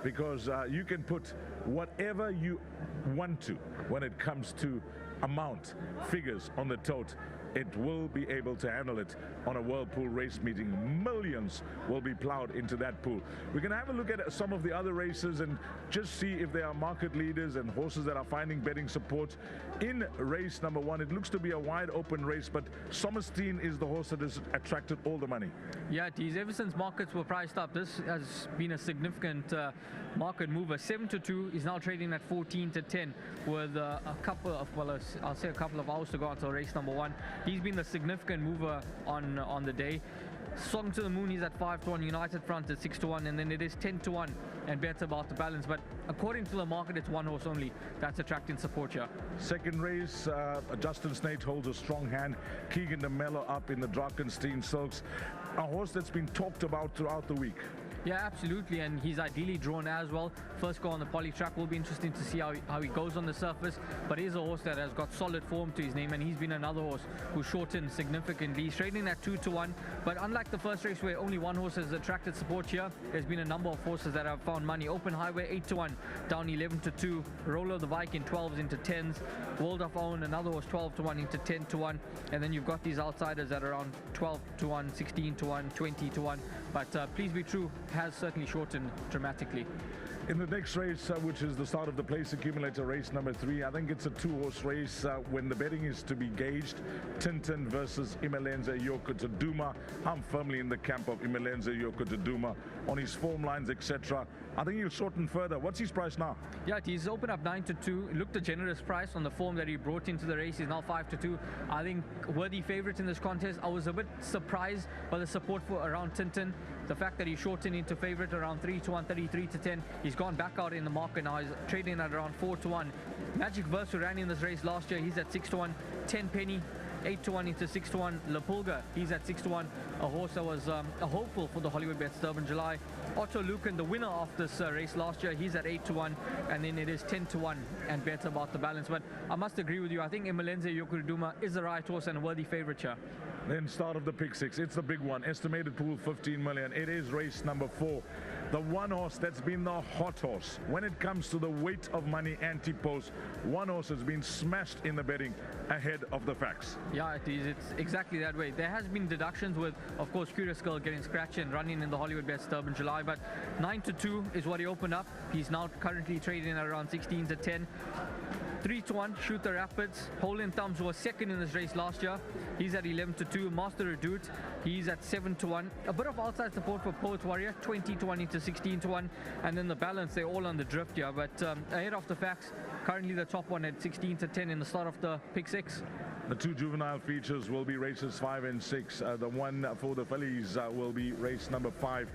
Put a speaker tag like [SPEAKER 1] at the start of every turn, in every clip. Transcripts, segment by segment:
[SPEAKER 1] because you can put whatever you want to when it comes to amount, figures on the tote. It will be able to handle it on a whirlpool race meeting. Millions will be plowed into that pool. We're going to have a look at some of the other races and just see if there are market leaders and horses that are finding betting support in race number 1. It looks to be a wide open race, but Sommerstein is the horse that has attracted all the money.
[SPEAKER 2] Yeah, it is. Ever since markets were priced up, this has been a significant market mover. 7-2 is now trading at 14-10 with a couple of, well, I'll say a couple of hours to go until race number 1. He's been the significant mover on the day. Song to the Moon, he's at 5-1. United Front at 6-1, and then it is 10-1 and bets about the balance. But according to the market, it's one horse only that's attracting support here.
[SPEAKER 1] Second race, Justin Snate holds a strong hand. Keegan de Mello up in the Drakenstein Silks, a horse that's been talked about throughout the week.
[SPEAKER 2] Yeah, absolutely, and he's ideally drawn as well. First go on the poly track will be interesting to see how he goes on the surface, but he's a horse that has got solid form to his name, and he's been another horse who shortened significantly. He's trading at 2-1, but unlike the first race where only one horse has attracted support here, there's been a number of horses that have found money. Open Highway 8-1, down 11-2. Roller the Viking 12s into 10s. World of Own, another horse 12-1 into 10-1, and then you've got these outsiders at around 12-1, 16-1, 20-1. But please be true, has certainly shortened dramatically.
[SPEAKER 1] In the next race, which is the start of the place accumulator, race number 3, I think it's a 2-horse race when the betting is to be gauged. Tintin versus Imelenza Yokotaduma. I'm firmly in the camp of Imelenza Yokotaduma on his form lines, etc. I think he'll shorten further. What's his price now?
[SPEAKER 2] Yeah, he's opened up 9-2. It looked a generous price on the form that he brought into the race. He's now 5-2. I think worthy favorite in this contest. I was a bit surprised by the support for around Tintin. The fact that he shortened into favorite around 3-1, 33-10. He's gone back out in the market now. He's trading at around 4-1. Magic Verse, who ran in this race last year, he's at 6-1. 10 Penny, 8-1 into 6-1. Lapulga, he's at 6-1. A horse that was a hopeful for the Hollywoodbets Durban July. Otto Lucan, the winner of this race last year, he's at 8-1, and then it is 10-1 and better about the balance. But I must agree with you. I think Imelenza Yokotaduma is the right horse and a worthy favorite here.
[SPEAKER 1] Then start of the pick 6. It's the big one. Estimated pool 15 million. It is race number 4. The one horse that's been the hot horse when it comes to the weight of money anti-post. One horse has been smashed in the betting ahead of the facts.
[SPEAKER 2] Yeah, it is. It's exactly that way. There has been deductions with, of course, Curious Girl getting scratched and running in the Hollywoodbets Durban July, but 9-2 is what he opened up. He's now currently trading at around 16-10. 3-1, Shoot the Rapids. Hole in Thumbs was second in this race last year. He's at 11-2. Master Redoute, he's at 7-1. A bit of outside support for Poet Warrior, 20-1 into 16-1. And then the balance, they're all on the drift here. But ahead of the facts, currently the top one at 16-10 in the start of the pick 6.
[SPEAKER 1] The 2 juvenile features will be races 5 and 6. The one for the fillies will be race number 5.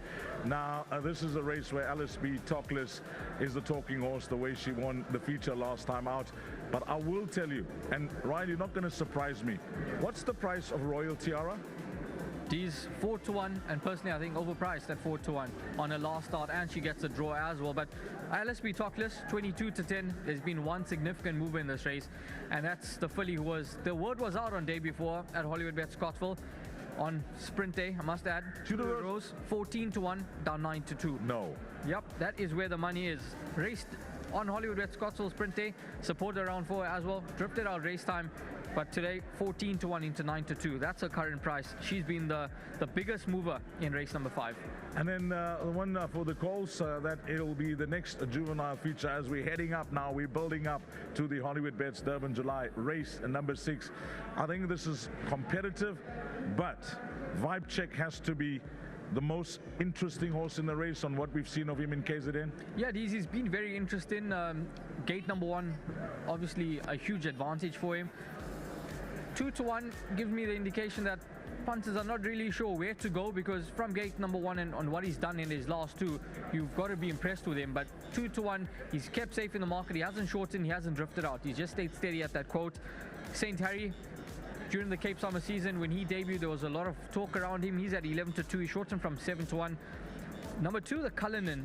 [SPEAKER 1] Now, this is a race where Alice B. Talkless is the talking horse, the way she won the feature last time out. But I will tell you, and Ryan, you're not going to surprise me. What's the price of Royal Tiara?
[SPEAKER 2] She's 4-1, and personally I think overpriced at 4-1 on a last start, and she gets a draw as well. But LSB Talkless, 22-10. There's been one significant mover in this race, and that's the filly who was, the word was out on day before at Hollywoodbets Scottsville on sprint day, I must add. Tudor Rose, 14-1, down 9-2.
[SPEAKER 1] No.
[SPEAKER 2] Yep, that is where the money is. Raced on Hollywoodbets Scottsville sprint day, supported around 4 as well, drifted out race time. But today, 14-1 into 9-2. That's her current price. She's been the biggest mover in race number 5.
[SPEAKER 1] And then the one for the calls, that it'll be the next juvenile feature as we're heading up now. We're building up to the Hollywoodbets Durban July race number 6. I think this is competitive, but Vibe Check has to be the most interesting horse in the race on what we've seen of him in KZN.
[SPEAKER 2] Yeah, he's been very interesting. Gate number 1, obviously a huge advantage for him. 2-1 gives me the indication that punters are not really sure where to go, because from gate number 1 and on what he's done in his last 2, you've got to be impressed with him. But 2-1, he's kept safe in the market. He hasn't shortened, he hasn't drifted out. He's just stayed steady at that quote. St. Harry, during the Cape Summer season, when he debuted, there was a lot of talk around him. He's at 11-2. He shortened from 7-1. Number 2, the Cullinan.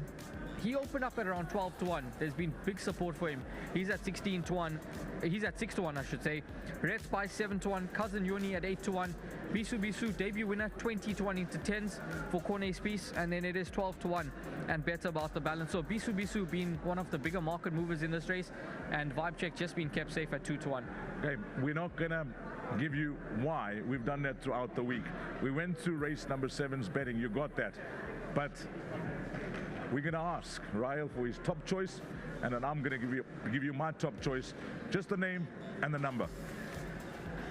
[SPEAKER 2] he opened up at around 12 to 1. There's been big support for him. He's at 16 to 1. He's at 6 to 1, I should say. Red Spice 7 to 1. Cousin Yoni at 8 to 1. Bisu debut winner 20 to 1 into 10s for Corne Spice, and then it is 12 to 1 and better about the balance. So Bisu being one of the bigger market movers in this race, and Vibe Check just being kept safe at 2 to 1.
[SPEAKER 1] Okay, we're not gonna give you why we've done that throughout the week. We went through race number 7's betting, you got that, but we're gonna ask Ryle for his top choice, and then I'm gonna give you my top choice, just the name and the number.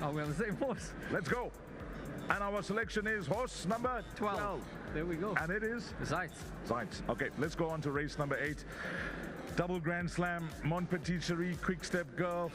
[SPEAKER 2] Oh, we're on the same horse.
[SPEAKER 1] Let's go. And our selection is horse number 12.
[SPEAKER 2] There we go.
[SPEAKER 1] And it is
[SPEAKER 2] Zeitz.
[SPEAKER 1] Okay, let's go on to race number 8. Double Grand Slam, Montpetit Quick Step Girl.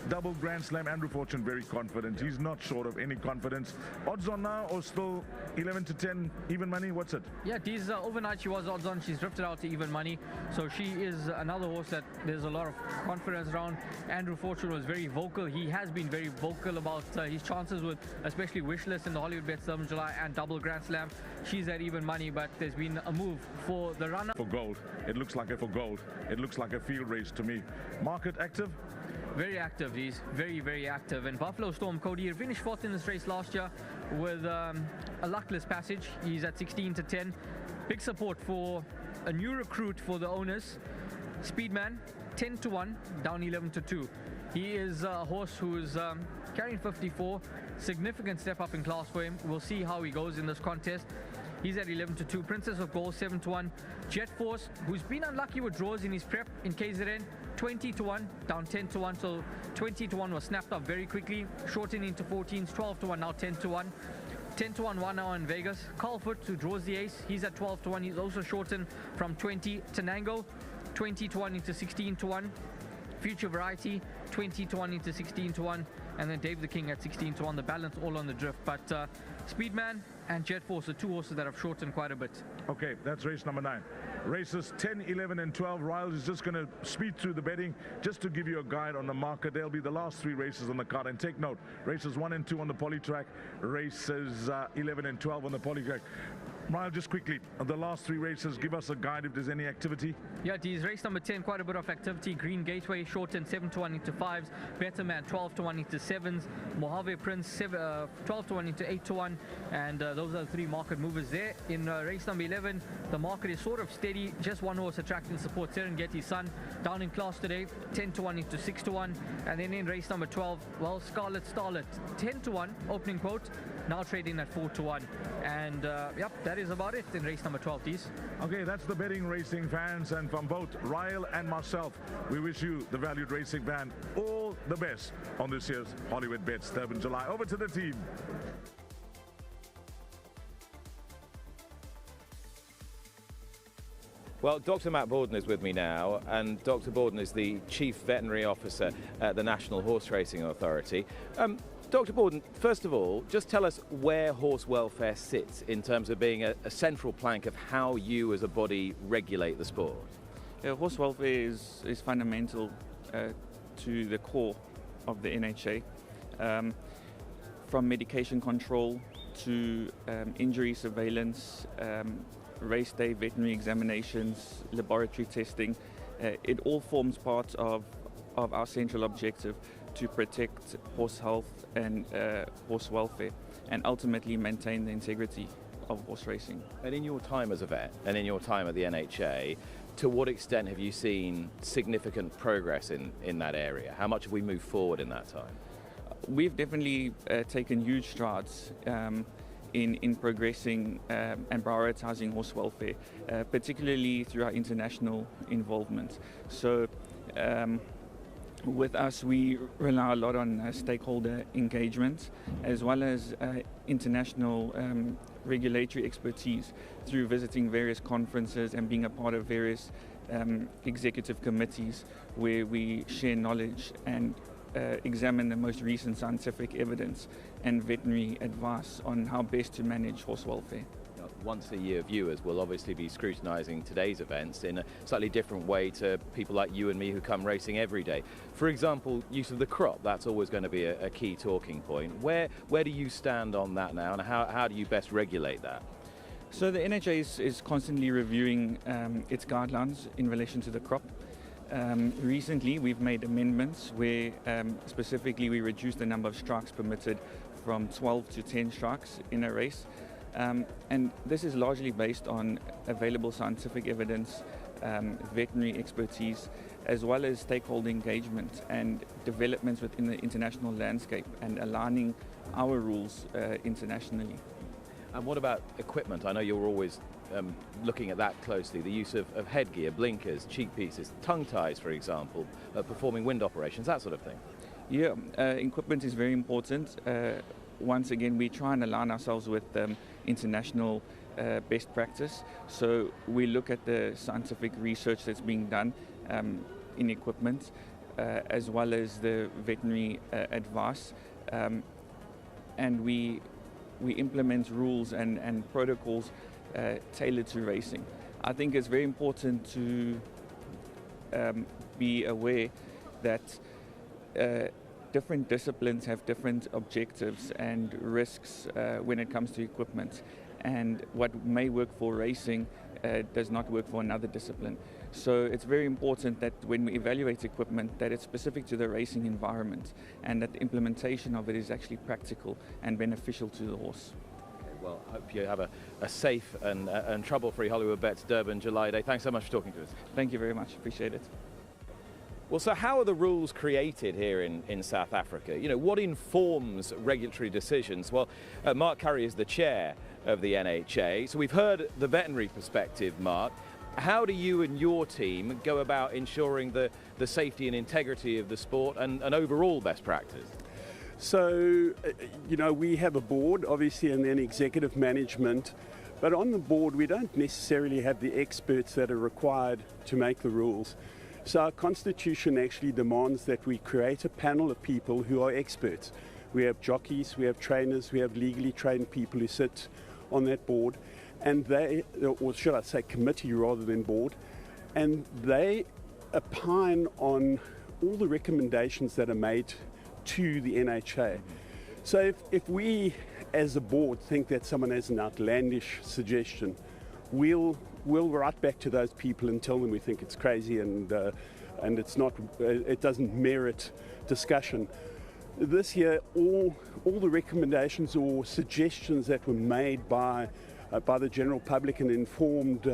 [SPEAKER 1] Double Grand Slam, Andrew Fortune very confident. He's not short of any confidence. Odds on now or still 11 to 10 even money? What's it?
[SPEAKER 2] Yeah, these overnight she was odds on. She's drifted out to even money. So she is another horse that there's a lot of confidence around. Andrew Fortune was very vocal. He has been very vocal about his chances with especially Wishlist in the Hollywoodbets Durban July and Double Grand Slam. She's at even money, but there's been a move for the runner.
[SPEAKER 1] For gold. It looks like It looks like a field race to me. Market active?
[SPEAKER 2] Very active, he's very, very active. And Buffalo Storm Cody finished 4th in this race last year with a luckless passage. He's at 16 to 10. Big support for a new recruit for the owners. Speedman, 10 to 1, down 11 to 2. He is a horse who's carrying 54. Significant step up in class for him. We'll see how he goes in this contest. He's at 11 to 2. Princess of Gold 7 to 1. Jet Force, who's been unlucky with draws in his prep in KZN, 20 to 1, down 10 to 1. So 20 to 1 was snapped up very quickly, shortening to 14s, 12 to 1, now 10 to 1. 10 to 1 hour in Vegas. Carlfoot, who draws the ace, he's at 12 to 1. He's also shortened from 20 to Nango, 20 to 1 into 16 to 1. Future Variety, 20 to 1 into 16 to 1. And then Dave the King at 16 to 1. The balance all on the drift. But Speedman and Jet Force are two horses that have shortened quite a bit.
[SPEAKER 1] Okay, that's race number 9. Races 10, 11, and 12. Riles is just going to speed through the betting just to give you a guide on the market. They'll be the last 3 races on the card. And take note, races 1 and 2 on the poly track, races 11 and 12 on the poly track. Ryle, just quickly, the last 3 races, give us a guide if there's any activity.
[SPEAKER 2] Yeah, these race number 10, quite a bit of activity. Green Gateway shortened 7 to 1 into 5s. Better Man 12 to 1 into 7s. Mojave Prince 12 to 1 into 8 to 1. And those are the 3 market movers there. In race number 11, the market is sort of steady. Just one horse attracting support, Serengeti Sun, down in class today, 10 to 1 into 6 to 1. And then in race number 12, well, Scarlet Starlet, 10 to 1, opening quote, now trading at 4 to 1. And yep, that is about it in race number 12, these.
[SPEAKER 1] Okay, that's the betting racing fans, and from both Ryle and myself, we wish you, the valued racing fan, all the best on this year's Hollywoodbets Durban July. Over to the team.
[SPEAKER 3] Well, Dr. Matt Borden is with me now, and Dr. Borden is the Chief Veterinary Officer at the National Horse Racing Authority. Dr. Borden, first of all, just tell us where horse welfare sits in terms of being a central plank of how you as a body regulate the sport.
[SPEAKER 4] Horse welfare is fundamental to the core of the NHA. From medication control to injury surveillance, race day veterinary examinations, laboratory testing, it all forms part of our central objective to protect horse health and horse welfare and ultimately maintain the integrity of horse racing.
[SPEAKER 3] And in your time as a vet and in your time at the NHA, to what extent have you seen significant progress in that area? How much have we moved forward in that time?
[SPEAKER 4] We've definitely taken huge strides in progressing and prioritizing horse welfare, particularly through our international involvement. So with us, we rely a lot on stakeholder engagement as well as international regulatory expertise through visiting various conferences and being a part of various executive committees where we share knowledge and examine the most recent scientific evidence and veterinary advice on how best to manage horse welfare.
[SPEAKER 3] Once a year viewers will obviously be scrutinising today's events in a slightly different way to people like you and me who come racing every day. For example, use of the crop, that's always going to be a key talking point. Where do you stand on that now, and how do you best regulate that?
[SPEAKER 4] So the NHA is constantly reviewing its guidelines in relation to the crop. Recently, we've made amendments where specifically we reduced the number of strikes permitted from 12 to 10 strikes in a race. And this is largely based on available scientific evidence, veterinary expertise, as well as stakeholder engagement and developments within the international landscape and aligning our rules internationally.
[SPEAKER 3] And what about equipment? I know you're always looking at that closely. The use of headgear, blinkers, cheek pieces, tongue ties, for example, performing wind operations, that sort of thing.
[SPEAKER 4] Yeah, equipment is very important. Once again, we try and align ourselves with international best practice. So we look at the scientific research that's being done in equipment, as well as the veterinary advice, and we implement rules and protocols tailored to racing. I think it's very important to be aware that different disciplines have different objectives and risks when it comes to equipment, and what may work for racing does not work for another discipline. So it's very important that when we evaluate equipment, that it's specific to the racing environment and that the implementation of it is actually practical and beneficial to the horse.
[SPEAKER 3] Okay, well, I hope you have a safe and trouble-free Hollywoodbets Durban July Day. Thanks so much for talking to us.
[SPEAKER 4] Thank you very much. Appreciate it.
[SPEAKER 3] Well, so how are the rules created here in South Africa? You know, what informs regulatory decisions? Well, Mark Curry is the chair of the NHA. So we've heard the veterinary perspective, Mark. How do you and your team go about ensuring the safety and integrity of the sport and overall best practice?
[SPEAKER 5] So, you know, we have a board, obviously, and then executive management. But on the board, we don't necessarily have the experts that are required to make the rules. So our constitution actually demands that we create a panel of people who are experts. We have jockeys, we have trainers, we have legally trained people who sit on that board, and they, or should I say committee rather than board, and they opine on all the recommendations that are made to the NHA. So if we as a board think that someone has an outlandish suggestion, we'll write back to those people and tell them we think it's crazy and it's not, it doesn't merit discussion. This year, all the recommendations or suggestions that were made by the general public and informed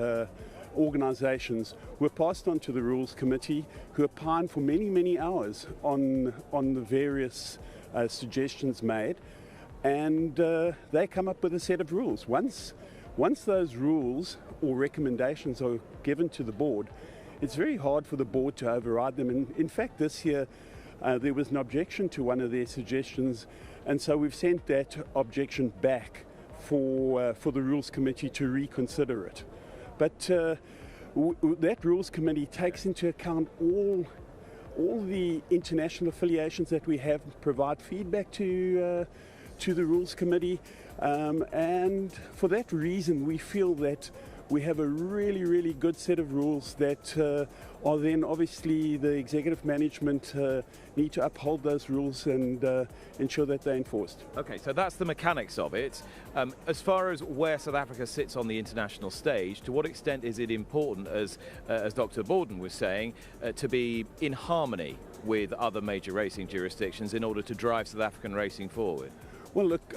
[SPEAKER 5] organisations were passed on to the Rules Committee, who opined for many hours on the various suggestions made, and they come up with a set of rules. Once those rules or recommendations are given to the board, it's very hard for the board to override them. And in fact, this year there was an objection to one of their suggestions, and so we've sent that objection back for the Rules Committee to reconsider it. But that Rules Committee takes into account all the international affiliations that we have, provide feedback to the Rules Committee, and for that reason we feel that we have a really good set of rules that are then obviously the executive management need to uphold those rules and ensure that they're enforced.
[SPEAKER 3] Okay, so that's the mechanics of it. As far as where South Africa sits on the international stage, to what extent is it important, as Dr. Borden was saying, to be in harmony with other major racing jurisdictions in order to drive South African racing forward?
[SPEAKER 5] Well, look,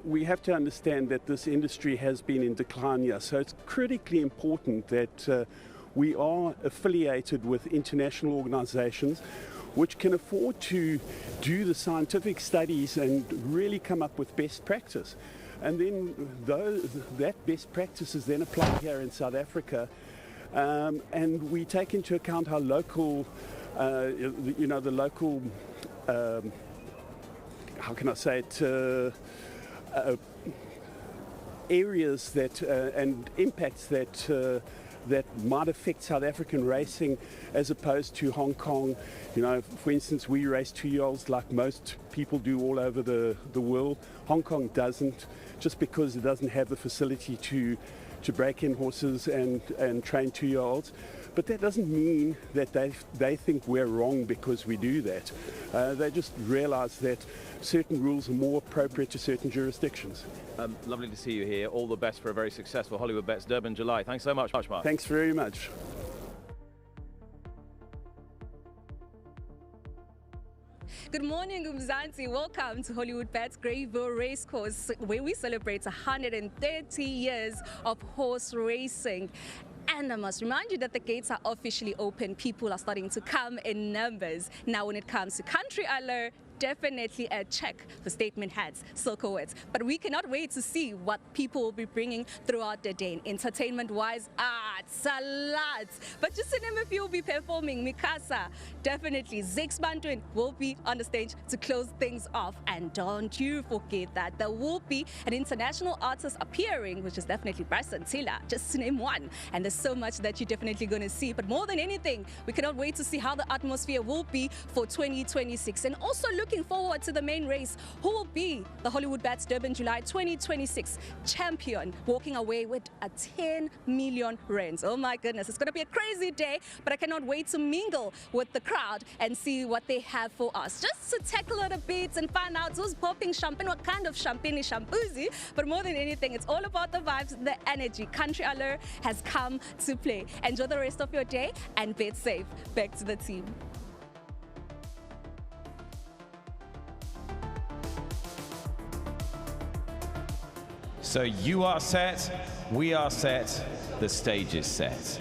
[SPEAKER 5] we have to understand that this industry has been in decline here, so it's critically important that we are affiliated with international organizations which can afford to do the scientific studies and really come up with best practice. And then that best practice is then applied here in South Africa, and we take into account our local, the local how can I say it, areas that and impacts that might affect South African racing as opposed to Hong Kong. You know, for instance, we race 2-year-olds like most people do all over the world. Hong Kong doesn't, just because it doesn't have the facility to break in horses and train 2-year-olds. But that doesn't mean that they think we're wrong because we do that. They just realize that certain rules are more appropriate to certain jurisdictions.
[SPEAKER 3] Lovely to see you here. All the best for a very successful Hollywoodbets Durban July. Thanks so much, Mark.
[SPEAKER 5] Thanks very much.
[SPEAKER 6] Good morning, Umzansi. Welcome to Hollywoodbets Greyville Racecourse, where we celebrate 130 years of horse racing. And I must remind you that the gates are officially open. People are starting to come in numbers. Now, when it comes to country allure, definitely a check for statement hats, silhouettes. But we cannot wait to see what people will be bringing throughout the day. Entertainment-wise, it's a lot. But just to name a few, will be performing. Mikasa, definitely. Zix Bantwin will be on the stage to close things off. And don't you forget that there will be an international artist appearing, which is definitely Bryson Tiller, just to name one. And there's so much that you're definitely going to see. But more than anything, we cannot wait to see how the atmosphere will be for 2026. And also looking forward to the main race, who will be the Hollywoodbets Durban July 2026 champion, walking away with a 10 million rands. Oh my goodness, it's going to be a crazy day, but I cannot wait to mingle with the crowd and see what they have for us. Just to tackle a bit and find out who's popping champagne, what kind of champagne is shampoosy. But more than anything, it's all about the vibes, the energy. Country allure has come to play. Enjoy the rest of your day and bet safe. Back to the team.
[SPEAKER 3] So you are set, we are set, the stage is set.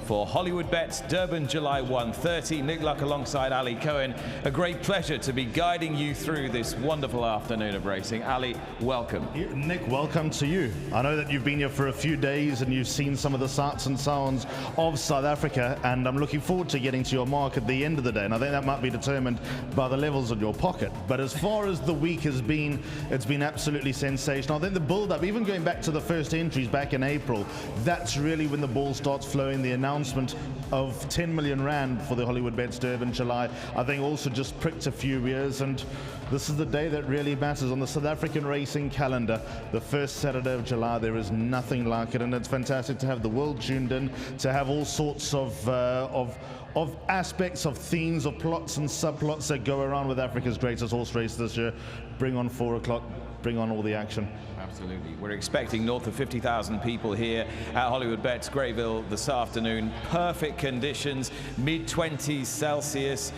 [SPEAKER 3] For Hollywoodbets Durban July 130, Nick Luck alongside Ali Cohen. A great pleasure to be guiding you through this wonderful afternoon of racing. Ali, welcome.
[SPEAKER 7] Nick, welcome to you. I know that you've been here for a few days and you've seen some of the sights and sounds of South Africa, and I'm looking forward to getting to your mark at the end of the day, and I think that might be determined by the levels in your pocket. But as far as the week has been, it's been absolutely sensational. I think the build-up, even going back to the first entries back in April, that's really when the ball starts flowing. The announcement of 10 million rand for the Hollywoodbets Durban July, I think, also just pricked a few ears, and this is the day that really matters on the South African racing calendar. The first Saturday of July, there is nothing like it, and it's fantastic to have the world tuned in, to have all sorts of aspects, of themes, of plots and subplots that go around with Africa's greatest horse race this year. Bring on 4 o'clock, bring on all the action.
[SPEAKER 3] Absolutely. We're expecting north of 50,000 people here at Hollywoodbets Greyville this afternoon. Perfect conditions, mid-20s Celsius.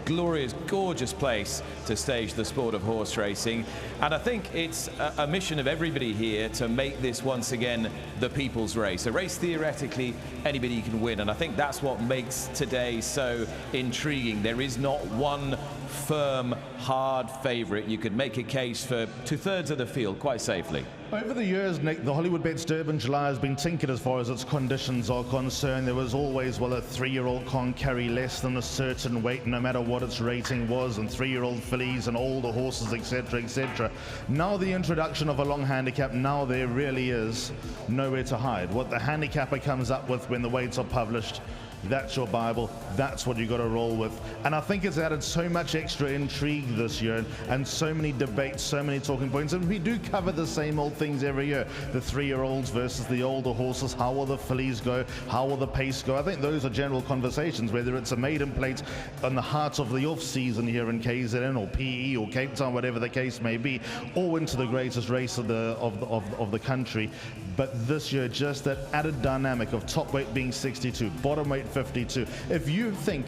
[SPEAKER 3] Glorious, gorgeous place to stage the sport of horse racing. And I think it's a mission of everybody here to make this once again the people's race. A race theoretically anybody can win, and I think that's what makes today so intriguing. There is not one firm, hard favourite. You could make a case for 2/3 of the field quite safely.
[SPEAKER 7] Over the years, Nick, the Hollywoodbets Durban July has been tinkered as far as its conditions are concerned. There was always, well, a 3-year-old can't carry less than a certain weight, no matter what its rating was, and 3-year-old fillies and older horses, etc., etc. Now the introduction of a long handicap, now there really is nowhere to hide. What the handicapper comes up with when the weights are published, that's your Bible, that's what you got to roll with. And I think it's added so much extra intrigue this year, and so many debates, so many talking points, and we do cover the same old things every year. The 3-year-olds versus the older horses, how will the fillies go, how will the pace go? I think those are general conversations, whether it's a maiden plate on the heart of the off-season here in KZN or PE or Cape Town, whatever the case may be, or into the greatest race of the country. But this year, just that added dynamic of top weight being 62, bottom weight 52. If you think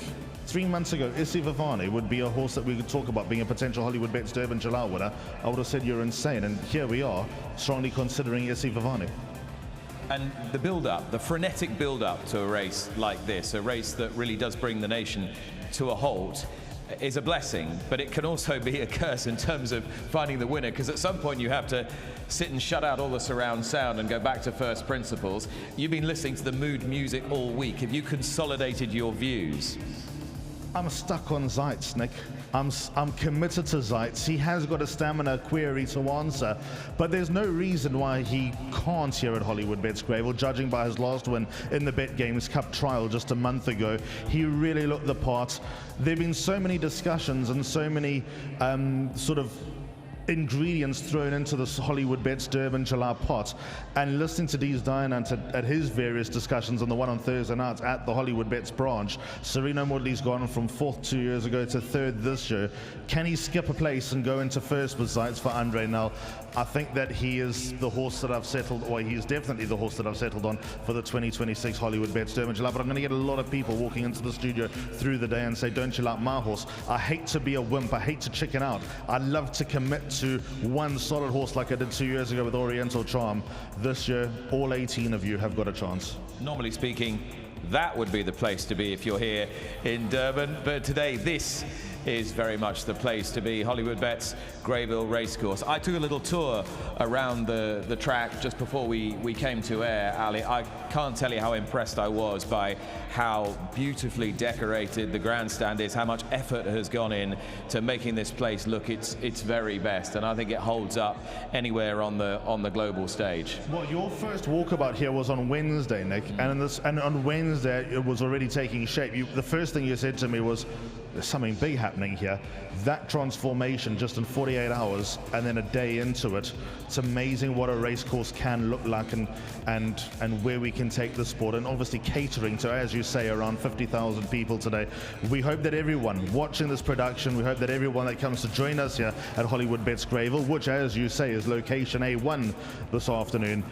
[SPEAKER 7] 3 months ago Issy Vivani would be a horse that we could talk about being a potential Hollywoodbets Durban July winner, I would have said you're insane. And here we are, strongly considering Issy Vivani.
[SPEAKER 3] And the build-up, the frenetic build-up to a race like this, a race that really does bring the nation to a halt, is a blessing, but it can also be a curse in terms of finding the winner, because at some point you have to sit and shut out all the surround sound and go back to first principles. You've been listening to the mood music all week. Have you consolidated your views?
[SPEAKER 7] I'm stuck on Zeitz, Nick. I'm committed to Zeitz. He has got a stamina query to answer, but there's no reason why he can't here at Hollywoodbets Greyville. Judging by his last win in the Bet Games Cup trial just a month ago, he really looked the part. There have been so many discussions and so many sort of ingredients thrown into this Hollywoodbets Durban July pot, and listening to Dees Dynant at his various discussions on the one on Thursday nights at the Hollywoodbets branch, Sereno Moodley's gone from 4th 2 years ago to 3rd this year. Can he skip a place and go into 1st besides for Andre Nel? I think that he is the horse that I've settled, or he's definitely the horse that I've settled on for the 2026 Hollywoodbets Durban July. But I'm going to get a lot of people walking into the studio through the day and say, don't you like my horse? I hate to be a wimp. I hate to chicken out. I love to commit to one solid horse like I did 2 years ago with Oriental Charm. This year, all 18 of you have got a chance.
[SPEAKER 3] Normally speaking, that would be the place to be if you're here in Durban, but today this is very much the place to be. Hollywoodbets Greyville Racecourse. I took a little tour around the track just before we came to air, Ali. I can't tell you how impressed I was by how beautifully decorated the grandstand is, how much effort has gone in to making this place look its very best, and I think it holds up anywhere on the global stage.
[SPEAKER 7] Well, your first walkabout here was on Wednesday, Nick, and on Wednesday it was already taking shape. The first thing you said to me was, there's something big happening here. That transformation just in 48 hours and then a day into it, it's amazing what a race course can look like and where we can take the sport, and obviously catering to, as you say, around 50,000 people today. We hope that everyone watching this production, we hope that everyone that comes to join us here at Hollywoodbets Greyville, which, as you say, is location A1 this afternoon,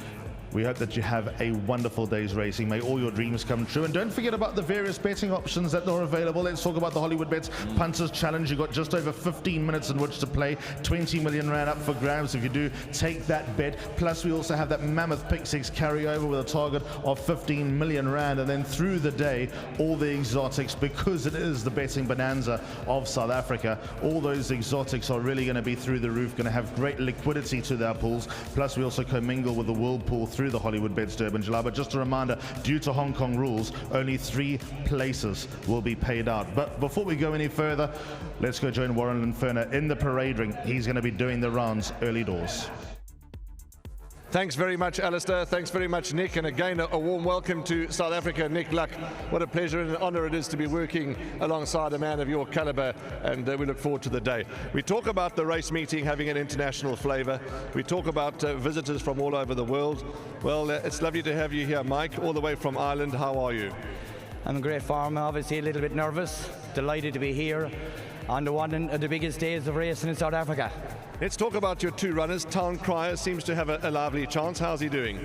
[SPEAKER 7] we hope that you have a wonderful day's racing. May all your dreams come true. And don't forget about the various betting options that are available. Let's talk about the Hollywoodbets Punters Challenge. You've got just over 15 minutes in which to play. 20 million rand up for grabs if you do take that bet. Plus, we also have that mammoth pick six carryover with a target of 15 million rand. And then through the day, all the exotics, because it is the betting bonanza of South Africa, all those exotics are really going to be through the roof, going to have great liquidity to their pools. Plus, we also commingle with the World Pool through the Hollywoodbets Durban July. But just a reminder, due to Hong Kong rules, only 3 places will be paid out. But before we go any further, let's go join Warren Linferner in the parade ring. He's going to be doing the rounds early doors.
[SPEAKER 8] Thanks very much, Alistair. Thanks very much, Nick. And again, a warm welcome to South Africa, Nick Luck. What a pleasure and an honour it is to be working alongside a man of your calibre, and we look forward to the day. We talk about the race meeting having an international flavour. We talk about visitors from all over the world. Well, it's lovely to have you here, Mike, all the way from Ireland. How are you?
[SPEAKER 9] I'm in great form, obviously a little bit nervous. Delighted to be here on the one of the biggest days of racing in South Africa.
[SPEAKER 8] Let's talk about your 2 runners. Town Crier seems to have a lively chance. How's he doing?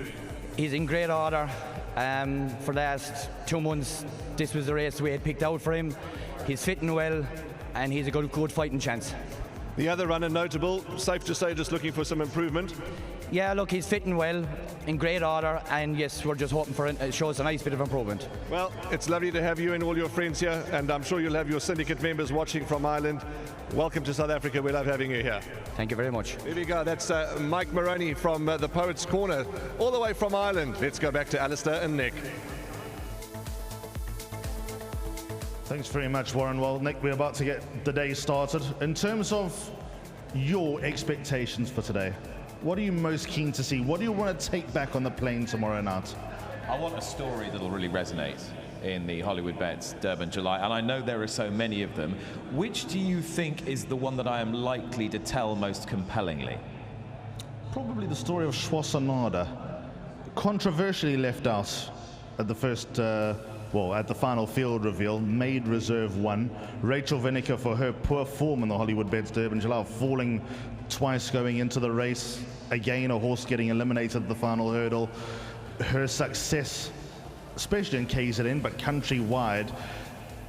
[SPEAKER 9] He's in great order. For the last 2 months, this was the race we had picked out for him. He's fitting well, and he's a good fighting chance.
[SPEAKER 8] The other runner notable, safe to say, just looking for some improvement.
[SPEAKER 9] Yeah, look, he's fitting well, in great order, and yes, we're just hoping for it shows a nice bit of improvement.
[SPEAKER 8] Well, it's lovely to have you and all your friends here, and I'm sure you'll have your syndicate members watching from Ireland. Welcome to South Africa. We love having you here.
[SPEAKER 9] Thank you very much.
[SPEAKER 8] Here we go. That's Mike Moroney from the Poets' Corner, all the way from Ireland. Let's go back to Alistair and Nick.
[SPEAKER 7] Thanks very much, Warren. Well, Nick, we're about to get the day started. In terms of your expectations for today, what are you most keen to see? What do you want to take back on the plane tomorrow night?
[SPEAKER 3] I want a story that'll really resonate in the Hollywoodbets Durban July, and I know there are so many of them. Which do you think is the one that I am likely to tell most compellingly?
[SPEAKER 7] Probably the story of Schwarzenegger, controversially left out at the first at the final field reveal, made reserve 1. Rachel Vineker, for her poor form in the Hollywoodbets Durban July, falling twice going into the race. Again, a horse getting eliminated at the final hurdle. Her success, especially in KZN, but countrywide.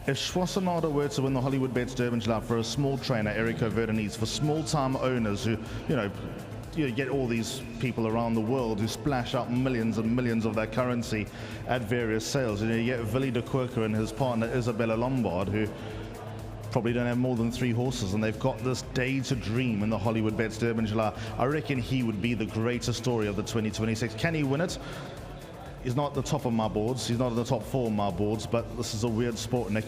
[SPEAKER 7] If Schwarzenegger were to win the Hollywoodbets Durban July, for a small trainer, Erico Verdenese, for small-time owners who, you get all these people around the world who splash out millions and millions of their currency at various sales. You get Willie de Kooker and his partner Isabella Lombard, who probably don't have more than 3 horses, and they've got this day to dream in the Hollywoodbets Durban July. I reckon he would be the greatest story of the 2026. Can he win it? He's not at the top of my boards. He's not at the top 4 of my boards, but this is a weird sport, Nick.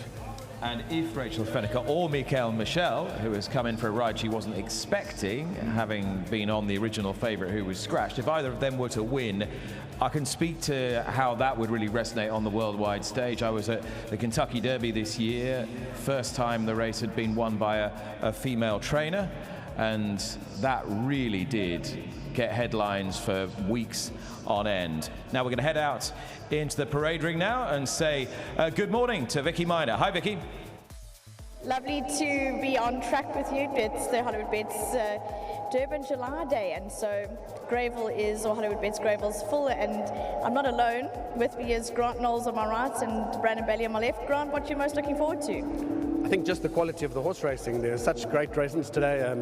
[SPEAKER 3] And if Rachel Vineker or Michael Michel, who has come in for a ride she wasn't expecting, having been on the original favourite who was scratched, if either of them were to win, I can speak to how that would really resonate on the worldwide stage. I was at the Kentucky Derby this year, first time the race had been won by a female trainer. and that really did get headlines for weeks on end. Now we're going to head out into the parade ring now and say good morning to Vicky Miner. Hi, Vicky.
[SPEAKER 10] Lovely to be on track with you. It's the Hollywoodbets Durban July Day, and so Greyville is, or Hollywoodbets Greyville's full, and I'm not alone. With me is Grant Knowles on my right and Brandon Bailey on my left. Grant, what are you most looking forward to?
[SPEAKER 11] I think just the quality of the horse racing. There's such great races today.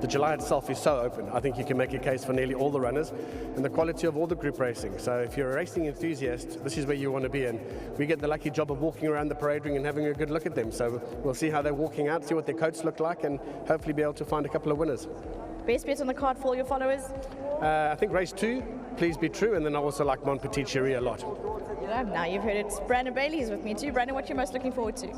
[SPEAKER 11] The July itself is so open. I think you can make a case for nearly all the runners, and the quality of all the group racing. So if you're a racing enthusiast, this is where you want to be, and we get the lucky job of walking around the parade ring and having a good look at them. So we'll see how they're walking out, see what their coats look like, and hopefully be able to find a couple of winners.
[SPEAKER 10] Best bet on the card for all your followers?
[SPEAKER 11] I think race 2, Please Be True, and then I also like Mon Petit Cherie a lot.
[SPEAKER 10] Now you've heard it. Brandon Bailey is with me too. Brandon, what are you most looking forward to?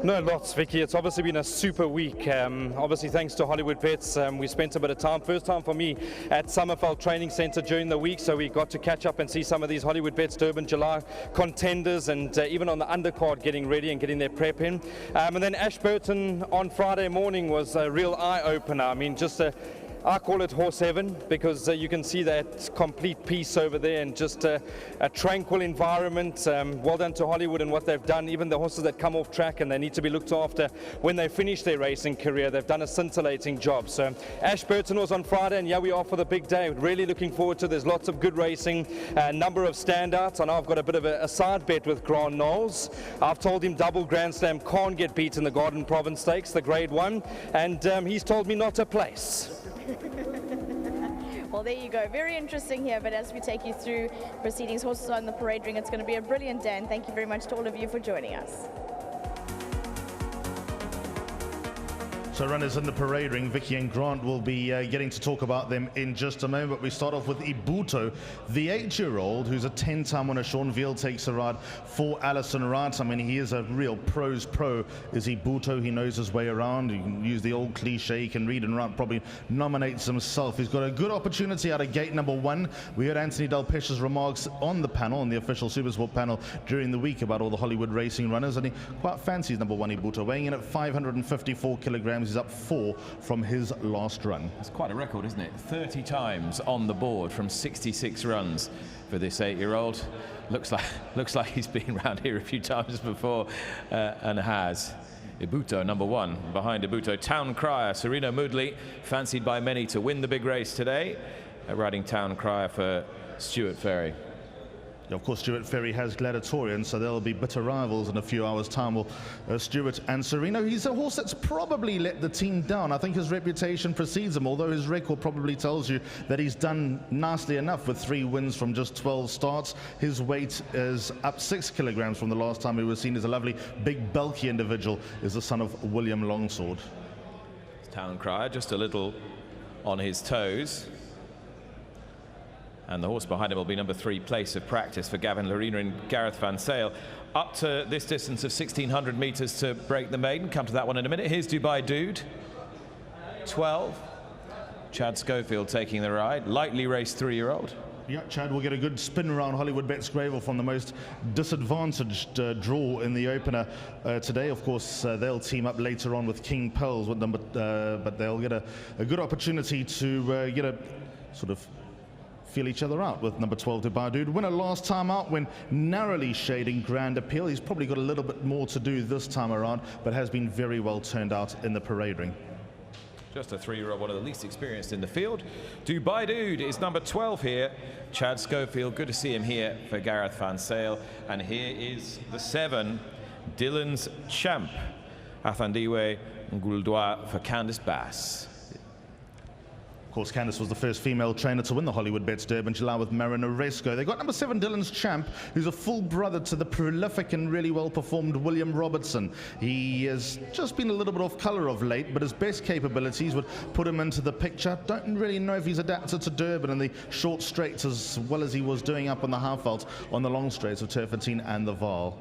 [SPEAKER 12] No, lots, Vicky. It's obviously been a super week. Obviously, thanks to Hollywoodbets, we spent a bit of time, first time for me, at Summerveld Training Centre during the week, so we got to catch up and see some of these Hollywoodbets Durban July contenders, and even on the undercard getting ready and getting their prep in. And then Ashburton on Friday morning was a real eye-opener. I mean, just I call it horse heaven, because you can see that complete peace over there, and just a tranquil environment. Well done to Hollywood and what they've done. Even the horses that come off track and they need to be looked after when they finish their racing career, they've done a scintillating job. So Ashburton was on Friday, and yeah, we are for the big day. Really looking forward to. There's lots of good racing, a number of standouts. I know I've got a bit of a side bet with Grant Knowles. I've told him double Grand Slam can't get beat in the Garden Province Stakes, the Grade 1, and he's told me not to place.
[SPEAKER 10] Well, there you go. Very interesting here, but as we take you through proceedings, horses on the parade ring, it's going to be a brilliant day, and thank you very much to all of you for joining us.
[SPEAKER 7] So runners in the parade ring, Vicky and Grant will be getting to talk about them in just a moment. But we start off with Ibuto, the 8-year-old, who's a 10-time winner. Sean Veal takes a ride for Alison Wright. I mean, he is a real pro's pro, is Ibuto. He knows his way around. He can use the old cliche, he can read and write, probably nominates himself. He's got a good opportunity out of gate number 1. We heard Anthony Delpech's remarks on the panel, on the official Supersport panel during the week about all the Hollywood racing runners, and he quite fancies number 1 Ibuto, weighing in at 554 kilograms. He's up 4 from his last run.
[SPEAKER 3] It's quite a record, isn't it? 30 times on the board from 66 runs for this 8-year-old. Looks like he's been around here a few times before, and has. Ibuto, number 1. Behind Ibuto, Town Crier, Serena Moodley, fancied by many to win the big race today. Riding Town Crier for Stuart Ferry.
[SPEAKER 7] Of course, Stuart Ferry has Gladiatorian, so they'll be bitter rivals in a few hours' time. Well, Stuart and Serena, he's a horse that's probably let the team down. I think his reputation precedes him, although his record probably tells you that he's done nicely enough with 3 wins from just 12 starts. His weight is up 6 kilograms from the last time he was seen. As a lovely, big, bulky individual, is the son of William Longsword.
[SPEAKER 3] Town Crier just a little on his toes. And the horse behind him will be number 3, Place of Practice, for Gavin Lerena and Gareth Van Sale. Up to this distance of 1,600 metres to break the maiden. Come to that one in a minute. Here's Dubai Dude, 12. Chad Schofield taking the ride. Lightly raced 3-year-old.
[SPEAKER 7] Yeah, Chad will get a good spin around Hollywoodbets Greyville from the most disadvantaged draw in the opener today. Of course, they'll team up later on with King Pearls, with them, but they'll get a good opportunity to get a sort of feel each other out with number 12, Dubai Dude. Winner last time out when narrowly shading Grand Appeal. He's probably got a little bit more to do this time around, but has been very well turned out in the parade ring.
[SPEAKER 3] Just a 3-year-old, one of the least experienced in the field. Dubai Dude is number 12 here. Chad Schofield, good to see him here for Gareth Van Sale. And here is the 7, Dylan's Champ, Athandiwe Nguldoa for Candice Bass.
[SPEAKER 7] Of course, Candice was the first female trainer to win the Hollywoodbets Durban July with Marinaresco. They got number 7, Dylan's Champ, who's a full brother to the prolific and really well-performed William Robertson. He has just been a little bit off colour of late, but his best capabilities would put him into the picture. Don't really know if he's adapted to Durban and the short straights as well as he was doing up on the half-veld on the long straights of Turfentine and the Vaal.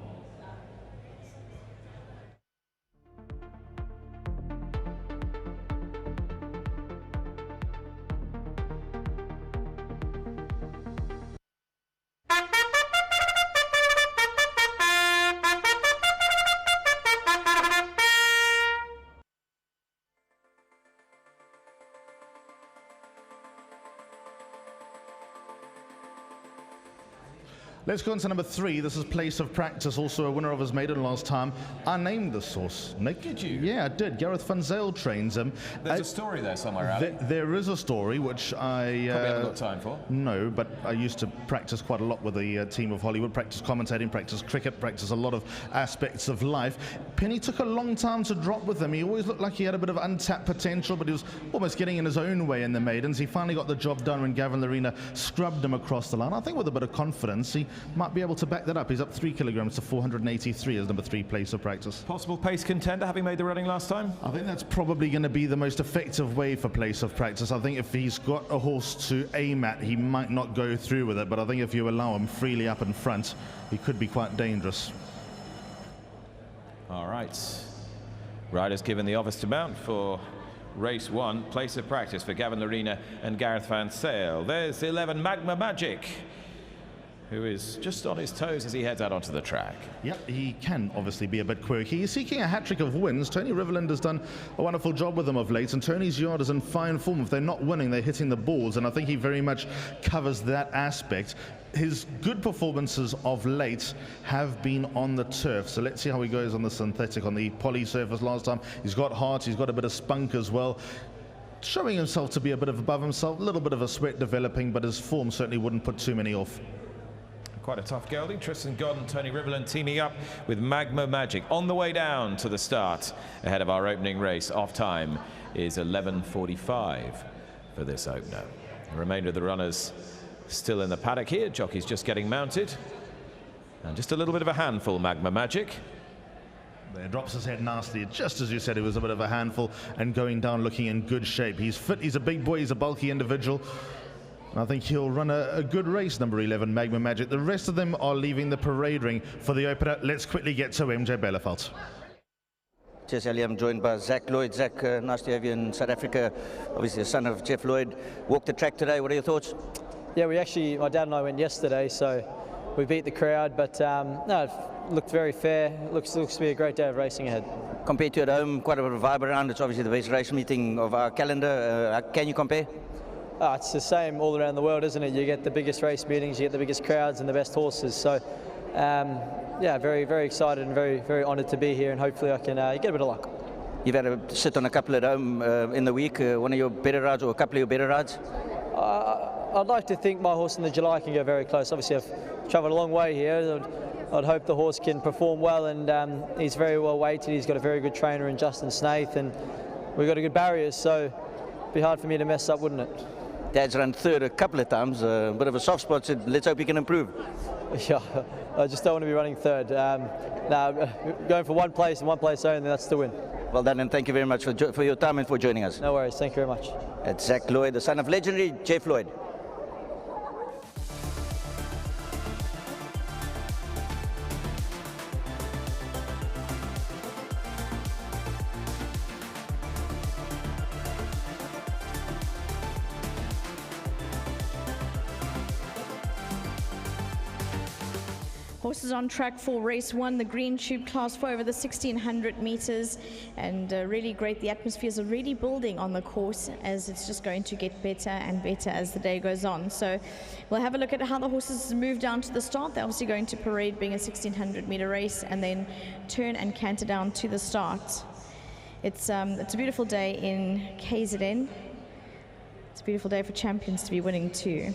[SPEAKER 7] Let's go on to number 3. This is Place of Practice, also a winner of his maiden last time. I named this horse, Nick.
[SPEAKER 3] Did you?
[SPEAKER 7] Yeah, I did. Gareth Van Zyl trains him.
[SPEAKER 3] There's a story there somewhere, Ali.
[SPEAKER 7] There is a story, which I...
[SPEAKER 3] Probably haven't got time for.
[SPEAKER 7] No, but I used to practice quite a lot with the team of Hollywood, practice commentating, practice cricket, practice a lot of aspects of life. Penny took a long time to drop with him. He always looked like he had a bit of untapped potential, but he was almost getting in his own way in the maidens. He finally got the job done when Gavin Larena scrubbed him across the line. I think with a bit of confidence, he might be able to back that up. He's up 3 kilograms to 483 as number 3 Place of Practice.
[SPEAKER 3] Possible pace contender, having made the running last time?
[SPEAKER 7] I think that's probably going to be the most effective way for Place of Practice. I think if he's got a horse to aim at, he might not go through with it, but I think if you allow him freely up in front, he could be quite dangerous.
[SPEAKER 3] All right. Riders given the office to mount for race 1, Place of Practice for Gavin Larena and Gareth Van Zyl. There's 11 Magma Magic, who is just on his toes as he heads out onto the track.
[SPEAKER 7] Yep, he can obviously be a bit quirky. He's seeking a hat-trick of wins. Tony Riverland has done a wonderful job with him of late, and Tony's yard is in fine form. If they're not winning, they're hitting the balls, and I think he very much covers that aspect. His good performances of late have been on the turf, so let's see how he goes on the synthetic. On the poly surface last time, he's got heart, he's got a bit of spunk as well. Showing himself to be a bit of above himself, a little bit of a sweat developing, but his form certainly wouldn't put too many off.
[SPEAKER 3] Quite a tough gelding. Tristan God and Tony Riverland teaming up with Magma Magic on the way down to the start ahead of our opening race. Off time is 11:45 for this opener. The remainder of the runners still in the paddock here. Jockey's just getting mounted. And just a little bit of a handful, Magma Magic.
[SPEAKER 7] There, drops his head nastily. Just as you said, it was a bit of a handful and going down looking in good shape. He's fit, he's a big boy, he's a bulky individual. I think he'll run a good race, number 11, Magma Magic. The rest of them are leaving the parade ring for the opener. Let's quickly get to MJ Belleveldt.
[SPEAKER 13] Cheers, Ellie. I'm joined by Zach Lloyd. Zach, nice to have you in South Africa. Obviously, the son of Jeff Lloyd. Walked the track today. What are your thoughts?
[SPEAKER 14] Yeah, my dad and I went yesterday, so we beat the crowd, but no, it looked very fair. Looks to be a great day of racing ahead.
[SPEAKER 13] Compared to at home, quite a bit of vibe around. It's obviously the best race meeting of our calendar. Can you compare?
[SPEAKER 14] It's the same all around the world, isn't it? You get the biggest race meetings, you get the biggest crowds and the best horses. So, yeah, very, very excited and very, very honoured to be here, and hopefully I can get a bit of luck.
[SPEAKER 13] You've had to sit on a couple at home in the week. One of your better rides or a couple of your better rides?
[SPEAKER 14] I'd like to think my horse in the July can go very close. Obviously, I've travelled a long way here. I'd hope the horse can perform well, and he's very well weighted. He's got a very good trainer in Justin Snaith, and we've got a good barriers, so it'd be hard for me to mess up, wouldn't it?
[SPEAKER 13] Dad's run third a couple of times, a bit of a soft spot, so let's hope he can improve.
[SPEAKER 14] Yeah, I just don't want to be running third. Now, going for one place and one place only, that's the win.
[SPEAKER 13] Well done, and thank you very much for your time and for joining us.
[SPEAKER 14] No worries, thank you very much.
[SPEAKER 13] It's Zach Lloyd, the son of legendary Jeff Lloyd.
[SPEAKER 10] Horses on track for race 1, the green tube class 4 over the 1600 meters, and really great. The atmosphere is already building on the course, as it's just going to get better and better as the day goes on. So we'll have a look at how the horses move down to the start. They're obviously going to parade, being a 1600 meter race, and then turn and canter down to the start. It's a beautiful day in KZN. It's a beautiful day for champions to be winning too.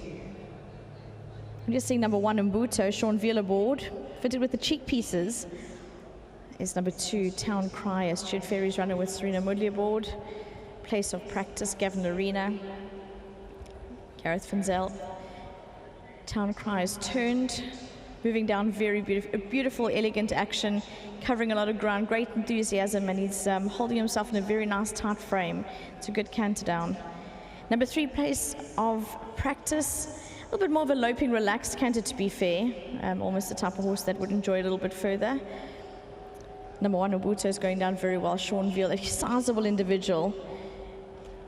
[SPEAKER 10] I'm just seeing number 1 Mbuto, Sean Veal aboard, fitted with the cheek pieces. Is number 2 Town Crier, Stuart Ferry's runner with Serena Moodley aboard. Place of Practice, Gavin Larena, Gareth Van Zyl. Town Crier's turned, moving down very beautiful, elegant action, covering a lot of ground, great enthusiasm, and he's holding himself in a very nice tight frame. It's a good canter down. Number 3 Place of Practice. A little bit more of a loping, relaxed canter, to be fair. Almost the type of horse that would enjoy it a little bit further. Number 1 Mbuto is going down very well. Sean Veal, a sizable individual.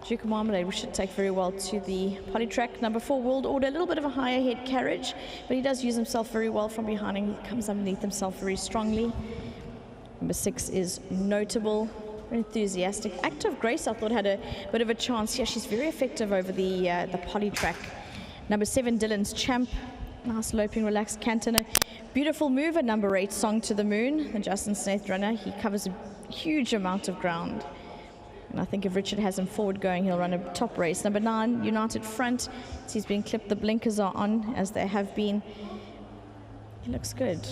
[SPEAKER 10] Duke of Marmalade, we should take very well to the poly track. Number 4 World Order, a little bit of a higher head carriage, but he does use himself very well from behind, and he comes underneath himself very strongly. Number 6 is Notable, very enthusiastic. Active Grace, I thought, had a bit of a chance here. She's very effective over the poly track. Number 7 Dylan's Champ, Nice loping, relaxed canter. And a beautiful move at number 8, Song to the Moon, the Justin Snaith runner. He covers a huge amount of ground. And I think if Richard has him forward going, he'll run a top race. Number 9, United Front. He's been clipped. The blinkers are on, as they have been. He looks good.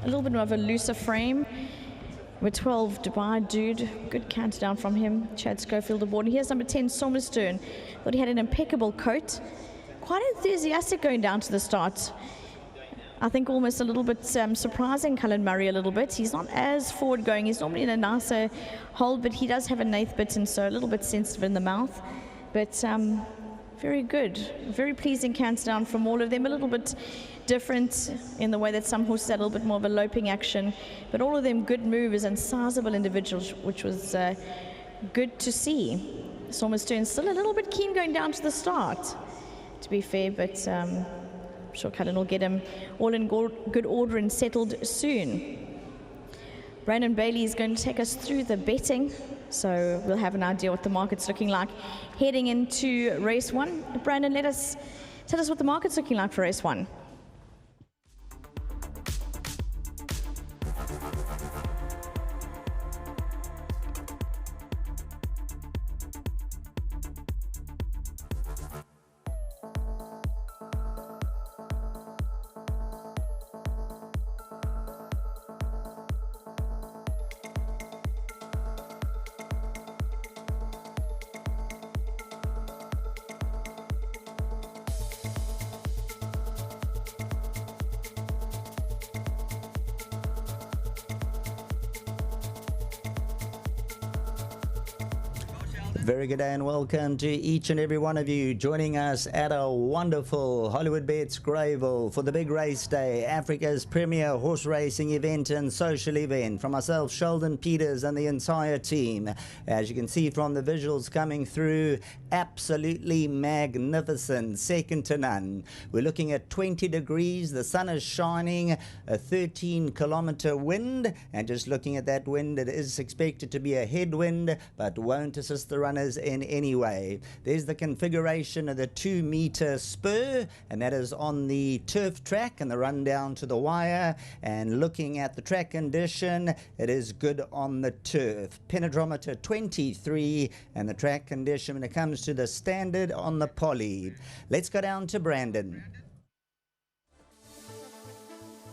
[SPEAKER 10] A little bit more of a looser frame. Number 12, Dubai Dude. Good canter down from him. Chad Schofield aboard. And here's number 10, Somerstern. Thought he had an impeccable coat. Quite enthusiastic going down to the start. I think almost a little bit surprising Cullen Murray a little bit. He's not as forward going. He's normally in a nicer hold, but he does have a nath bit, and so a little bit sensitive in the mouth. But very good. Very pleasing canter down from all of them. A little bit different in the way that some horses had a little bit more of a loping action. But all of them good movers and sizable individuals, which was good to see. Somerstern still a little bit keen going down to the start, to be fair, but I'm sure Cullen will get him all in good order and settled soon. Brandon Bailey is going to take us through the betting, so we'll have an idea what the market's looking like heading into race 1. Brandon, tell us what the market's looking like for race 1.
[SPEAKER 15] Very good day and welcome to each and every one of you joining us at a wonderful Hollywoodbets Greyville for the big race day, Africa's premier horse racing event and social event. From myself, Sheldon Peters, and the entire team. As you can see from the visuals coming through, absolutely magnificent, second to none. We're looking at 20 degrees, the sun is shining, a 13-kilometer wind, and just looking at that wind, it is expected to be a headwind, but won't assist the runners in any way. There's the configuration of the 2-meter spur, and that is on the turf track, and the run down to the wire. And looking at the track condition, it is good on the turf. Penetrometer 23, and the track condition when it comes to the standard on the poly. Let's go down to Brandon.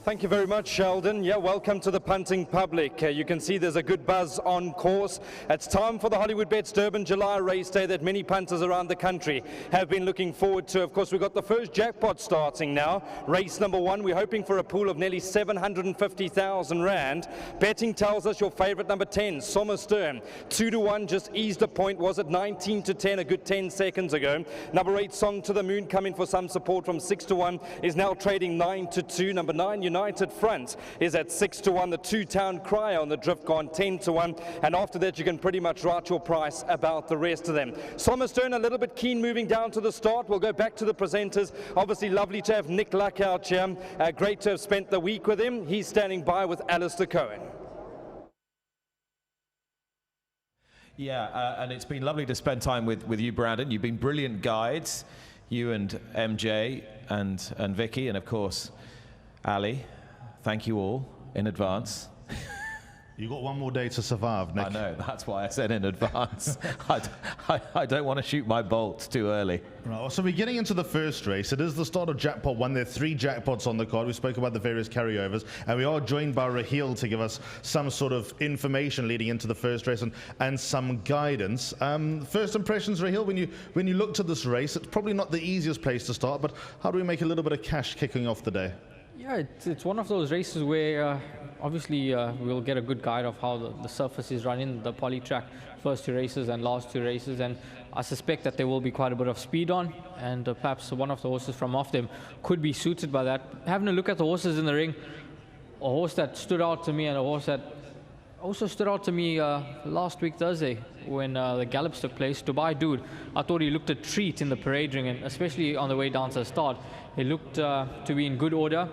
[SPEAKER 12] Thank you very much, Sheldon. Yeah, welcome to the punting public. You can see there's a good buzz on course. It's time for the Hollywoodbets Durban July race day that many punters around the country have been looking forward to. Of course, we've got the first jackpot starting now. Race number 1, we're hoping for a pool of nearly 750,000 Rand. Betting tells us your favorite number 10, Somerstern. 2-1, just eased a point, was at 19-10 a good 10 seconds ago. Number 8, Song to the Moon, coming for some support from 6-1, is now trading 9-2. Number 9, United Front is at 6-1. The 2-Town Crier on the drift gone 10-1. And after that, you can pretty much write your price about the rest of them. Somerstern a little bit keen moving down to the start. We'll go back to the presenters. Obviously lovely to have Nick Luck out here. Great to have spent the week with him. He's standing by with Alistair Cohen.
[SPEAKER 3] Yeah, and it's been lovely to spend time with you, Brandon. You've been brilliant guides, you and MJ and Vicky, and of course Ali. Thank you all in advance.
[SPEAKER 7] You got one more day to survive, Nick.
[SPEAKER 3] I know, that's why I said in advance. I don't want to shoot my bolt too early.
[SPEAKER 7] Right, so we're getting into the first race. It is the start of Jackpot 1. There are 3 jackpots on the card. We spoke about the various carryovers, and we are joined by Raheel to give us some sort of information leading into the first race and some guidance. First impressions, Raheel, when you looked at this race, it's probably not the easiest place to start, but how do we make a little bit of cash kicking off the day?
[SPEAKER 2] Yeah, it's one of those races where obviously we'll get a good guide of how the surface is running, the poly track, first 2 races and last 2 races, and I suspect that there will be quite a bit of speed on, and perhaps one of the horses from off them could be suited by that. Having a look at the horses in the ring, a horse that stood out to me and a horse that also stood out to me last week Thursday when the gallops took place, Dubai Dude. I thought he looked a treat in the parade ring, and especially on the way down to the start. He looked to be in good order.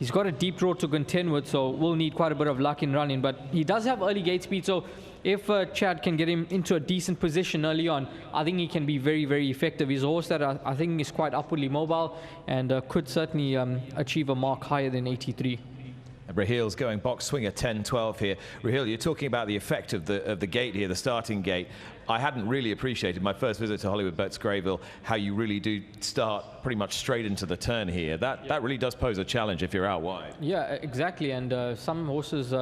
[SPEAKER 2] He's got a deep draw to contend with, so will need quite a bit of luck in running. But he does have early gate speed, so if Chad can get him into a decent position early on, I think he can be very, very effective. He's a horse that I think is quite upwardly mobile and could certainly achieve a mark higher than 83.
[SPEAKER 3] Rahil's going box swinger 10-12 here. Rahil, you're talking about the effect of the gate here, the starting gate. I hadn't really appreciated my first visit to Hollywoodbets Greyville how you really do start pretty much straight into the turn here. That really does pose a challenge if you're out wide.
[SPEAKER 2] Yeah, exactly. And some horses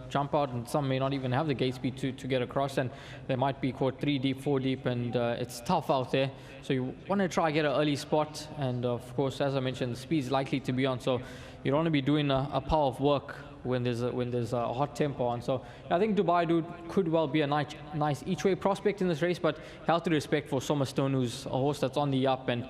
[SPEAKER 2] jump out and some may not even have the gate speed to get across, and they might be caught 3 deep, 4 deep, and it's tough out there. So you want to try get an early spot, and of course, as I mentioned, the speed is likely to be on, so you don't want to be doing a pile of work when there's a hot tempo on. So I think Dubai Dude could well be a nice each-way prospect in this race, but healthy respect for Sommer Stone, who's a horse that's on the up, and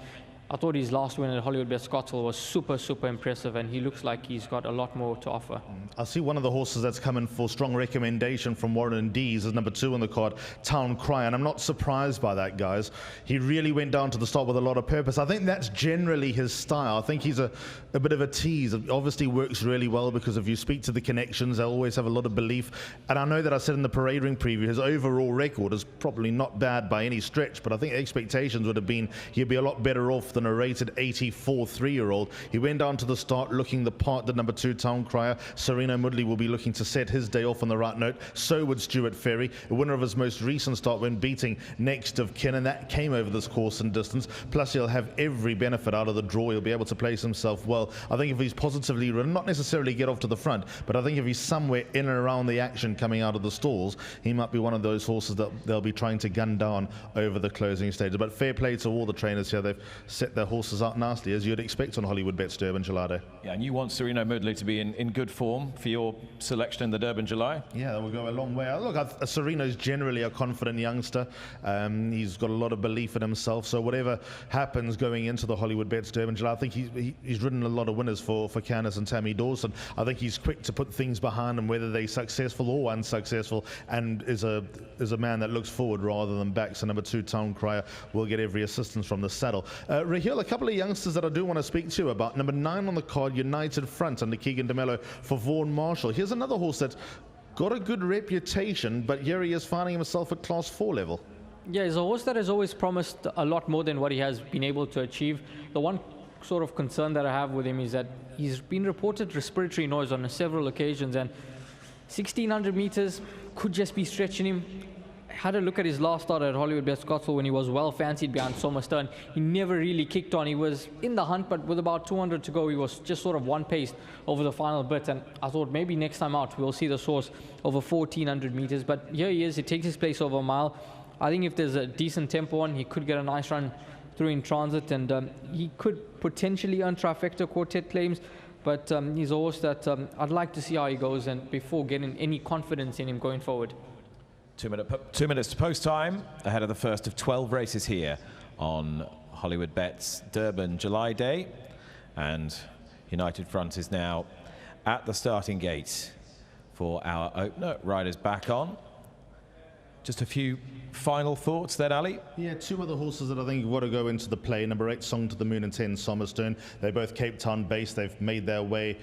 [SPEAKER 2] I thought his last win at Hollywoodbets Scottsville was super, super impressive, and he looks like he's got a lot more to offer.
[SPEAKER 7] I see one of the horses that's coming for strong recommendation from Warren and Dees is number 2 on the card, Town Cry, and I'm not surprised by that, guys. He really went down to the start with a lot of purpose. I think that's generally his style. I think he's a bit of a tease. It obviously works really well because if you speak to the connections, they'll always have a lot of belief. And I know that I said in the parade ring preview, his overall record is probably not bad by any stretch, but I think expectations would have been he'd be a lot better off than a rated 84 3-year-old. He went down to the start looking the part, the number 2 Town Crier. Sereno Mudley will be looking to set his day off on the right note. So would Stuart Ferry, the winner of his most recent start when beating Next of Kin, and that came over this course and distance. Plus he'll have every benefit out of the draw. He'll be able to place himself well. I think if he's positively ridden, not necessarily get off to the front, but I think if he's somewhere in and around the action coming out of the stalls, he might be one of those horses that they'll be trying to gun down over the closing stages. But fair play to all the trainers here. They've set their horses up nicely, as you'd expect on Hollywoodbets Durban July Day.
[SPEAKER 3] Yeah, and you want Sereno Mudley to be in good form for your selection in the Durban July?
[SPEAKER 7] Yeah, that will go a long way. Look, Sereno's generally a confident youngster. He's got a lot of belief in himself, so whatever happens going into the Hollywoodbets Durban July, I think he's ridden a lot of winners for Canis and Tammy Dawson. I think he's quick to put things behind him, whether they're successful or unsuccessful, and is a man that looks forward rather than back. So number 2 Town Crier will get every assistance from the saddle. Rahil, a couple of youngsters that I do want to speak to you about. Number 9 on the card, United Front under Keegan DeMello for Vaughan Marshall. Here's another horse that's got a good reputation, but here he is finding himself at class 4 level.
[SPEAKER 2] Yeah, he's a horse that has always promised a lot more than what he has been able to achieve. The one sort of concern that I have with him is that he's been reported respiratory noise on several occasions, and 1600 meters could just be stretching him. Had a look at his last start at Hollywoodbets Scottsville when he was well fancied behind Sommer Stone. He never really kicked on. He was in the hunt, but with about 200 to go, he was just sort of one paced over the final bit. And I thought maybe next time out, we'll see the horse over 1400 meters. But here he is. He takes his place over a mile. I think if there's a decent tempo on, he could get a nice run through in transit, and he could potentially earn trifecta quartet claims. But he's a horse that I'd like to see how he goes, and before getting any confidence in him going forward.
[SPEAKER 3] 2 minutes to post time ahead of the first of 12 races here on Hollywoodbets Durban July Day, and United Front is now at the starting gate for our opener. Riders back on. Just a few final thoughts there, Ali?
[SPEAKER 7] Yeah, 2 other horses that I think want to go into the play. Number 8 Song to the Moon and 10 Sommerstone. They're both Cape Town based. They've made their way,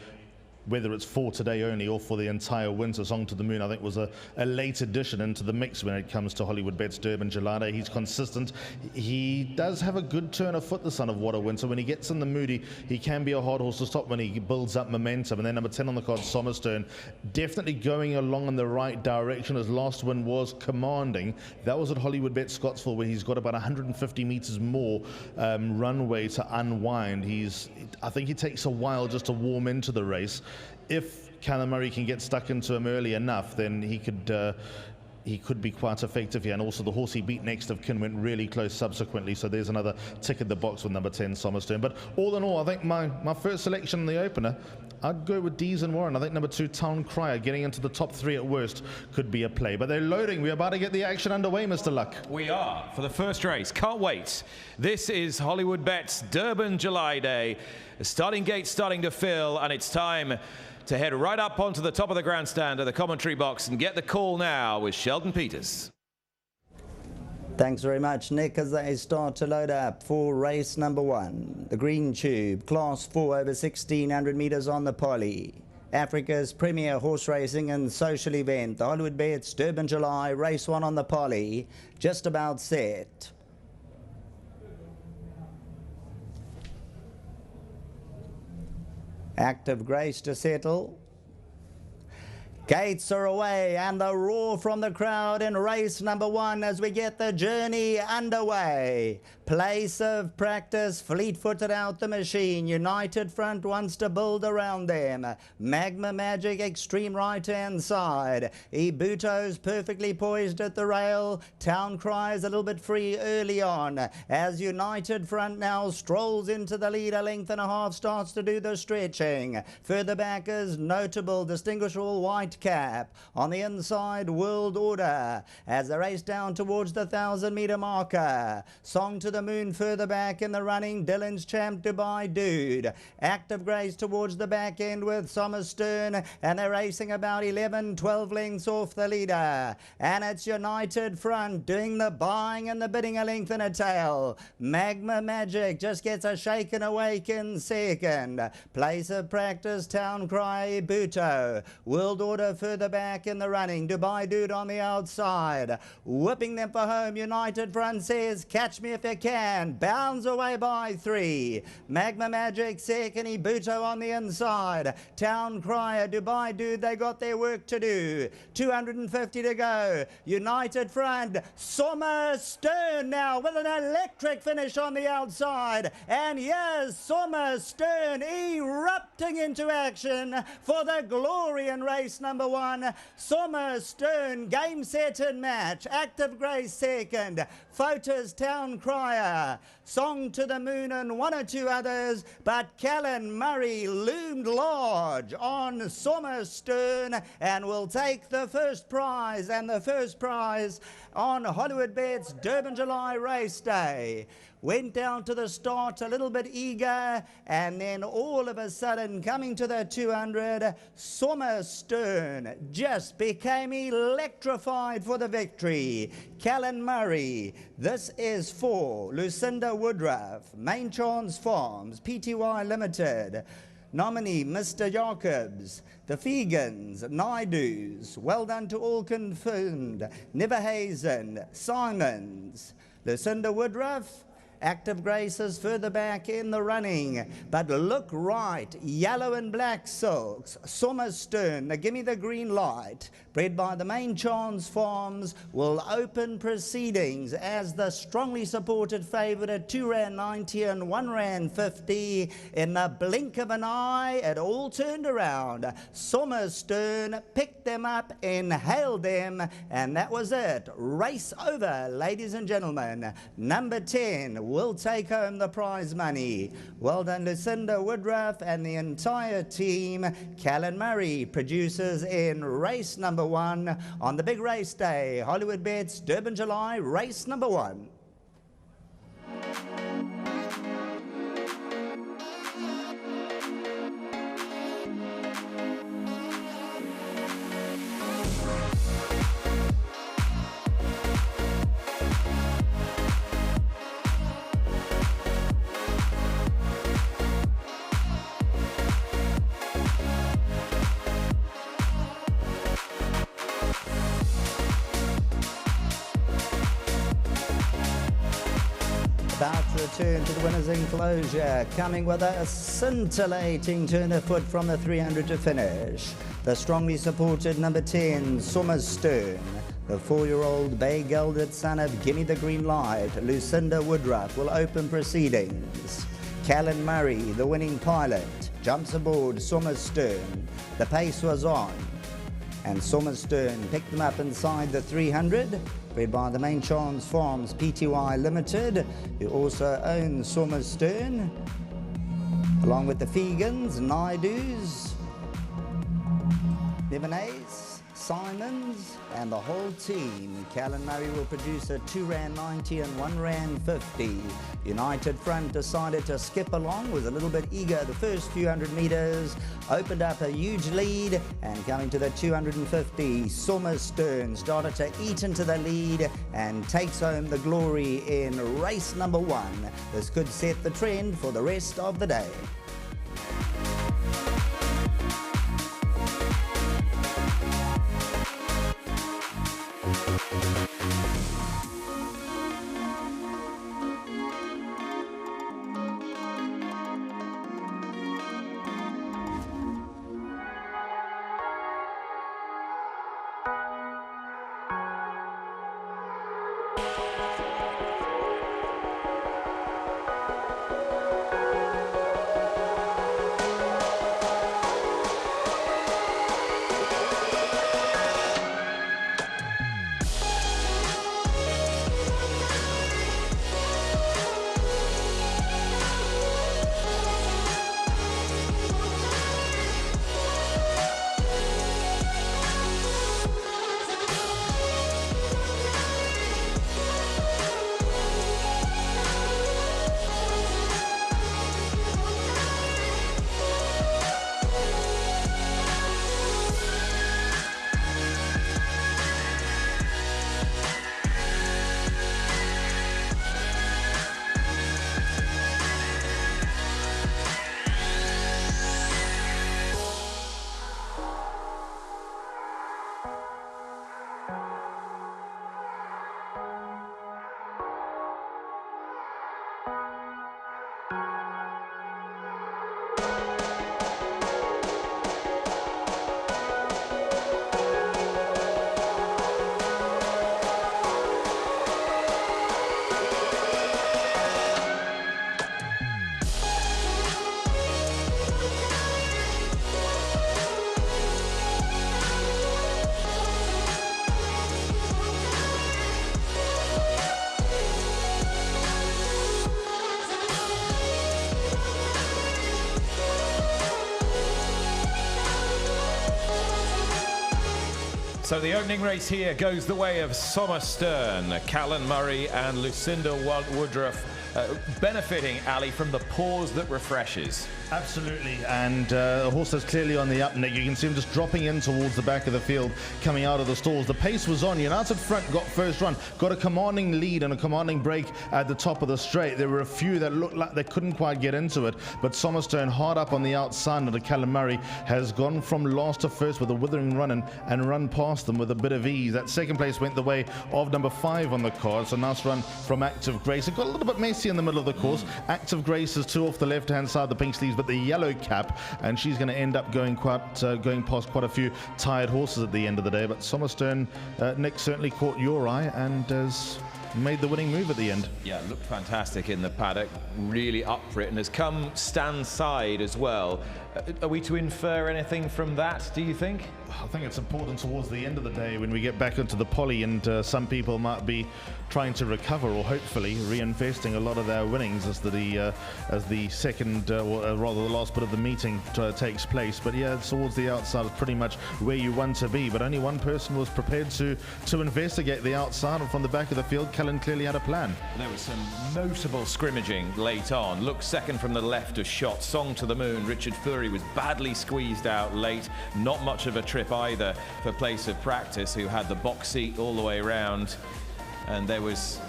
[SPEAKER 7] whether it's for today only or for the entire winter. Song to the Moon, I think, was a late addition into the mix when it comes to Hollywoodbets Durban July Day. He's consistent. He does have a good turn of foot, the son of What a Winter. When he gets in the mood, he can be a hard horse to stop when he builds up momentum. And then number 10 on the card, Sommerstone, definitely going along in the right direction. His last win was commanding. That was at Hollywoodbets Scottsville, where he's got about 150 meters more runway to unwind. I think it takes a while just to warm into the race. If Callum Murray can get stuck into him early enough, then he could be quite effective here. And also the horse he beat Next of Kin went really close subsequently, so there's another tick in the box with number 10 Sommerstone. But all in all, I think my first selection in the opener, I'd go with Dees and Warren. I think number 2 Town Crier getting into the top 3 at worst could be a play. But they're loading. We're about to get the action underway, Mr. Luck.
[SPEAKER 3] We are, for the first race. Can't wait. This is Hollywoodbets Durban July Day. The starting gate starting to fill, and it's time to head right up onto the top of the grandstand of the commentary box and get the call now with Sheldon Peters.
[SPEAKER 15] Thanks very much, Nick, as they start to load up for race number 1. The Green Tube, Class 4 over 1,600 metres on the poly. Africa's premier horse racing and social event, the Hollywoodbets Durban July, race 1 on the poly, just about set. Active Grace to settle. Gates are away and the roar from the crowd in race number 1 as we get the journey underway. Place of practice, fleet-footed out the machine. United Front wants to build around them. Magma Magic, extreme right-hand side. Ibuto's perfectly poised at the rail. Town Cry's a little bit free early on. As United Front now strolls into the lead, a length and a half starts to do the stretching. Further back is Notable, Distinguishable White Cap. On the inside, World Order. As they race down towards the 1,000-metre marker. Song to the Moon further back in the running. Dylan's Champ, Dubai Dude. Active Grace towards the back end with Sommer Stern, and they're racing about 11-12 lengths off the leader. And it's United Front doing the buying and the bidding, a length and a tail. Magma Magic just gets a shake and awake in second. Place of practice, Town Cry, Ibuto. World Order further back in the running. Dubai Dude on the outside. Whipping them for home. United Front says, catch me if you can. Bounds away by 3. Magma Magic second. Ibuto on the inside. Town Crier, Dubai Dude, they got their work to do. 250 to go. United Front. Sommer Stern now with an electric finish on the outside. And here's Sommer Stern erupting into action for the glory in race number 1. Sommer Stern, game, set and match. Active Grace second. Photos, Town Crier. Song to the Moon and 1 or 2 others, but Callan Murray loomed large on Sommer Stern and will take the first prize, and the first prize on Hollywoodbets Durban July race day. Went down to the start a little bit eager, and then all of a sudden coming to the 200, Sommer Stern just became electrified for the victory. Callan Murray, this is for Lucinda Woodruff, Main Chance Farms, Pty Limited. Nominee Mr. Jacobs, the Fegans, Naidus, well done to all confirmed, Neverhazen, Simons, Lucinda Woodruff. Active Grace is further back in the running, but look right, yellow and black silks. Sommer Stern, give me the green light. Bred by the Main Chance Farms, will open proceedings as the strongly supported favourite at R2.90 and R1.50. In the blink of an eye, it all turned around. Sommer Stern picked them up, inhaled them, and that was it. Race over, ladies and gentlemen. Number 10 will take home the prize money. Well done, Lucinda Woodruff and the entire team. Callan Murray produces in race number 1 on the big race day. Hollywoodbets Durban July, race number 1. About to return to the winner's enclosure, coming with a scintillating turn of foot from the 300 to finish. The strongly supported number 10, Sommer Stern. The 4-year-old bay-gelded son of Gimme the Green Light, Lucinda Woodruff, will open proceedings. Callan Murray, the winning pilot, jumps aboard Sommer Stern. The pace was on, and Sommer Stern picked them up inside the 300. Bred by the Main Chance Farms Pty Limited, who also owns Sommer Stern, along with the Fegans, Naidus, Nevenays, Simons and the whole team. Callan Murray will produce a 2 Rand 90 and 1 Rand 50. United Front decided to skip along, was a little bit eager the first few hundred meters, opened up a huge lead, and coming to the 250, Sommer Stern started to eat into the lead and takes home the glory in race number 1. This could set the trend for the rest of the day.
[SPEAKER 3] So the opening race here goes the way of Sommer Stern, Callan Murray and Lucinda Woodruff, benefiting, Ali, from the pause that refreshes.
[SPEAKER 7] Absolutely, and the horse is clearly on the up, Nick. You can see him just dropping in towards the back of the field, coming out of the stalls. The pace was on. United Front got first run, got a commanding lead and a commanding break at the top of the straight. There were a few that looked like they couldn't quite get into it, but Sommer Stern hard up on the outside, and Callan Murray has gone from last to first with a withering run and run past them with a bit of ease. That second place went the way of number 5 on the card. So nice run from Active Grace. It got a little bit messy in the middle of the course. Active Grace is 2 off the left-hand side, the pink sleeves, but the yellow cap, and she's going to end up going past quite a few tired horses at the end of the day. But Sommer Stern, Nick, certainly caught your eye and has made the winning move at the end.
[SPEAKER 3] Yeah, looked fantastic in the paddock, really up for it, and has come stand side as well. Are we to infer anything from that, do you think?
[SPEAKER 7] I think it's important towards the end of the day when we get back into the poly, and some people might be trying to recover or hopefully reinvesting a lot of their winnings as the second, or rather the last bit of the meeting takes place. But yeah, towards the outside is pretty much where you want to be. But only one person was prepared to investigate the outside, and from the back of the field, Callan clearly had a plan.
[SPEAKER 3] There was some notable scrimmaging late on. Look, second from the left of shot, Song to the Moon. Richard Fury was badly squeezed out late. Not much of a trip either for Place of Practice, who had the box seat all the way around, and there was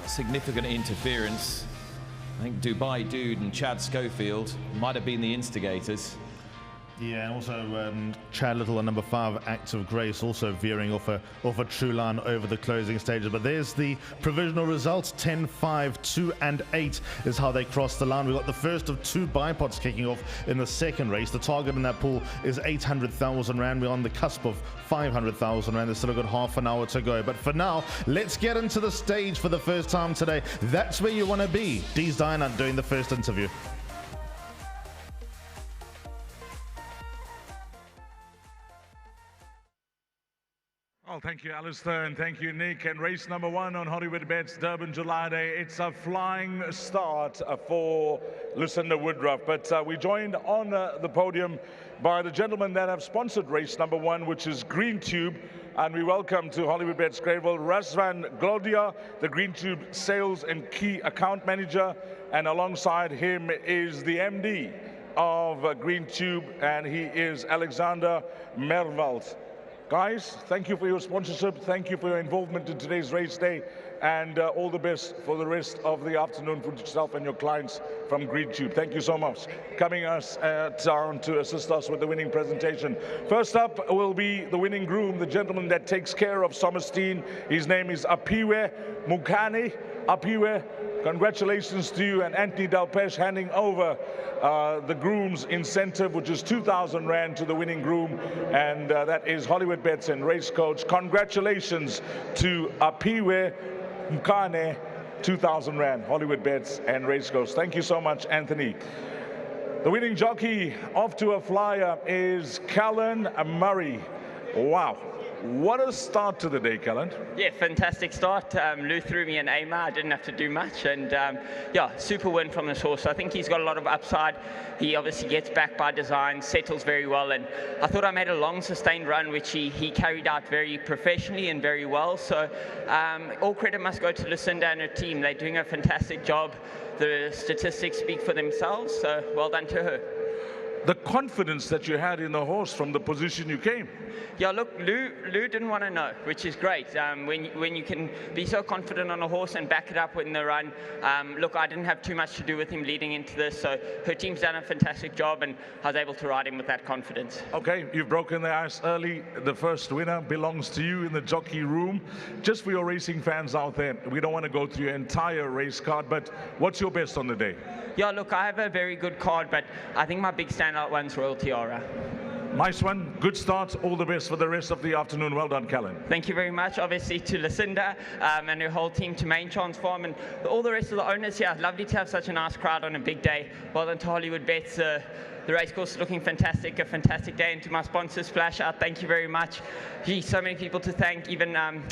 [SPEAKER 3] significant interference. I think Dubai Dude and Chad Schofield might have been the instigators.
[SPEAKER 7] Yeah, and also Chad Little and number 5, Active Grace, also veering off a true line over the closing stages. But there's the provisional results. 10, 5, 2 and 8 is how they crossed the line. We've got the first of 2 bipods kicking off in the second race. The target in that pool is 800,000 Rand. We're on the cusp of 500,000 Rand. There's still a good half an hour to go. But for now, let's get into the stage for the first time today. That's where you want to be. Dee's Dynant doing the first interview.
[SPEAKER 1] Well, thank you, Alistair, and thank you, Nick. And race number 1 on Hollywoodbets Durban July Day. It's a flying start for Lucinda Woodruff. But we're joined on the podium by the gentlemen that have sponsored race number 1, which is Green Tube. And we welcome to Hollywoodbets Greyville, Razvan Glodia, the Green Tube Sales and Key Account Manager. And alongside him is the MD of Green Tube, and he is Alexander Mervelt. Guys, thank you for your sponsorship. Thank you for your involvement in today's race day, and all the best for the rest of the afternoon for yourself and your clients from Green Tube. Thank you so much. Coming us down to assist us with the winning presentation. First up will be the winning groom, the gentleman that takes care of Somerstein. His name is Apiwe Mukane. Apiwe, congratulations to you, and Anthony Delpesh handing over the groom's incentive, which is 2,000 Rand to the winning groom, and that is Hollywoodbets and Race Coach. Congratulations to Apiwe Mkane, 2,000 Rand, Hollywoodbets and Race Coach. Thank you so much, Anthony. The winning jockey off to a flyer is Callan Murray. Wow. What a start to the day, Callan.
[SPEAKER 16] Yeah, fantastic start. Lou threw me an aimer. I didn't have to do much. And yeah, super win from this horse. I think he's got a lot of upside. He obviously gets back by design, settles very well. And I thought I made a long, sustained run, which he carried out very professionally and very well. So all credit must go to Lucinda and her team. They're doing a fantastic job. The statistics speak for themselves. So well done to her.
[SPEAKER 1] The confidence that you had in the horse from the position you came.
[SPEAKER 16] Yeah, look, Lou didn't want to know, which is great. When you can be so confident on a horse and back it up in the run. Look, I didn't have too much to do with him leading into this, so her team's done a fantastic job, and I was able to ride him with that confidence.
[SPEAKER 1] Okay, you've broken the ice early. The first winner belongs to you in the jockey room. Just for your racing fans out there, we don't want to go through your entire race card, but what's your best on the day?
[SPEAKER 16] Yeah, look, I have a very good card, but I think my big standout one's Royal Tiara.
[SPEAKER 1] Nice one. Good start. All the best for the rest of the afternoon. Well done, Callan.
[SPEAKER 16] Thank you very much. Obviously to Lucinda and her whole team, to Main Chance Farm, and all the rest of the owners here. Lovely to have such a nice crowd on a big day. Well done to Hollywoodbets. The racecourse is looking fantastic, a fantastic day. And to my sponsors, Splash Out, thank you very much. Gee, so many people to thank, even Haval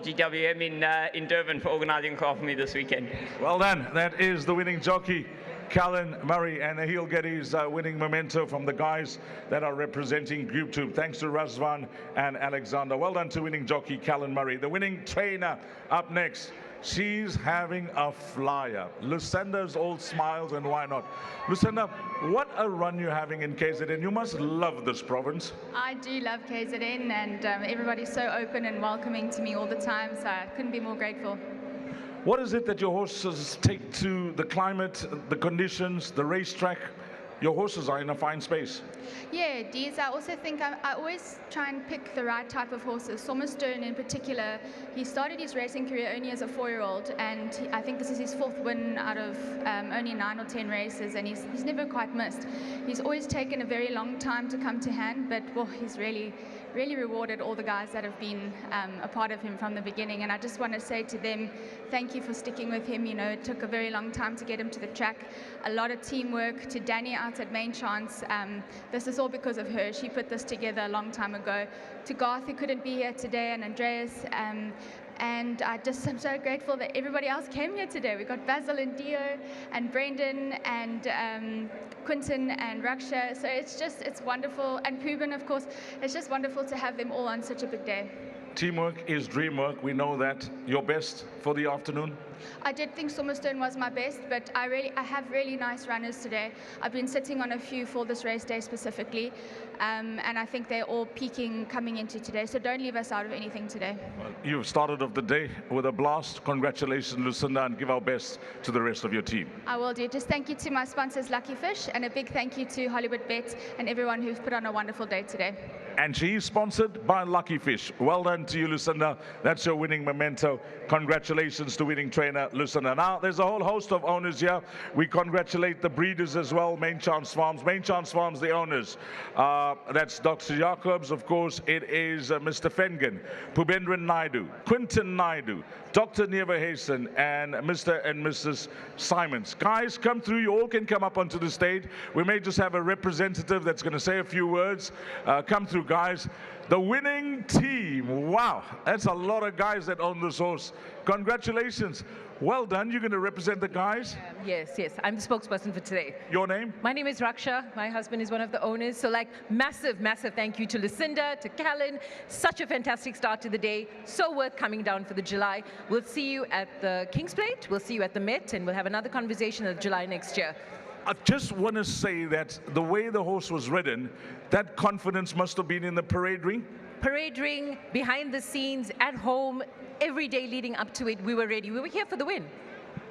[SPEAKER 16] GWM in Durban for organising a car for me this weekend.
[SPEAKER 1] Well done. That is the winning jockey, Callan Murray, and he'll get his winning memento from the guys that are representing Group 2. Thanks to Razvan and Alexander. Well done to winning jockey Callan Murray. The winning trainer up next. She's having a flyer. Lucinda's all smiles, and why not? Lucinda, what a run you're having in KZN. You must love this province.
[SPEAKER 17] I do love KZN, and everybody's so open and welcoming to me all the time, so I couldn't be more grateful.
[SPEAKER 1] What is it that your horses take to the climate, the conditions, the racetrack? Your horses are in a fine space.
[SPEAKER 17] Yeah, Deez, I also think I always try and pick the right type of horses. Somerstone in particular, he started his racing career only as a 4-year-old, and I think this is his 4th win out of only 9 or 10 races, and he's never quite missed. He's always taken a very long time to come to hand, but well, he's really rewarded all the guys that have been a part of him from the beginning, and I just want to say to them, thank you for sticking with him. You know, it took a very long time to get him to the track, a lot of teamwork. To Danny out at Main Chance, this is all because of her. She put this together a long time ago. To Garth, who couldn't be here today, and Andreas, and I'm so grateful that everybody else came here today. We got Basil and Dio and Brendan and Quinton and Raksha. So it's wonderful. And Pooban, of course. It's just wonderful to have them all on such a big day.
[SPEAKER 1] Teamwork is dream work. We know that. Your best for the afternoon?
[SPEAKER 17] I did think Somerstone was my best, but I have really nice runners today. I've been sitting on a few for this race day specifically, and I think they're all peaking coming into today, so don't leave us out of anything today.
[SPEAKER 1] Well, you've started off the day with a blast. Congratulations, Lucinda, and give our best to the rest of your team.
[SPEAKER 17] I will do. Just thank you to my sponsors, Lucky Fish, and a big thank you to Hollywoodbets and everyone who's put on a wonderful day today.
[SPEAKER 1] And she's sponsored by Lucky Fish. Well done to you, Lucinda. That's your winning memento. Congratulations to winning trainer, Lucinda. Now, there's a whole host of owners here. We congratulate the breeders as well, Main Chance Farms. Main Chance Farms, the owners. That's Dr. Jacobs, of course. It is Mr. Fengen, Pubendran Naidu, Quinton Naidu, Dr. Neva Hasten, and Mr. and Mrs. Simons. Guys, come through. You all can come up onto the stage. We may just have a representative that's going to say a few words. Come through. you, guys. The winning team. Wow, that's a lot of guys that own this horse. Congratulations. Well done. You're going to represent the guys?
[SPEAKER 18] Yes. I'm the spokesperson for today.
[SPEAKER 1] Your name?
[SPEAKER 18] My name is Raksha. My husband is one of the owners. So massive thank you to Lucinda, to Callan. Such a fantastic start to the day. So worth coming down for the July. We'll see you at the King's Plate. We'll see you at the Met. And we'll have another conversation at July next year.
[SPEAKER 1] I just want to say that the way the horse was ridden, that confidence must have been in the parade ring.
[SPEAKER 18] Parade ring, behind the scenes, at home, every day leading up to it, we were ready. We were here for the win.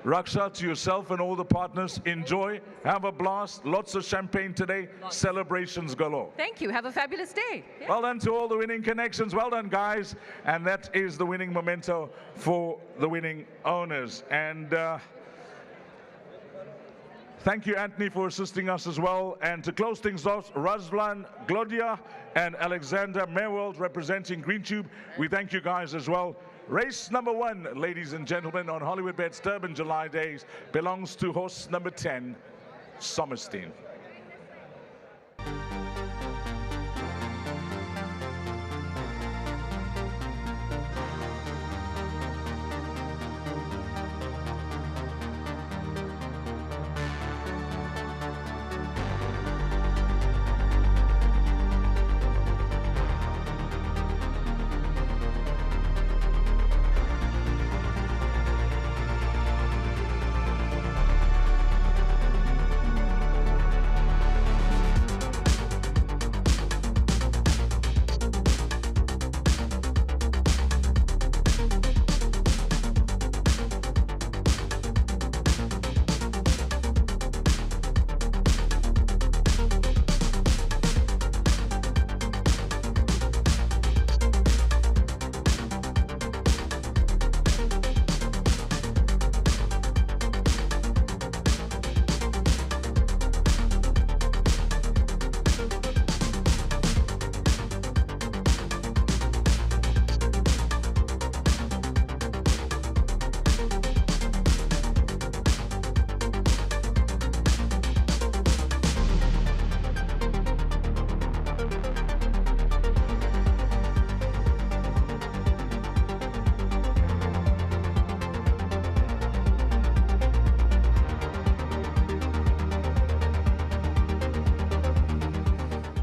[SPEAKER 1] Raksha, to yourself and all the partners, enjoy, have a blast, lots of champagne today, celebrations galore.
[SPEAKER 18] Thank you. Have a fabulous day.
[SPEAKER 1] Yeah. Well done to all the winning connections. Well done, guys. And that is the winning memento for the winning owners. And thank you, Anthony, for assisting us as well. And to close things off, Razvan, Glodia, and Alexander Mayworld representing Green Tube. We thank you guys as well. Race number 1, ladies and gentlemen, on Hollywoodbets Durban July days belongs to horse number 10, Sommerstein.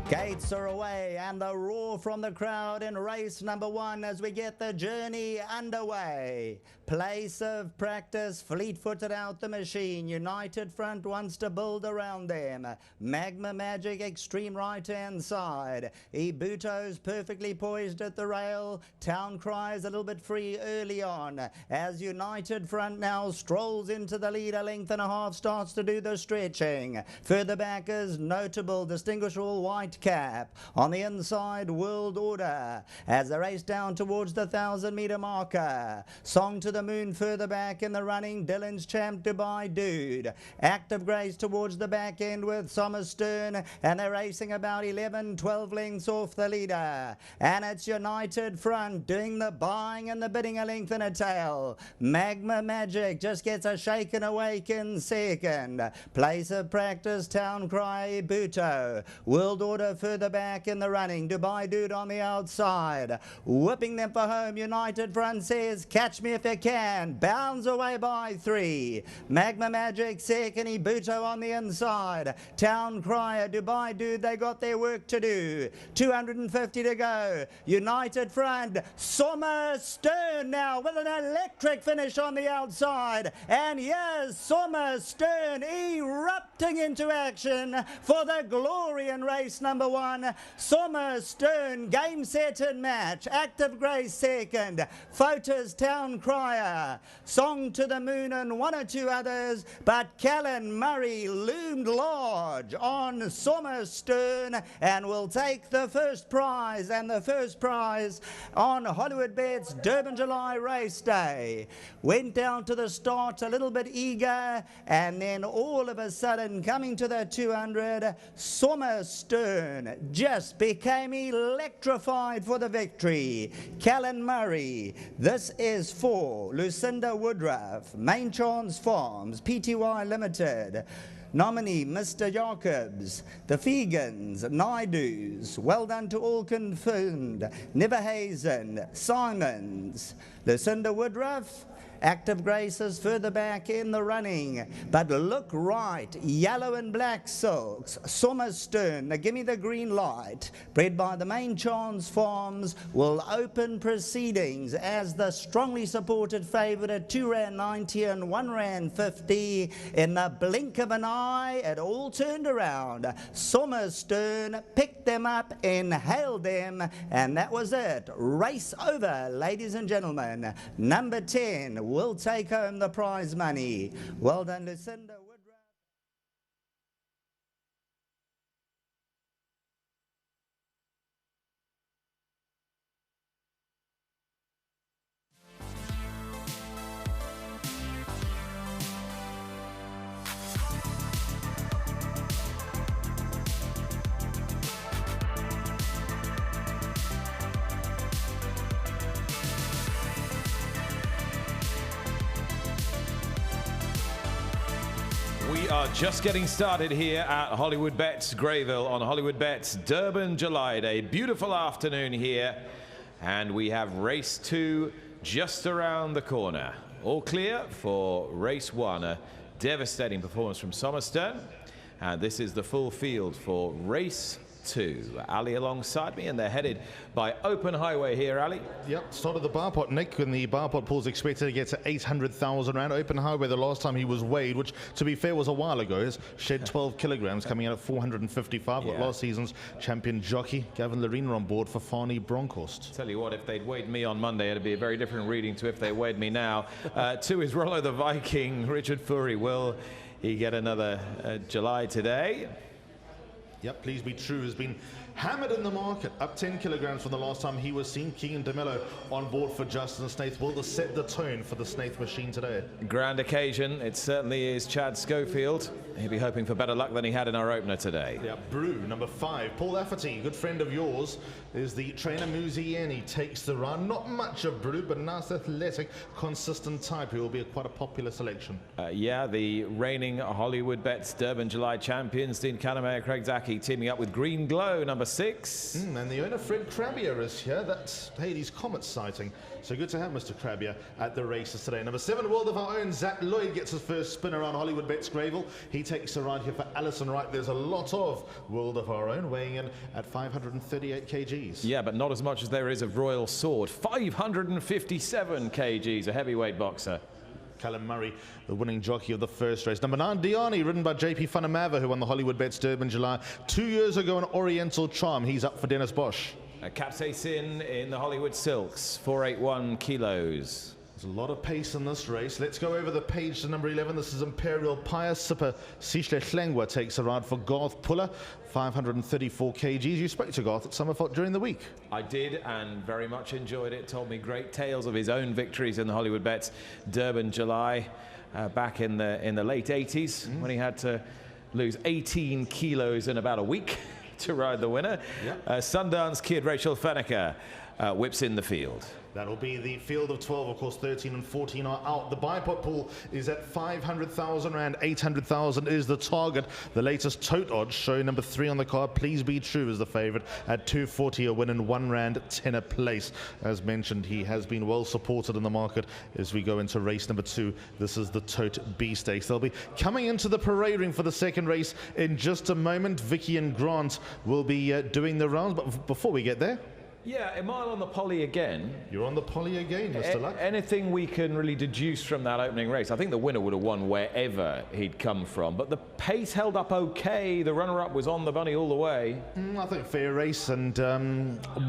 [SPEAKER 15] Gates are away and the roar from the crowd in race number 1 as we get the journey underway. Place of practice, fleet-footed out the machine. United Front wants to build around them. Magma Magic, extreme right-hand side. Ibuto's perfectly poised at the rail. Town Cries a little bit free early on. As United Front now strolls into the lead, a length and a half starts to do the stretching. Further back is Notable, distinguishable white cap. On the inside, World Order. As they race down towards the 1,000-meter marker. Song to the Moon further back in the running. Dylan's Champ, Dubai Dude. Active Grace towards the back end with Sommer Stern, and they're racing about 11-12 lengths off the leader. And it's United Front doing the buying and the bidding, a length and a tail. Magma Magic just gets a shake and awake in second. Place of practice, Town Cry, Buto. World Order further back in the running. Dubai Dude on the outside. Whipping them for home. United Front says, catch me if you can. Bounds away by 3. Magma Magic second. Ibuto on the inside. Town Crier, Dubai Dude, they got their work to do. 250 to go. United Front. Sommer Stern now with an electric finish on the outside. And yes, Sommer Stern erupting into action for the glory in race number 1. Sommer Stern, game, set and match. Active Grace second. Photos, Town Crier. Song to the Moon and one or two others. But Callan Murray loomed large on Sommer Stern and will take the first prize. And the first prize on Hollywoodbets Durban July race day. Went down to the start a little bit eager, and then all of a sudden coming to the 200, Sommer Stern just became electrified for the victory. Callan Murray. This is for Lucinda Woodruff, Main Chance Farms, Pty Limited. Nominee Mr. Jacobs, the Fegans, Naidus, well done to all confirmed, Neverhazen, Simons, Lucinda Woodruff, Active Graces further back in the running, but look right, yellow and black silks, Sommerstern, now give me the green light, bred by the Main Chance Farms, will open proceedings as the strongly supported favourite at R2.90 and R1.50. In the blink of an eye, it all turned around. Sommerstern picked them up, inhaled them, and that was it. Race over, ladies and gentlemen. Number 10 will take home the prize money. Well done, Lucinda.
[SPEAKER 3] We are just getting started here at Hollywoodbets Greyville on Hollywoodbets Durban July Day. Beautiful afternoon here, and we have race 2 just around the corner. All clear for race 1. A devastating performance from Sommerstern, and this is the full field for race 2. Ali alongside me, and they're headed by open highway here, Ali.
[SPEAKER 7] Yep, started the bar pot, Nick, and the bar pot pool's expected to get to 800,000 rand. Open highway, the last time he was weighed, which to be fair was a while ago, has shed 12 kilograms, coming out at 455. Got last season's champion jockey Gavin Larina on board for Fani Bronkhorst.
[SPEAKER 3] Tell you what, if they'd weighed me on Monday, it'd be a very different reading to if they weighed me now. 2 is Rollo the Viking. Richard Fury, will he get another July today?
[SPEAKER 7] Yep, Please Be True has been hammered in the market, up 10 kilograms from the last time he was seen. Keegan DeMello on board for Justin Snaith. Will this set the tone for the Snaith machine today?
[SPEAKER 3] Grand occasion. It certainly is. Chad Schofield. He'll be hoping for better luck than he had in our opener today.
[SPEAKER 7] Yeah, Brew, number 5. Paul Lafferty, good friend of yours, is the trainer Muzieni. He takes the run. Not much of Brew, but a nice athletic, consistent type who will be quite a popular selection.
[SPEAKER 3] Yeah, the reigning Hollywoodbets Durban July champions, Dean Kanemayer, Craig Zaki, teaming up with Green Glow, number 6.
[SPEAKER 7] And the owner, Fred Krabbier, is here. That's Hades Comet sighting. So good to have Mr. Krabbier at the races today. Number 7, World of Our Own, Zach Lloyd gets his first spin around Hollywoodbets Greyville. He takes a ride here for Alison Wright. There's a lot of World of Our Own, weighing in at 538 kgs.
[SPEAKER 3] Yeah, but not as much as there is of Royal Sword. 557 kgs, a heavyweight boxer.
[SPEAKER 7] Callum Murray, the winning jockey of the first race. Number 9, Diani, ridden by JP Funamava, who won the Hollywoodbets Durban July 2 years ago in Oriental Charm. He's up for Dennis Bosch.
[SPEAKER 3] Capsaicin in the Hollywood Silks, 481 kilos.
[SPEAKER 7] There's a lot of pace in this race. Let's go over the page to number 11. This is Imperial Pius. Sipper Sishle Hlengwa takes a ride for Garth Puller, 534 kgs. You spoke to Garth at Summerford during the week.
[SPEAKER 3] I did, and very much enjoyed it. Told me great tales of his own victories in the Hollywoodbets Durban July back in the late 80s when he had to lose 18 kilos in about a week to ride the winner. Yep. Sundance Kid Rachel Faneker whips in the field.
[SPEAKER 7] That'll be the field of 12. Of course, 13 and 14 are out. The bipod pool is at 500,000 rand. 800,000 is the target. The latest tote odds show number 3 on the card. Please Be True is the favorite at 240, a win in R1.10 a place. As mentioned, he has been well supported in the market as we go into race number 2. This is the Tote B Stakes. They'll be coming into the parade ring for the second race in just a moment. Vicky and Grant will be doing the rounds, but before we get there,
[SPEAKER 3] yeah, am I on the poly again?
[SPEAKER 7] You're on the poly again, Mr. Luck.
[SPEAKER 3] Anything we can really deduce from that opening race? I think the winner would have won wherever he'd come from, but the pace held up okay. The runner-up was on the bunny all the way.
[SPEAKER 7] I think fair race, and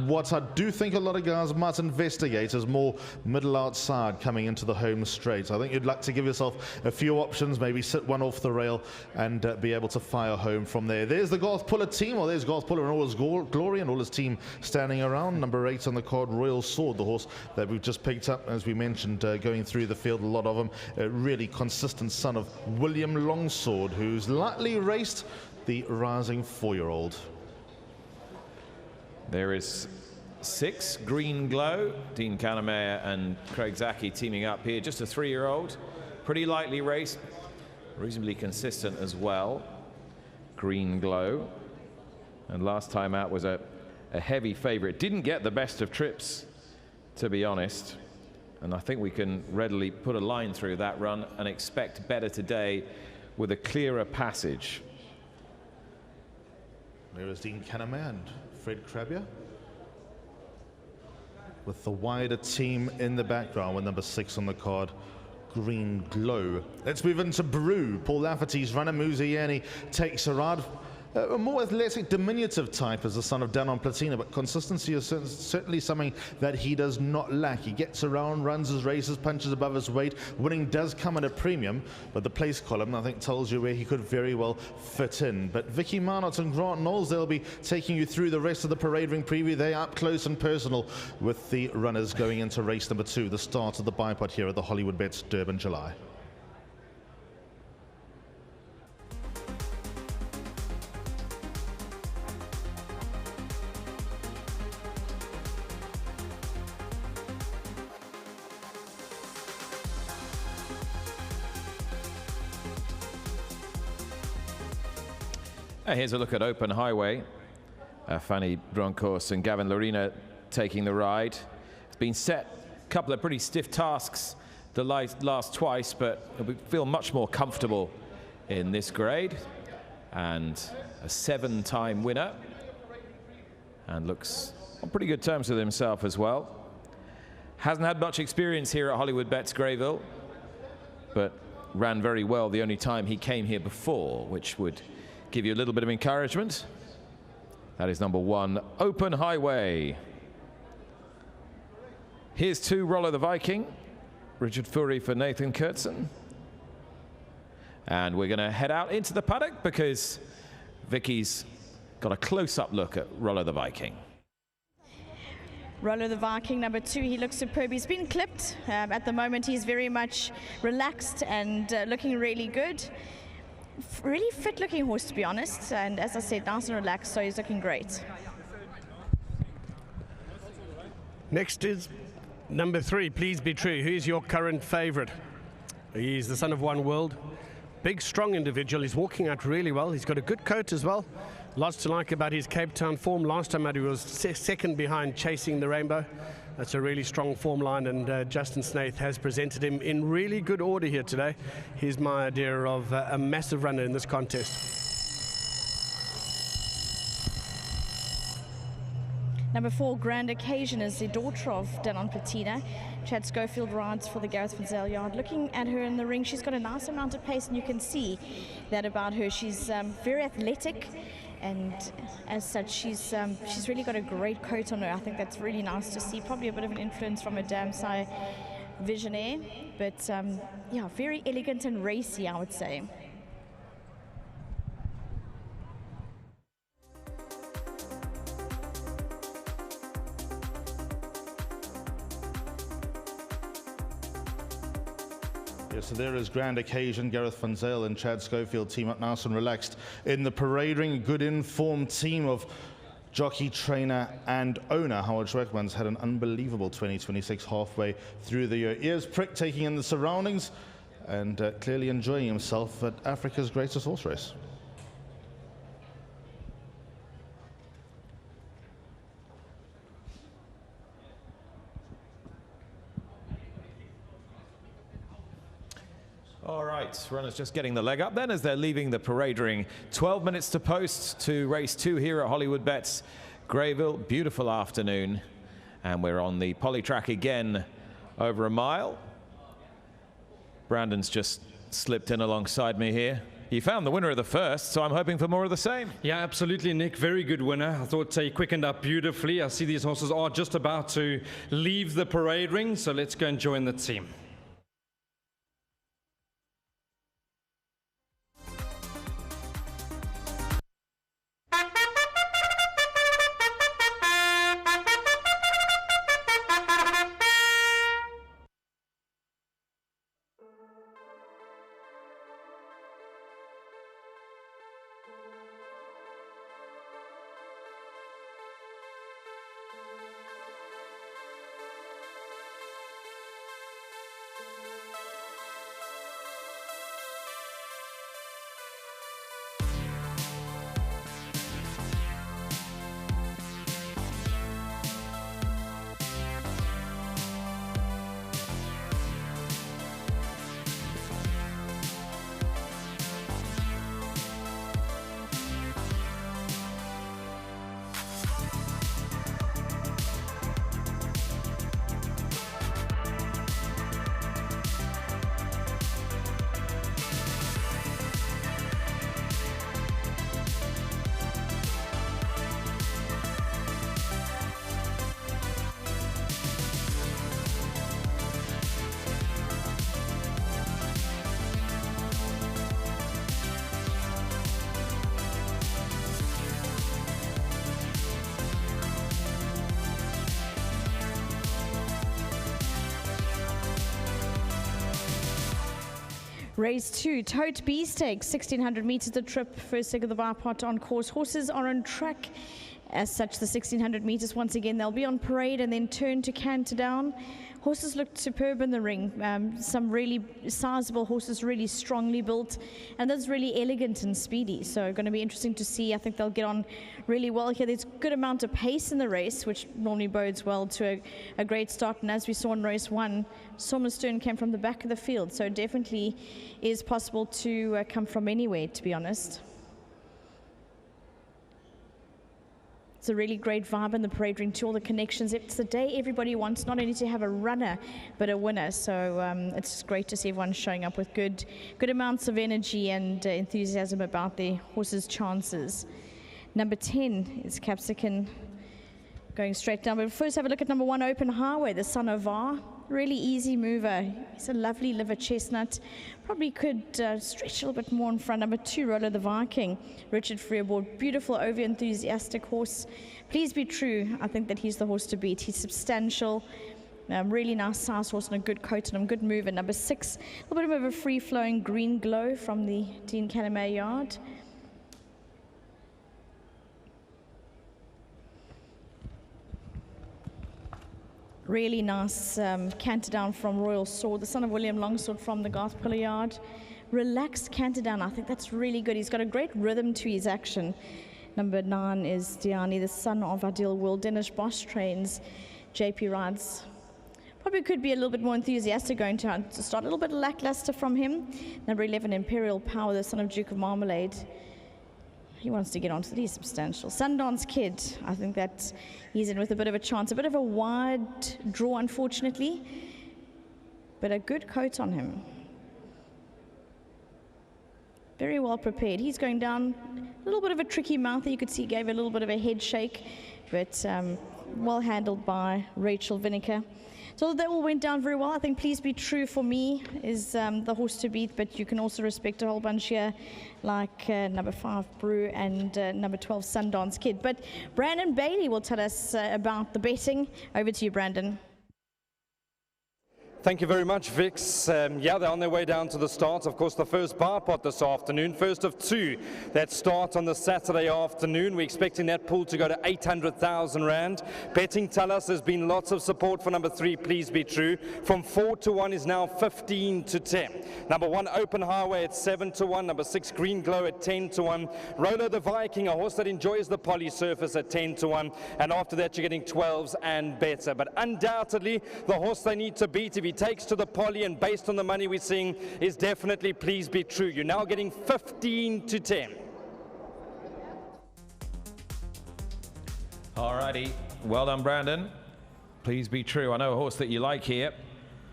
[SPEAKER 7] what I do think a lot of guys must investigate is more middle outside coming into the home straight. I think you'd like to give yourself a few options, maybe sit one off the rail and be able to fire home from there. There's the Garth Puller team, or there's Garth Puller in all his glory and all his team standing around. Number 8 on the card, Royal Sword, the horse that we've just picked up, as we mentioned, going through the field, a lot of them. A really consistent son of William Longsword, who's lightly raced the rising 4-year-old.
[SPEAKER 3] There is 6, Green Glow, Dean Kanemayer and Craig Zaki teaming up here. Just a 3-year-old, pretty lightly raced. reasonably consistent as well. Green Glow. And last time out was a heavy favorite. Didn't get the best of trips, to be honest. And I think we can readily put a line through that run and expect better today with a clearer passage.
[SPEAKER 7] There is Dean Kaname and Fred Krabia, with the wider team in the background with number 6 on the card, Green Glow. Let's move into Brew. Paul Lafferty's runner, Muziani, takes a ride. A more athletic, diminutive type as the son of Danon Platina, but consistency is certainly something that he does not lack. He gets around, runs his races, punches above his weight. Winning does come at a premium, but the place column, I think, tells you where he could very well fit in. But Vicky Marnott and Grant Knowles, they'll be taking you through the rest of the parade ring preview. They are up close and personal with the runners going into race number 2, the start of the bipod here at the Hollywoodbets Durban July.
[SPEAKER 3] Here's a look at Open Highway. Fanny Broncos and Gavin Lorena taking the ride. It's been set a couple of pretty stiff tasks the last twice, but we feel much more comfortable in this grade. And a 7-time winner. And looks on pretty good terms with himself as well. Hasn't had much experience here at Hollywoodbets Greyville, but ran very well the only time he came here before, which would give you a little bit of encouragement. That is number 1, Open Highway. Here's 2, Rollo the Viking. Richard Fury for Nathan Kurtzen. And we're going to head out into the paddock because Vicky's got a close-up look at Rollo the Viking.
[SPEAKER 10] Rollo the Viking, number 2, he looks superb. He's been clipped. At the moment, he's very much relaxed and looking really good. Really fit-looking horse, to be honest, and as I said, nice and relaxed, so he's looking great.
[SPEAKER 11] Next is number 3, Please Be True. Who's your current favorite? He's the son of One World. Big, strong individual. He's walking out really well. He's got a good coat as well. Lots to like about his Cape Town form. Last time out he was second behind Chasing the Rainbow. That's a really strong form line, and Justin Snaith has presented him in really good order here today. Here's my idea of a massive runner in this contest.
[SPEAKER 10] Number 4, Grand Occasion, is the daughter of Danon Platina. Chad Schofield rides for the Gareth Van Zyl yard. Looking at her in the ring, she's got a nice amount of pace, and you can see that about her. She's very athletic, and as such, she's really got a great coat on her. I think that's really nice to see. Probably a bit of an influence from a Damsai Visionaire, but yeah, very elegant and racy, I would say.
[SPEAKER 7] So there is Grand Occasion. Gareth Van Zyl and Chad Schofield team up nice and relaxed in the parade ring. Good informed team of jockey, trainer and owner. Howard Schweckman's had an unbelievable 2026 halfway through the year. Ears pricked, taking in the surroundings and clearly enjoying himself at Africa's greatest horse race.
[SPEAKER 3] All right, runners just getting the leg up then as they're leaving the parade ring. 12 minutes to post to race 2 here at Hollywoodbets Greyville. Beautiful afternoon, and we're on the poly track again over a mile. Brandon's just slipped in alongside me here. You found the winner of the first, so I'm hoping for more of the same.
[SPEAKER 12] Yeah, absolutely, Nick. Very good winner. I thought he quickened up beautifully. I see these horses are just about to leave the parade ring, so let's go and join the team.
[SPEAKER 19] Race 2, Tote B Stakes, 1600 meters the trip, first leg of the bar pot on course. Horses are on track. As such, the 1600 meters, once again, they'll be on parade and then turn to canter down. Horses looked superb in the ring. Some really sizable horses, really strongly built, and that's really elegant and speedy. So going to be interesting to see. I think they'll get on really well here. There's a good amount of pace in the race, which normally bodes well to a great start. And as we saw in race 1, Somerstern came from the back of the field. So it definitely is possible to come from anywhere, to be honest. It's a really great vibe in the parade ring to all the connections. It's the day everybody wants not only to have a runner, but a winner. So it's just great to see everyone showing up with good amounts of energy and enthusiasm about their horses' chances. Number 10 is Capsicum, going straight down. But first have a look at number 1, Open Highway, the son of Var. Really easy mover. He's a lovely liver chestnut. Probably could stretch a little bit more in front. Number 2, Roller the Viking, Richard Freeboard. Beautiful, over-enthusiastic horse. Please Be True. I think that he's the horse to beat. He's substantial. Really nice size horse and a good coat and a good mover. Number 6, a little bit of a free-flowing Green Glow from the Dean Calamay yard. Really nice canter down from Royal Sword, the son of William Longsword from the Garth Pillar yard. Relaxed canter down, I think that's really good. He's got a great rhythm to his action. Number 9 is Diani, the son of Ideal World. Dennis Bosch trains JP rides. Probably could be a little bit more enthusiastic going to start. A little bit lackluster from him. Number 11, Imperial Power, the son of Duke of Marmalade. He wants to get onto it. He's substantial. Sundance Kid, I think that he's in with a bit of a chance. A bit of a wide draw, unfortunately, but a good coat on him. Very well prepared. He's going down a little bit of a tricky mouth. You could see he gave a little bit of a head shake, but well handled by Rachel Vinegar. So that all went down very well. I think Please Be True for me is the horse to beat, but you can also respect a whole bunch here like number 5 Brew and number 12 Sundance Kid. But Brandon Bailey will tell us about the betting. Over to you, Brandon.
[SPEAKER 12] Thank you very much, Vix. Yeah, they're on their way down to the start. Of course, the first bar pot this afternoon, first of 2 that start on the Saturday afternoon. We're expecting that pool to go to 800,000 Rand. Betting tell us there's been lots of support for number 3, Please Be True. From 4 to 1 is now 15 to 10. Number 1, Open Highway at 7 to 1. Number 6, Green Glow at 10 to 1. Roller the Viking, a horse that enjoys the poly surface, at 10 to 1. And after that, you're getting 12s and better. But undoubtedly, the horse they need to beat, if he takes to the poly and based on the money we're seeing, is definitely Please Be True. You're now getting 15 to 10.
[SPEAKER 3] Alrighty, well done, Brandon. Please Be True. I know a horse that you like here,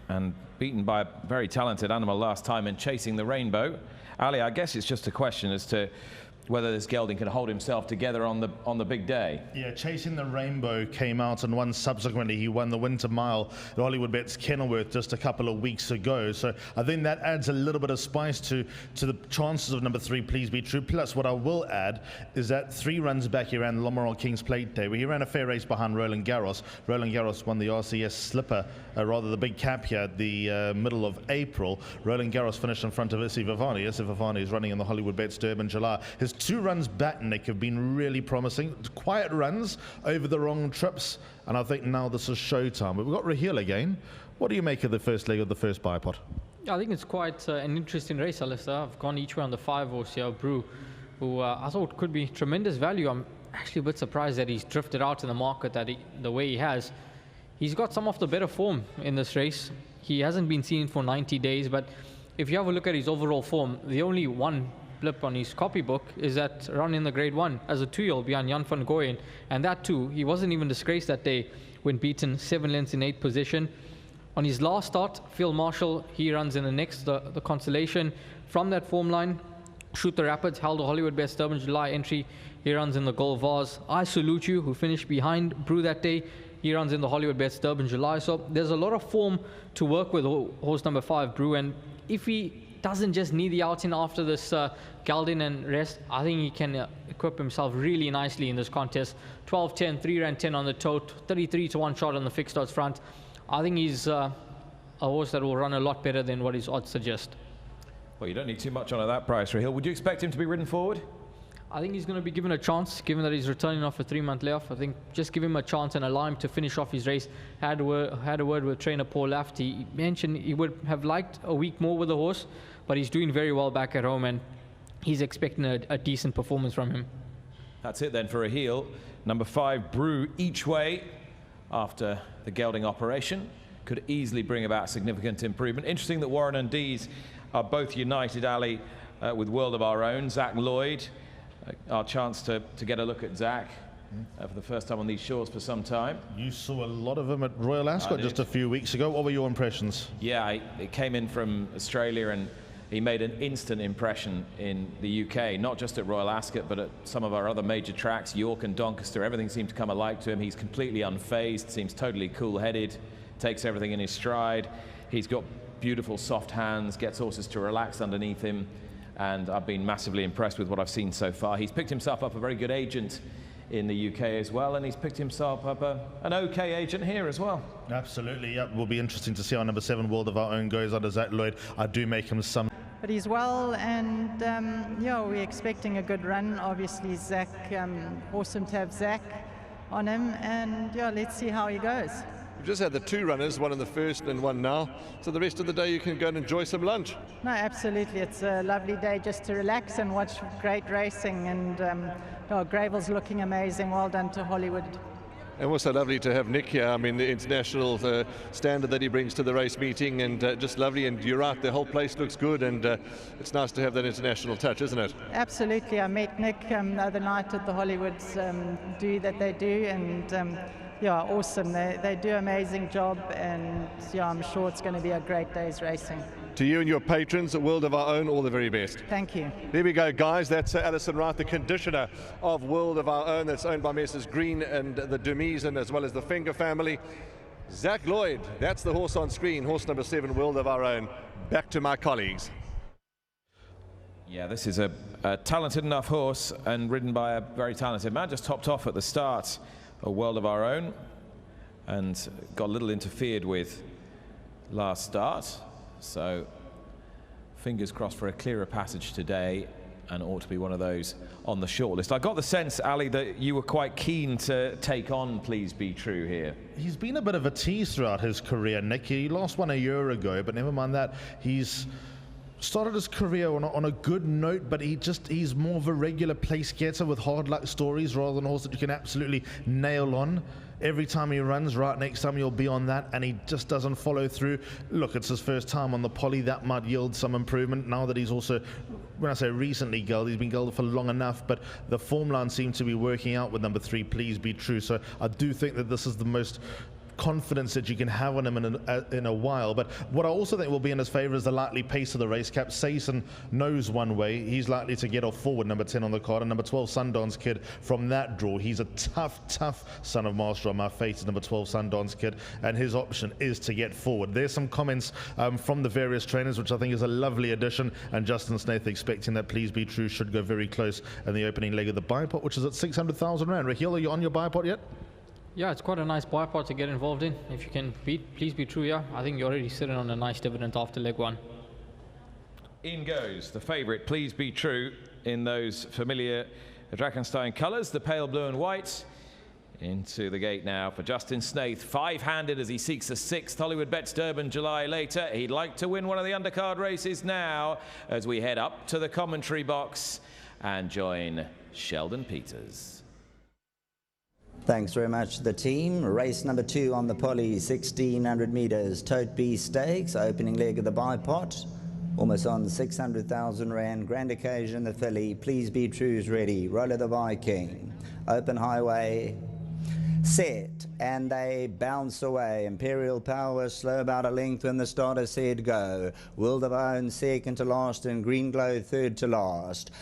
[SPEAKER 3] and beaten by a very talented animal last time in Chasing the Rainbow. Ali, I guess it's just a question as to whether this gelding can hold himself together on the big day.
[SPEAKER 7] Yeah, Chasing the Rainbow came out and won subsequently. He won the Winter Mile at Hollywoodbets Kenilworth just a couple of weeks ago. So I think that adds a little bit of spice to the chances of number 3, Please Be True. Plus, what I will add is that 3 runs back he ran the Lommeraw King's Plate Day, where he ran a fair race behind Roland Garros. Roland Garros won the RCS Slipper, rather the big cap here at the middle of April. Roland Garros finished in front of Issy Vivani. Issy Vivani is running in the Hollywoodbets Durban July. His 2 runs back, Nick, have been really promising. Quiet runs over the wrong trips, and I think now this is showtime. But we've got Raheel again. What do you make of the first leg of the first bipod?
[SPEAKER 2] I think it's quite an interesting race, Alistair. I've gone each way on the 5 horse here, Brew, who I thought could be tremendous value. I'm actually a bit surprised that he's drifted out in the market the way he has. He's got some of the better form in this race. He hasn't been seen for 90 days, but if you have a look at his overall form, the only one blip on his copybook is that run in the Grade 1 as a 2-year-old behind Jan van Gooyen, and that too, he wasn't even disgraced that day when beaten 7 lengths in 8th position. On his last start, Phil Marshall, he runs in the next, the Constellation. From that form line, Shoot the Rapids held a Hollywoodbets Durban July entry. He runs in the Gold Vase. I Salute You, who finished behind Brew that day, he runs in the Hollywoodbets Durban July. So there's a lot of form to work with horse number 5, Brew, and if he doesn't just need the outing after this gelding and rest, I think he can equip himself really nicely in this contest. 12-10, 3 Rand 10 on the tote, 33 to 1 shot on the fixed odds front. I think he's a horse that will run a lot better than what his odds suggest.
[SPEAKER 3] Well, you don't need too much on at that price, Rahil. Would you expect him to be ridden forward?
[SPEAKER 2] I think he's going to be given a chance, given that he's returning off a 3-month layoff. I think just give him a chance and allow him to finish off his race. Had a word with trainer Paul Laft. He mentioned he would have liked a week more with the horse, but he's doing very well back at home, and he's expecting a decent performance from him.
[SPEAKER 3] That's it then for Rahil. Number 5, Brew, each way after the gelding operation. Could easily bring about significant improvement. Interesting that Warren and Dees are both united, Ali, with World of Our Own. Zach Lloyd, our chance to get a look at Zach for the first time on these shores for some time.
[SPEAKER 7] You saw a lot of him at Royal Ascot just a few weeks ago. What were your impressions?
[SPEAKER 3] Yeah, he came in from Australia and he made an instant impression in the UK, not just at Royal Ascot, but at some of our other major tracks, York and Doncaster. Everything seemed to come alike to him. He's completely unfazed, seems totally cool-headed, takes everything in his stride. He's got beautiful soft hands, gets horses to relax underneath him, and I've been massively impressed with what I've seen so far. He's picked himself up a very good agent in the UK as well, and he's picked himself up an okay agent here as well.
[SPEAKER 7] Absolutely, yeah. Will be interesting to see how number 7, World of Our Own, goes under Zach Lloyd. I do make him some.
[SPEAKER 20] But he's well, and yeah, we're expecting a good run. Obviously, Zach, awesome to have Zach on him, and yeah, let's see how he goes.
[SPEAKER 8] We've just had the 2 runners, one in the first and one now. So the rest of the day you can go and enjoy some lunch.
[SPEAKER 20] No, absolutely. It's a lovely day just to relax and watch great racing. And Greyville's looking amazing. Well done to Hollywood.
[SPEAKER 8] And also lovely to have Nick here. I mean, the international standard that he brings to the race meeting, and just lovely. And you're right, the whole place looks good, and it's nice to have that international touch, isn't it?
[SPEAKER 20] Absolutely. I met Nick the other night at the Hollywoods do that they do, and yeah, awesome. They do an amazing job, and yeah, I'm sure it's going to be a great day's racing.
[SPEAKER 8] To you and your patrons at World of Our Own, all the very best.
[SPEAKER 20] Thank you.
[SPEAKER 8] There we go, guys. That's Alison Wright, the conditioner of World of Our Own. That's owned by Messrs. Green and the Dumies, and as well as the Finger family. Zach Lloyd, that's the horse on screen, horse number 7, World of Our Own. Back to my colleagues.
[SPEAKER 3] Yeah, this is a talented enough horse and ridden by a very talented man. Just topped off at the start. A World of Our Own, and got a little interfered with last start, so fingers crossed for a clearer passage today, and ought to be one of those on the shortlist. I got the sense, Ali, that you were quite keen to take on Please Be True here.
[SPEAKER 7] He's been a bit of a tease throughout his career, Nick. He lost one a year ago, but never mind that. He's started his career on a good note, but he's more of a regular place getter with hard luck stories rather than a horse that you can absolutely nail on. Every time he runs, right next time you'll be on that, and he just doesn't follow through. Look, it's his first time on the poly. That might yield some improvement now that he's also, when I say recently gelded, he's been gelded for long enough, but the form line seems to be working out with number 3, Please Be True. So I do think that this is the most confidence that you can have on him in a while. But what I also think will be in his favour is the likely pace of the race. Capsaicin knows one way. He's likely to get off forward, number 10 on the card, and number 12, Sundance Kid, from that draw. He's a tough son of Master on my face, number 12, Sundance Kid, and his option is to get forward. There's some comments from the various trainers, which I think is a lovely addition, and Justin Snaith expecting that Please Be True should go very close in the opening leg of the bipot, which is at 600,000 Rand. Rahil, are you on your bipot yet?
[SPEAKER 2] Yeah, it's quite a nice bipot to get involved in. If you can beat Please Be True, yeah, I think you're already sitting on a nice dividend after leg 1.
[SPEAKER 3] In goes the favourite, Please Be True, in those familiar Drakenstein colours, the pale blue and white. Into the gate now for Justin Snaith, 5-handed as he seeks a 6th Hollywoodbets Durban July later. He'd like to win one of the undercard races now as we head up to the commentary box and join Sheldon Peters.
[SPEAKER 15] Thanks very much to the team. Race number 2 on the poly, 1600 metres, Tote B Stakes, opening leg of the bipot. Almost on 600,000 Rand, grand occasion, the filly, Please Be True's ready, Roller the Viking, open highway, set, and they bounce away. Imperial Power slow about a length when the starter said go. World of Our Own second to last, and Green Glow third to last.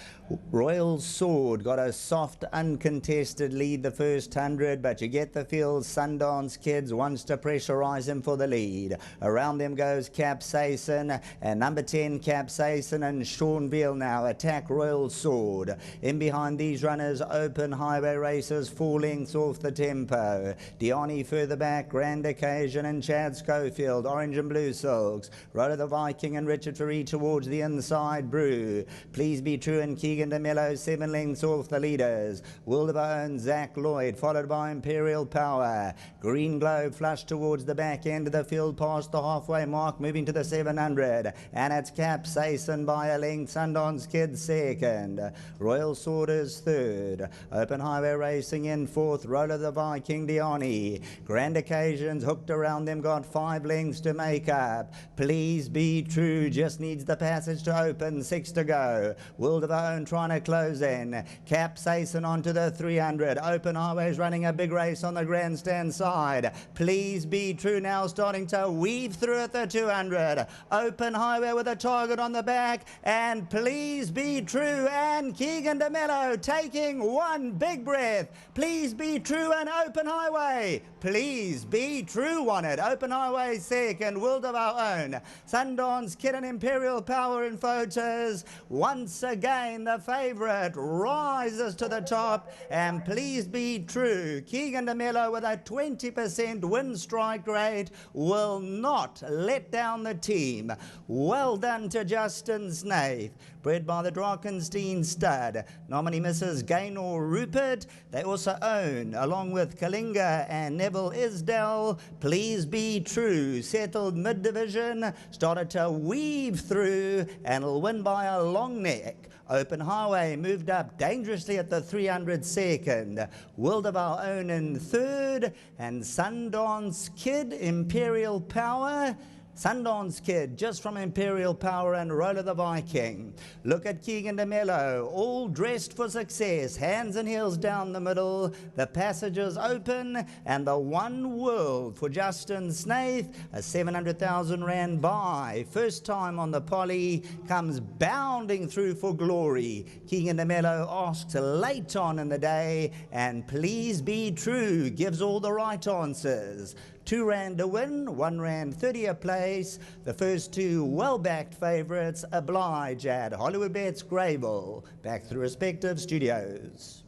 [SPEAKER 15] Royal Sword got a soft, uncontested lead the first 100, but you get the feel Sundance Kids wants to pressurise him for the lead. Around them goes Capsaicin, and number 10 Capsaicin and Seanville now attack Royal Sword. In behind these runners, open highway races, 4 lengths off the tempo. Diani further back, Grand Occasion and Chad Schofield, Orange and Blue Silks, Roller the Viking and Richard Ferry towards the inside, Brew, Please Be True and Keegan DeMello 7 lengths off the leaders, Wilderbone, Zach Lloyd, followed by Imperial Power, Green Globe flush towards the back end of the field past the halfway mark, moving to the 700, and it's Capsaicin by a length, Sundance Kid second, Royal Sword is third, Open Highway Racing in fourth, Roller the Viking, Diani, Grand Occasions hooked around them, got 5 lengths to make up. Please Be True just needs the passage to open, 6 to go. World of Our Own trying to close in. Capsaicin onto the 300. Open Highways running a big race on the grandstand side. Please Be True now starting to weave through at the 200. Open Highway with a target on the back, and Please Be True and Keegan DeMello taking one big breath. Please Be True and Open Highway. Please Be True won it. Open Highway second, World of Our Own. Sundance Kid and Imperial Power in photos. Once again, the favourite rises to the top, and Please Be True. Keegan DeMello with a 20% win strike rate will not let down the team. Well done to Justin Snaith. Bred by the Drakenstein stud. Nominee Mrs. Gaynor Rupert. They also own, along with Kalinga and Neville Isdell, Please Be True. Settled mid-division, started to weave through, and will win by a long neck. Open Highway moved up dangerously at the 300 second. World of Our Own in third, and Sundance Kid, Imperial Power. Sundance Kid, just from Imperial Power and Roller the Viking. Look at Keegan DeMello, all dressed for success, hands and heels down the middle, the passages open, and the one world for Justin Snaith, a 700,000 rand buy. First time on the poly, comes bounding through for glory. Keegan DeMello asks late on in the day, and Please Be True gives all the right answers. 2 rand a win, 1 rand 30 a place. The first 2 well-backed favourites oblige at Hollywoodbets Greyville. Back to the respective studios.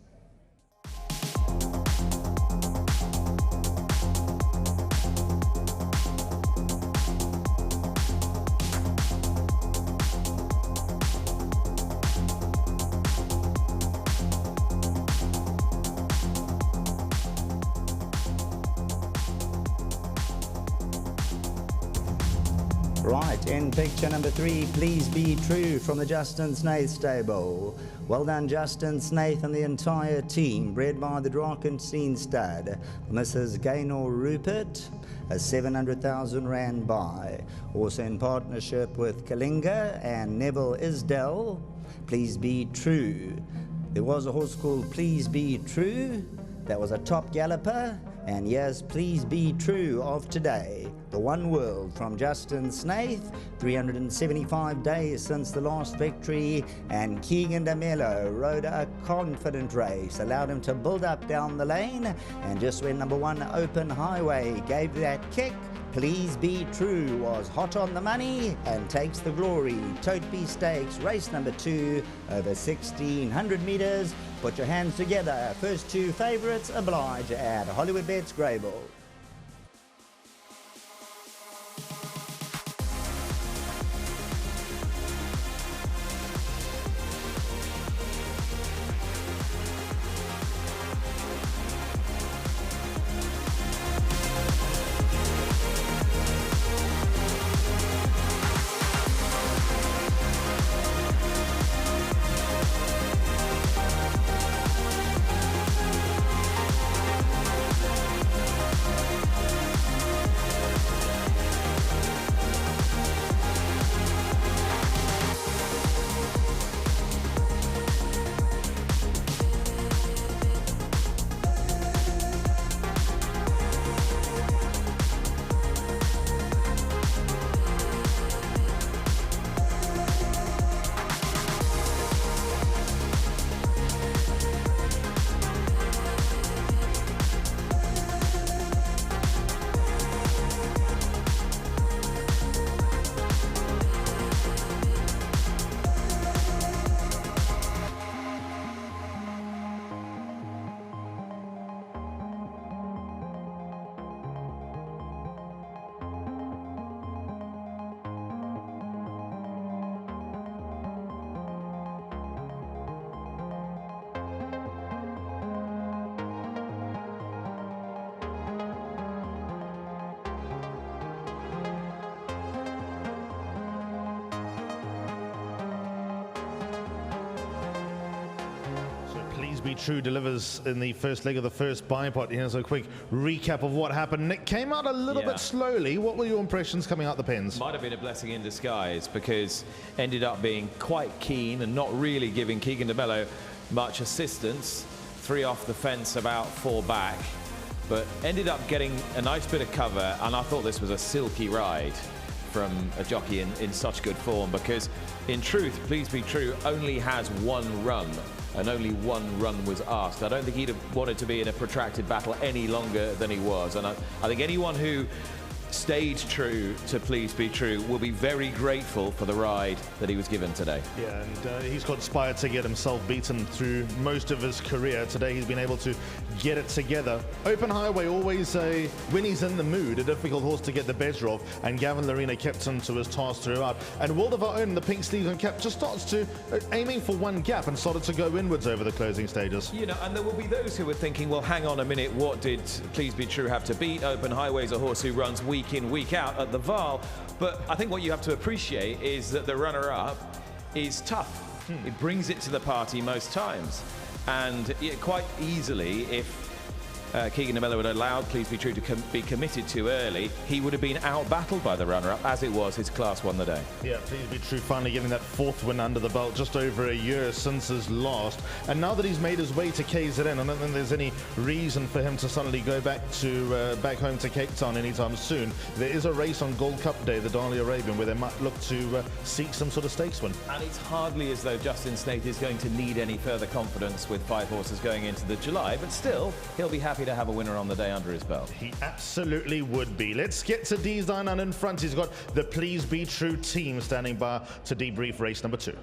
[SPEAKER 15] Right, in picture number 3, Please Be True from the Justin Snaith stable. Well done, Justin Snaith and the entire team, bred by the Drakenstein stud. Mrs. Gaynor Rupert, a 700,000 rand buy. Also in partnership with Kalinga and Neville Isdell, Please Be True. There was a horse called Please Be True that was a top galloper, and yes, Please Be True of today. The one world from Justin Snaith, 375 days since the last victory, and Keegan DeMello rode a confident race, allowed him to build up down the lane, and just when number 1 Open Highway gave that kick, Please Be True was hot on the money and takes the glory. Toteby Stakes, race number 2, over 1,600 metres. Put your hands together. First 2 favourites oblige at Hollywoodbets Greyville.
[SPEAKER 7] Be True delivers in the first leg of the first bipod. Here's a quick recap of what happened. Nick came out a little bit slowly. What were your impressions coming out the pens?
[SPEAKER 3] Might have been a blessing in disguise, because ended up being quite keen and not really giving Keegan DeMello much assistance. 3 off the fence, about 4 back, but ended up getting a nice bit of cover, and I thought this was a silky ride from a jockey in such good form, because in truth, Please Be True only has 1 run, and only 1 run was asked. I don't think he'd have wanted to be in a protracted battle any longer than he was, and I think anyone who stayed true to Please Be True will be very grateful for the ride that he was given today.
[SPEAKER 7] Yeah, and he's conspired to get himself beaten through most of his career. Today he's been able to get it together. Open Highway, always when he's in the mood, a difficult horse to get the better of, and Gavin Lorena kept him to his task throughout. And World of Our Own, the pink sleeves and cap, just starts to aiming for 1 gap and started to go inwards over the closing stages.
[SPEAKER 3] You know, and there will be those who were thinking, well, hang on a minute, what did Please Be True have to beat? Open Highway's a horse who runs week in, week out at the Vaal, but I think what you have to appreciate is that the runner-up is tough. It brings it to the party most times, and quite easily, if Keegan DeMello had allowed Please Be True to be committed to early, he would have been out-battled by the runner-up, as it was his class won the day.
[SPEAKER 7] Yeah, Please Be True finally getting that 4th win under the belt, just over a year since his last. And now that he's made his way to KZN, I don't think there's any reason for him to suddenly go back home to Cape Town anytime soon. There is a race on Gold Cup Day, the Dali Arabian, where they might look to seek some sort of stakes win.
[SPEAKER 3] And it's hardly as though Justin Snaith is going to need any further confidence with 5 horses going into the July, but still, he'll be happy to have a winner on the day under his belt.
[SPEAKER 7] He absolutely would be. Let's get to Design, and in front he's got the Please Be True team standing by to debrief race number 2.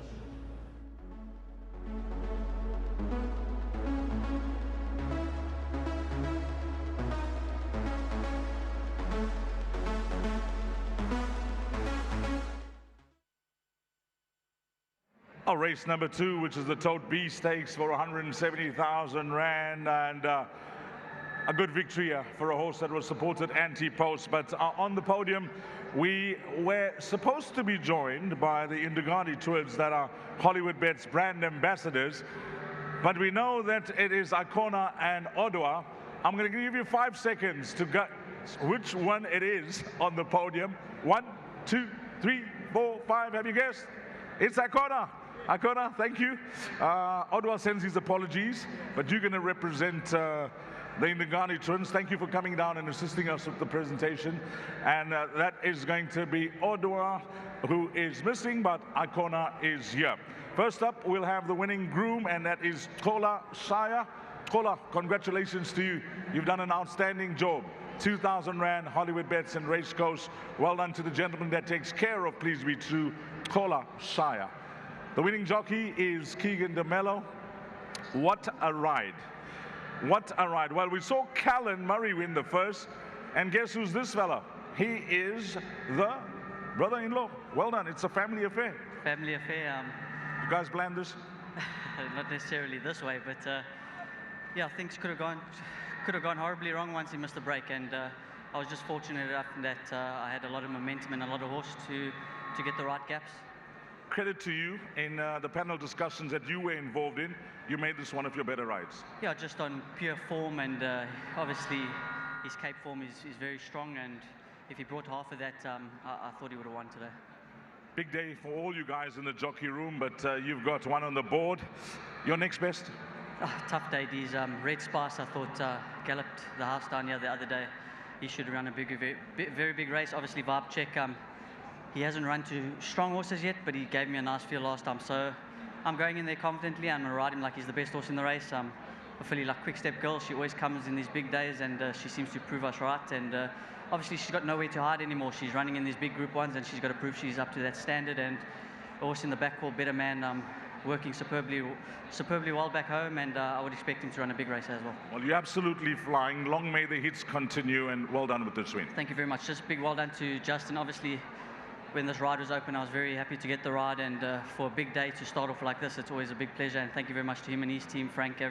[SPEAKER 1] Race number 2, which is the Tote B Stakes for 170,000 Rand, and a good victory for a horse that was supported anti-post. But on the podium, we were supposed to be joined by the Indugani Twins that are Hollywoodbets brand ambassadors, but we know that it is Icona and Odwa. I'm going to give you 5 seconds to guess which one it is on the podium. 1, 2, 3, 4, 5. Have you guessed? It's Icona. Icona, thank you. Odwa sends his apologies, but you're going to represent the Indugani Twins. Thank you for coming down and assisting us with the presentation. And that is going to be Odwa, who is missing, but Icona is here. First up, we'll have the winning groom, and that is Kola Shaya. Kola, congratulations to you. You've done an outstanding job. 2,000 Rand, Hollywoodbets and Racecourse. Well done to the gentleman that takes care of Please Be True, Kola Shaya. The winning jockey is Keegan DeMello. What a ride. What a ride. Well, we saw Callan Murray win the first, and guess who's this fella? He is the brother-in-law. Well done. It's a family affair.
[SPEAKER 21] Family affair.
[SPEAKER 1] You guys planned this?
[SPEAKER 21] Not necessarily this way, but yeah, things could have gone horribly wrong once he missed the break, and I was just fortunate enough that I had a lot of momentum and a lot of horse to get the right gaps.
[SPEAKER 1] Credit to you in the panel discussions that you were involved in. You made this one of your better rides.
[SPEAKER 21] Yeah, just on pure form, and obviously his Cape form is very strong, and if he brought half of that, I thought he would have won today.
[SPEAKER 1] Big day for all you guys in the jockey room, but you've got one on the board. Your next best?
[SPEAKER 21] Tough day, these Red Spice. I thought galloped the house down here the other day. He should run a very big race. Obviously, Vibe Check. He hasn't run to strong horses yet, but he gave me a nice feel last time. So I'm going in there confidently. I'm going to ride him like he's the best horse in the race. A filly like Quick Step Girl, she always comes in these big days, and she seems to prove us right. And obviously, she's got nowhere to hide anymore. She's running in these big group ones, and she's got to prove she's up to that standard. And a horse in the back called Better Man, working superbly well back home, and I would expect him to run a big race as well.
[SPEAKER 1] Well, you're absolutely flying. Long may the hits continue, and well done with this win.
[SPEAKER 21] Thank you very much. Just big well done to Justin. Obviously, when this ride was open, I was very happy to get the ride, and for a big day to start off like this, it's always a big pleasure. And thank you very much to him and his team, Frank,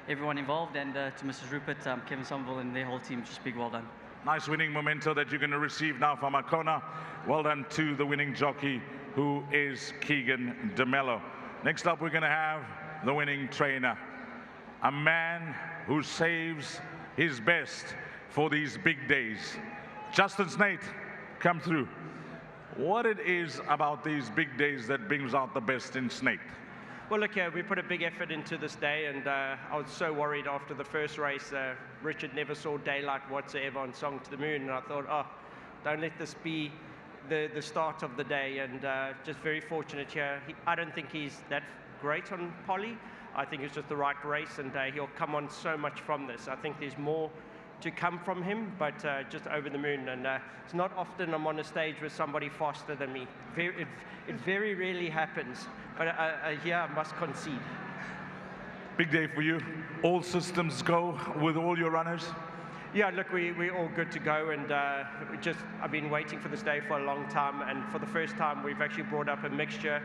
[SPEAKER 21] everyone involved, and to Mrs. Rupert, Kevin Somerville, and their whole team. Just big well done.
[SPEAKER 1] Nice winning memento that you're going to receive now from Icona. Well done to the winning jockey, who is Keegan DeMello. Next up, we're going to have the winning trainer. a man who saves his best for these big days. Justin Snaith, come through. What it is about these big days that brings out the best in Snaith?
[SPEAKER 4] Well, look, we put a big effort into this day, and I was so worried after the first race. Richard never saw daylight whatsoever on Song to the Moon, and I thought, oh, don't let this be the start of the day, and just very fortunate here. I don't think he's that great on Polly. I think it's just the right race, and he'll come on so much from this. I think there's more to come from him, but just over the moon. And it's not often I'm on a stage with somebody faster than me. It very rarely happens, but here I must concede.
[SPEAKER 1] Big day for you. All systems go with all your runners?
[SPEAKER 4] Yeah, look, we're all good to go, and I've been waiting for this day for a long time, and for the first time we've actually brought up a mixture.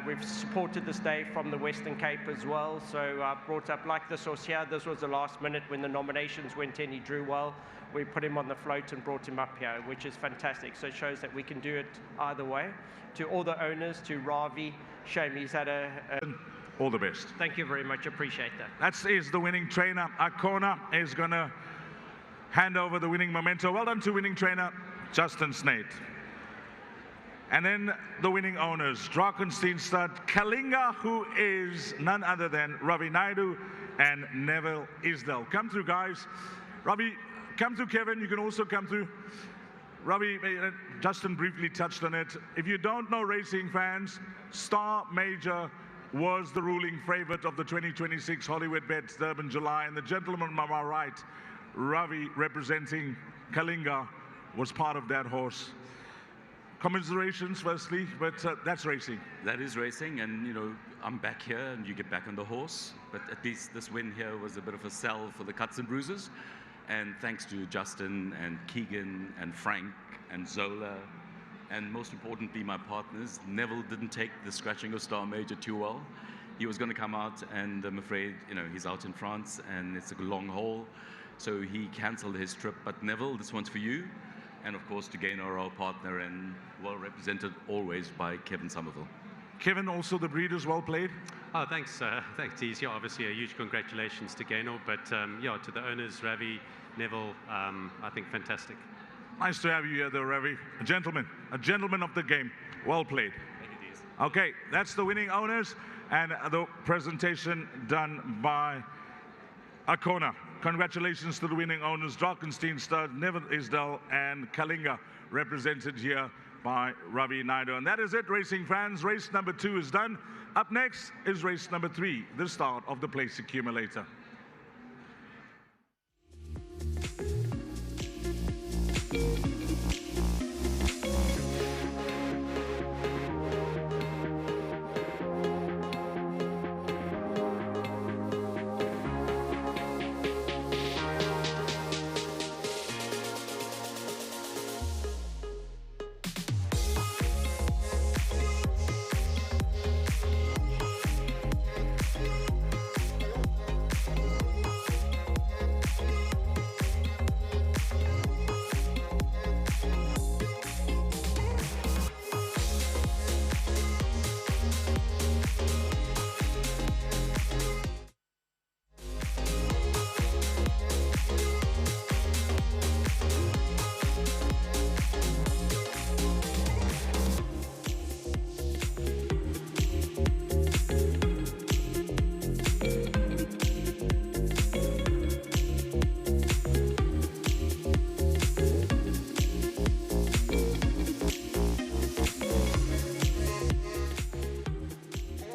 [SPEAKER 4] We've supported this day from the Western Cape as well, so I've brought up like this horse here. This was the last minute when the nominations went in. He drew well. We put him on the float and brought him up here, which is fantastic. So it shows that we can do it either way. To all the owners, to Ravi, shame he's had
[SPEAKER 1] all the best.
[SPEAKER 4] Thank you very much, appreciate that.
[SPEAKER 1] That is the winning trainer. Akona is going to hand over the winning memento. Well done to winning trainer, Justin Snaith. And then the winning owners, Drakenstein stud Kalinga, who is none other than Ravi Naidu and Neville Isdell. Come through, guys. Ravi, come through, Kevin. You can also come through. Ravi, Justin briefly touched on it. If you don't know, racing fans, Star Major was the ruling favorite of the 2026 Hollywoodbets Durban July, and the gentleman on my right, Ravi, representing Kalinga, was part of that horse. Commiserations, firstly, but that's racing.
[SPEAKER 22] That is racing, and you know, I'm back here and you get back on the horse, but at least this win here was a bit of a sell for the cuts and bruises, and thanks to Justin and Keegan and Frank and Zola, and most importantly my partners. Neville didn't take the scratching of Star Major too well. He was going to come out, and I'm afraid, you know, he's out in France and it's a long haul, so he cancelled his trip. But Neville, this one's for you. And of course, to gain our partner, and well represented always by Kevin Somerville.
[SPEAKER 1] Kevin, also the breeders, well played.
[SPEAKER 23] Oh, thanks, thanks, Tees. Yeah, obviously a huge congratulations to Gaynor, but yeah, to the owners, Ravi, Neville, I think fantastic.
[SPEAKER 1] Nice to have you here, though, Ravi. A gentleman of the game. Well played.
[SPEAKER 23] Thank you, Tees.
[SPEAKER 1] Okay, that's the winning owners, and the presentation done by Akona. Congratulations to the winning owners, Drakenstein stud, Neville Isdell, and Kalinga, represented here by Ravi Naidu. And that is it, racing fans. Race number 2 is done. Up next is race number 3, the start of the place accumulator.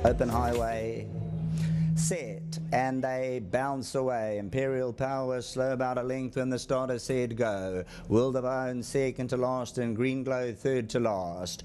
[SPEAKER 15] Open highway, set, and they bounce away. Imperial Power slow about a length when the starter said go. World of Own second to last, and Green Glow third to last.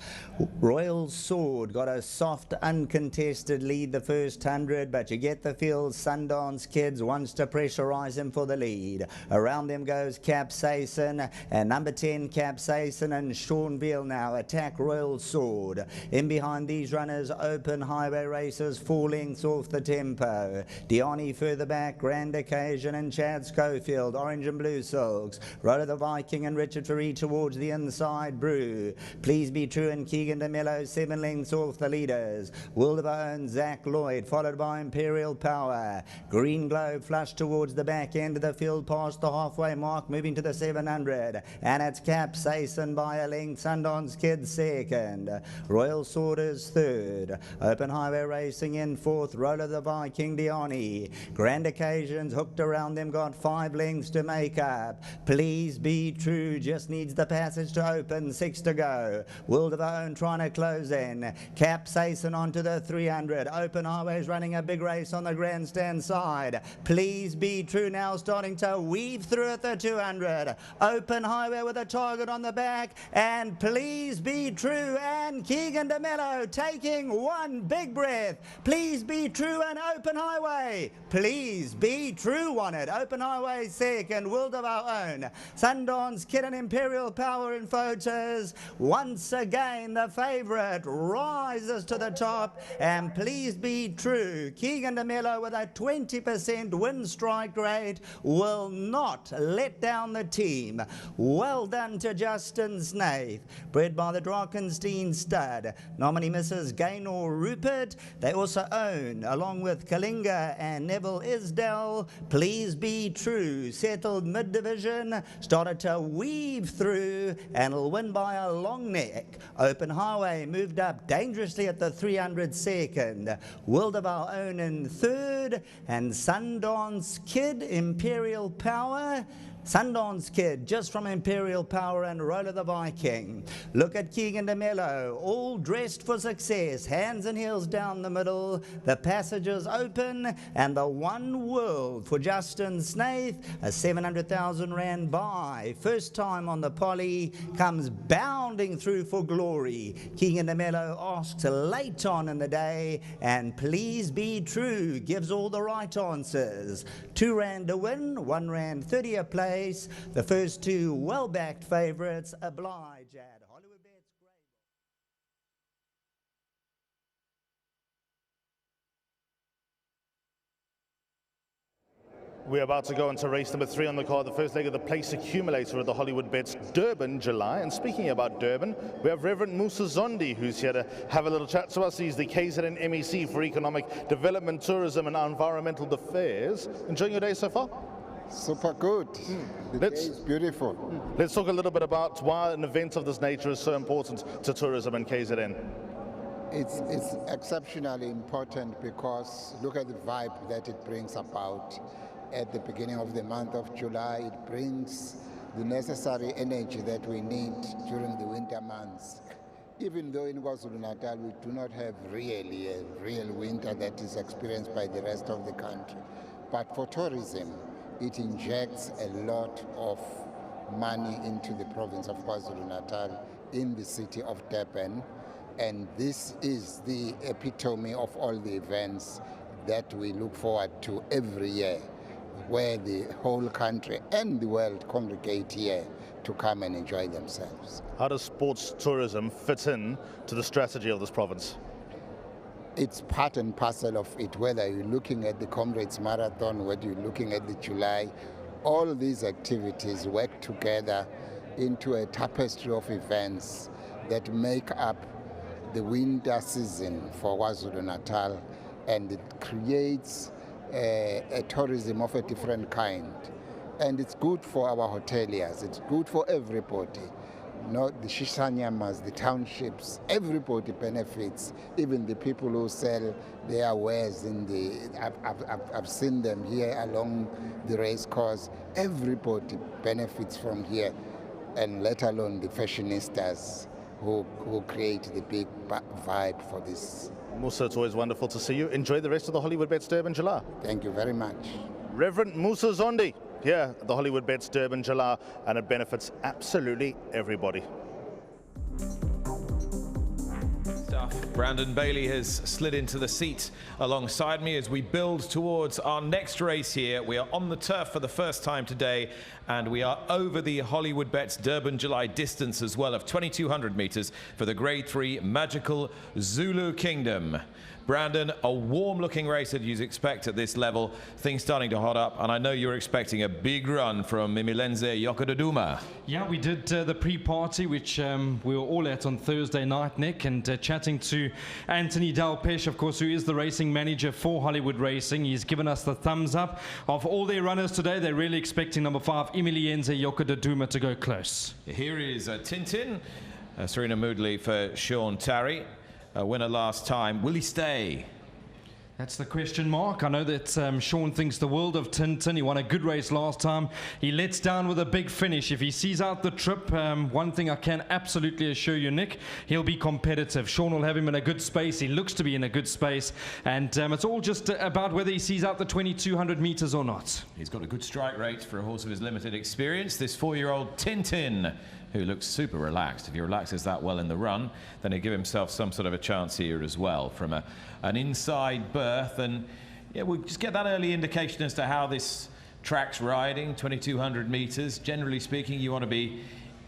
[SPEAKER 15] Royal Sword got a soft, uncontested lead the first 100, but you get the feel Sundance Kids wants to pressurise him for the lead. Around them goes Capsaicin, and number 10 Capsaicin and Seanville now attack Royal Sword. In behind these runners, Open Highway Races 4 lengths off the tempo. Diani further back, Grand Occasion and Chad Schofield, Orange and Blue Silks, Roller the Viking and Richard Ferree towards the inside, Brew, Please Be True and Keegan DeMello, 7 lengths off the leaders, World of Our Own, Zach Lloyd, followed by Imperial Power, Green Globe flush towards the back end of the field past the halfway mark, moving to the 700, and it's Capsaicin by a length, Sundance Kid second, Royal Sworders third, Open Highway Racing in fourth, Roller the Viking, Diani, Grand Occasions hooked around them, got 5 lengths to make up, Please Be True just needs the passage to open, 6 to go, World of Our Own trying to close in, Capsaicin onto the 300, Open Highways running a big race on the grandstand side, Please Be True now starting to weave through at the 200, Open Highway with a target on the back, and Please Be True and Keegan DeMello taking one big breath, Please Be True and Open Highway, Please Be True won it, Open Highway second, World of Our Own, Sundance Kid and Imperial Power in photos, once again the favourite rises to the top, and Please Be True, Keegan DeMello with a 20% win strike rate will not let down the team. Well done to Justin Snaith, bred by the Drakenstein stud, nominee Mrs. Gaynor Rupert. They also own, along with Kalinga and Neville Isdell, Please Be True, settled mid-division, started to weave through and will win by a long neck. Open Highway moved up dangerously at the 300 second, World of Our Own in third, and Sundance Kid, Imperial Power. Sundance Kid just from Imperial Power and Roller the Viking. Look at Keegan DeMello, all dressed for success, hands and heels down the middle, the passages open, and the one world for Justin Snaith, a 700,000 rand buy. First time on the poly, comes bounding through for glory. Keegan DeMello asks late on in the day, and Please Be True gives all the right answers. 2 rand to win, 1 rand 30 a place. The first 2 well-backed favourites oblige at Hollywoodbets Greyville.
[SPEAKER 7] We're about to go into race number 3 on the card, the first leg of the place accumulator at the Hollywoodbets Durban, July. And speaking about Durban, we have Reverend Musa Zondi, who's here to have a little chat to us. He's the KZN MEC for Economic Development, Tourism and Environmental Affairs. Enjoying your day so far?
[SPEAKER 5] Super good. The day is beautiful.
[SPEAKER 7] Let's talk a little bit about why an event of this nature is so important to tourism and KZN.
[SPEAKER 5] It's exceptionally important because look at the vibe that it brings about at the beginning of the month of July. It brings the necessary energy that we need during the winter months. Even though in KwaZulu-Natal we do not have really a real winter that is experienced by the rest of the country. But for tourism, it injects a lot of money into the province of KwaZulu-Natal in the city of Durban, and this is the epitome of all the events that we look forward to every year, where the whole country and the world congregate here to come and enjoy themselves.
[SPEAKER 7] How does sports tourism fit in to the strategy of this province?
[SPEAKER 5] It's part and parcel of it, whether you're looking at the Comrades Marathon, whether you're looking at the July, all these activities work together into a tapestry of events that make up the winter season for KwaZulu-Natal, and it creates a tourism of a different kind. And it's good for our hoteliers, it's good for everybody. Not the Shishanyamas, the townships, everybody benefits, even the people who sell their wares in the, I've seen them here along the race course. Everybody benefits from here, and let alone the fashionistas who create the big vibe for this.
[SPEAKER 7] Musa, it's always wonderful to see you. Enjoy the rest of the Hollywoodbets Durban July.
[SPEAKER 5] Thank you very much.
[SPEAKER 7] Reverend Musa Zondi here at the Hollywoodbets Durban July, and it benefits absolutely everybody.
[SPEAKER 3] Brandon Bailey has slid into the seat alongside me as we build towards our next race here. We are on the turf for the first time today, and we are over the Hollywoodbets Durban July distance as well of 2,200 meters for the Grade 3 Magical Zulu Kingdom. Brandon, a warm-looking race that you'd expect at this level. Things starting to hot up, and I know you're expecting a big run from Imilenze Yokododuma.
[SPEAKER 12] Yeah, we did the pre-party, which we were all at on Thursday night, Nick, and chatting to Anthony Dalpesh, of course, who is the racing manager for Hollywood Racing. He's given us the thumbs up. Of all their runners today, they're really expecting number 5, Imilenze Yokododuma, to go close.
[SPEAKER 3] Here is Tintin, Serena Moodley for Sean Tarry. A winner last time. Will he stay?
[SPEAKER 12] That's the question mark. I know that Sean thinks the world of Tintin. He won a good race last time. He lets down with a big finish. If he sees out the trip, one thing I can absolutely assure you, Nick, he'll be competitive. Sean will have him in a good space. He looks to be in a good space. And it's all just about whether he sees out the 2,200 meters or not.
[SPEAKER 3] He's got a good strike rate for a horse of his limited experience. This 4-year-old Tintin, who looks super relaxed. If he relaxes that well in the run, then he'll give himself some sort of a chance here as well from an inside berth. And yeah, we'll just get that early indication as to how this track's riding. 2,200 meters. Generally speaking, you want to be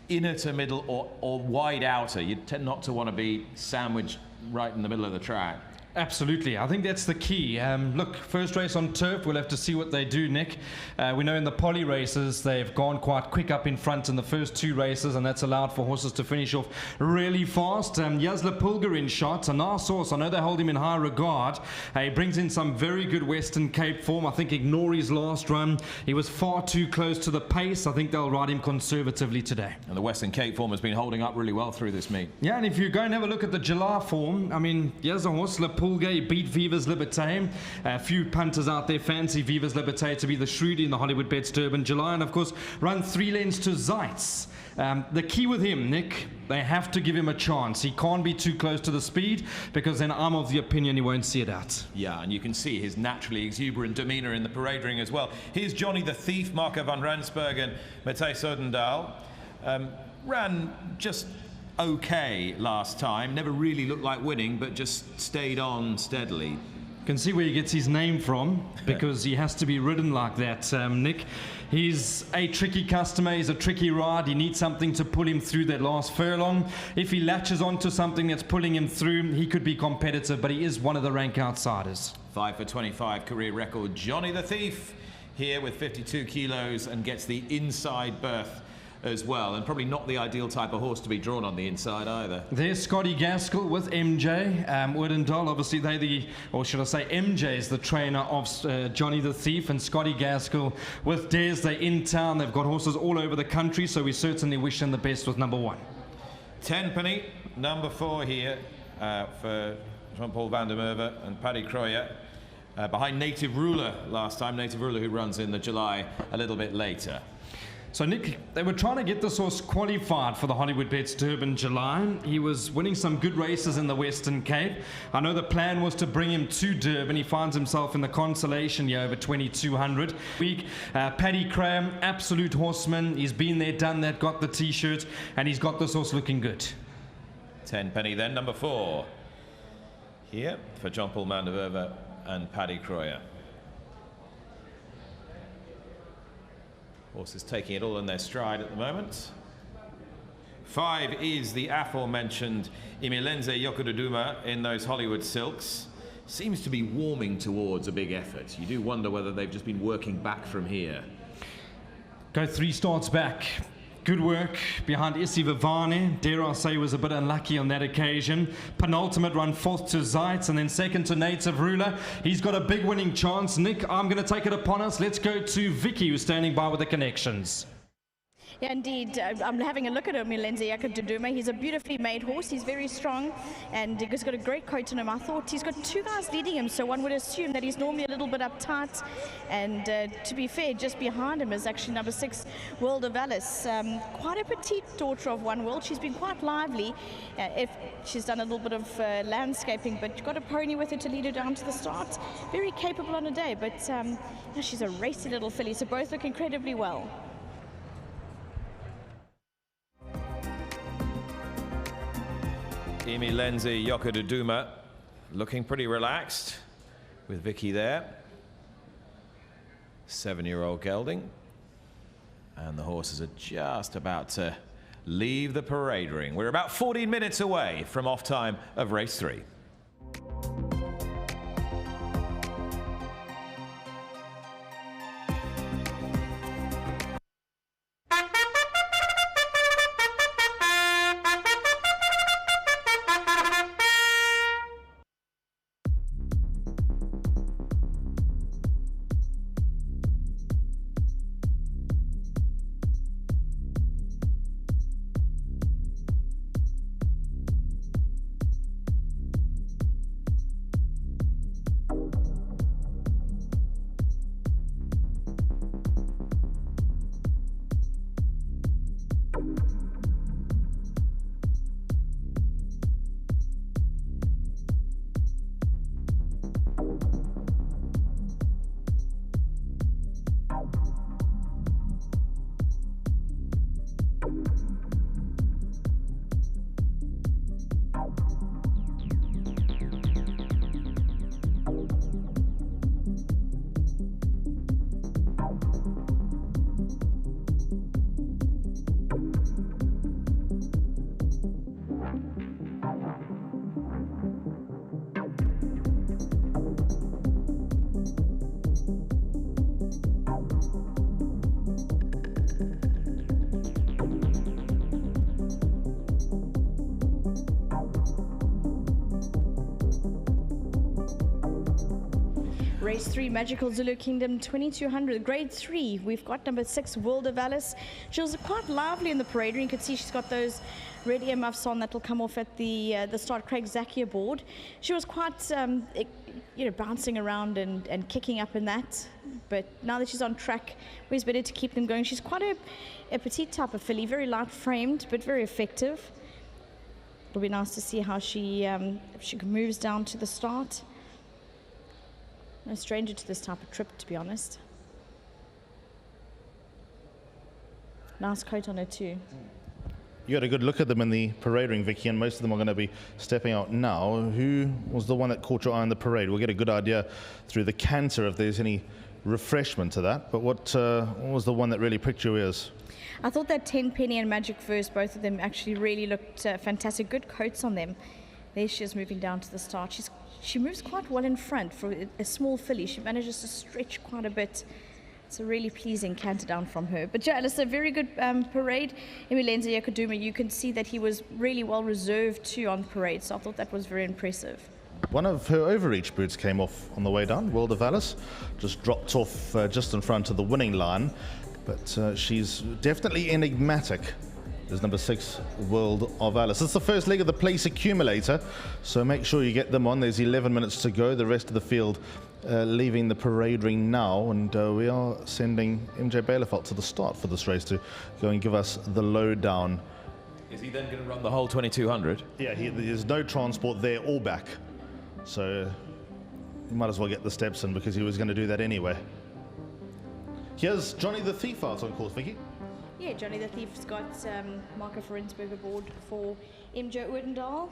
[SPEAKER 3] inner to middle or wide outer. You tend not to want to be sandwiched right in the middle of the track.
[SPEAKER 12] Absolutely. I think that's the key. Look, first race on turf, we'll have to see what they do, Nick. We know in the poly races, they've gone quite quick up in front in the first 2 races, and that's allowed for horses to finish off really fast. Jasla Pulgar in shot, a nice horse. I know they hold him in high regard. He brings in some very good Western Cape form. I think ignore his last run. He was far too close to the pace. I think they'll ride him conservatively today.
[SPEAKER 3] And the Western Cape form has been holding up really well through this meet.
[SPEAKER 12] Yeah, and if you go and have a look at the July form, I mean, here's a horse, Pulgar beat Vivas Liberté. A few punters out there fancy Vivas Liberté to be the Shreedy in the Hollywoodbets Durban July, and of course run 3 lengths to Zeitz. The key with him, Nick, they have to give him a chance. He can't be too close to the speed, because then I'm of the opinion he won't see it out.
[SPEAKER 3] Yeah, and you can see his naturally exuberant demeanour in the parade ring as well. Here's Johnny the Thief, Marco van Ransburg and Matthijs Odendaal. Ran just okay last time, never really looked like winning, but just stayed on steadily.
[SPEAKER 12] You can see where he gets his name from, because he has to be ridden like that, Nick. He's a tricky customer, he's a tricky ride. He needs something to pull him through that last furlong. If he latches onto something that's pulling him through, he could be competitive, but he is one of the rank outsiders.
[SPEAKER 3] 5 for 25 career record, Johnny the Thief here with 52 kilos and gets the inside berth as well, and probably not the ideal type of horse to be drawn on the inside either.
[SPEAKER 12] There's Scotty Gaskell with MJ. Odendaal, obviously or should I say MJ is the trainer of Johnny the Thief, and Scotty Gaskell with Des. They're in town. They've got horses all over the country, so we certainly wish them the best with number 1.
[SPEAKER 3] Tenpenny, number 4 here for Jean-Paul van der Merwe and Paddy Kroyer. Behind Native Ruler last time. Native Ruler who runs in the July a little bit later.
[SPEAKER 12] So, Nick, they were trying to get this horse qualified for the Hollywoodbets Durban July. He was winning some good races in the Western Cape. I know the plan was to bring him to Durban. He finds himself in the consolation year over 2,200. Paddy Kroyer, absolute horseman. He's been there, done that, got the T-shirt, and he's got this horse looking good.
[SPEAKER 3] Tenpenny then, number 4. Here for Jean-Paul van der Merwe and Paddy Kroyer. Horses taking it all in their stride at the moment. 5 is the aforementioned Imilenze Yokododuma in those Hollywood silks. Seems to be warming towards a big effort. You do wonder whether they've just been working back from here.
[SPEAKER 12] Go 3 starts back. Good work behind Issy Vivane. Dare I say was a bit unlucky on that occasion. Penultimate run 4th to Zeitz, and then 2nd to Native Ruler. He's got a big winning chance. Nick, I'm going to take it upon us. Let's go to Vicky, who's standing by with the connections.
[SPEAKER 19] Yeah, indeed. I'm having a look at Imilenze Yokododuma. He's a beautifully made horse. He's very strong, and he's got a great coat on him. I thought he's got 2 guys leading him, so one would assume that he's normally a little bit uptight. And to be fair, just behind him is actually number 6, World of Alice. Quite a petite daughter of One World. She's been quite lively. If she's done a little bit of landscaping, but got a pony with her to lead her down to the start. Very capable on a day, but she's a racy little filly, so both look incredibly well.
[SPEAKER 3] Imilenze Yokododuma looking pretty relaxed with Vicky there. 7-year-old gelding. And the horses are just about to leave the parade ring. We're about 14 minutes away from off time of race 3.
[SPEAKER 19] Race 3, Magical Zulu Kingdom, 2200, grade 3. We've got number 6, World of Alice. She was quite lively in the parade, and you can see she's got those red earmuffs on that will come off at the start. Craig Zakia aboard. She was quite, bouncing around and kicking up in that. But now that she's on track, always better to keep them going. She's quite a petite type of filly, very light framed, but very effective. It'll be nice to see how she moves down to the start. No stranger to this type of trip, to be honest. Nice coat on her too.
[SPEAKER 7] You had a good look at them in the parade ring, Vicky, and most of them are going to be stepping out now. Who was the one that caught your eye on the parade? We'll get a good idea through the canter if there's any refreshment to that. But what was the one that really pricked your ears?
[SPEAKER 19] I thought that 10 Penny and Magic Verse, both of them actually really looked fantastic. Good coats on them. There she is moving down to the start. She moves quite well in front for a small filly. She manages to stretch quite a bit. It's a really pleasing canter down from her. But yeah, it's a very good parade. Imilenza Yakaduma, you can see that he was really well reserved too on parade. So I thought that was very impressive.
[SPEAKER 7] One of her overreach boots came off on the way down. World of Alice just dropped off just in front of the winning line. But she's definitely enigmatic. There's number 6, World of Alice. It's the first leg of the place accumulator, so make sure you get them on. There's 11 minutes to go. The rest of the field leaving the parade ring now, and we are sending MJ Bailiff to the start for this race to go and give us the lowdown.
[SPEAKER 3] Is he then going to run the whole 2200?
[SPEAKER 7] Yeah, there's no transport there or back, so you might as well get the steps in because he was going to do that anyway. Here's Johnny the Thief out on course, Vicky.
[SPEAKER 19] Yeah, Johnny the Thief's got Marco Forensberg aboard for MJ Oudendal.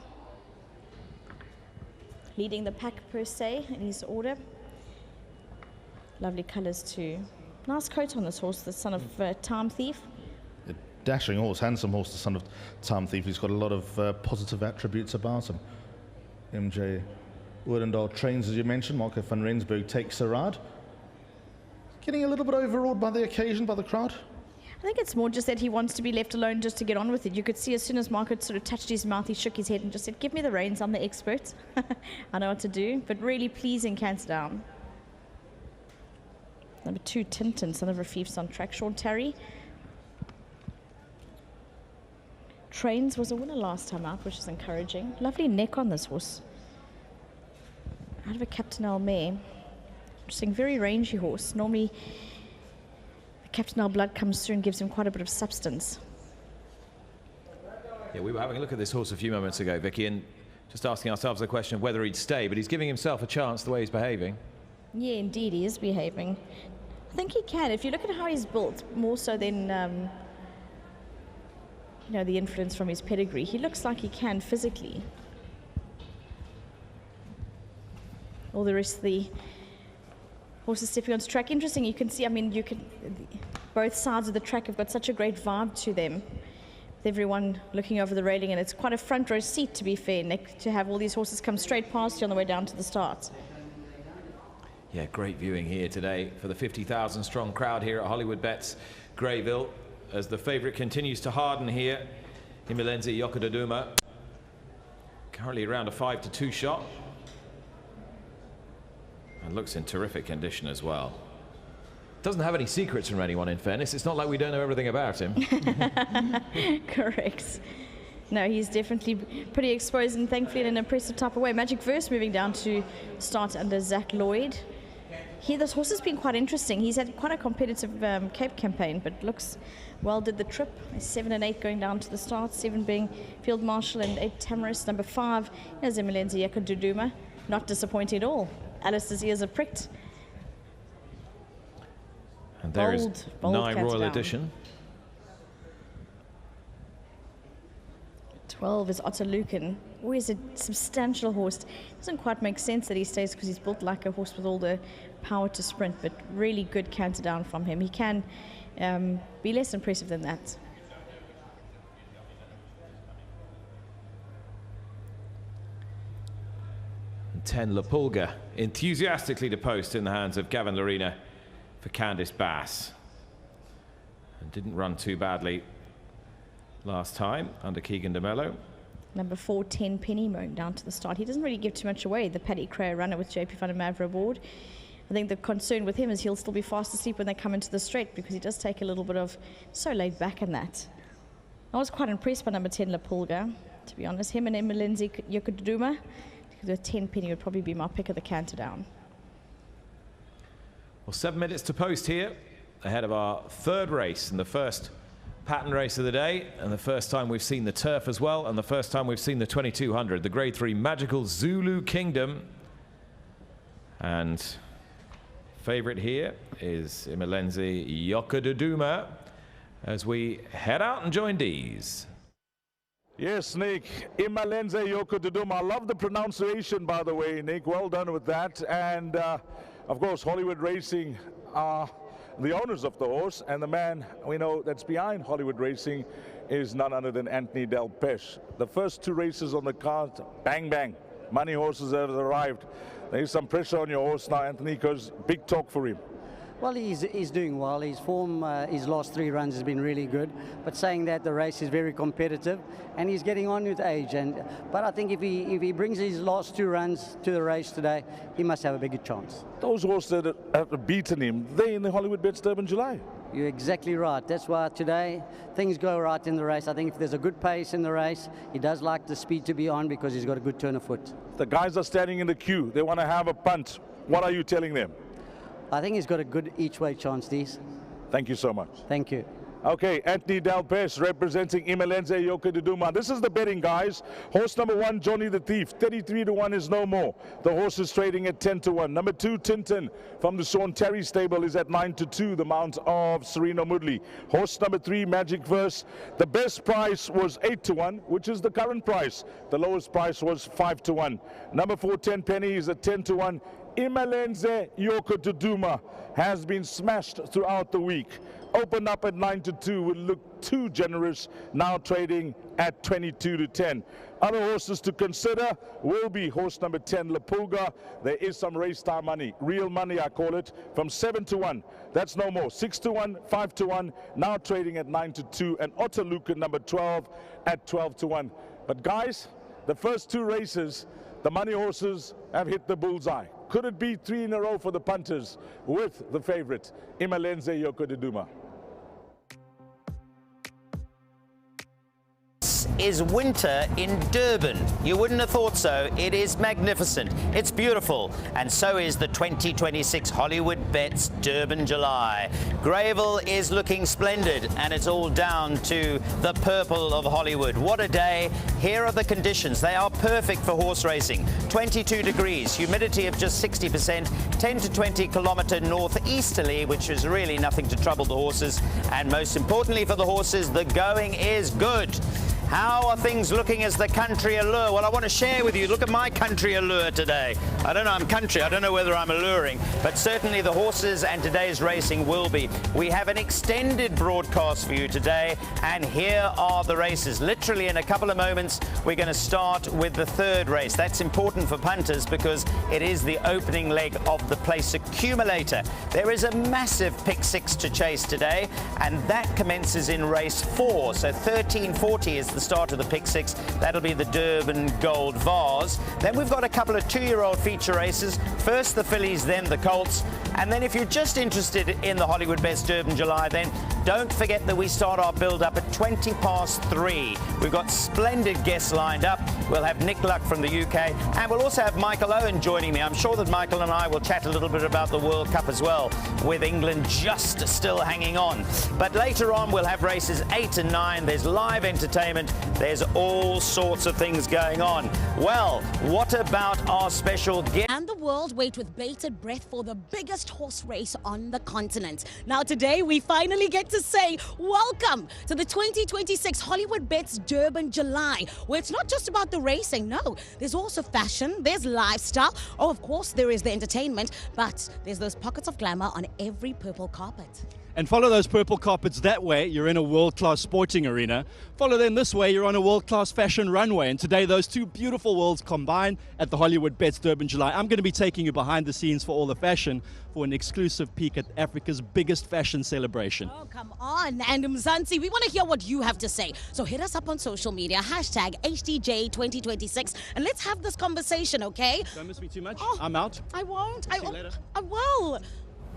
[SPEAKER 19] Leading the pack per se in his order. Lovely colours too. Nice coat on this horse, the son of Time Thief.
[SPEAKER 7] A dashing horse, handsome horse, the son of Time Thief. He's got a lot of positive attributes about him. MJ Oudendal trains, as you mentioned. Marco van Rensburg takes a ride. Getting a little bit overawed by the occasion, by the crowd.
[SPEAKER 19] I think it's more just that he wants to be left alone just to get on with it. You could see as soon as Marco sort of touched his mouth, he shook his head and just said, give me the reins, I'm the expert. I know what to do. But really pleasing canter down. Number 2, Tintin, son of Rafif's on track. Sean Terry. Trains was a winner last time out, which is encouraging. Lovely neck on this horse. Out of a Captain L mare. Interesting, very rangy horse. Normally, the Captain L blood comes through and gives him quite a bit of substance.
[SPEAKER 3] Yeah, we were having a look at this horse a few moments ago, Vicky, and just asking ourselves the question of whether he'd stay, but he's giving himself a chance the way he's behaving.
[SPEAKER 19] Yeah, indeed, he is behaving. I think he can. If you look at how he's built, more so than the influence from his pedigree, he looks like he can physically. All the rest of the horses stepping onto track. Interesting, you can see, both sides of the track have got such a great vibe to them. With everyone looking over the railing, and it's quite a front row seat, to be fair, Nick, to have all these horses come straight past you on the way down to the start.
[SPEAKER 3] Yeah, great viewing here today for the 50,000 strong crowd here at Hollywoodbets Greyville as the favourite continues to harden here. Imilenza Yakaduma currently around a 5-2 shot. And looks in terrific condition as well. Doesn't have any secrets from anyone, in fairness. It's not like we don't know everything about him.
[SPEAKER 19] Correct. No, he's definitely pretty exposed, and thankfully in an impressive type of way. Magic Verse moving down to start under Zach Lloyd. This horse has been quite interesting. He's had quite a competitive Cape campaign, but looks well, did the trip. 7 and 8 going down to the start, 7 being Field Marshal and 8 Tamaris. Number 5 is Imilenza Yakaduma. Not disappointing at all. Alice's ears are pricked.
[SPEAKER 3] And there is
[SPEAKER 19] bold
[SPEAKER 3] 9 Royal Edition.
[SPEAKER 19] 12 is Otto Lucan. Always a substantial horse. Doesn't quite make sense that he stays because he's built like a horse with all the power to sprint, but really good canter down from him. He can be less impressive than that.
[SPEAKER 3] And 10 La Pulga enthusiastically to post in the hands of Gavin Lorena for Candice Bass. And didn't run too badly last time under Keegan DeMello.
[SPEAKER 19] Number 4, 10 Penny, going down to the start. He doesn't really give too much away, the Paddy Crayer runner with JP van der Mavra aboard. I think the concern with him is he'll still be fast asleep when they come into the straight, because he does take a little bit of, so laid back in that. I was quite impressed by number 10, Lapulga, to be honest. Him and Emilenzi Yokuduma, with 10 penny would probably be my pick of the canter down.
[SPEAKER 3] Well, 7 minutes to post here, ahead of our third race and the first pattern race of the day, and the first time we've seen the turf as well, and the first time we've seen the 2200, the Grade 3 Magical Zulu Kingdom. And favorite here is Emilenzi Yokuduma as we head out and join D's.
[SPEAKER 1] Yes, Nick, Emilenzi Yokuduma. I love the pronunciation, by the way, Nick. Well done with that. And, of course, Hollywood Racing are the owners of the horse, and the man we know that's behind Hollywood Racing is none other than Anthony Del Pesh. The first 2 races on the card, bang, bang. Money horses have arrived. There's some pressure on your horse now, Anthony, because big talk for him.
[SPEAKER 6] Well, he's doing well. His form, his last 3 runs has been really good. But saying that, the race is very competitive, and he's getting on with age. But I think if he brings his last 2 runs to the race today, he must have a bigger chance.
[SPEAKER 1] Those horses that have beaten him, they're in the Hollywoodbets Durban July.
[SPEAKER 6] You're exactly right. That's why today things go right in the race. I think if there's a good pace in the race, he does like the speed to be on because he's got a good turn of foot.
[SPEAKER 1] The guys are standing in the queue. They want to have a punt. What are you telling them?
[SPEAKER 6] I think he's got a good each-way chance, Dees.
[SPEAKER 1] Thank you so much.
[SPEAKER 6] Thank you.
[SPEAKER 1] Okay, Anthony Del Pesh representing Emilenzi Yokuduma. This is the betting, guys. Horse number 1, Johnny the Thief, 33 to 1 is no more. The horse is trading at 10 to 1. Number 2, Tintin from the Sean Terry stable is at 9 to 2, the mount of Sereno Moodley. Horse number 3, Magic Verse. The best price was 8 to 1, which is the current price. The lowest price was 5 to 1. Number 4, 10 Penny is at 10 to 1. Emilenzi Yokuduma has been smashed throughout the week. Opened up at 9 to 2, would look too generous, now trading at 22 to 10. Other horses to consider will be horse number 10, Lapulga. There is some race time money, real money I call it, from 7 to 1. That's no more. 6 to 1, 5 to 1, now trading at 9 to 2, and Otaluka number 12 at 12 to 1. But guys, the first 2 races, the money horses have hit the bullseye. Could it be 3 in a row for the punters with the favorite, Emilenzi Yokuduma?
[SPEAKER 9] Is winter in Durban. You wouldn't have thought so. It is magnificent. It's beautiful. And so is the 2026 Hollywoodbets Durban July. Greyville is looking splendid, and it's all down to the purple of Hollywood. What a day. Here are the conditions. They are perfect for horse racing. 22 degrees, humidity of just 60%, 10 to 20 kilometer northeasterly, which is really nothing to trouble the horses. And most importantly for the horses, the going is good. How are things looking as the country allure? Well, I want to share with you, look at my country allure today. I don't know, I'm country, I don't know whether I'm alluring, but certainly the horses and today's racing will be. We have an extended broadcast for you today, and here are the races. Literally in a couple of moments, we're going to start with the 3rd race. That's important for punters because it is the opening leg of the place accumulator. There is a massive pick 6 to chase today, and that commences in race 4. So 13:40 is the start of the pick 6. That'll be the Durban Gold Vase. Then we've got a couple of 2-year-old feature races. First the fillies, then the colts. And then if you're just interested in the Hollywoodbets Durban July, then don't forget that we start our build-up at 3:20. We've got splendid guests lined up. We'll have Nick Luck from the UK, and we'll also have Michael Owen joining me. I'm sure that Michael and I will chat a little bit about the World Cup as well, with England just still hanging on. But later on, we'll have races 8 and 9. There's live entertainment. There's all sorts of things going on. Well, what about our special guest?
[SPEAKER 14] And the world wait with bated breath for the biggest horse race on the continent. Now today we finally get to say welcome to the 2026 Hollywoodbets Durban July, where it's not just about the racing, no. There's also fashion, there's lifestyle, oh of course there is the entertainment, but there's those pockets of glamour on every purple carpet.
[SPEAKER 13] and follow those purple carpets that way, you're in a world-class sporting arena. Follow them this way, you're on a world-class fashion runway. And today, those two beautiful worlds combine at the Hollywoodbets Durban July. I'm going to be taking you behind the scenes for all the fashion for an exclusive peek at Africa's biggest fashion celebration.
[SPEAKER 14] Oh, come on. And Mzansi, we want to hear what you have to say. So hit us up on social media, #HDJ2026, and let's have this conversation, okay?
[SPEAKER 13] Don't miss me too much. Oh, I'm out.
[SPEAKER 14] I won't.
[SPEAKER 13] See you later.
[SPEAKER 14] I will.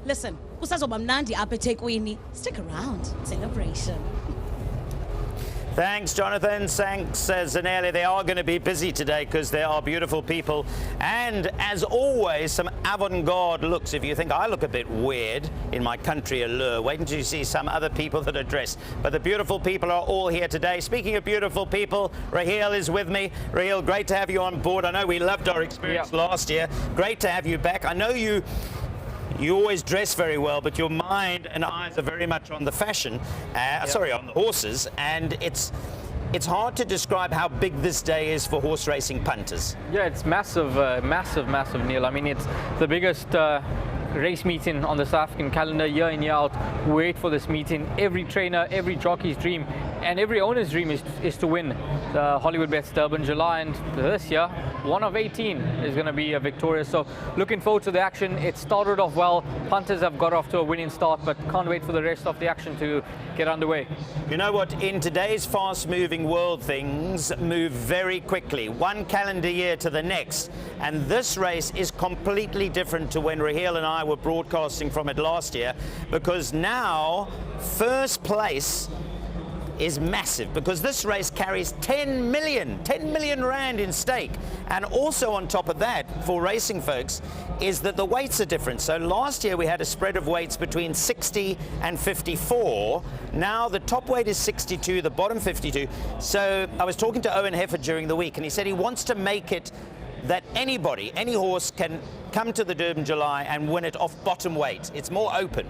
[SPEAKER 14] Listen, usazoba mnandi apha eThekwini. Stick around. Celebration.
[SPEAKER 9] Thanks, Jonathan. Thanks, Zanelli. They are going to be busy today because there are beautiful people. And as always, some avant-garde looks. If you think I look a bit weird in my country allure, wait until you see some other people that are dressed. But the beautiful people are all here today. Speaking of beautiful people, Raheel is with me. Raheel, great to have you on board. I know we loved our experience last year. Great to have you back. I know you always dress very well, but your mind and eyes are very much on the fashion, sorry, on the horses, and it's hard to describe how big this day is for horse racing punters.
[SPEAKER 2] Yeah, it's massive, massive, Neil. I mean, it's the biggest race meeting on the South African calendar year in, year out. We wait for this meeting. Every trainer, every jockey's dream, and every owner's dream is to win the Hollywoodbets Durban July, and this year, 1 of 18 is going to be victorious. So looking forward to the action. It started off well. Punters have got off to a winning start, but can't wait for the rest of the action to get underway.
[SPEAKER 9] You know what? In today's fast-moving world, things move very quickly, one calendar year to the next. And this race is completely different to when Raheel and I were broadcasting from it last year, because now first place is massive, because this race carries 10 million rand in stake. And also on top of that, for racing folks, is that the weights are different. So last year we had a spread of weights between 60 and 54. Now the top weight is 62, the bottom 52. So I was talking to Owen Heffer during the week, and he said he wants to make it that anybody, any horse can come to the Durban July and win it off bottom weight. It's more open.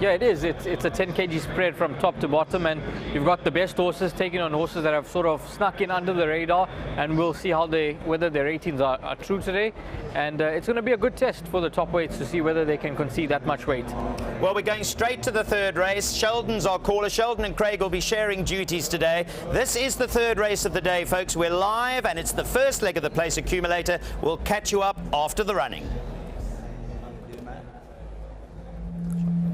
[SPEAKER 2] Yeah, it is. It's a 10 kg spread from top to bottom, and you've got the best horses taking on horses that have sort of snuck in under the radar, and we'll see how whether their ratings are true today. And it's going to be a good test for the top weights to see whether they can concede that much weight.
[SPEAKER 9] Well, we're going straight to the third race. Sheldon's our caller. Sheldon and Craig will be sharing duties today. This is the third race of the day, folks. We're live, and it's the first leg of the place accumulator. We'll catch you up after the running.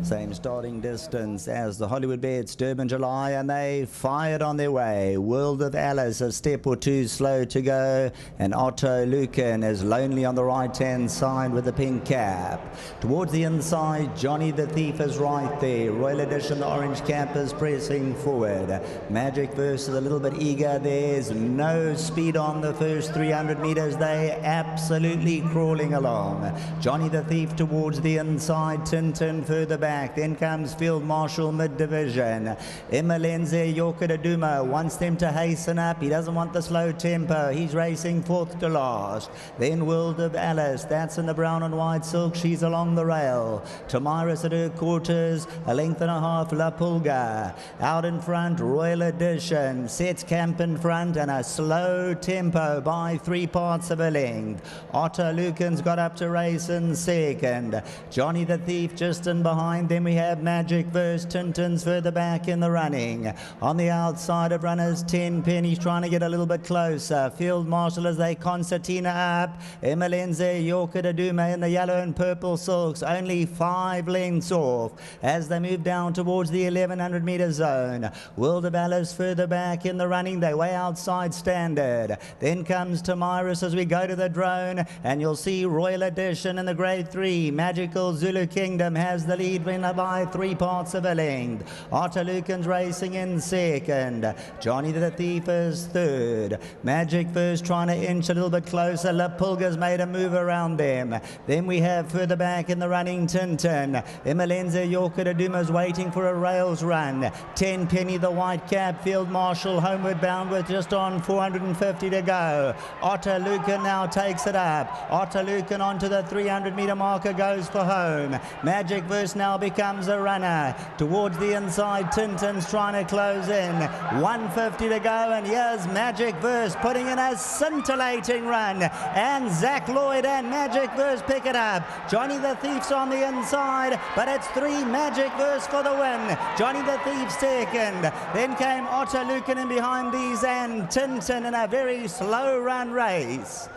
[SPEAKER 15] Same starting distance as the Hollywoodbets Durban July, and they fired on their way. World of Alice a step or two slow to go, and Otto Lucan is lonely on the right-hand side with the pink cap. Towards the inside, Johnny the Thief is right there. Royal Edition, the orange cap, is pressing forward. Magic versus a little bit eager. There's no speed on the first 300 meters. They absolutely crawling along. Johnny the Thief towards the inside, Tintin further back. Then comes Field Marshal mid-division. Emalenze Yokadaduma wants them to hasten up. He doesn't want the slow tempo. He's racing fourth to last. Then World of Alice, that's in the brown and white silk. She's along the rail. Tamiris at her quarters, a length and a half. La Pulga out in front. Royal Edition sets camp in front, and a slow tempo by 3 parts of a length. Otto Lucan's got up to race in second. Johnny the Thief just in behind. Then we have Magic versus Tintin's further back in the running. On the outside of runners, 10 Penny's trying to get a little bit closer. Field Marshal as they concertina up. Emalenze Yokadaduma in the yellow and purple silks, only 5 lengths off as they move down towards the 1100 meter zone. World of Alice further back in the running. They way outside standard. Then comes Tamiris as we go to the drone, and you'll see Royal Edition in the grade 3. Magical Zulu Kingdom has the lead by 3 parts of a length. Otto Lucan's racing in second. Johnny the Thief is third. Magic first trying to inch a little bit closer. La Pulga's made a move around them. Then we have further back in the running Tintin. Emalenze Yokadaduma's waiting for a rails run. 10 Penny the white cap. Field Marshal homeward bound with just on 450 to go. Otto Lucan now takes it up. Otto Lucan onto the 300 meter marker, goes for home. Magic versus now becomes a runner. Towards the inside, Tintin's trying to close in. 150 to go, and here's Magic Verse putting in a scintillating run. And Zach Lloyd and Magic Verse pick it up. Johnny the Thief's on the inside, but it's 3 Magic Verse for the win. Johnny the Thief second. Then came Otto Lucan in behind these, and Tintin in a very slow run race.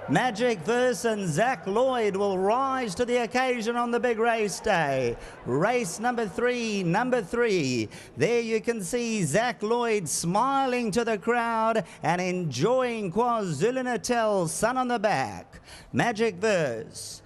[SPEAKER 15] Magic Verse and Zach Lloyd will rise to the occasion on the big race day. Race number 3. There you can see Zach Lloyd smiling to the crowd and enjoying KwaZulu-Natal sun on the back. Magic Verse.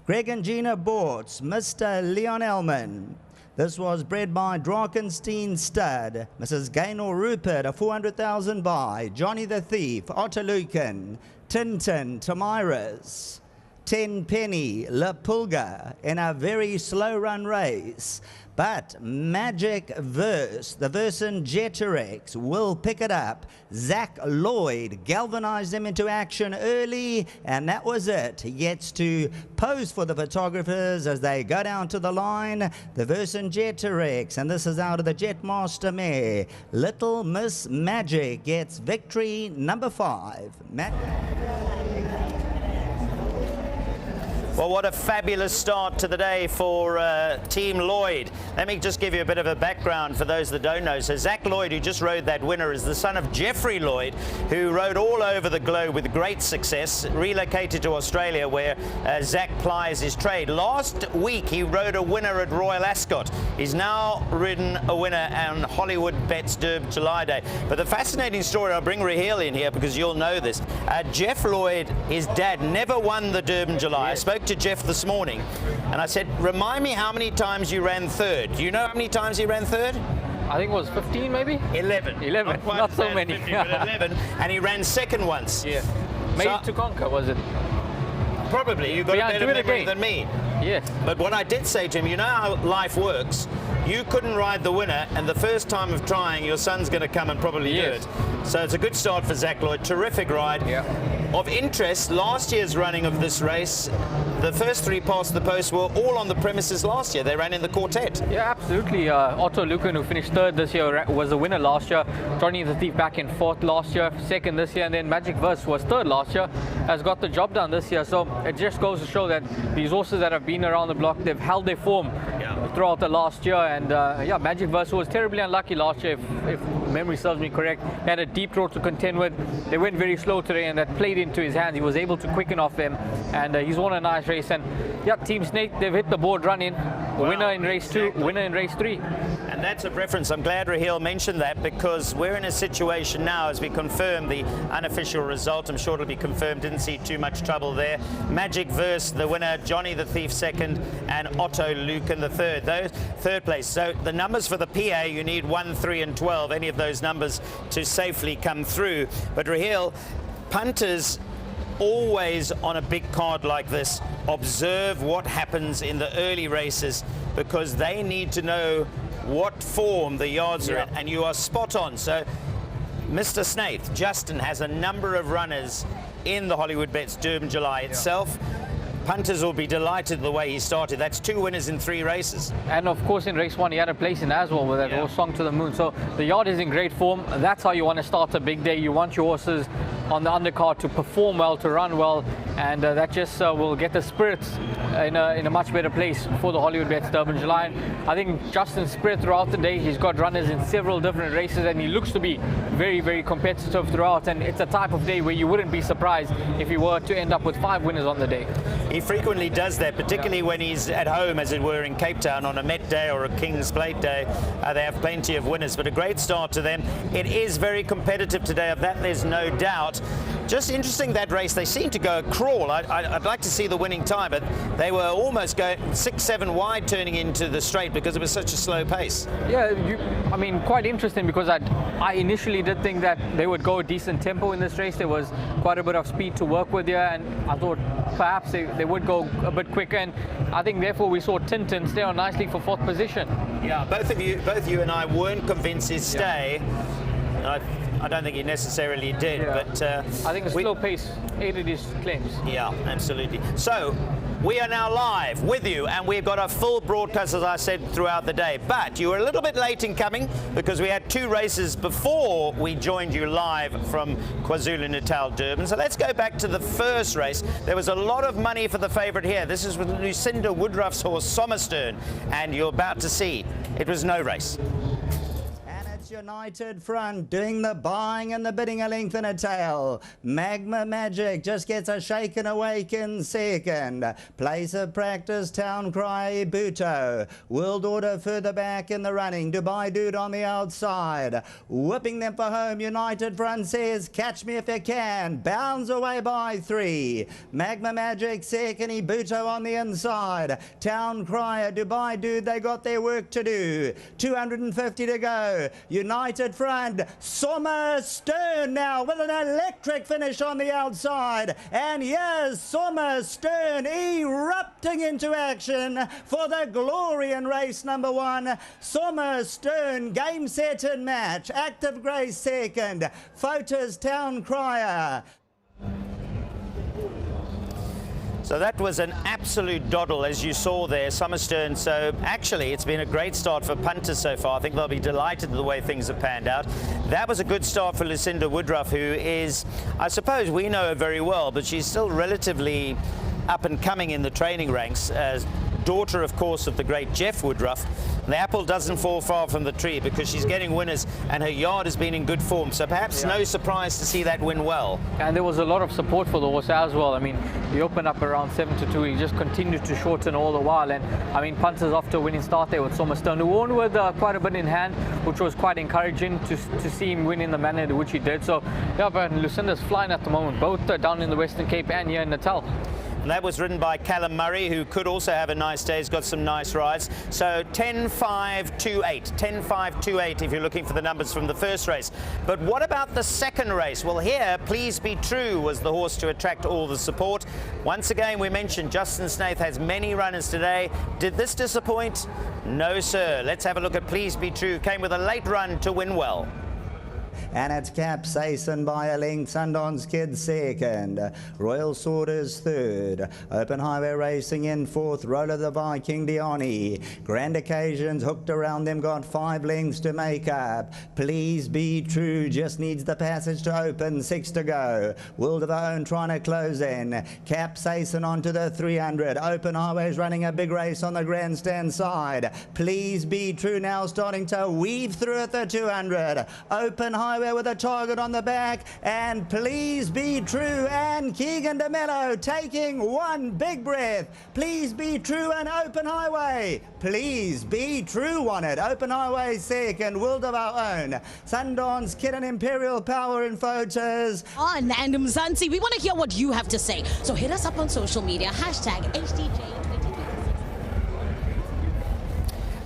[SPEAKER 15] Greg and Gina Bortz, Mr. Leon Elman. This was bred by Drakenstein Stud. Mrs. Gaynor Rupert, a 400,000 buy. Johnny the Thief, Otto Lucan. Tintin, Tamiras, 10 Penny, La Pulga in a very slow run race. But Magic Verse, the Vercingetorix, will pick it up. Zach Lloyd galvanized them into action early, and that was it. He gets to pose for the photographers as they go down to the line. The Vercingetorix, and this is out of the Jetmaster mare. Little Miss Magic gets victory number 5.
[SPEAKER 9] Well, what a fabulous start to the day for Team Lloyd. Let me just give you a bit of a background for those that don't know. So Zach Lloyd, who just rode that winner, is the son of Jeffrey Lloyd, who rode all over the globe with great success, relocated to Australia where Zach plies his trade. Last week, he rode a winner at Royal Ascot. He's now ridden a winner on Hollywoodbets Durban July Day. But the fascinating story, I'll bring Raheel in here because you'll know this. Jeff Lloyd, his dad, never won the Durban July. I spoke to Jeff this morning and I said, remind me how many times you ran third. Do you know how many times he ran third?
[SPEAKER 2] I think it was 15 maybe?
[SPEAKER 9] 11.
[SPEAKER 2] 11, not so many.
[SPEAKER 9] 50, but 11, and he ran second once.
[SPEAKER 2] Yeah. Made to conquer, was it?
[SPEAKER 9] Probably. You've got a better memory than me.
[SPEAKER 2] Yes.
[SPEAKER 9] But what I did say to him, you know how life works? You couldn't ride the winner, and the first time of trying, your son's going to come and probably do it. So it's a good start for Zach Lloyd. Terrific ride.
[SPEAKER 2] Yeah.
[SPEAKER 9] Of interest, last year's running of this race, the first 3 past the post were all on the premises last year. They ran in the quartet.
[SPEAKER 2] Yeah, absolutely. Otto Lucan, who finished third this year, was the winner last year. Johnny the Thief back in fourth last year, second this year, and then Magic Verse was third last year, has got the job done this year. So it just goes to show that these horses that have been around the block, they've held their form throughout the last year. And yeah, Magic Verse was terribly unlucky last year, if memory serves me correct. He had a deep road to contend with. They went very slow today, and that played into his hands. He was able to quicken off them, and he's won a nice race. And yeah, Team Snake, they've hit the board running. Winner in race 2, winner in race 3.
[SPEAKER 9] And that's a reference. I'm glad Raheel mentioned that, because we're in a situation now as we confirm the unofficial result. I'm sure it'll be confirmed. Didn't see too much trouble there. Magic Verse, the winner. Johnny the Thief second, and Otto Lucan the third. Those third place. So the numbers for the PA, you need 1, 3 and 12, any of those numbers to safely come through. But Raheel, punters always on a big card like this observe what happens in the early races, because they need to know what form the yards are in, and you are spot on. So Mr. Snaith, Justin, has a number of runners in the Hollywoodbets Durban July itself. Punters will be delighted the way he started. That's 2 winners in 3 races.
[SPEAKER 2] And of course in race 1 he had a place in as well with that horse Song to the Moon. So the yard is in great form. That's how you want to start a big day. You want your horses on the undercard to perform well, to run well, and that just will get the spirits in a much better place for the Hollywoodbets Durban July. I think Justin's spirit throughout the day, he's got runners in several different races, and he looks to be very, very competitive throughout, and it's a type of day where you wouldn't be surprised if he were to end up with 5 winners on the day.
[SPEAKER 9] He frequently does that, particularly when he's at home, as it were, in Cape Town on a Met Day or a King's Plate Day. They have plenty of winners, but a great start to them. It is very competitive today, of that there's no doubt. Just interesting, that race, they seem to go a crawl. I'd like to see the winning time, but they were almost going 6-7 wide turning into the straight because it was such a slow pace.
[SPEAKER 2] Yeah, I mean, quite interesting, because I initially did think that they would go a decent tempo in this race. There was quite a bit of speed to work with here, and I thought perhaps they would go a bit quicker, and I think therefore we saw Tintin stay on nicely for 4th position.
[SPEAKER 9] Yeah, both you and I weren't convinced he'd stay. I don't think he necessarily did, but
[SPEAKER 2] I think a slow pace aided his claims.
[SPEAKER 9] Yeah, absolutely. So we are now live with you, and we've got a full broadcast, as I said, throughout the day. But you were a little bit late in coming because we had 2 races before we joined you live from KwaZulu-Natal Durban. So let's go back to the first race. There was a lot of money for the favourite here. This is with Lucinda Woodruff's horse, Somerstern, and you're about to see it was no race.
[SPEAKER 15] United Front doing the buying and the bidding a length and a tail. Magma Magic just gets a shake and awake in second. Place of Practice, Town Cry, Buto. World Order further back in the running. Dubai Dude on the outside. Whipping them for home. United Front says, catch me if you can. Bounds away by 3. Magma Magic second, Buto on the inside. Town Crier, Dubai Dude, they got their work to do. 250 to go. United Front, Somerstern now with an electric finish on the outside. And here's Somerstern erupting into action for the glory in race number 1. Somerstern, game, set and match. Active Grace second. Photos, Town Crier.
[SPEAKER 9] So that was an absolute doddle, as you saw there, Somerstern. So actually, it's been a great start for punters so far. I think they'll be delighted with the way things have panned out. That was a good start for Lucinda Woodruff, who is, I suppose we know her very well, but she's still relatively up and coming in the training ranks. Daughter, of course, of the great Jeff Woodruff. The apple doesn't fall far from the tree because she's getting winners and her yard has been in good form. So perhaps no surprise to see that win well.
[SPEAKER 2] And there was a lot of support for the horse as well. I mean, he opened up around 7-2. He just continued to shorten all the while. And I mean, punters after a winning start there with Somerstern, who won with quite a bit in hand, which was quite encouraging to see him win in the manner in which he did. So yeah, but Lucinda's flying at the moment, both down in the Western Cape and here in Natal.
[SPEAKER 9] And that was ridden by Callum Murray, who could also have a nice day. He's got some nice rides. So 10-5-2-8. 10-5-2-8 if you're looking for the numbers from the first race. But what about the second race? Well, here, Please Be True was the horse to attract all the support. Once again, we mentioned Justin Snaith has many runners today. Did this disappoint? No, sir. Let's have a look at Please Be True. Came with a late run to win well.
[SPEAKER 15] And it's Capsaicin by a length. Sundance Kid second. Royal Sword is third. Open Highway Racing in fourth. Roller the Viking Dioni. Grand Occasions hooked around them, got 5 lengths to make up. Please Be True just needs the passage to open. 6 to go. World of Our Own trying to close in. Capsaicin onto the 300. Open Highways running a big race on the grandstand side. Please Be True now starting to weave through at the 200. Open Highway with a target on the back, and Please Be True and Keegan DeMello taking one big breath. Please Be True and Open Highway. Please Be True won it. Open Highway second. World of Our Own. Sundance Kid and Imperial Power in photos.
[SPEAKER 14] On and Mzansi, we want to hear what you have to say. So hit us up on social media. #HDJ2026.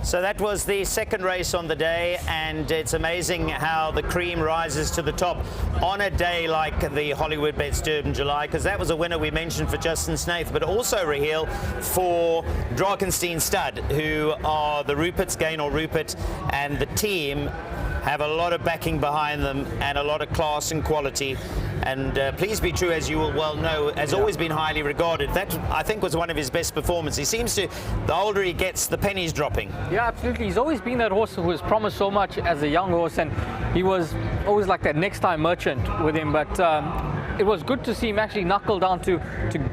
[SPEAKER 9] So that was the second race on the day, and it's amazing how the cream rises to the top on a day like the Hollywoodbets Durban July, because that was a winner we mentioned for Justin Snaith, but also, Raheel, for Drakenstein Stud, who are the Rupert's, Gaynor Rupert, and the team have a lot of backing behind them and a lot of class and quality. And Please Be True, as you will well know, has always been highly regarded. That, I think, was one of his best performances. He seems to, the older he gets, the pennies dropping.
[SPEAKER 2] Yeah, absolutely. He's always been that horse who was promised so much as a young horse, and he was always like that next time merchant with him. But it was good to see him actually knuckle down to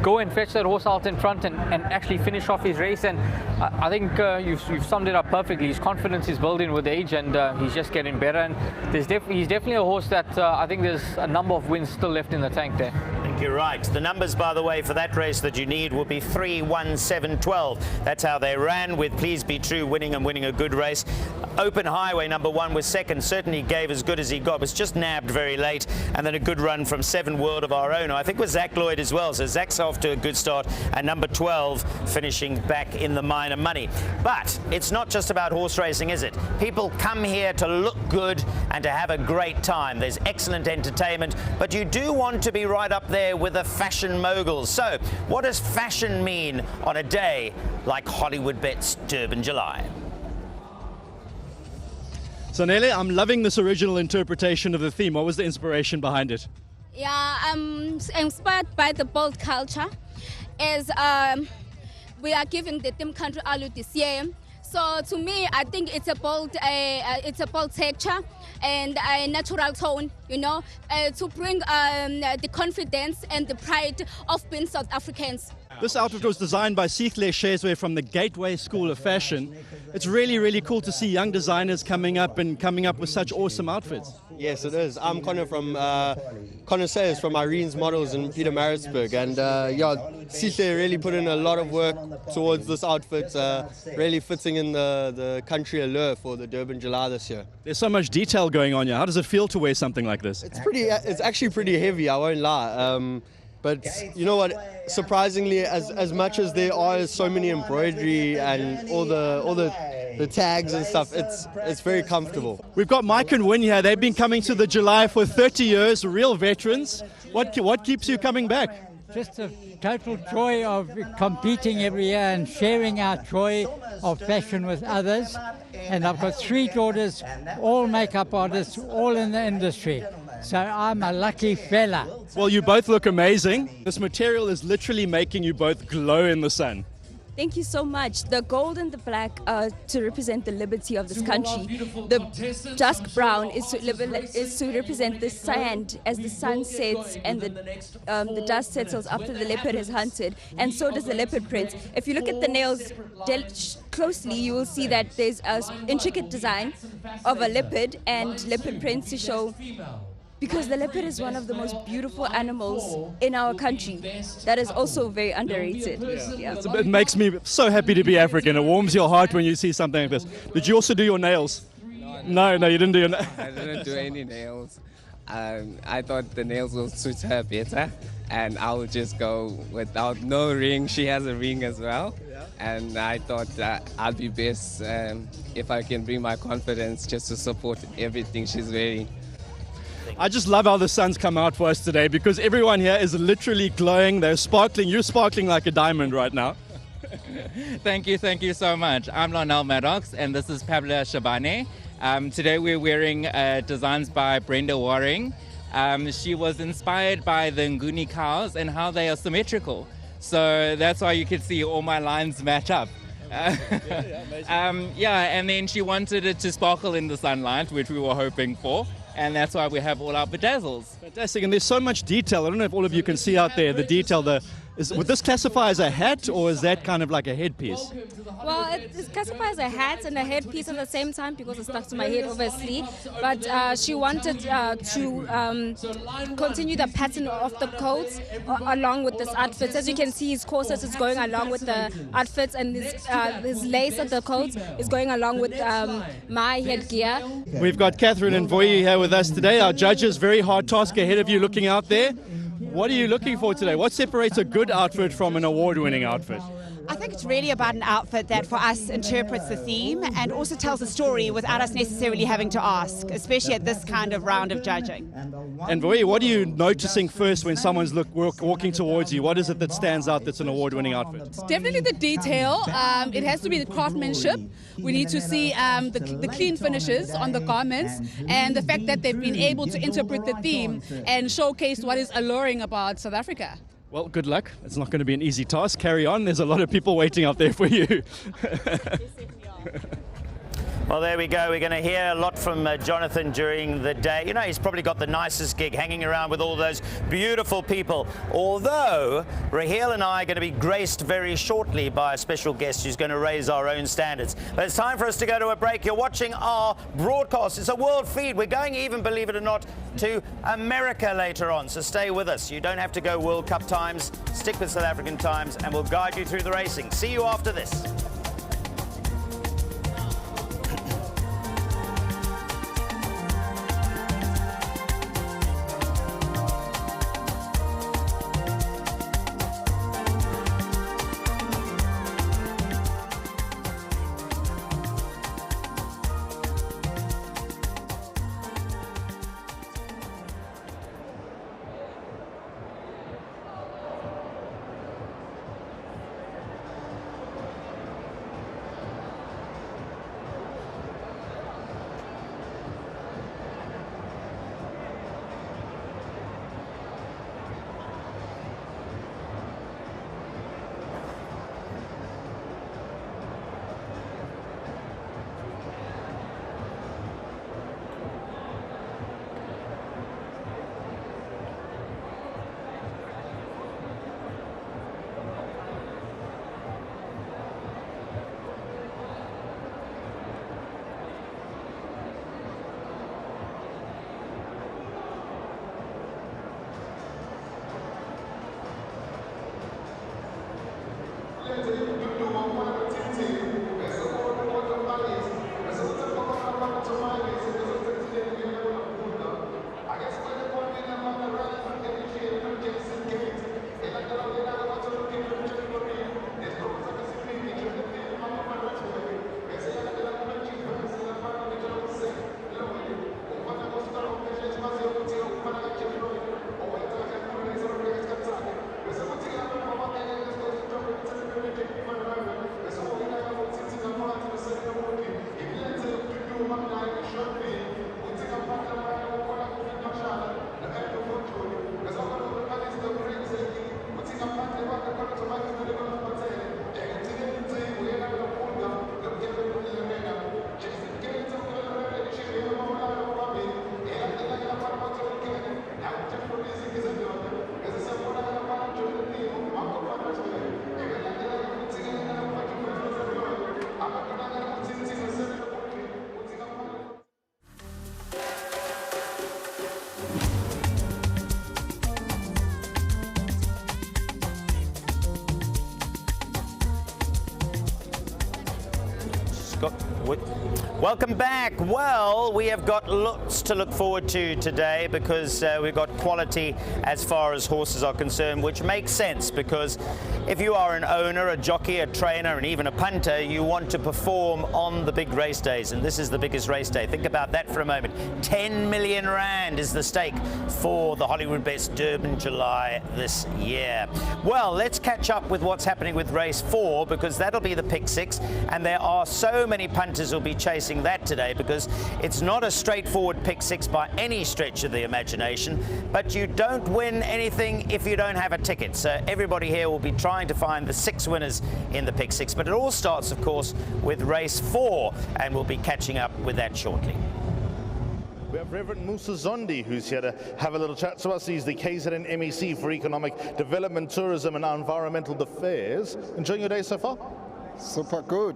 [SPEAKER 2] go and fetch that horse out in front and actually finish off his race. And I think you've summed it up perfectly. His confidence is building with age, and he's just getting better. And he's definitely a horse that I think there's a number of wins still left in the tank there.
[SPEAKER 9] I think you're right. The numbers, by the way, for that race that you need will be 3, 1, 7, 12. That's how they ran, with Please Be True winning and winning a good race. Open Highway number 1 was second. Certainly gave as good as he got. Was just nabbed very late. And then a good run from 7, World of Our Own, I think, was Zach Lloyd as well. So Zach's off to a good start. And number 12 finishing back in the minor money. But it's not just about horse racing, is it? People come here to look good and to have a great time. There's excellent entertainment, but you do want to be right up there with the fashion moguls. So what does fashion mean on a day like Hollywoodbets Durban July?
[SPEAKER 13] So Nele, I'm loving this original interpretation of the theme. What was the inspiration behind it?
[SPEAKER 16] Yeah, I'm inspired by the bold culture, as we are giving the theme country Alu this year. So to me, I think it's a bold texture and a natural tone, you know, to bring the confidence and the pride of being South Africans.
[SPEAKER 13] This outfit was designed by Sihle Shezwe from the Gateway School of Fashion. It's really, really cool to see young designers coming up with such awesome outfits.
[SPEAKER 17] Yes, it is. I'm Connor from Connor Sayers from Irene's Models in Peter Maritzburg, and yeah, Sihle really put in a lot of work towards this outfit, really fitting in the country allure for the Durban July this year.
[SPEAKER 13] There's so much detail going on here. How does it feel to wear something like this?
[SPEAKER 17] It's actually pretty heavy, I won't lie. But you know what? Surprisingly, as much as there are so many embroidery and all the tags and stuff, it's very comfortable.
[SPEAKER 13] We've got Mike and Win here. They've been coming to the July for 30 years, real veterans. What keeps you coming back?
[SPEAKER 18] Just a total joy of competing every year and sharing our joy of fashion with others. And I've got 3 daughters, all makeup artists, all in the industry. So I'm a lucky fella.
[SPEAKER 13] Well, you both look amazing. This material is literally making you both glow in the sun.
[SPEAKER 24] Thank you so much. The gold and the black are to represent the liberty of this country. The dusk brown is to represent the sand as the sun sets and the dust settles after the leopard is hunted. And so does the leopard print. If you look at the nails closely, you will see that there's an intricate design of a leopard and leopard prints to show. Because the leopard is one of the most beautiful animals in our country that is also very underrated. Yeah.
[SPEAKER 13] It makes me so happy to be African. It warms your heart when you see something like this. Did you also do your nails? No, you didn't do your nails.
[SPEAKER 25] I didn't do any nails. I thought the nails will suit her better, and I would just go without no ring. She has a ring as well. And I thought I'd be best if I can bring my confidence just to support everything she's wearing.
[SPEAKER 13] I just love how the sun's come out for us today because everyone here is literally glowing. They're sparkling. You're sparkling like a diamond right now.
[SPEAKER 26] Thank you so much. I'm Lonel Maddox and this is Pablo Shabane. Today we're wearing designs by Brenda Waring. She was inspired by the Nguni cows and how they are symmetrical. So that's why you can see all my lines match up. And then she wanted it to sparkle in the sunlight, which we were hoping for. And that's why we have all our bedazzles.
[SPEAKER 13] Fantastic, and there's so much detail. I don't know if all of you can see out there the detail. Would this classify as a hat, or is that kind of like a headpiece?
[SPEAKER 16] Well, it classifies a hat and a headpiece at the same time because it stuck to my head, obviously. But she wanted to continue the pattern of the coats along with this outfit. As you can see, his corset is going along with the outfits, and his lace of the coat is going along with my headgear.
[SPEAKER 13] We've got Catherine and Voye here with us today. Our judges, very hard task ahead of you looking out there. What are you looking for today? What separates a good outfit from an award-winning outfit?
[SPEAKER 27] I think it's really about an outfit that for us interprets the theme and also tells a story without us necessarily having to ask, especially at this kind of round of judging.
[SPEAKER 13] And Voye, what are you noticing first when someone's walking towards you? What is it that stands out that's an award-winning outfit?
[SPEAKER 28] It's definitely the detail. It has to be the craftsmanship. We need to see the clean finishes on the garments and the fact that they've been able to interpret the theme and showcase what is alluring about South Africa.
[SPEAKER 13] Well, good luck. It's not going to be an easy task. Carry on. There's a lot of people waiting out there for you.
[SPEAKER 9] Well, there we go. We're going to hear a lot from Jonathan during the day. You know, he's probably got the nicest gig, hanging around with all those beautiful people. Although, Raheel and I are going to be graced very shortly by a special guest who's going to raise our own standards. But it's time for us to go to a break. You're watching our broadcast. It's a world feed. We're going even, believe it or not, to America later on. So stay with us. You don't have to go World Cup times. Stick with South African times, and we'll guide you through the racing. See you after this. Welcome back. Well, we have got lots to look forward to today because we've got quality as far as horses are concerned, which makes sense because if you are an owner, a jockey, a trainer, and even a punter, you want to perform on the big race days, and this is the biggest race day. Think about that for a moment. 10 million rand is the stake for the Hollywoodbets Durban July this year. Well, let's catch up with what's happening with race 4 because that'll be the pick 6, and there are so many punters who'll be chasing that today because it's not a straightforward pick 6 by any stretch of the imagination, but you don't win anything if you don't have a ticket. So everybody here will be trying to find the 6 winners in the pick 6, but it all starts, of course, with race 4, and we'll be catching up with that shortly.
[SPEAKER 7] We have Reverend Musa Zondi, who's here to have a little chat to us. He's the KZN MEC for Economic Development, Tourism and Environmental Affairs. Enjoying your day so far?
[SPEAKER 5] Super good.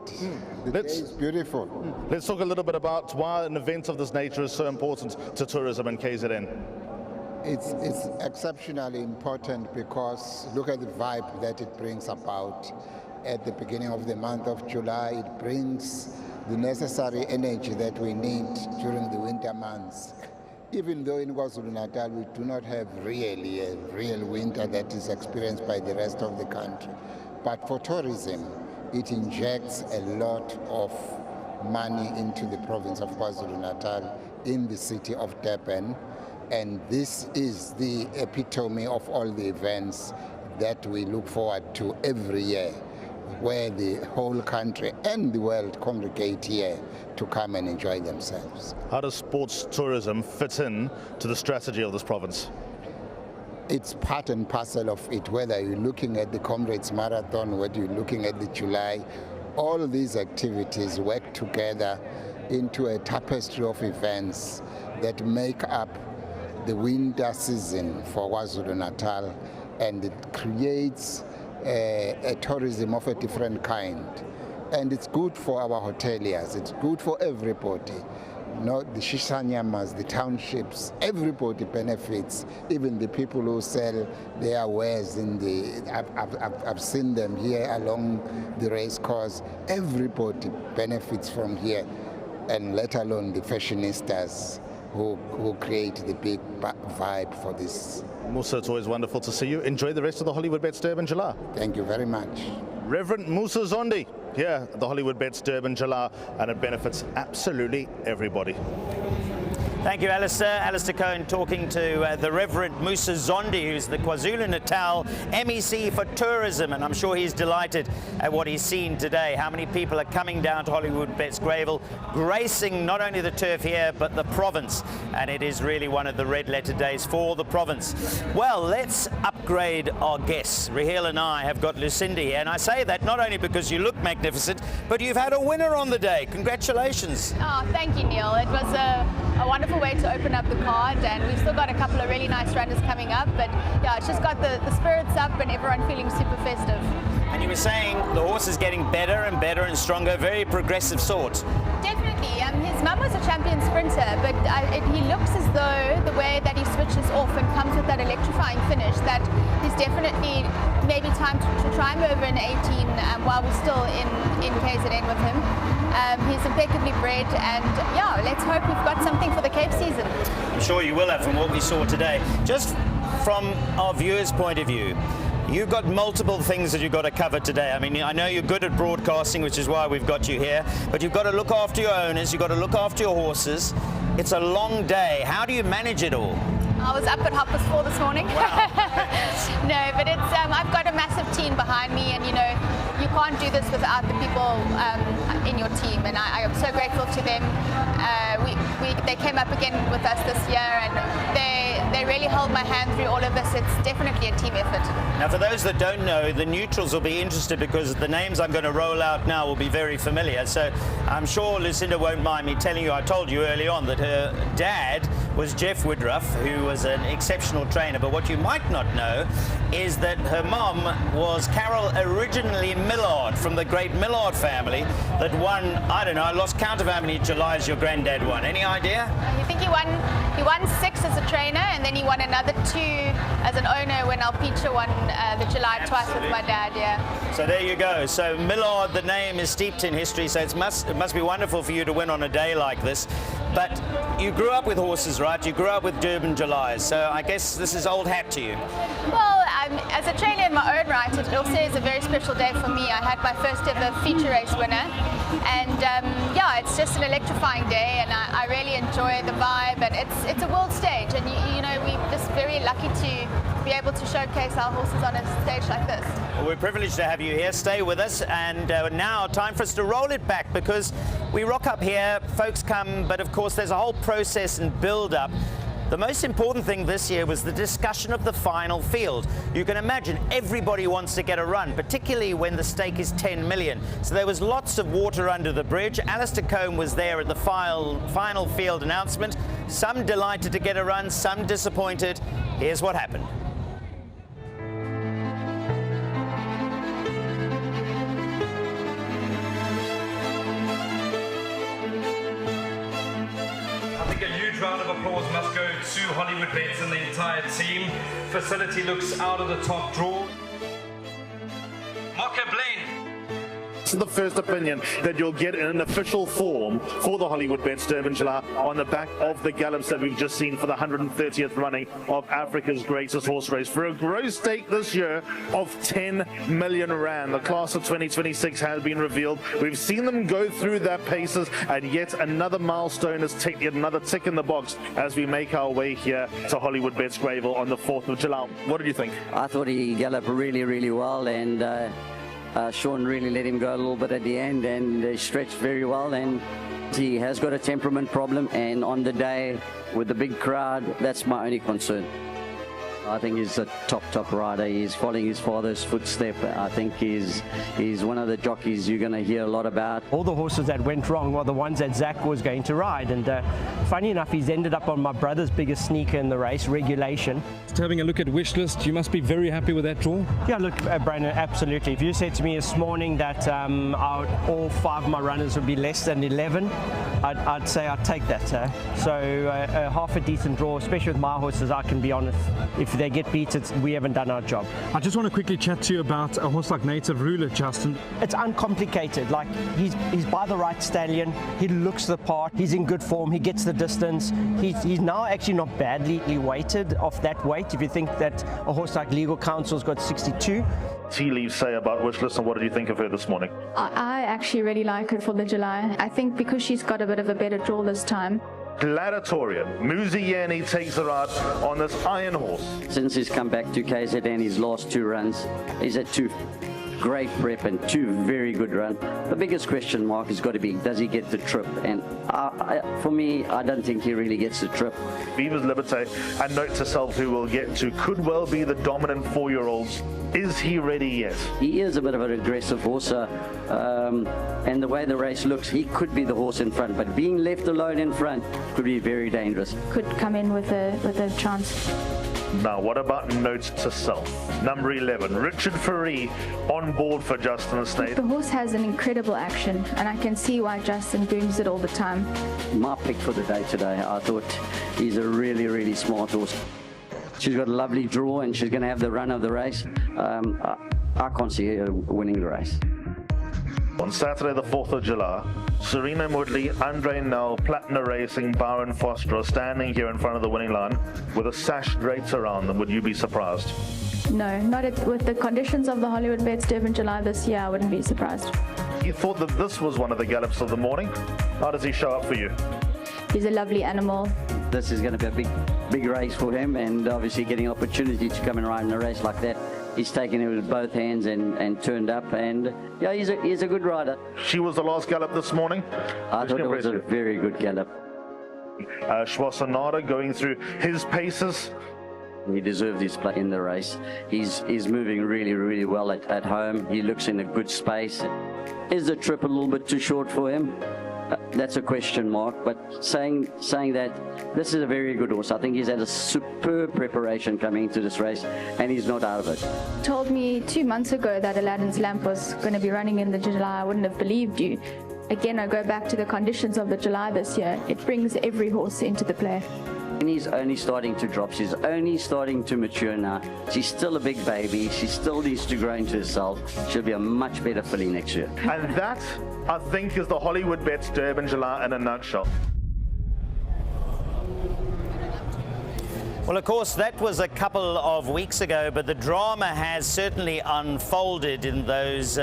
[SPEAKER 5] The day is beautiful.
[SPEAKER 7] Let's talk a little bit about why an event of this nature is so important to tourism and KZN.
[SPEAKER 5] It's exceptionally important because look at the vibe that it brings about at the beginning of the month of July. It brings the necessary energy that we need during the winter months. Even though in KwaZulu-Natal we do not have really a real winter that is experienced by the rest of the country. But for tourism, it injects a lot of money into the province of KwaZulu-Natal in the city of Durban. And this is the epitome of all the events that we look forward to every year, where the whole country and the world congregate here to come and enjoy themselves.
[SPEAKER 7] How does sports tourism fit in to the strategy of this province?
[SPEAKER 5] It's part and parcel of it, whether you're looking at the Comrades Marathon, whether you're looking at the July, all these activities work together into a tapestry of events that make up the winter season for KwaZulu-Natal, and it creates a tourism of a different kind. And it's good for our hoteliers, it's good for everybody. Not the Shishanyamas, the townships, everybody benefits, even the people who sell their wares in the, I've seen them here along the race course. Everybody benefits from here, and let alone the fashionistas who create the big vibe for this.
[SPEAKER 7] Musa, it's always wonderful to see you. Enjoy the rest of the Hollywoodbets Durban July.
[SPEAKER 5] Thank you very much.
[SPEAKER 7] Reverend Musa Zondi here at the Hollywoodbets Durban July, and it benefits absolutely everybody.
[SPEAKER 9] Thank you, Alistair. Alistair Cohen talking to the Reverend Musa Zondi, who's the KwaZulu-Natal MEC for Tourism, and I'm sure he's delighted at what he's seen today. How many people are coming down to Hollywoodbets Greyville, gracing not only the turf here, but the province, and it is really one of the red-letter days for the province. Well, let's upgrade our guests. Raheel and I have got Lucinda here, and I say that not only because you look magnificent, but you've had a winner on the day. Congratulations.
[SPEAKER 4] Oh, thank you, Neil. It was a wonderful beautiful way to open up the card, and we've still got a couple of really nice runners coming up, but yeah, it's just got the spirits up and everyone feeling super festive.
[SPEAKER 9] And you were saying the horse is getting better and better and stronger, very progressive sort.
[SPEAKER 4] Definitely. His mum was a champion sprinter, but he looks as though the way that he switches off and comes with that electrifying finish, that he's definitely maybe time to try him over in 18 while we're still in KZN with him. He's impeccably bred, and yeah, let's hope we've got something for the Cape season.
[SPEAKER 9] I'm sure you will have from what we saw today. Just from our viewers' point of view, you've got multiple things that you've got to cover today. I mean, I know you're good at broadcasting, which is why we've got you here, but you've got to look after your owners, you've got to look after your horses. It's a long day. How do you manage it all?
[SPEAKER 4] I was up at 4:30 this morning.
[SPEAKER 9] Wow.
[SPEAKER 4] No, but it's I've got a massive team behind me, and you know, you can't do this without the people in your team, and I am so grateful to them. They came up again with us this year, and they really held my hand through all of this. It's definitely a team effort.
[SPEAKER 9] Now, for those that don't know, the neutrals will be interested because the names I'm going to roll out now will be very familiar. So I'm sure Lucinda won't mind me telling you, I told you early on that her dad was Jeff Woodruff, who was an exceptional trainer. But what you might not know is that her mum was Carol originally Millard from the great Millard family that won, I don't know, I lost count of how many Julys your granddad won. Any idea?
[SPEAKER 4] I think he won 6 as a trainer, and then he won another 2 as an owner when Alpicha won the July twice with my dad, yeah.
[SPEAKER 9] So there you go. So Millard, the name is steeped in history, so it must be wonderful for you to win on a day like this. But you grew up with horses, right? You grew up with Durban Julys, so I guess this is old hat to you.
[SPEAKER 4] Well, as a trainer in my own right, it also is a very special day for me. I had my first ever feature race winner, and yeah, it's just an electrifying day, and I really enjoy the vibe, and it's a world stage, and you know, we're just very lucky to be able to showcase our horses on a stage like this.
[SPEAKER 9] Well, we're privileged to have you here. Stay with us, and now time for us to roll it back, because we rock up here, folks come, but of course there's a whole process and build-up. The most important thing this year was the discussion of the final field. You can imagine everybody wants to get a run, particularly when the stake is 10 million. So there was lots of water under the bridge. Alistair Combe was there at the final field announcement. Some delighted to get a run, some disappointed. Here's what happened.
[SPEAKER 12] Round of applause must go to Hollywoodbets and the entire team. Facility looks out of the top draw. Mocha Blaine.
[SPEAKER 7] This is the first opinion that you'll get in an official form for the Hollywoodbets Durban July on the back of the gallops that we've just seen for the 130th running of Africa's greatest horse race for a gross stake this year of 10 million rand. The class of 2026 has been revealed. We've seen them go through their paces, and yet another milestone is ticked, yet another tick in the box as we make our way here to Hollywoodbets Greyville on the 4th of July. What did you think?
[SPEAKER 6] I thought he galloped really, really well, and Sean really let him go a little bit at the end, and he stretched very well, and he has got a temperament problem, and on the day with the big crowd, that's my only concern. I think he's a top rider. He's following his father's footstep. I think he's one of the jockeys you're going to hear a lot about.
[SPEAKER 8] All the horses that went wrong were the ones that Zach was going to ride, and funny enough, he's ended up on my brother's biggest sneaker in the race, Regulation.
[SPEAKER 12] Just having a look at wish list, you must be very happy with that draw.
[SPEAKER 8] Yeah, look, Brandon, absolutely. If you said to me this morning that all 5 of my runners would be less than 11, I'd say I'd take that. So half a decent draw, especially with my horses, I can be honest. If they get beat, we haven't done our job.
[SPEAKER 12] I just want to quickly chat to you about a horse like Native Ruler, Justin.
[SPEAKER 8] It's uncomplicated. Like, he's by the right stallion. He looks the part. He's in good form. He gets the distance. He's now actually not badly weighted off that weight. If you think that a horse like Legal Counsel's got 62.
[SPEAKER 7] Tea leaves say about Wishlist, and what did you think of her this morning?
[SPEAKER 10] I actually really like her for the July. I think because she's got a bit of a better draw this time.
[SPEAKER 7] Gladiatorian, Muziani takes her out on this iron horse.
[SPEAKER 6] Since he's come back to KZN, his last 2 runs, he's at 2. great prep and 2 very good runs. The biggest question mark has got to be, does he get the trip? And for me, I don't think he really gets the trip.
[SPEAKER 7] Viva's Liberté and Note to Self, who we'll get to, could well be the dominant 4-year-olds. Is he ready yet?
[SPEAKER 6] He is a bit of an aggressive horse, and the way the race looks, he could be the horse in front, but being left alone in front could be very dangerous.
[SPEAKER 10] Could come in with a chance.
[SPEAKER 7] Now, what about Notes to Self? Number 11, Richard Ferree on board for Justin Snade.
[SPEAKER 10] The horse has an incredible action, and I can see why Justin booms it all the time.
[SPEAKER 6] My pick for the day today, I thought he's a really, really smart horse. She's got a lovely draw, and she's going to have the run of the race. I can't see her winning the race.
[SPEAKER 7] On Saturday, the 4th of July, Serena Woodley, Andre Nell, Platinum Racing, Byron Foster are standing here in front of the winning line with a sash draped around them. Would you be surprised?
[SPEAKER 10] No, not with the conditions of the Hollywoodbets Durban July this year, I wouldn't be surprised.
[SPEAKER 7] You thought that this was one of the gallops of the morning. How does he show up for you?
[SPEAKER 10] He's a lovely animal.
[SPEAKER 6] This is going to be a big race for him, and obviously getting an opportunity to come and ride in a race like that. He's taken it with both hands and turned up, and yeah, he's a good rider.
[SPEAKER 7] She was the last gallop this morning.
[SPEAKER 6] I thought it was a very good gallop.
[SPEAKER 7] Schwarzenegger going through his paces.
[SPEAKER 6] He deserved his play in the race. He's moving really, really well at home. He looks in a good space. Is the trip a little bit too short for him? That's a question mark, but saying that this is a very good horse. I think he's had a superb preparation coming into this race, and he's not out of it.
[SPEAKER 10] Told me 2 months ago that Aladdin's Lamp was going to be running in the July. I wouldn't have believed you. Again, I go back to the conditions of the July this year. It brings every horse into the play.
[SPEAKER 6] And he's only starting to drop. She's only starting to mature now. She's still a big baby. She still needs to grow into herself. She'll be a much better filly next year.
[SPEAKER 7] And that, I think, is the Hollywoodbets Durban July in a nutshell.
[SPEAKER 9] Well, of course, that was a couple of weeks ago, but the drama has certainly unfolded in those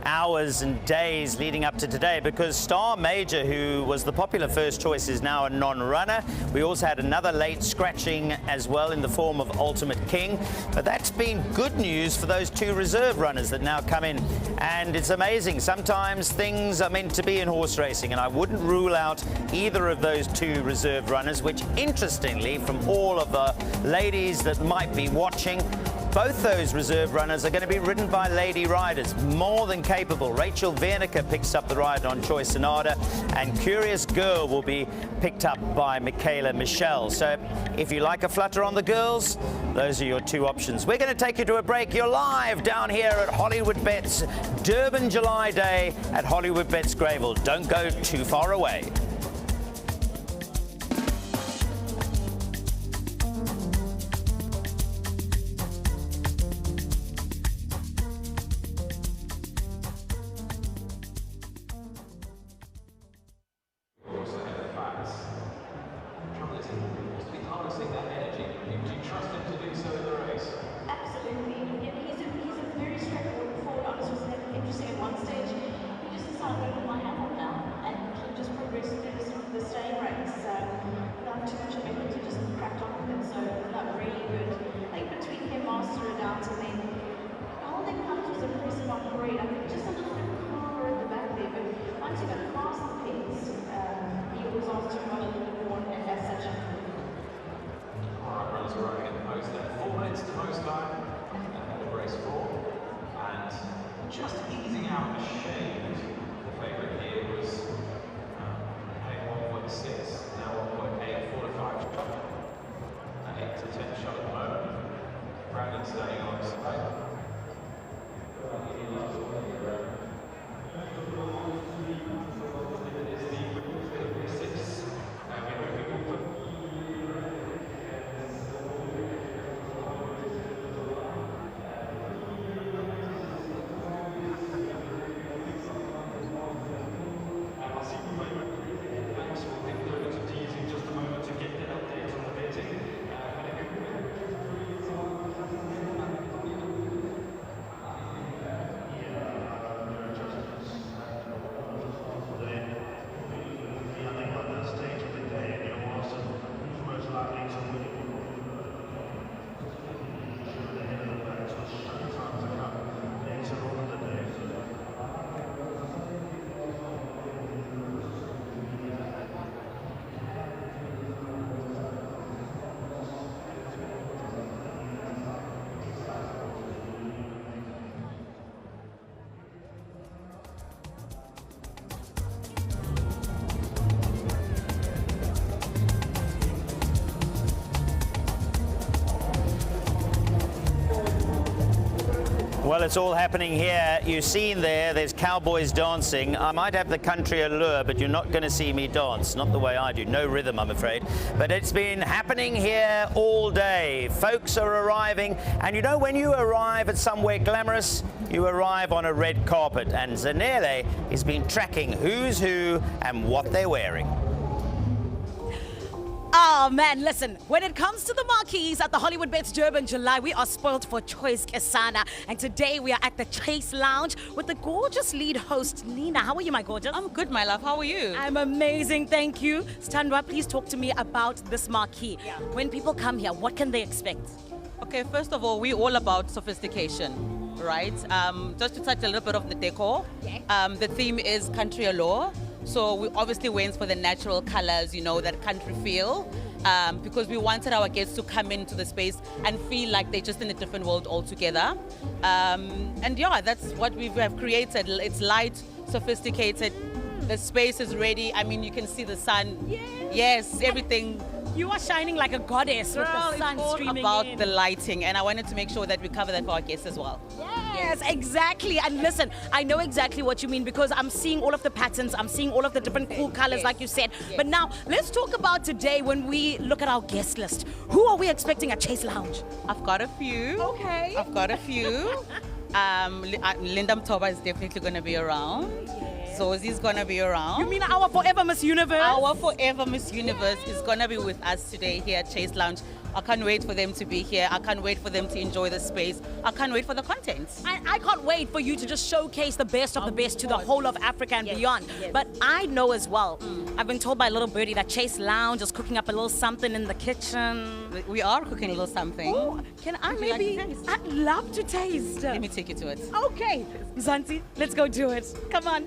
[SPEAKER 9] hours and days leading up to today, because Star Major, who was the popular first choice, is now a non-runner. We also had another late scratching as well in the form of Ultimate King, but that's been good news for those 2 reserve runners that now come in. And it's amazing, sometimes things are meant to be in horse racing, and I wouldn't rule out either of those 2 reserve runners, which interestingly, from all of the ladies that might be watching, both those reserve runners are going to be ridden by lady riders, more than capable. Rachel Vernica picks up the ride on Choice Sonata, and Curious Girl will be picked up by Michaela Michelle. So if you like a flutter on the girls, those are your 2 options. We're going to take you to a break. You're live down here at Hollywoodbets Durban July Day at Hollywoodbets Greyville. Don't go too far away.
[SPEAKER 1] One stage, he just decided, I put my hand up now, and he just progressed
[SPEAKER 9] Well, it's all happening here. You've seen there's cowboys dancing. I might have the country allure, but you're not going to see me dance. Not the way I do. No rhythm, I'm afraid. But it's been happening here all day. Folks are arriving. And you know, when you arrive at somewhere glamorous, you arrive on a red carpet. And Zanele has been tracking who's who and what they're wearing.
[SPEAKER 14] Oh man, listen, when it comes to the marquees at the Hollywoodbets Durban July, we are spoiled for choice, Kesana. And today we are at the Chase Lounge with the gorgeous lead host, Nina. How are you, my gorgeous?
[SPEAKER 1] I'm good, my love. How are you?
[SPEAKER 14] I'm amazing, thank you. Standwa, please talk to me about this marquee. Yeah. When people come here, what can they expect?
[SPEAKER 1] Okay, first of all, we're all about sophistication, right? Just to touch a little bit of the decor, the theme is country allure. So we obviously went for the natural colors, you know, that country feel, because we wanted our guests to come into the space and feel like they're just in a different world altogether. And yeah, that's what we have created. It's light, sophisticated. The space is ready. I mean, you can see the sun. Yes, everything.
[SPEAKER 14] You are shining like a goddess.
[SPEAKER 1] Girl,
[SPEAKER 14] with the sun
[SPEAKER 1] it's all
[SPEAKER 14] streaming
[SPEAKER 1] about
[SPEAKER 14] in.
[SPEAKER 1] the lighting, and I wanted to make sure that we cover that for our guests as well.
[SPEAKER 14] Yes, exactly. And listen, I know exactly what you mean because I'm seeing all of the patterns, I'm seeing all of the different cool colors like you said. But now, let's talk about today when we look at our guest list. Who are we expecting at Chase Lounge?
[SPEAKER 1] I've got a few.
[SPEAKER 14] Okay.
[SPEAKER 1] I've got a few. Linda Mtoba is definitely going to be around. Zozi's going to be around.
[SPEAKER 14] You mean our forever Miss Universe?
[SPEAKER 1] Our forever Miss Universe is going to be with us today here at Chase Lounge. I can't wait for them to be here. I can't wait for them to enjoy the space. I can't wait for the content.
[SPEAKER 14] I can't wait for you to just showcase the best of the best to the whole of Africa and beyond. But I know as well, I've been told by little birdie that Chase Lounge is cooking up a little something in the kitchen.
[SPEAKER 1] We are cooking a little something.
[SPEAKER 14] Ooh, can I maybe? I'd love to taste.
[SPEAKER 1] Let me take you to it.
[SPEAKER 14] Okay, Zanti, let's go do it. Come on.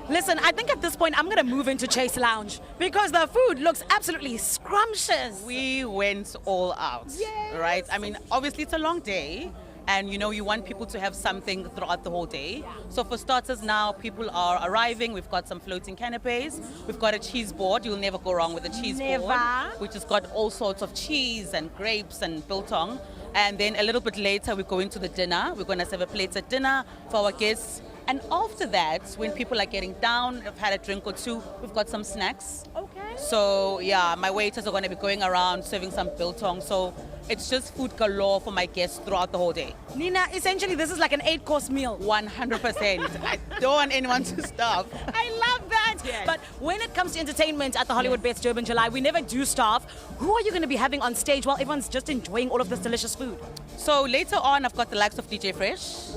[SPEAKER 14] Listen, I think at this point I'm going to move into Chase Lounge because the food looks absolutely scrumptious.
[SPEAKER 1] We went all out, right? I mean, obviously it's a long day and you know you want people to have something throughout the whole day. So for starters now, people are arriving. We've got some floating canapes. We've got a cheese board. You'll never go wrong with a cheese board, which has got all sorts of cheese and grapes and biltong. And then a little bit later, we go into the dinner. We're going to serve a plate at dinner for our guests. And after that, when people are getting down, have had a drink or two, we've got some snacks.
[SPEAKER 14] Okay.
[SPEAKER 1] So yeah, my waiters are going to be going around serving some biltong. So it's just food galore for my guests throughout the whole day.
[SPEAKER 14] Nina, essentially this is like an 8-course meal.
[SPEAKER 1] 100%. I don't want anyone to starve.
[SPEAKER 14] I love that. Yes. But when it comes to entertainment at the Hollywoodbets Durban July, we never do starve. Who are you going to be having on stage while everyone's just enjoying all of this delicious food?
[SPEAKER 1] So later on, I've got the likes of DJ Fresh.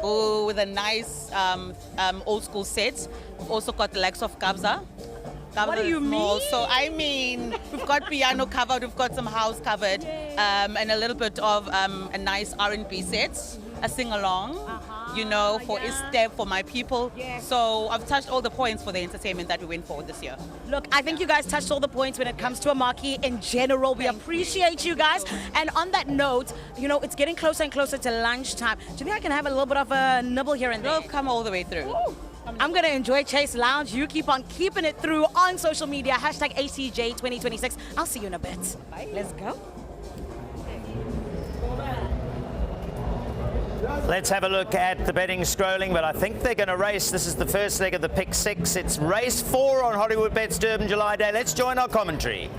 [SPEAKER 1] Oh, with a nice old school set. We've also got the likes of Kabza.
[SPEAKER 14] What do you mean?
[SPEAKER 1] So I mean, we've got piano covered, we've got some house covered, and a little bit of a nice R&B set, a sing-along, you know, for Easter, for my people. So I've touched all the points for the entertainment that we went for this year.
[SPEAKER 14] Look, I think you guys touched all the points when it comes to a marquee in general. We appreciate you guys. And on that note, you know, it's getting closer and closer to lunchtime. Do you think I can have a little bit of a nibble here and there?
[SPEAKER 1] We'll come all the way through.
[SPEAKER 14] Ooh. I'm going to enjoy Chase Lounge. You keep on keeping it through on social media. Hashtag ACJ2026. I'll see you in a bit. Bye. Let's go.
[SPEAKER 9] Let's have a look at the betting scrolling, but I think they're going to race. This is the first leg of the pick 6. It's race 4 on Hollywoodbets Durban July Day. Let's join our commentary.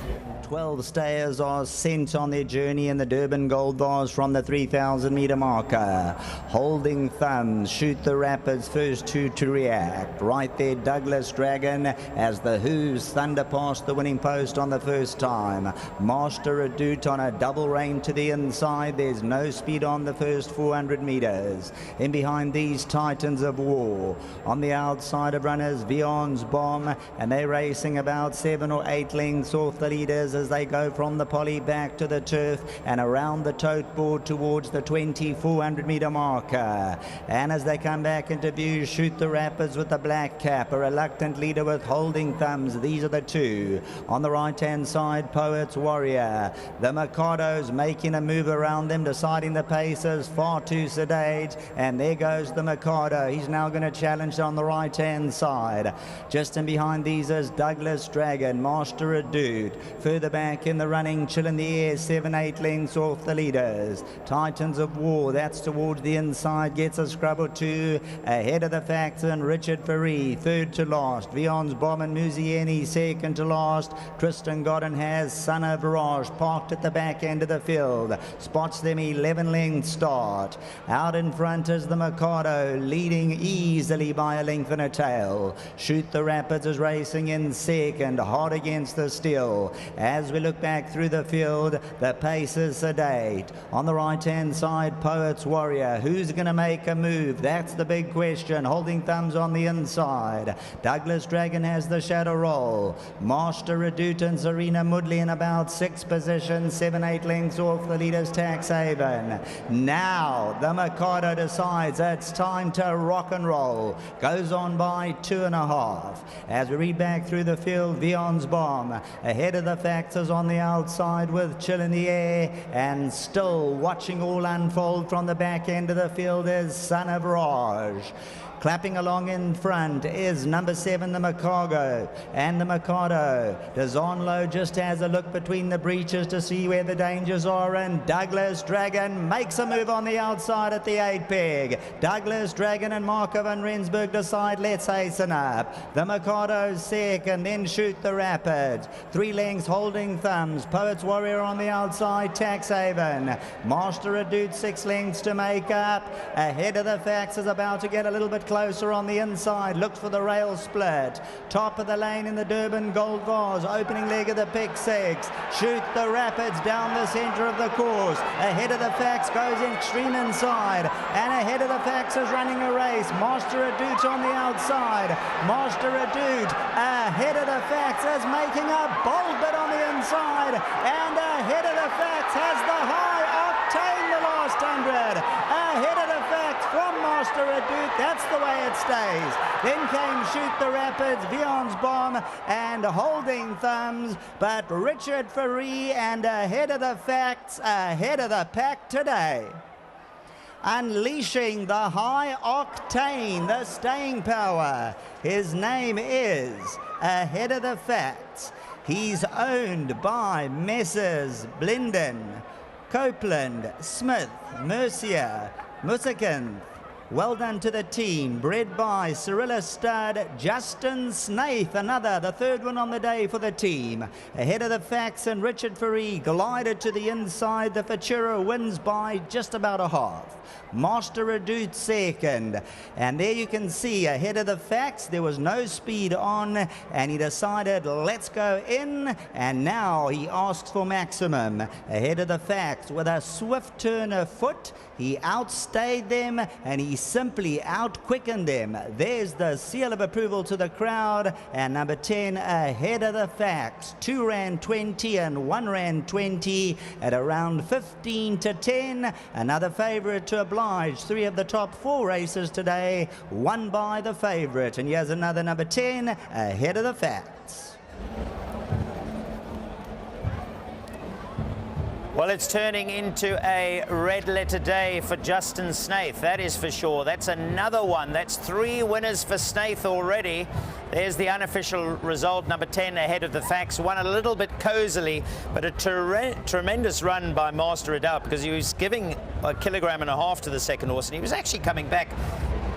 [SPEAKER 15] 12 stayers are sent on their journey in the Durban Gold Bars from the 3,000-meter marker. Holding thumbs, Shoot the Rapids, first two to react. Right there, Douglas Dragon, as the Who's thunder past the winning post on the first time. Master Redoute on a double rein to the inside. There's no speed on the first 400 meters. In behind these Titans of War. On the outside of runners, Vion's Bomb, and they're racing about 7 or 8 lengths off the leaders as they go from the poly back to the turf and around the tote board towards the 2,400-meter marker. And as they come back into view, Shoot the Rapids with the black cap, a reluctant leader with Holding Thumbs. These are the two. On the right-hand side, Poet's Warrior. The Mikado's making a move around them, deciding the pace is far too sedate. And there goes the Mikado. He's now going to challenge on the right-hand side. Just in behind these is Douglas Dragon, Master Redoute. Further further back in the running, Chill in the Air, 7-8 lengths off the leaders. Titans of War, that's towards the inside, gets a scrub or two ahead of the Facts, and Richard Ferry, third to last. Vion's Bomb and Muzieni, second to last. Tristan Godden has Son of Raj parked at the back end of the field. Spots them 11 lengths start. Out in front is the Mikado, leading easily by a length and a tail. Shoot the Rapids is racing in second, hard against the still. As we look back through the field, the pace is sedate. On the right-hand side, Poet's Warrior. Who's going to make a move? That's the big question. Holding thumbs on the inside. Douglas Dragon has the shadow roll. Master Redoute and Serena Mudley in about 6th position, 7-8 lengths off the leader's Taxhaven. Now the Mikado decides it's time to rock and roll. Goes on by 2.5. As we read back through the field, Vion's Bomb ahead of the Factors on the outside with Chill in the Air, and still watching all unfold from the back end of the field is Son of Raj. Clapping along in front is number 7, the Mikado, and the Mikado. Dazonlo just has a look between the breaches to see where the dangers are, and Douglas Dragon makes a move on the outside at the 8 peg. Douglas Dragon and Marco van Rensburg decide, let's hasten up. The Mikado second, then Shoot the Rapid. 3 lengths holding thumbs. Poet's Warrior on the outside, Taxhaven. Master Redoute 6 lengths to make up. Ahead of the Facts is about to get a little bit closer on the inside, looks for the rail split. Top of the lane in the Durban Gold Vase, opening leg of the pick 6. Shoot the Rapids down the centre of the course. Ahead of the Facts goes extreme inside, and ahead of the Facts is running a race. Master Redoute on the outside. Master Redoute ahead of the Facts is making a bold bit on the inside, and ahead of the Facts has the high octane the last 100. Ahead of the Facts from Master Redoute, that's the way it stays. Then came Shoot the Rapids, Vion's Bomb, and Holding Thumbs, but Richard Ferry and ahead of the Facts, ahead of the pack today. Unleashing the high octane, the staying power. His name is Ahead of the Facts. He's owned by Messrs. Blinden, Copeland, Smith, Mercier, Musikin. Well done to the team, bred by Cyrilla Stud, Justin Snaith, the third one on the day for the team. Ahead of the Facts, and Richard Ferry glided to the inside. The Futura wins by just about a half. Master Redoute second, and there you can see ahead of the Facts there was no speed on, and he decided let's go in, and now he asks for maximum. Ahead of the Facts with a swift turn of foot, he outstayed them and he simply out-quickened them. There's the seal of approval to the crowd, and number 10 ahead of the Facts, 2 Rand 20 and 1 Rand 20 at around 15 to 10. Another favourite to oblige. 3 of the top 4 races today won by the favourite, and here's another number 10 ahead of the Facts.
[SPEAKER 9] Well, it's turning into a red letter day for Justin Snaith, that is for sure. That's another one. That's 3 winners for Snaith already. There's the unofficial result, number 10 ahead of the Facts. Won a little bit cozily, but a tremendous run by Master Redoute, because he was giving 1.5 kilograms to the second horse, and he was actually coming back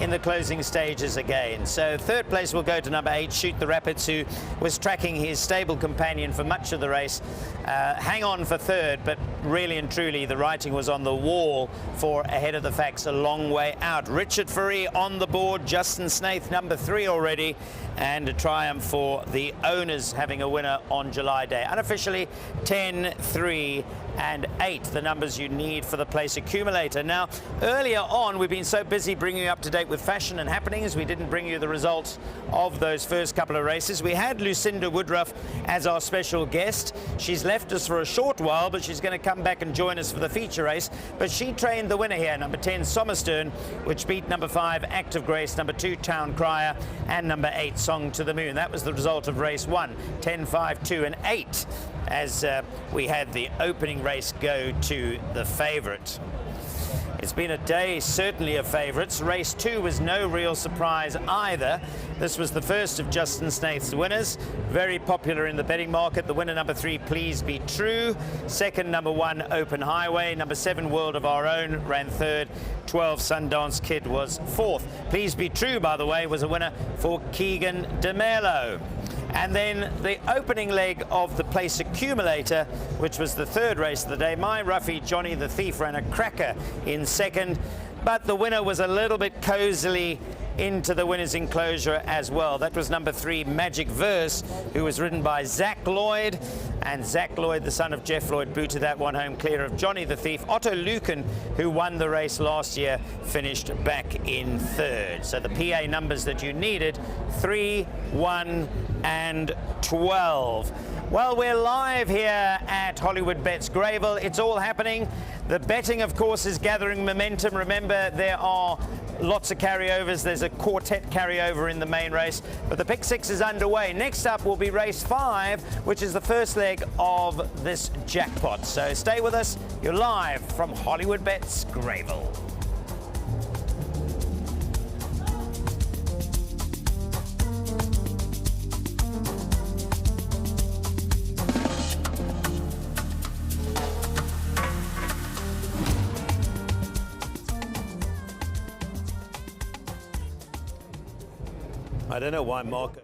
[SPEAKER 9] in the closing stages again. So third place will go to number 8, Shoot the Rapids, who was tracking his stable companion for much of the race. Hang on for third, but really and truly the writing was on the wall for Ahead of the Facts a long way out. Richard Ferry on the board, Justin Snaith number 3 already, and a triumph for the owners having a winner on July Day. Unofficially 10, 3 and 8, the numbers you need for the place accumulator. Now, earlier on, we've been so busy bringing you up to date with fashion and happenings, we didn't bring you the results of those first couple of races. We had Lucinda Woodruff as our special guest. She's left us for a short while, but she's going to come back and join us for the feature race. But she trained the winner here, number 10, Somerstern, which beat number 5, Act of Grace, number 2, Town Crier, and number 8, Song to the Moon. That was the result of race 1, 10, 5, 2 and 8, as we had the opening race go to the favourite. It's been a day, certainly, of favourites. Race 2 was no real surprise either. This was the first of Justin Snaith's winners. Very popular in the betting market. The winner, number 3, Please Be True. Second, number 1, Open Highway. Number 7, World of Our Own, ran third. 12, Sundance Kid was fourth. Please Be True, by the way, was a winner for Keegan DeMello. And then the opening leg of the Place Accumulator, which was the third race of the day, my roughie Johnny the Thief ran a cracker in second, but the winner was a little bit cozily into the winner's enclosure as well. That was number 3, Magic Verse, who was ridden by Zach Lloyd. And Zach Lloyd, the son of Jeff Lloyd, booted that one home clear of Johnny the Thief. Otto Lucan, who won the race last year, finished back in third. So the PA numbers that you needed, 3, 1, and 12. Well, we're live here at Hollywoodbets Greyville. It's all happening. The betting, of course, is gathering momentum. Remember, there are lots of carryovers. There's a quartet carryover in the main race, but the Pick 6 is underway. Next up will be race 5, which is the first leg of this jackpot. So stay with us. You're live from Hollywoodbets Greyville. I don't know why Mark...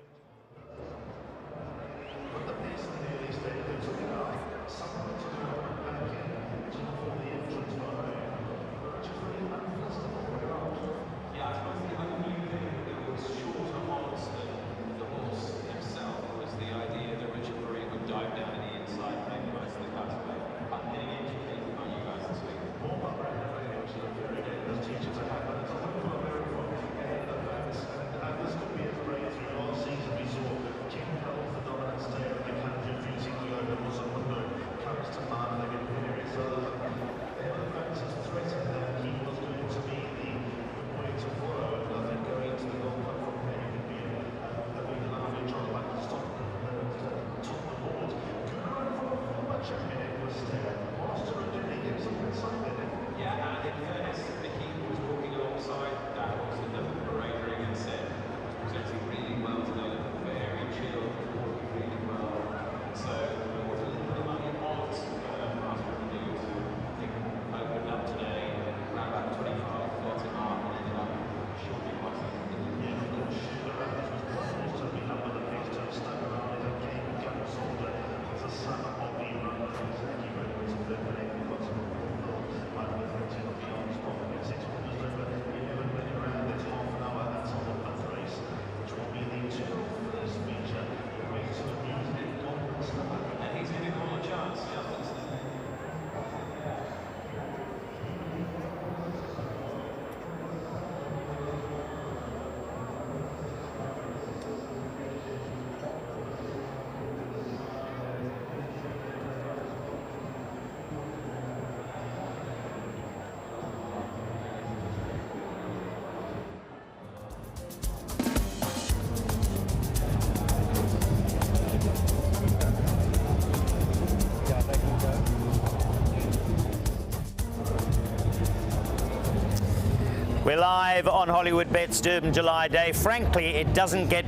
[SPEAKER 9] We're live on Hollywoodbets Durban July Day. Frankly, it doesn't get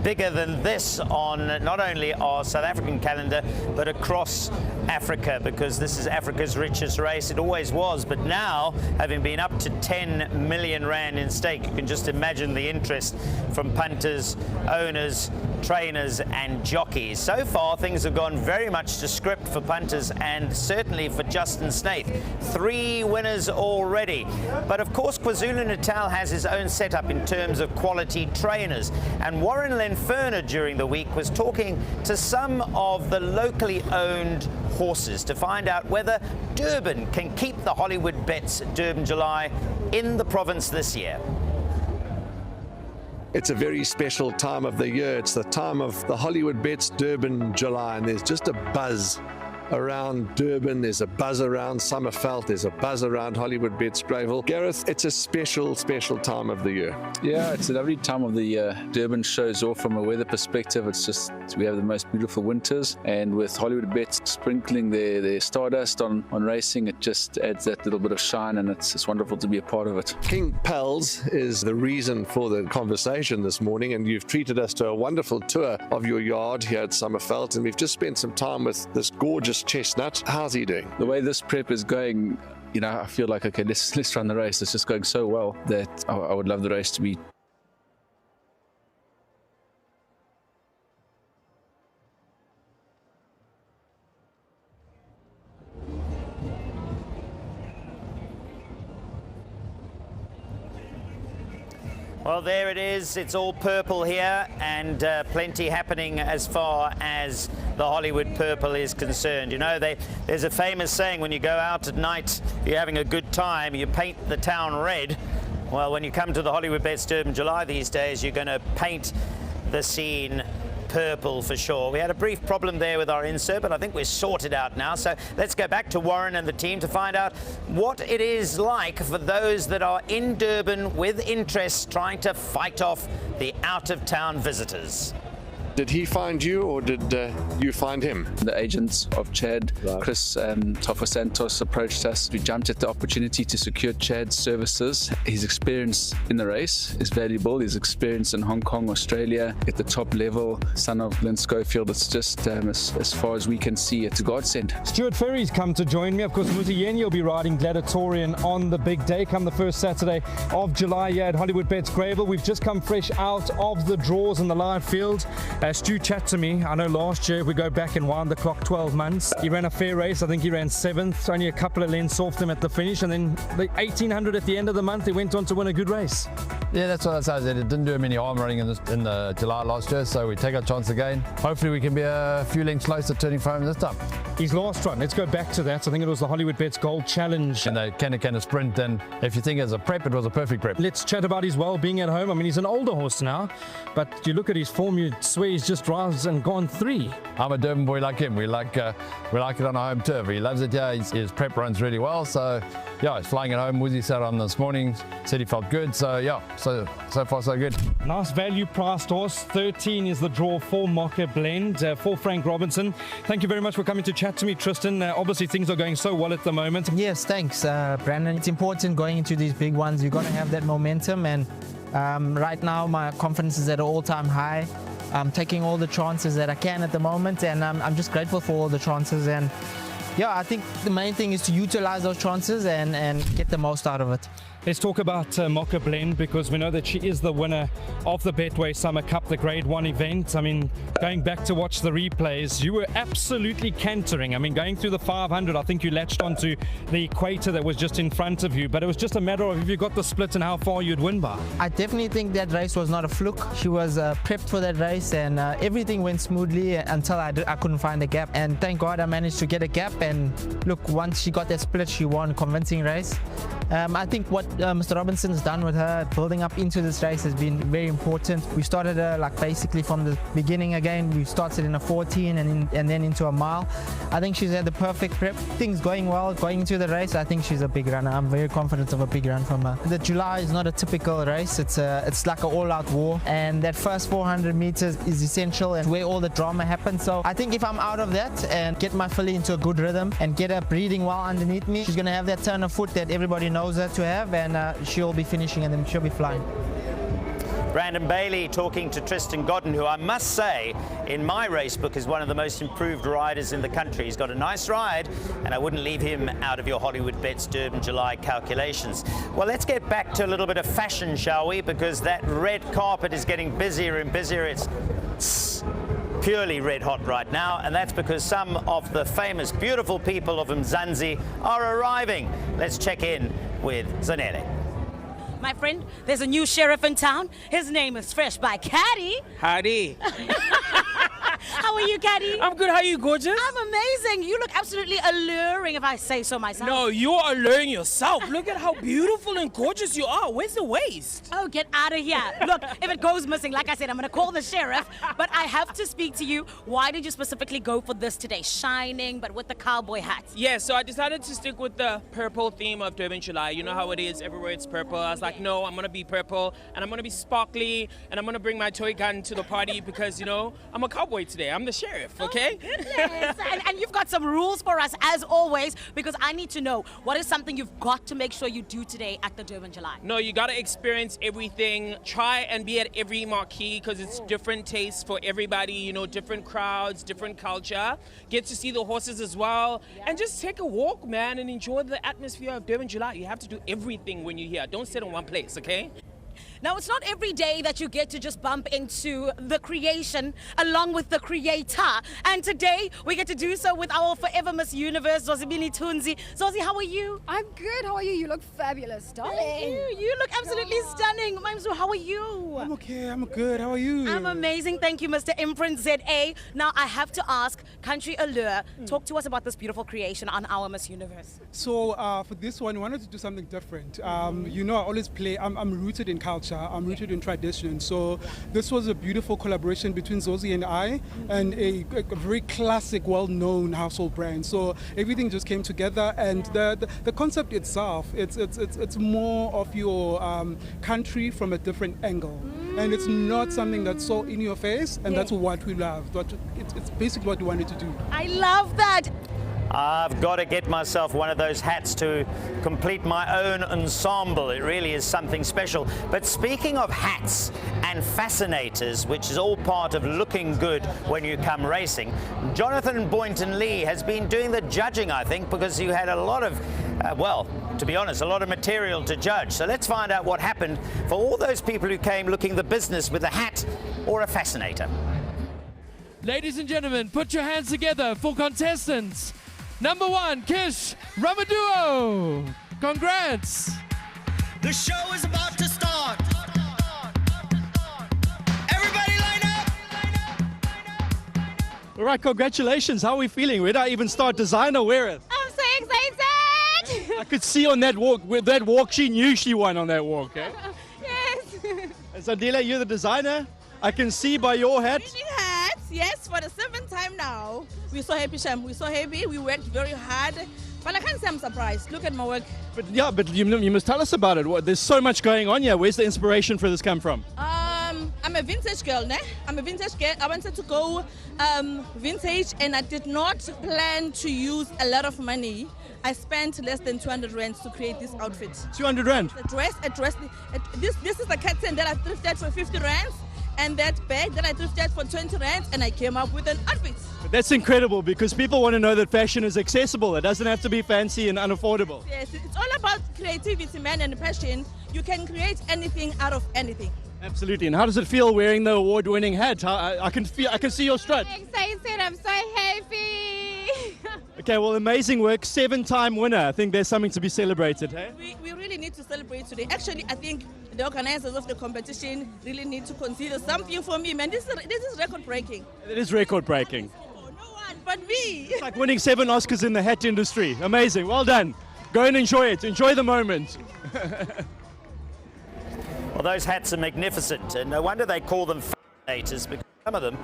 [SPEAKER 9] bigger than this on not only our South African calendar, but across Africa, because this is Africa's richest race. It always was, but now, having been up to 10 million rand in stake, you can just imagine the interest from punters, owners, trainers and jockeys. So far, things have gone very much to script for punters and certainly for Justin Snaith. 3 winners already. But of course, KwaZulu-Natal has his own setup in terms of quality trainers. And Warren Lenferner during the week was talking to some of the locally owned horses to find out whether Durban can keep the Hollywoodbets Durban July in the province this year.
[SPEAKER 2] It's a very special time of the year. It's the time of the Hollywoodbets Durban July, and there's just a buzz around Durban, there's a buzz around Summerveld, there's a buzz around Hollywoodbets Greyville. Gareth, it's a special time of the year.
[SPEAKER 3] Yeah, it's a lovely time of the year. Durban shows off from a weather perspective. It's just, we have the most beautiful winters, and with Hollywoodbets sprinkling their stardust on racing, it just adds that little bit of shine, and it's wonderful to be a part of it.
[SPEAKER 2] King Pals is the reason for the conversation this morning, and you've treated us to a wonderful tour of your yard here at Summerveld, and we've just spent some time with this gorgeous chestnut. How's he doing?
[SPEAKER 3] The way this prep is going, you know, I feel like, okay, let's run the race. It's just going so well that I would love the race to be.
[SPEAKER 9] Well, there it is. It's all purple here, and plenty happening as far as the Hollywood purple is concerned. You know, there's a famous saying, when you go out at night, you're having a good time, you paint the town red. Well, when you come to the Hollywoodbets Durban July these days, you're going to paint the scene purple for sure. We had a brief problem there with our insert, but I think we're sorted out now. So let's go back to Warren and the team to find out what it is like for those that are in Durban with interest, trying to fight off the out-of-town visitors.
[SPEAKER 2] Did he find you, or did you find him?
[SPEAKER 3] The agents of Chad, Chris Toffa Santos, approached us. We jumped at the opportunity to secure Chad's services. His experience in the race is valuable. His experience in Hong Kong, Australia, at the top level, son of Lynn Schofield. It's just, as far as we can see, it's a godsend.
[SPEAKER 11] Stuart Ferry's come to join me. Of course, Mutiyeni will be riding Gladiatorian on the big day, come the first Saturday of July here at Hollywoodbets Greyville. We've just come fresh out of the draws in the live field. Stu, chat to me. I know last year, if we go back and wind the clock 12 months, he ran a fair race. I think he ran 7th, only a couple of lengths off him at the finish, and then the 1800 at the end of the month, he went on to win a good race.
[SPEAKER 19] Yeah, that's what I said. It didn't do him any harm running in the July last year, so we take our chance again. Hopefully we can be a few lengths closer turning for him this time.
[SPEAKER 11] His last run, let's go back to that. I think it was the Hollywoodbets Gold Challenge.
[SPEAKER 19] And the Canna sprint, and if you think as a prep, it was a perfect prep.
[SPEAKER 11] Let's chat about his well-being at home. I mean, he's an older horse now, but you look at his form, you'd swear he's just drives and gone 3.
[SPEAKER 19] I'm a Durban boy like him. We like it on our home turf. He loves it here. His prep runs really well, so yeah, he's flying at home. Woozy sat on this morning, said he felt good, so yeah, so far so good.
[SPEAKER 11] Nice value priced horse. 13 is the draw for Mocha Blend for Frank Robinson. Thank you very much for coming to chat to me, Tristan. Obviously things are going so well at the moment.
[SPEAKER 20] Yes, thanks, Brandon. It's important going into these big ones. You've got to have that momentum, and right now my confidence is at an all-time high. I'm taking all the chances that I can at the moment, and I'm just grateful for all the chances. And yeah, I think the main thing is to utilize those chances and get the most out of it.
[SPEAKER 11] Let's talk about Mocha Blend, because we know that she is the winner of the Betway Summer Cup, the Grade 1 event. I mean, going back to watch the replays, you were absolutely cantering. I mean, going through the 500, I think you latched onto the equator that was just in front of you, but it was just a matter of if you got the split and how far you'd win by.
[SPEAKER 20] I definitely think that race was not a fluke. She was prepped for that race, and everything went smoothly until I couldn't find a gap. And thank God I managed to get a gap, and look, once she got that split, she won a convincing race. I think what Mr. Robinson's done with her building up into this race has been very important. We started her like basically from the beginning again. We started in a 14 and then into a mile. I think she's had the perfect prep. Things going well going into the race. I think she's a big runner. I'm very confident of a big run from her. The July is not a typical race. It's like an all-out war, and that first 400 meters is essential and where all the drama happens. So I think if I'm out of that and get my filly into a good rhythm and get her breathing well underneath me, she's going to have that turn of foot that everybody knows her to have, and she'll be finishing and then she'll be flying.
[SPEAKER 9] Brandon Bailey talking to Tristan Godden, who I must say, in my race book, is one of the most improved riders in the country. He's got a nice ride, and I wouldn't leave him out of your Hollywoodbets Durban July calculations. Well, let's get back to a little bit of fashion, shall we? Because that red carpet is getting busier and busier. It's purely red hot right now, and that's because some of the famous, beautiful people of Mzansi are arriving. Let's check in with Zanele.
[SPEAKER 14] My friend, there's a new sheriff in town. His name is Fresh by Caddy.
[SPEAKER 21] Howdy.
[SPEAKER 14] How How are you, Caddy?
[SPEAKER 17] I'm good. How are you, gorgeous?
[SPEAKER 14] I'm amazing. You look absolutely alluring, if I say so myself.
[SPEAKER 17] No, you're alluring yourself. Look at how beautiful and gorgeous you are. Where's the waist?
[SPEAKER 14] Oh, get out of here. Look, if it goes missing, like I said, I'm going to call the sheriff. But I have to speak to you. Why did you specifically go for this today? Shining, but with the cowboy hat.
[SPEAKER 17] Yeah, so I decided to stick with the purple theme of Durban July. You know how it is. Everywhere it's purple. I was like, no, I'm going to be purple. And I'm going to be sparkly. And I'm going to bring my toy gun to the party because, you know, I'm a cowboy today. I'm the sheriff, okay?
[SPEAKER 14] Oh, goodness. and you've got some rules for us, as always, because I need to know what is something you've got to make sure you do today at the Durban July.
[SPEAKER 17] No, you got to experience everything. Try and be at every marquee because it's different tastes for everybody, you know, different crowds, different culture. Get to see the horses as well. And just take a walk, man, and enjoy the atmosphere of Durban July. You have to do everything when you're here. Don't sit in one place, okay?
[SPEAKER 14] Now, it's not every day that you get to just bump into the creation along with the creator. And today, we get to do so with our Forever Miss Universe, Zozibini Tunzi. Zozi, how are you?
[SPEAKER 18] I'm good. How are you? You look fabulous, darling.
[SPEAKER 14] Thank you. You look absolutely stunning. Mamsu, how are you?
[SPEAKER 21] I'm okay. I'm good. How are you?
[SPEAKER 14] I'm amazing. Thank you, Mr. Imprint ZA. Now, I have to ask, Country Allure, talk to us about this beautiful creation on our Miss Universe.
[SPEAKER 21] So, for this one, we wanted to do something different. You know, I always play, I'm rooted in culture. I'm rooted in tradition. So this was a beautiful collaboration between Zozi and I, and a very classic, well-known household brand. So everything just came together, and the concept itself, it's more of your country from a different angle. And it's not something that's so in your face, and that's what we love. It's basically what we wanted to do.
[SPEAKER 14] I love that.
[SPEAKER 9] I've got to get myself one of those hats to complete my own ensemble. It really is something special. But speaking of hats and fascinators, which is all part of looking good when you come racing, Jonathan Boynton-Lee has been doing the judging, I think, because you had a lot of, well, to be honest, a lot of material to judge. So let's find out what happened for all those people who came looking the business with a hat or a fascinator.
[SPEAKER 22] Ladies and gentlemen, put your hands together for contestants. Number 1, Kish Ramaduo. Congrats.
[SPEAKER 23] The show is about to start. Everybody line up.
[SPEAKER 13] All right, congratulations. How are we feeling? Where do I even start? Design or wear it?
[SPEAKER 18] I'm so excited.
[SPEAKER 13] I could see on that walk, with that walk, she knew she won on that walk. Eh?
[SPEAKER 18] Yes.
[SPEAKER 13] Zandile, you're the designer. I can see by your hat.
[SPEAKER 28] Yes, for the 7th time now. We're so happy, Shem. We're so happy. We worked very hard. But I can't say I'm surprised. Look at my work.
[SPEAKER 13] But yeah, but you must tell us about it. There's so much going on here. Where's the inspiration for this come from?
[SPEAKER 28] I'm a vintage girl, ne? I'm a vintage girl. I wanted to go vintage, and I did not plan to use a lot of money. I spent less than 200 rands to create this outfit.
[SPEAKER 13] 200 rand?
[SPEAKER 28] A dress. This is a curtain that I thrifted for 50 rands. And that bag that I thrifted for 20 rands, and I came up with an outfit.
[SPEAKER 13] That's incredible because people want to know that fashion is accessible. It doesn't have to be fancy and unaffordable.
[SPEAKER 28] Yes, it's all about creativity, man, and passion. You can create anything out of anything.
[SPEAKER 13] Absolutely. And how does it feel wearing the award-winning hat? I can see your strut.
[SPEAKER 18] I'm excited. I'm so happy.
[SPEAKER 13] Okay, well, amazing work. 7-time winner. I think there's something to be celebrated, hey?
[SPEAKER 28] We really need to celebrate today. Actually, I think the organizers of the competition really need to consider something for me, man. This is record-breaking.
[SPEAKER 13] It is record-breaking.
[SPEAKER 28] No one but me.
[SPEAKER 13] It's like winning 7 Oscars in the hat industry. Amazing. Well done. Go and enjoy it. Enjoy the moment.
[SPEAKER 9] Well, those hats are magnificent, and no wonder they call them fascinators, because some of them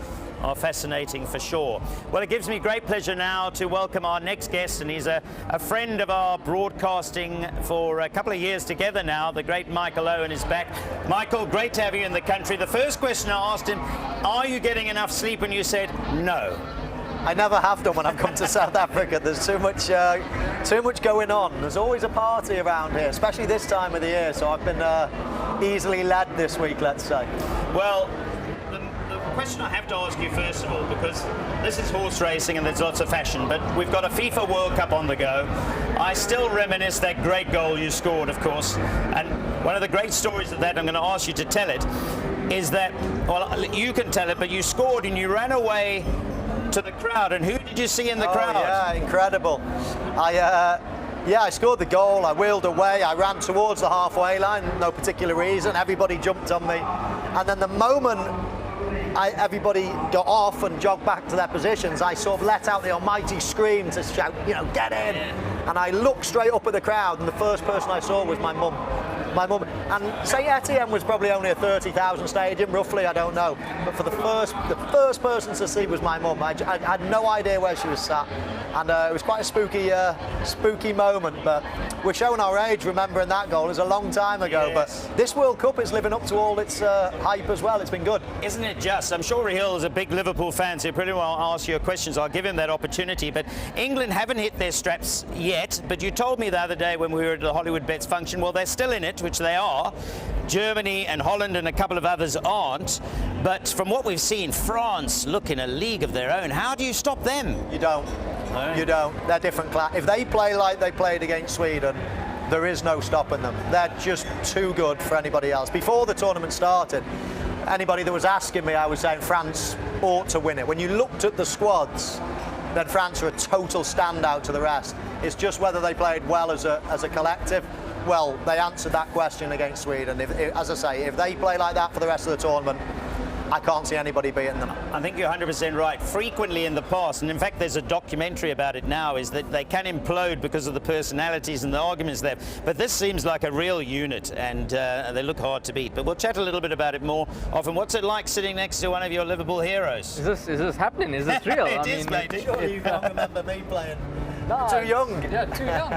[SPEAKER 9] are fascinating for sure. Well, it gives me great pleasure now to welcome our next guest, and he's a friend of our broadcasting for a couple of years together now. The great Michael Owen is back. Michael, great to have you in the country. The first question I asked him, are you getting enough sleep? And you said no.
[SPEAKER 24] I never have done when I've come to South Africa. There's too much going on. There's always a party around here, especially this time of the year. So I've been easily led this week, let's say.
[SPEAKER 9] Well, the question I have to ask you first of all, because this is horse racing and there's lots of fashion, but we've got a FIFA World Cup on the go. I still reminisce that great goal you scored, of course, and one of the great stories of that, I'm going to ask you to tell it, is that, well, you can tell it, but you scored and you ran away to the crowd, and who did you see in the crowd?
[SPEAKER 24] Yeah, incredible. I scored the goal, I wheeled away, I ran towards the halfway line, no particular reason, everybody jumped on me, and then the moment everybody got off and jogged back to their positions, I sort of let out the almighty scream to shout, you know, get in. And I looked straight up at the crowd, and the first person I saw was my mum. And St Etienne was probably only a 30,000 stadium, roughly, I don't know. But for the first person to see was my mum. I had no idea where she was sat, and it was quite a spooky moment. But we're showing our age remembering that goal. It was a long time ago,
[SPEAKER 9] Yes.
[SPEAKER 24] but this World Cup is living up to all its hype as well. It's been good.
[SPEAKER 9] Isn't it just? I'm sure Rahil is a big Liverpool fan, so he'll pretty well ask you questions. I'll give him that opportunity. But England haven't hit their straps yet. But you told me the other day when we were at the Hollywoodbets function, well, they're still in it, which they are. Germany and Holland and a couple of others aren't. But from what we've seen, France look in a league of their own. How do you stop them?
[SPEAKER 24] You don't. No. You don't. They're different class. If they play like they played against Sweden, there is no stopping them. They're just too good for anybody else. Before the tournament started, anybody that was asking me, I was saying France ought to win it. When you looked at the squads, then France are a total standout to the rest. It's just whether they played well as a collective. Well, they answered that question against Sweden. As I say, if they play like that for the rest of the tournament, I can't see anybody beating them.
[SPEAKER 9] I think you're 100% right. Frequently in the past, and in fact there's a documentary about it now, is that they can implode because of the personalities and the arguments they have. But this seems like a real unit, and they look hard to beat. But we'll chat a little bit about it more often. What's it like sitting next to one of your Liverpool heroes?
[SPEAKER 4] Is this happening? Is this real?
[SPEAKER 9] It is, mate.
[SPEAKER 24] Surely you can't remember me playing.
[SPEAKER 4] No,
[SPEAKER 24] too young.
[SPEAKER 4] Yeah,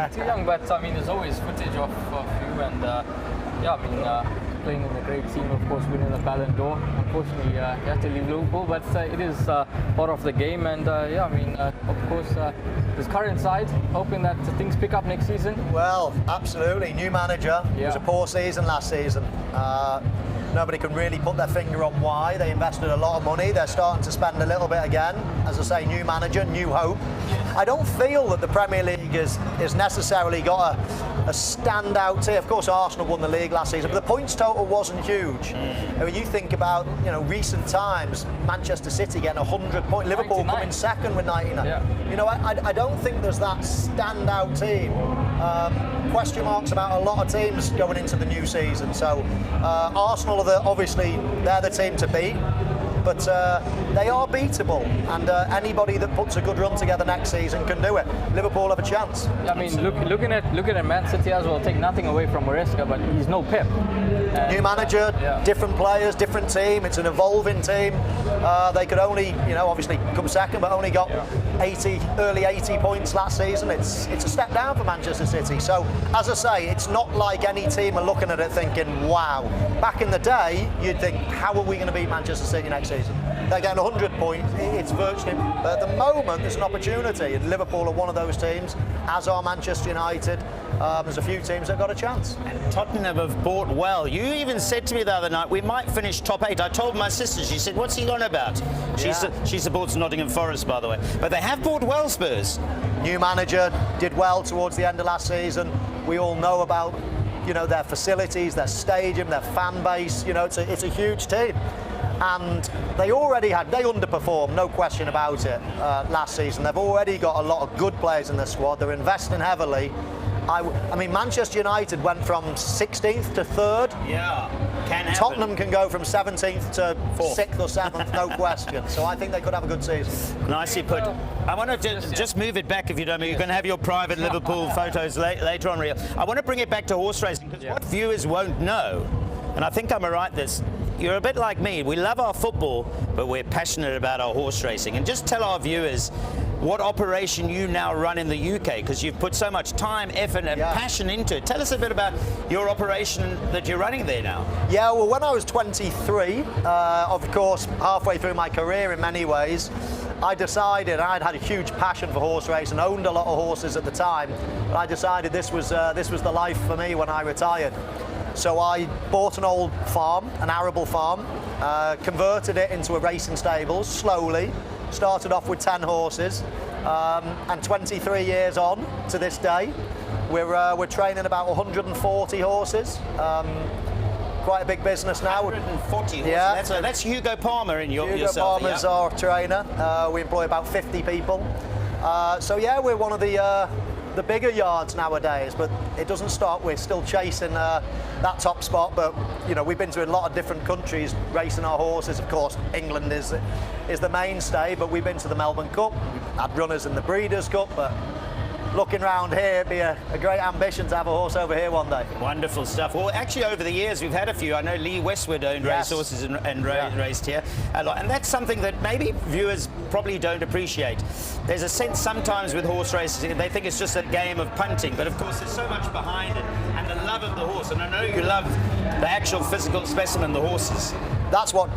[SPEAKER 4] too young. But I mean, there's always footage of you, and yeah, I mean, playing in a great team, of course, winning the Ballon d'Or. Unfortunately, you had to leave Liverpool, but it is part of the game, and yeah, I mean, of course, this current side, hoping that things pick up next season.
[SPEAKER 24] Well, absolutely. New manager. It was a poor season last season. Nobody can really put their finger on why. They invested a lot of money. They're starting to spend a little bit again. As I say, new manager, new hope. I don't feel that the Premier League has necessarily got a standout team. Of course, Arsenal won the league last season, but the points total wasn't huge. When you think about, you know, recent times, Manchester City getting 100 points, Liverpool coming second with 99. Yeah. You know, I don't think there's that standout team. Question marks about a lot of teams going into the new season. So Arsenal are obviously they're the team to beat. But they are beatable, and anybody that puts a good run together next season can do it. Liverpool have a chance.
[SPEAKER 4] I mean, looking at Man City as well. Take nothing away from Maresca, but he's no Pep.
[SPEAKER 24] New manager, different players, different team. It's an evolving team. They could only, you know, obviously come second, but only got early 80 points last season. It's a step down for Manchester City. So, as I say, it's not like any team are looking at it thinking, wow. Back in the day, you'd think, how are we going to beat Manchester City next season? They're getting 100 points. It's virtually, but at the moment, there's an opportunity. And Liverpool are one of those teams, as are Manchester United. There's a few teams that got a chance.
[SPEAKER 9] And Tottenham have bought well. You even said to me the other night, we might finish top 8. I told my sister, she said, what's he on about? She supports Nottingham Forest, by the way. But they have bought well, Spurs.
[SPEAKER 24] New manager, did well towards the end of last season. We all know about, you know, their facilities, their stadium, their fan base. You know, it's a huge team. And they underperformed, no question about it, last season. They've already got a lot of good players in their squad. They're investing heavily. I mean, Manchester United went from 16th to 3rd.
[SPEAKER 9] Yeah, can happen.
[SPEAKER 24] Tottenham can go from 17th to 6th or 7th, no question. So I think they could have a good season.
[SPEAKER 9] Nicely put. I want to just move it back, if you don't mind. You're going to have your private Liverpool photos later on, Rio. I want to bring it back to horse racing, because what viewers won't know, and I think I'm right this, you're a bit like me. We love our football, but we're passionate about our horse racing. And just tell our viewers what operation you now run in the UK, because you've put so much time, effort and passion into it. Tell us a bit about your operation that you're running there now.
[SPEAKER 24] Yeah, well, when I was 23, of course, halfway through my career in many ways, I decided, I'd had a huge passion for horse racing, owned a lot of horses at the time, but I decided this was the life for me when I retired. So I bought an old farm, an arable farm, converted it into a racing stable slowly, started off with 10 horses, and 23 years on to this day, we're training about 140 horses. Quite a big business now.
[SPEAKER 9] 140 horses.
[SPEAKER 24] Yeah.
[SPEAKER 9] That's Hugo Palmer in yourself.
[SPEAKER 24] Hugo Palmer's our trainer. We employ about 50 people. So yeah, we're one of the the bigger yards nowadays, but it doesn't stop. We're still chasing that top spot, but you know, we've been to a lot of different countries racing our horses. Of course, England is the mainstay, but we've been to the Melbourne Cup, we've had runners in the Breeders' Cup, but looking around here, it'd be a great ambition to have a horse over here one day.
[SPEAKER 9] Wonderful stuff. Well, actually, over the years, we've had a few. I know Lee Westwood owned racehorses and raced here a lot. And that's something that maybe viewers probably don't appreciate. There's a sense sometimes with horse racing, they think it's just a game of punting. But, of course, there's so much behind it and the love of the horse. And I know you love the actual physical specimen, the horses.
[SPEAKER 24] That's what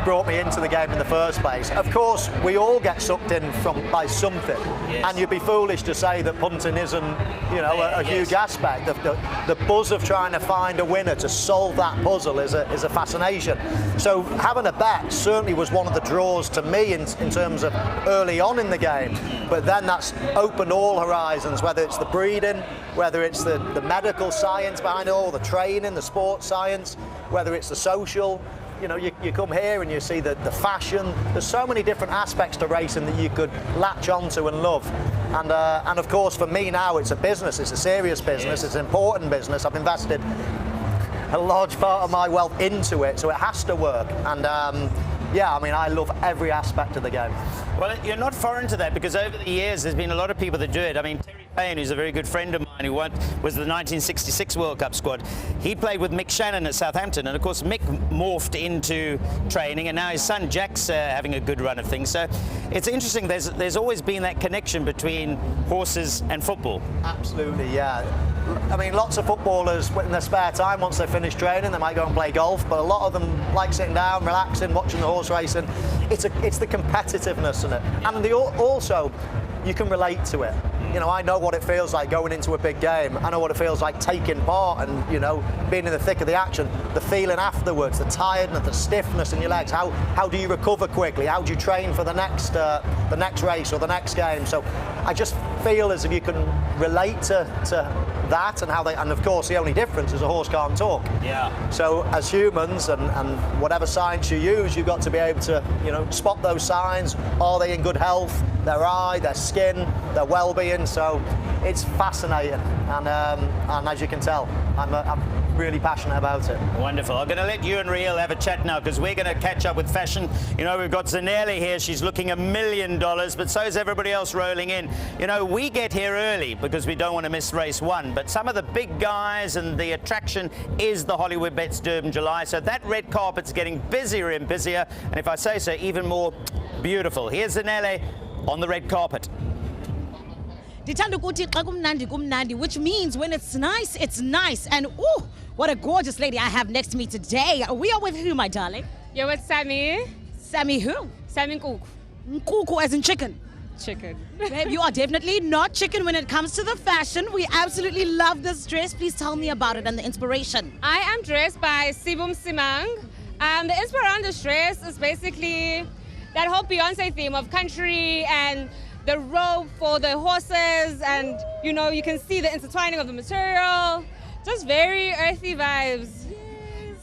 [SPEAKER 24] brought me into the game in the first place. Of course, we all get sucked in by something, and you'd be foolish to say that punting isn't, you know, a huge aspect. The buzz of trying to find a winner to solve that puzzle is a fascination. So having a bet certainly was one of the draws to me in terms of early on in the game. But then that's opened all horizons, whether it's the breeding, whether it's the medical science behind it all, the training, the sports science, whether it's the social. You know, you come here and you see the fashion. There's so many different aspects to racing that you could latch onto and love. And of course, for me now, it's a business. It's a serious business. It's an important business. I've invested a large part of my wealth into it, so it has to work. And yeah, I mean, I love every aspect of the game.
[SPEAKER 9] Well, you're not foreign to that, because over the years, there's been a lot of people that do it. I mean, Terry Payne, who's a very good friend of mine, who was the 1966 World Cup squad, he played with Mick Shannon at Southampton, and of course Mick morphed into training, and now his son Jack's having a good run of things. So it's interesting, there's always been that connection between horses and football.
[SPEAKER 24] Absolutely, yeah. I mean, lots of footballers in their spare time, once they finish training, they might go and play golf, but a lot of them like sitting down, relaxing, watching the horse racing. It's the competitiveness in it, and also you can relate to it. You know, I know what it feels like going into a big game. I know what it feels like taking part and, you know, being in the thick of the action. The feeling afterwards, the tiredness, the stiffness in your legs. How do you recover quickly? How do you train for the next race or the next game? So I just feel as if you can relate to that and how they. And of course, the only difference is a horse can't talk.
[SPEAKER 9] Yeah.
[SPEAKER 24] So as humans and whatever science you use, you've got to be able to, you know, spot those signs. Are they in good health? Their eye, their skin, their well-being. So it's fascinating, and as you can tell, I'm really passionate about it.
[SPEAKER 9] Wonderful. I'm going to let you and Riel have a chat now, because we're going to catch up with fashion. You know, we've got Zanelli here. She's looking $1 million, but so is everybody else rolling in. You know, we get here early because we don't want to miss race 1, but some of the big guys and the attraction is the Hollywoodbets Durban July. So that red carpet's getting busier and busier, and if I say so, even more beautiful. Here's Zanelli on the red carpet.
[SPEAKER 14] Which means when it's nice, it's nice. And ooh, what a gorgeous lady I have next to me today. We are with who, my darling?
[SPEAKER 18] You're with Sammy.
[SPEAKER 14] Sammy who?
[SPEAKER 18] Sammy Nkuku.
[SPEAKER 14] Nkuku as in chicken.
[SPEAKER 18] Chicken.
[SPEAKER 14] Babe, you are definitely not chicken when it comes to the fashion. We absolutely love this dress. Please tell me about it and the inspiration.
[SPEAKER 18] I am dressed by Sibum Simang. The inspiration around this dress is basically that whole Beyonce theme of country and the robe for the horses, and you know, you can see the intertwining of the material. Just very earthy vibes.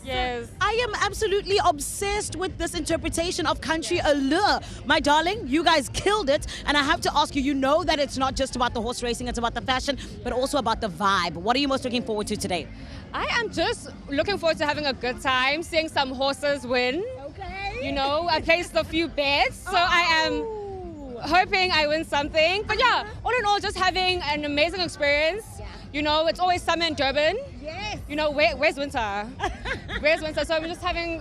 [SPEAKER 18] Yes.
[SPEAKER 14] I am absolutely obsessed with this interpretation of country allure. My darling, you guys killed it. And I have to ask you, you know that it's not just about the horse racing, it's about the fashion, but also about the vibe. What are you most looking forward to today?
[SPEAKER 18] I am just looking forward to having a good time, seeing some horses win.
[SPEAKER 14] Okay.
[SPEAKER 18] You know, I placed a few bets, so I am hoping I win something. But yeah, all in all, just having an amazing experience. You know, it's always summer in Durban.
[SPEAKER 14] Yes.
[SPEAKER 18] You know, where's winter? Where's winter? So I'm just hoping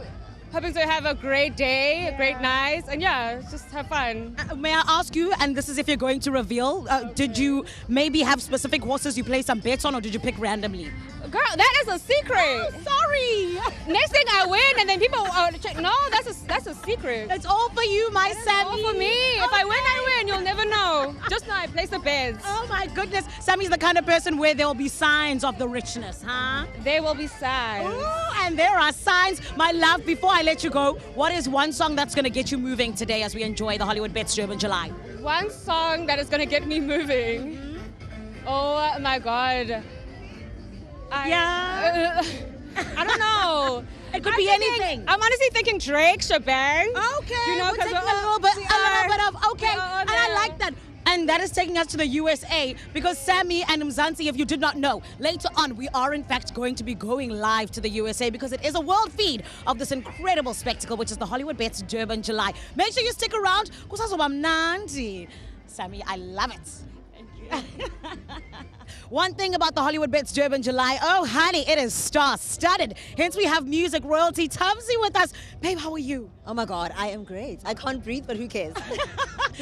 [SPEAKER 18] to have a great day, a great night, and yeah, just have fun.
[SPEAKER 14] May I ask you, and this is if you're going to reveal, did you maybe have specific horses you play some bets on, or did you pick randomly?
[SPEAKER 18] Girl, that is a secret.
[SPEAKER 14] Oh, sorry.
[SPEAKER 18] Next thing I win, and then people check. No, that's a secret.
[SPEAKER 14] That's all for you, my Sammy.
[SPEAKER 18] All for me. Okay. If I win, I win. You'll never know. Just know I place the bets.
[SPEAKER 14] Oh my goodness. Sammy's the kind of person where there will be signs of the richness, huh?
[SPEAKER 18] There will be signs.
[SPEAKER 14] Ooh, and there are signs. My love, before I let you go, what is one song that's going to get you moving today as we enjoy the Hollywoodbets Durban July?
[SPEAKER 18] One song that is going to get me moving. Oh my God.
[SPEAKER 14] I
[SPEAKER 18] don't know.
[SPEAKER 14] It could be anything.
[SPEAKER 18] I'm honestly thinking Drake, Shebang.
[SPEAKER 14] Okay.
[SPEAKER 18] You know,
[SPEAKER 14] we'll take a little bit of okay. And I like that. And that is taking us to the USA because Sammy and Mzansi, if you did not know, later on we are in fact going to be going live to the USA because it is a world feed of this incredible spectacle, which is the Hollywoodbets Durban July. Make sure you stick around. Sammy, I love it. One thing about the Hollywoodbets Durban July, oh honey, it is star-studded. Hence we have music royalty Tumsy with us. Babe, how are you?
[SPEAKER 5] Oh my God, I am great. I can't breathe, but who cares?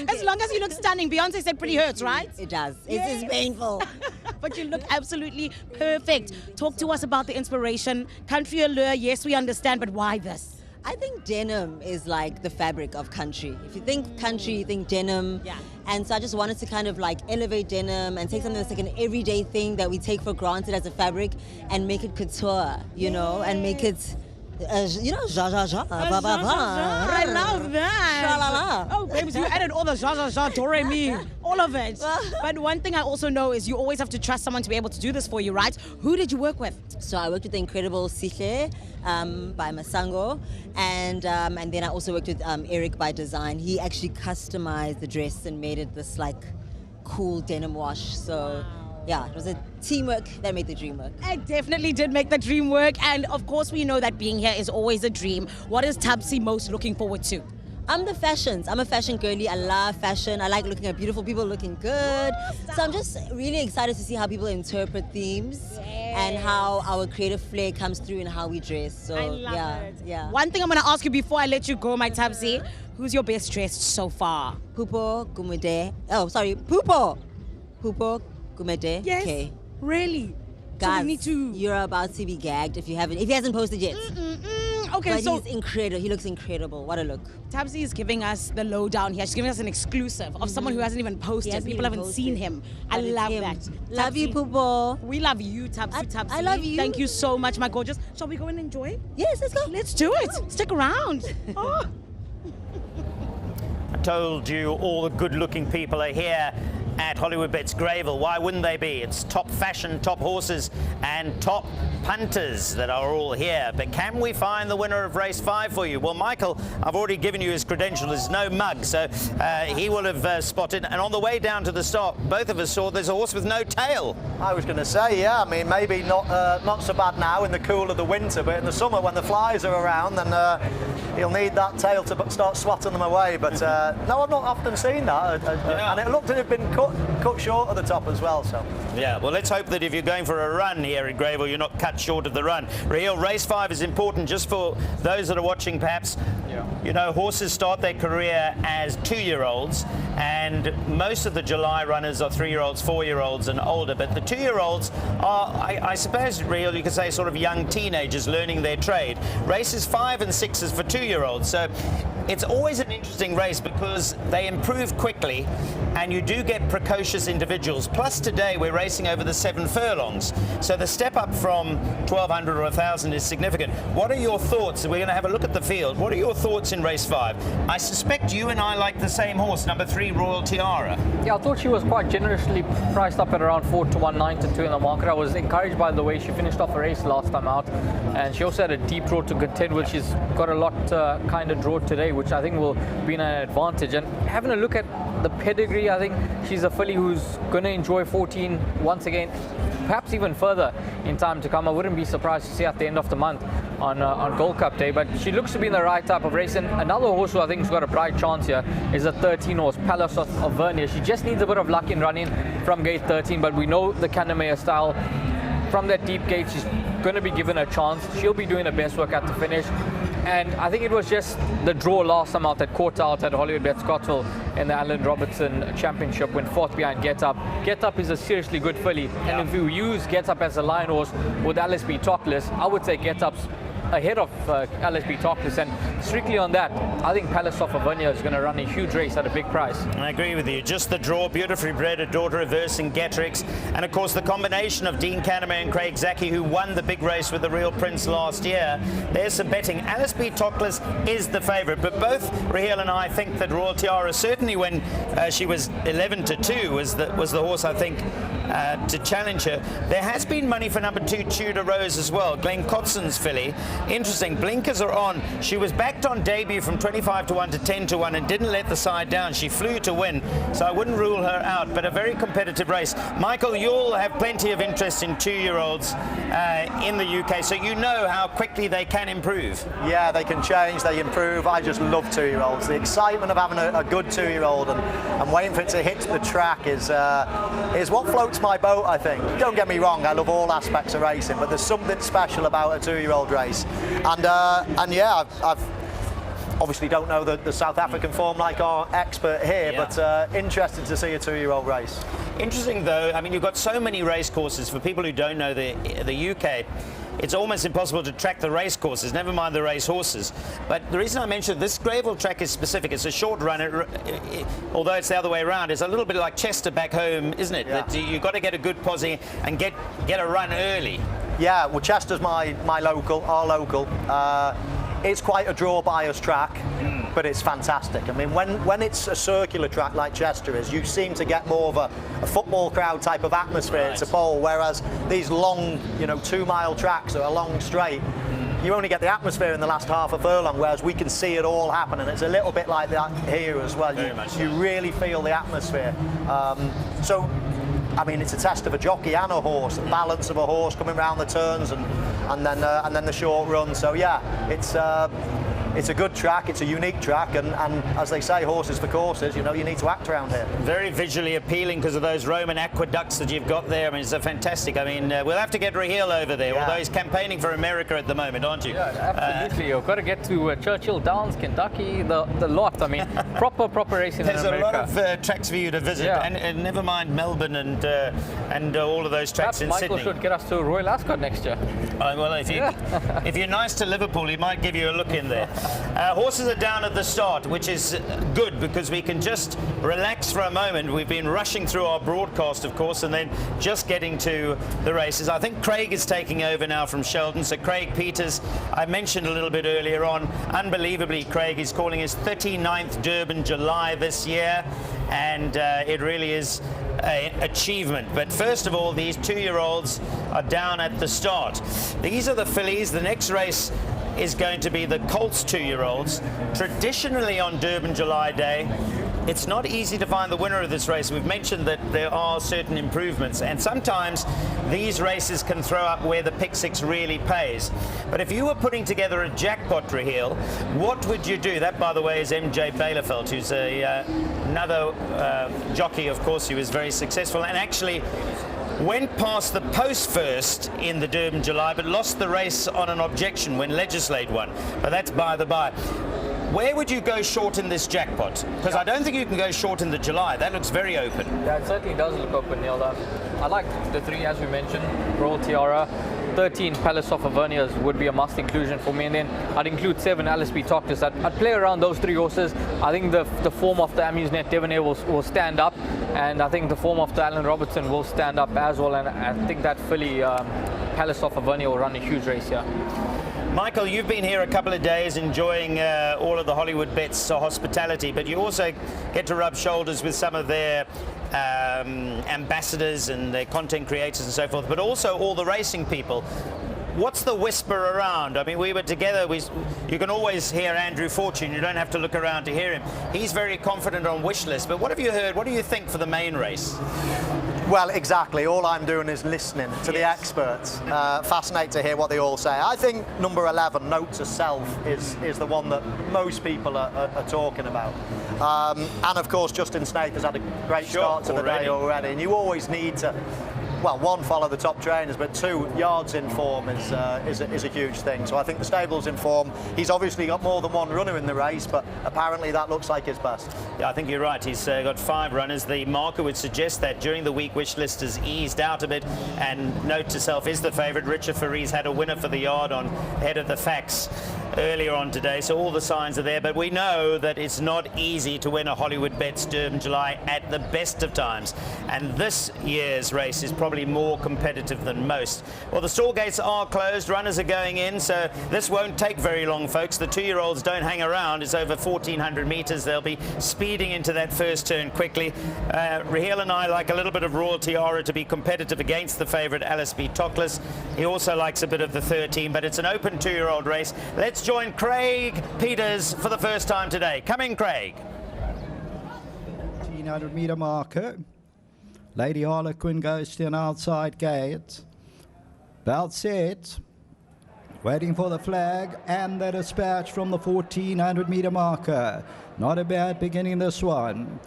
[SPEAKER 14] As long as you look stunning. Beyonce said pretty hurts, right?
[SPEAKER 5] It does.
[SPEAKER 14] Yes.
[SPEAKER 5] It's painful.
[SPEAKER 14] But you look absolutely perfect. Talk to us about the inspiration. Country allure, yes, we understand, but why this?
[SPEAKER 5] I think denim is like the fabric of country. If you think country, you think denim.
[SPEAKER 14] Yeah.
[SPEAKER 5] And so I just wanted to kind of like elevate denim and take something that's like an everyday thing that we take for granted as a fabric and make it couture, you know, and make it, you know, zha zha zha, ba ba ba.
[SPEAKER 14] I love that.
[SPEAKER 5] Sha-la-la.
[SPEAKER 14] Oh, baby, you added all the zha zha zha, do re mi, all of it. But one thing I also know is you always have to trust someone to be able to do this for you, right? Who did you work with?
[SPEAKER 5] So I worked with the incredible Sihle by Masango, and then I also worked with Eric by Design. He actually customized the dress and made it this like cool denim wash. So yeah, it was a teamwork that made the dream work.
[SPEAKER 14] It definitely did make the dream work, and of course we know that being here is always a dream. What is Tabsi most looking forward to?
[SPEAKER 5] I'm the fashions. I'm a fashion girly. I love fashion. I like looking at beautiful people looking good. So I'm just really excited to see how people interpret themes and how our creative flair comes through in how we dress. So
[SPEAKER 14] I love
[SPEAKER 5] it. Yeah.
[SPEAKER 14] One thing I'm going to ask you before I let you go, my Tabsi, who's your best dressed so far?
[SPEAKER 5] Pupo Gumede. Oh, sorry, Pupo Gumede.
[SPEAKER 14] Yes.
[SPEAKER 5] Okay.
[SPEAKER 14] Really?
[SPEAKER 5] Guys,
[SPEAKER 14] so we need to...
[SPEAKER 5] you're about to be gagged if he hasn't posted yet.
[SPEAKER 14] Okay,
[SPEAKER 5] but
[SPEAKER 14] so
[SPEAKER 5] he's incredible. He looks incredible. What a look.
[SPEAKER 14] Tabsi is giving us the lowdown here. She's giving us an exclusive of someone who hasn't even posted. People haven't seen him. I love that.
[SPEAKER 5] Love you, Pupo.
[SPEAKER 14] We love you, Tabsi.
[SPEAKER 5] I love you.
[SPEAKER 14] Thank you so much, my gorgeous. Shall we go and enjoy?
[SPEAKER 5] Yes, let's go.
[SPEAKER 14] Let's do it. Stick around. Oh.
[SPEAKER 9] I told you all the good-looking people are here at Hollywoodbets Greyville. Why wouldn't they be? It's top fashion, top horses, and top punters that are all here. But can we find the winner of race 5 for you? Well, Michael, I've already given you his credentials. There's no mug, so he will have spotted. And on the way down to the stop, both of us saw there's a horse with no tail.
[SPEAKER 24] I was going to say, yeah, I mean, maybe not so bad now in the cool of the winter, but in the summer when the flies are around, then he'll need that tail to start swatting them away. But no, I've not often seen that. And it looked to have been cut short at the top as well. So
[SPEAKER 9] yeah, well, let's hope that if you're going for a run here at Greyville, you're not cut short of the run. Raheel, race 5 is important just for those that are watching, perhaps. You know, horses start their career as 2-year-olds, and most of the July runners are 3-year-olds, 4-year-olds and older, but the 2-year-olds are, I suppose, Raheel, you could say sort of young teenagers learning their trade. Races 5 and 6 is for 2-year-olds, so it's always an interesting race because they improve quickly and you do get precocious individuals. Plus today we're racing over the 7 furlongs, so the step up from 1,200 or 1,000 is significant. What are your thoughts? We're going to have a look at the field. What are your thoughts in race 5? I suspect you and I like the same horse, number 3, Royal Tiara.
[SPEAKER 4] Yeah, I thought she was quite generously priced up at around 4 to 1.9 in the market. I was encouraged by the way she finished off the race last time out, and she also had a deep draw to contend with. She's got a lot kind of draw today, which I think will be an advantage. And having a look at the pedigree, I think she's a filly who's going to enjoy 14 once again, perhaps even further in time to come. I wouldn't be surprised to see at the end of the month on Gold Cup Day, but she looks to be in the right type of race. And another horse who I think has got a bright chance here is a 13 horse, Palace of Vernier. She just needs a bit of luck in running from gate 13, but we know the Canamea style. From that deep gate, she's going to be given a chance. She'll be doing her best work at the finish. And I think it was just the draw last time out that caught out at Hollywoodbets Scottsville in the Alan Robertson Championship, went 4th behind Get Up. Get Up is a seriously good filly, and if you use Get Up as a line horse with LSB Talkless, I would say Get Up's ahead of LSB Talkless, and strictly on that, I think Palace of Vernier is going to run a huge race at a big price.
[SPEAKER 9] I agree with you. Just the draw, beautifully bred, a daughter of Vercingetorix, and of course the combination of Dean Canamay and Craig Zaki, who won the big race with the Real Prince last year. There's some betting. LSB Talkless is the favourite, but both Raheel and I think that Royal Tiara, certainly when she was 11-2, was the horse I think to challenge her. There has been money for number 2 Tudor Rose as well, Glenn Cotson's filly, Interesting. Blinkers are on. She was backed on debut from 25-1 to 10-1 and didn't let the side down. She flew to win, so I wouldn't rule her out, but a very competitive race. Michael, you'll have plenty of interest in 2-year-olds in the UK, so you know how quickly they can improve.
[SPEAKER 24] Yeah, they can change, they improve. I just love 2-year-olds. The excitement of having a good 2-year-old and waiting for it to hit the track is what floats my boat, I think. Don't get me wrong, I love all aspects of racing, but there's something special about a 2-year-old race. And yeah, I've obviously don't know the South African form like our expert here, but interested to see a 2-year-old race.
[SPEAKER 9] Interesting though, I mean, you've got so many race courses. For people who don't know the UK, it's almost impossible to track the race courses, never mind the race horses. But the reason I mentioned this Greyville track is specific. It's a short run, although it's the other way around. It's a little bit like Chester back home, isn't it?
[SPEAKER 24] Yeah.
[SPEAKER 9] That you've got to get a good posse and get a run early.
[SPEAKER 24] Yeah, well, Chester's our local. It's quite a draw bias track, but it's fantastic. I mean, when it's a circular track like Chester is, you seem to get more of a football crowd type of atmosphere. Right. It's a bowl, whereas these long, 2-mile tracks are a long straight. You only get the atmosphere in the last half a furlong, whereas we can see it all happen, and it's a little bit like that here as well. You really feel the atmosphere. So, I mean, it's a test of a jockey and a horse, the balance of a horse coming around the turns and then the short run. So yeah, it's a good track, it's a unique track, and as they say, horses for courses, you need to act around here.
[SPEAKER 9] Very visually appealing because of those Roman aqueducts that you've got there. I mean, it's fantastic. I mean, we'll have to get Raheel over there, although he's campaigning for America at the moment, aren't you?
[SPEAKER 4] Yeah, absolutely. You've got to get to Churchill Downs, Kentucky, the lot. I mean, proper racing in America.
[SPEAKER 9] There's a lot of tracks for you to visit, and never mind Melbourne and all of those tracks in Sydney.
[SPEAKER 4] Michael should get us to Royal Ascot next year.
[SPEAKER 9] Well, if you're nice to Liverpool, he might give you a look in there. Horses are down at the start, which is good because we can just relax for a moment. We've been rushing through our broadcast, of course, and then just getting to the races. I think Craig is taking over now from Sheldon. So Craig Peters, I mentioned a little bit earlier on, unbelievably, Craig is calling his 39th Durban July this year, and it really is an achievement. But first of all, these 2-year-olds are down at the start. These are the fillies. The next race is going to be the Colts 2-year-olds. Traditionally on Durban July Day, it's not easy to find the winner of this race. We've mentioned that there are certain improvements, and sometimes these races can throw up where the pick six really pays. But if you were putting together a jackpot, Raheel, what would you do? That, by the way, is MJ Bailefeld, who's another jockey, of course, who was very successful and actually went past the post first in the Durban July, but lost the race on an objection when Legislate won. But that's by the by. Where would you go short in this jackpot? Because I don't think you can go short in the July. That looks very open.
[SPEAKER 4] Yeah, it certainly does look open, Neil. I like the 3, as we mentioned, Royal Tiara. 13 Palace of Avernias would be a must inclusion for me, and then I'd include 7 LSP Toctus. I'd play around those 3 horses. I think the form of the Amusenet Debonair will stand up, and I think the form of the Alan Robertson will stand up as well, and I think that filly Palace of Avernia will run a huge race here.
[SPEAKER 9] Michael, you've been here a couple of days enjoying all of the Hollywoodbets hospitality, but you also get to rub shoulders with some of their ambassadors and their content creators and so forth, but also all the racing people. What's the whisper around? I mean, we were together. You can always hear Andrew Fortune. You don't have to look around to hear him. He's very confident on wish list. But what have you heard? What do you think for the main race?
[SPEAKER 24] Well, exactly. All I'm doing is listening to the experts. Fascinating to hear what they all say. I think number 11, Note to Self, is the one that most people are talking about. And of course, Justin Snaith has had a great start to the day already. And you always need to, well, 1, follow the top trainers, but 2, yards in form is a huge thing. So I think the stable's in form. He's obviously got more than 1 runner in the race, but apparently that looks like his best.
[SPEAKER 9] Yeah, I think you're right. He's got 5 runners. The marker would suggest that during the week wish list has eased out a bit, and Note to Self is the favourite. Richard Faree's had a winner for the yard on head of the facts. earlier on today, so all the signs are there. But we know that it's not easy to win a Hollywoodbets Durban July at the best of times. And this year's race is probably more competitive than most. Well, the stall gates are closed. Runners are going in, so this won't take very long, folks. The 2-year-olds don't hang around. It's over 1,400 metres. They'll be speeding into that first turn quickly. Raheel and I like a little bit of Royal Tiara to be competitive against the favourite Alice B. Toklas. He also likes a bit of the 13, but it's an open 2-year-old race. Let's join Craig Peters for the first time today. Come in, Craig.
[SPEAKER 6] 1,500 metre marker. Lady Harlequin goes to an outside gate. Belt set. Waiting for the flag and the dispatch from the 1,400 metre marker. Not a bad beginning, this one.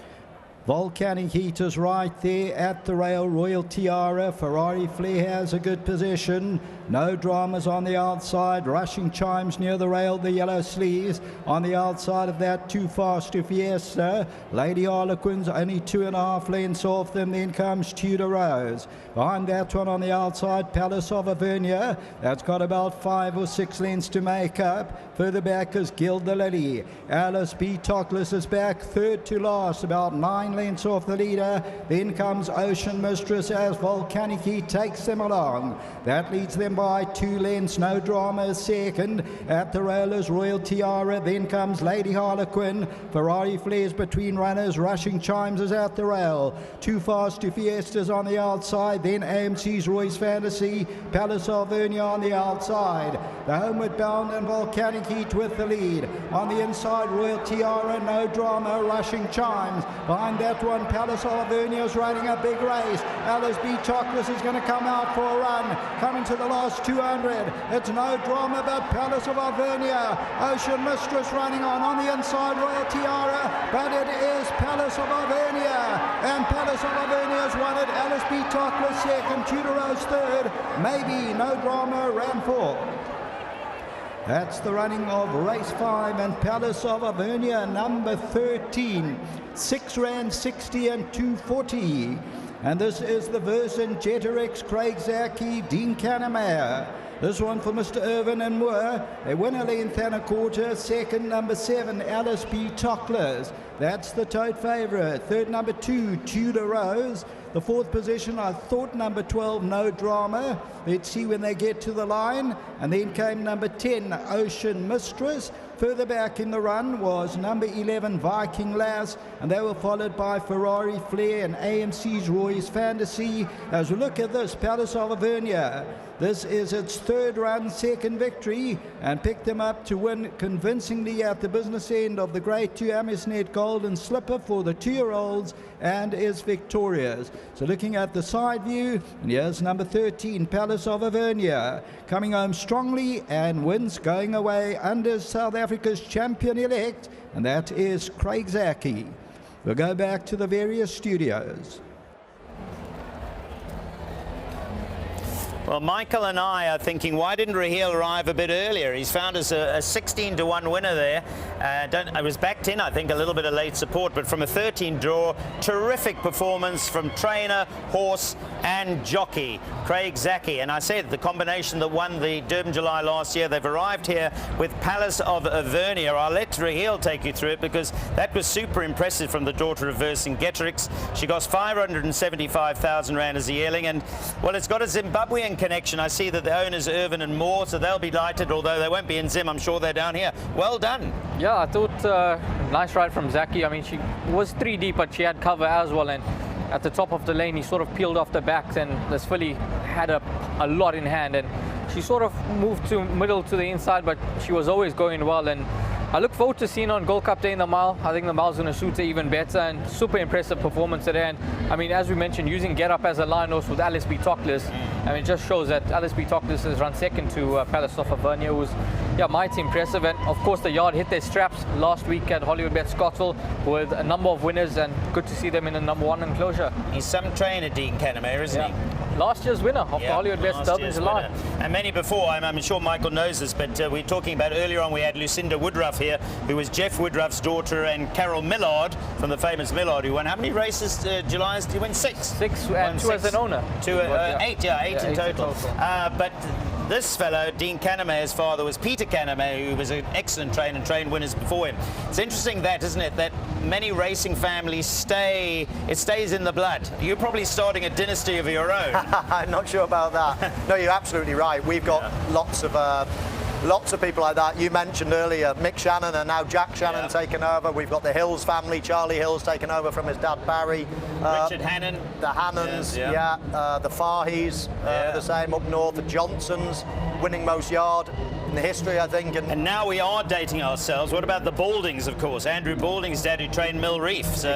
[SPEAKER 6] Volcanic Heat is right there at the rail. Royal Tiara, Ferrari Flair has a good position. No dramas on the outside. Rushing Chimes near the rail, the yellow sleeves. On the outside of that, Too Fast to Fiesta. Lady Harlequin's only 2.5 lengths off them. Then comes Tudor Rose. Behind that one on the outside, Palace of Avernia. That's got about 5 or 6 lengths to make up. Further back is Gild the Lily. Alice B. Toklas is back, third to last, about 9 lengths off the leader. Then comes Ocean Mistress as Volcanic Heat takes them along. That leads them by 2 lengths. No drama is second. At the rail is Royal Tiara. Then comes Lady Harlequin. Ferrari Flares between runners. Rushing Chimes is at the rail. Too Fast to Fiesta's on the outside. Then AMC's Roy's Fantasy. Palace of Avernia on the outside. The Homeward Bound and Volcanic Heat with the lead. On the inside, Royal Tiara. No drama. Rushing Chimes. Behind that one, Palace of Avernia is running a big race. Alice B. Toklas is going to come out for a run. Coming to the last 200. It's no drama, but Palace of Avernia. Ocean Mistress running on the inside, Royal Tiara. But it is Palace of Avernia. And Palace of Avernia has won it. Alice B. Toklas second. Tudor Rose third. Maybe no drama, ran fourth. That's the running of race 5 and Palace of Avernia, number 13. 6 Rand 60 and 240. And this is the Vercingetorix, Craig Zaki, Dean Cannemeyer. This one for Mr. Irvin and Moore. They win a length and a quarter. Second, number 7, Alice B. Toklas. That's the tote favourite. Third, number 2, Tudor Rose. The fourth position, I thought number 12, No Drama. Let's see when they get to the line. And then came number 10, Ocean Mistress. Further back in the run was number 11, Viking Lass, and they were followed by Ferrari Flair and AMC's Roy's Fantasy. As we look at this, Palace of Avernia, this is its third run, second victory, and picked them up to win convincingly at the business end of the Grade 2 Amisnet Golden Slipper for the 2-year-olds, and is victorious. So looking at the side view, and here's number 13, Palace of Avernia, coming home strongly and wins going away under South Africa's champion-elect, and that is Craig Zaki. We'll go back to the various studios.
[SPEAKER 9] Well, Michael and I are thinking, why didn't Raheel arrive a bit earlier? He's found us a 16-to-1 winner there. I was backed in, I think, a little bit of late support, but from a 13 draw, terrific performance from trainer, horse, and jockey, Craig Zaki. And I said the combination that won the Durban July last year, they've arrived here with Palace of Avernia. I'll let Raheel take you through it because that was super impressive from the daughter of Vercingetorix. She cost 575,000 Rand as a yearling, and, well, it's got a Zimbabwean connection. I see that the owners Irvin and Moore, so they'll be delighted, although they won't be in Zim. I'm sure they're down here. Well done.
[SPEAKER 4] Yeah, I thought nice ride from Zaki. I mean, she was 3 deep, but she had cover as well, and at the top of the lane he sort of peeled off the backs, and this filly had a lot in hand, and she sort of moved to middle to the inside, but she was always going well. And I look forward to seeing her on Gold Cup Day in the mile. I think the mile's going to suit her even better, and super impressive performance today. And I mean, as we mentioned, using Get Up as a line horse with Alice B. Toklas, I mean, it just shows that Alice B. Toklas has run second to Palace of Avernia, who's mighty impressive. And of course, the yard hit their straps last week at Hollywoodbets Scottsville with a number of winners, and good to see them in the number 1 enclosure.
[SPEAKER 9] He's some trainer, Dean Cannemeyer, isn't he?
[SPEAKER 4] Last year's winner of the Hollywoodbets Durban July.
[SPEAKER 9] And many before. I'm sure Michael knows this, but we're talking about earlier on, we had Lucinda Woodruff here, who was Jeff Woodruff's daughter, and Carol Millard from the famous Millard, who won how many races, July's? Did he win 6?
[SPEAKER 4] 6, and 2 as an owner.
[SPEAKER 9] 8 in total. But this fellow, Dean Canamare's father, was Peter Canamare, who was an excellent trainer and trained winners before him. It's interesting that, isn't it, that many racing families it stays in the blood. You're probably starting a dynasty of your own.
[SPEAKER 24] I'm not sure about that. No, you're absolutely right. We've got lots of people like that. You mentioned earlier Mick Shannon and now Jack Shannon taken over. We've got the Hills family, Charlie Hill's taken over from his dad Barry.
[SPEAKER 9] Richard Hannon.
[SPEAKER 24] The Hannons, the Fahys, the same up north. The Johnsons winning most yard in the history, I think.
[SPEAKER 9] And now we are dating ourselves. What about the Baldings, of course? Andrew Balding's dad who trained Mill Reef, so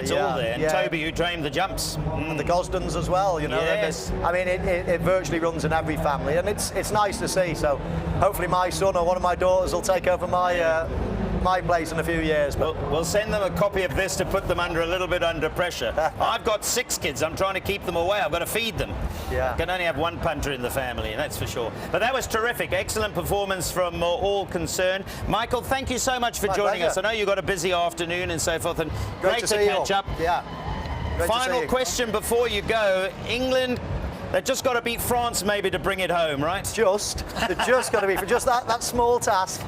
[SPEAKER 9] it's all there. And Toby who trained the jumps.
[SPEAKER 24] And the Gosdens as well, you know.
[SPEAKER 9] Yes.
[SPEAKER 24] I mean, it virtually runs in every family, and it's nice to see. So hopefully my son or one of my daughters will take over my place in a few years. But
[SPEAKER 9] we'll send them a copy of this to put them under a little bit under pressure. I've got 6 kids. I'm trying to keep them away. I've got to feed them.
[SPEAKER 24] Yeah.
[SPEAKER 9] Can only have one punter in the family, that's for sure. But that was terrific. Excellent performance from all concerned. Michael, thank you so much for joining us. I know you've got a busy afternoon and so forth, and great to catch up.
[SPEAKER 24] Yeah.
[SPEAKER 9] Final question before you go. England, they've just got to beat France maybe to bring it home, right?
[SPEAKER 24] They've just got to be for just that small task.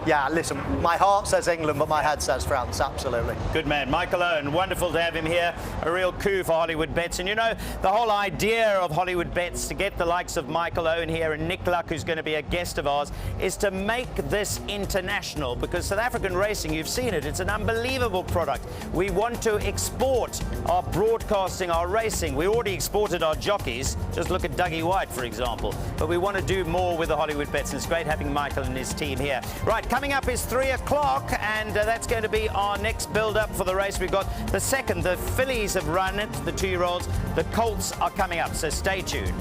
[SPEAKER 24] Yeah, listen, my heart says England, but my head says France, absolutely.
[SPEAKER 9] Good man. Michael Owen, wonderful to have him here. A real coup for Hollywood Bets. And you know, the whole idea of Hollywood Bets, to get the likes of Michael Owen here and Nick Luck, who's going to be a guest of ours, is to make this international, because South African racing, you've seen it, it's an unbelievable product. We want to export our broadcasting, our racing. We already exported our jockeys. Just look at Dougie White, for example. But we want to do more with the Hollywood Bets, and it's great having Michael and his team here. Right, coming up is 3 o'clock, and that's going to be our next build-up for the race. We've got the second. The fillies have run it, the 2-year-olds. The colts are coming up, so stay tuned.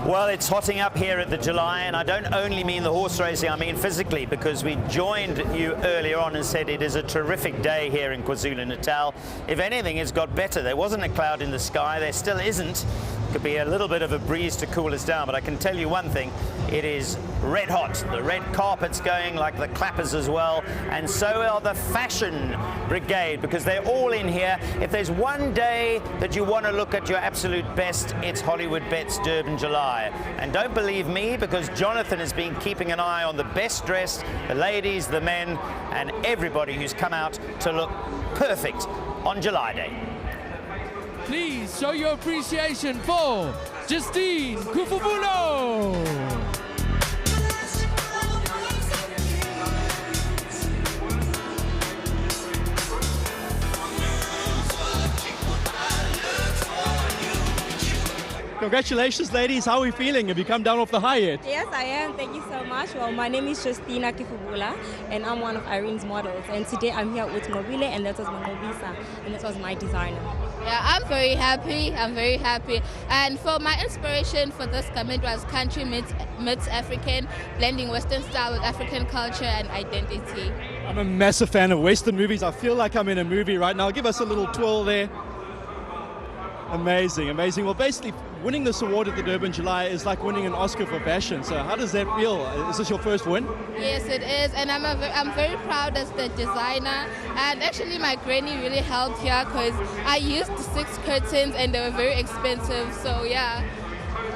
[SPEAKER 9] Well, it's hotting up here at the July, and I don't only mean the horse racing, I mean physically, because we joined you earlier on and said it is a terrific day here in KwaZulu-Natal. If anything, it's got better. There wasn't a cloud in the sky, there still isn't, Could be a little bit of a breeze to cool us down, but I can tell you one thing, it is red hot. The red carpet's going, like the clappers as well, and so are the fashion brigade, because they're all in here. If there's one day that you want to look at your absolute best, it's Hollywoodbets Durban July. And don't believe me, because Jonathan has been keeping an eye on the best dressed, the ladies, the men, and everybody who's come out to look perfect on July Day.
[SPEAKER 22] Please show your appreciation for Justine Kufubulo.
[SPEAKER 13] Congratulations, ladies. How are we feeling? Have you come down off the high yet?
[SPEAKER 7] Yes, I am. Thank you so much. Well, my name is Justina Kifubula, and I'm one of Irene's models. And today I'm here with Mobile, and that was my Mobisa, and that was my designer.
[SPEAKER 8] Yeah, I'm very happy. I'm very happy. And for my inspiration for this garment was country meets African, blending Western style with African culture and identity.
[SPEAKER 13] I'm a massive fan of Western movies. I feel like I'm in a movie right now. Give us a little twirl there. Amazing, amazing. Well, basically, winning this award at the Durban July is like winning an Oscar for fashion. So how does that feel? Is this your first win?
[SPEAKER 8] Yes, it is. And I'm very proud as the designer. And actually, my granny really helped here because I used 6 curtains and they were very expensive. So yeah,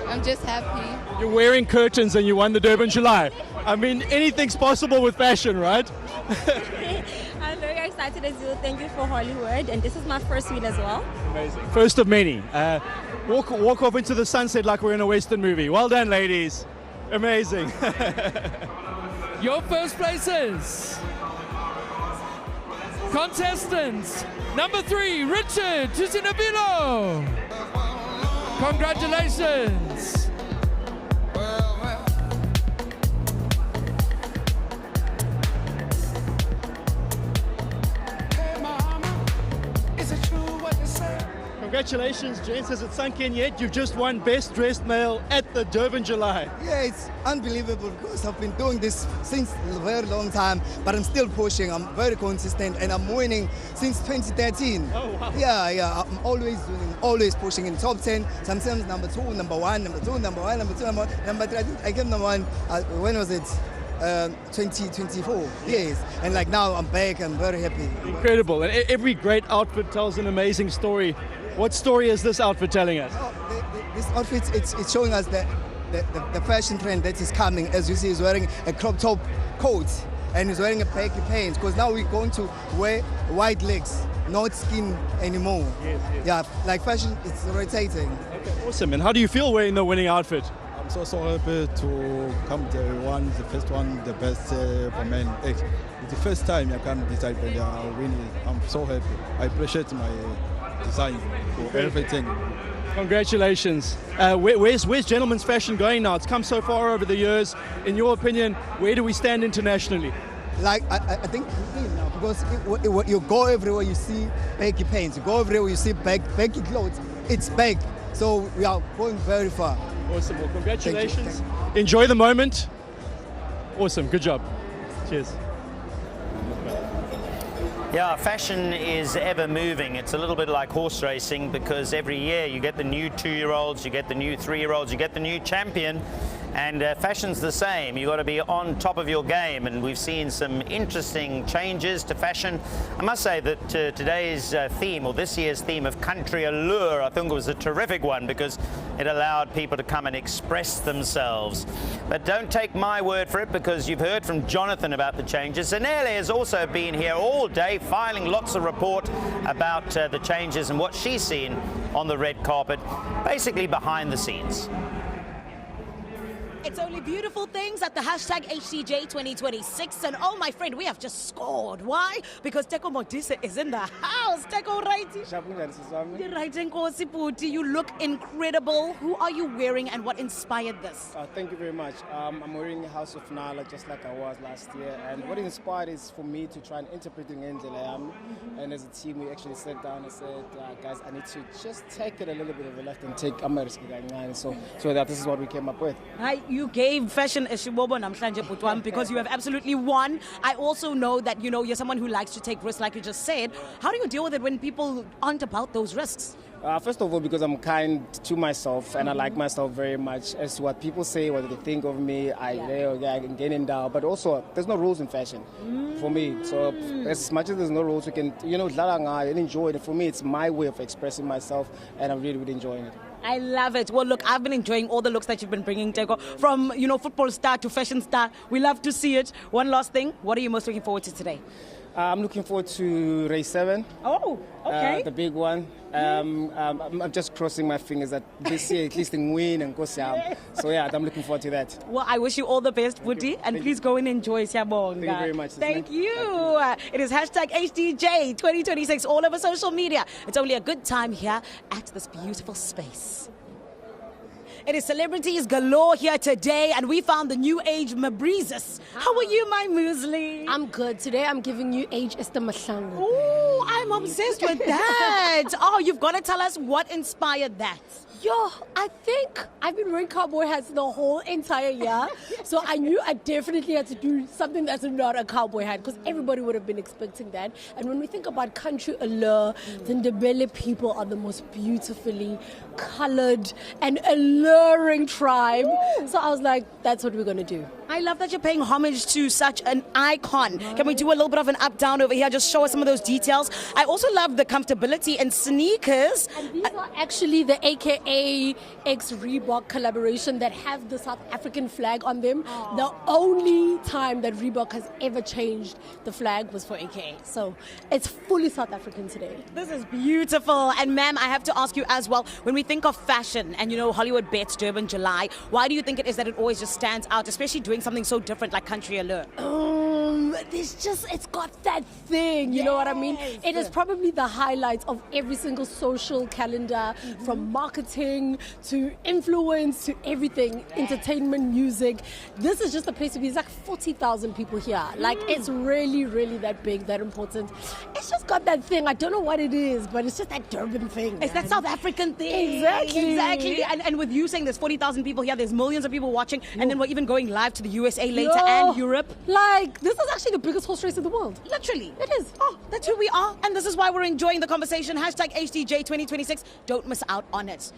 [SPEAKER 8] I'm just happy.
[SPEAKER 13] You're wearing curtains and you won the Durban July. I mean, anything's possible with fashion, right?
[SPEAKER 7] I'm very excited as well. Thank you for Hollywood. And this is my first win as well.
[SPEAKER 13] Amazing. First of many. Walk off into the sunset like we're in a Western movie. Well done, ladies. Amazing.
[SPEAKER 22] Your first places. Contestants. Number 3, Richard Tusinabilo. Congratulations.
[SPEAKER 13] Congratulations, gents. Has it sunk in yet? You've just won Best Dressed Male at the Durban July.
[SPEAKER 10] Yeah, it's unbelievable because I've been doing this since a very long time, but I'm still pushing. I'm very consistent and I'm winning since 2013.
[SPEAKER 13] Oh, wow.
[SPEAKER 10] Yeah, I'm always winning, always pushing in top 10, sometimes number 2, number 1, number 2, number 1, number 2, number 3. I think I came number 1, when was it? 2024, yes. And like now I'm back, I'm very happy.
[SPEAKER 13] Incredible. And every great outfit tells an amazing story. What story is this outfit telling us?
[SPEAKER 10] This outfit, it's showing us the fashion trend that is coming. As you see, he's wearing a crop top coat and he's wearing a baggy pants because now we're going to wear white legs, not skin anymore.
[SPEAKER 13] Yes.
[SPEAKER 10] Yeah, like fashion, it's rotating.
[SPEAKER 13] Okay, awesome. And how do you feel wearing the winning outfit?
[SPEAKER 12] I'm so happy to come the first one, the best for men. It's the first time I come this type and winning. I'm so happy. I appreciate my design for everything.
[SPEAKER 13] Congratulations. Where's gentlemen's fashion going now? It's come so far over the years. In your opinion, where do we stand internationally?
[SPEAKER 10] Like, I think now, because you go everywhere, you see baggy pants. You go everywhere, you see baggy clothes. It's big. So we are going very far.
[SPEAKER 13] Awesome. Well, congratulations.
[SPEAKER 10] Thank you.
[SPEAKER 13] Enjoy the moment. Awesome. Good job. Cheers.
[SPEAKER 9] Yeah, fashion is ever moving. It's a little bit like horse racing because every year you get the new 2-year-olds, you get the new 3-year-olds, you get the new champion. And fashion's the same. You've got to be on top of your game, and we've seen some interesting changes to fashion. I must say that today's theme, or this year's theme of country allure, I think was a terrific one because it allowed people to come and express themselves. But don't take my word for it because you've heard from Jonathan about the changes. Zanele has also been here all day filing lots of report about the changes and what she's seen on the red carpet, basically behind the scenes.
[SPEAKER 14] It's only beautiful things at the hashtag HCJ 2026. And oh, my friend, we have just scored. Why? Because Teko Modise is in the house. Teko, right? You look incredible. Who are you wearing and what inspired this?
[SPEAKER 16] Thank you very much. I'm wearing House of Nala just like I was last year. And what inspired is for me to try and interpret the angel I am. And as a team, we actually sat down and said, guys, I need to just take it a little bit of a left and take America. So that this is what we came up with.
[SPEAKER 14] you gave fashion a shibobo namhlanje Butwam because you have absolutely won. I also know that, you know, you're someone who likes to take risks, like you just said. How do you deal with it when people aren't about those risks?
[SPEAKER 16] First of all, because I'm kind to myself and I like myself very much. As to what people say, what they think of me, I can get in down. But also, there's no rules in fashion for me. So as much as there's no rules, we can, you know, and enjoy it. For me, it's my way of expressing myself, and I'm really, really enjoying it.
[SPEAKER 14] I love it. Well, look, I've been enjoying all the looks that you've been bringing, Teko. From, you know, football star to fashion star. We love to see it. One last thing. What are you most looking forward to today?
[SPEAKER 16] I'm looking forward to race 7.
[SPEAKER 14] Oh, okay.
[SPEAKER 16] The big one. I'm just crossing my fingers that this year at least in win and go Siam. So yeah, I'm looking forward to that.
[SPEAKER 14] Well, I wish you all the best, Buti, and please go and enjoy Siabonga.
[SPEAKER 16] Thank you very much.
[SPEAKER 14] Thank you. It is hashtag HDJ 2026 all over social media. It's only a good time here at this beautiful space. It is celebrities galore here today, and we found the new age Mabreezes. How are you, my muesli?
[SPEAKER 1] I'm good. Today I'm giving you age Esther Mahlangu.
[SPEAKER 14] Oh, I'm obsessed with that. Oh, you've got to tell us what inspired that.
[SPEAKER 1] Yo, I think I've been wearing cowboy hats the whole entire year. So I knew I definitely had to do something that's not a cowboy hat because everybody would have been expecting that. And when we think about country allure, the Ndebele people are the most beautifully colored and alluring tribe. So I was like, that's what we're going to do.
[SPEAKER 14] I love that you're paying homage to such an icon. Can we do a little bit of an up-down over here? Just show us some of those details. I also love the comfortability and sneakers.
[SPEAKER 1] And these are actually the AKA X Reebok collaboration that have the South African flag on them. Aww. The only time that Reebok has ever changed the flag was for AKA. So it's fully South African today.
[SPEAKER 14] This is beautiful. And ma'am, I have to ask you as well, when we think of fashion and, you know, Hollywoodbets Durban July, why do you think it is that it always just stands out, especially doing something so different like country allure?
[SPEAKER 1] It's got that thing, you know what I mean? It is probably the highlights of every single social calendar, from marketing to influence to everything, entertainment, music. This is just a place to be. It's like 40,000 people here. Like, it's really, really that big, that important. It's just got that thing. I don't know what it is, but it's just that Durban thing.
[SPEAKER 14] It's that South African thing.
[SPEAKER 1] Exactly.
[SPEAKER 14] And with you saying there's 40,000 people here, there's millions of people watching, and then we're even going live to the USA later and Europe.
[SPEAKER 1] Like, this is actually the biggest horse race in the world.
[SPEAKER 14] Literally.
[SPEAKER 1] It is.
[SPEAKER 14] Oh, that's who we are. And this is why we're enjoying the conversation. Hashtag HDJ 2026. Don't miss out on it.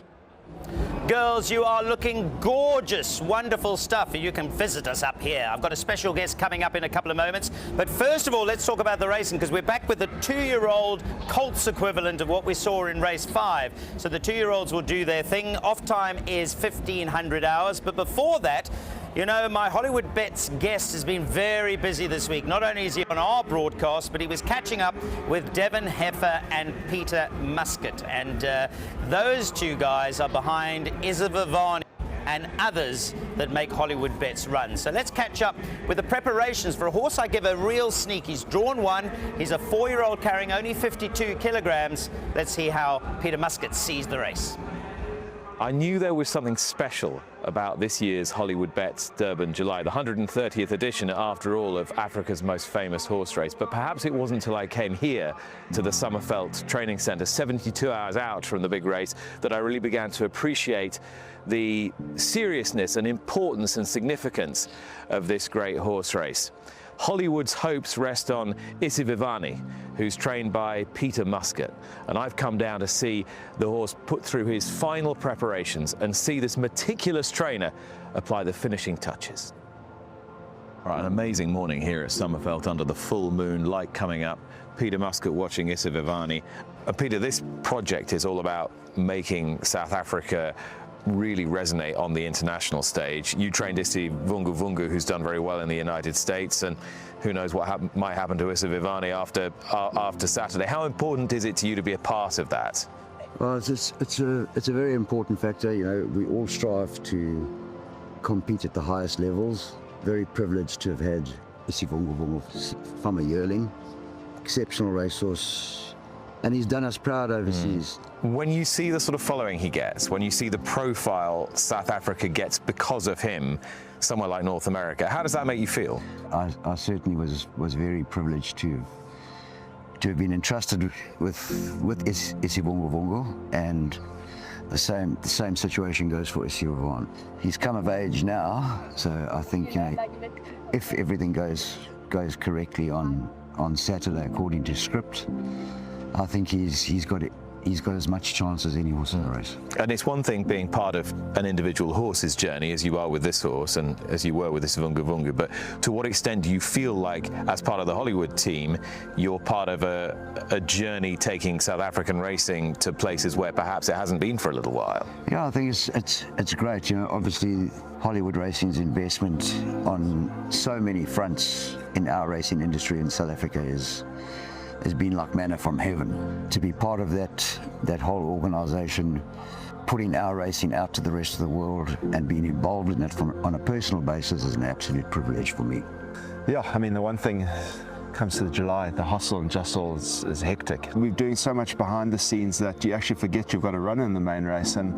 [SPEAKER 9] Girls, you are looking gorgeous. Wonderful stuff. You can visit us up here. I've got a special guest coming up in a couple of moments. But first of all, let's talk about the racing, because we're back with the 2-year-old colts equivalent of what we saw in race 5. So the 2-year-olds will do their thing. Off time is 1,500 hours. But before that, you know, my Hollywoodbets guest has been very busy this week. Not only is he on our broadcast, but he was catching up with Devon Heifer and Peter Muscat. And those two guys are behind Isivivani and others that make Hollywoodbets run. So let's catch up with the preparations for a horse I give a real sneak. He's drawn 1. He's a 4-year-old carrying only 52 kilograms. Let's see how Peter Muscat sees the race.
[SPEAKER 2] I knew there was something special about this year's Hollywoodbets Durban July, the 130th edition, after all, of Africa's most famous horse race. But perhaps it wasn't until I came here to the Summerveld Training Centre, 72 hours out from the big race, that I really began to appreciate the seriousness and importance and significance of this great horse race. Hollywood's hopes rest on Isivivani, who's trained by Peter Muscat. And I've come down to see the horse put through his final preparations and see this meticulous trainer apply the finishing touches. All right, an amazing morning here at Summerveld under the full moon, light coming up. Peter Muscat watching Isivivani. Peter, this project is all about making South Africa really resonate on the international stage. You trained Isi Vungu Vungu, who's done very well in the United States, and who knows what might happen to Isivivani after Saturday. How important is it to you to be a part of that?
[SPEAKER 3] Well, it's a very important factor. You know, we all strive to compete at the highest levels. Very privileged to have had Isi Vungu Vungu from a yearling, exceptional racehorse, and he's done us proud overseas.
[SPEAKER 2] When you see the sort of following he gets, when you see the profile South Africa gets because of him, somewhere like North America, how does that make you feel?
[SPEAKER 3] I certainly was very privileged to have been entrusted with Isivongo and the same situation goes for Isivavan. He's come of age now, so I think if everything goes correctly on Saturday according to script, I think he's got as much chance as any horse in the race.
[SPEAKER 2] And it's one thing being part of an individual horse's journey, as you are with this horse and as you were with this Vungu, but to what extent do you feel like, as part of the Hollywood team, you're part of a journey taking South African racing to places where perhaps it hasn't been for a little while?
[SPEAKER 3] Yeah, I think it's great. Obviously Hollywood Racing's investment on so many fronts in our racing industry in South Africa has been like manna from heaven. To be part of that whole organisation, putting our racing out to the rest of the world and being involved in it on a personal basis is an absolute privilege for me.
[SPEAKER 11] Yeah, I mean, the one thing comes to the July, the hustle and jostle is hectic. We're doing so much behind the scenes that you actually forget you've got a runner in the main race, and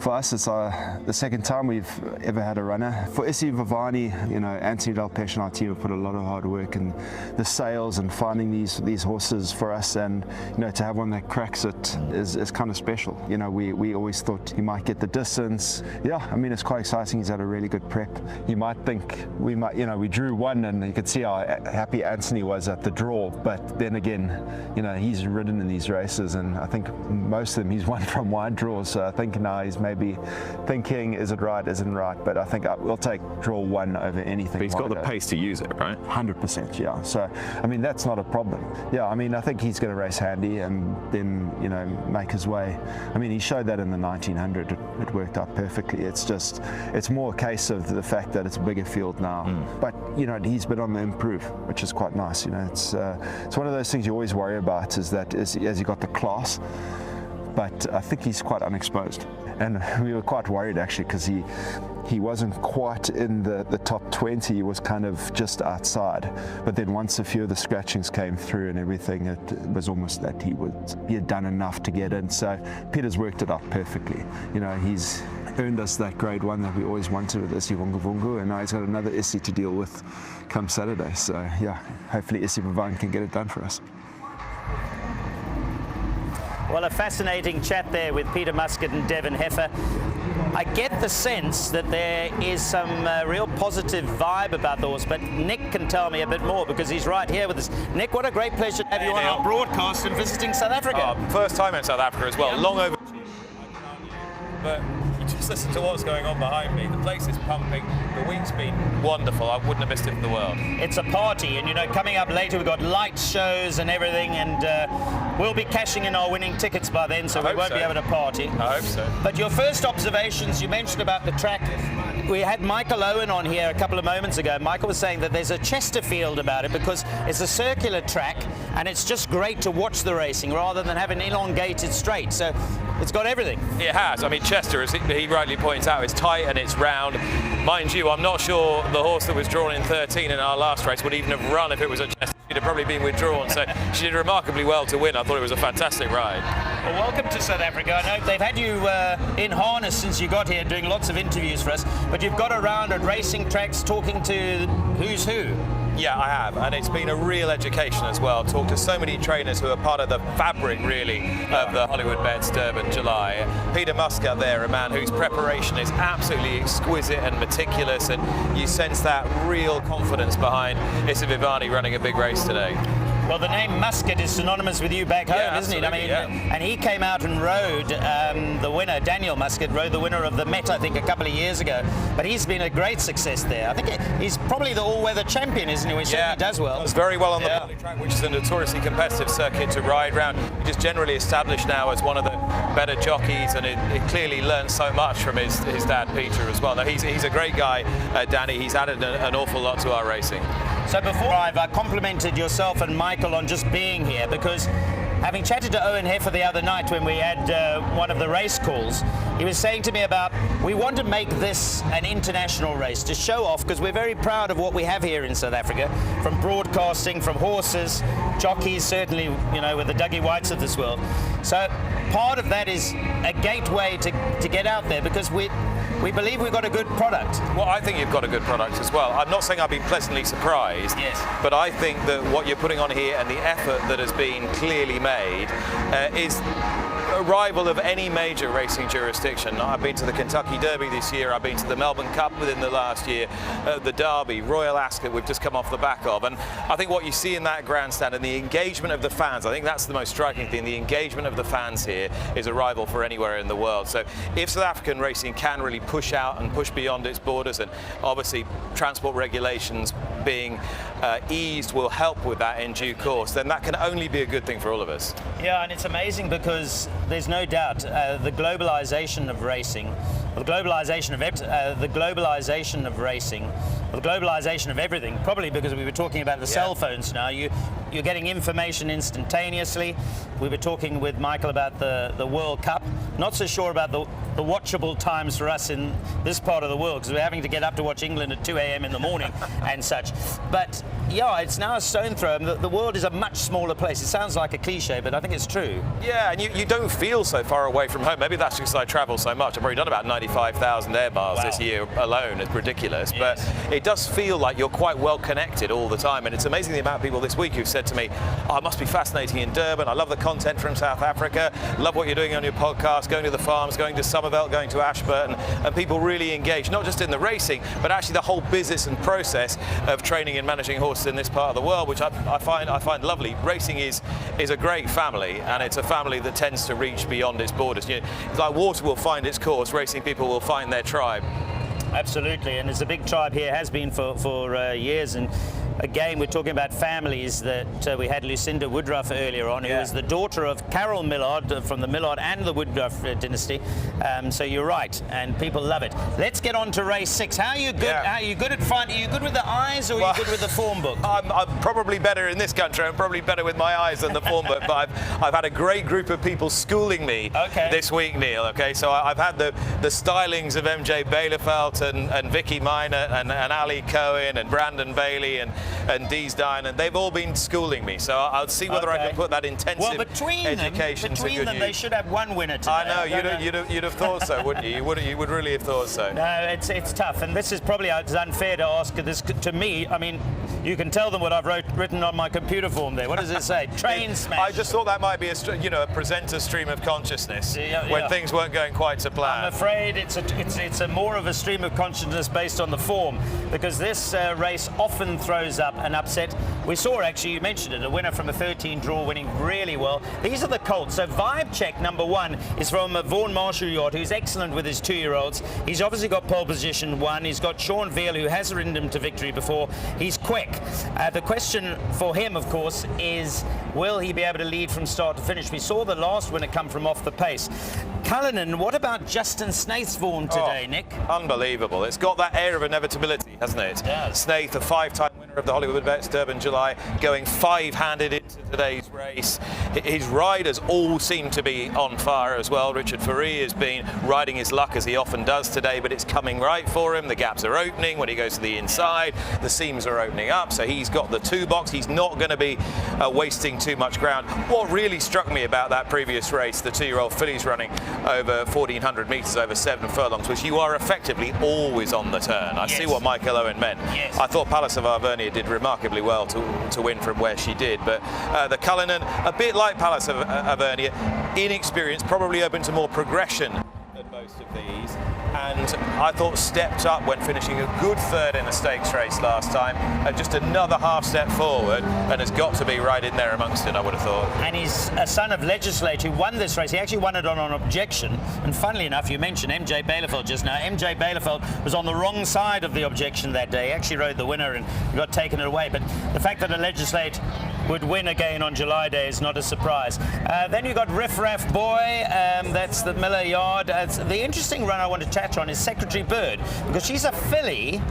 [SPEAKER 11] for us it's the second time we've ever had a runner. For Isivavan, Anthony Delpeche and our team have put a lot of hard work in the sales and finding these horses for us, and to have one that cracks it is kind of special. We always thought he might get the distance. Yeah, I mean, it's quite exciting. He's had a really good prep. You might think we drew one, and you could see how happy Anthony was at the draw, but then again, he's ridden in these races, and I think most of them he's won from wide draws, so I think now he's maybe thinking, is it right, isn't right, but I think we'll take draw one over anything.
[SPEAKER 2] But he's got the pace to use it, right?
[SPEAKER 11] 100%, yeah. So, I mean, that's not a problem. Yeah, I mean, I think he's going to race handy and then, make his way. I mean, he showed that in the 1900. It worked out perfectly. It's more a case of the fact that it's a bigger field now. But, he's been on the improve, which is quite nice. It's one of those things you always worry about, is that has he got the class, but I think he's quite unexposed, and we were quite worried actually, because he wasn't quite in the top 20, he was kind of just outside, but then once a few of the scratchings came through and everything, it was almost that he had done enough to get in. So Peter's worked it out perfectly. He's earned us that grade one that we always wanted with Isivavan, and now he's got another Isi to deal with come Saturday. So yeah, hopefully Isivavan can get it done for us.
[SPEAKER 9] Well, a fascinating chat there with Peter Muscat and Devin Heffer. I get the sense that there is some real positive vibe about the horse, but Nick can tell me a bit more because he's right here with us. Nick, what a great pleasure to have you on our broadcast and visiting South Africa.
[SPEAKER 2] First time in South Africa as well, long over. But you just listen to what's going on behind me. The place is pumping. The week's been wonderful. I wouldn't have missed it for the world.
[SPEAKER 9] It's a party, and coming up later we've got light shows and everything, and we'll be cashing in our winning tickets by then, so we won't be able to party.
[SPEAKER 2] I hope so.
[SPEAKER 9] But your first observations, you mentioned about the track. We had Michael Owen on here a couple of moments ago. Michael was saying that there's a Chesterfield about it because it's a circular track and it's just great to watch the racing rather than have an elongated straight. So it's got everything.
[SPEAKER 2] It has. I mean, Chester, as he rightly points out, it's tight and it's round. Mind you, I'm not sure the horse that was drawn in 13 in our last race would even have run if it was a Chester. She'd have probably been withdrawn, so she did remarkably well to win. I thought it was a fantastic ride.
[SPEAKER 9] Well, welcome to South Africa. I know they've had you in harness since you got here, doing lots of interviews for us, but you've got around at racing tracks talking to who's who.
[SPEAKER 2] Yeah, I have, and it's been a real education as well. Talked to so many trainers who are part of the fabric, really, of the Hollywoodbets Durban July. Peter Muscat there, a man whose preparation is absolutely exquisite and meticulous, and you sense that real confidence behind Isivavan running a big race today.
[SPEAKER 9] Well, the name Muscat is synonymous with you back home, isn't it? I mean, and he came out and rode the winner, Daniel Muscat, rode the winner of the Met, I think, a couple of years ago. But he's been a great success there. I think he's probably the all-weather champion, isn't he? He certainly does well.
[SPEAKER 2] Does very well on the Poly track, which is a notoriously competitive circuit to ride round. He's just generally established now as one of the better jockeys, and he clearly learned so much from his dad, Peter, as well. Now, he's a great guy, Danny. He's added an awful lot to our racing.
[SPEAKER 9] So before I complimented yourself and Michael on just being here, because having chatted to Owen Heffer the other night when we had one of the race calls, he was saying to me about, we want to make this an international race to show off, because we're very proud of what we have here in South Africa, from broadcasting, from horses, jockeys, certainly, with the Dougie Whites of this world. So part of that is a gateway to get out there, because we believe we've got a good product.
[SPEAKER 2] Well, I think you've got a good product as well. I'm not saying I've been pleasantly surprised, but I think that what you're putting on here and the effort that has been clearly made is a rival of any major racing jurisdiction. I've been to the Kentucky Derby this year, I've been to the Melbourne Cup within the last year, the Derby, Royal Ascot we've just come off the back of, and I think what you see in that grandstand and the engagement of the fans, I think that's the most striking thing. The engagement of the fans here is a rival for anywhere in the world. So if South African racing can really push out and push beyond its borders, and obviously transport regulations being eased will help with that in due course, then that can only be a good thing for all of us.
[SPEAKER 9] Yeah, and it's amazing because there's no doubt the globalization of racing, the globalization of everything, probably because we were talking about the cell phones now. You're getting information instantaneously. We were talking with Michael about the World Cup. Not so sure about the watchable times for us in this part of the world, because we're having to get up to watch England at 2 a.m. in the morning and such. But yeah, it's now a stone throw. The world is a much smaller place. It sounds like a cliche, but I think it's true.
[SPEAKER 2] Yeah, and you don't feel so far away from home. Maybe that's because I travel so much. I've already done about 95,000 air miles this year alone. It's ridiculous, but it does feel like you're quite well connected all the time. And it's amazing the amount of people this week who've said to me, oh, it must be fascinating in Durban. I love the content from South Africa. Love what you're doing on your podcast, going to the farms, going to Somerville, going to Ashburton, and people really engage, not just in the racing, but actually the whole business and process of training and managing horses in this part of the world, which I find lovely. Racing is a great family, and it's a family that tends to reach beyond its borders. You know, it's like water will find its course, racing people will find their tribe.
[SPEAKER 9] Absolutely, and there's a big tribe here, has been for years. And again, we're talking about families that we had Lucinda Woodruff earlier on, who is the daughter of Carol Millard from the Millard and the Woodruff dynasty. So you're right, and people love it. Let's get on to race 6. How are you good? How are you good at finding? Are you good with the eyes, or are you good with the form book?
[SPEAKER 2] I'm probably better in this country. I'm probably better with my eyes than the form book. But I've had a great group of people schooling me this week, Neil. Okay, so I've had the stylings of MJ Baileyfelt and Vicky Minor and Ali Cohen and Brandon Bailey and Deesdine, and they've all been schooling me. So I'll see whether I can put that intensive education to good use.
[SPEAKER 9] They should have one winner today.
[SPEAKER 2] I know, you'd have thought so, wouldn't you? You would really have thought so.
[SPEAKER 9] No, it's tough, and this is probably unfair to ask this to me. I mean, you can tell them what I've written on my computer form there. What does it say? Train smash.
[SPEAKER 2] I just thought that might be a presenter stream of consciousness when things weren't going quite to plan.
[SPEAKER 9] I'm afraid it's a more of a stream of consciousness based on the form, because this race often throws up an upset. We saw, actually, you mentioned it, a winner from a 13 draw winning really well. These are the colts. So Vibe Check number 1 is from Vaughan Marshall Yacht, who's excellent with his 2-year-olds. He's obviously got pole position 1. He's got Sean Veal, who has ridden him to victory before. He's quick. The question for him, of course, is will he be able to lead from start to finish? We saw the last winner come from off the pace. Cullinan, what about Justin Snaith's form today, Nick?
[SPEAKER 2] Unbelievable. It's got that air of inevitability, hasn't it?
[SPEAKER 9] Yeah.
[SPEAKER 2] Snaith, a 5-time winner of the Hollywoodbets Durban July, going 5-handed into today's race. His riders all seem to be on fire as well. Richard Faree has been riding his luck as he often does today, but it's coming right for him. The gaps are opening when he goes to the inside. The seams are opening up, so he's got the 2-box. He's not going to be wasting too much ground. What really struck me about that previous race, the 2-year-old fillies running over 1,400 metres over 7 furlongs, was you are effectively always on the turn. I see what Michael Owen meant. I thought Palace of Arvernia did remarkably well to win from where she did, but the Cullinan, a bit like Palace of Arvernia, inexperienced, probably open to more progression than most of these, and I thought stepped up when finishing a good 3rd in a stakes race last time, just another half step forward, and has got to be right in there amongst it, I would have thought.
[SPEAKER 9] And he's a son of Legislate who won this race. He actually won it on an objection, and funnily enough, you mentioned MJ Baileyfelt just now. MJ Baileyfelt was on the wrong side of the objection that day. He actually rode the winner and got taken it away, but the fact that a Legislate would win again on July Day is not a surprise. Then you got Riff Raff Boy, that's the Miller Yard. The interesting run I want to touch on is Secretary Bird, because she's a filly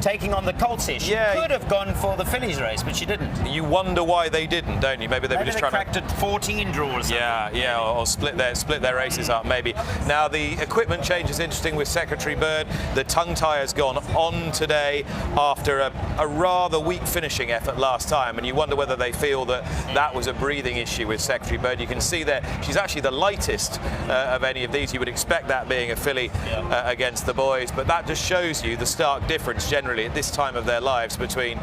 [SPEAKER 9] taking on the colts-ish.
[SPEAKER 2] Yeah.
[SPEAKER 9] She could have gone for the fillies race, but she didn't.
[SPEAKER 2] You wonder why they didn't, don't you? Maybe they were just trying
[SPEAKER 9] cracked at 14 draws.
[SPEAKER 2] Yeah, or split their races up, maybe. Now, the equipment change is interesting with Secretary Bird. The tongue tie has gone on today after a rather weak finishing effort last time, and you wonder whether they feel that was a breathing issue with Secretary Bird. You can see there, she's actually the lightest of any of these. You would expect that being a filly against the boys, but that just shows you the stark difference generally at this time of their lives between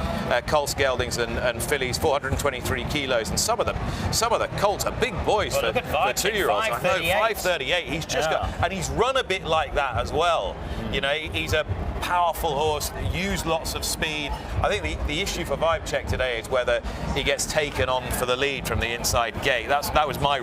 [SPEAKER 2] colts, geldings and fillies. 423 kilos, and some of the colts are big boys for 2-year-olds. 538. He's just got, and he's run a bit like that as well. You know, he's a powerful horse, used lots of speed. I think the issue for Vibe Check today is whether he gets taken on for the lead from the inside gate. That was my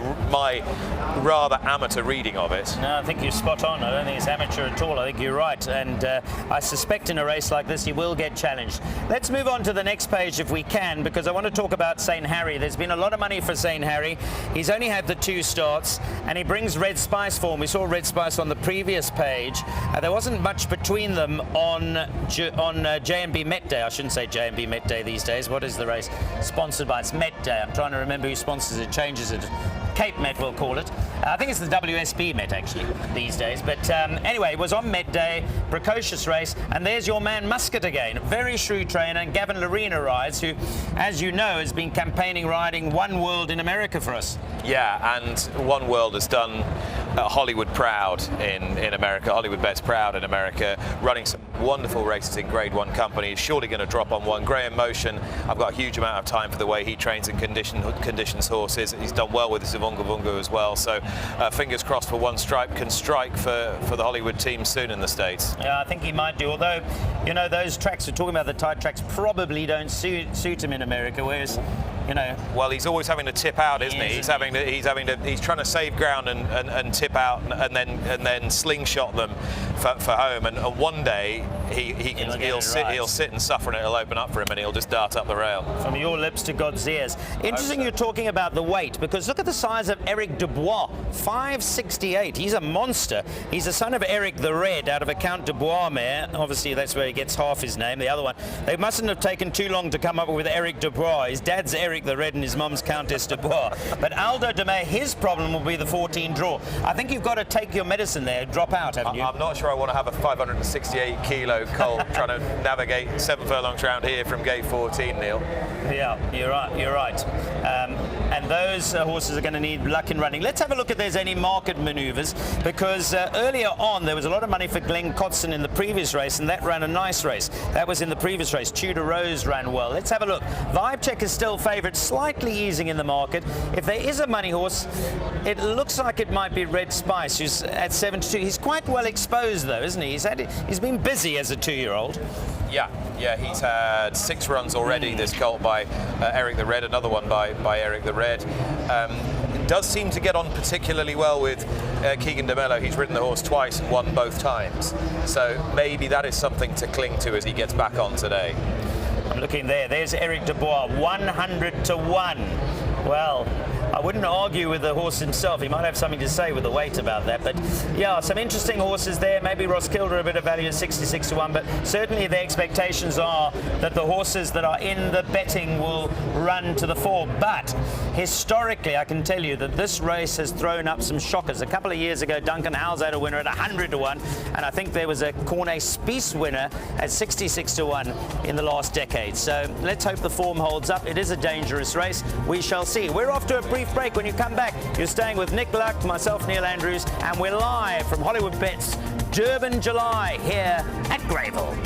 [SPEAKER 2] rather amateur reading of it.
[SPEAKER 9] No, I think you're spot on. I don't think it's amateur at all. I think you're right, and I suspect in a race like this he will get challenged. Let's move on to the next page if we can, because I want to talk about St. Harry. There's been a lot of money for St. Harry. He's only had the 2 starts, and he brings Red Spice form. We saw Red Spice on the previous page. There wasn't much between them on J&B Met Day. I shouldn't say J&B Met Day these days. What is the race sponsored by? It's Met Day. I'm trying to remember who sponsors it, changes it. Cape Met, we'll call it. I think it's the WSB Met, actually, these days. But anyway, it was on Met Day, precocious race, and there's your man Muscat again. Very shrewd trainer, and Gavin Lorena rides, who, as you know, has been campaigning riding One World in America for us.
[SPEAKER 2] Yeah, and One World has done Hollywood proud in America, Hollywoodbets proud in America, running some wonderful races in Grade 1 company. He's surely going to drop on one. Graham Motion, I've got a huge amount of time for the way he trains and conditions horses. He's done well with Zivunga Vunga as well, so fingers crossed for One Stripe can strike for the Hollywood team soon in the States.
[SPEAKER 9] Yeah, I think he might do, although, you know, those tracks we're talking about, the tight tracks, probably don't suit him in America, whereas, you know...
[SPEAKER 2] Well, he's always having to tip out, isn't he? He's trying to save ground and tip out and then slingshot them for home, and one day he'll sit and suffer, and it'll open up for him, and he'll just dart up the rail.
[SPEAKER 9] From your lips to God's ears. Interesting you're talking about the weight, because look at the size of Eric Dubois, 5'68". He's a monster. He's the son of Eric the Red out of a Count Dubois mare. Obviously that's where he gets half his name. The other one, they mustn't have taken too long to come up with Eric Dubois. His dad's Eric the Red and his mum's Countess Dubois. But Aldo de May, his problem will be the 14 draw. I think you've got to take your medicine there, drop out, haven't you?
[SPEAKER 2] I'm not sure I want to have a 568 kilo colt trying to navigate 7 furlongs round here from gate 14, Neil.
[SPEAKER 9] Yeah, you're right. And those horses are going to need luck in running. Let's have a look if there's any market manoeuvres, because earlier on there was a lot of money for Glenn Cotson in the previous race, and that ran a nice race. That was in the previous race. Tudor Rose ran well. Let's have a look. Vibe Check is still favourite, slightly easing in the market. If there is a money horse, it looks like it might be Red Spice, who's at 7-2. He's quite well exposed though, isn't he? He's been busy as a 2-year-old.
[SPEAKER 2] Yeah, he's had 6 runs already, this colt by Eric the Red, another one by Eric the Red. Does seem to get on particularly well with Keegan de Mello. He's ridden the horse twice and won both times. So maybe that is something to cling to as he gets back on today.
[SPEAKER 9] I'm looking there. There's Eric Dubois, 100 to 1. Well, I wouldn't argue with the horse himself. He might have something to say with the weight about that. But yeah, some interesting horses there. Maybe Roskilde a bit of value at 66 to 1. But certainly the expectations are that the horses that are in the betting will run to the fore. But historically, I can tell you that this race has thrown up some shockers. A couple of years ago, Duncan Howes had a winner at 100 to 1. And I think there was a Cornet Spies winner at 66 to 1 in the last decade. So let's hope the form holds up. It is a dangerous race. We shall see. We're off to a brief break. When you come back, you're staying with Nick Luck, myself, Neil Andrews, and we're live from Hollywoodbets Durban, July, here at Greyville.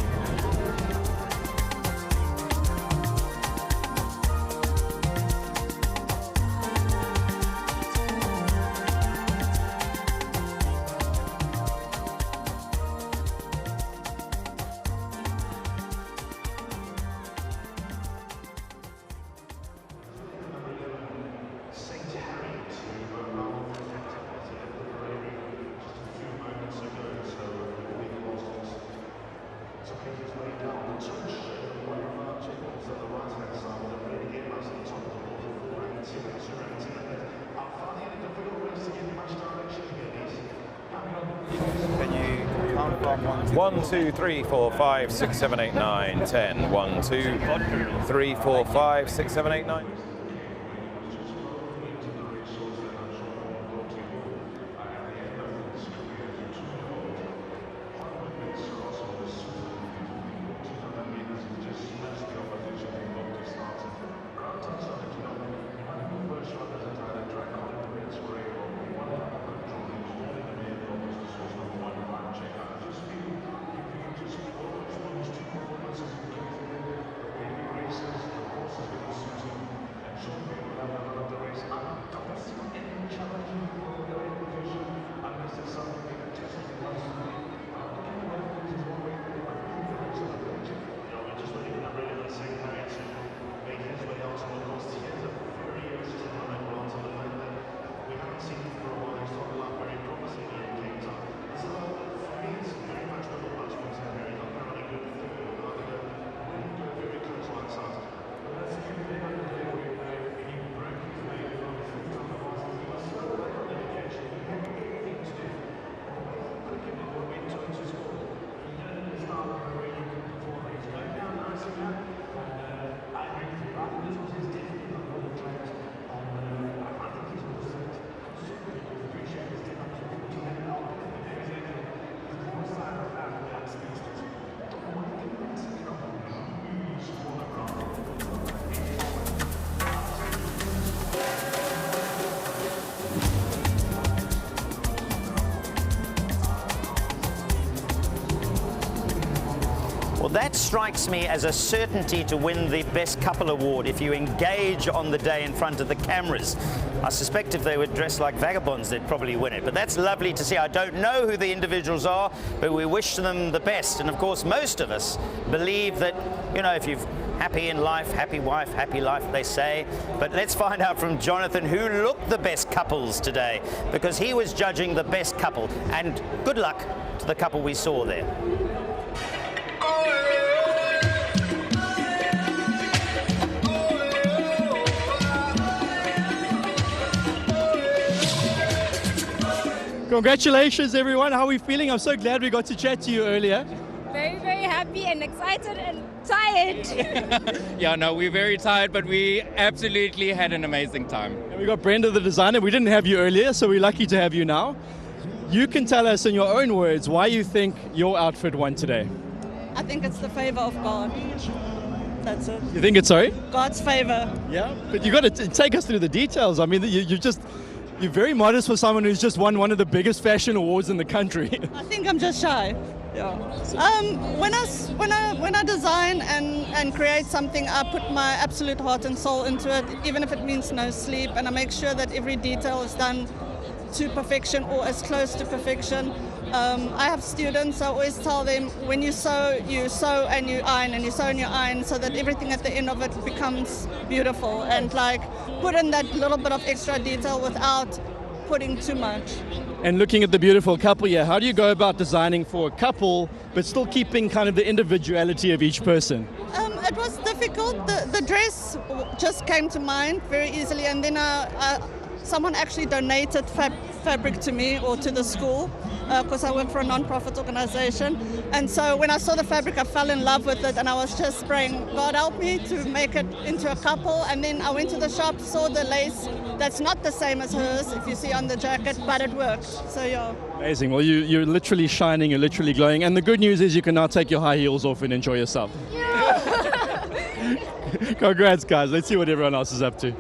[SPEAKER 2] 1, 2, 3, 4, 5, 6, 7, 8, 9, 10. 1, 2, 3, 4, 5, 6, 7, 8, 9.
[SPEAKER 9] Well, that strikes me as a certainty to win the Best Couple Award if you engage on the day in front of the cameras. I suspect if they were dressed like vagabonds, they'd probably win it. But that's lovely to see. I don't know who the individuals are, but we wish them the best. And of course, most of us believe that, you know, if you've happy in life, happy wife, happy life, they say. But let's find out from Jonathan who looked the best couples today, because he was judging the best couple. And good luck to the couple we saw there.
[SPEAKER 13] Congratulations, everyone. How are we feeling? I'm so glad we got to chat to you earlier.
[SPEAKER 7] Very, very happy and excited and tired.
[SPEAKER 15] Yeah, no, we're very tired, but we absolutely had an amazing time.
[SPEAKER 13] And we got Brenda, the designer. We didn't have you earlier, so we're lucky to have you now. You can tell us in your own words why you think your outfit won today.
[SPEAKER 17] I think it's the favor of God. That's it.
[SPEAKER 13] You think it's, sorry?
[SPEAKER 17] God's favor.
[SPEAKER 13] Yeah, but you got to take us through the details. I mean, you're very modest for someone who's just won one of the biggest fashion awards in the country.
[SPEAKER 17] I think I'm just shy. Yeah. When I design and create something, I put my absolute heart and soul into it, even if it means no sleep, and I make sure that every detail is done to perfection or as close to perfection. I have students, I always tell them, when you sew and you iron, and you sew and you iron, so that everything at the end of it becomes beautiful, and like put in that little bit of extra detail without putting too much.
[SPEAKER 13] And looking at the beautiful couple here, how do you go about designing for a couple but still keeping kind of the individuality of each person?
[SPEAKER 17] It was difficult. The dress just came to mind very easily, and then someone actually donated fabric to me or to the school, because I work for a non-profit organization. And so when I saw the fabric, I fell in love with it, and I was just praying, God help me to make it into a couple. And then I went to the shop, saw the lace that's not the same as hers, if you see on the jacket, but it worked. So yeah.
[SPEAKER 13] Amazing. Well, you're literally shining, you're literally glowing. And the good news is you can now take your high heels off and enjoy yourself. Congrats, guys. Let's see what everyone else is up to.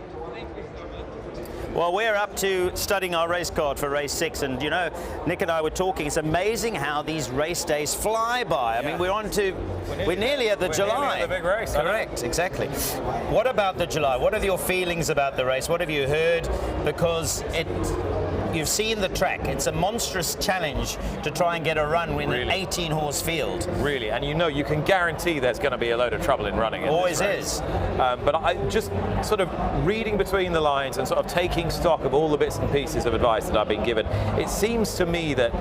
[SPEAKER 9] Well, we're up to studying our race card for race 6, and you know, Nick and I were talking, it's amazing how these race days fly by. I mean, we're nearly at the July.
[SPEAKER 2] Nearly at the big race.
[SPEAKER 9] Correct, exactly. What about the July? What are your feelings about the race? What have you heard? Because you've seen the track. It's a monstrous challenge to try and get a run in an 18-horse field.
[SPEAKER 2] Really, and you know, you can guarantee there's going to be a load of trouble in running.
[SPEAKER 9] Always is.
[SPEAKER 2] But I just sort of reading between the lines and sort of taking stock of all the bits and pieces of advice that I've been given, it seems to me that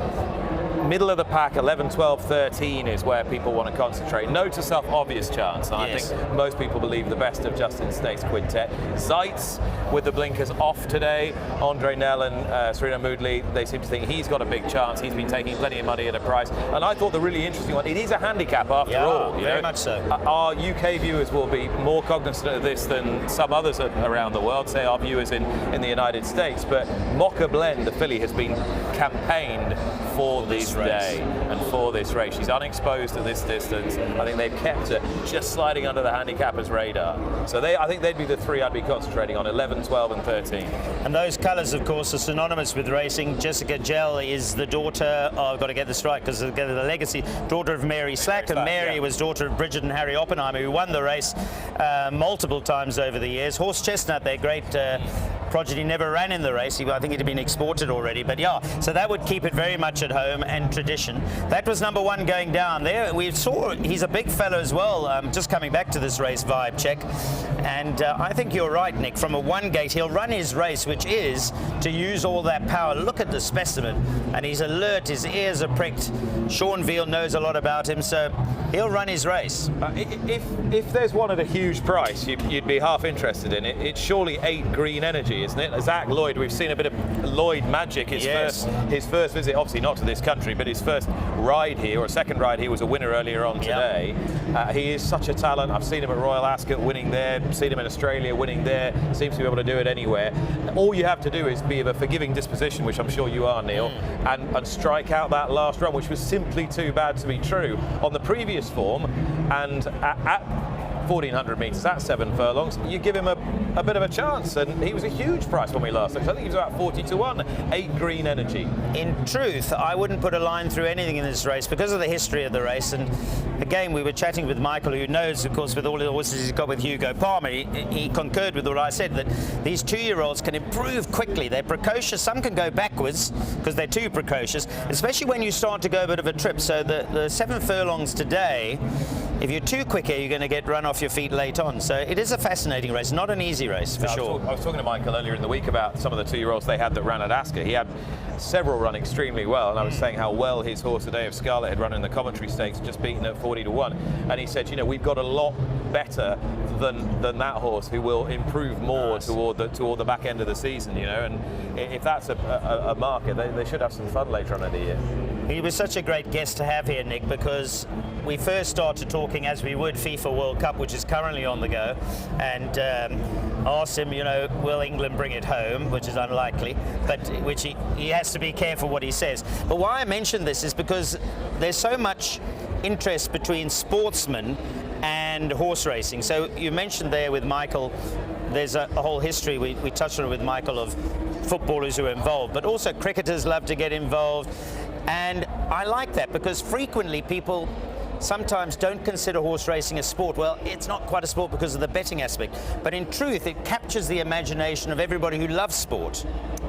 [SPEAKER 2] middle of the pack, 11, 12, 13 is where people want to concentrate. Note to self, obvious chance. And
[SPEAKER 9] Yes.
[SPEAKER 2] I think most people believe the best of Justin Snake's quintet. Zeitz with the blinkers off today. Andre Nell and Serena Moodley, they seem to think he's got a big chance. He's been taking plenty of money at a price. And I thought the really interesting one, it is a handicap after all.
[SPEAKER 9] Very much so.
[SPEAKER 2] Our UK viewers will be more cognizant of this than some others around the world, say our viewers in the United States. But Mocha Blend, the filly, has been campaigned for this day and for this race. She's unexposed at this distance. I think they've kept her just sliding under the handicapper's radar. So I think they'd be the three I'd be concentrating on, 11, 12 and 13.
[SPEAKER 9] And those colours, of course, are synonymous with racing. Jessica Gell is the daughter, I've got to get this right because of the legacy, daughter of Mary Slack, and Mary was daughter of Bridget and Harry Oppenheimer, who won the race multiple times over the years. Horse Chestnut, their great progeny, never ran in the race. I think it had been exported already, but yeah, so that would keep it very much at home and tradition. That was number one going down there. We saw he's a big fellow as well, just coming back to this race vibe check. And I think you're right, Nick, from a one gate, he'll run his race, which is to use all that power. Look at the specimen, and he's alert, his ears are pricked. Sean Veal knows a lot about him, so he'll run his race.
[SPEAKER 2] If there's one at a huge price, you'd be half interested in it. It's surely 8 Green Energy, isn't it? Zach Lloyd, we've seen a bit of Lloyd magic. His first visit, obviously not to this country, but his first ride here, or second ride here, was a winner earlier on today. He is such a talent. I've seen him at Royal Ascot winning there, seen him in Australia winning there, seems to be able to do it anywhere. All you have to do is be of a forgiving disposition, which I'm sure you are, Neil, and strike out that last run, which was simply too bad to be true. On the previous form, and at 1,400 metres, at 7 furlongs, you give him a bit of a chance, and he was a huge price when we last looked. I think he was about 40-1, 8 Green Energy.
[SPEAKER 9] In truth, I wouldn't put a line through anything in this race because of the history of the race. And again, we were chatting with Michael, who knows, of course, with all the horses he's got with Hugo Palmer. He concurred with what I said, that these 2-year-olds can improve quickly. They're precocious. Some can go backwards because they're too precocious, especially when you start to go a bit of a trip. So the 7 furlongs today, if you're too quick here, you're going to get run off your feet late on. So it is a fascinating race, not an easy race for sure.
[SPEAKER 2] I was talking to Michael earlier in the week about some of the 2-year-olds they had that ran at Ascot. He had several run extremely well, and I was saying how well his horse Today of Scarlet had run in the Coventry Stakes, just beaten at 40-1. And he said, you know, we've got a lot better than that horse, who will improve more toward the back end of the season, you know. And if that's a marker, they should have some fun later on in the year.
[SPEAKER 9] He was such a great guest to have here, Nick, because we first started talking, as we would, FIFA World Cup, which is currently on the go, and asked him, you know, will England bring it home, which is unlikely, but which he has to be careful what he says. But why I mention this is because there's so much interest between sportsmen and horse racing. So you mentioned there with Michael, there's a whole history, we touched on it with Michael, of footballers who are involved, but also cricketers love to get involved. And I like that because frequently people sometimes don't consider horse racing a sport. Well, it's not quite a sport because of the betting aspect, but in truth it captures the imagination of everybody who loves sport.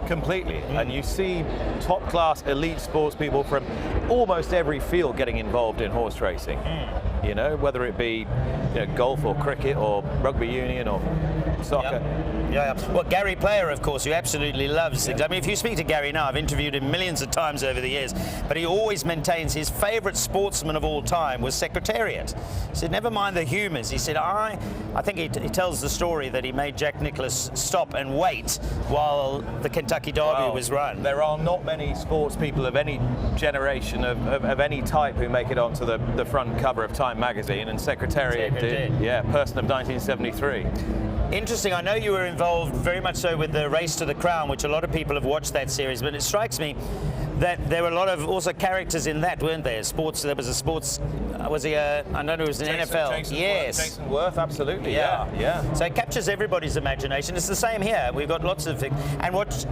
[SPEAKER 2] Completely. And you see top class elite sports people from almost every field getting involved in horse racing. You know, whether it be, you know, golf or cricket or rugby union or soccer.
[SPEAKER 9] Yeah. Well, Gary Player, of course, who absolutely loves things. I mean, if you speak to Gary now, I've interviewed him millions of times over the years, but he always maintains his favourite sportsman of all time was Secretariat. He said, never mind the humours. He said, I think he tells the story that he made Jack Nicklaus stop and wait while the Kentucky Derby was run.
[SPEAKER 2] There are not many sports people of any generation of any type who make it onto the front cover of Time magazine, and Secretariat did. Yeah, person of 1973.
[SPEAKER 9] Interesting. I know you were involved very much so with the Race to the Crown, which a lot of people have watched that series, but it strikes me that there were a lot of also characters in that, weren't there? Sports. There was a sports. Was he? I don't know. It was an NFL. Yes.
[SPEAKER 2] Jason Worth. Absolutely. Yeah.
[SPEAKER 9] So it captures everybody's imagination. It's the same here. We've got lots of things. And what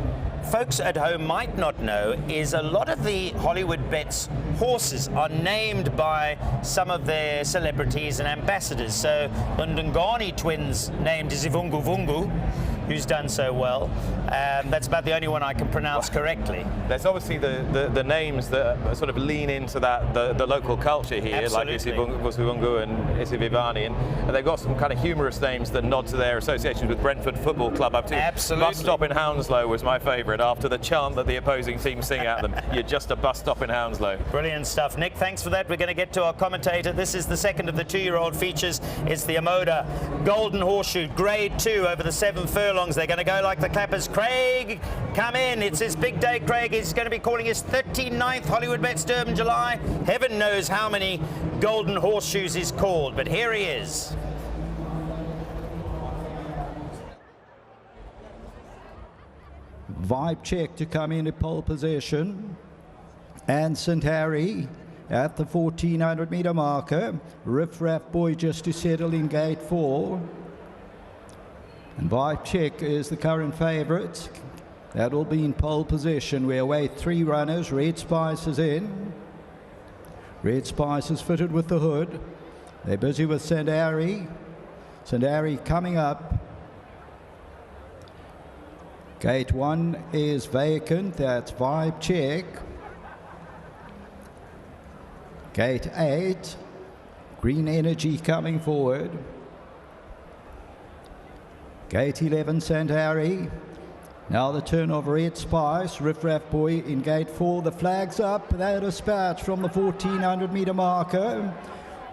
[SPEAKER 9] folks at home might not know is a lot of the Hollywoodbets horses are named by some of their celebrities and ambassadors. So the Ndungani twins named Zivungu Vungu, who's done so well. That's about the only one I can pronounce correctly.
[SPEAKER 2] There's obviously the names that sort of lean into that the local culture here,
[SPEAKER 9] Absolutely.
[SPEAKER 2] like Isivungu and Isivivani, and they've got some kind of humorous names that nod to their associations with Brentford Football Club. Up to
[SPEAKER 9] Absolutely.
[SPEAKER 2] Bus Stop in Hounslow was my favourite after the chant that the opposing team sing at them. You're just a bus stop in Hounslow.
[SPEAKER 9] Brilliant stuff. Nick, thanks for that. We're going to get to our commentator. This is the second of the 2-year-old features. It's the Amoda Golden Horseshoe Grade 2 over the 7 furlongs. They're going to go like the clappers. Craig, come in. It's his big day, Craig. He's going to be calling his 39th Hollywoodbets Durban July. Heaven knows how many Golden Horseshoes he's called, but here he is.
[SPEAKER 6] Vibe Check to come into pole position, and St. Harry at the 1400 meter marker. Riff Raff Boy just to settle in gate 4, and Vibe Check is the current favourite. That will be in pole position. We await 3 runners. Red Spice is in. Red Spice is fitted with the hood. They're busy with St. Harry. St. Harry coming up. Gate 1 is vacant. That's Vibe Check. Gate 8, Green Energy coming forward. Gate 11, St. Harry. Now the turn of Red Spice. Riff Raff Boy in gate 4. The flag's up. They're dispatched from the 1400 meter marker.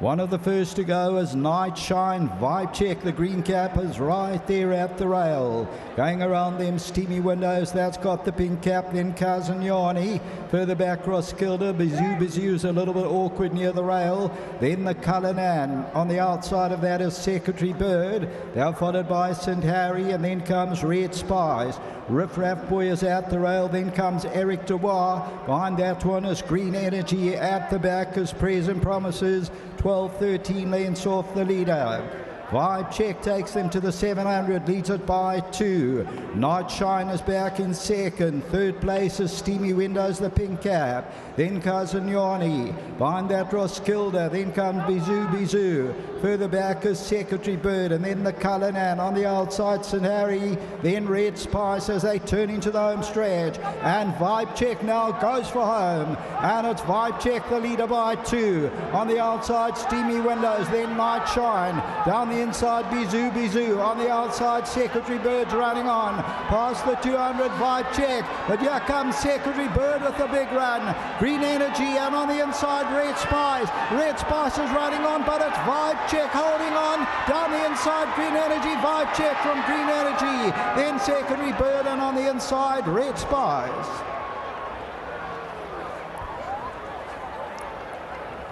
[SPEAKER 6] One of the first to go is Night Shine. Vibe Check, the green cap, is right there at the rail. Going around them steamy windows, that's got the pink cap. Then Cousin Yanni. Further back, Roskilde. Bizu's a little bit awkward near the rail. Then the Cullinan. On the outside of that is Secretary Bird. They're followed by St. Harry, and then comes Red Spice. Riff Raff Boy is at the rail. Then comes Eric Dubois. Behind that one is Green Energy. At the back is Present Promises. 12-13 lengths off the leader. Vibe Check takes them to the 700, leads it by 2. Night Shine is back in second. Third place is Steamy Windows, the pink cap. Then Cousin Yanni. Behind that Roskilde. Then comes Bizu. Further back is Secretary Bird, and then the Cullinan. On the outside, St. Harry. Then Red Spice as they turn into the home stretch. And Vibe Check now goes for home. And it's Vibe Check, the leader by 2. On the outside, Steamy Windows. Then Night Shine. Down the inside, Bizu. On the outside, Secretary Bird's running on. Past the 200, Vibe Check. But here comes Secretary Bird with the big run. Green Energy, and on the inside, Red Spice. Red Spice is running on, but it's Vibe Check holding on. Down the inside, Green Energy. Vibe Check from Green Energy. Then Secretary Bird, and on the inside, Red Spice.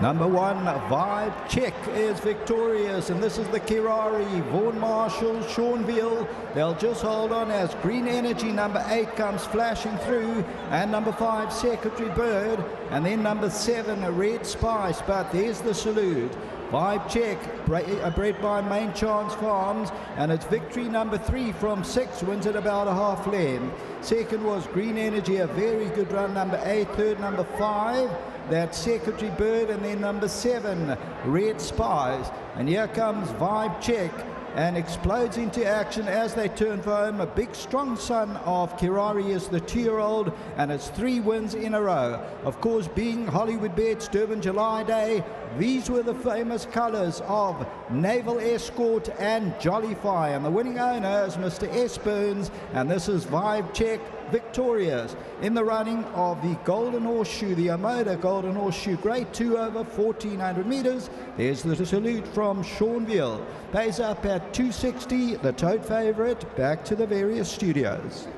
[SPEAKER 6] Number 1, Vibe Check is victorious, and this is the Kirari, Vaughan Marshall, Seanville. They'll just hold on as Green Energy, number 8, comes flashing through, and number 5, Secretary Bird, and then number 7, Red Spice. But there's the salute. Vibe Check, bred by Main Chance Farms, and it's victory number 3 from 6, wins at about a half length. Second was Green Energy, a very good run, number 8. Third, number 5. That's Secretary Bird, and then number 7, Red Spies. And here comes Vibe Check and explodes into action as they turn for home. A big strong son of Kirari is the 2-year-old, and it's 3 wins in a row. Of course, being Hollywoodbets Durban July Day, these were the famous colours of Naval Escort and Jollify, and the winning owner is Mr. S. Burns, and this is Vibe Check victorious in the running of the Golden Horseshoe, the Amoda Golden Horseshoe Grade 2 over 1400 metres. There's the salute from Seanville. Pays up at 260, the tote favourite. Back to the various studios.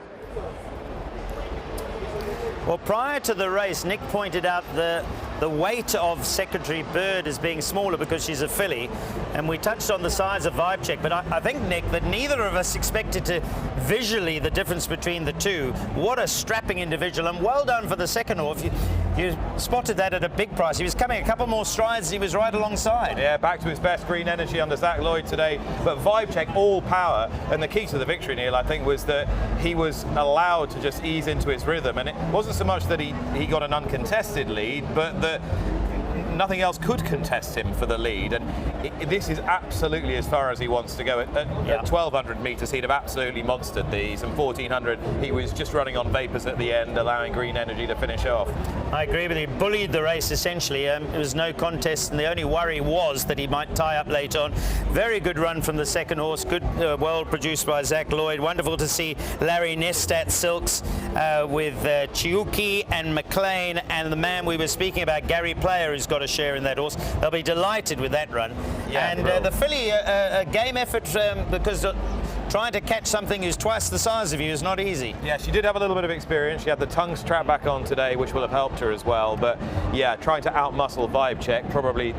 [SPEAKER 9] Well, prior to the race, Nick pointed out the weight of Secretary Bird as being smaller because she's a filly, and we touched on the size of Vibe Check, but I think, Nick, that neither of us expected to visually the difference between the two. What a strapping individual, and well done for the second horse. You spotted that at a big price. He was coming a couple more strides, he was right alongside.
[SPEAKER 2] Yeah, back to his best. Green Energy under Zach Lloyd today, but Vibe Check all power, and the key to the victory, Neil, I think, was that he was allowed to just ease into his rhythm, and it wasn't so much that he got an uncontested lead, but that nothing else could contest him for the lead. And this is absolutely as far as he wants to go. At 1,200 metres, he'd have absolutely monstered these, and 1,400, he was just running on vapours at the end, allowing Green Energy to finish off.
[SPEAKER 9] I agree with you. Bullied the race, essentially. It was no contest, and the only worry was that he might tie up late on. Very good run from the second horse. Good, well produced by Zach Lloyd. Wonderful to see Larry Nestat Silks with Chiuki and McLean, and the man we were speaking about, Gary Player, who's got a share in that horse. They'll be delighted with that run.
[SPEAKER 2] Yeah,
[SPEAKER 9] and the filly, a game effort, because trying to catch something who's twice the size of you is not easy.
[SPEAKER 2] Yeah, she did have a little bit of experience. She had the tongue strap back on today, which will have helped her as well. But yeah, trying to outmuscle Vibe Check, probably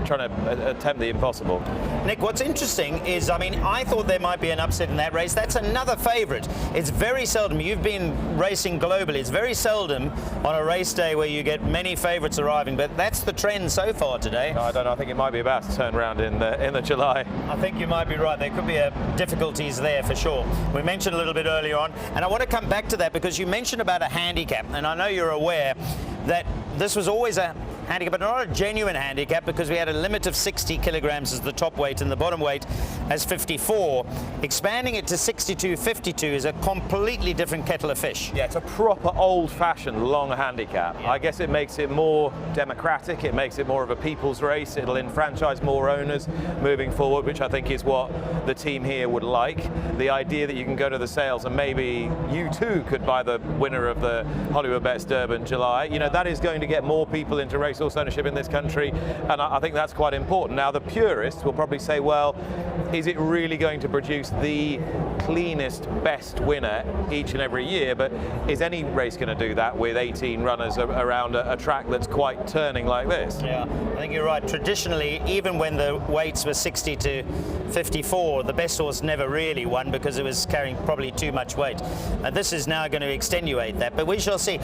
[SPEAKER 2] trying to attempt the impossible.
[SPEAKER 9] Nick, what's interesting is, I mean, I thought there might be an upset in that race. That's another favourite. It's very seldom. You've been racing globally. It's very seldom on a race day where you get many favourites arriving, but that's the trend so far today.
[SPEAKER 2] I don't know. I think it might be about to turn around in the July.
[SPEAKER 9] I think you might be right. There could be difficulties there for sure. We mentioned a little bit earlier on, and I want to come back to that because you mentioned about a handicap, and I know you're aware that this was always a handicap, but not a genuine handicap, because we had a limit of 60 kilograms as the top weight and the bottom weight as 54. Expanding it to 62, 52 is a completely different kettle of fish.
[SPEAKER 2] Yeah, it's a proper old-fashioned long handicap. Yeah. I guess it makes it more democratic. It makes it more of a people's race. It'll enfranchise more owners moving forward, which I think is what the team here would like. The idea that you can go to the sales and maybe you too could buy the winner of the Hollywoodbets Durban July. You know, that is going to get more people into racehorse ownership in this country, and I think that's quite important. Now, the purists will probably say, well, is it really going to produce the cleanest, best winner each and every year? But is any race going to do that with 18 runners around a track that's quite turning like this?
[SPEAKER 9] Yeah, I think you're right. Traditionally, even when the weights were 60 to 54, the best horse never really won because it was carrying probably too much weight. And this is now going to extenuate that, but we shall see.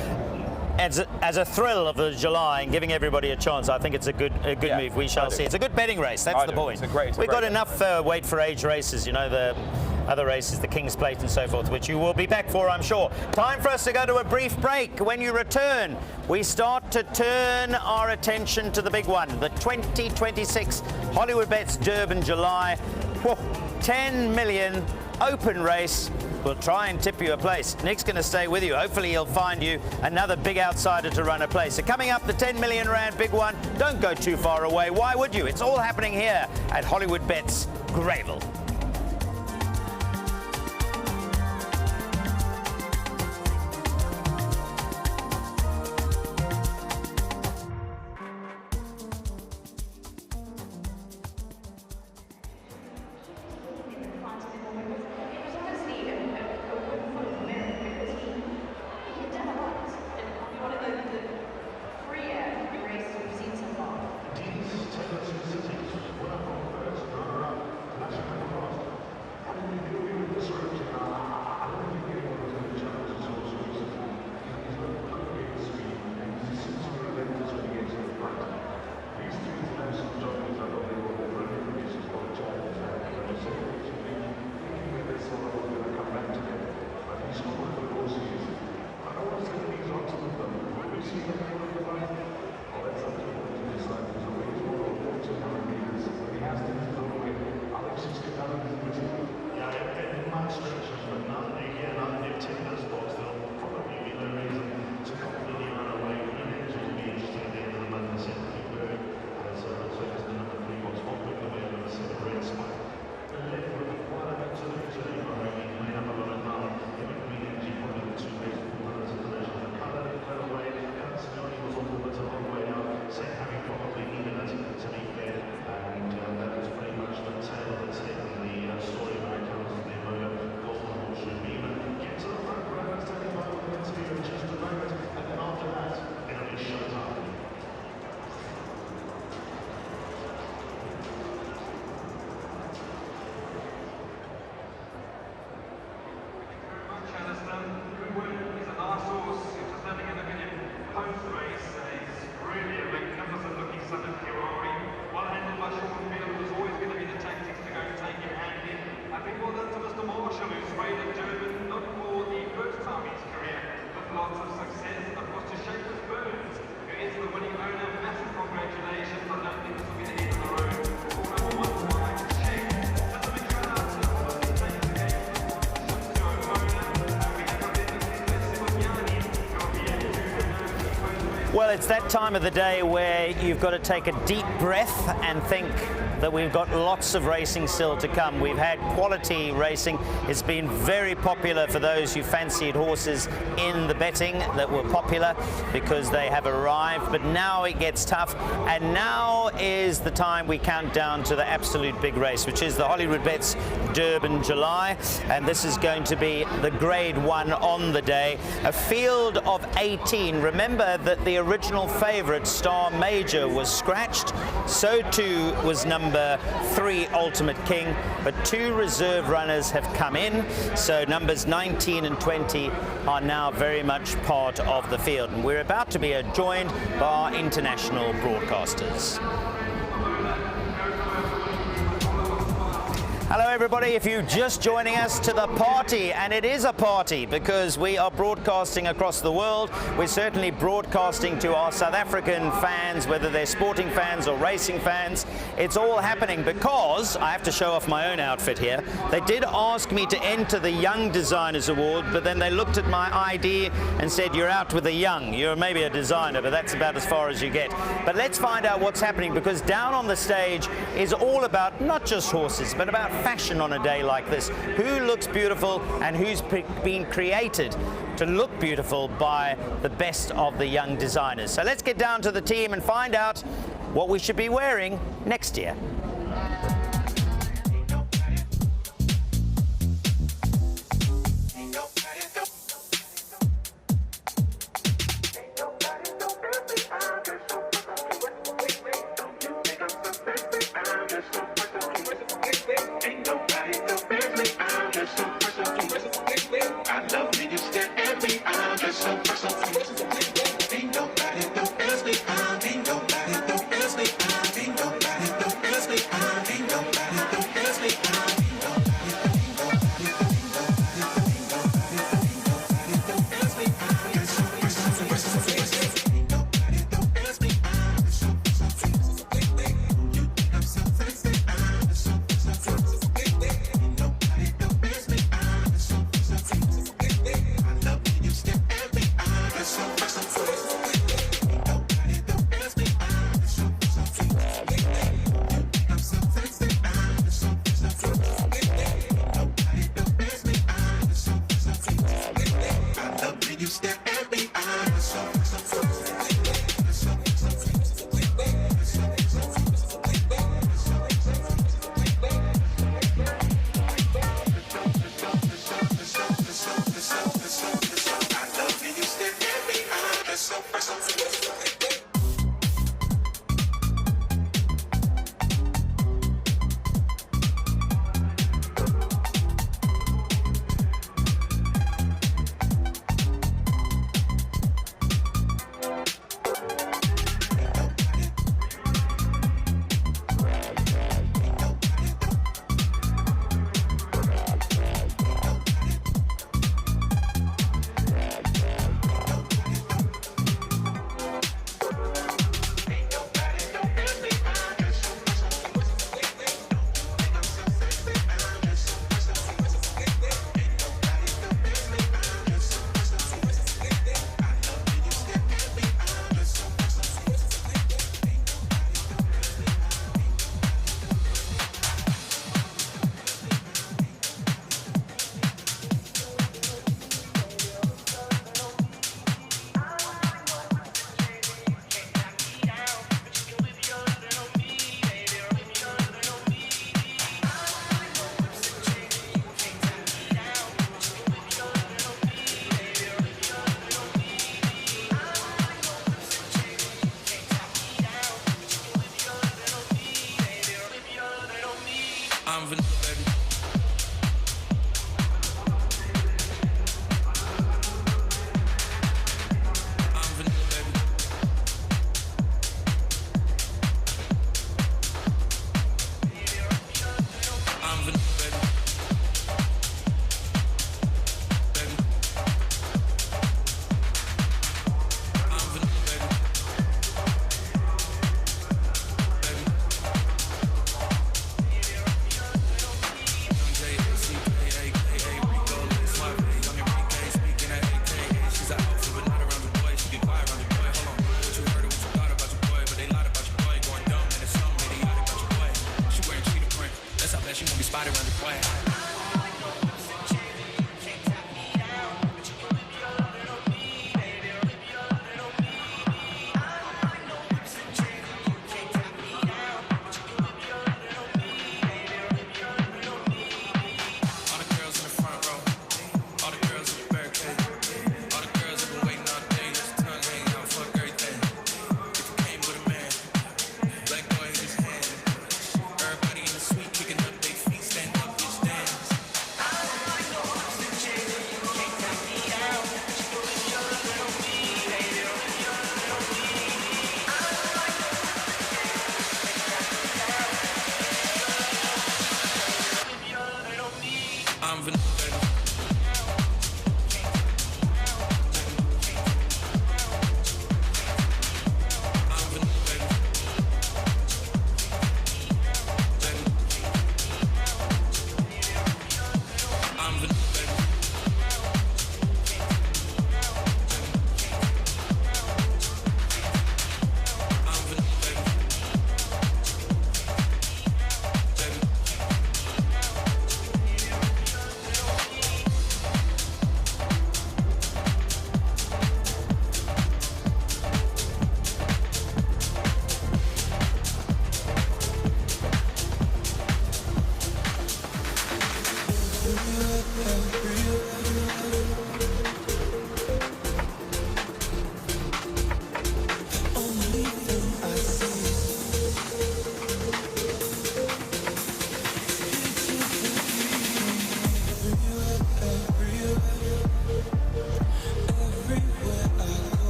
[SPEAKER 9] As a thrill of the July and giving everybody a chance, I think it's a good move. We shall see. It's a good betting race. That's the point. We've got enough weight for age races, you know, the other races, the King's Plate and so forth, which you will be back for, I'm sure. Time for us to go to a brief break. When you return, we start to turn our attention to the big one, the 2026 Hollywoodbets Durban July. Whoa, 10 million open race. We'll try and tip you a place. Nick's going to stay with you. Hopefully he'll find you another big outsider to run a place. So coming up, the 10 million rand big one. Don't go too far away. Why would you? It's all happening here at Hollywoodbets Greyville.
[SPEAKER 19] Lots of success, of course, to Shapers Burns, who is the winning owner. Massive congratulations.
[SPEAKER 9] Well, it's that time of the day where you've got to take a deep breath and think that we've got lots of racing still to come. We've had quality racing. It's been very popular for those who fancied horses in the betting that were popular because they have arrived, but now it gets tough, and now is the time we count down to the absolute big race, which is the Hollywoodbets Durban July, and this is going to be the Grade 1 on the day. A field of 18. Remember that the original favourite, Star Major, was scratched. So too was number 3, Ultimate King, but 2 reserve runners have come in, so numbers 19 and 20 are now very much part of the field, and we're about to be joined by our international broadcasters. Hello everybody, if you're just joining us to the party, and it is a party because we are broadcasting across the world. We're certainly broadcasting to our South African fans, whether they're sporting fans or racing fans. It's all happening because, I have to show off my own outfit here, they did ask me to enter the Young Designers Award, but then they looked at my ID and said, you're out with the young. You're maybe a designer, but that's about as far as you get. But let's find out what's happening, because down on the stage is all about not just horses, but about fashion on a day like this. Who looks beautiful and who's been created to look beautiful by the best of the young designers. So let's get down to the team and find out what we should be wearing next year.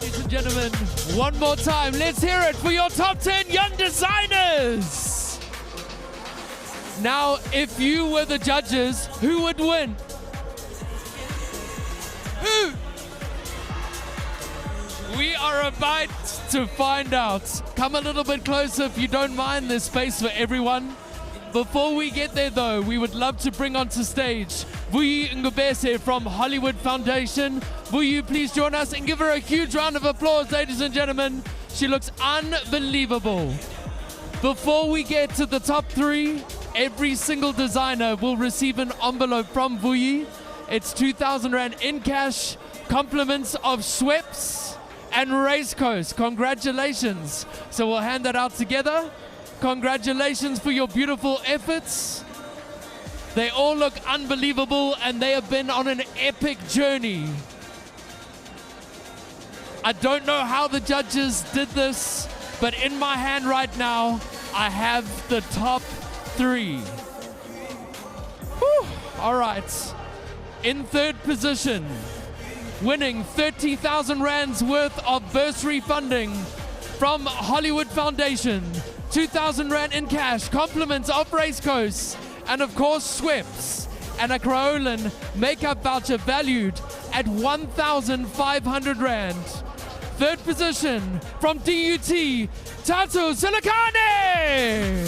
[SPEAKER 22] Ladies and gentlemen, one more time, let's hear it for your top 10 young designers. Now, if you were the judges, who would win? Who? We are about to find out. Come a little bit closer if you don't mind. There's space for everyone. Before we get there though, we would love to bring onto stage Vuyi Ngubese from Hollywood Foundation. Vuyi, please join us and give her a huge round of applause, ladies and gentlemen. She looks unbelievable. Before we get to the top 3, every single designer will receive an envelope from Vuyi. It's 2,000 Rand in cash, compliments of Schweppes and Racecoast. Congratulations. So we'll hand that out together. Congratulations for your beautiful efforts. They all look unbelievable and they have been on an epic journey. I don't know how the judges did this, but in my hand right now, I have the top 3. Whew. All right. In third position, winning 30,000 Rands worth of bursary funding from Hollywood Foundation, 2,000 Rand in cash, compliments of Racecoast, and of course Schweppes, and a Krolan makeup voucher valued at 1,500 Rand. Third position from DUT, Tatu Silikane.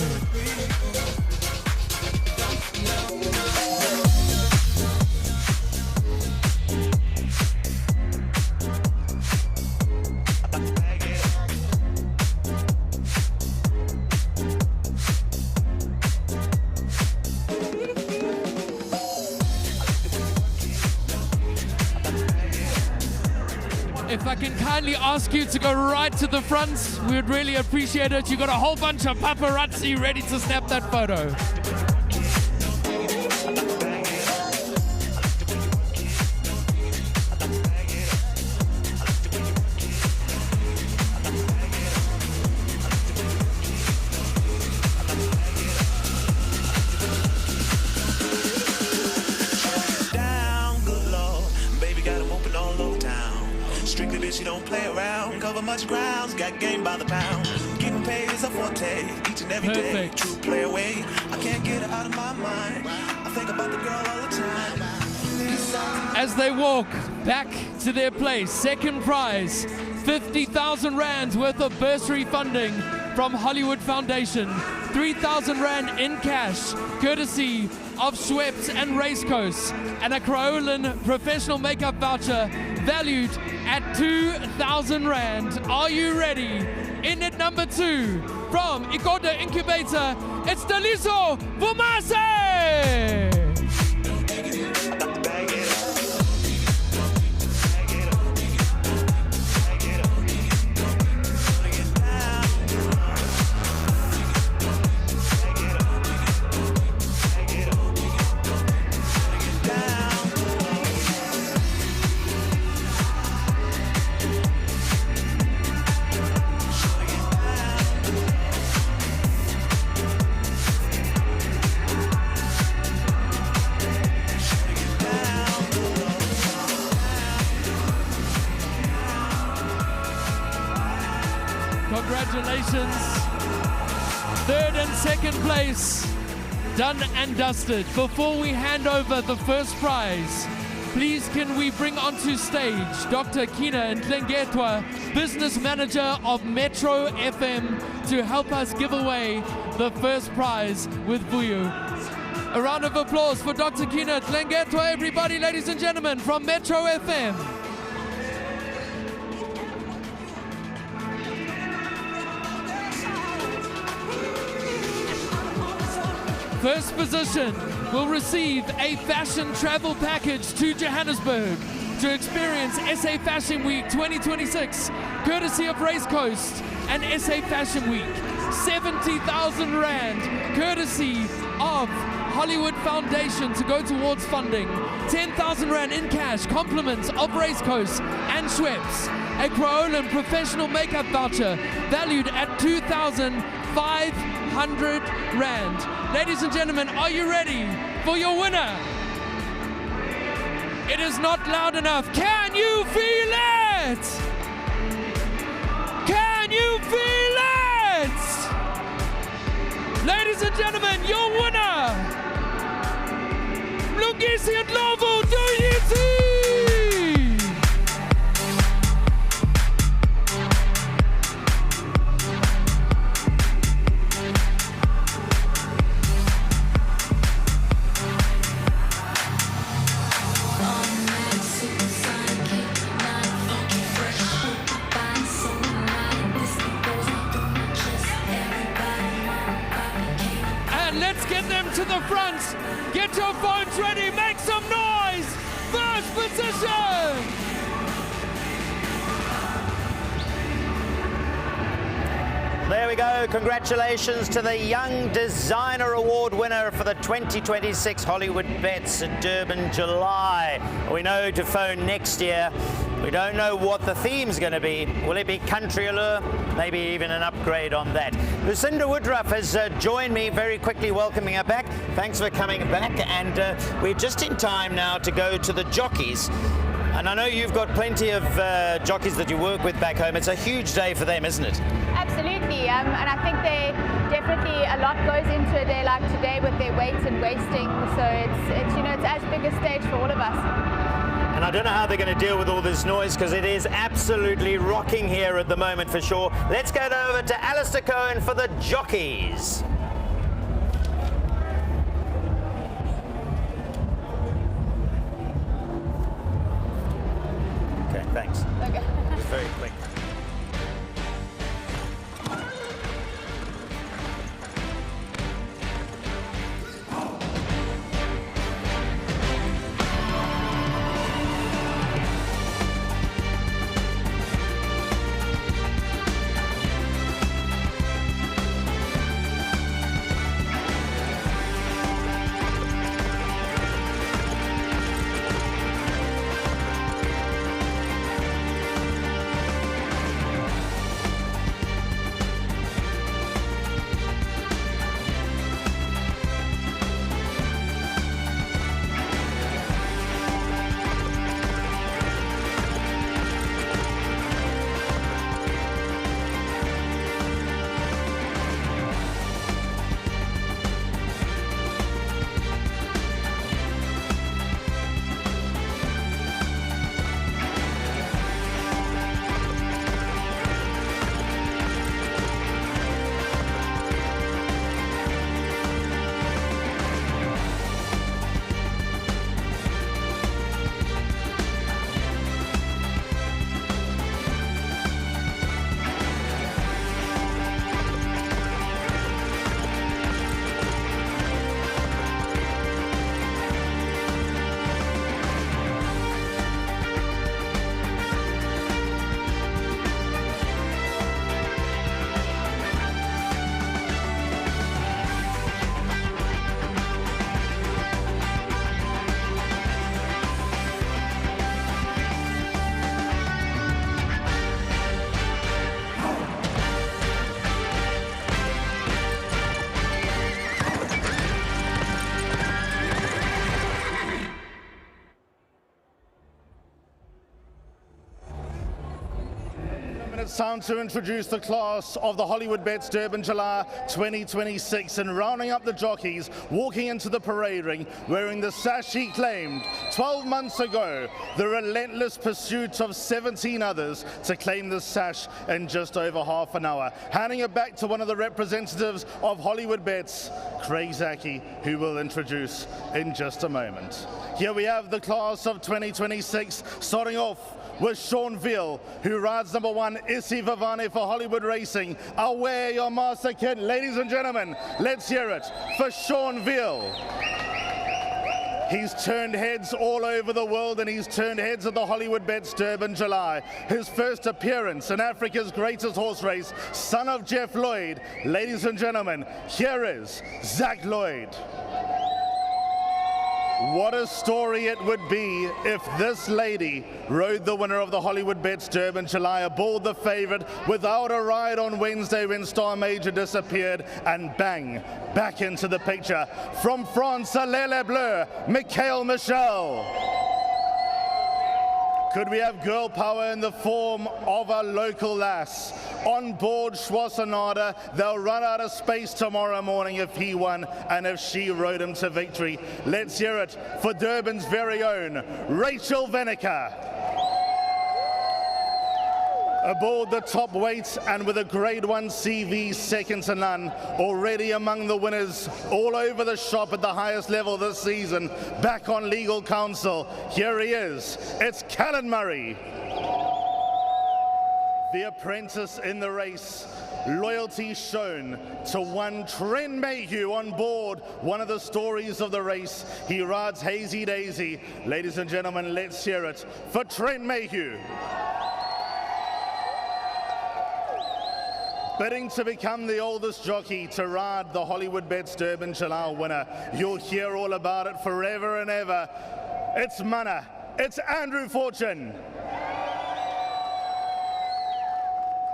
[SPEAKER 22] If I can kindly ask you to go right to the front, we would really appreciate it. You got a whole bunch of paparazzi ready to snap that photo.
[SPEAKER 19] She don't play around, cover much grounds, got game by the pound. Getting paid is a forte, each and every day. True play away, I can't get her out of my mind. I think about the girl all the time.
[SPEAKER 22] As they walk back to their place, second prize, 50,000 Rands worth of bursary funding from Hollywood Foundation. 3,000 Rand in cash, courtesy of Schweppes and Racecoast, and a Krolan professional makeup voucher valued at 2,000 Rand. Are you ready? In at number 2, from Ikoda Incubator, it's Daliso Vumase! Congratulations. Third and second place, done and dusted. Before we hand over the first prize, please can we bring onto stage Dr. Kina Ntlengetwa, Business Manager of Metro FM, to help us give away the first prize with Vuyi. A round of applause for Dr. Kina Ntlengetwa, everybody, ladies and gentlemen, from Metro FM. First position will receive a fashion travel package to Johannesburg to experience SA Fashion Week 2026, courtesy of Racecoast and SA Fashion Week. 70,000 Rand, courtesy of Hollywood Foundation to go towards funding. 10,000 Rand in cash, compliments of Racecoast and Schweppes. A Krolan professional makeup voucher valued at 2,500 Rand. Ladies and gentlemen, are you ready for your winner? It is not loud enough. Can you feel it? Ladies and gentlemen, your winner, Mlungisi and Lovo Doyiti! Let's get them to the front. Get your phones ready. Make some noise. First position.
[SPEAKER 9] There we go. Congratulations to the Young Designer Award winner for the 2026 Hollywoodbets Durban July. We know to phone next year. We don't know what the theme's going to be. Will it be country allure? Maybe even an upgrade on that. Lucinda Woodruff has joined me, very quickly welcoming her back. Thanks for coming back. And we're just in time now to go to the jockeys. And I know you've got plenty of jockeys that you work with back home. It's a huge day for them, isn't it?
[SPEAKER 18] Absolutely, and I think definitely a lot goes into a day like today with their weights and wasting. So it's as big a stage for all of us.
[SPEAKER 9] And I don't know how they're going to deal with all this noise because it is absolutely rocking here at the moment for sure. Let's go over to Alistair Cohen for the jockeys. Okay, thanks.
[SPEAKER 18] Okay.
[SPEAKER 9] Just very quick.
[SPEAKER 20] It's time to introduce the class of the Hollywoodbets Durban July 2026, and rounding up the jockeys, walking into the parade ring, wearing the sash he claimed 12 months ago, the relentless pursuit of 17 others to claim the sash in just over half an hour. Handing it back to one of the representatives of Hollywoodbets, Craig Zaki, who will introduce in just a moment. Here we have the class of 2026, starting off with Sean Veal, who rides number 1, Issy Vavane for Hollywood Racing. Aware your master kid. Ladies and gentlemen, let's hear it for Sean Veal. He's turned heads all over the world, and he's turned heads at the Hollywoodbets Durban July. His first appearance in Africa's greatest horse race, son of Jeff Lloyd. Ladies and gentlemen, here is Zach Lloyd. What a story it would be if this lady rode the winner of the Hollywoodbets Durban July aboard the favorite without a ride on Wednesday when Star Major disappeared, and bang, back into the picture. From France, Lele Bleu, Michael Michel. Could we have girl power in the form of a local lass? On board Schwarzenegger, they'll run out of space tomorrow morning if he won and if she rode him to victory. Let's hear it for Durban's very own Rachel Veneker. Aboard the top weight and with a grade 1 CV second to none, already among the winners all over the shop at the highest level this season, back on legal counsel. Here he is, it's Callan Murray. The apprentice in the race, loyalty shown to one Trent Mayhew on board, one of the stories of the race. He rides Hazy Daisy. Ladies and gentlemen, let's hear it for Trent Mayhew. Bidding to become the oldest jockey to ride the Hollywoodbets Durban July winner. You'll hear all about it forever and ever. It's Mana, it's Andrew Fortune.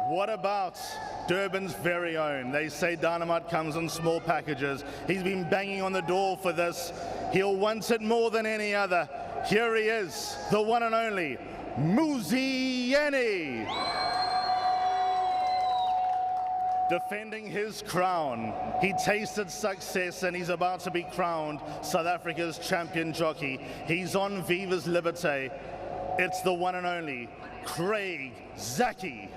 [SPEAKER 20] What about Durban's very own? They say dynamite comes in small packages. He's been banging on the door for this. He'll want it more than any other. Here he is, the one and only Muzieni. Defending his crown. He tasted success and he's about to be crowned South Africa's champion jockey. He's on Viva's Liberté. It's the one and only Craig Zaki.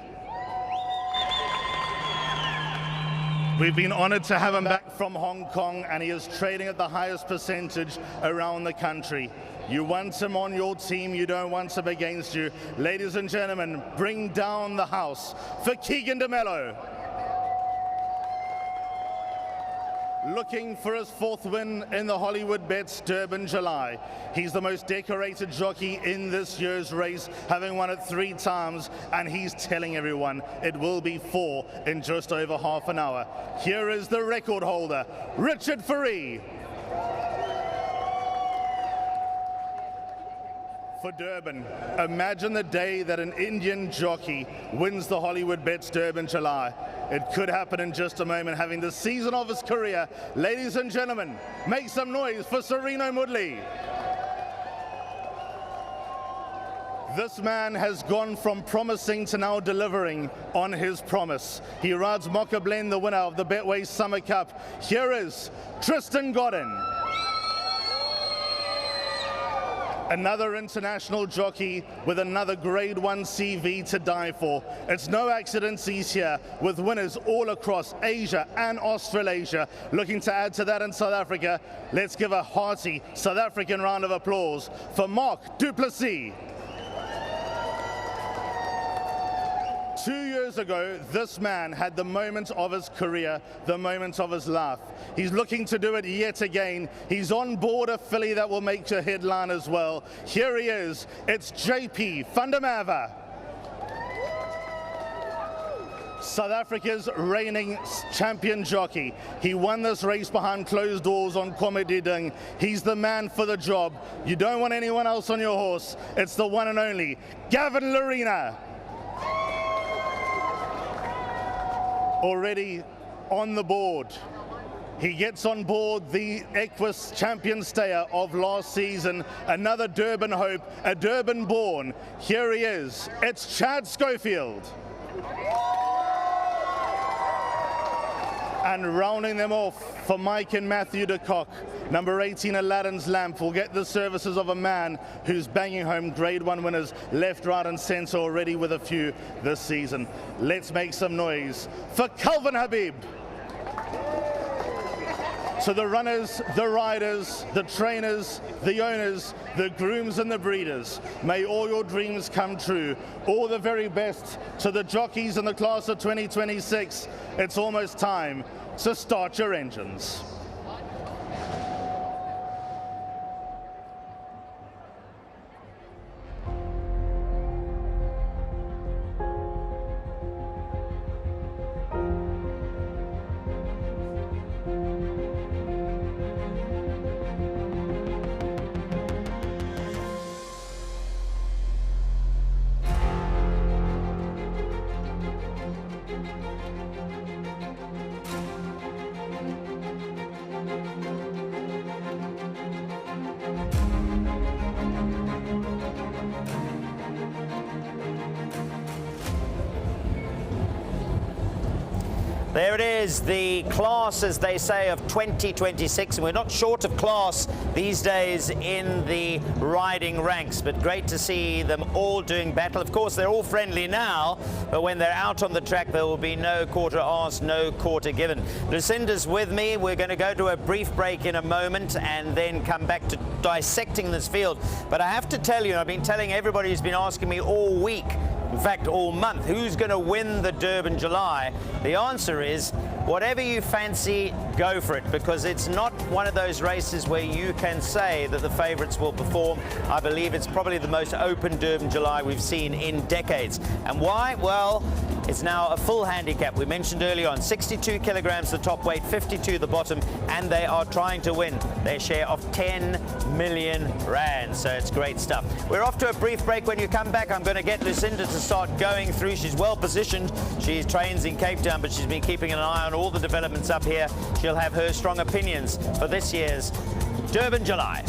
[SPEAKER 20] We've been honored to have him back from Hong Kong, and he is trading at the highest percentage around the country. You want him on your team, you don't want him against you. Ladies and gentlemen, bring down the house for Keegan DeMello. Looking for his 4th win in the Hollywoodbets Durban July. He's the most decorated jockey in this year's race, having won it 3 times, and he's telling everyone it will be 4 in just over half an hour. Here is the record holder, Richard Faree. For Durban, imagine the day that an Indian jockey wins the Hollywoodbets Durban July. It could happen in just a moment, having the season of his career. Ladies and gentlemen, make some noise for Sereno Mudley. This man has gone from promising to now delivering on his promise. He rides Mocha Blend, the winner of the Betway Summer Cup. Here is Tristan Godden. Another international jockey with another grade 1 CV to die for. It's no accident he's here with winners all across Asia and Australasia. Looking to add to that in South Africa, let's give a hearty South African round of applause for Mark du Plessis. 2 years ago, this man had the moment of his career, the moment of his life. He's looking to do it yet again. He's on board a filly that will make a headline as well. Here he is. It's JP van der Merwe. South Africa's reigning champion jockey. He won this race behind closed doors on Comedy Ding. He's the man for the job. You don't want anyone else on your horse. It's the one and only Gavin Lorena. Already on the board. He gets on board the Equus champion stayer of last season, another Durban hope, a Durban born. Here he is, it's Chad Schofield. And rounding them off for Mike and Matthew de Kock, number 18 Aladdin's Lamp will get the services of a man who's banging home grade 1 winners left, right and centre already with a few this season. Let's make some noise for Calvin Habib. To the runners, the riders, the trainers, the owners, the grooms and the breeders, may all your dreams come true. All the very best to the jockeys in the class of 2026. It's almost time to start your engines.
[SPEAKER 9] There it is, the class, as they say, of 2026, and we're not short of class these days in the riding ranks, but great to see them all doing battle. Of course, they're all friendly now, but when they're out on the track, there will be no quarter asked, no quarter given. Lucinda's with me. We're going to go to a brief break in a moment and then come back to dissecting this field. But I have to tell you, I've been telling everybody who's been asking me all week, in fact, all month, who's going to win the Durban July? The answer is, whatever you fancy, go for it, because it's not one of those races where you can say that the favourites will perform. I believe it's probably the most open Durban July we've seen in decades. And why? Well, it's now a full handicap. We mentioned earlier on, 62 kilograms the top weight, 52 the bottom, and they are trying to win their share of 10 million rand. So it's great stuff. We're off to a brief break. When you come back, I'm going to get Lucinda to start going through. She's well positioned. She trains in Cape Town, but she's been keeping an eye on all the developments up here. She'll have her strong opinions for this year's Durban July.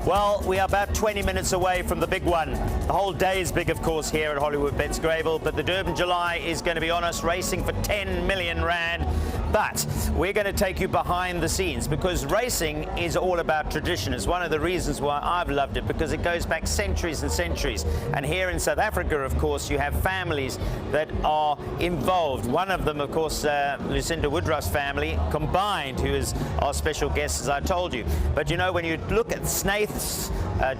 [SPEAKER 9] Well, we are about 20 minutes away from the big one. The whole day is big, of course, here at Hollywoodbets Greyville, but the Durban July is going to be on us, racing for 10 million rand. But we're going to take you behind the scenes, because racing is all about tradition. It's one of the reasons why I've loved it, because it goes back centuries and centuries. And here in South Africa, of course, you have families that are involved. One of them, of course, Lucinda Woodruff's family combined, who is our special guest, as I told you. But you know, when you look at Snaith's,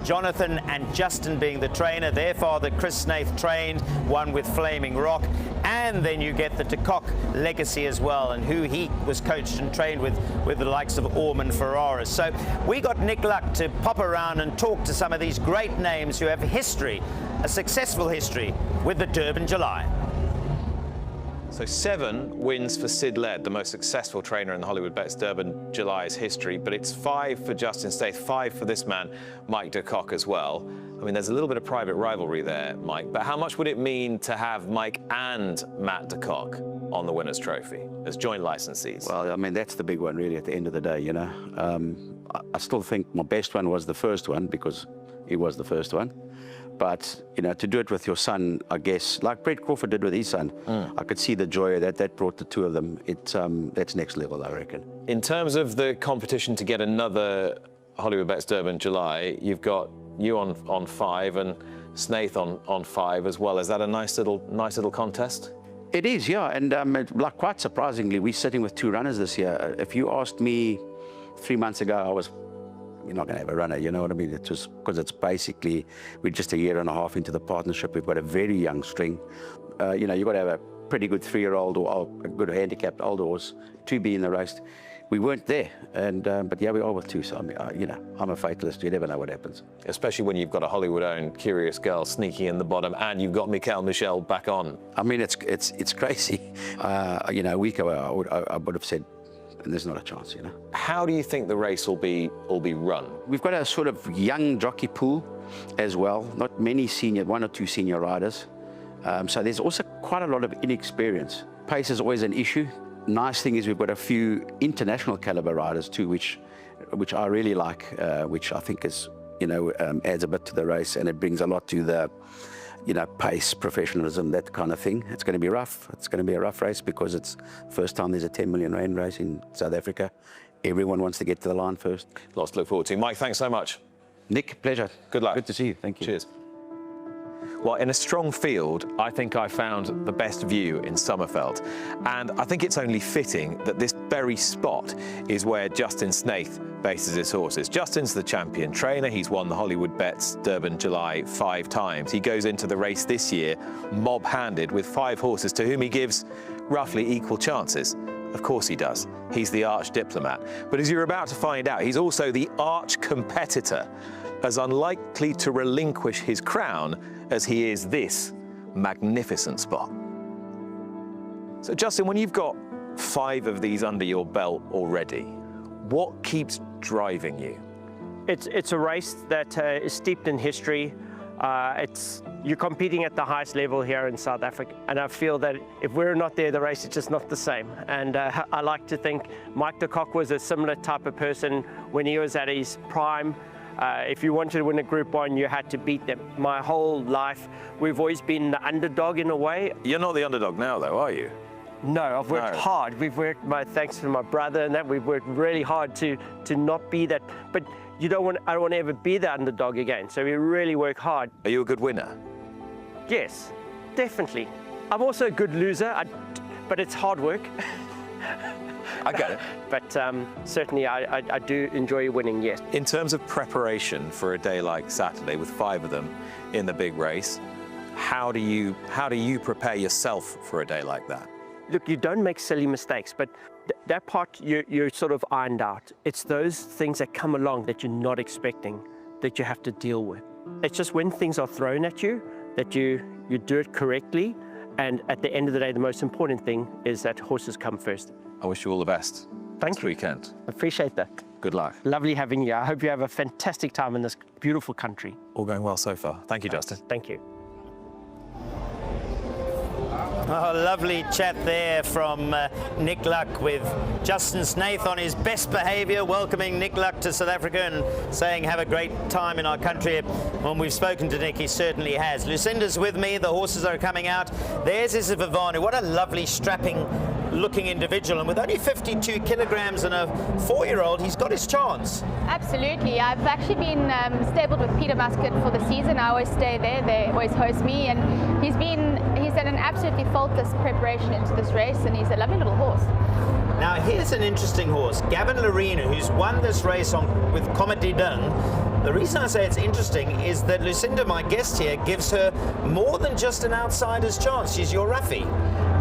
[SPEAKER 9] Jonathan and Justin being the trainer, their father Chris Snaith trained, one with Flaming Rock, and then you get the de Kock legacy as well, and who he was coached and trained with the likes of Orman Ferraris. So we got Nick Luck to pop around and talk to some of these great names who have history, a successful history with the Durban July.
[SPEAKER 2] So 7 wins for Sid Led, the most successful trainer in the Hollywoodbets Durban July's history, but it's 5 for Justin Snaith, 5 for this man, Mike de Kock, as well. I mean, there's a little bit of private rivalry there, Mike, but how much would it mean to have Mike and Matt de Kock on the winner's trophy as joint licensees?
[SPEAKER 4] Well, I mean, that's the big one, really, at the end of the day, you know. I still think my best one was the first one, because he was the first one. But, you know, to do it with your son, I guess, like Brett Crawford did with his son, I could see the joy that brought the two of them. That's next level, I reckon.
[SPEAKER 2] In terms of the competition to get another Hollywoodbets Durban July, you've got you on 5 and Snaith on 5 as well. Is that a nice little contest?
[SPEAKER 4] It is, yeah, and like quite surprisingly, we're sitting with 2 runners this year. If you asked me 3 months ago, you're not going to have a runner, you know what I mean? It's just because it's basically, we're just a year and a half into the partnership. We've got a very young string. You know, you've got to have a pretty good 3-year-old or a good handicapped old horse to be in the race. We weren't there, but yeah, we are with 2. So I mean, you know, I'm a fatalist. You never know what happens.
[SPEAKER 2] Especially when you've got a Hollywood-owned Curious Girl sneaking in the bottom, and you've got Michael Michel back on.
[SPEAKER 4] I mean, it's crazy. You know, a week ago, I would have said, and there's not a chance, you know.
[SPEAKER 2] How do you think the race will be run?
[SPEAKER 4] We've got a sort of young jockey pool as well. Not many senior, 1 or 2 senior riders. So there's also quite a lot of inexperience. Pace is always an issue. Nice thing is we've got a few international caliber riders too, which I really like, which I think is, you know, adds a bit to the race, and it brings a lot to the, you know, pace, professionalism, that kind of thing. It's going to be rough. It's going to be a rough race because it's first time there's a 10 million rand race in South Africa. Everyone wants to get to the line first.
[SPEAKER 2] Lots to look forward to. Mike, thanks so much.
[SPEAKER 4] Nick, pleasure.
[SPEAKER 2] Good luck.
[SPEAKER 4] Good to see you. Thank you.
[SPEAKER 2] Cheers. Well, in a strong field, I think I found the best view in Summerveld. And I think it's only fitting that this very spot is where Justin Snaith bases his horses. Justin's the champion trainer. He's won the Hollywoodbets Durban July 5 times. He goes into the race this year mob-handed with 5 horses to whom he gives roughly equal chances. Of course he does. He's the arch diplomat. But as you're about to find out, he's also the arch competitor, as unlikely to relinquish his crown as he is this magnificent spot. So Justin, when you've got 5 of these under your belt already, what keeps driving you?
[SPEAKER 5] It's a race that is steeped in history. You're competing at the highest level here in South Africa, and I feel that if we're not there, the race is just not the same. And I like to think Mike de Kock was a similar type of person when he was at his prime. If you wanted to win a Group 1, you had to beat them. My whole life, we've always been the underdog in a way.
[SPEAKER 2] You're not the underdog now, though, are you?
[SPEAKER 5] No, I've worked hard. We've worked, thanks to my brother and that, we've worked really hard to not be that. But I don't want to ever be the underdog again. So we really work hard.
[SPEAKER 2] Are you a good winner?
[SPEAKER 5] Yes, definitely. I'm also a good loser, but it's hard work.
[SPEAKER 2] I get it.
[SPEAKER 5] But certainly I do enjoy winning, yes.
[SPEAKER 2] In terms of preparation for a day like Saturday with 5 of them in the big race, how do you prepare yourself for a day like that?
[SPEAKER 5] Look, you don't make silly mistakes, but that part you're sort of ironed out. It's those things that come along that you're not expecting that you have to deal with. It's just when things are thrown at you that you do it correctly, and at the end of the day, the most important thing is that horses come first.
[SPEAKER 2] I wish you all the best.
[SPEAKER 5] Thank
[SPEAKER 2] this weekend.
[SPEAKER 5] Appreciate that.
[SPEAKER 2] Good luck.
[SPEAKER 5] Lovely having you. I hope you have a fantastic time in this beautiful country.
[SPEAKER 2] All going well so far. Thank you, Justin.
[SPEAKER 5] Thank you.
[SPEAKER 9] Oh, lovely chat there from Nick Luck with Justin Snaith on his best behaviour, welcoming Nick Luck to South Africa and saying have a great time in our country. When we've spoken to Nick, he certainly has. Lucinda's with me, the horses are coming out. There's Isivavanu, what a lovely strapping looking individual, and with only 52 kilograms and a 4-year-old, he's got his chance.
[SPEAKER 18] Absolutely. I've actually been stabled with Peter Muscat for the season. I always stay there. They always host me, and he's had an absolutely faultless preparation into this race, and he's a lovely little horse.
[SPEAKER 9] Now here's an interesting horse, Gavin Lorena, who's won this race with Comedy Dung. The reason I say it's interesting is that Lucinda, my guest here, gives her more than just an outsider's chance. She's your roughie.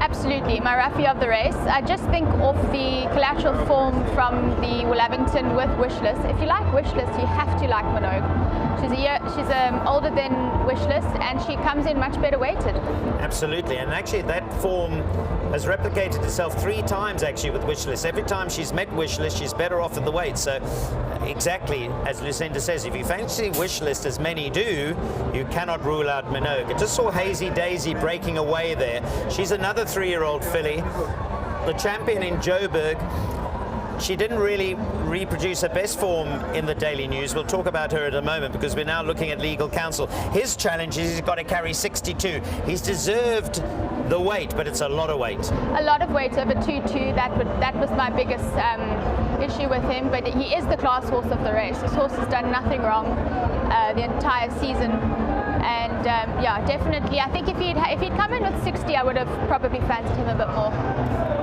[SPEAKER 18] Absolutely, my roughie of the race. I just think off the collateral form from the Willabington with Wishlist. If you like Wishlist, you have to like Minogue. She's older than Wishlist, and she comes in much better weighted.
[SPEAKER 9] Absolutely, and actually that form has replicated itself 3 times actually with Wishlist. Every time she's met Wishlist, she's better off in the weight. So exactly as Lucinda says, if you fancy Wishlist, as many do, you cannot rule out Minogue. I just saw Hazy Daisy breaking away there. She's another 3-year-old filly, the champion in Joburg. she didn't really reproduce her best form in the Daily News. We'll talk about her in a moment because we're now looking at legal counsel. His challenge is he's got to carry 62. He's deserved the weight, but it's a lot of weight.
[SPEAKER 18] A lot of weight, over 2.2. That was my biggest issue with him, but he is the class horse of the race. This horse has done nothing wrong the entire season. And yeah, definitely, I think if he'd come in with 60, I would have probably fancied him a bit more.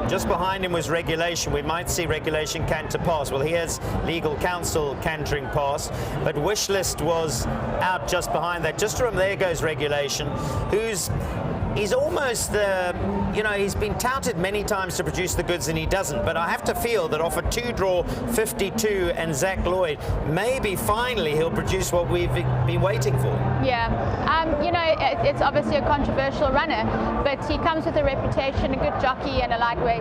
[SPEAKER 9] Just behind him was Regulation. We might see Regulation canter past. Well, here's Legal Counsel cantering past, but Wishlist was out just behind that. Just from there goes Regulation, he's almost, you know, he's been touted many times to produce the goods and he doesn't, but I have to feel that off a 2-draw 52 and Zach Lloyd, maybe finally he'll produce what we've been waiting for.
[SPEAKER 18] Yeah, you know, it's obviously a controversial runner, but he comes with a reputation, a good jockey and a lightweight.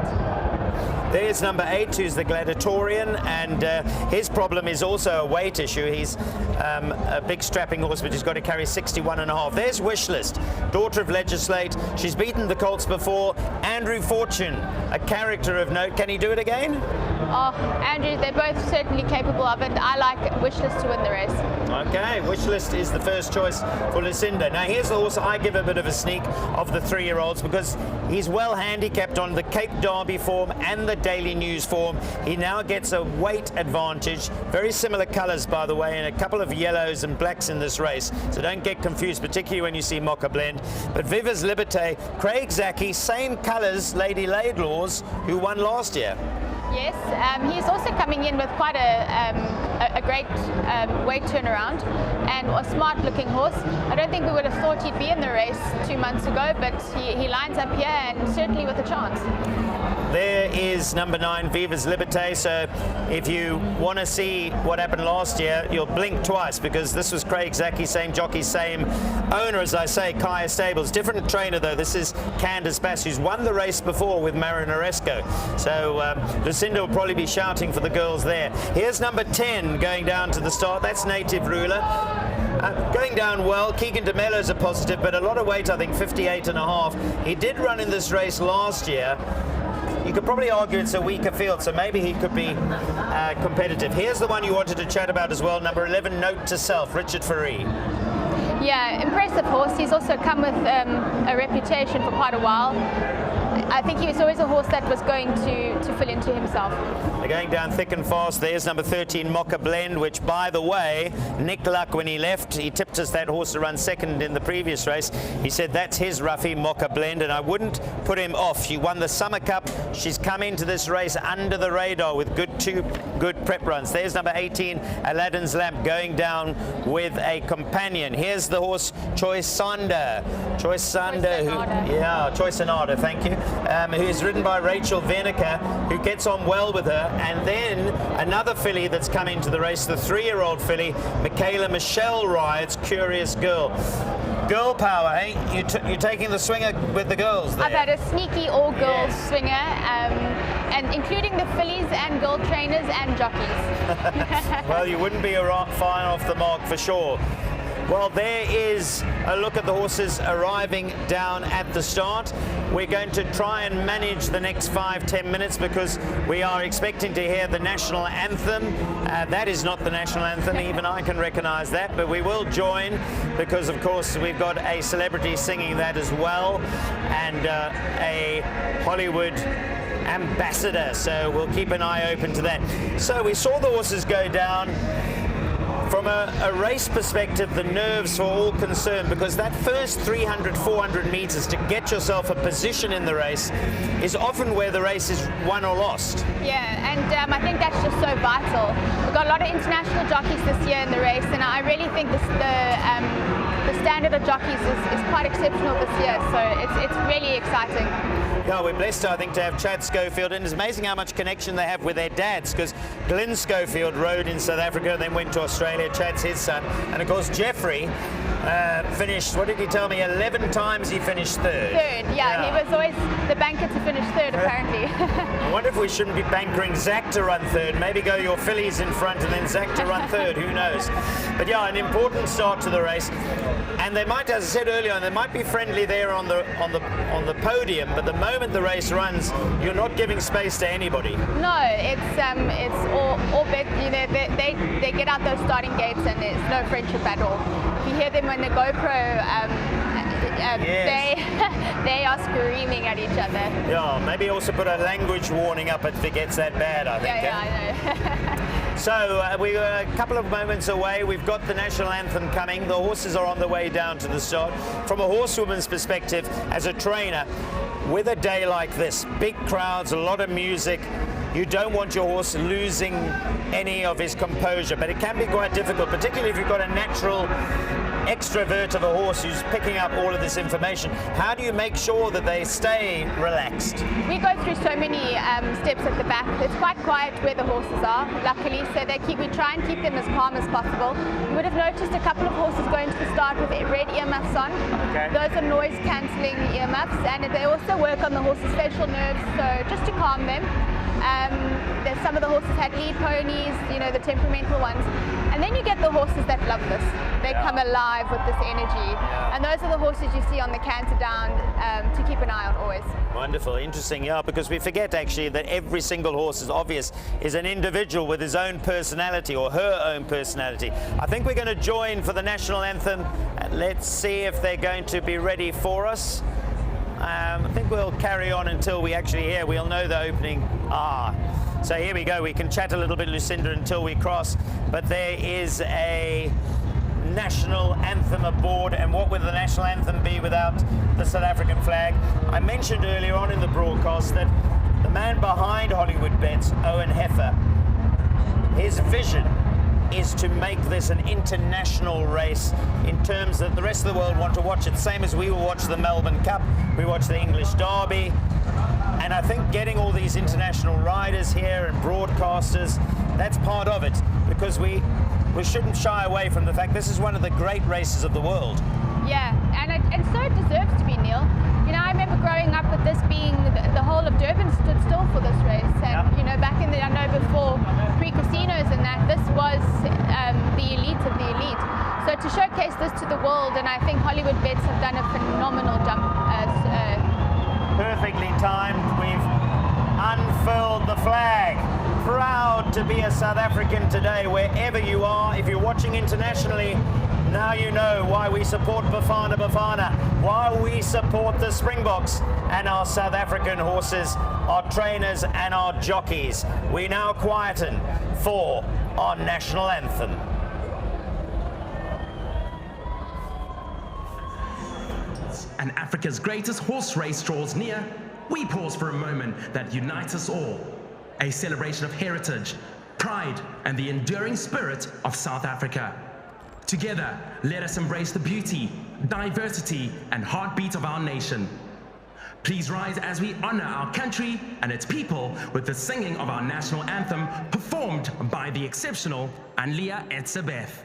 [SPEAKER 9] There's number 8, who's the Gladiatorian, and his problem is also a weight issue. He's a big strapping horse, but he's got to carry 61.5. There's Wishlist, daughter of Legislate. She's beaten the Colts before. Andrew Fortune, a character of note. Can he do it again?
[SPEAKER 18] Oh, Andrew, they're both certainly capable of it. I like Wishlist to win the race.
[SPEAKER 9] Okay, Wishlist is the first choice for Lucinda. Now here's the horse I give a bit of a sneak of the 3-year-olds because he's well handicapped on the Cape Derby form and the Daily News form. He now gets a weight advantage. Very similar colours, by the way, and a couple of yellows and blacks in this race. So don't get confused, particularly when you see Mocha Blend. But Viva's Liberté, Craig Zaki, same colours, Lady Laidlaw's, who won last year.
[SPEAKER 18] Yes, he's also coming in with quite a great weight turnaround and a smart-looking horse. I don't think we would have thought he'd be in the race 2 months ago, but he lines up here and certainly with a chance.
[SPEAKER 9] There is number 9, Viva's Liberté. So if you want to see what happened last year, you'll blink twice because this was Craig Zaki, same jockey, same owner, as I say, Kaya Stables. Different trainer, though. This is Candace Bass, who's won the race before with Marinaresco. So Lucinda will probably be shouting for the girls there. Here's number 10 going down to the start. That's Native Ruler. Going down well. Keegan DeMello's a positive, but a lot of weight, I think, 58.5. He did run in this race last year. You could probably argue it's a weaker field, so maybe he could be competitive. Here's the one you wanted to chat about as well, number 11, Note to Self, Richard Faree.
[SPEAKER 18] Yeah, impressive horse. He's also come with a reputation for quite a while. I think he was always a horse that was going to fill into himself.
[SPEAKER 9] They're going down thick and fast. There's number 13, Mocha Blend, which, by the way, Nick Luck, when he left, he tipped us that horse to run second in the previous race. He said that's his roughie, Mocha Blend, and I wouldn't put him off. She won the Summer Cup. She's come into this race under the radar with two good prep runs. There's number 18, Aladdin's Lamp, going down with a companion. Here's the horse, Choice Sander. Choice Sonata, thank you. Who's ridden by Rachel Venica, who gets on well with her. And then another filly that's come into the race, the 3-year-old filly, Michaela Michelle rides, Curious Girl. Girl power, eh? You're taking the swinger with the girls there.
[SPEAKER 18] I've had a sneaky all-girls swinger, and including the fillies and girl trainers and jockeys.
[SPEAKER 9] Well, you wouldn't be far off the mark for sure. Well, there is a look at the horses arriving down at the start. We're going to try and manage the next 5-10 minutes because we are expecting to hear the national anthem. That is not the national anthem, even I can recognize that, but we will join because, of course, we've got a celebrity singing that as well and a Hollywood ambassador, so we'll keep an eye open to that. So we saw the horses go down. From a race perspective, the nerves for all concerned, because that first 300, 400 meters to get yourself a position in the race is often where the race is won or lost.
[SPEAKER 18] Yeah, and I think that's just so vital. We've got a lot of international jockeys this year in the race, and I really think the standard of jockeys is quite exceptional this year, so it's really exciting.
[SPEAKER 9] Yeah, we're blessed, I think, to have Chad Schofield, and it's amazing how much connection they have with their dads, because Glenn Schofield rode in South Africa and then went to Australia. Chad's his son, and of course Jeffrey finished, what did he tell me, 11 times he finished third?
[SPEAKER 18] Third, yeah. He was always the banker to finish third, apparently.
[SPEAKER 9] I wonder if we shouldn't be bankering Zach to run third. Maybe go your fillies in front and then Zach to run third. Who knows? But yeah, an important start to the race. And they might, as I said earlier, they might be friendly there on the podium. But the moment the race runs, you're not giving space to anybody.
[SPEAKER 18] No, it's all bet. You know, they get out those starting gates and there's no friendship at all. You hear them on the GoPro.
[SPEAKER 9] Yes.
[SPEAKER 18] They are screaming at each other.
[SPEAKER 9] Yeah, maybe also put a language warning up if it gets that bad, I think.
[SPEAKER 18] Yeah, I know.
[SPEAKER 9] So we're a couple of moments away. We've got the national anthem coming. The horses are on the way down to the start. From a horsewoman's perspective, as a trainer, with a day like this, big crowds, a lot of music, you don't want your horse losing any of his composure, but it can be quite difficult, particularly if you've got a natural extrovert of a horse who's picking up all of this information. How do you make sure that they stay relaxed?
[SPEAKER 18] We go through so many steps at the back. It's quite quiet where the horses are, luckily, so we try and keep them as calm as possible. You would have noticed a couple of horses going to the start with red earmuffs on.
[SPEAKER 9] Okay.
[SPEAKER 18] Those are noise-cancelling earmuffs, and they also work on the horse's facial nerves, so just to calm them. There's some of the horses had lead ponies, you know, the temperamental ones. And then you get the horses that love this. They come alive with this energy. And those are the horses you see on the canter down to keep an eye on always.
[SPEAKER 9] Wonderful, interesting, yeah, because we forget actually that every single horse is an individual with his own personality or her own personality. I think we're going to join for the national anthem. Let's see if they're going to be ready for us. I think we'll carry on until we actually hear. We'll know the opening. So here we go. We can chat a little bit, Lucinda, until we cross. But there is a national anthem aboard. And what would the national anthem be without the South African flag? I mentioned earlier on in the broadcast that the man behind Hollywoodbets, Owen Heffer, his vision is to make this an international race in terms that the rest of the world want to watch it. Same as we will watch the Melbourne Cup, we watch the English Derby. And I think getting all these international riders here and broadcasters, that's part of it, because we shouldn't shy away from the fact this is one of the great races of the world.
[SPEAKER 18] Yeah, and so it deserves to be, Neil. You know, I remember growing up with this being the whole of Durban stood still for this race. And, you know, back in the, I know before pre-casinos and that, this was the elite of the elite. So to showcase this to the world, and I think Hollywoodbets have done a phenomenal job.
[SPEAKER 9] Perfectly timed. We've unfurled the flag. Proud to be a South African today, wherever you are. If you're watching internationally, now you know why we support Bafana Bafana, why we support the Springboks and our South African horses, our trainers and our jockeys. We now quieten for our national anthem.
[SPEAKER 8] And Africa's greatest horse race draws near, we pause for a moment that unites us all. A celebration of heritage, pride, and the enduring spirit of South Africa. Together, let us embrace the beauty, diversity, and heartbeat of our nation. Please rise as we honor our country and its people with the singing of our national anthem performed by the exceptional Anlia Etzebeth.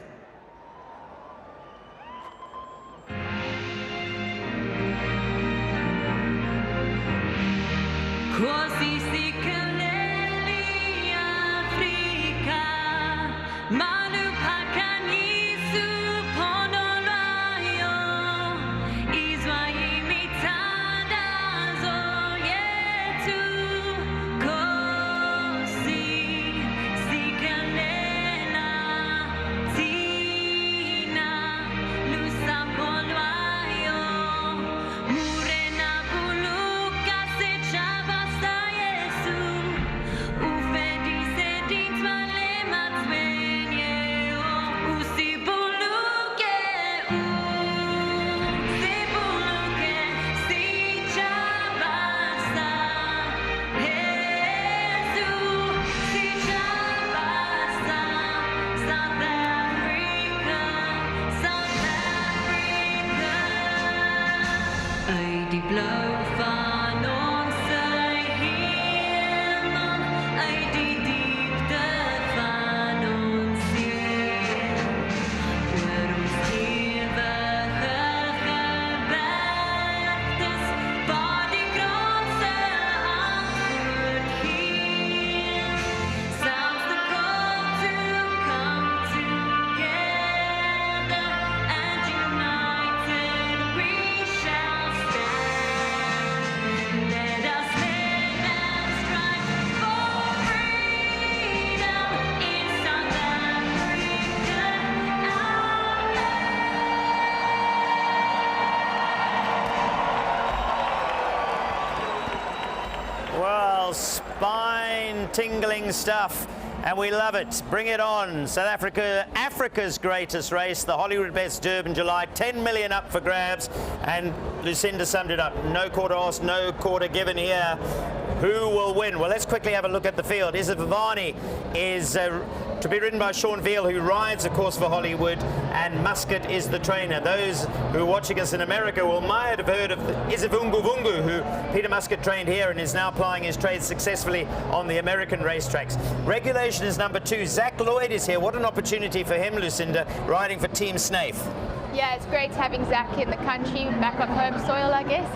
[SPEAKER 9] well, spine-tingling stuff. And we love it. Bring it on. South Africa, Africa's greatest race, the Hollywoodbets Durban July. 10 million up for grabs. And Lucinda summed it up. No quarter horse, no quarter given here. Who will win? Well, let's quickly have a look at the field. Isavani is to be ridden by Sean Veal, who rides, of course, for Hollywood, and Muscat is the trainer. Those who are watching us in America might have heard of Isavungu Vungu, who Peter Muscat trained here and is now plying his trade successfully on the American racetracks. Regulation is number 2. Zach Lloyd is here. What an opportunity for him, Lucinda, riding for Team Snaith.
[SPEAKER 18] Yeah, it's great having Zach in the country, back on home soil, I guess.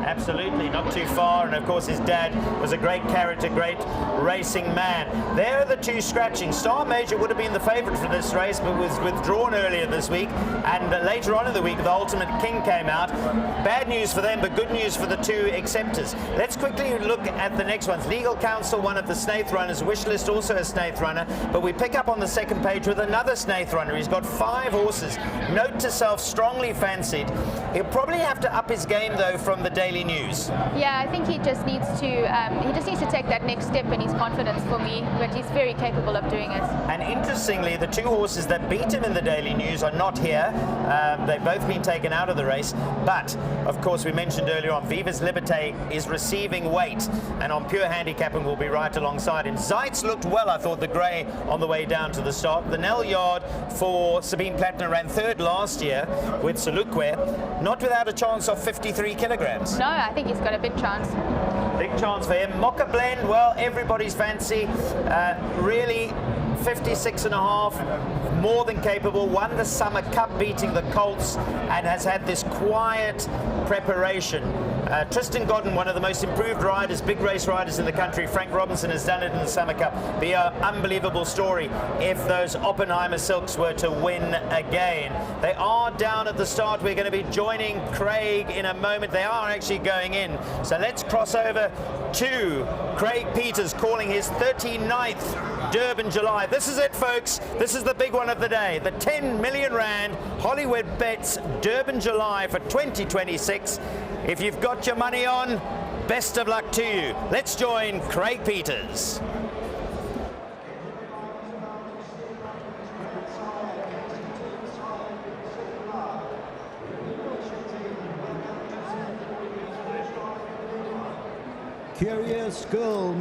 [SPEAKER 9] Absolutely, not too far, and of course his dad was a great character, great racing man. There are the two scratching. Star Major would have been the favourite for this race, but was withdrawn earlier this week, and later on in the week the Ultimate King came out. Bad news for them, but good news for the two acceptors. Let's quickly look at the next ones. Legal Counsel, one of the Snaith runners. Wishlist, also a Snaith runner, but we pick up on the second page with another Snaith runner. He's got 5 horses. Note to self, strongly fancied. He'll probably have to up his game though from the Daily News.
[SPEAKER 18] Yeah, I think he just needs to take that next step in his confidence for me, but he's very capable of doing it. And
[SPEAKER 9] interestingly, the 2 horses that beat him in the Daily News are not here. They've both been taken out of the race, but of course we mentioned earlier on, Viva's Liberté is receiving weight, and on pure handicapping will be right alongside him. Zeitz looked well, I thought, the grey on the way down to the start. The Nell Yard for Sabine Plattner ran 3rd last year with Salukwe, not without a chance of 53 kilograms.
[SPEAKER 18] No, I think he's got a big chance.
[SPEAKER 9] Big chance for him. Mocha Blend, well, everybody's fancy. Really 56.5, more than capable. Won the Summer Cup beating the Colts and has had this quiet preparation. Tristan Godden, one of the most improved riders, big race riders in the country. Frank Robinson has done it in the Summer Cup. Be an unbelievable story if those Oppenheimer Silks were to win again. They are down at the start. We're going to be joining Craig in a moment. They are actually going in. So let's cross over to Craig Peters calling his 39th Durban July. This is it, folks. This is the big one of the day. The 10 million rand Hollywoodbets Durban July for 2026. If you've got your money on, best of luck to you. Let's join Craig Peters.
[SPEAKER 6] Curious Girl,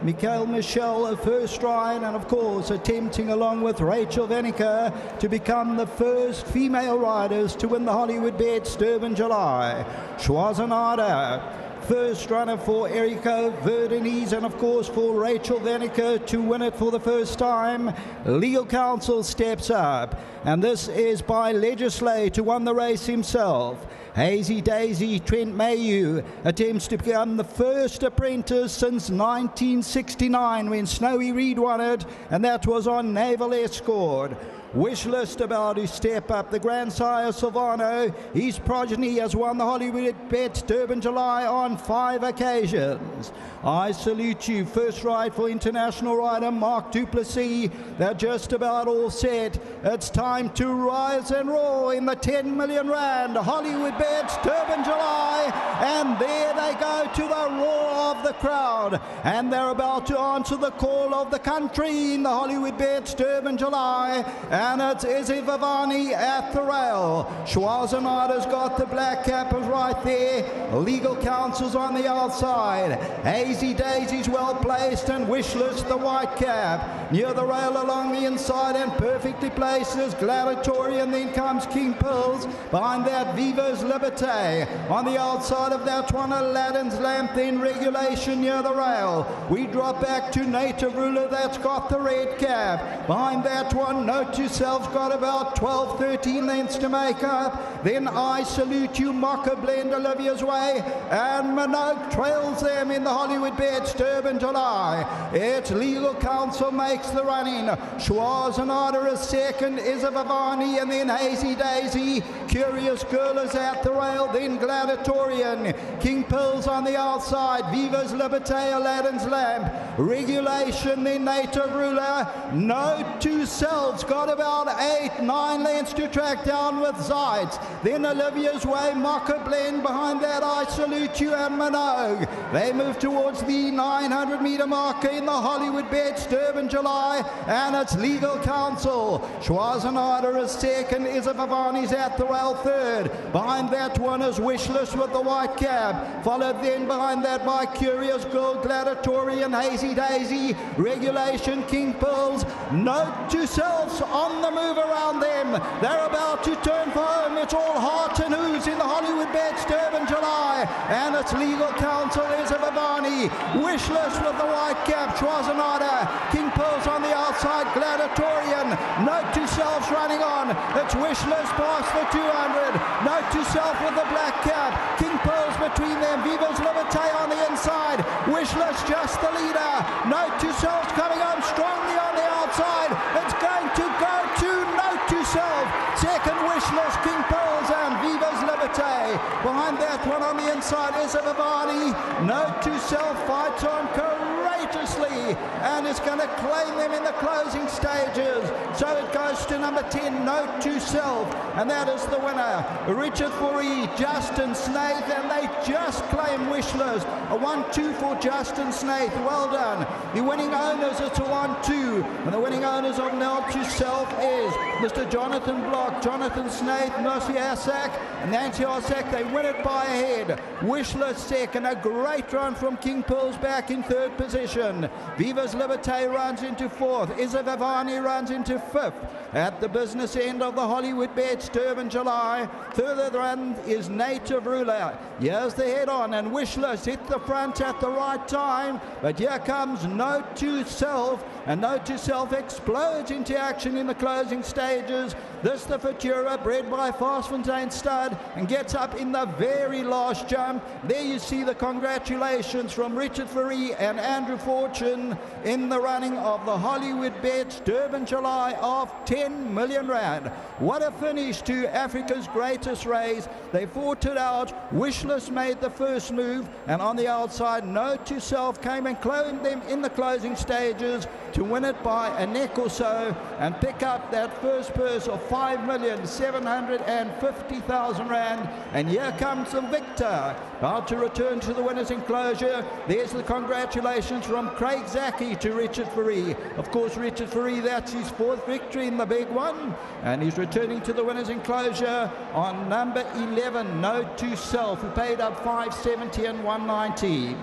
[SPEAKER 6] Michael Michel, a first ride, and of course attempting along with Rachel Venica to become the first female riders to win the Hollywoodbets Durban July. Schwarzenegger, first runner for Erika Verdenese, and of course for Rachel Venica to win it for the first time. Legal Counsel steps up, and this is by Legislate, who won the race himself. Hazy Daisy, Trent Mayu attempts to become the first apprentice since 1969 when Snowy Reed won it, and that was on Naval Escort. Wishlist about to step up. The grandsire Silvano, his progeny, has won the Hollywoodbets Durban July on 5 occasions. I Salute You, first ride for international rider Mark Duplessis. They're just about all set. It's time to rise and roar in the 10 million rand Hollywoodbets Durban July, and there they go to the roar of the crowd, and they're about to answer the call of the country in the Hollywoodbets Durban July. And it's Izzy Vavani at the rail. Schwarzenegger's got the black cap right there. Legal Counsel's on the outside. Hazy Daisy's well placed, and Wishlist the white cap. Near the rail along the inside and perfectly placed is Gladiatorian. Then comes King Pills. Behind that, Viva's Liberté. On the outside of that one, Aladdin's Lamp. Then Regulation near the rail. We drop back to Native Ruler. That's got the red cap. Behind that one, Note to Self's got about 12-13 lengths to make up. Then I Salute You, Mocha Blend, Olivia's Way, and Minogue trails them in the Hollywoodbets Durban July. It's Legal Counsel makes the running. Schwarzenegger is second, Izza Vavani, and then Hazy Daisy. Curious Girl is at the rail, then Gladiatorian. King Pills on the outside, Viva's Liberté, Aladdin's Lamp. Regulation, then Native Ruler. Note to Self's got about 8-9 lengths to track down with Zeitz. Then Olivia's Way, Mocha Blend. Behind that, I Salute You and Minogue. They move towards towards the 900-meter marker in the Hollywoodbets Durban July, and it's legal counsel. Schwarzenegger is second, Isa Vavani's at the rail third. Behind that one is Wishless with the white cap, followed then behind that by Curious Girl, Gladiatorian, Hazy Daisy, Regulation, King Pearls. Note to Self on the move around them. They're about to turn for home. It's all heart and ooze in the Hollywoodbets Durban July, and it's legal counsel is Vavani. Wishless with the white cap, Schwarzenegger, King Pearls on the outside, Gladiatorian. Note to Self's running on. It's Wishless past the 200. Note to Self with the black cap, King Pearls between them, Viva's Liberté on the inside, Wishless just the leader. Note to Self's coming home strongly on the outside. It's going to go to Note to Self. Second Wishless, King Pearls and Viva's Liberté. Behind that one on the inside is Vavani. Note to Self fights on courageously and is going to claim them in the closing stages. So it goes to number 10, Note to Self, and that is the winner. Richard Fourie, Justin Snaith, and they just claim Wishless. A 1-2 for Justin Snaith. Well done. The winning owners, it's a 1-2, and the winning owners of Note to Self is Mr. Jonathan Block, Jonathan Snaith, Nancy Asak, and Nancy Asak. They win it by a head. Wishless second, a great run from King Pearls back in third position. Viva's Liberté runs into fourth. Isa Vavani runs into fifth. At the business end of the Hollywoodbets Durban July, further run is Native Ruler. Here's the head on, and Wishless hit the front at the right time, but here comes Note to Self, and Note to Self explodes into action in the closing stages. This the Futura, bred by Fastfontein Stud, and gets up in the very last jump. There you see the congratulations from Richard Fourie and Andrew Fortune in the running of the Hollywoodbets Durban July of 10 million rand. What a finish to Africa's greatest race. They fought it out. Wishless made the first move, and on the outside, Note to Self came and claimed them in the closing stages to win it by a neck or so and pick up that first purse of 5,750,000 rand. And here comes the victor, about to return to the winners' enclosure. There's the congratulations from Craig Zaki to Richard Fourie. Of course, Richard Fourie, that's his fourth victory in the big one, and he's returning to the winners' enclosure on number 11, Note to Self, who paid up 570 and 190.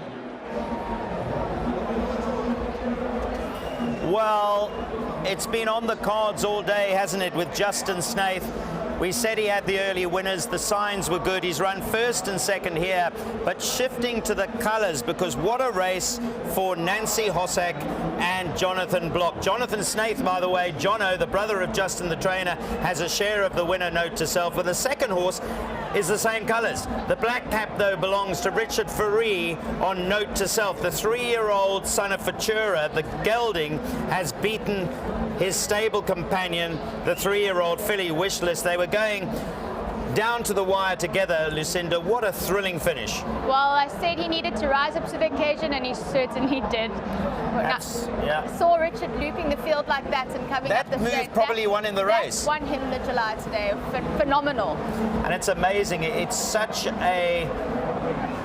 [SPEAKER 9] Well, it's been on the cards all day, hasn't it, with Justin Snaith? We said he had the early winners. The signs were good. He's run first and second here, but shifting to the colours, because what a race for Nancy Hossack and Jonathan Block. Jonathan Snaith, by the way, Jono, the brother of Justin the trainer, has a share of the winner, Note to Self, with the second horse is the same colours. The black cap, though, belongs to Richard Fourie on Note to Self. The 3-year-old son of Futura, the gelding, has beaten his stable companion, the 3-year-old filly Wishless. They were going down to the wire together, Lucinda. What a thrilling finish.
[SPEAKER 18] Well, I said he needed to rise up to the occasion, and he certainly did.
[SPEAKER 9] Yeah.
[SPEAKER 18] Saw Richard looping the field like that and coming up the straight.
[SPEAKER 9] That move probably won in the race.
[SPEAKER 18] Won him the July today. Phenomenal.
[SPEAKER 9] And it's amazing. It's such a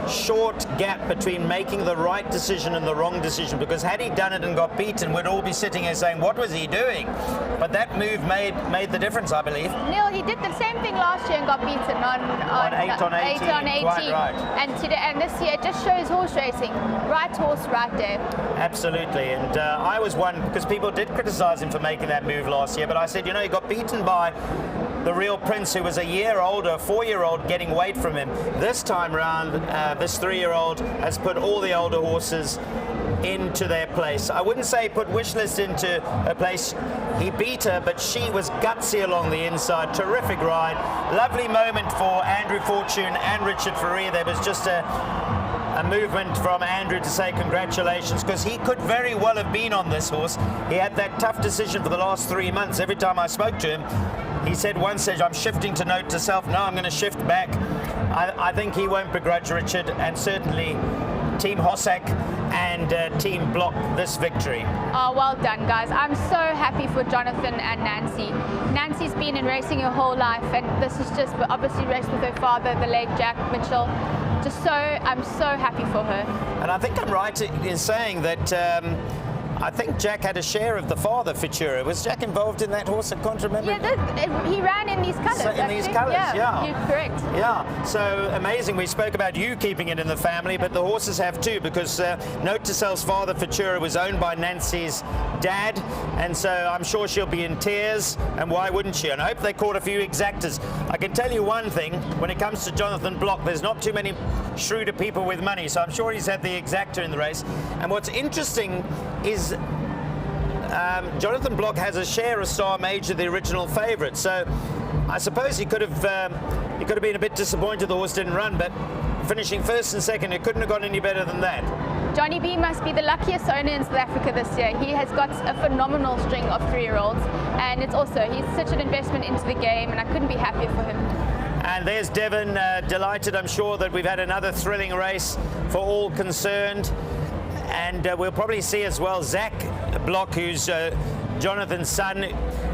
[SPEAKER 9] short gap between making the right decision and the wrong decision, because had he done it and got beaten, we'd all be sitting here saying, what was he doing? But that move made the difference, I believe.
[SPEAKER 18] Neil, he did the same thing last year and got beaten on 8 on 18.
[SPEAKER 9] Quite right.
[SPEAKER 18] And this year it just shows horse racing. Right horse, right day.
[SPEAKER 9] Absolutely. And I was one, because people did criticize him for making that move last year, but I said, you know, he got beaten by the real Prince, who was a year older, 4-year-old, getting weight from him. This time round, this 3-year-old has put all the older horses into their place. I wouldn't say he put Wishless into a place. He beat her, but she was gutsy along the inside. Terrific ride. Lovely moment for Andrew Fortune and Richard Fourie. There was just a movement from Andrew to say congratulations, because he could very well have been on this horse. He had that tough decision for the last 3 months. Every time I spoke to him, he said one stage, I'm shifting to Note to Self. Now I'm going to shift back. I think he won't begrudge Richard, and certainly Team Hossack and Team Block this victory?
[SPEAKER 18] Oh, well done, guys. I'm so happy for Jonathan and Nancy. Nancy's been in racing her whole life, and this is just obviously raced with her father, the late Jack Mitchell. I'm so happy for her.
[SPEAKER 9] And I think I'm right in saying that I think Jack had a share of the father, Futura. Was Jack involved in that horse? I can't remember.
[SPEAKER 18] Yeah, he ran in these colours.
[SPEAKER 9] So in these colours, yeah.
[SPEAKER 18] You're correct.
[SPEAKER 9] Yeah, so amazing. We spoke about you keeping it in the family, but the horses have too, because Note to Self's father, Futura, was owned by Nancy's dad, and so I'm sure she'll be in tears, and why wouldn't she? And I hope they caught a few exactors. I can tell you one thing, when it comes to Jonathan Block, there's not too many shrewder people with money, so I'm sure he's had the exactor in the race. And what's interesting is Jonathan Block has a share of Star Major, the original favourite, so I suppose he could have been a bit disappointed the horse didn't run, but finishing first and second, it couldn't have gone any better than that.
[SPEAKER 18] Johnny B must be the luckiest owner in South Africa this year. He has got a phenomenal string of 3-year-olds, and he's such an investment into the game, and I couldn't be happier for him.
[SPEAKER 9] And there's Devon, delighted, I'm sure, that we've had another thrilling race for all concerned. And we'll probably see as well Zach Block, who's Jonathan's son,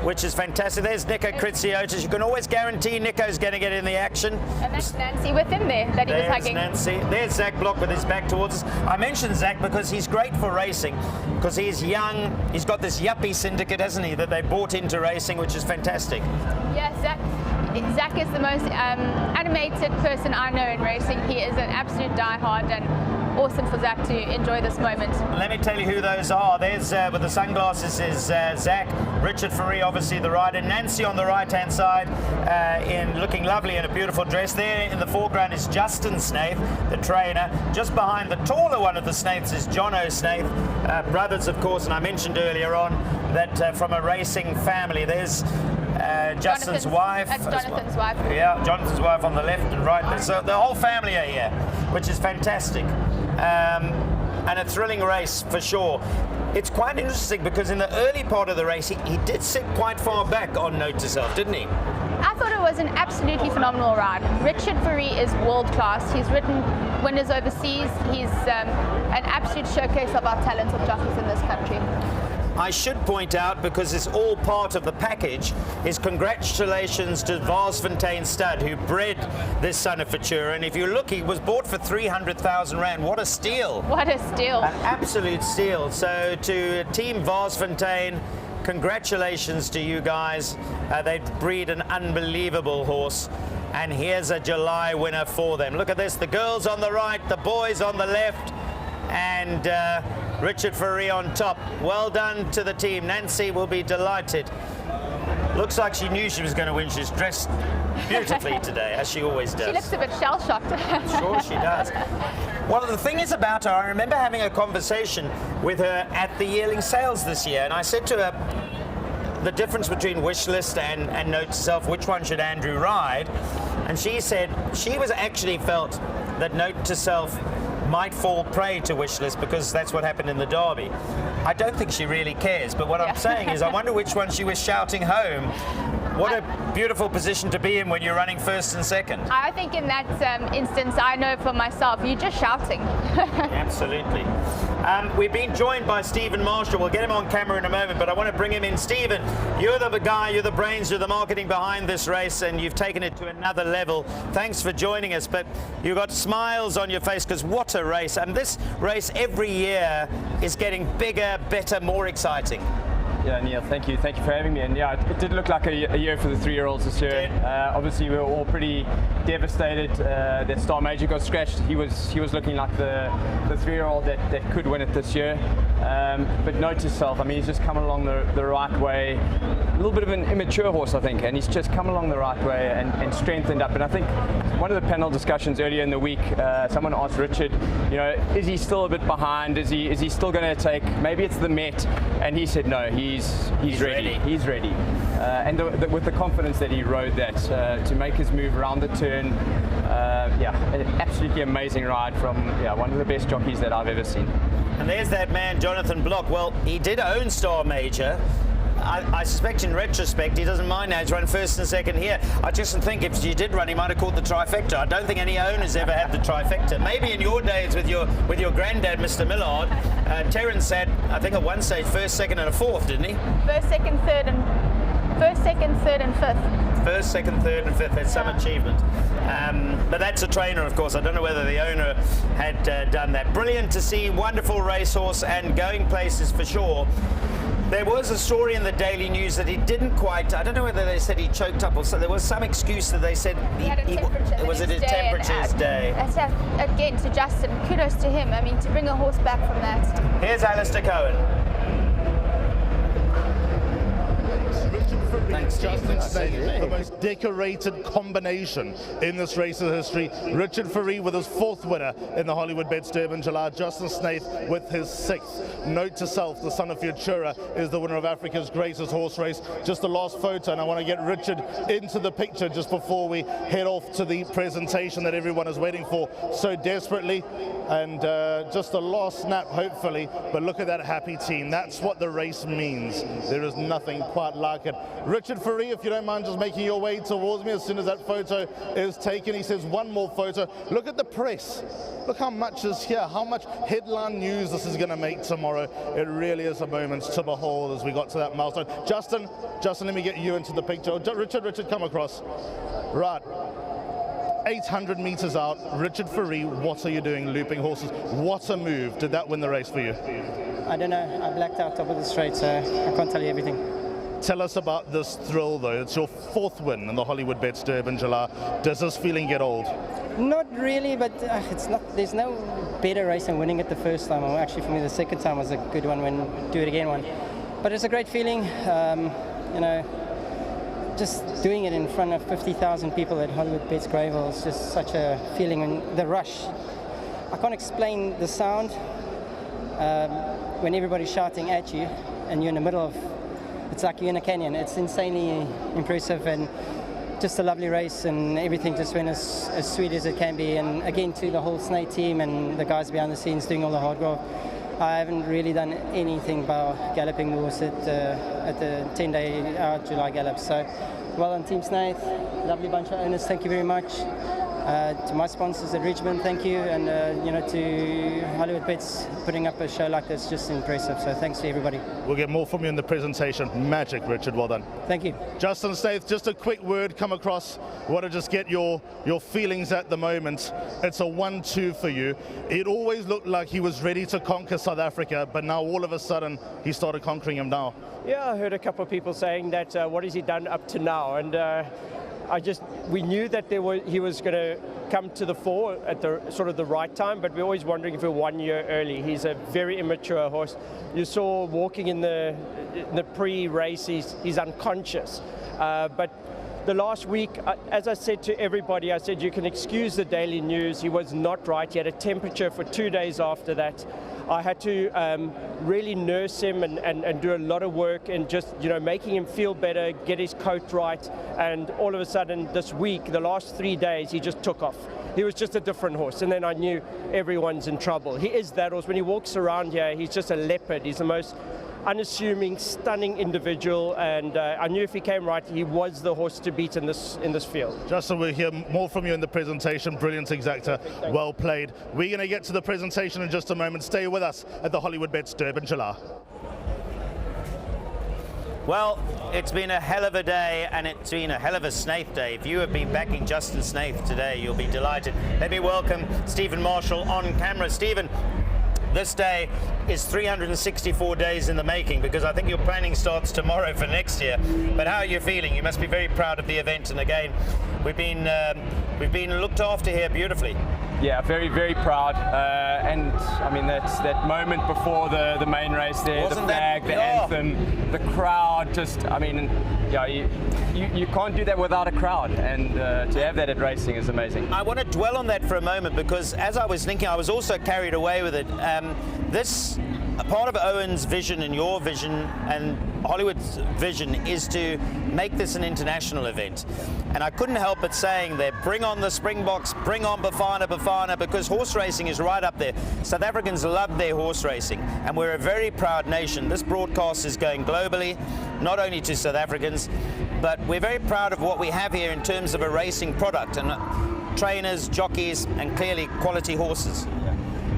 [SPEAKER 9] which is fantastic. There's Nico Kritsiotis. You can always guarantee Nico's going to get in the action.
[SPEAKER 18] And that's Nancy with him there that he was hugging.
[SPEAKER 9] Nancy. There's Zach Block with his back towards us. I mentioned Zach because he's great for racing, because he's young. He's got this yuppie syndicate, hasn't he, that they bought into racing, which is fantastic.
[SPEAKER 18] Yeah, Zach is the most animated person I know in racing. He is an absolute diehard, and awesome for Zach to enjoy this moment.
[SPEAKER 9] Let me tell you who those are. There's, with the sunglasses, is Zach. Richard Faree, obviously the rider. Nancy on the right-hand side, in looking lovely in a beautiful dress. There in the foreground is Justin Snaith, the trainer. Just behind the taller one of the Snaiths is Jono Snaith. Brothers, of course, and I mentioned earlier on that from a racing family. There's Justin's wife.
[SPEAKER 18] That's Jonathan's wife.
[SPEAKER 9] Yeah, Jonathan's wife on the left and right. So the whole family are here, which is fantastic. And a thrilling race for sure. It's quite interesting because in the early part of the race, he did sit quite far back on Note to Self, didn't he?
[SPEAKER 18] I thought it was an absolutely phenomenal ride. Richard Faree is world class. He's ridden winners overseas. He's an absolute showcase of our talent of jockeys in this country.
[SPEAKER 9] I should point out, because it's all part of the package, is congratulations to Varsfontein Stud, who bred this son of Futura. And if you look, he was bought for 300,000 Rand. What a steal.
[SPEAKER 18] What a steal.
[SPEAKER 9] An absolute steal. So to Team Varsfontein, congratulations to you guys. They breed an unbelievable horse. And here's a July winner for them. Look at this, the girls on the right, the boys on the left, and Richard Faree on top. Well done to the team. Nancy will be delighted. Looks like she knew she was going to win. She's dressed beautifully today, as she always does.
[SPEAKER 18] She looks a bit shell-shocked.
[SPEAKER 9] Sure she does. Well, the thing is about her, I remember having a conversation with her at the yearling sales this year, and I said to her the difference between Wishlist and Note to Self, which one should Andrew ride? And she said she was actually felt that Note to Self might fall prey to Wishlist because that's what happened in the Derby. I don't think she really cares, but what I'm saying is I wonder which one she was shouting home. What a beautiful position to be in when you're running first and second.
[SPEAKER 18] I think in that instance, I know for myself, you're just shouting.
[SPEAKER 9] Absolutely. We've been joined by Stephen Marshall. We'll get him on camera in a moment, but I want to bring him in. Stephen, you're the guy, you're the brains, you're the marketing behind this race, and you've taken it to another level. Thanks for joining us, but you've got smiles on your face because what a race. And this race every year is getting bigger, better, more exciting.
[SPEAKER 12] Yeah, Neil, thank you. Thank you for having me. And yeah, it did look like a year for the 3-year-olds this year. Obviously, we were all pretty devastated that Star Major got scratched. He was looking like the 3-year-old that could win it this year. But Note to Self, I mean, he's just come along the right way. A little bit of an immature horse, I think, and he's just come along the right way and strengthened up. And I think one of the panel discussions earlier in the week, someone asked Richard, you know, is he still a bit behind? Is he still going to take? Maybe it's the Met, and he said no. He's ready. He's ready. And with the confidence that he rode that to make his move around the turn, yeah, an absolutely amazing ride from one of the best jockeys that I've ever seen.
[SPEAKER 9] And there's that man, Jonathan Block. Well, he did own Star Major. I suspect in retrospect he doesn't mind now. He's run first and second here. I just think if you did run, he might have caught the trifecta. I don't think any owner's ever had the trifecta. Maybe in your days with your granddad, Mr. Millard, Terence had, I think at one stage, first, second and a fourth, didn't he?
[SPEAKER 18] First, second, third and fifth.
[SPEAKER 9] First, second, third and fifth. That's some achievement. But that's a trainer, of course. I don't know whether the owner had done that. Brilliant to see, wonderful racehorse and going places for sure. There was a story in the Daily News that he didn't quite, I don't know whether they said he choked up or so. There was some excuse that they said
[SPEAKER 18] he had a temperature.
[SPEAKER 9] Was it his temperature's day?
[SPEAKER 18] Again, to Justin, kudos to him. I mean, to bring a horse back from that.
[SPEAKER 9] Here's Alistair Cohen.
[SPEAKER 20] Thanks, Justin. The most decorated combination in this race's history. Richard Fourie with his 4th winner in the Hollywoodbets Durban July. Justin Snaith with his 6th. Note to self, the son of Futura is the winner of Africa's greatest horse race. Just the last photo, and I want to get Richard into the picture just before we head off to the presentation that everyone is waiting for so desperately. And just a last snap, hopefully. But look at that happy team. That's what the race means. There is nothing quite like it. Richard Fourie, if you don't mind just making your way towards me as soon as that photo is taken. He says one more photo. Look at the press. Look how much is here, how much headline news this is going to make tomorrow. It really is a moment to behold as we got to that milestone. Justin, let me get you into the picture. Richard, come across. Right. 800 meters out, Richard Fourie, what are you doing looping horses? What a move. Did that win the race for you?
[SPEAKER 10] I don't know. I blacked out top of the straight, so I can't tell you everything.
[SPEAKER 20] Tell us about this thrill, though. It's your 4th win in the Hollywoodbets Durban July. Does this feeling get old?
[SPEAKER 10] Not really, but it's not. There's no better race than winning it the first time. Or actually, for me, the second time was a good one. When do it again one. But it's a great feeling. You know, just doing it in front of 50,000 people at Hollywoodbets Greyville is just such a feeling. And the rush, I can't explain the sound when everybody's shouting at you and you're in the middle of. It's like you're in a canyon. It's insanely impressive and just a lovely race, and everything just went as sweet as it can be. And again, to the whole Snaith team and the guys behind the scenes doing all the hard work. I haven't really done anything about galloping the horse at the 10-day July gallop. So well done, Team Snaith. Lovely bunch of owners. Thank you very much. To my sponsors at Richmond, thank you, and you know, to Hollywoodbets putting up a show like this, just impressive. So thanks to everybody.
[SPEAKER 20] We'll get more from you in the presentation. Magic, Richard. Well done.
[SPEAKER 10] Thank you.
[SPEAKER 20] Justin Snaith, just a quick word come across. Want to just get your feelings at the moment. It's a 1-2 for you. It always looked like he was ready to conquer South Africa, but now all of a sudden he started conquering him now.
[SPEAKER 5] Yeah, I heard a couple of people saying that what has he done up to now, and we knew that he was going to come to the fore at the sort of the right time, but we're always wondering if we're 1 year early. He's a very immature horse. You saw walking in the pre-race, he's unconscious. But the last week, as I said to everybody, I said you can excuse the Daily News. He was not right. He had a temperature for 2 days after that. I had to really nurse him and do a lot of work and just, you know, making him feel better, get his coat right. And all of a sudden this week, the last 3 days, he just took off. He was just a different horse. And then I knew everyone's in trouble. He is that horse. When he walks around here, he's just a leopard. He's the most unassuming, stunning individual, and I knew if he came right, he was the horse to beat in this field.
[SPEAKER 20] Justin, we'll hear more from you in the presentation. Brilliant exactor, well played. We're going to get to the presentation in just a moment. Stay with us at the Hollywoodbets Durban July.
[SPEAKER 9] Well, it's been a hell of a day, and it's been a hell of a Snaith day. If you have been backing Justin Snaith today, you'll be delighted. Let me welcome Stephen Marshall on camera. Stephen, this day is 364 days in the making, because I think your planning starts tomorrow for next year. But how are you feeling? You must be very proud of the event, and again, we've been looked after here beautifully.
[SPEAKER 12] Yeah, very, very proud. And I mean, that moment before the main race there,
[SPEAKER 9] Wasn't
[SPEAKER 12] the flag,
[SPEAKER 9] that,
[SPEAKER 12] the anthem, the crowd, just, I mean, yeah, you can't do that without a crowd, and to have that at racing is amazing.
[SPEAKER 9] I want to dwell on that for a moment, because as I was thinking, I was also carried away with it. a part of Owen's vision and your vision and Hollywood's vision is to make this an international event. And I couldn't help but saying that bring on the Springboks, bring on Bafana, because horse racing is right up there. South Africans love their horse racing, and we're a very proud nation. This broadcast is going globally, not only to South Africans, but we're very proud of what we have here in terms of a racing product and trainers, jockeys, and clearly quality horses.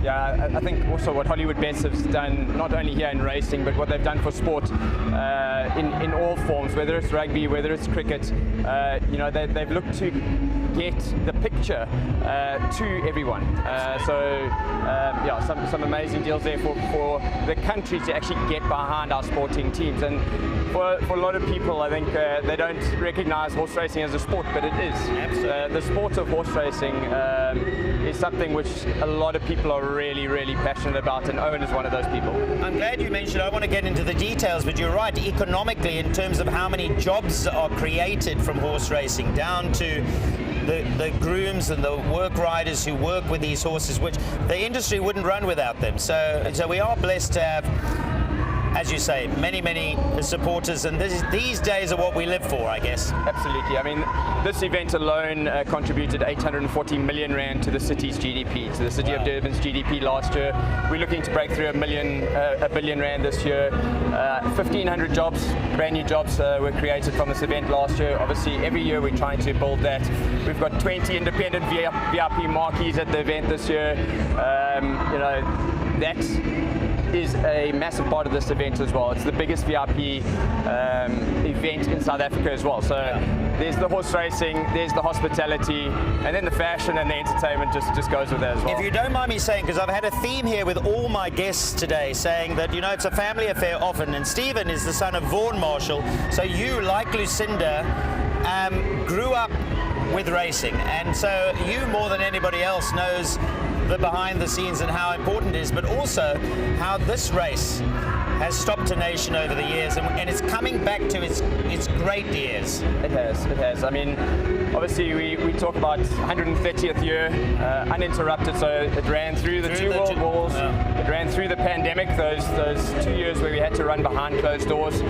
[SPEAKER 12] Yeah, I think also what Hollywoodbets has done, not only here in racing, but what they've done for sport in all forms, whether it's rugby, whether it's cricket, you know, they've looked to get the picture to everyone. Yeah, some amazing deals there for the country to actually get behind our sporting teams. And for a lot of people, I think they don't recognize horse racing as a sport, but it is. The sport of horse racing is something which a lot of people are really, really passionate about, and Owen is one of those people.
[SPEAKER 9] I'm glad you mentioned, I want to get into the details, but you're right, economically, in terms of how many jobs are created from horse racing, down to the grooms and the work riders who work with these horses, which the industry wouldn't run without them. So we are blessed to have, as you say, many supporters, and these days are what we live for, I guess.
[SPEAKER 12] Absolutely. I mean, this event alone contributed 840 million rand to the city's GDP, to the city of Durban's GDP last year. We're looking to break through a billion rand this year. 1,500 jobs, brand new jobs were created from this event last year. Obviously, every year we're trying to build that. We've got 20 independent VIP marquees at the event this year. You know, that is a massive part of this event as well. It's the biggest VIP event in South Africa as well. So there's the horse racing, there's the hospitality, and then the fashion and the entertainment just goes with that as well.
[SPEAKER 9] If you don't mind me saying, because I've had a theme here with all my guests today, saying that, you know, it's a family affair often, and Stephen is the son of Vaughan Marshall, so you, like Lucinda, grew up with racing, and so you more than anybody else knows the behind the scenes and how important it is, but also how this race has stopped a nation over the years, and it's coming back to its great years.
[SPEAKER 12] It has. I mean, obviously we talk about 130th year, uninterrupted, so it ran through the two world wars, it ran through the pandemic, those 2 years where we had to run behind closed doors.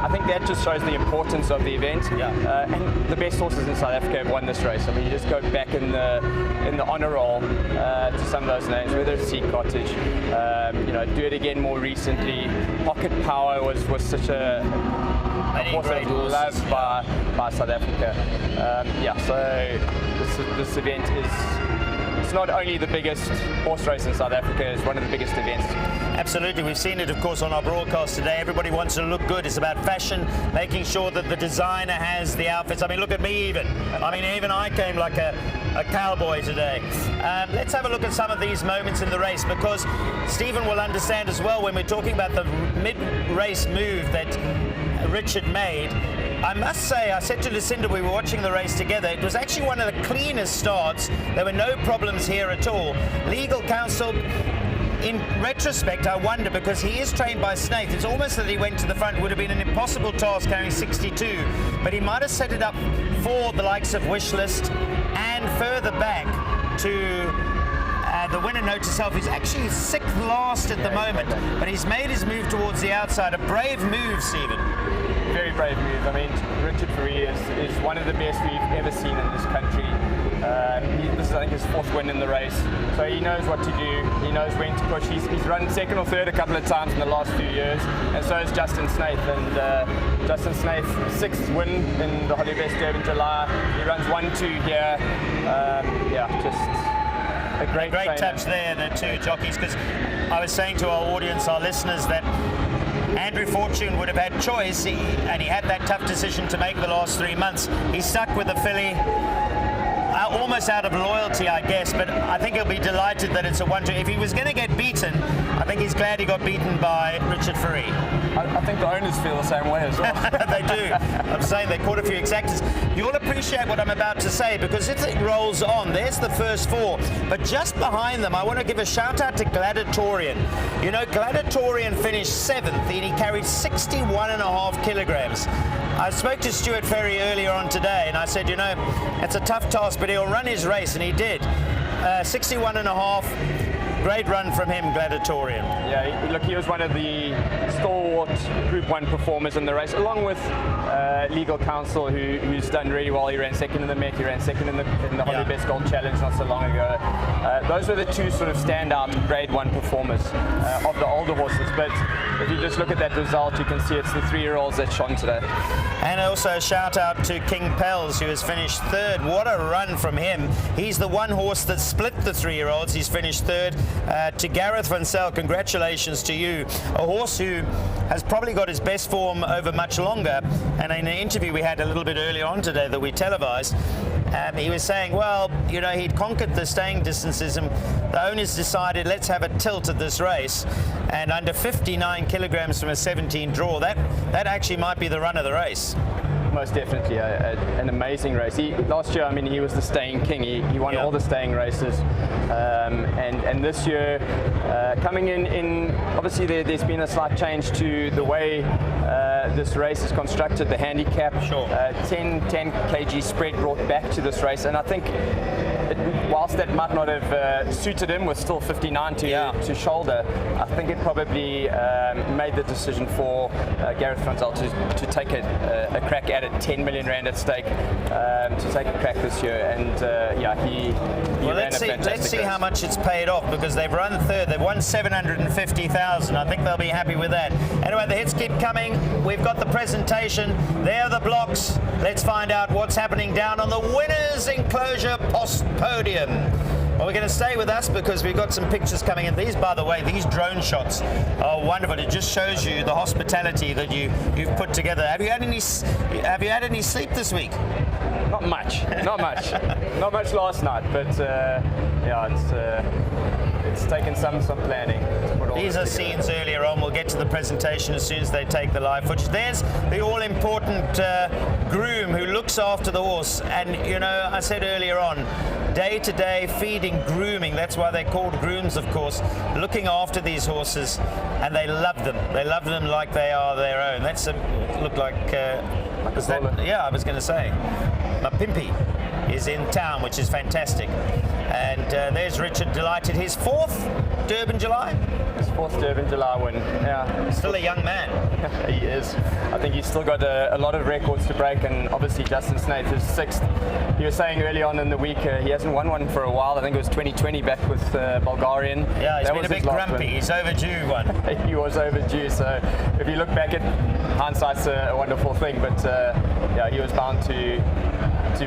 [SPEAKER 12] I think that just shows the importance of the event. And the best horses in South Africa have won this race. I mean, you just go back in the honour roll to some of those names, whether it's Sea Cottage, you know, Do It Again more recently. Pocket Power was such a horse that was loved by South Africa. So this event it's not only the biggest horse race in South Africa, it's one of the biggest events.
[SPEAKER 9] Absolutely, we've seen it, of course, on our broadcast today. Everybody wants to look good. It's about fashion, making sure that the designer has the outfits. I mean, look at me even. I mean, even I came like a cowboy today. Let's have a look at some of these moments in the race, because Stephen will understand as well when we're talking about the mid-race move that Richard made. I must say, I said to Lucinda, we were watching the race together, it was actually one of the cleanest starts. There were no problems here at all. Legal counsel, in retrospect, I wonder, because he is trained by Snaith, it's almost that he went to the front. It would have been an impossible task carrying 62, but he might have set it up for the likes of Wishlist and further back to the winner, note to self, who's actually 6th last at the moment, but he's made his move towards the outside. A brave move, Stephen.
[SPEAKER 12] Very brave move. I mean, Richard Fourie is one of the best we've ever seen in this country. This is, I think, his 4th win in the race, so he knows what to do, he knows when to push. He's run 2nd or 3rd a couple of times in the last few years, and so is Justin Snaith. And Justin Snaith, 6th win in the Hollywoodbets Durban July. He runs 1-2 here. Just a great
[SPEAKER 9] touch there, the two jockeys, because I was saying to our audience, our listeners, that Andrew Fortune would have had choice, and he had that tough decision to make the last 3 months. He stuck with the filly, almost out of loyalty, I guess, but I think he'll be delighted that it's a 1-2. If he was going to get beaten, I think he's glad he got beaten by Richard Fourie.
[SPEAKER 12] I think the owners feel the same way as well.
[SPEAKER 9] They do. I'm saying they caught a few exactas. You'll appreciate what I'm about to say, because if it rolls on, there's the first 4. But just behind them, I want to give a shout out to Gladiatorian. You know, Gladiatorian finished 7th, and he carried 61.5 kilograms. I spoke to Stuart Ferry earlier on today, and I said, you know, it's a tough task, but he'll run his race, and he did. 61.5. Great run from him, Gladiatorian.
[SPEAKER 12] Yeah, look, he was one of the stalwart Group 1 performers in the race, along with legal counsel who's done really well. He ran second in the Met, he ran second in the Hollywoodbets Gold Challenge not so long ago. Those were the two sort of standout Grade 1 performers of the older horses. But if you just look at that result, you can see it's the 3-year-olds that shone today.
[SPEAKER 9] And also a shout out to King Pels, who has finished third. What a run from him. He's the one horse that split the 3-year-olds. He's finished third. To Gareth Van Zyl, congratulations to you. A horse who has probably got his best form over much longer. And in an interview we had a little bit earlier on today that we televised, he was saying, well, you know, he'd conquered the staying distances and the owners decided, let's have a tilt at this race. And under 59 kilograms from a 17 draw, that actually might be the run of the race.
[SPEAKER 12] Most definitely an amazing race. Last year, I mean, he was the staying king. He won all the staying races. And this year, coming in obviously there's been a slight change to the way this race is constructed, the handicap. 10 kg spread brought back to this race. And I think whilst that might not have suited him with still 59 to shoulder, I think it probably made the decision for Gareth Van Zyl to take a crack at it. 10 million rand at stake to take a crack this year, and he
[SPEAKER 9] well,
[SPEAKER 12] ran a fantastic
[SPEAKER 9] let's see
[SPEAKER 12] race.
[SPEAKER 9] how much it's paid off, because they've run third. They've won 750,000. I think they'll be happy with that. Anyway, the hits keep coming. We've got the presentation. There are the blocks. Let's find out what's happening down on the winners' enclosure podium. Well, we're going to stay with us because we've got some pictures coming in. These, by the way, these drone shots are wonderful. It just shows you the hospitality that you've put together. Have you had any sleep this week?
[SPEAKER 12] Not much. Not much last night, but it's taken some planning.
[SPEAKER 9] These are scenes earlier on. We'll get to the presentation as soon as they take the live footage. There's the all-important groom who looks after the horse. And, you know, I said earlier on, day-to-day feeding, grooming. That's why they're called grooms, of course. Looking after these horses, and they love them. They love them like they are their own. That's look like. I was going to say, my Pimpy is in town, which is fantastic. And there's Richard Delighted, his 4th Durban July.
[SPEAKER 12] His 4th Durban July win. Yeah,
[SPEAKER 9] still a young man.
[SPEAKER 12] He is. I think he's still got a lot of records to break, and obviously Justin Snaith is 6th. He was saying early on in the week he hasn't won one for a while. I think it was 2020 back with Bulgarian.
[SPEAKER 9] Yeah, he's been a bit grumpy. He's overdue one.
[SPEAKER 12] He was overdue. So if you look back at hindsight's a wonderful thing, but he was bound to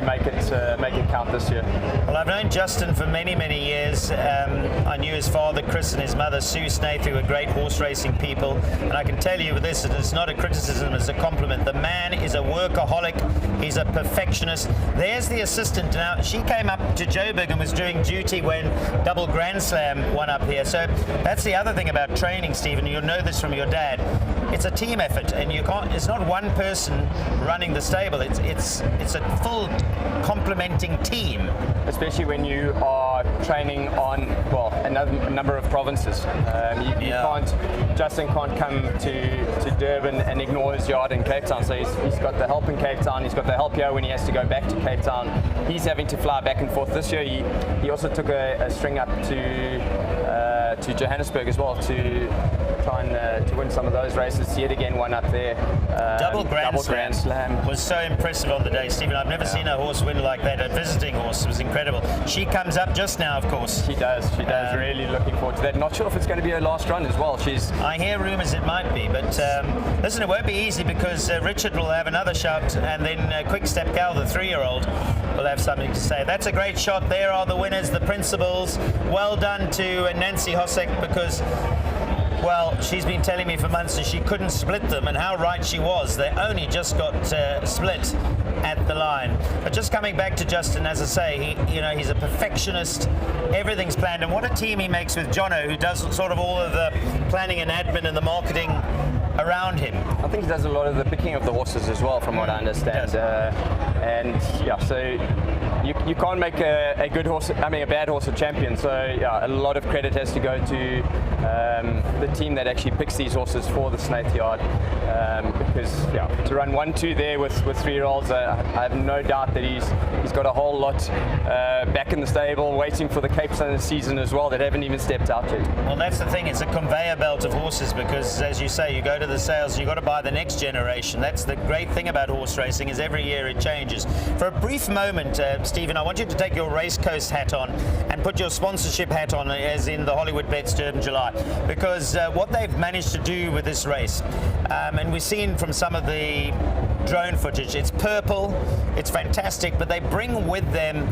[SPEAKER 12] make it count this year.
[SPEAKER 9] Well, I've known Justin for many years. I knew his father Chris and his mother Sue Snaith, who were great horse racing people, and I can tell you this, and it's not a criticism, it's a compliment. The man is a workaholic. He's a perfectionist. There's the assistant now. She came up to Joburg and was doing duty when Double Grand Slam won up here. So that's the other thing about training, Stephen. You'll know this from your dad. It's a team effort, and you can't. It's not one person running the stable. It's a full complementing team.
[SPEAKER 12] Especially when you are training on a number of provinces. Justin can't come to Durban and ignore his yard in Cape Town. So he's got the help in Cape Town. He's got the help here when he has to go back to Cape Town. He's having to fly back and forth. This year he also took a string up to Johannesburg as well to try and to win some of those races. Yet again, one up there.
[SPEAKER 9] Double Grand Slam was so impressive on the day, Stephen. I've never seen a horse win like that. A visiting horse. It was incredible. She comes up just now, of course.
[SPEAKER 12] She does. Really looking forward to that. Not sure if it's going to be her last run as well.
[SPEAKER 9] I hear rumours it might be, but listen, it won't be easy because Richard will have another shot, and then Quick Step Gal, the 3-year-old, will have something to say. That's a great shot. There are the winners, the principals. Well done to Nancy Hosek, because well, she's been telling me for months that she couldn't split them, and how right she was. They only just got split at the line. But just coming back to Justin, as I say, he's a perfectionist. Everything's planned, and what a team he makes with Jono, who does sort of all of the planning and admin and the marketing around him.
[SPEAKER 12] I think he does a lot of the picking of the horses as well, from what I understand. So you can't make a good horse, I mean a bad horse a champion. So yeah, a lot of credit has to go to the team that actually picks these horses for the Snaith Yard, because yeah, to run 1-2 there with 3-year-olds, I have no doubt that he's got a whole lot back in the stable waiting for the Cape Town season as well that haven't even stepped out yet.
[SPEAKER 9] Well, that's the thing. It's a conveyor belt of horses because, as you say, you go to the sales, you've got to buy the next generation. That's the great thing about horse racing, is every year it changes. For a brief moment, Stephen, I want you to take your race coast hat on and put your sponsorship hat on, as in the Hollywoodbets Durban July, because what they've managed to do with this race, and we've seen from some of the drone footage, it's purple, it's fantastic, but they bring with them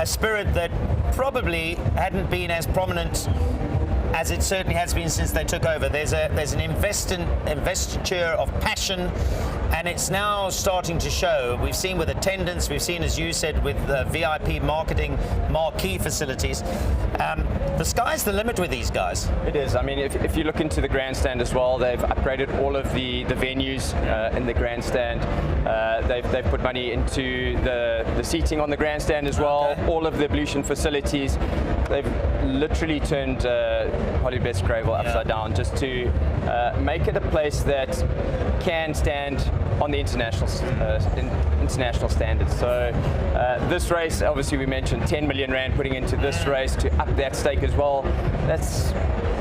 [SPEAKER 9] a spirit that probably hadn't been as prominent as it certainly has been since they took over. There's an investiture of passion, and it's now starting to show. We've seen with attendance, we've seen, as you said, with VIP marketing, marquee facilities. The sky's the limit with these guys.
[SPEAKER 12] It is. I mean, if you look into the grandstand as well, they've upgraded all of the venues in the grandstand. They've put money into the seating on the grandstand as well, all of the ablution facilities. They've literally turned Hollywoodbets Greyville upside down just to make it a place that can stand on the international standards. So this race, obviously we mentioned 10 million rand putting into this race to up that stake as well. That's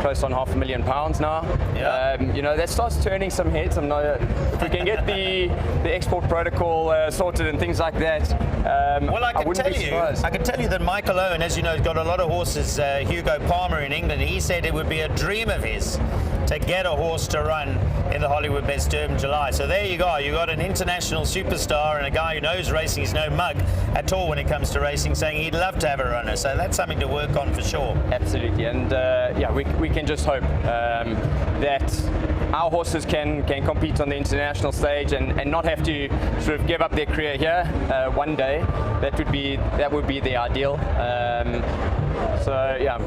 [SPEAKER 12] close on £500,000 now. Yeah. You know, that starts turning some heads. If we can get the export protocol sorted and things like that.
[SPEAKER 9] Well, I can tell you that Michael Owen, as you know, has got a lot of horses. Hugo Palmer in England, he said it would be a dream of his to get a horse to run in the Hollywoodbets Durban July. So there you go. You got an international superstar and a guy who knows racing. He's no mug at all when it comes to racing, saying he'd love to have a runner. So that's something to work on for sure.
[SPEAKER 12] Absolutely, and yeah, we can just hope that our horses can compete on the international stage and not have to sort of give up their career here one day. That would be the ideal. So yeah,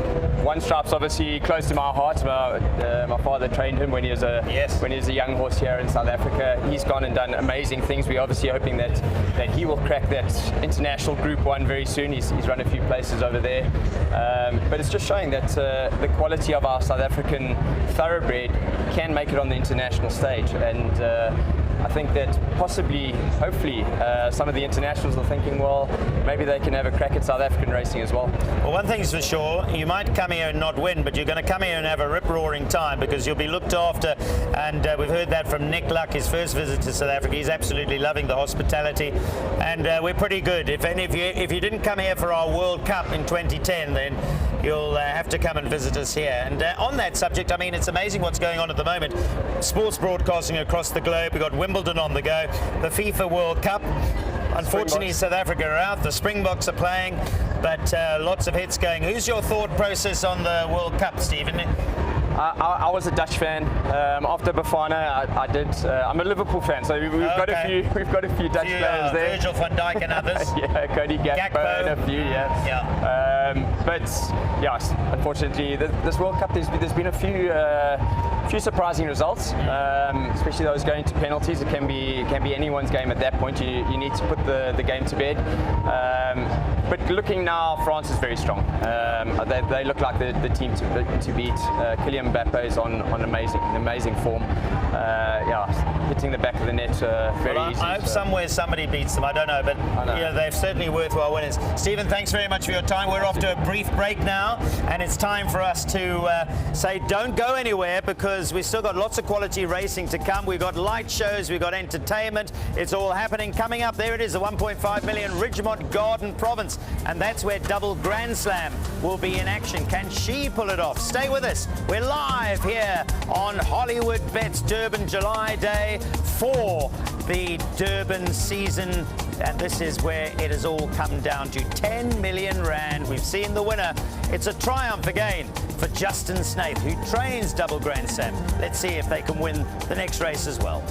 [SPEAKER 12] One Stripe's obviously close to my heart. My father trained him when he was a young horse here in South Africa. He's gone and done amazing things. We're obviously hoping that he will crack that international Group 1 very soon. He's run a few places over there. But it's just showing that the quality of our South African thoroughbred can make it on the international stage. And I think that possibly, hopefully, some of the internationals are thinking, well, maybe they can have a crack at South African racing as well.
[SPEAKER 9] Well, one thing's for sure, you might come here and not win, but you're going to come here and have a rip-roaring time because you'll be looked after. And we've heard that from Nick Luck, his first visit to South Africa. He's absolutely loving the hospitality. And we're pretty good. If you didn't come here for our World Cup in 2010, then you'll have to come and visit us here. And on that subject, I mean, it's amazing what's going on at the moment. Sports broadcasting across the globe. We've got Wimbledon on the go, the FIFA World Cup. Unfortunately, South Africa are out. The Springboks are playing, but lots of hits going. Who's your thought process on the World Cup, Stephen?
[SPEAKER 12] I was a Dutch fan. After Bafana, I'm a Liverpool fan, so we've got a few Dutch players there.
[SPEAKER 9] Virgil van Dijk and others.
[SPEAKER 12] Yeah, Cody Gakpo and a few. But yes, unfortunately, this World Cup there's been a few surprising results, especially those going to penalties. It can be anyone's game at that point. You need to put the game to bed. But looking now, France is very strong. They look like the team to beat. Kylian Mbappe is on amazing form. Hitting the back of the net very easy.
[SPEAKER 9] I hope somewhere somebody beats them. I don't know, but they're certainly worthwhile winners. Stephen, thanks very much for your time. We're off to a brief break now, and it's time for us to say don't go anywhere because we've still got lots of quality racing to come. We've got light shows, we've got entertainment. It's all happening. Coming up, there it is, the 1.5 million Ridgemont Garden Province, and that's where Double Grand Slam will be in action. Can she pull it off? Stay with us. We're live here on Hollywoodbets Durban July Day for the Durban season, and this is where it has all come down to 10 million rand. We've seen the winner. It's a triumph again for Justin Snaith, who trains Double Grand Slam. Let's see if they can win the next race as well.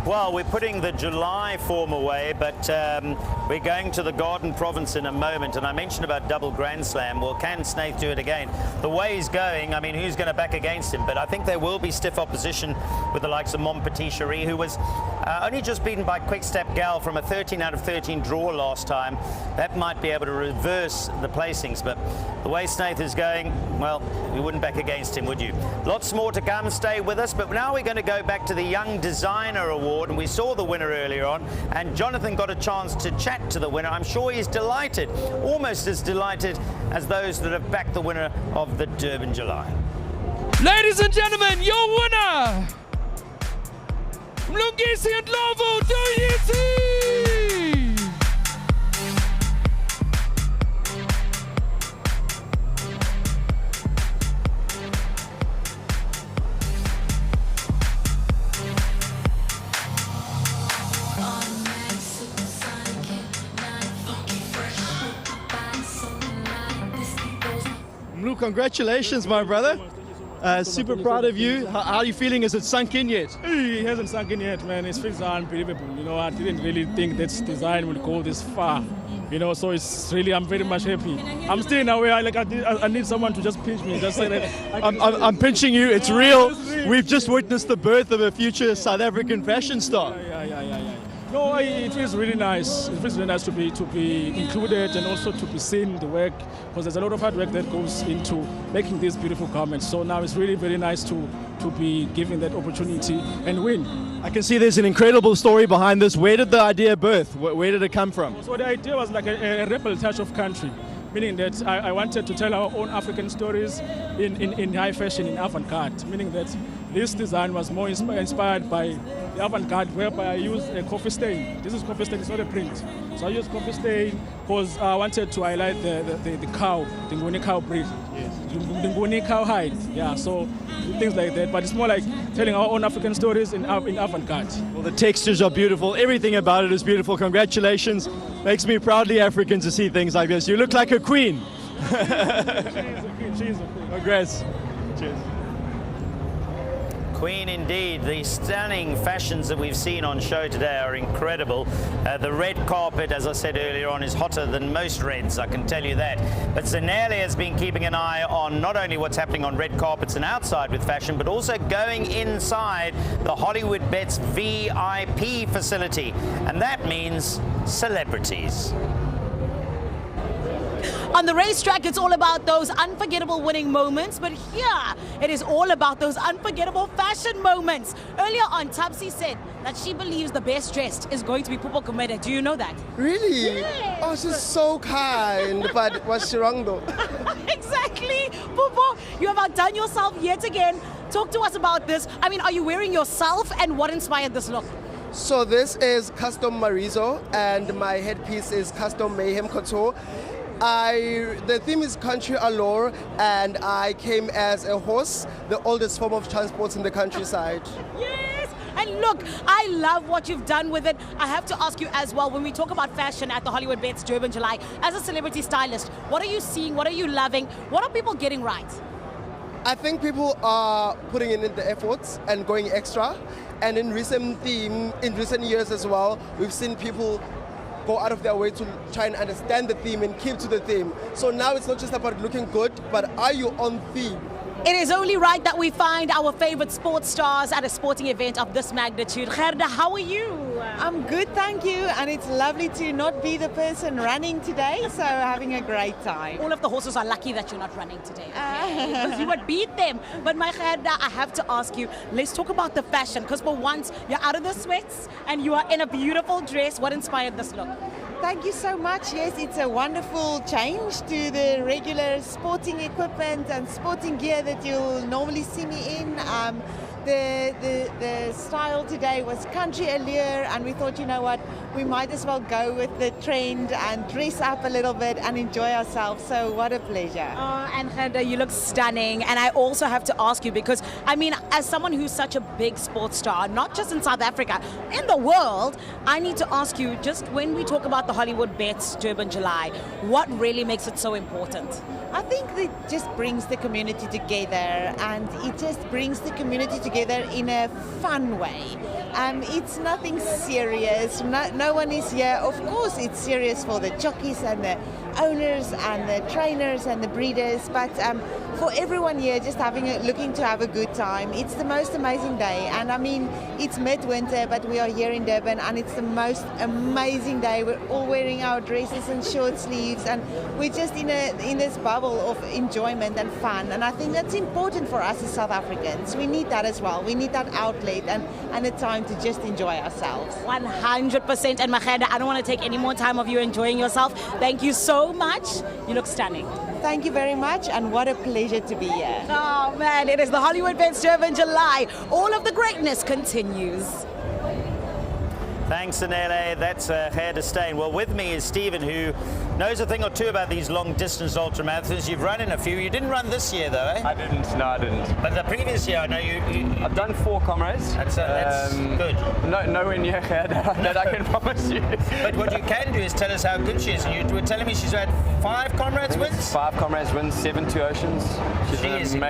[SPEAKER 9] Well, we're putting the July form away, but we're going to the Garden Province in a moment. And I mentioned about double Grand Slam. Well, can Snaith do it again? The way he's going, I mean, who's going to back against him? But I think there will be stiff opposition with the likes of Mon Petit Cherie, who was only just beaten by Quick Step Gal from a 13 out of 13 draw last time. That might be able to reverse the placings. But the way Snaith is going, well, you wouldn't back against him, would you? Lots more to come. Stay with us. But now we're going to go back to the Young Designer Award, and we saw the winner earlier on, and Jonathan got a chance to chat to the winner. I'm sure he's delighted, almost as delighted as those that have backed the winner of the Durban July.
[SPEAKER 22] Ladies and gentlemen, your winner, Mlungisi and Lovo, do you see?
[SPEAKER 13] Mlu, congratulations, my brother. Super proud of you. How are you feeling? Is it sunk in yet?
[SPEAKER 16] It hasn't sunk in yet, man. It feels unbelievable. You know, I didn't really think this design would go this far. You know, so it's really, I'm very much happy. I'm still in a way, I need someone to just pinch me. Just say that.
[SPEAKER 13] I'm pinching you. It's real. We've just witnessed the birth of a future South African fashion star.
[SPEAKER 16] Yeah. No, it feels really nice. It feels really nice to be included and also to be seen the work, because there's a lot of hard work that goes into making these beautiful garments. So now it's really very nice to be given that opportunity and win.
[SPEAKER 13] I can see there's an incredible story behind this. Where did the idea birth? Where did it come from?
[SPEAKER 16] So the idea was like a rebel touch of country, meaning that I wanted to tell our own African stories in high fashion, in avant-garde, meaning that this design was more inspired by the avant-garde, whereby I used a coffee stain. This is coffee stain, it's not a print. So I used coffee stain because I wanted to highlight the cow, the Nguni cow breed. Yes. The Nguni cow hide. Yeah, so things like that. But it's more like telling our own African stories in avant-garde.
[SPEAKER 13] Well, the textures are beautiful. Everything about it is beautiful. Congratulations. Makes me proudly African to see things like this. You look like a queen.
[SPEAKER 16] She's a queen.
[SPEAKER 13] Congrats. Cheers.
[SPEAKER 9] Queen indeed. The stunning fashions that we've seen on show today are incredible. The red carpet, as I said earlier on, is hotter than most reds, I can tell you that. But Zanele has been keeping an eye on not only what's happening on red carpets and outside with fashion, but also going inside the Hollywoodbets VIP facility. And that means celebrities.
[SPEAKER 14] On the racetrack, it's all about those unforgettable winning moments, but here it is all about those unforgettable fashion moments. Earlier on, Tapsi said that she believes the best dressed is going to be Pupo Kumeda. Do you know that?
[SPEAKER 21] Really?
[SPEAKER 14] Yes.
[SPEAKER 21] Oh, she's so kind, but was she wrong though?
[SPEAKER 14] Exactly. Pupo, you have outdone yourself yet again. Talk to us about this. I mean, are you wearing yourself, and what inspired this look?
[SPEAKER 21] So this is custom Marizo, and my headpiece is custom Mayhem Couture. The theme is country allure, and I came as a horse, the oldest form of transport in the countryside.
[SPEAKER 14] Yes, and look, I love what you've done with it. I have to ask you as well, when we talk about fashion at the Hollywoodbets Durban July, as a celebrity stylist, what are you seeing? What are you loving? What are people getting right?
[SPEAKER 21] I think people are putting in the efforts and going extra. And in recent years as well, we've seen people go out of their way to try and understand the theme and keep to the theme. So now it's not just about looking good, but are you on theme?
[SPEAKER 14] It is only right that we find our favorite sports stars at a sporting event of this magnitude. Gerda, how are you?
[SPEAKER 23] I'm good, thank you. And it's lovely to not be the person running today, so having a great time.
[SPEAKER 14] All of the horses are lucky that you're not running today, okay? Because you would beat them. But my Gerda, I have to ask you, let's talk about the fashion, because for once, you're out of the sweats and you are in a beautiful dress. What inspired this look?
[SPEAKER 23] Thank you so much. Yes, it's a wonderful change to the regular sporting equipment and sporting gear that you'll normally see me in. The style today was country allure, and we thought, you know what, we might as well go with the trend and dress up a little bit and enjoy ourselves. So what a pleasure.
[SPEAKER 14] Oh, and Gerda, you look stunning. And I also have to ask you, because I mean, as someone who's such a big sports star, not just in South Africa, in the world, I need to ask you, just when we talk about the Hollywoodbets Durban July, what really makes it so important?
[SPEAKER 23] I think it just brings the community together, and it just brings the community together together in a fun way. It's nothing serious. No one is here. Of course, it's serious for the jockeys and the owners and the trainers and the breeders, but for everyone here just looking to have a good time. It's the most amazing day, and I mean, it's midwinter, but we are here in Durban, and it's the most amazing day. We're all wearing our dresses and short sleeves, and we're just in this bubble of enjoyment and fun, and I think that's important for us as South Africans. We need that as well. We need that outlet and a time to just enjoy ourselves.
[SPEAKER 14] 100%. And Magenda, I don't want to take any more time of you enjoying yourself. Thank you so much. You look stunning.
[SPEAKER 23] Thank you very much, and what a pleasure to be here.
[SPEAKER 14] Oh man, it is the Hollywoodbets Durban July. All of the greatness continues.
[SPEAKER 9] Thanks, Anele. That's Gerda Steyn. Well, with me is Stephen, who knows a thing or two about these long-distance ultramarathons. You've run in a few. You didn't run this year, though, eh?
[SPEAKER 12] I didn't. No, I didn't.
[SPEAKER 9] But the previous year, I know you
[SPEAKER 12] I've done 4 comrades.
[SPEAKER 9] That's good.
[SPEAKER 12] Nowhere near Gerda, that I can promise you.
[SPEAKER 9] But what you can do is tell us how good she is. You were telling me she's had 5 comrades wins?
[SPEAKER 12] 5 comrades wins, 7 Two Oceans. She's an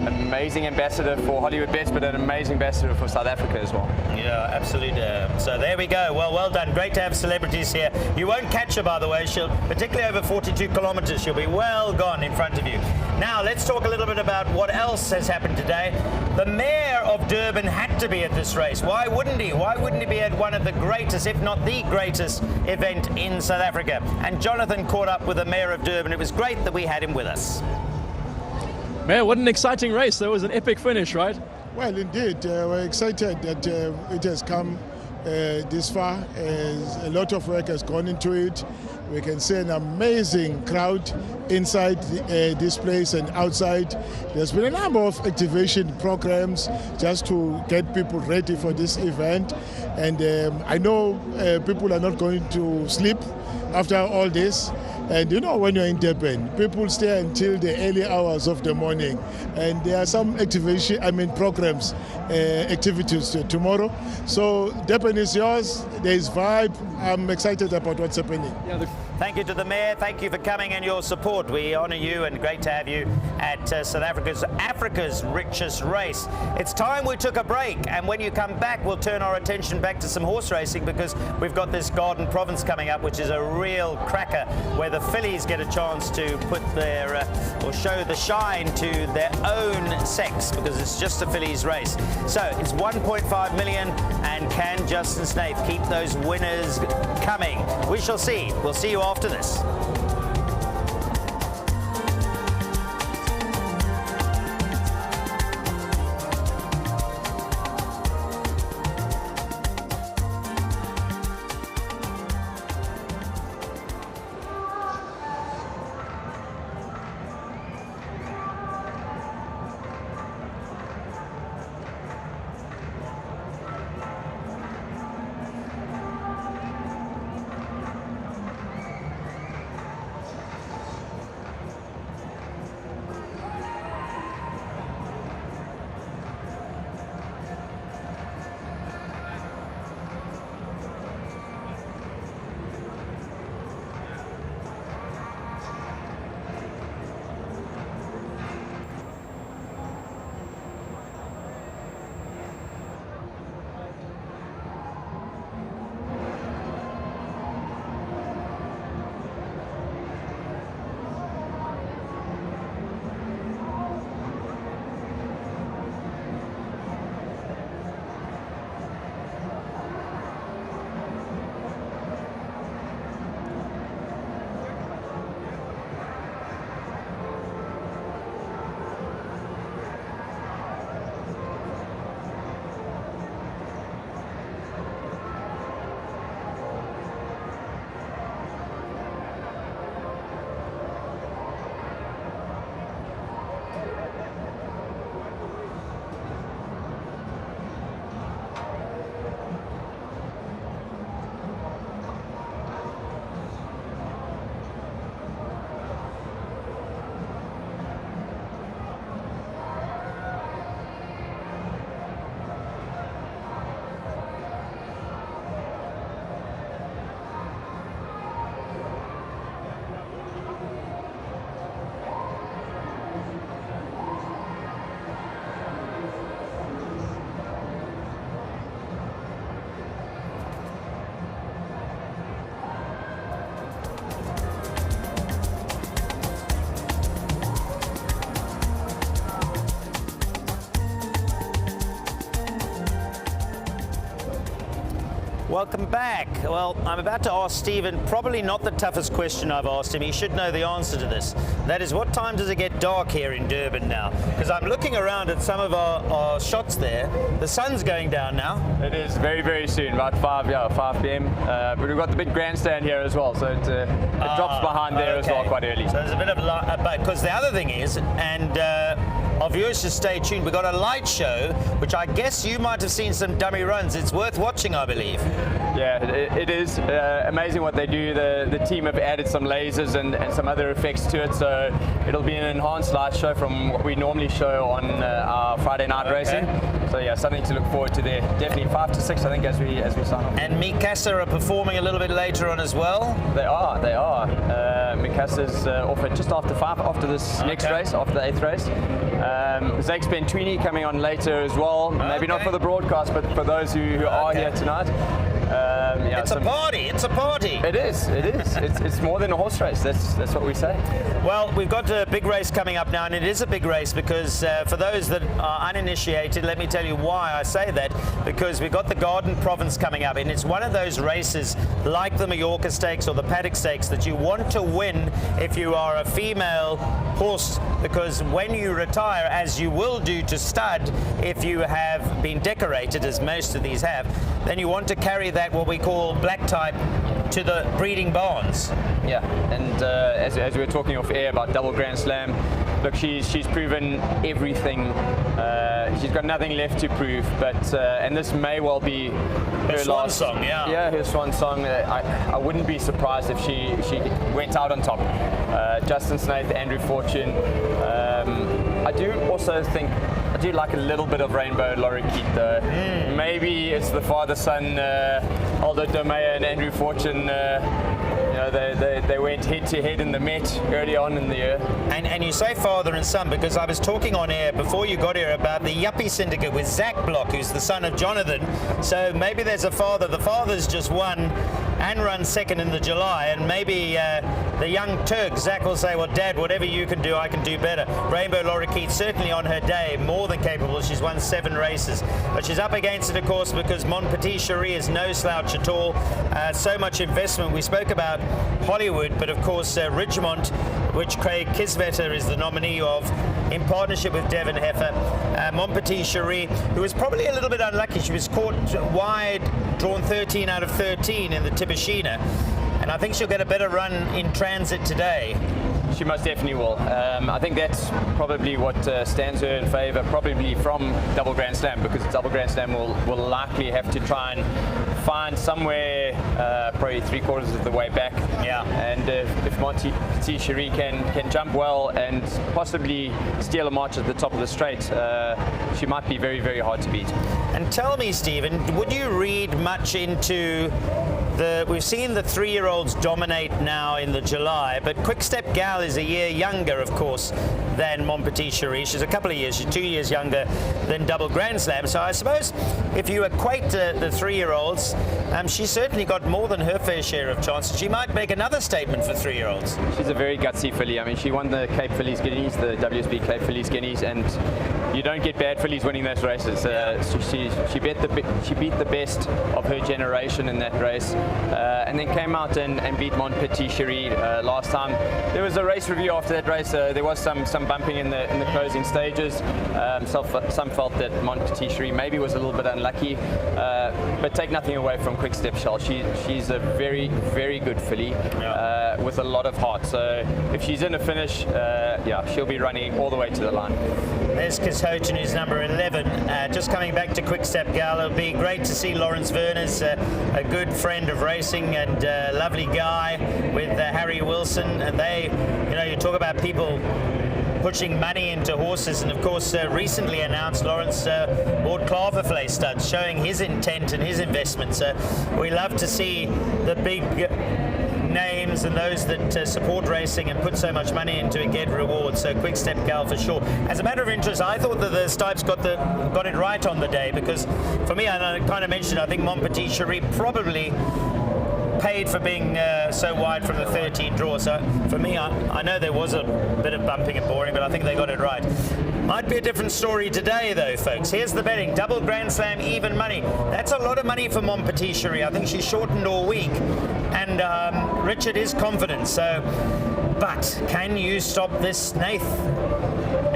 [SPEAKER 12] amazing ambassador for Hollywoodbets, but an amazing ambassador for South Africa as well.
[SPEAKER 9] Yeah, absolutely. So there we go. Well done. Great to have celebrities here. You won't catch her, by the way. She'll, particularly over 42 kilometers, she'll be well gone in front of you. Now, let's talk a little bit about what else has happened today. The mayor of Durban had to be at this race. Why wouldn't he? Why wouldn't he be at one of the greatest, if not the greatest, event in South Africa? And Jonathan caught up with the mayor of Durban. It was great that we had him with us.
[SPEAKER 13] Mayor, what an exciting race. That was an epic finish, right?
[SPEAKER 1] Well, indeed. We're excited that it has come this far. A lot of work has gone into it. We can see an amazing crowd inside this place and outside. There's been a number of activation programs just to get people ready for this event. And I know people are not going to sleep after all this. And you know, when you're in Durban, people stay until the early hours of the morning. And there are some programs, activities tomorrow. So Durban is yours. There's vibe. I'm excited about what's happening.
[SPEAKER 9] Thank you to the mayor. Thank you for coming and your support. We honour you, and great to have you at South Africa's richest race. It's time we took a break, and when you come back, we'll turn our attention back to some horse racing, because we've got this Garden Province coming up, which is a real cracker, where the fillies get a chance to put their or show the shine to their own sex, because it's just a fillies race. So it's 1.5 million, and can Justin Snape keep those winners coming? We shall see. We'll see you after this. Welcome back. Well, I'm about to ask Stephen probably not the toughest question I've asked him. He should know the answer to this. That is, what time does it get dark here in Durban now? Because I'm looking around at some of our shots there. The sun's going down now.
[SPEAKER 12] It is very, very soon, about 5 p.m. But we've got the big grandstand here as well, so it drops behind there as well quite early.
[SPEAKER 9] So there's a bit of light, because the other thing is, and our viewers should stay tuned, we've got a light show, which I guess you might have seen some dummy runs. It's worth watching, I believe.
[SPEAKER 12] Yeah, it is amazing what they do. The team have added some lasers and some other effects to it, so it'll be an enhanced light show from what we normally show on our Friday night racing. So yeah, something to look forward to there. Definitely 5 to 6, I think, as we sign off.
[SPEAKER 9] And Mikasa are performing a little bit later on as well.
[SPEAKER 12] They are. Mikasa's off at just after 5 after this next race, after the 8th race. Zakes Bentwini coming on later as well. Maybe not for the broadcast, but for those who are here tonight.
[SPEAKER 9] It's a party. It's a party.
[SPEAKER 12] It is. It's more than a horse race. That's what we say.
[SPEAKER 9] Well, we've got a big race coming up now, and it is a big race because for those that are uninitiated, let me tell you why I say that. Because we've got the Garden Province coming up, and it's one of those races like the Mallorca Stakes or the Paddock Stakes that you want to win if you are a female horse, because when you retire, as you will do to stud if you have been decorated, as most of these have, then you want to carry that, what we call black type, to the breeding barns.
[SPEAKER 12] Yeah, and as we were talking off air about Double Grand Slam, look, she's proven everything. She's got nothing left to prove, but and this may well be her
[SPEAKER 9] swan
[SPEAKER 12] last
[SPEAKER 9] song.
[SPEAKER 12] Yeah, her swan song. I wouldn't be surprised if she went out on top. Justin Snaith, Andrew Fortune. I do also think I do like a little bit of Rainbow Lorikeet though. Maybe it's the father-son, Aldo Domea and Andrew Fortune. They went head-to-head in the Met early on in the year.
[SPEAKER 9] And you say father and son because I was talking on air before you got here about the Yuppie Syndicate with Zach Block, who's the son of Jonathan. So maybe there's a father. The father's just won and run second in the July, and maybe the young Turk, Zach, will say, well, Dad, whatever you can do, I can do better. Rainbow Lorikeet, certainly on her day, more than capable. She's won 7 races. But she's up against it, of course, because Mon Petit Cherie is no slouch at all. So much investment. We spoke about Hollywood, but of course Ridgemont, which Craig Kisvetter is the nominee of, in partnership with Devon Heifer. Mon Petit Cherie, who was probably a little bit unlucky. She was caught wide, drawn 13 out of 13 in the Tibashina, and I think she'll get a better run in transit today.
[SPEAKER 12] She most definitely will. I think that's probably what stands her in favour, probably from Double Grand Slam, because Double Grand Slam will likely have to try and find somewhere probably 3/4 of the way back.
[SPEAKER 9] Yeah.
[SPEAKER 12] And if Monty Cherie can jump well and possibly steal a march at the top of the straight, she might be very, very hard to beat.
[SPEAKER 9] And tell me, Stephen, would you read much into we've seen the 3-year-olds dominate now in the July, but Quickstep Gal is a year younger, of course, than Mon Petit Cherie. She's a couple of years, she's 2 years younger than Double Grand Slam. So I suppose if you equate the 3-year-olds, she's certainly got more than her fair share of chances. She might make another statement for 3-year-olds.
[SPEAKER 12] She's a very gutsy filly. I mean, she won the Cape Fillies Guineas, the WSB Cape Fillies Guineas, and you don't get bad fillies winning those races. She beat the best of her generation in that race. And then came out and beat Mon Petit Cherie last time. There was a race review after that race. There was some bumping in the closing stages. Some felt that Mon Petit Cherie maybe was a little bit unlucky, but take nothing away from Quickstep Shell. She's a very, very good filly with a lot of heart. So if she's in a finish, she'll be running all the way to the line.
[SPEAKER 9] There's Kishoten, who's number 11. Just coming back to Quickstep Gal, it'll be great to see Lawrence Verners, a good friend of racing and a lovely guy, with Harry Wilson. And they, you talk about people pushing money into horses, and of course recently announced Lawrence bought Claverflay studs, showing his intent and his investment. So we love to see the big names and those that support racing and put so much money into it get rewards. So Quickstep Gal for sure. As a matter of interest, I thought that the Stipes got it right on the day, because for me, I kind of mentioned, I think Mon Petit Cherie probably paid for being so wide from the 13 draw. So for me, I know there was a bit of bumping and boring, but I think they got it right. Might be a different story today, though, folks. Here's the betting. Double Grand Slam, even money. That's a lot of money for Mon Petit Cherie. I think she's shortened all week. And Richard is confident. So, but can you stop this Nath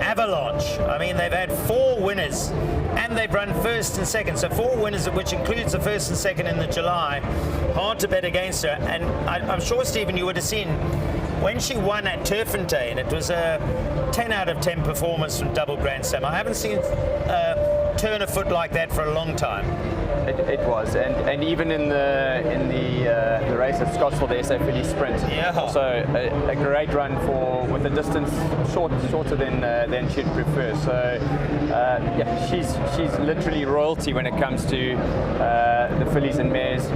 [SPEAKER 9] avalanche? I mean, they've had 4 winners. And they've run first and second. So 4 winners, which includes the first and second in the July. Hard to bet against her. And I'm sure, Stephen, you would have seen when she won at Turffontein, it was a 10 out of 10 performance from Double Grand Slam. I haven't seen turn a foot like that for a long time.
[SPEAKER 12] It was, and even in the race at Scottsville, the SA Filly Sprint, also a great run with a distance shorter than she'd prefer. So yeah, she's literally royalty when it comes to the fillies and mares.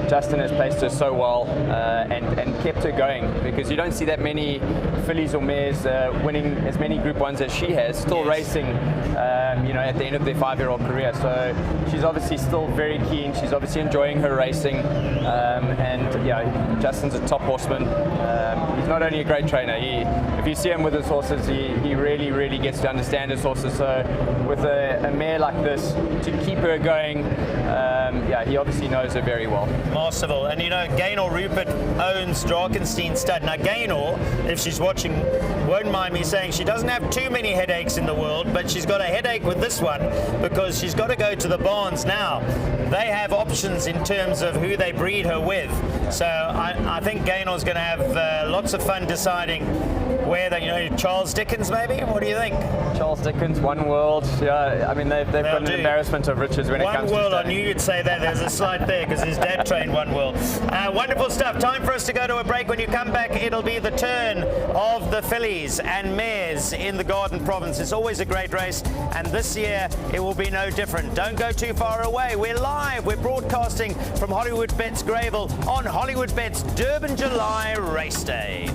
[SPEAKER 12] Justin has placed her so well and kept her going, because you don't see that many fillies or mares winning as many Group 1s as she has, still racing, at the end of their 5-year-old career. So she's obviously still very keen. She's obviously enjoying her racing, and yeah, Justin's a top horseman. He's not only a great trainer. If you see him with his horses, he really gets to understand his horses. So with a mare like this, to keep her going, yeah, he obviously knows her very well.
[SPEAKER 9] Masterful. And Gaynor Rupert owns Drakenstein Stud. Now Gaynor, if she's watching, won't mind me saying she doesn't have too many headaches in the world, but she's got a headache with this one because she's got to go to the barns now. They have options in terms of who they breed her with. So I think Gaynor's going to have lots of fun deciding where they, Charles Dickens maybe? What do you think?
[SPEAKER 12] Charles Dickens, One World. Yeah, I mean, they've got an embarrassment of riches when it comes to
[SPEAKER 9] One World. I knew you'd say that. There's a slide there because his dad trained One World. Wonderful stuff. Time for us to go to a break. When you come back, it'll be the turn of the fillies and mares in the Garden Province. It's always a great race, and this year it will be no different. Don't go too far away. We're live. We're broadcasting from Hollywoodbets Greyville on Hollywoodbets Durban July Race Day.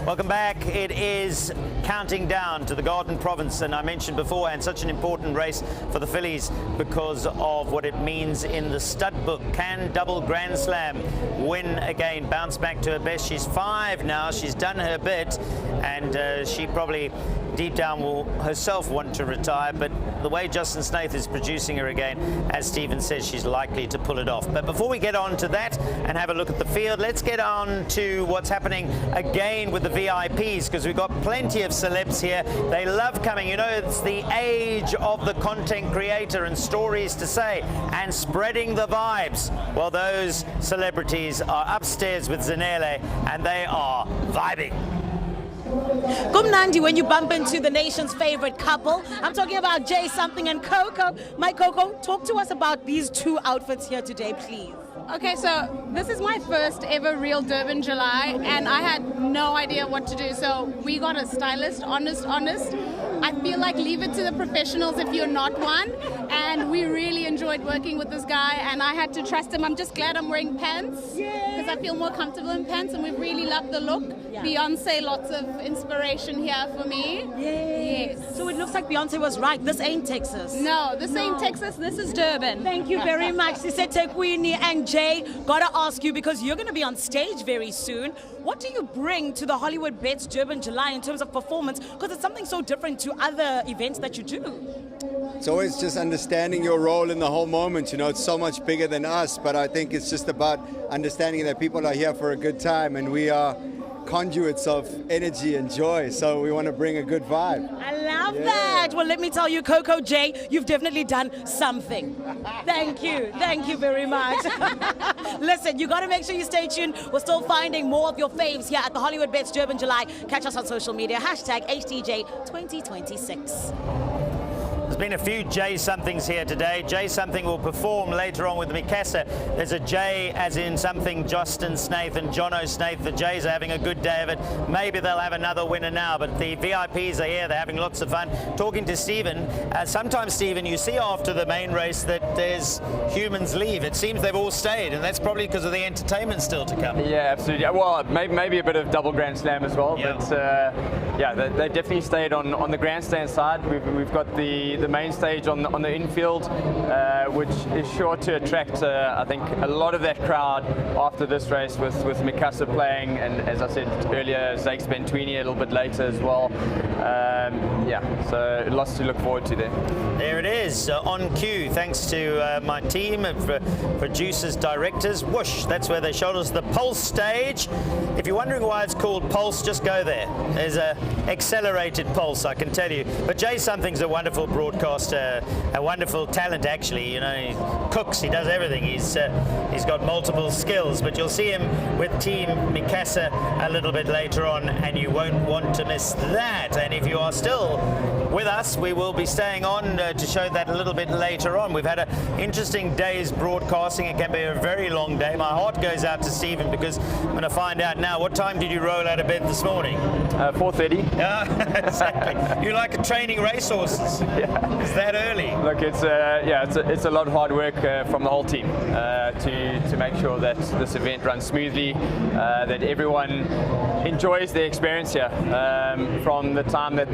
[SPEAKER 9] Welcome back. It is counting down to the Garden Province, and I mentioned beforehand, such an important race for the fillies because of what it means in the stud book. Can Double Grand Slam win again, bounce back to her best? She's 5 now. She's done her bit, and she probably deep down will herself want to retire, but the way Justin Snaith is producing her again, as Stephen says, she's likely to pull it off. But before we get on to that and have a look at the field, let's get on to what's happening again with the VIPs, because we've got plenty of celebs here. They love coming. You know, it's the age of the content creator and stories to say and spreading the vibes. Well, those celebrities are upstairs with Zanele and they are vibing.
[SPEAKER 14] Kumnandi when you bump into the nation's favorite couple. I'm talking about Jay Something and Coco. My Coco, talk to us about these two outfits here today, please.
[SPEAKER 3] Okay, so this is my first ever real Durban July, and I had no idea what to do. So we got a stylist, honest. I feel like leave it to the professionals if you're not one. And we really enjoyed working with this guy, and I had to trust him. I'm just glad I'm wearing pants because I feel more comfortable in pants, and we really love the look. Yeah. Beyonce, lots of inspiration here for me. Yes.
[SPEAKER 14] So it looks like Beyonce was right. This ain't Texas.
[SPEAKER 3] No, this ain't Texas. This is Durban.
[SPEAKER 14] Thank you very much, Sisete Queenie and Jay. Gotta ask you, because you're going to be on stage very soon. What do you bring to the Hollywoodbets Durban July in terms of performance? Because it's something so different to other events that you do.
[SPEAKER 7] It's always just understanding your role in the whole moment. You know, it's so much bigger than us, but I think it's just about understanding that people are here for a good time, and we are conduits of energy and joy, so we want to bring a good vibe.
[SPEAKER 14] I love that. Well, let me tell you, Coco, Jay, you've definitely done something. Thank you very much. Listen, you got to make sure you stay tuned. We're still finding more of your faves here at the Hollywoodbets Durban July. Catch us on social media, #HDJ2026.
[SPEAKER 9] There's been a few Jay Somethings here today. Jay Something will perform later on with Mikasa. There's a Jay as in something, Justin Snaith and Jono Snaith. The Jays are having a good day of it. Maybe they'll have another winner now, but the VIPs are here. They're having lots of fun. Talking to Stephen, sometimes, Stephen, you see after the main race that there's humans leave. It seems they've all stayed, and that's probably because of the entertainment still to come.
[SPEAKER 12] Yeah, absolutely. Well, maybe a bit of double Grand Slam as well, but yeah, they definitely stayed on the grandstand side. We've got the main stage on the infield, which is sure to attract, I think, a lot of that crowd after this race with Mikasa playing, and as I said earlier, Zakes Bentwini a little bit later as well. Yeah, so lots to look forward to there.
[SPEAKER 9] There it is, on cue, thanks to my team of producers, directors. Whoosh, that's where they showed us the Pulse stage. If you're wondering why it's called Pulse, just go there. There's a accelerated pulse, I can tell you. But Jay Something's a wonderful broadcaster, a wonderful talent actually. You know, he cooks, he does everything. He's got multiple skills, but you'll see him with Team Mikasa a little bit later on, and you won't want to miss that. And if you are still with us, we will be staying on to show that a little bit later on. We've had an interesting day's broadcasting. It can be a very long day. My heart goes out to Stephen because I'm going to find out now. What time did you roll out of bed this morning?
[SPEAKER 12] 4:30.
[SPEAKER 9] Yeah, exactly. You like training racehorses? Yeah. Is that early?
[SPEAKER 12] Look, it's a lot of hard work from the whole team to make sure that this event runs smoothly, that everyone enjoys the experience here, from the time that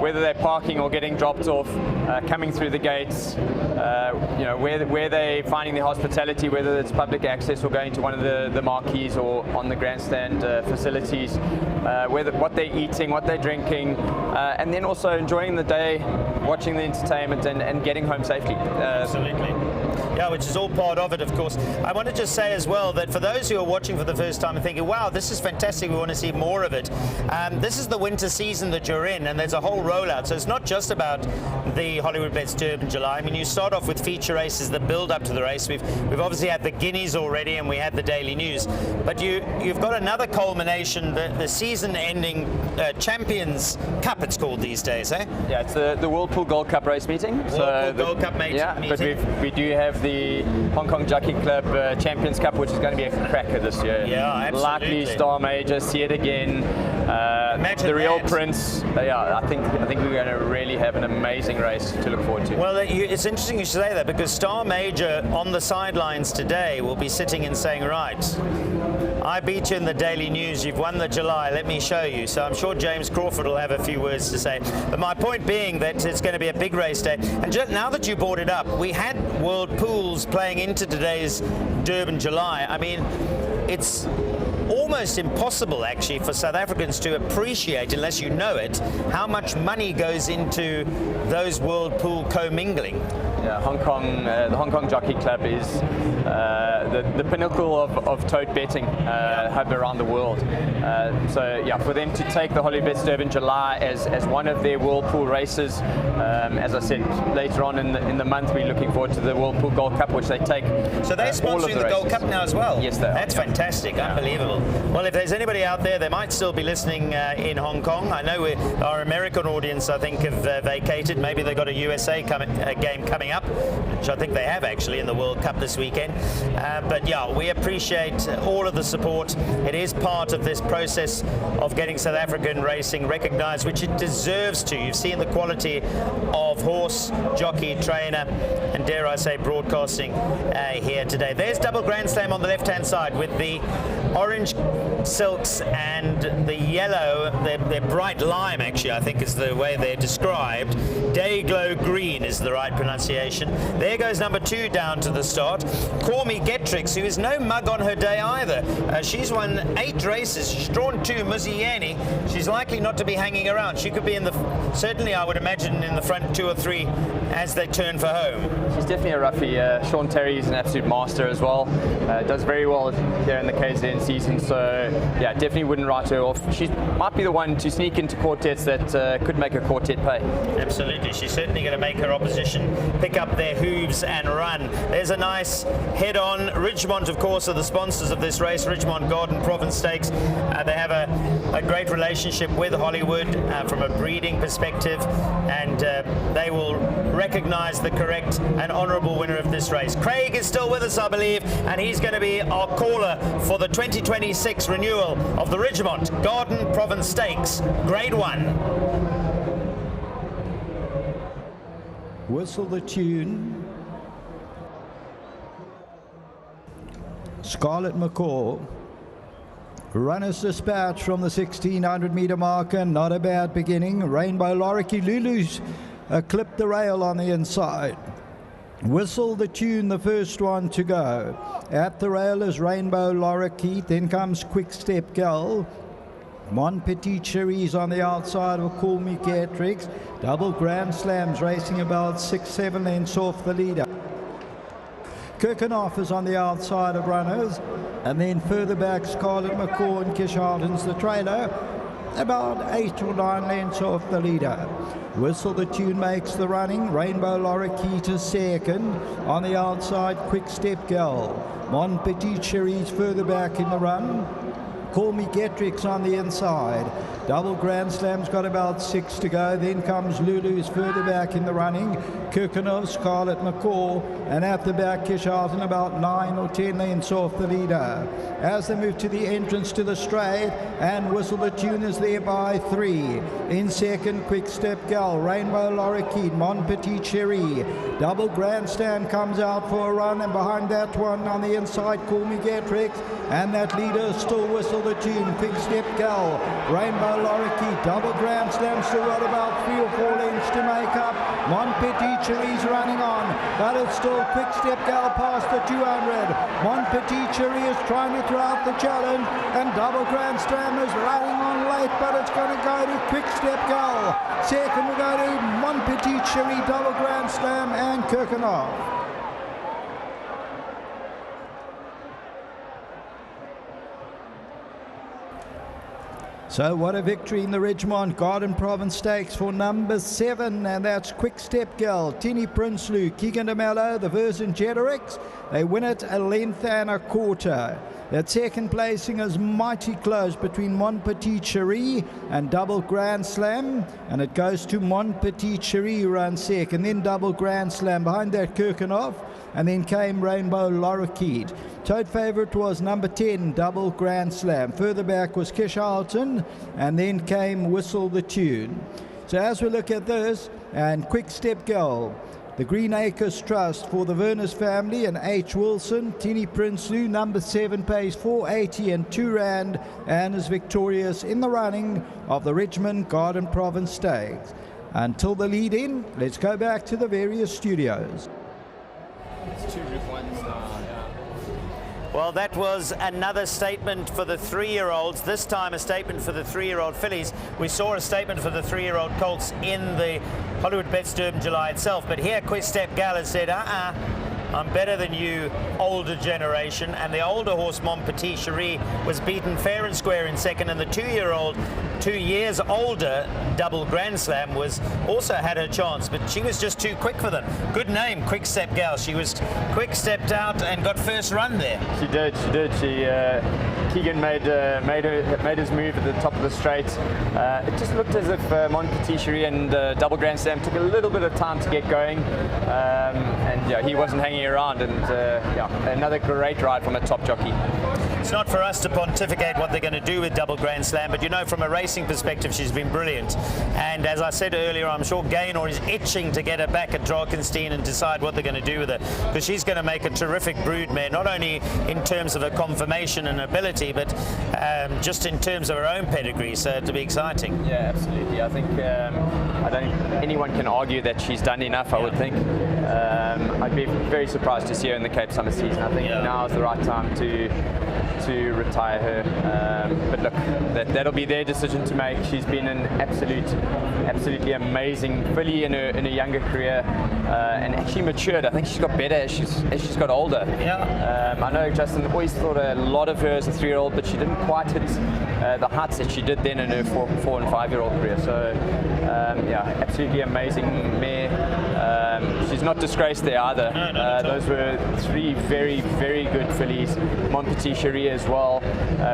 [SPEAKER 12] whether they're parking or getting dropped off, coming through the gates, you know, where they're finding their hospitality, whether it's public access or going to one of the marquees or on the grandstand facilities, what they're eating, what they're drinking, and then also enjoying the day, watching the entertainment and getting home safely.
[SPEAKER 9] Absolutely. Yeah, which is all part of it, of course. I want to just say as well that for those who are watching for the first time and thinking, wow, this is fantastic, we want to see more of it, this is the winter season that you're in, and there's a whole rollout. So it's not just about the Hollywoodbets Durban July. I mean, you start off with feature races that build up to the race. We've obviously had the Guineas already, and we had the Daily News. But you've got another culmination, the season-ending Champions Cup, it's called these days, eh?
[SPEAKER 12] Yeah, it's the Whirlpool Gold Cup race meeting.
[SPEAKER 9] Gold Cup meeting.
[SPEAKER 12] Yeah, but we do have the Hong Kong Jockey Club Champions Cup, which is going to be a cracker this year.
[SPEAKER 9] Yeah, absolutely.
[SPEAKER 12] Likely Star Major, see it again. The Real Prince. Yeah, I think we're going to really have an amazing race to look forward to.
[SPEAKER 9] Well, it's interesting you say that, because Star Major on the sidelines today will be sitting and saying, right, I beat you in the Daily News, you've won the July, let me show you. So I'm sure James Crawford will have a few words to say. But my point being that it's going to be a big race day. And just now that you brought it up, we had World Pools playing into today's Durban July. I mean, it's almost impossible actually for South Africans to appreciate, unless you know it, how much money goes into those World Pool commingling.
[SPEAKER 12] Yeah, Hong Kong, the Hong Kong Jockey Club is the pinnacle of tote betting hub around the world. So yeah, for them to take the Hollywoodbets Durban July as one of their World Pool races, as I said, later on in the month we're looking forward to the World Pool Gold Cup, which they take.
[SPEAKER 9] So they're sponsoring the Gold Cup now as well?
[SPEAKER 12] Yes, they are.
[SPEAKER 9] That's fantastic, unbelievable. Well, if there's anybody out there, they might still be listening in Hong Kong. I know our American audience, I think, have vacated. Maybe they've got a USA game coming up, which I think they have actually in the World Cup this weekend. But yeah, we appreciate all of the support. It is part of this process of getting South African racing recognised, which it deserves to. You've seen the quality of horse, jockey, trainer, and dare I say broadcasting here today. There's Double Grand Slam on the left-hand side with the orange silks and the yellow, they're bright lime actually, I think is the way they're described. Day Glow Green is the right pronunciation. There goes number 2 down to the start. Call Me Getrix, who is no mug on her day either. She's won 8 races. She's drawn 2, Muzieni. She's likely not to be hanging around. She could be certainly I would imagine in the front 2 or 3 as they turn for home.
[SPEAKER 12] She's definitely a roughie. Sean Terry's an absolute master as well. Does very well here in the KZN season, so yeah, definitely wouldn't write her off. She might be the one to sneak into quartets that could make a quartet pay.
[SPEAKER 9] Absolutely, she's certainly going to make her opposition pick up their hooves and run. There's a nice head-on. Ridgemont, of course, are the sponsors of this race. Ridgemont Garden Province Stakes. They have a great relationship with Hollywood from a breeding perspective, and they will recognise the correct and honourable winner of this race. Craig is still with us, I believe, and he's going to be our caller for the 2026 renewal of the Ridgemont Garden Province Stakes, Grade 1.
[SPEAKER 6] Whistle the tune. Scarlet McCall. Runner's Dispatch from the 1600 meter marker. Not a bad beginning. Rainbow Lorikeet. Lulu's clipped the rail on the inside. Whistle the tune, the first one to go. At the rail is Rainbow Lorikeet. Then comes Quick Step Girl. Mon Petit Cherries on the outside of Call Me Getrix. Double Grand Slams racing about 6-7 lengths off the leader. Kirchhoff is on the outside of runners, and then further back Scarlet McCall and Kisharton's the trailer, about 8 or 9 lengths off the leader. Whistle the Tune makes the running. Rainbow Lorikeet is second. On the outside, Quick Step Girl. Mon Petit Cherries further back in the run. Call Me Getrix on the inside. Double Grand Slam's got about 6 to go. Then comes Lulu's further back in the running. Kirchhoff, Scarlet McCall, and at the back Kisharton about 9 or 10 lengths off the leader. As they move to the entrance to the straight, and Whistle the Tune is there by 3. In second, Quick Step Girl, Rainbow Lorikeet, Mon Petit Cherry. Double Grandstand comes out for a run, and behind that one on the inside, Call Me Getrix, and that leader is still Whistle the Tune, Quick Step Girl, Rainbow Lorikeet. Double Grand Slam still got about 3 or 4 lengths to make up. Mon Petit Cherry's running on, but it's still Quick Step Girl past the 200. Mon Petit Cherry is trying to throw out the challenge, and Double Grand Slam is running on late, but it's going to go to Quick Step Girl. Second will go to Mon Petit Cherry, Double Grand Slam, and Kirchhoff. So what a victory in the Ridgemont Garden Province Stakes for number 7, and that's Quick Step Girl, Tini Prinsloo, Keegan de Mello, the Vercingetorix. They win it a length and a quarter. That second placing is mighty close between Mon Petit Cherry and Double Grand Slam, and it goes to Mon Petit Cherry run second, then Double Grand Slam, behind that Kirchhoff, and then came Rainbow Lorikeet. Tote favourite was number 10, Double Grand Slam. Further back was Kisharton, and then came Whistle the Tune. So as we look at this, and Quick Step Girl. The Green Acres Trust for the Vernus family and H. Wilson. Tini Prinsloo, number 7, pays 480 and 2 rand and is victorious in the running of the Richmond Garden Province Stakes. Until the lead-in, let's go back to the various studios.
[SPEAKER 12] It's 2 Group 1s now, yeah.
[SPEAKER 9] Well, that was another statement for the 3-year-olds. This time a statement for the 3-year-old fillies. We saw a statement for the 3-year-old colts in the Hollywoodbets Durban July itself. But here, Quick Step Gal has said, I'm better than you, older generation. And the older horse, Mon Petit Cherie, was beaten fair and square in second. And the 2-year-old, 2 years older, Double Grand Slam, was also had her chance, but she was just too quick for them. Good name, Quick Step Gal. She was quick stepped out and got first run there.
[SPEAKER 12] She did. Keegan made his move at the top of the straight. It just looked as if Mon Petit Cherie and Double Grand Slam took a little bit of time to get going, and yeah, he wasn't hanging around. And yeah, another great ride from a top jockey.
[SPEAKER 9] It's not for us to pontificate what they're going to do with Double Grand Slam, but you know, from a racing perspective, she's been brilliant. And as I said earlier, I'm sure Gaynor is itching to get her back at Drakenstein and decide what they're going to do with her, because she's going to make a terrific broodmare, not only in terms of her conformation and ability, but just in terms of her own pedigree. So it'll be exciting.
[SPEAKER 12] Yeah, absolutely. I think I don't think anyone can argue that she's done enough. I would think. I'd be very surprised to see her in the Cape Summer season. I think now is the right time to retire her, but look, that'll be their decision to make. She's been an absolutely amazing filly in her younger career, and actually matured. I think she's got better as she's got older. I know Justin always thought a lot of her as a 3-year-old, but she didn't quite hit the heights that she did then in her 4 and 5-year-old career. So yeah, absolutely amazing mare. She's not disgraced there either. Those were 3 very, very good fillies. Mon Petit Cherie as well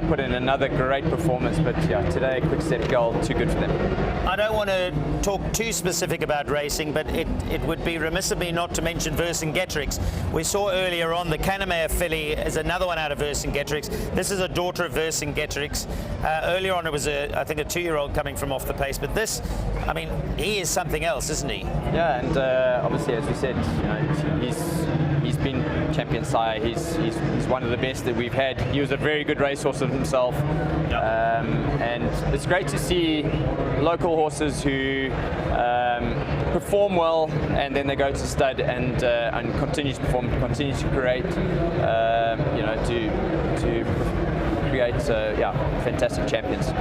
[SPEAKER 12] put in another great performance, but yeah, today Quick Step Girl, too good for them.
[SPEAKER 9] I don't want to talk too specific about racing, but it would be remiss of me not to mention Vercingetorix. We saw earlier on the Canamere filly is another one out of Vercingetorix. This is a daughter of Vercingetorix. Earlier on it was I think a 2-year-old coming from off the pace, but this, I mean, he is something else, isn't he?
[SPEAKER 12] Yeah, and obviously, as we said, you know, he's been champion sire. He's one of the best that we've had. He was a very good racehorse of himself, and it's great to see local horses who perform well and then they go to stud and continue to perform, continue to create, you know, to create fantastic champions.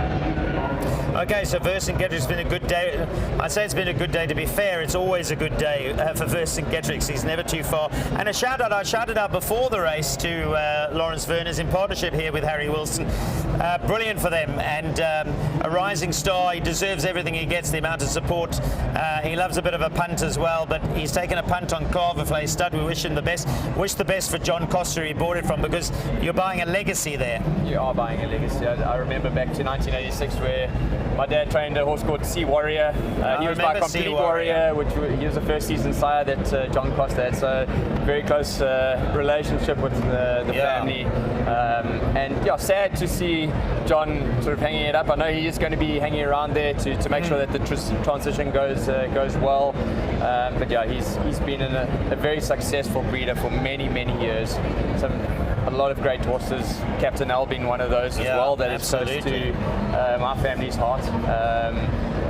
[SPEAKER 9] Okay, so Vercingetorix has been a good day. I'd say it's been a good day. To be fair, it's always a good day for Vercingetorix. He's never too far. And a shout out, I shouted out before the race to Lawrence Verners in partnership here with Harry Wilson. Brilliant for them, and a rising star. He deserves everything he gets, the amount of support. He loves a bit of a punt as well, but he's taken a punt on Carverflay Stud. We wish him the best. Wish the best for John Coster, he bought it from, because you're buying a legacy there.
[SPEAKER 12] You are buying a legacy. I remember back to 1986 where my dad trained a horse called Sea Warrior. He was my Complete Warrior, which he was the first season sire that John Coster had. So very close relationship with the family. And yeah, sad to see John sort of hanging it up. I know he is going to be hanging around there to make sure that the transition goes well. But yeah, he's been a very successful breeder for many years. A lot of great horses. Captain Al being one of those as well. That is close to my family's heart.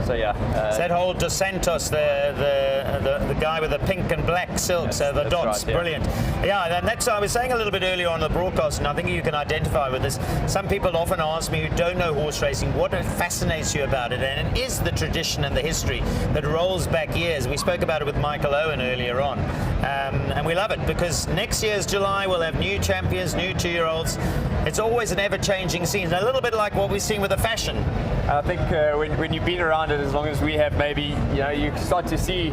[SPEAKER 12] So yeah,
[SPEAKER 9] it's that whole Dos Santos, the guy with the pink and black silks, the dots, right, brilliant. Yeah, and that's, I was saying a little bit earlier on the broadcast, and I think you can identify with this. Some people often ask me who don't know horse racing, what fascinates you about it, and it is the tradition and the history that rolls back years. We spoke about it with Michael Owen earlier on, and we love it because next year's July we'll have new champions, new 2-year-olds. It's always an ever-changing scene, a little bit like what we've seen with the fashion.
[SPEAKER 12] I think when you've been around it as long as we have, maybe you start to see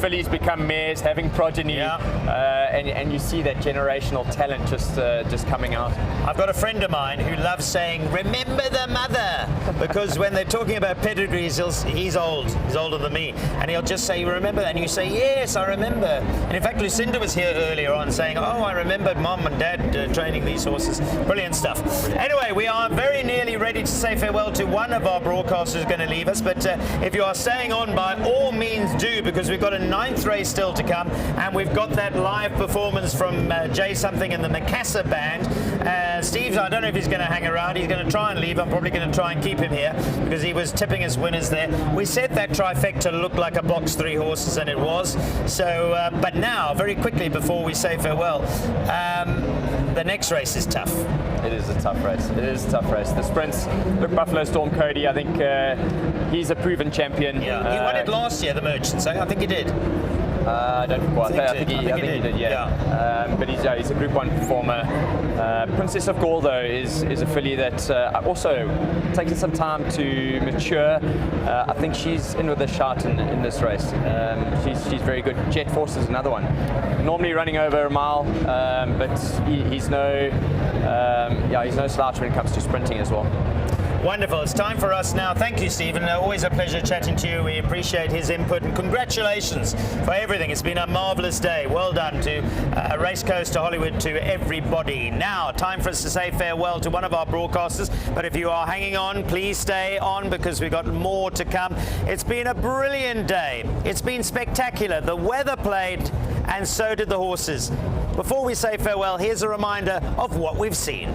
[SPEAKER 12] fillies become mares, having progeny, and you see that generational talent just coming out.
[SPEAKER 9] I've got a friend of mine who loves saying, remember the mother, because when they're talking about pedigrees, he's old. He's older than me. And he'll just say, you remember that? And you say, yes, I remember. And in fact, Lucinda was here earlier on saying, oh, I remembered Mom and Dad training these horses. Brilliant stuff. Anyway, we are very nearly ready to say farewell to one of our broadcasters who's going to leave us. But if you are staying on, by all means do, because we've got a 9th race still to come. And we've got that live performance from Jay Something and the Macassar Band. Steve, I don't know if he's going to hang around. He's going to try and leave. I'm probably going to try and keep him here because he was tipping his winners there. We said that trifecta looked like a box 3 horses, and it was. So, but now, very quickly before we say farewell, the next race is tough.
[SPEAKER 12] It is a tough race. It is a tough race. The sprints, look, Buffalo Storm Cody, I think he's a proven champion.
[SPEAKER 9] Yeah, he won it last year, the Merchants. I think he did.
[SPEAKER 12] I don't quite. I think he did. Yeah. But he's a Group 1 performer. Princess of Gaul, though, is a filly that also taking some time to mature. I think she's in with a shout in this race. She's very good. Jet Force is another one. Normally running over a mile, but he's no slouch when it comes to sprinting as well.
[SPEAKER 9] Wonderful. It's time for us now. Thank you, Stephen. Always a pleasure chatting to you. We appreciate his input, and congratulations for everything. It's been a marvellous day. Well done to Race Coast, to Hollywood, to everybody. Now, time for us to say farewell to one of our broadcasters. But if you are hanging on, please stay on because we've got more to come. It's been a brilliant day. It's been spectacular. The weather played, and so did the horses. Before we say farewell, here's a reminder of what we've seen.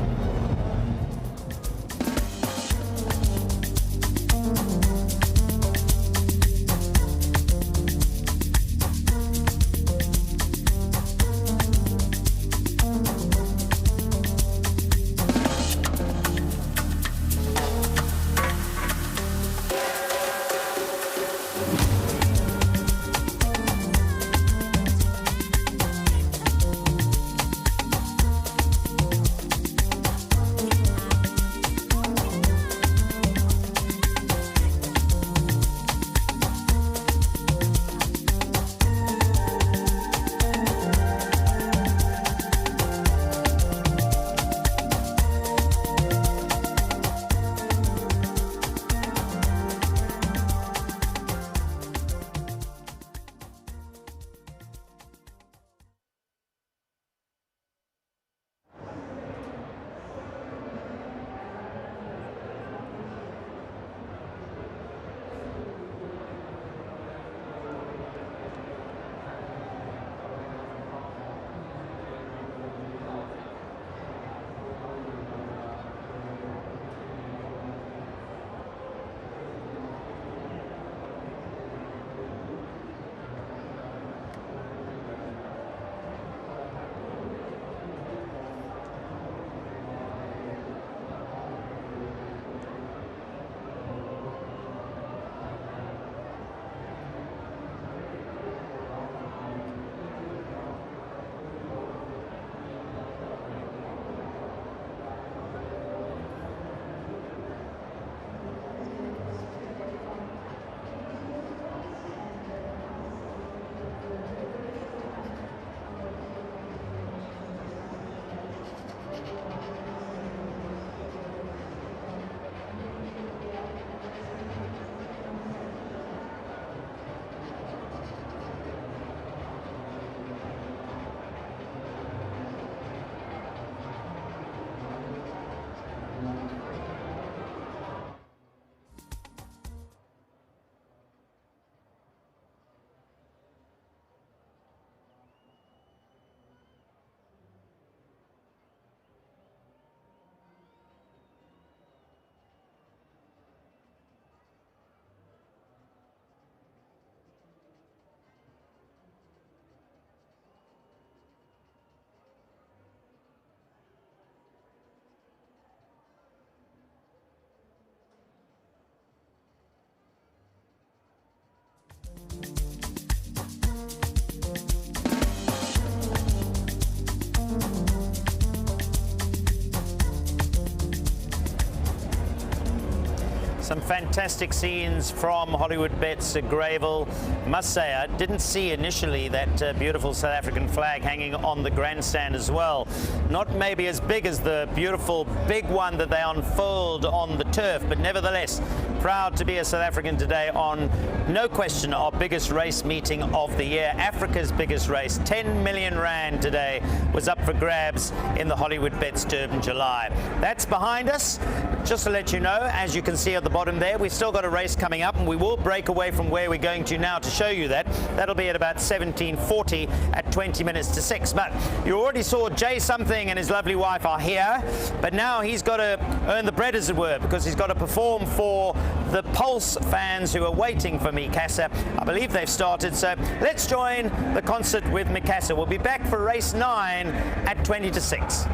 [SPEAKER 9] Some fantastic scenes from Hollywoodbets Greyville. Must say, I didn't see initially that beautiful South African flag hanging on the grandstand as well. Not maybe as big as the beautiful big one that they unfold on the turf, but nevertheless, proud to be a South African today on, no question, our biggest race meeting of the year, Africa's biggest race. 10 million rand today was up for grabs in the Hollywoodbets Durban July. That's behind us. Just to let you know, as you can see at the bottom there, we've still got a race coming up, and we will break away from where we're going to now to show you that. That'll be at about 17:40 at 20 minutes to 6. But you already saw Jay Something and his lovely wife are here, but now he's got to earn the bread, as it were, because he's got to perform for the Pulse fans who are waiting for Mikasa. I believe they've started, so let's join the concert with Mikasa. We'll be back for race 9 at 20 to 6.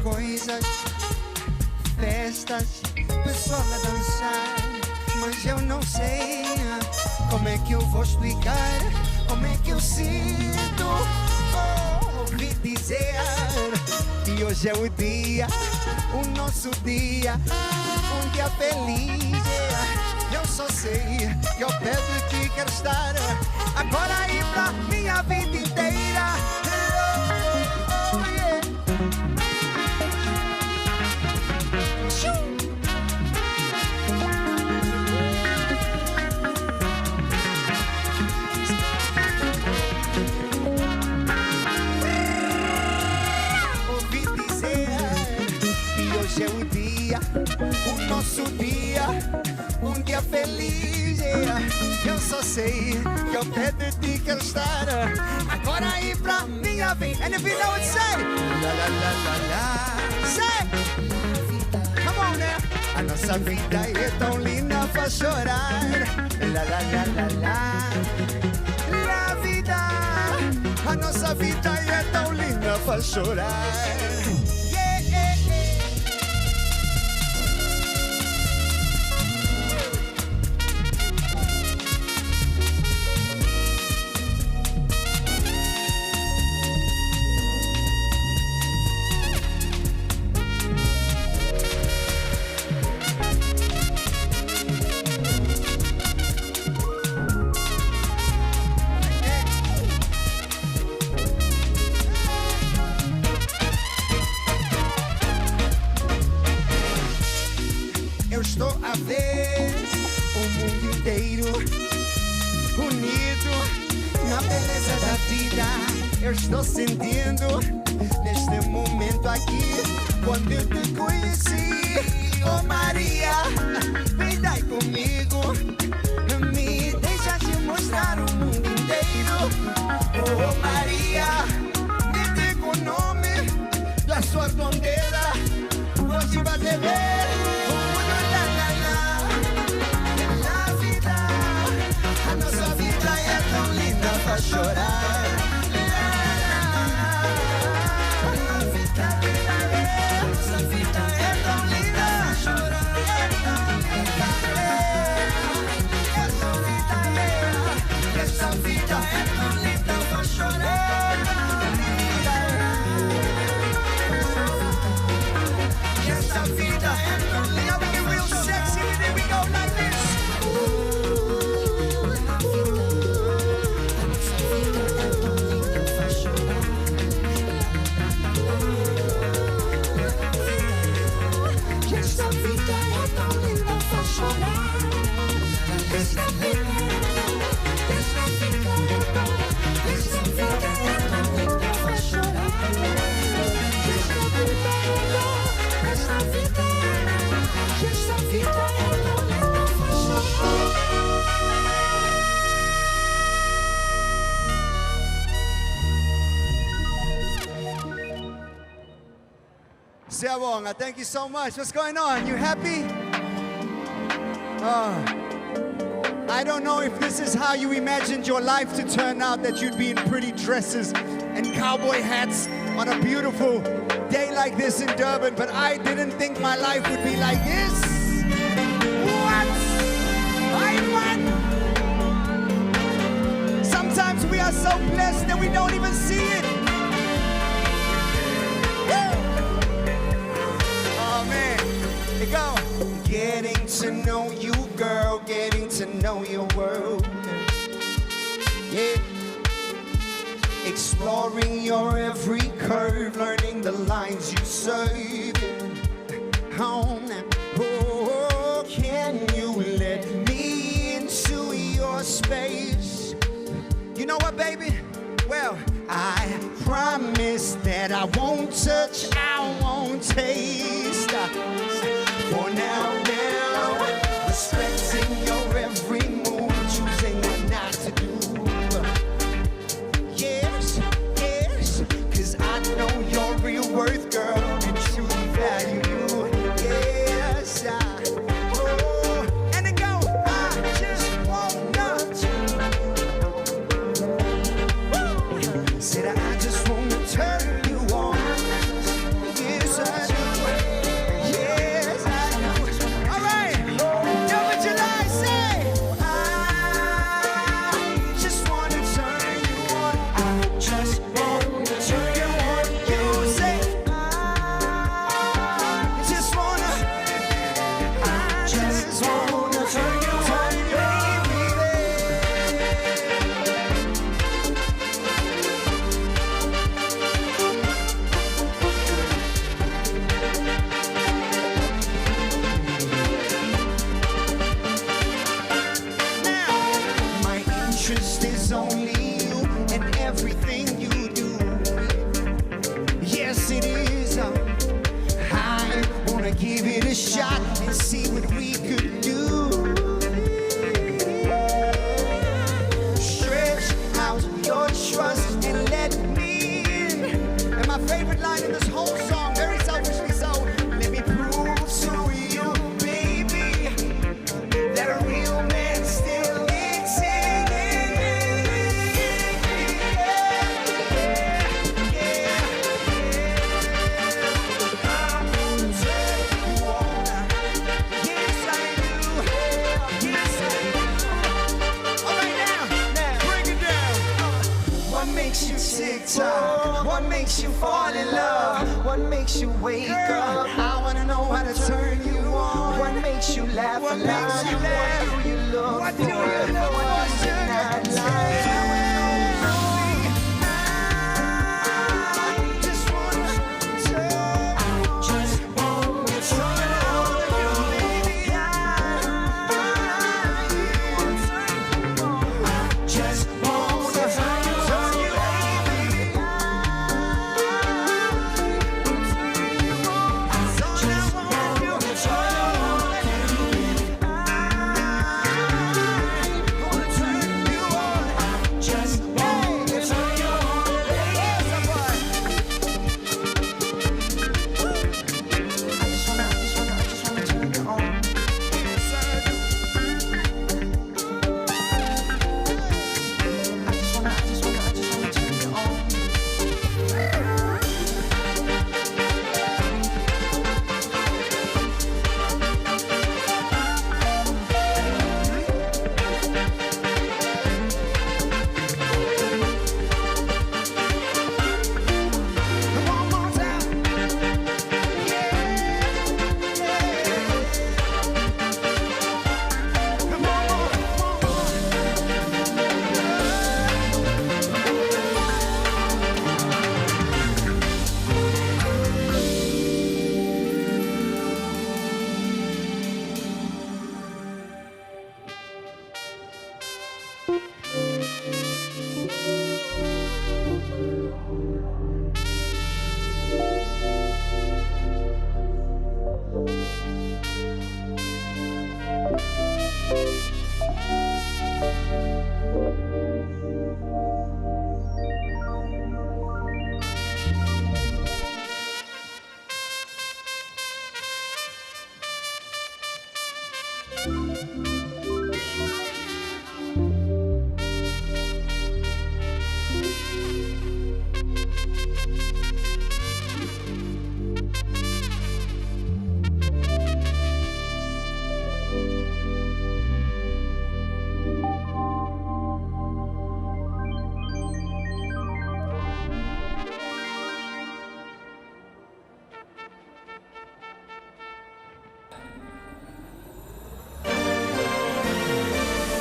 [SPEAKER 11] Coisas, festas, pessoal a dançar, mas eu não sei como é que eu vou explicar, como é que eu sinto. Ouvi dizer que hoje é o dia, o nosso dia, um dia feliz. Eu só sei que ao pé de ti quero estar, agora e pra minha vida inteira. Hoje é o dia, o nosso dia, um dia feliz. Eu só sei que ao pé de ti quero estar, agora ir pra minha vida. And if you know it, say la la la la la. Say, come on now. A nossa vida é tão linda, faz chorar. La la la la la. La vida, a nossa vida é tão linda, faz chorar. Eu estou a ver o mundo inteiro unido na beleza da vida. Eu estou sentindo neste momento aqui, quando eu te conheci. Oh Maria, vem daí comigo, me deixa te mostrar o mundo inteiro. Oh Maria, me diga o nome da sua bandeira, vou te fazer ver. Faz chorar. Essa vida é tão linda, faz chorar. Essa vida é tão linda, faz chorar. Essa vida é tão linda. Now we get real sexy and then we go like this. Siyabonga, thank you so much. What's going on? You happy? Oh, I don't know if this is how you imagined your life to turn out, that you'd be in pretty dresses and cowboy hats on a beautiful day like this in Durban, but I didn't think my life would be like this. What? Sometimes we are so blessed that we don't even see it. Woo! Oh man, here we go. Getting to know you, girl, getting to know your world. Yeah. Exploring your every curve, learning the lines you serve. Oh, can you let me into your space? You know what, baby? Well, I promise that I won't touch, I won't taste. For now, respecting your every move, choosing what not to do. Yes, yes, 'cause I know your real worth, girl, and truly value you. Yes, and then go, I just wanna. Said I just wanna turn you on. Yes, I do. Yes, I do. All right, Durban July, say I just wanna turn you on. I just wanna turn you on. You say I just wanna. I just wanna turn you on, baby. My interest is only you and everything you do. Yes, it is. I wanna give it a shot and see what we could do. Stretch out your trust and let me in. And my favorite line in this whole song, very selfishly so, let me prove to you, baby, that a real man still exists. What makes you tick-tock? What makes you fall in love? What makes you wake up? I wanna know how to turn you on. What makes you laugh? What makes you laugh? What do you look for? What's in that life?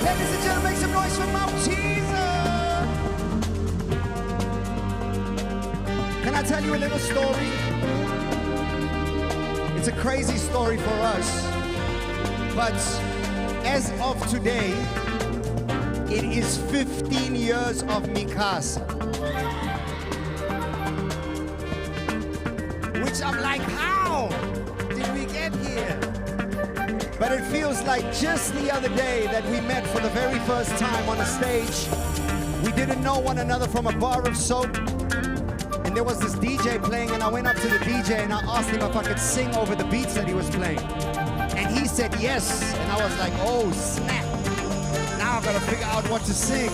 [SPEAKER 11] Ladies and gentlemen, make some noise for Malteser. Can I tell you a little story? It's a crazy story for us, but as of today, it is 15 years of Mikasa. Which I'm like, how did we get here? But it feels like just the other day that we met for the very first time on a stage. We didn't know one another from a bar of soap. And there was this DJ playing, and I went up to the DJ and I asked him if I could sing over the beats that he was playing. And he said yes. And I was like, oh snap. Now I've got to figure out what to sing.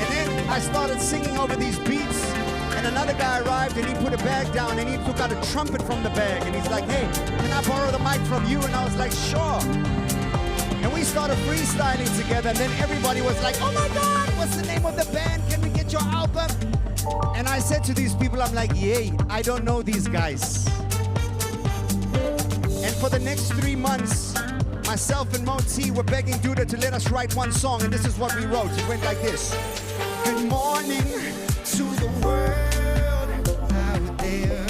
[SPEAKER 11] And then I started singing over these beats. And another guy arrived and he put a bag down and he took out a trumpet from the bag. And he's like, hey, can I borrow the mic from you? And I was like, sure. And we started freestyling together. And then everybody was like, oh my God, what's the name of the band? Can we get your album? And I said to these people, I'm like, yay, I don't know these guys. And for the next 3 months, myself and Moti were begging Duda to let us write one song. And this is what we wrote. It went like this. Good morning to the world out there.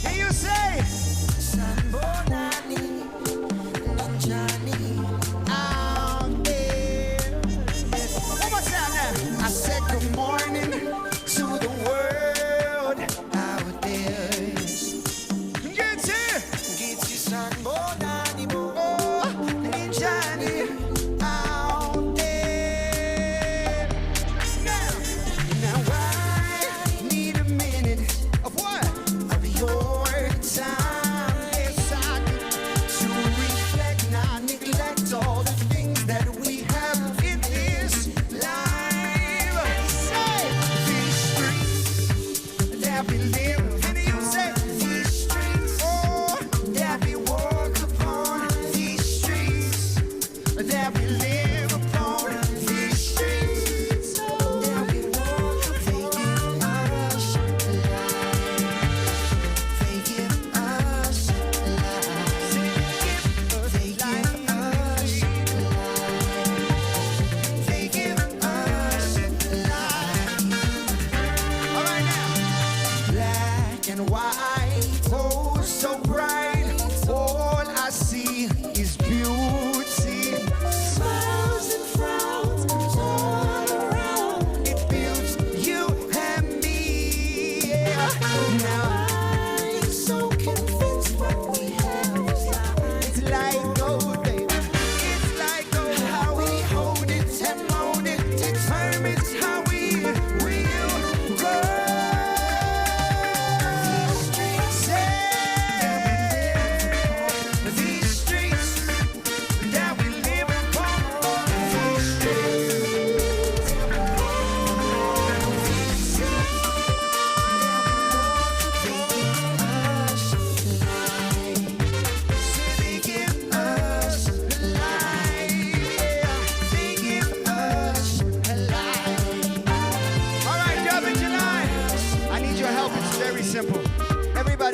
[SPEAKER 11] Can you say? Out there. One more time now. I said good morning to the world out there. Get you. Get you some more.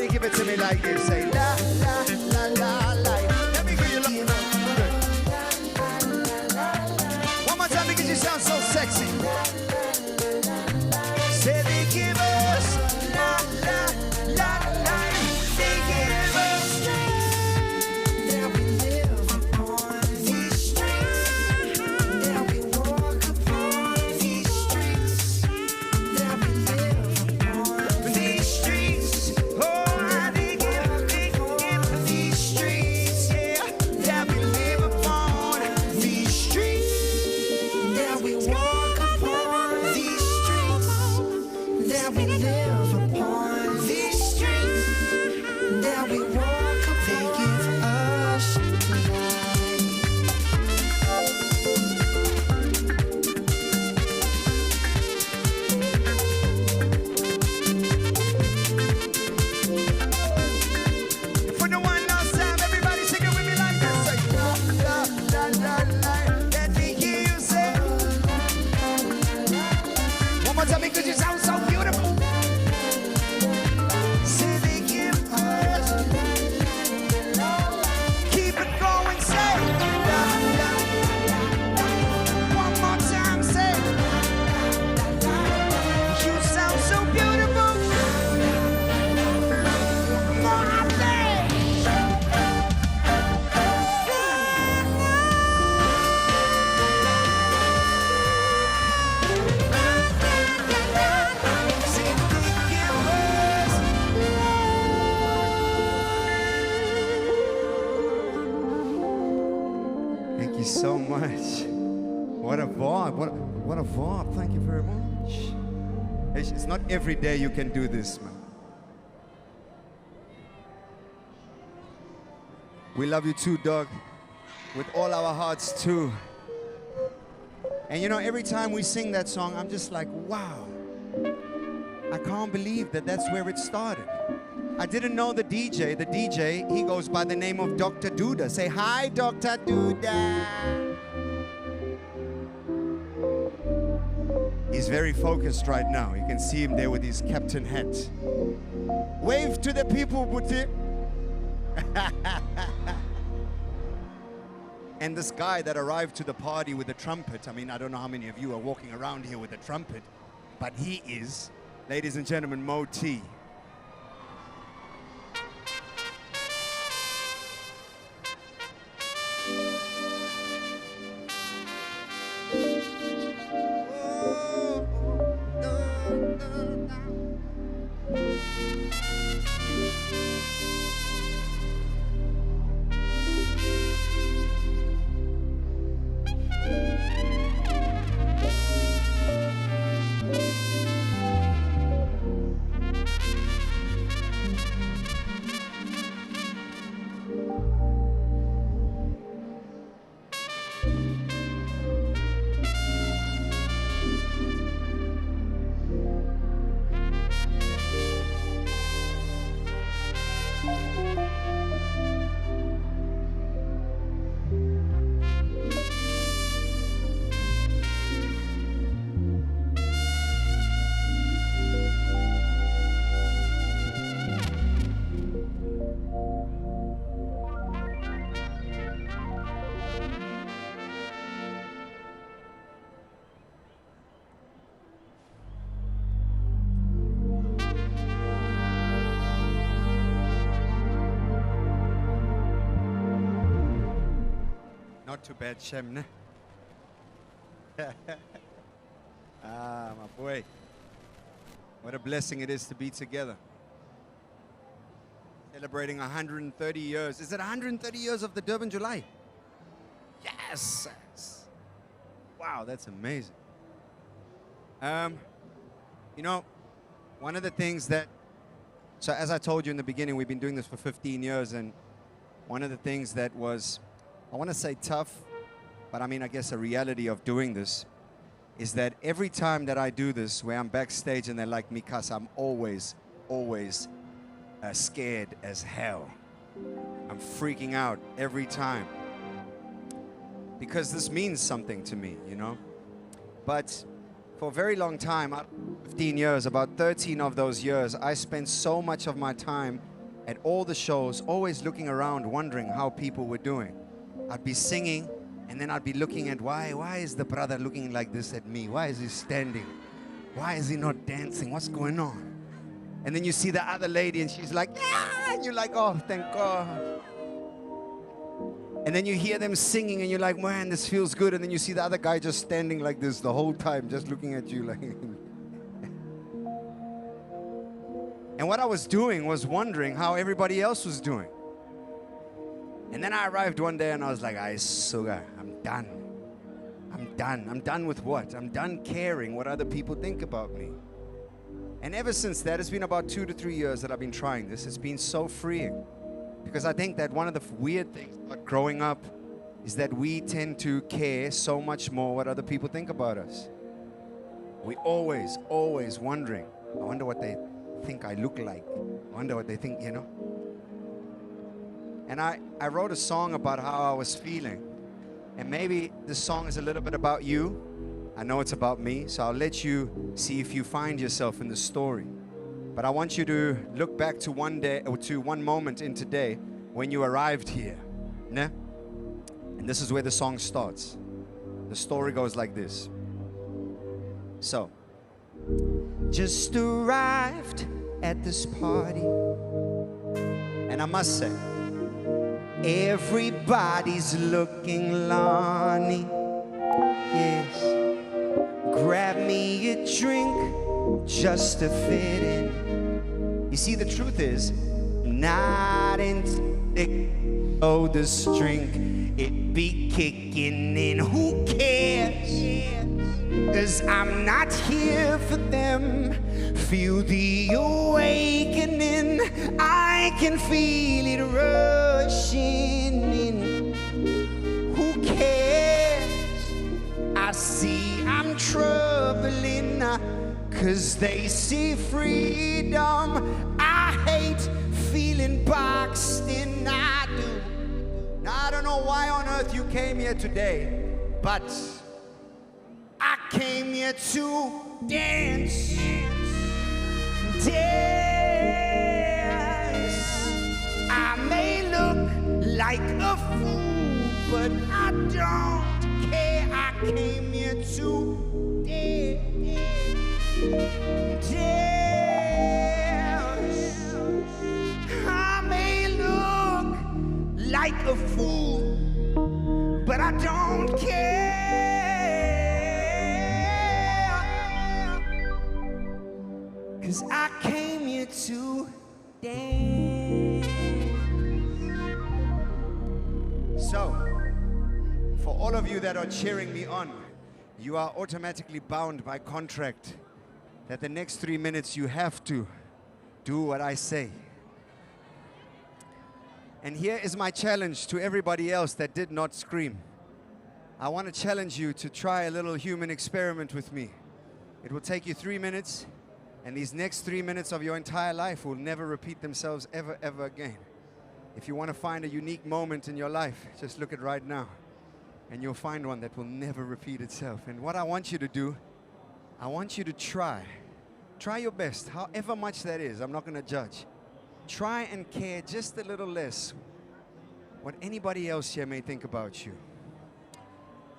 [SPEAKER 11] Give it to me like this. Say la la la la la. Let me give you good. One more time because you sound so sexy. Say they give us la la la la. They give us that we live upon these streets. That we walk upon these streets. That we live upon these streets. Oh, you so much. What a vibe. What a vibe. Thank you very much. It's not every day you can do this, man. We love you too, dog. With all our hearts too. And you know, every time we sing that song, I'm just like, wow. I can't believe that that's where it started. I didn't know the DJ. The DJ, he goes by the name of Dr. Duda. Say hi, Dr. Duda. He's very focused right now. You can see him there with his captain hat. Wave to the people, Buti. And this guy that arrived to the party with the trumpet, I mean, I don't know how many of you are walking around here with a trumpet, but he is, ladies and gentlemen, Mo T. Not too bad, Shem, ne? Ah, my boy. What a blessing it is to be together. Celebrating 130 years. Is it 130 years of the Durban July? Yes! Wow, that's amazing. You know, one of the things that, so as I told you in the beginning, we've been doing this for 15 years, and one of the things that was, I want to say tough, but I mean, I guess a reality of doing this is that every time that I do this, where I'm backstage and they're like, Mikas, I'm always scared as hell. I'm freaking out every time. Because this means something to me, you know? But for a very long time, 15 years, about 13 of those years, I spent so much of my time at all the shows, always looking around, wondering how people were doing. I'd be singing, and then I'd be looking at why is the brother looking like this at me? Why is he standing? Why is he not dancing? What's going on? And then you see the other lady, and she's like, yeah, and you're like, oh, thank God. And then you hear them singing, and you're like, man, this feels good. And then you see the other guy just standing like this the whole time, just looking at you like. And what I was doing was wondering how everybody else was doing. And then I arrived one day and I was like, I'm done. I'm done with what? I'm done caring what other people think about me. And ever since that, it's been about 2 to 3 years that I've been trying this. It's been so freeing. Because I think that one of the weird things about growing up is that we tend to care so much more what other people think about us. We always wondering, I wonder what they think I look like. I wonder what they think, you know. And I wrote a song about how I was feeling. And maybe this song is a little bit about you. I know it's about me, so I'll let you see if you find yourself in the story. But I want you to look back to one day, or to one moment in today when you arrived here. Ne? And this is where the song starts. The story goes like this. So, just arrived at this party. And I must say, everybody's looking lonely. Yes. Grab me a drink just to fit in. You see, the truth is, not in thick. Oh, this drink it be kicking in. Who cares? 'Cause I'm not here for them. Feel the awakening, I can feel it rushing in. Who cares? I see I'm troubling, 'cause they see freedom. I hate feeling boxed in, I do. Now I don't know why on earth you came here today, but I came here to dance. Dance. I may look like a fool, but I don't care. I came here to dance. Dance. I may look like a fool, but I don't care. 'Cause I came here to dance. So, for all of you that are cheering me on, you are automatically bound by contract that the next 3 minutes you have to do what I say. And here is my challenge to everybody else that did not scream. I want to challenge you to try a little human experiment with me. It will take you 3 minutes. And these next 3 minutes of your entire life will never repeat themselves ever, ever again. If you want to find a unique moment in your life, just look at right now. And you'll find one that will never repeat itself. And what I want you to do, I want you to try. Try your best, however much that is. I'm not going to judge. Try and care just a little less what anybody else here may think about you.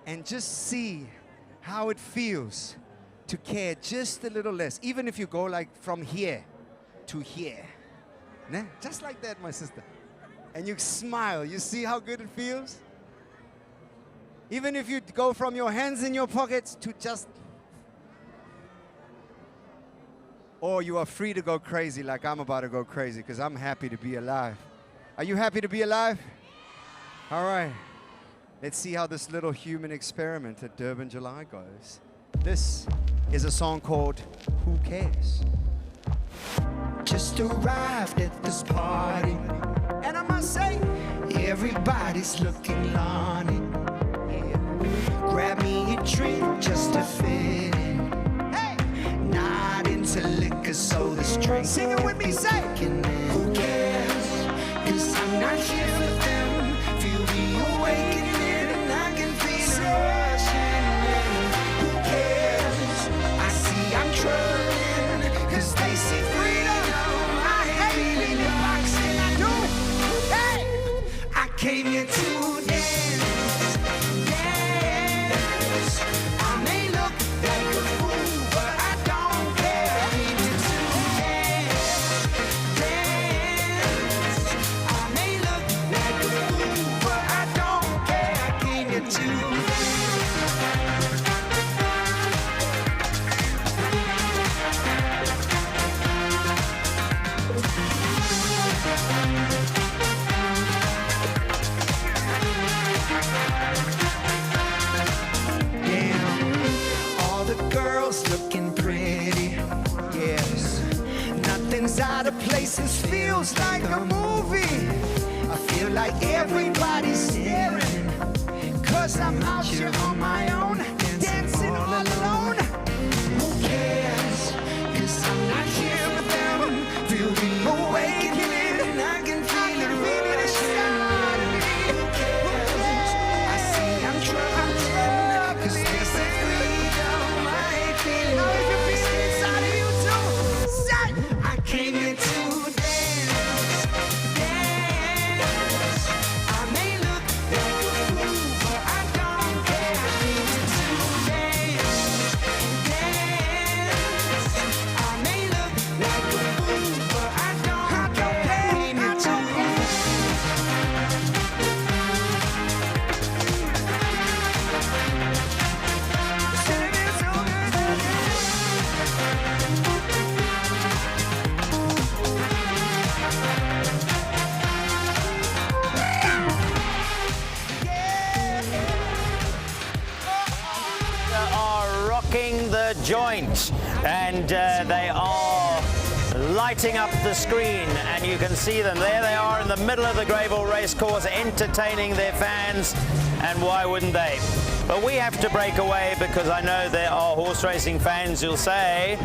[SPEAKER 11] And just see how it feels to care just a little less, even if you go like from here to here. Né? Just like that, my sister. And you smile, you see how good it feels? Even if you go from your hands in your pockets to just... Or you are free to go crazy like I'm about to go crazy, because I'm happy to be alive. Are you happy to be alive? All right. Let's see how this little human experiment at Durban July goes. This is a song called Who Cares? Just arrived at this party, and I must say, everybody's looking lonely. Yeah. Grab me a drink just to fit in. Hey! Not into liquor, so this drink. Sing it with me, say! Who cares? 'Cause I'm not here for them. Feel the awakening, and I can feel it rushing in. Who cares? I see I'm trolling, 'cause they see freedom. I hate feeling the boxing, I do. Hey! I came here to dance, dance. I may look like a fool, but I don't care. I came here to dance, dance. I may look like a fool, but I don't care. I came here to dance. All the girls looking pretty, yes. Nothing's out of place, this feels like a movie. I feel like everybody's staring, 'cause I'm out here on my own, dancing all alone. Who cares? 'Cause I'm not here with them. Feel the awakening, and I can feel it rushing. Who cares? I see I'm trying, 'cause they say freedom. I ain't feeling now if you feel it inside of you too. Say, I came here to dance, dance. I may look like a fool, but I don't care. I came to
[SPEAKER 9] rocking the joint, and they are lighting up the screen, and you can see them. There they are in the middle of the Greyville racecourse, entertaining their fans, and why wouldn't they? But we have to break away because I know there are horse racing fans who'll say,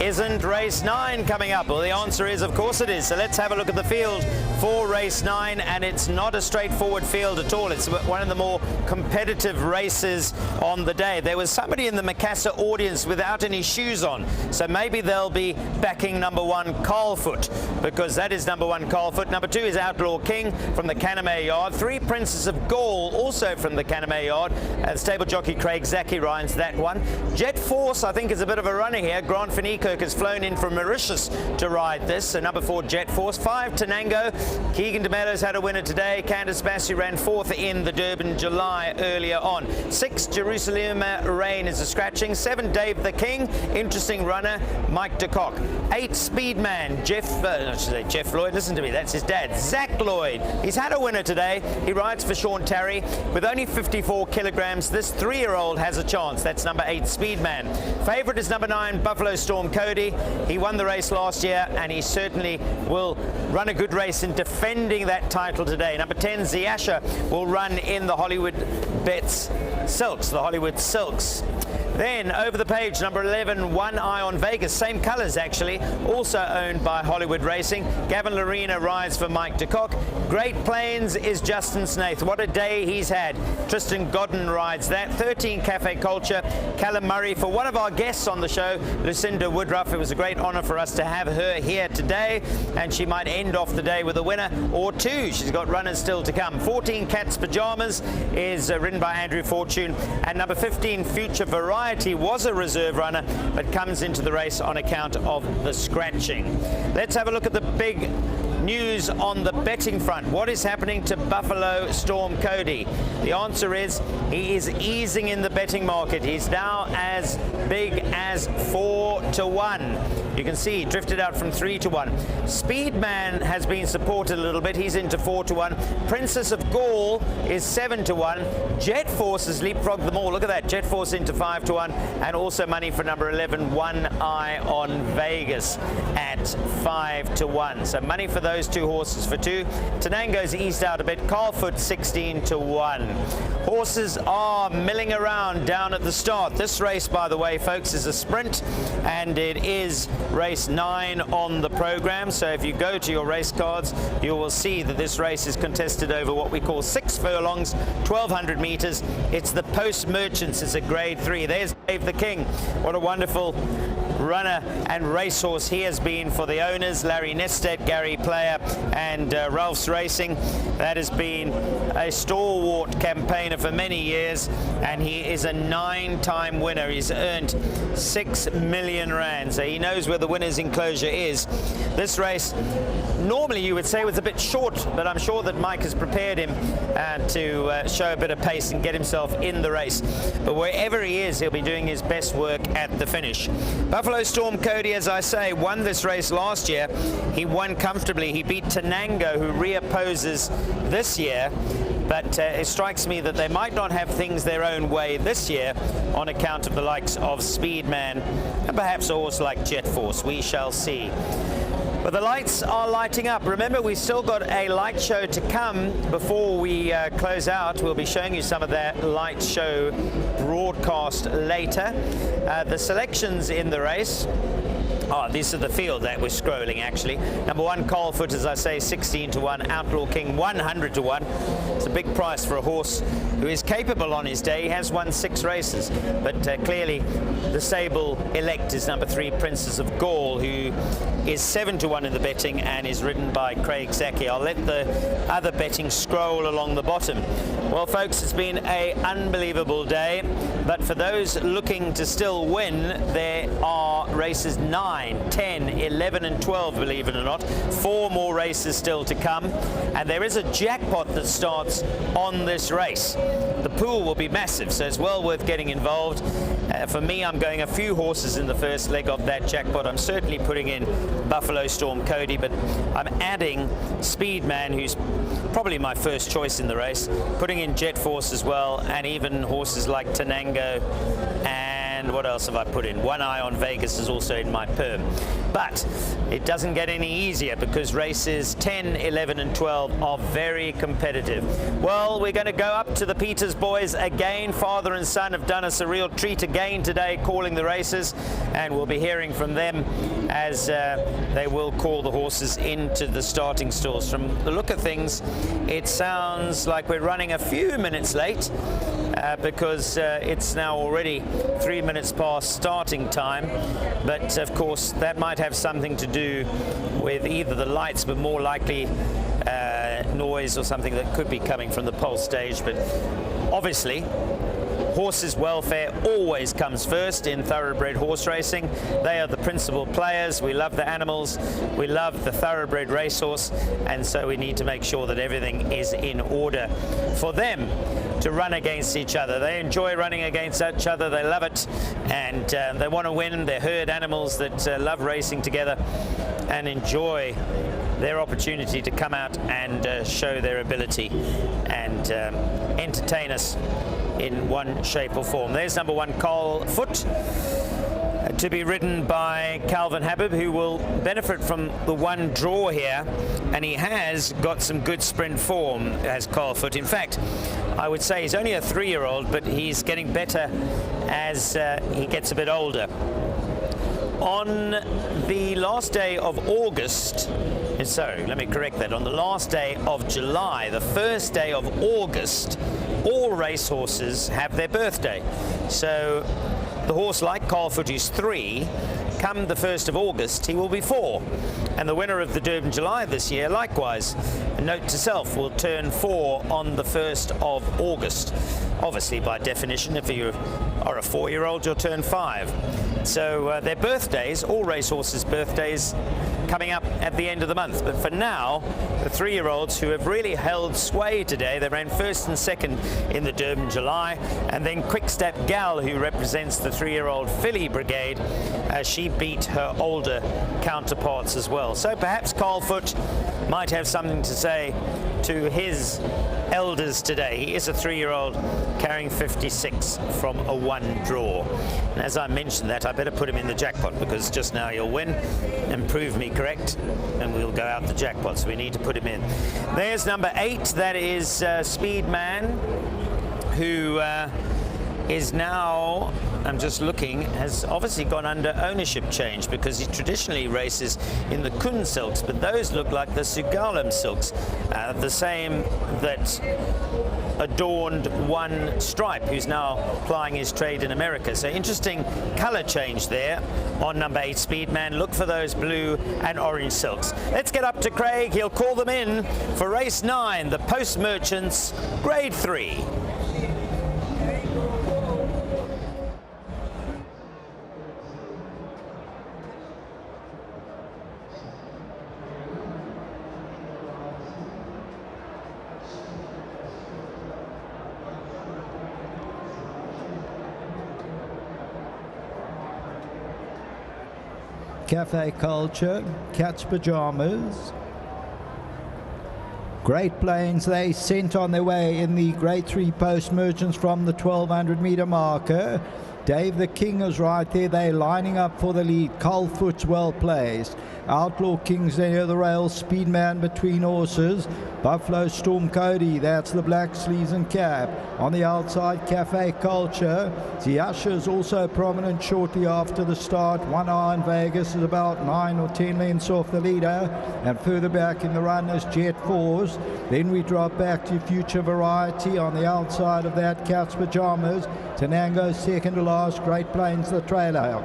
[SPEAKER 9] isn't race 9 coming up? Well, the answer is, of course it is. So let's have a look at the field for race 9, and it's not a straightforward field at all. It's one of the more competitive races on the day. There was somebody in the Macassar audience without any shoes on, so maybe they'll be backing number 1 Carlfoot, because that is number 1 Carlfoot. Number 2 is Outlaw King from the Canamay Yard. 3 Princess of Gaul, also from the Canamay Yard. Stable jockey Craig Zaki rides that one. Jet Force, I think, is a bit of a runner here. Grant van Niekerk has flown in from Mauritius to ride this. So number 4 Jet Force. 5 Tenango. Keegan DeMello's had a winner today. Candice Bassey ran 4th in the Durban July earlier on. 6 Jerusalem Rain is a scratching. 7 Dave the King, interesting runner, Mike de Kock. 8 Speedman, Jeff Lloyd, listen to me, that's his dad, Zach Lloyd. He's had a winner today. He rides for Sean Terry. With only 54 kilograms, this 3-year-old has a chance. That's number 8 Speedman. Favorite is number 9 Buffalo Storm Cody. He won the race last year, and he certainly will run a good race in defending that title today. Number 10 Ziasha will run in the Hollywoodbets Silks, the Hollywood Silks. Then over the page, number 11, One Eye on Vegas, same colours actually, also owned by Hollywood Racing. Gavin Lorena rides for Mike de Kock. Great Plains is Justin Snaith. What a day he's had. Tristan Godden rides that. 13 Cafe Culture, Callum Murray for one of our guests on the show, Lucinda Woodruff. It was a great honour for us to have her here today, and she might end off the day with a winner or 2. She's got runners still to come. 14 Cat's Pajamas is ridden by Andrew Fortune, and number 15 Future Variety was a reserve runner but comes into the race on account of the scratching. Let's have a look at the big news on the betting front. What is happening to Buffalo Storm Cody? The answer is he is easing in the betting market. He's now as big as 4-1. You can see he drifted out from 3-1. Speedman has been supported a little bit. He's into 4-1. Princess of Gaul is 7-1. Jet Force has leapfrogged them all. Look at that. Jet Force into 5-1. And also money for number 11, One Eye on Vegas at 5-1. So money for those 2 horses for 2. Tenango's eased out a bit. Carlfoot 16-1. Horses are milling around down at the start. This race, by the way, folks, is a sprint, and it is race 9 on the program. So if you go to your race cards, you will see that this race is contested over what we call 6 furlongs, 1,200 meters. It's the Post Merchants. It's a grade 3. There's Dave the King. What a wonderful runner and racehorse he has been for the owners, Larry Nested, Gary Player, and Ralph's Racing. That has been a stalwart campaigner for many years, and he is a 9-time winner. He's earned 6 million rand, so he knows where the winner's enclosure is. This race, normally you would say, was a bit short, but I'm sure that Mike has prepared him to show a bit of pace and get himself in the race. But wherever he is, he'll be doing his best work at the finish. Buffalo Storm Cody, as I say, won this race last year. He won comfortably. He beat Tenango, who reopposes this year. But it strikes me that they might not have things their own way this year on account of the likes of Speedman and perhaps a horse like Jet Force. We shall see. But the lights are lighting up. Remember, we've still got a light show to come before we close out. We'll be showing you some of that light show broadcast later. The selections in the race. This is the field that we're scrolling, actually. Number 1, Carlfoot, as I say, 16-1. Outlaw King, 100-1. It's a big price for a horse who is capable on his day. He has won 6 races, but clearly the stable elect is number 3, Princess of Gaul, who is 7-1 in the betting and is ridden by Craig Zaki. I'll let the other betting scroll along the bottom. Well, folks, it's been an unbelievable day, but for those looking to still win, there are races 9, 10, 11 and 12, believe it or not. 4 more races still to come, and there is a jackpot that starts on this race. The pool will be massive, so it's well worth getting involved. For me, I'm going a few horses in the first leg of that jackpot. I'm certainly putting in Buffalo Storm Cody, but I'm adding Speedman, who's probably my first choice in the race, putting in Jet Force as well, and even horses like Tenango and And what else have I put in? One Eye on Vegas is also in my perm. But it doesn't get any easier because races 10, 11 and 12 are very competitive. Well, we're going to go up to the Peters boys again. Father and son have done us a real treat again today calling the races, and we'll be hearing from them as they will call the horses into the starting stalls. From the look of things, it sounds like we're running a few minutes late because it's now already 3 minutes past starting time. But of course that might have something to do with either the lights, but more likely noise or something that could be coming from the pole stage. But obviously horses' welfare always comes first in thoroughbred horse racing. They are the principal players. We love the animals, we love the thoroughbred racehorse, and so we need to make sure that everything is in order for them to run against each other. They enjoy running against each other, they love it, and they want to win. They're herd animals that love racing together and enjoy their opportunity to come out and show their ability and entertain us in one shape or form. There's number 1, Carl Foot, to be ridden by Calvin Habib, who will benefit from the one draw here, and he has got some good sprint form, has Carl Foot. In fact, I would say he's only a 3-year-old, but he's getting better as he gets a bit older. On the last day of August, sorry, let me correct that, on the last day of July, the first day of August, all racehorses have their birthday. So the horse like Carl Foot, who's 3, come the 1st of August, he will be 4. And the winner of the Durban July this year, likewise, note to self, will turn 4 on the 1st of August. Obviously, by definition, if you are a 4-year-old, you'll turn 5. So their birthdays, all racehorses' birthdays, coming up at the end of the month. But for now, the 3-year-olds who have really held sway today, they ran 1st and 2nd in the Durban July, and then Quickstep Gal, who represents the 3-year-old filly brigade, she beat her older counterparts as well. So perhaps Carl Foot might have something to say to his elders today. He is a 3-year-old carrying 56 from a 1 draw. And as I mentioned that, I better put him in the jackpot, because just now he'll win and prove me correct, and we'll go out the jackpot, so we need to put him in. There's number 8, that is Speedman, who is now, I'm just looking, has obviously gone under ownership change, because he traditionally races in the Kun silks, but those look like the Sugalam silks, the same that adorned One Stripe, who's now plying his trade in America. So interesting color change there on number 8 Speedman. Look for those blue and orange silks. Let's get up to Craig. He'll call them in for race 9, the Post Merchants Grade 3.
[SPEAKER 6] Cafe Culture, Cat's Pajamas, Great Plains, they sent on their way in the Grade 3 Post Merchants from the 1200 meter marker. Dave the King is right there, they're lining up for the lead. Carl Foot's well placed. Outlaw Kings near the rail, Speedman between horses. Buffalo Storm Cody, that's the black sleeves and cap. On the outside, Cafe Culture. Ziasha is also prominent shortly after the start. One Eye in Vegas is about 9 or 10 lengths off the leader. And further back in the run is Jet Force. Then we drop back to Future Variety. On the outside of that, Cat's Pajamas. Tenango second to last, Great Plains the trailer.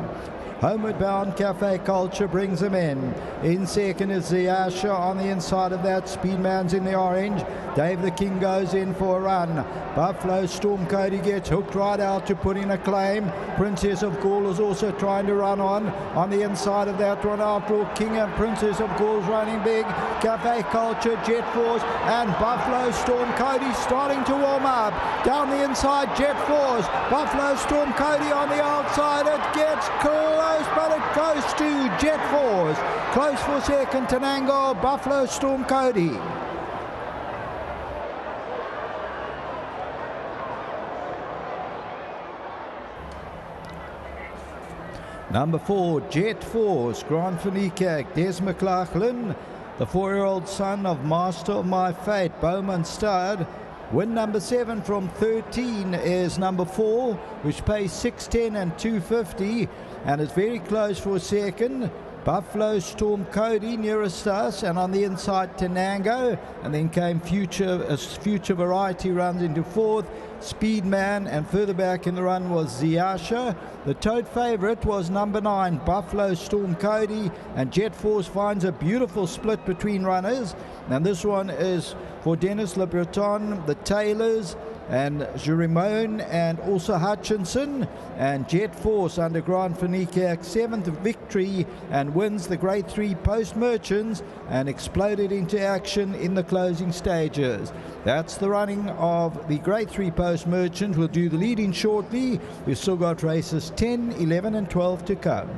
[SPEAKER 6] Homeward Bound Cafe Culture brings him in. In second is Ziasha. On the inside of that, Speedman's in the orange. Dave the King goes in for a run. Buffalo Storm Cody gets hooked right out to put in a claim. Princess of Gaul is also trying to run on. On the inside of that one, Outlaw King and Princess of Gaul's running big. Cafe Culture, Jet Force, and Buffalo Storm Cody starting to warm up. Down the inside, Jet Force. Buffalo Storm Cody on the outside. It gets close, but it goes to Jet Force. Close for second, Tenango, Buffalo Storm Cody. Number 4, Jet Force, Grand Finikak, Des McLaughlin, the 4-year-old son of Master of My Fate, Bowman Stud. Win number 7 from 13 is number 4, which pays 610 and 250, and it's very close for second. Buffalo Storm Cody nearest us, and on the inside Tenango, and then came Future Variety runs into fourth, Speedman, and further back in the run was Ziasha. The tote favourite was number 9, Buffalo Storm Cody, and Jet Force finds a beautiful split between runners, and this one is for Dennis Le Breton, the Taylors, and Jerimone, and also Hutchinson, and Jet Force under Grand Finikak 7th victory and wins the Grade 3 Post Merchants and exploded into action in the closing stages. That's the running of the Grade 3 Post Merchant. We'll do the leading shortly. We've still got races 10, 11 and 12 to come.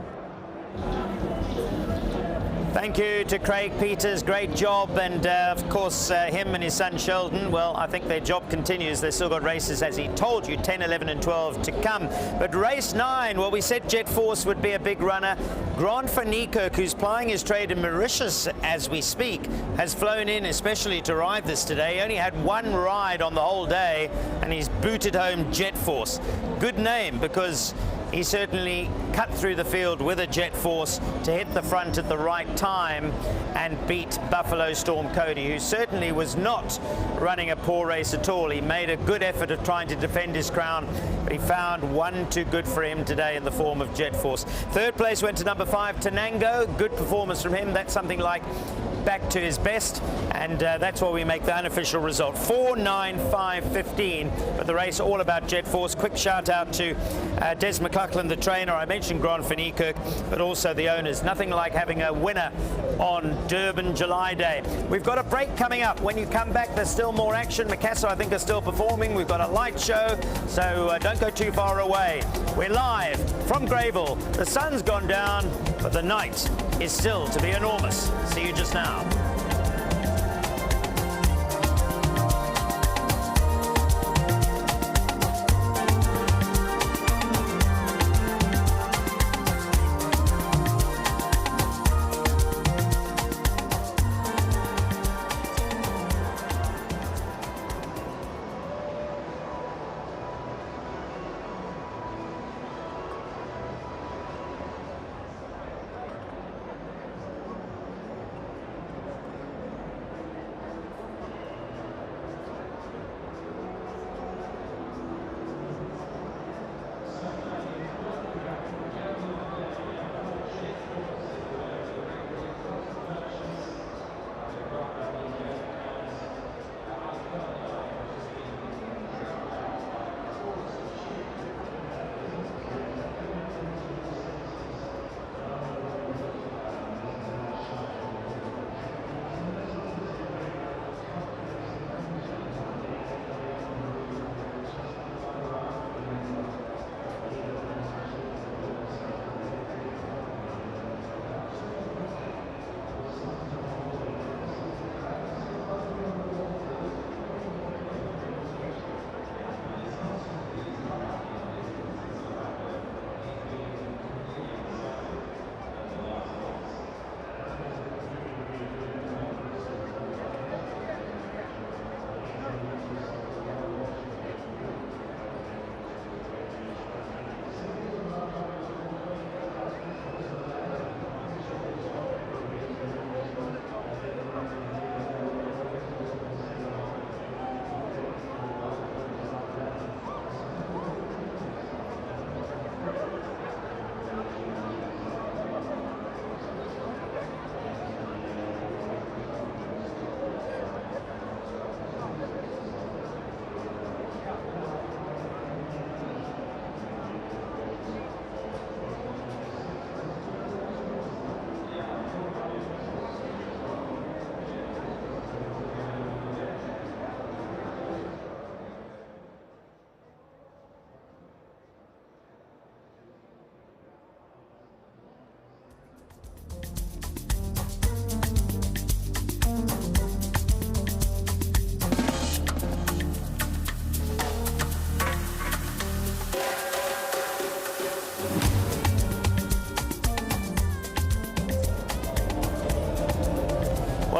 [SPEAKER 9] Thank you to Craig Peters, great job, and of course him and his son Sheldon, well, I think their job continues. They've still got races, as he told you, 10, 11 and 12 to come. But race 9, well, we said Jet Force would be a big runner. Grant van Niekerk, who's plying his trade in Mauritius as we speak, has flown in especially to ride this today. He only had one ride on the whole day, and he's booted home Jet Force. Good name, because he certainly cut through the field with a Jet Force to hit the front at the right time and beat Buffalo Storm Cody, who certainly was not running a poor race at all. He made a good effort of trying to defend his crown, but he found one too good for him today in the form of Jet Force. Third place went to number 5, Tenango. Good performance from him. That's something like back to his best, and that's why we make the unofficial result 4:9:5:15. But the race all about Jet Force. Quick shout out to Des McLaughlin, the trainer. I mentioned Grant van Niekerk, but also the owners. Nothing like having a winner on Durban July Day. We've got a break coming up. When you come back, there's still more action. Macassar, I think, are still performing. We've got a light show, so don't go too far away. We're live from Greyville. The sun's gone down, but the night is still to be enormous. See you just now.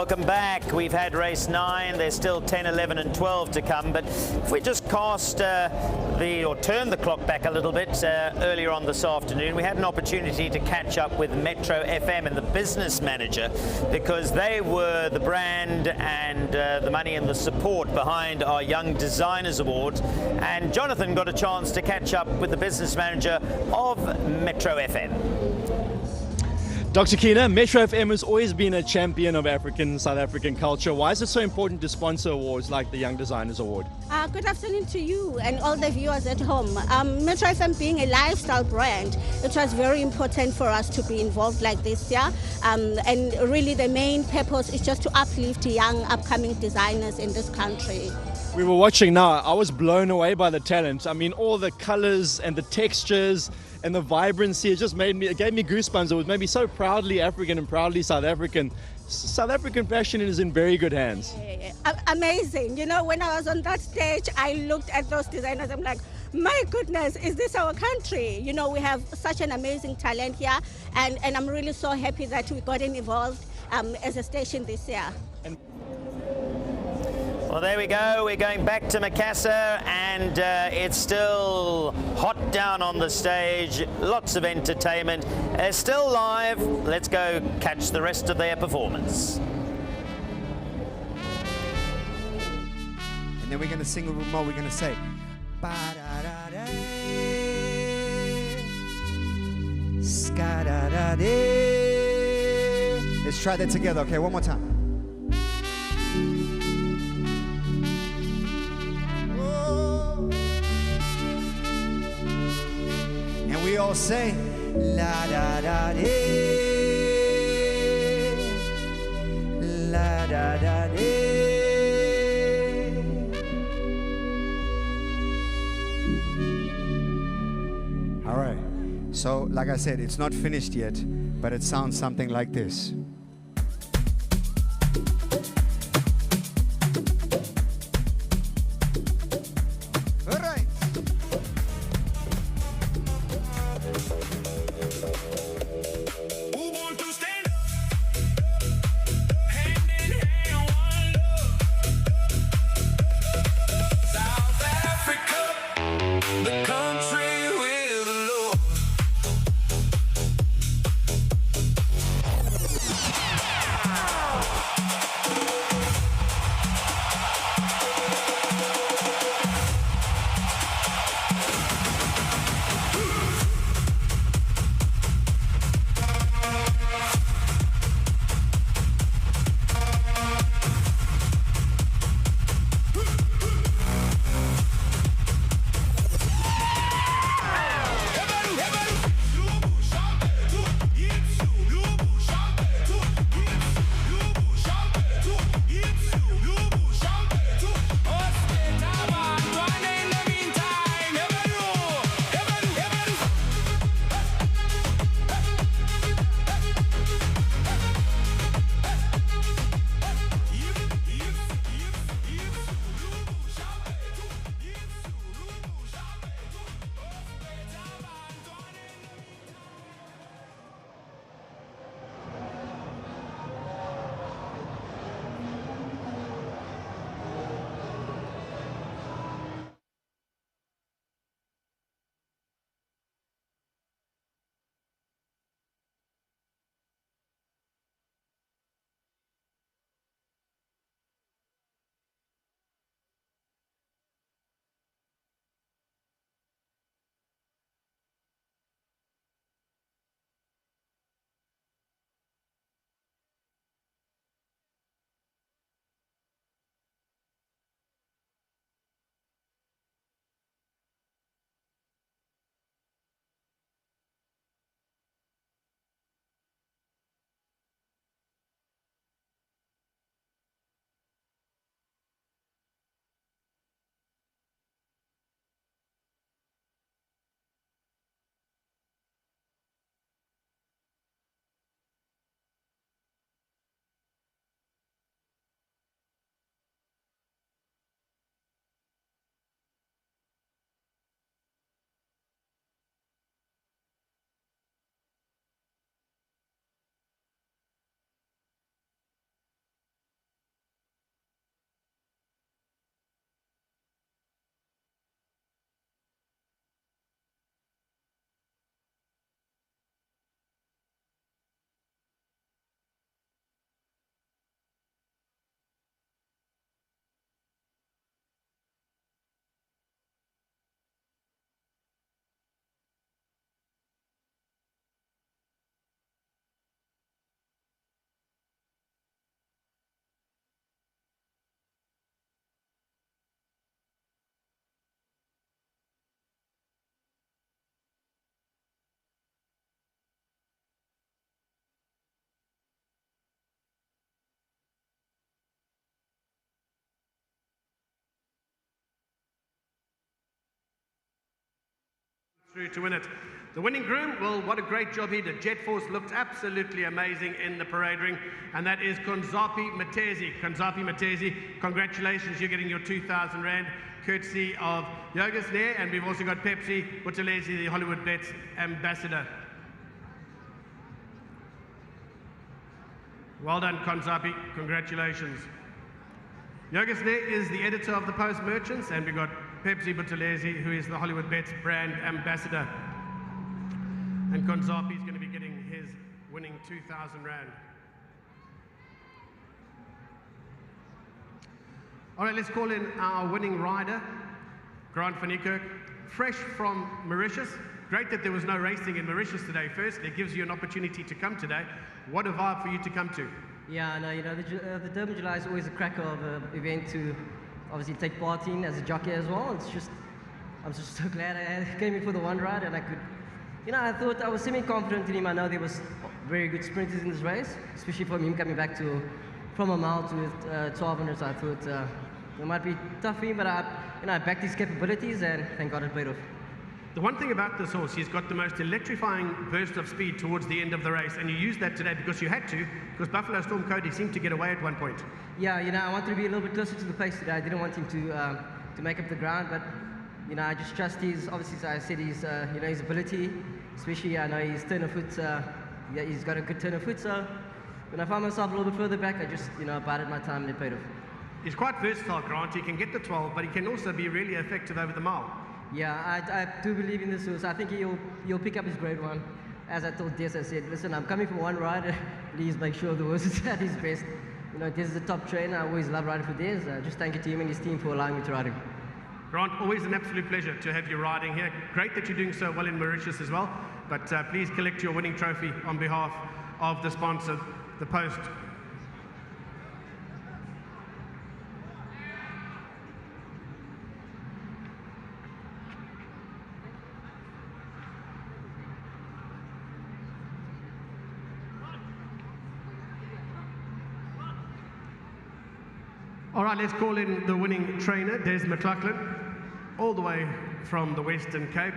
[SPEAKER 9] welcome back. We've had race 9. There's still 10, 11 and 12 to come. But if we just turn the clock back a little bit, earlier on this afternoon, we had an opportunity to catch up with Metro FM and the business manager, because they were the brand and the money and the support behind our Young Designers Award. And Jonathan got a chance to catch up with the business manager of Metro FM.
[SPEAKER 13] Dr. Kina, Metro FM has always been a champion of South African culture. Why is it so important to sponsor awards like the Young Designers Award?
[SPEAKER 15] Good afternoon to you and all the viewers at home. Metro FM being a lifestyle brand, it was very important for us to be involved like this year. And really the main purpose is just to uplift young upcoming designers in this country.
[SPEAKER 13] We were watching now. I was blown away by the talent. I mean, all the colors and the textures and the vibrancy, it gave me goosebumps. It was made me so proudly African and proudly South African. South African fashion is in very good hands.
[SPEAKER 15] Amazing. You know, when I was on that stage, I looked at those designers. I'm like, my goodness, is this our country? You know, we have such an amazing talent here, and I'm really so happy that we got involved as a station this year.
[SPEAKER 9] Well, there we go. We're going back to Macassar, and it's still hot down on the stage. Lots of entertainment. Still live. Let's go catch the rest of their performance.
[SPEAKER 11] And then we're going to sing a little more. We're going to say, ba-da-da-da, ska-da-da-da. Let's try that together. Okay, one more time. And we all say, la da da dee, la da da dee. All right. So, like I said, it's not finished yet, but it sounds something like this.
[SPEAKER 4] through to win it. The winning groom, well, what a great job he did. Jet Force looked absolutely amazing in the parade ring, and that is Konzapi Matezi. Konzapi Matezi, congratulations, you're getting your 2,000 Rand, courtesy of Yogas there, and we've also got Pepsi Buthelezi, the Hollywoodbets ambassador. Well done, Konzapi, congratulations. Yogas there is the editor of the Post Merchants, and we've got Pepsi Buthelezi, who is the Hollywoodbets brand ambassador. And Konzapi is going to be getting his winning 2,000 Rand. All right, let's call in our winning rider, Grant van Niekerk, fresh from Mauritius. Great that there was no racing in Mauritius today. First, it gives you an opportunity to come today. What a vibe for you to come to.
[SPEAKER 17] Yeah, no, you know, the Durban July is always a cracker of an event to obviously take part in as a jockey as well. It's just, I'm just so glad I came in for the one ride and I could, you know, I thought I was semi-confident in him. I know there was very good sprinters in this race, especially from him coming back from a mile to 1200. So I thought it might be tough for him, but I backed his capabilities and thank God it paid off.
[SPEAKER 4] The one thing about this horse, he's got the most electrifying burst of speed towards the end of the race, and you used that today because you had to, because Buffalo Storm Cody seemed to get away at one point.
[SPEAKER 17] Yeah, you know, I wanted to be a little bit closer to the pace today. I didn't want him to make up the ground, but you know, I just trust his, obviously, as I said, his, you know, his ability, especially I know his turn of foot. Yeah, he's got a good turn of foot. So when I found myself a little bit further back, I just, you know, bided my time and it paid off.
[SPEAKER 4] He's quite versatile, Grant. He can get the 12, but he can also be really effective over the mile.
[SPEAKER 17] Yeah, I do believe in this horse. I think he'll pick up his grade one. As I told Des, I said, listen, I'm coming for one ride. Please make sure the horse is at his best. You know, Des is a top trainer. I always love riding for Des. Just thank you to him and his team for allowing me to ride him.
[SPEAKER 4] Grant, always an absolute pleasure to have you riding here. Great that you're doing so well in Mauritius as well. But please collect your winning trophy on behalf of the sponsor, the Post. All right, let's call in the winning trainer, Des McLaughlin, all the way from the Western Cape.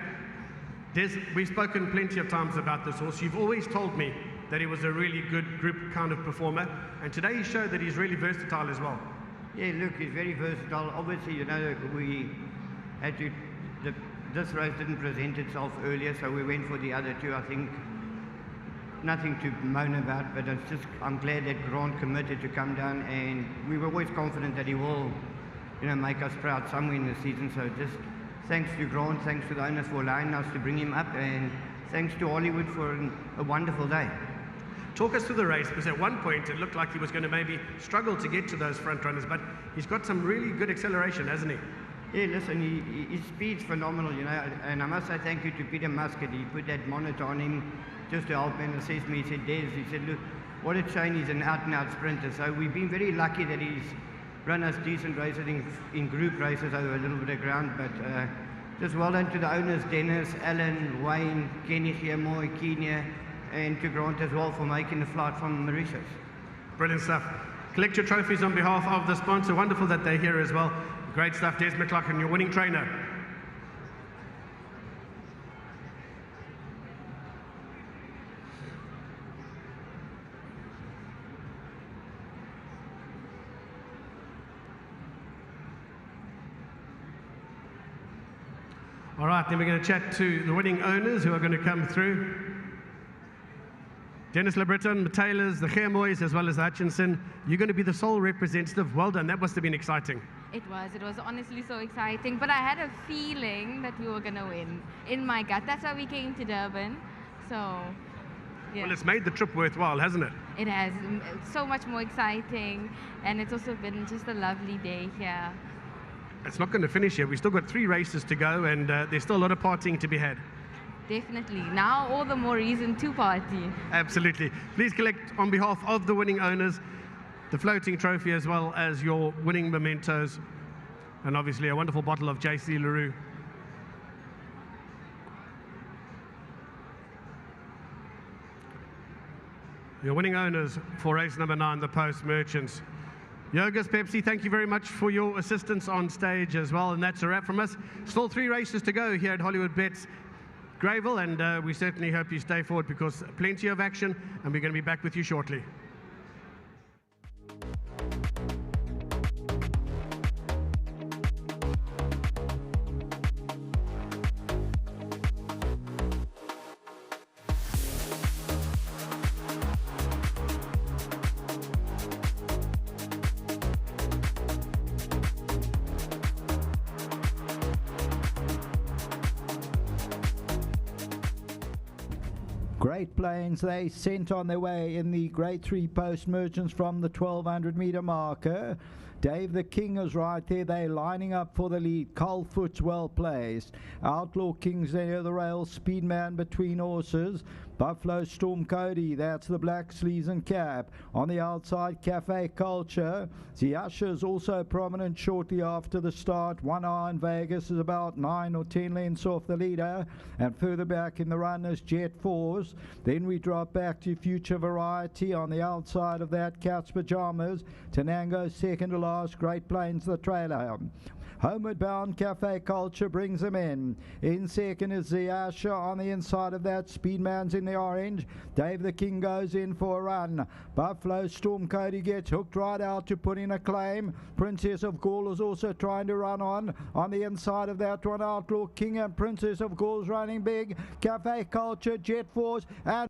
[SPEAKER 4] Des, we've spoken plenty of times about this horse. You've always told me that he was a really good group kind of performer, and today he showed that he's really versatile as well.
[SPEAKER 19] Yeah, look, he's very versatile. Obviously, you know, we had to, this race didn't present itself earlier, so we went for the other two. I think nothing to moan about, but it's just, I'm glad that Grant committed to come down, and we were always confident that he will, you know, make us proud somewhere in the season. So just thanks to Grant, thanks to the owners for allowing us to bring him up, and thanks to Hollywood for a wonderful day.
[SPEAKER 4] Talk us through the race, because at one point it looked like he was going to maybe struggle to get to those front runners, but he's got some really good acceleration, hasn't he?
[SPEAKER 19] Yeah, listen, his speed's phenomenal, you know, and I must say thank you to Peter Muscat. He put that monitor on him just to help him assess me. He said, Des, he said, look, what a shame, he's an out-and-out sprinter. So we've been very lucky that he's run us decent races in group races over a little bit of ground, but just well done to the owners, Dennis, Alan, Wayne, Kenny Moy, Kenya, and to Grant as well for making the flight from Mauritius.
[SPEAKER 4] Brilliant stuff. Collect your trophies on behalf of the sponsor. Wonderful that they're here as well. Great stuff, Des McLaughlin, your winning trainer. All right, then we're going to chat to the winning owners who are going to come through. Dennis LeBreton, the Taylors, the Germoys, as well as the Hutchinson. You're going to be the sole representative. Well done. That must have been exciting.
[SPEAKER 24] It was honestly so exciting, but I had a feeling that we were going to win in my gut. That's why we came to Durban. So, yeah.
[SPEAKER 4] Well, it's made the trip worthwhile, hasn't it?
[SPEAKER 24] It has. So much more exciting, and it's also been just a lovely day here.
[SPEAKER 4] It's not going to finish here. We've still got 3 races to go, and there's still a lot of partying to be had.
[SPEAKER 24] Definitely. Now all the more reason to party.
[SPEAKER 4] Absolutely. Please collect on behalf of the winning owners the floating trophy as well as your winning mementos, and obviously a wonderful bottle of JC Leroux. Your winning owners for race number 9, the Post Merchants. Yogas, Pepsi, thank you very much for your assistance on stage as well, and that's a wrap from us. Still 3 races to go here at Hollywoodbets Greyville, and we certainly hope you stay forward because plenty of action, and we're going to be back with you shortly.
[SPEAKER 6] Great Plains, they sent on their way in the Grade 3 post merchants from the 1200 meter marker. Dave the King is right there. They're lining up for the lead. Colfoot's well placed. Outlaw King's near the rail. Speedman between horses. Buffalo Storm Cody, that's the black sleeves and cap. On the outside, Cafe Culture. The Ushers also prominent shortly after the start. 1 Hour in Vegas is about 9 or 10 lengths off the leader. And further back in the run is Jet Force. Then we drop back to Future Variety. On the outside of that, Cat's Pajamas. Tanango second to last. Great Plains the trailer. Homeward Bound Cafe Culture brings them in. In second is the Asher. On the inside of that, Speedman's in the orange. Dave the King goes in for a run. Buffalo Storm Cody gets hooked right out to put in a claim. Princess of Gaul is also trying to run on. On the inside of that one, Outlaw King and Princess of Gaul's running big. Cafe Culture, Jet Force, and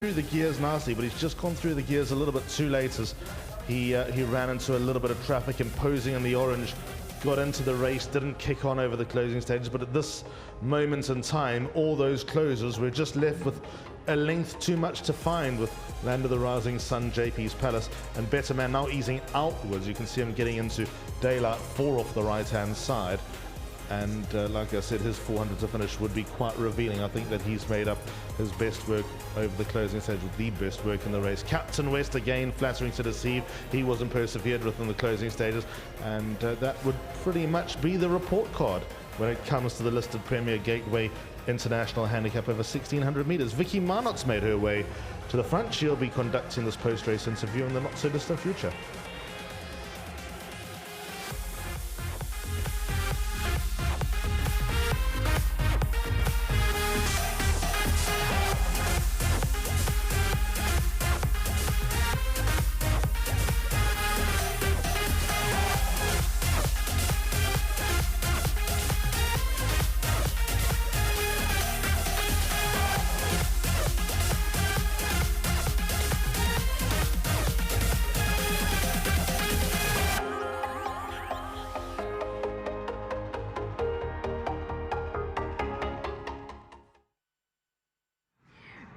[SPEAKER 20] through the gears nicely, but he's just gone through the gears a little bit too late as he ran into a little bit of traffic, imposing on the orange, got into the race, didn't kick on over the closing stages, but at this moment in time, all those closers were just left with a length too much to find, with Land of the Rising Sun, JP's Palace, and Better Man now easing outwards. You can see him getting into Daylight 4 off the right-hand side. And like I said, his 400 to finish would be quite revealing. I think that he's made up his best work over the closing stage, with the best work in the race. Captain West, again, flattering to deceive. He wasn't persevered with in the closing stages. And that would pretty much be the report card when it comes to the listed Premier Gateway International Handicap over 1,600 metres. Vicky Marnot's made her way to the front. She'll be conducting this post-race interview in the not-so-distant future.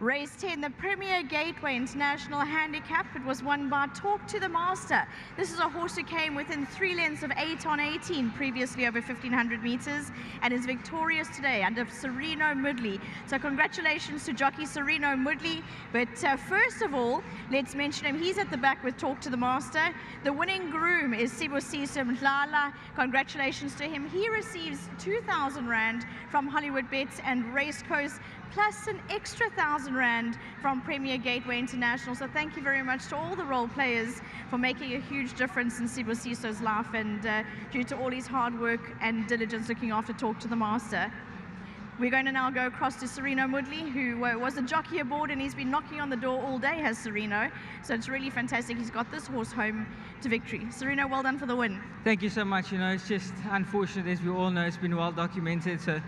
[SPEAKER 2] Race 10, the Premier Gateway International Handicap. It was won by Talk to the Master. This is a horse who came within 3 lengths of 8 on 18, previously over 1,500 meters, and is victorious today under Sereno Moodley. So congratulations to jockey Sereno Moodley. But first of all, let's mention him. He's at the back with Talk to the Master. The winning groom is Sibusiso Mdlala. Congratulations to him. He receives 2,000 Rand from Hollywoodbets and Racecoast, plus an extra 1,000 Rand from Premier Gateway International. So thank you very much to all the role players for making a huge difference in Sibusiso's life, and due to all his hard work and diligence looking after Talk to the Master. We're going to now go across to Sereno Moodley, who was a jockey aboard, and he's been knocking on the door all day, has Sereno. So it's really fantastic. He's got this horse home to victory. Sereno, well done for the win.
[SPEAKER 8] Thank you so much. You know, it's just unfortunate, as we all know, it's been well documented. So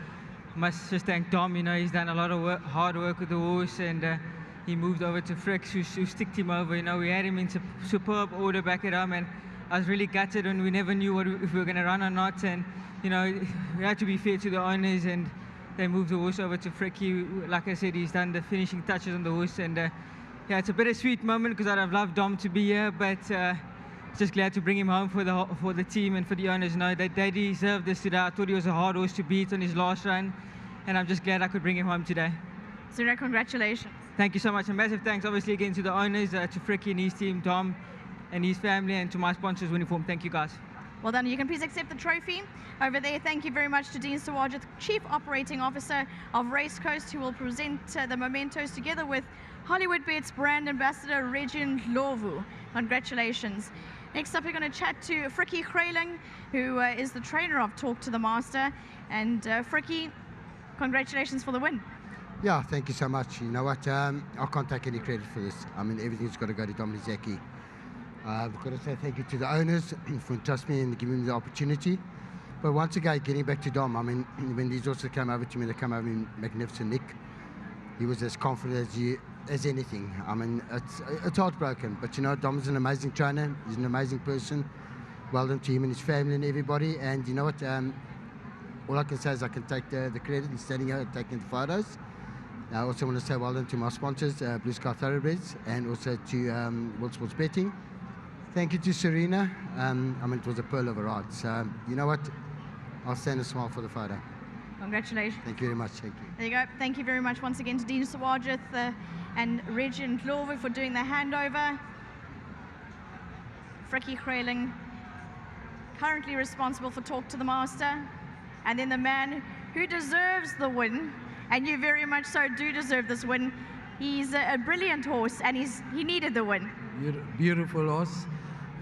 [SPEAKER 8] must just thank Dom. You know, he's done a lot of hard work with the horse, and he moved over to Fricks, who sticked him over. You know, we had him in superb order back at home, and I was really gutted when we never knew if we were going to run or not. And you know, we had to be fair to the owners, and they moved the horse over to Frick. Like I said, he's done the finishing touches on the horse, and yeah, it's a bittersweet moment because I'd have loved Dom to be here, but just glad to bring him home for the team and for the owners. You know, they deserve this today. I thought he was a hard horse to beat on his last run, and I'm just glad I could bring him home today.
[SPEAKER 2] Sereno, congratulations.
[SPEAKER 8] Thank you so much, and massive thanks obviously again to the owners, to Fricky and his team, Dom and his family, and to my sponsors, Uniform. Thank you guys.
[SPEAKER 2] Well done. You can please accept the trophy over there. Thank you very much to Dean Sawaja, Chief Operating Officer of Racecoast, who will present the mementos together with Hollywoodbets brand ambassador Regin Lovu. Congratulations. Next up, we're going to chat to Frikkie Greyling, who is the trainer of Talk to the Master. And Frikkie, congratulations for the win.
[SPEAKER 10] Yeah, thank you so much. You know what, I can't take any credit for this. I mean, everything's got to go to Dom Lizecki. I've got to say thank you to the owners for trusting me and giving me the opportunity. But once again, getting back to Dom, I mean, when these horses came over to me, they came over in magnificent nick. He was as confident as anything. I mean, it's heartbroken, but you know, Dom's an amazing trainer. He's an amazing person. Well done to him and his family and everybody. And you know what, all I can say is I can take the credit in standing here and taking the photos. I also want to say well done to my sponsors, Blue Sky Thoroughbreds, and also to World Sports Betting. Thank you to Serena. I mean, it was a pearl of a ride. So, you know what? I'll stand and smile for the photo.
[SPEAKER 2] Congratulations.
[SPEAKER 10] Thank you very much. Thank you.
[SPEAKER 2] There you go. Thank you very much once again to Dean Sawaja and Regin Lovu for doing the handover. Frikkie Greyling, currently responsible for Talk to the Master. And then the man who deserves the win, and you very much so do deserve this win. He's a brilliant horse, and he needed the win.
[SPEAKER 18] Beautiful horse.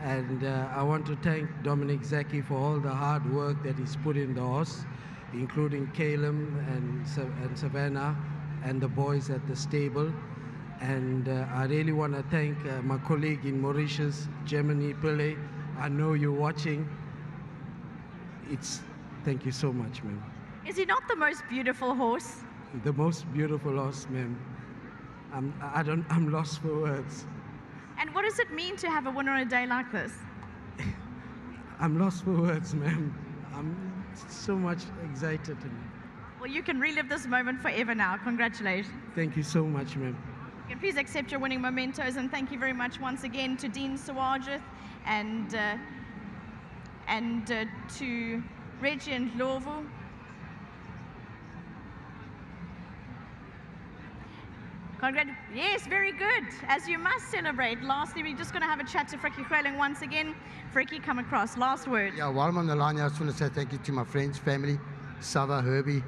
[SPEAKER 18] And I want to thank Dominic Zaki for all the hard work that he's put in the horse, including Caleb and Savannah and the boys at the stable. And I really want to thank my colleague in Mauritius, Germany, Pele. I know you're watching. Thank you so much, ma'am.
[SPEAKER 2] Is he not the most beautiful horse?
[SPEAKER 18] The most beautiful horse, ma'am. I'm lost for words.
[SPEAKER 2] And what does it mean to have a winner on a day like this?
[SPEAKER 18] I'm lost for words, ma'am. I'm so much excited.
[SPEAKER 2] Well, you can relive this moment forever now. Congratulations.
[SPEAKER 18] Thank you so much, ma'am.
[SPEAKER 2] You can please accept your winning mementos, and thank you very much once again to Dean Sawajith and to Reggie and Lovu. Yes, very good, as you must celebrate. Lastly, we're just going to have a chat to Frikkie Greyling once again. Frikkie, come across. Last word.
[SPEAKER 10] Yeah, while I'm on the line, I just want to say thank you to my friends, family, Sava, Herbie,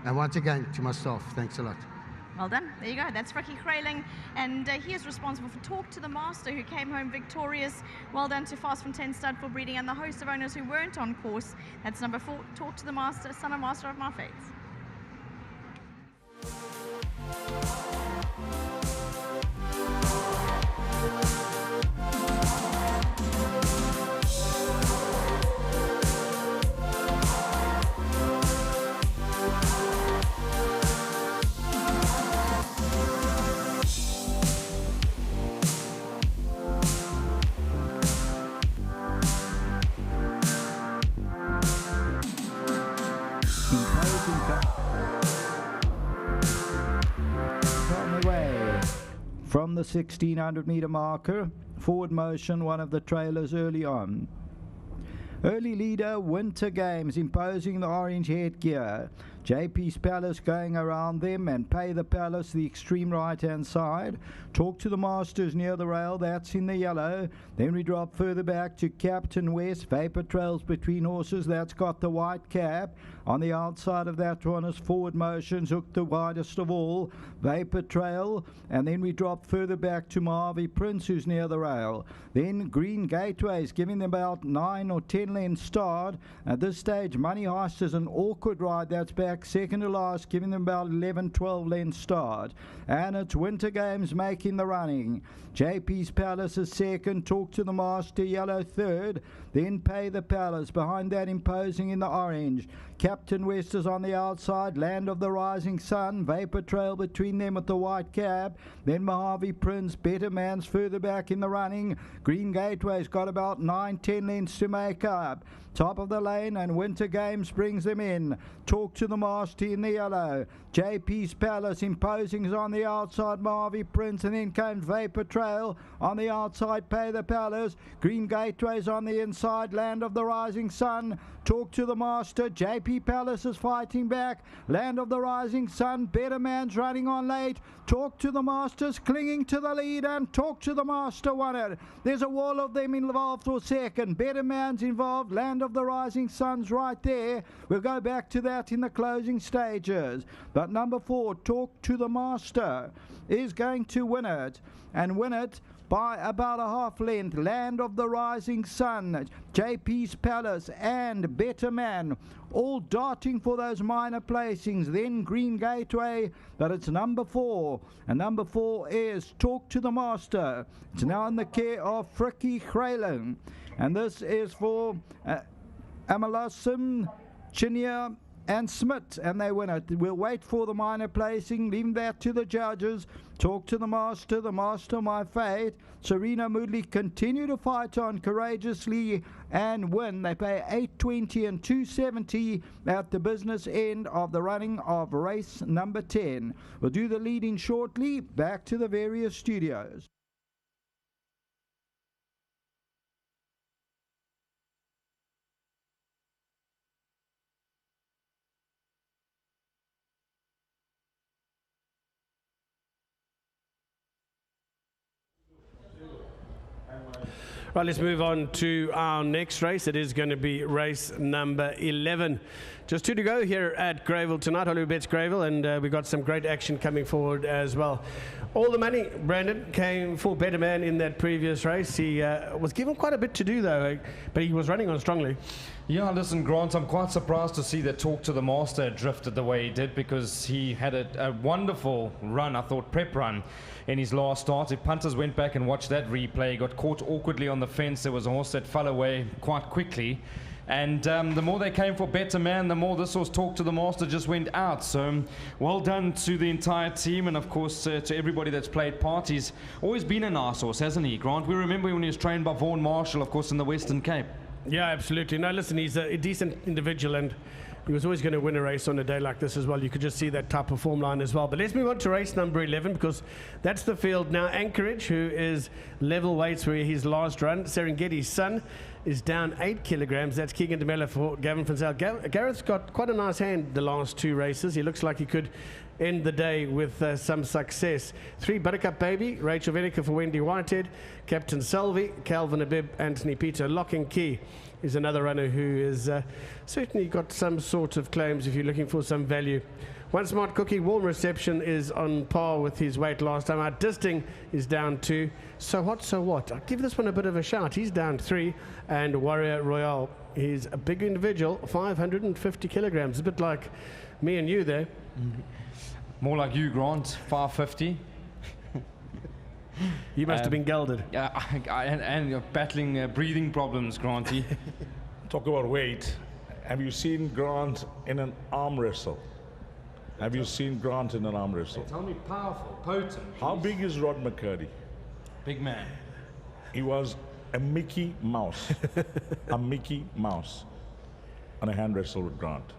[SPEAKER 10] and once again to my staff. Thanks a lot.
[SPEAKER 2] Well done. There you go. That's Frikkie Greyling, and he is responsible for Talk to the Master, who came home victorious. Well done to Fastfontein Stud for breeding, and the host of owners who weren't on course. That's number 4, Talk to the Master, Summer Master of My Fates.
[SPEAKER 6] From the 1600 meter marker, forward motion, one of the trailers early on. Early leader, Winter Games, imposing the orange headgear. JP's Palace going around them, and Pay the Palace, the extreme right-hand side. Talk to the Masters near the rail, that's in the yellow. Then we drop further back to Captain West. Vapor Trails between horses, that's got the white cap. On the outside of that one is Forward Motions, hooked the widest of all. Vapor Trail, and then we drop further back to Mojave Prince, who's near the rail. Then Green Gateways, giving them about 9 or 10 lengths start. At this stage, Money Heist is an awkward ride, that's back second to last, giving them about 11, 12 lengths start. And it's Winter Games making the running. JP's Palace is second, Talk to the Master, yellow third. Then Pay the Palace, behind that imposing in the orange. Captain West is on the outside, Land of the Rising Sun, Vapor Trail between them with the white cap. Then Mojave Prince, Better Man's further back in the running. Green Gateway's got about 9, 10 lengths to make up. Top of the lane, and Winter Games brings them in. Talk to the Master in the yellow. JP's Palace imposing is on the outside, Mojave Prince, and then comes Vapor Trail on the outside, Pay the Palace. Green Gateways on the inside, Land of the Rising Sun. Talk to the Master, JP Palace is fighting back. Land of the Rising Sun, Better Man's running on late. Talk to the Master's clinging to the lead, and Talk to the Master won it. There's a wall of them involved for second. Better Man's involved, Land of the Rising Sun's right there. We'll go back to that in the closing stages. But number 4, Talk to the Master, is going to win it, and win it by about a half length. Land of the Rising Sun, JP's Palace, and Better Man all darting for those minor placings. Then Green Gateway, but it's number 4, and number 4 is Talk to the Master. It's now in the care of Frikkie Greyling, and this is for Amalasim, Chinia and Smith, and they win it. We'll wait for the minor placing, leaving that to the judges. Talk to the Master, my fate. Serena Moodley continue to fight on courageously and win. They pay $8.20 and $2.70 at the business end of the running of race number 10. We'll do the leading shortly. Back to the various studios.
[SPEAKER 4] Right, let's move on to our next race. It is going to be race number 11. Just 2 to go here at Greyville tonight, Hollywoodbets Greyville, and we've got some great action coming forward as well. All the money, Brandon, came for Better Man in that previous race. He was given quite a bit to do, though, but he was running on strongly.
[SPEAKER 5] Yeah, listen, Grant, I'm quite surprised to see that Talk to the Master drifted the way he did, because he had a wonderful run, I thought, prep run in his last start. If punters went back and watched that replay, he got caught awkwardly on the fence. There was a horse that fell away quite quickly, And the more they came for Better Man, the more this horse Talk to the Master just went out. So well done to the entire team, and of course to everybody that's played part. He's always been a nice horse, hasn't he, Grant? We remember when he was trained by Vaughan Marshall, of course, in the Western Cape.
[SPEAKER 4] Yeah, absolutely. No, listen, he's a decent individual, and he was always going to win a race on a day like this as well. You could just see that type of form line as well. But let's move on to race number 11, because that's the field now. Anchorage, who is level weights where his last run. Serengeti's Son is down 8 kilograms. That's Keegan DeMella for Gavin Fenzell. Gareth's got quite a nice hand the last 2 races. He looks like he could end the day with some success. 3 Buttercup Baby, Rachel Venica for Wendy Whitehead, Captain Selvey, Calvin Abib, Anthony Peter. Lock and Key is another runner who is certainly got some sort of claims if you're looking for some value. One Smart Cookie, Warm Reception is on par with his weight last time out. Disting is down 2. So what? I'll give this one a bit of a shout. He's down 3. And Warrior Royale, he's a big individual, 550 kilograms. A bit like me and you there.
[SPEAKER 5] More like you, Grant, 550.
[SPEAKER 4] You must have been gelded.
[SPEAKER 5] Yeah, and you're battling breathing problems, Granty.
[SPEAKER 16] Talk about weight. Have you seen Grant in an arm wrestle? Have you seen Grant in an arm wrestle?
[SPEAKER 5] Tell me powerful, potent.
[SPEAKER 16] How big is Rod McCurdy?
[SPEAKER 5] Big man.
[SPEAKER 16] He was a Mickey Mouse. A Mickey Mouse on a hand wrestle with Grant.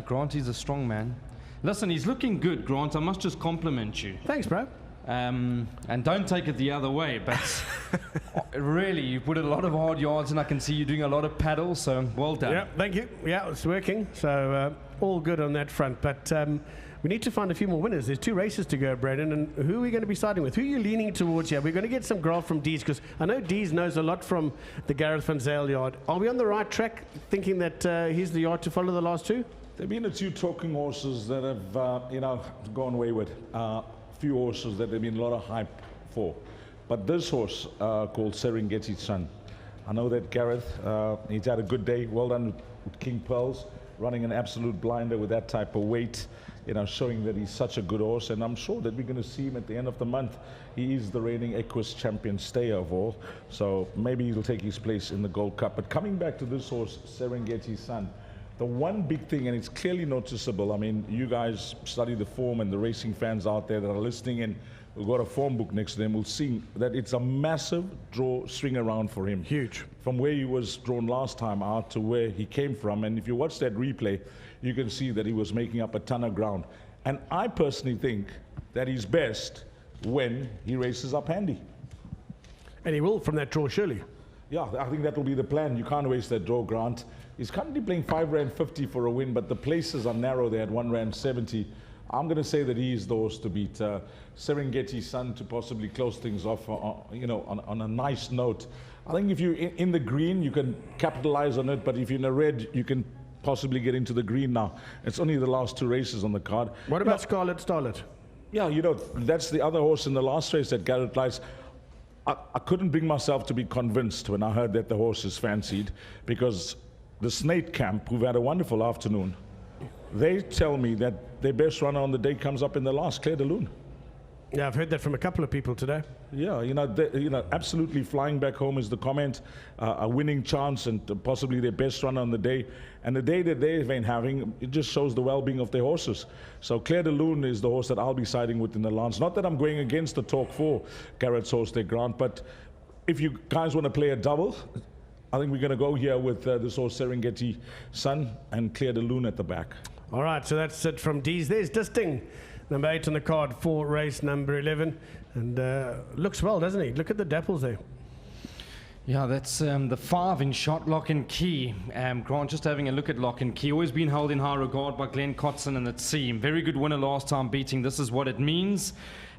[SPEAKER 5] Grant, he's a strong man. Listen, he's looking good, Grant. I must just compliment you.
[SPEAKER 4] Thanks, bro.
[SPEAKER 5] And don't take it the other way, but really, you put a lot of hard yards, and I can see you doing a lot of paddles, so well done.
[SPEAKER 4] Yeah, thank you. Yeah, it's working, so all good on that front. But we need to find a few more winners. There's 2 races to go, Braden, and who are we going to be siding with? Who are you leaning towards here? We're going to get some graph from Dees, because I know Dees knows a lot from the Gareth Van Zyl yard. Are we on the right track, thinking that he's the yard to follow the last 2?
[SPEAKER 16] There have been a few talking horses that have, gone wayward. Few horses that there've been a lot of hype for. But this horse called Serengeti's Son, I know that Gareth, he's had a good day. Well done with King Pearls, running an absolute blinder with that type of weight, showing that he's such a good horse. And I'm sure that we're going to see him at the end of the month. He is the reigning Equus champion stayer of all. So maybe he'll take his place in the Gold Cup. But coming back to this horse, Serengeti's Son, the one big thing, and it's clearly noticeable, I mean, you guys study the form, and the racing fans out there that are listening in, we've got a form book next to them, will see that it's a massive draw swing around for him.
[SPEAKER 4] Huge.
[SPEAKER 16] From where he was drawn last time out to where he came from. And if you watch that replay, you can see that he was making up a ton of ground. And I personally think that he's best when he races up handy.
[SPEAKER 4] And he will from that draw, surely.
[SPEAKER 16] Yeah, I think that will be the plan. You can't waste that draw, Grant. He's currently playing R5.50 for a win, but the places are narrow there at R1.70. I'm going to say that he is the horse to beat. Serengeti's Son to possibly close things off, on a nice note. I think if you're in the green, you can capitalize on it, but if you're in the red, you can possibly get into the green now. It's only the last 2 races on the card.
[SPEAKER 4] What about Scarlet Starlet?
[SPEAKER 16] Yeah, that's the other horse in the last race that Garrett likes. I couldn't bring myself to be convinced when I heard that the horse is fancied, because the Snake Camp, who've had a wonderful afternoon, they tell me that their best runner on the day comes up in the last, Claire de Lune.
[SPEAKER 4] Yeah, I've heard that from a couple of people today.
[SPEAKER 16] Yeah, absolutely flying back home is the comment, a winning chance, and possibly their best runner on the day. And the day that they've been having, it just shows the well-being of their horses. So Claire de Lune is the horse that I'll be siding with in the Lance. Not that I'm going against the talk for Garrett's horse there, Grant, but if you guys want to play a double, I think we're going to go here with this horse Serengeti's Son and Claire de Lune at the back.
[SPEAKER 4] All right, so that's it from Dees. There's Disting, number 8 on the card for race number 11. And looks well, doesn't he? Look at the dapples there.
[SPEAKER 5] Yeah, that's the 5 in shot, Lock and Key. Grant, just having a look at Lock and Key. Always been held in high regard by Glenn Cotson and the team. Very good winner last time, beating This Is What It Means.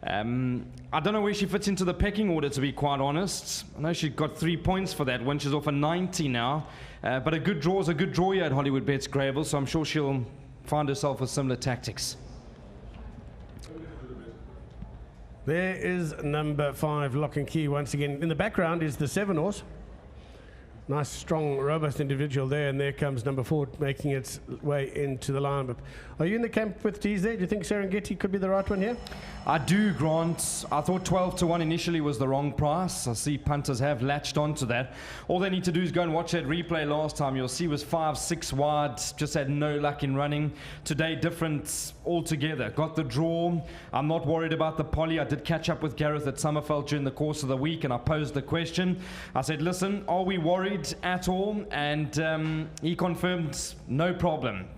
[SPEAKER 5] I don't know where she fits into the pecking order, to be quite honest. I know she got 3 points for that one. She's off a 90 now. But a good draw is a good draw here at Hollywoodbets Greyville, so I'm sure she'll find herself with similar tactics.
[SPEAKER 4] There is number 5, Lock and Key once again. In the background is the 7 horse. Nice, strong, robust individual there, and there comes number 4 making its way into the lineup. Are you in the camp with D's there? Do you think Serengeti could be the right one here?
[SPEAKER 5] I do, Grant. I thought 12-1 initially was the wrong price. I see punters have latched onto that. All they need to do is go and watch that replay last time. You'll see it was 5-6 wide, just had no luck in running. Today, different altogether. Got the draw. I'm not worried about the poly. I did catch up with Gareth at Summerfeld during the course of the week, and I posed the question. I said, listen, are we worried at all? And he confirmed no problem.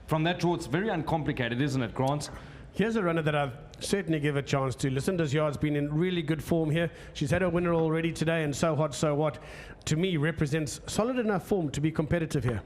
[SPEAKER 5] From that draw, it's very uncomplicated, isn't it, Grant?
[SPEAKER 4] Here's a runner that I've certainly give a chance to. Lucinda's Yard's been in really good form here. She's had a winner already today, and So Hot, So What, to me, represents solid enough form to be competitive here.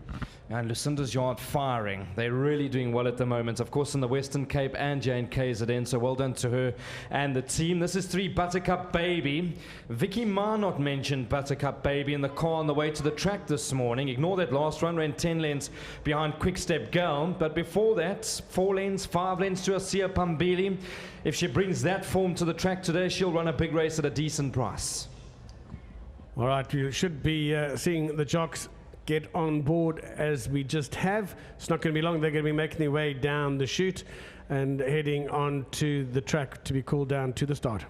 [SPEAKER 5] And Lucinda's Yard firing. They're really doing well at the moment. Of course, in the Western Cape and Jane KZN, so well done to her and the team. This is 3 Buttercup Baby. Vicky Marnot mentioned Buttercup Baby in the car on the way to the track this morning. Ignore that last run, ran 10 lengths behind Quickstep Girl. But before that, 4 lengths, 5 lengths to Asia Pambili. If she brings that form to the track today, she'll run a big race at a decent price.
[SPEAKER 4] All right, you should be seeing the jocks get on board as we just have. It's not going to be long. They're going to be making their way down the chute and heading on to the track to be cooled down to the start.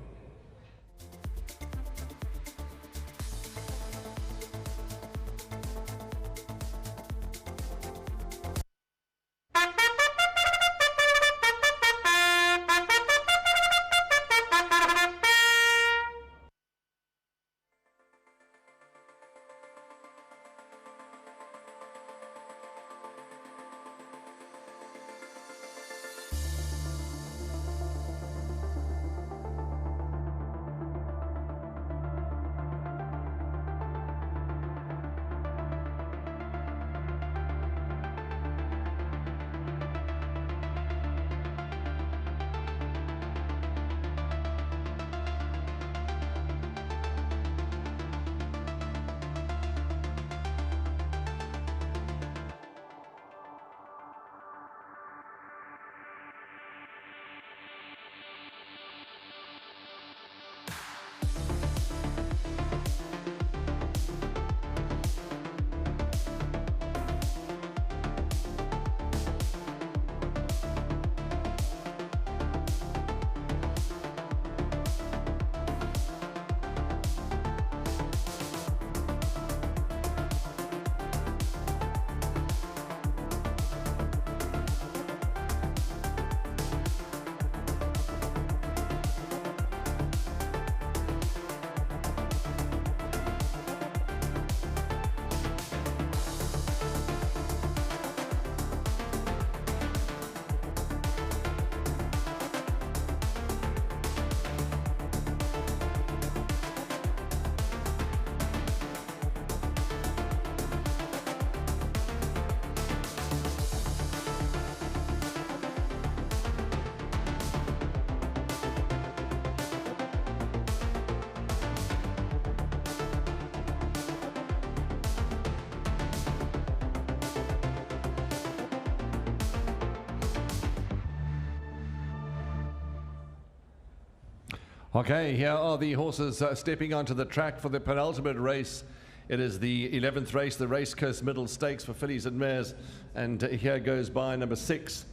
[SPEAKER 1] Okay, here are the horses stepping onto the track for the penultimate race. It is the 11th race, the Race Coast Middle Stakes for fillies and mares. And here goes by number 6.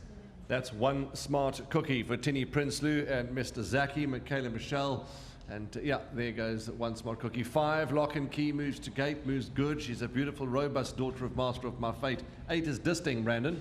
[SPEAKER 1] That's One Smart Cookie for Tinny Prinsloo and Mr. Zaki, Michaela Michelle. And yeah, there goes One Smart Cookie. 5, Lock and Key moves to gate, moves good. She's a beautiful, robust daughter of Master of My Fate. 8 is Disting, Brandon.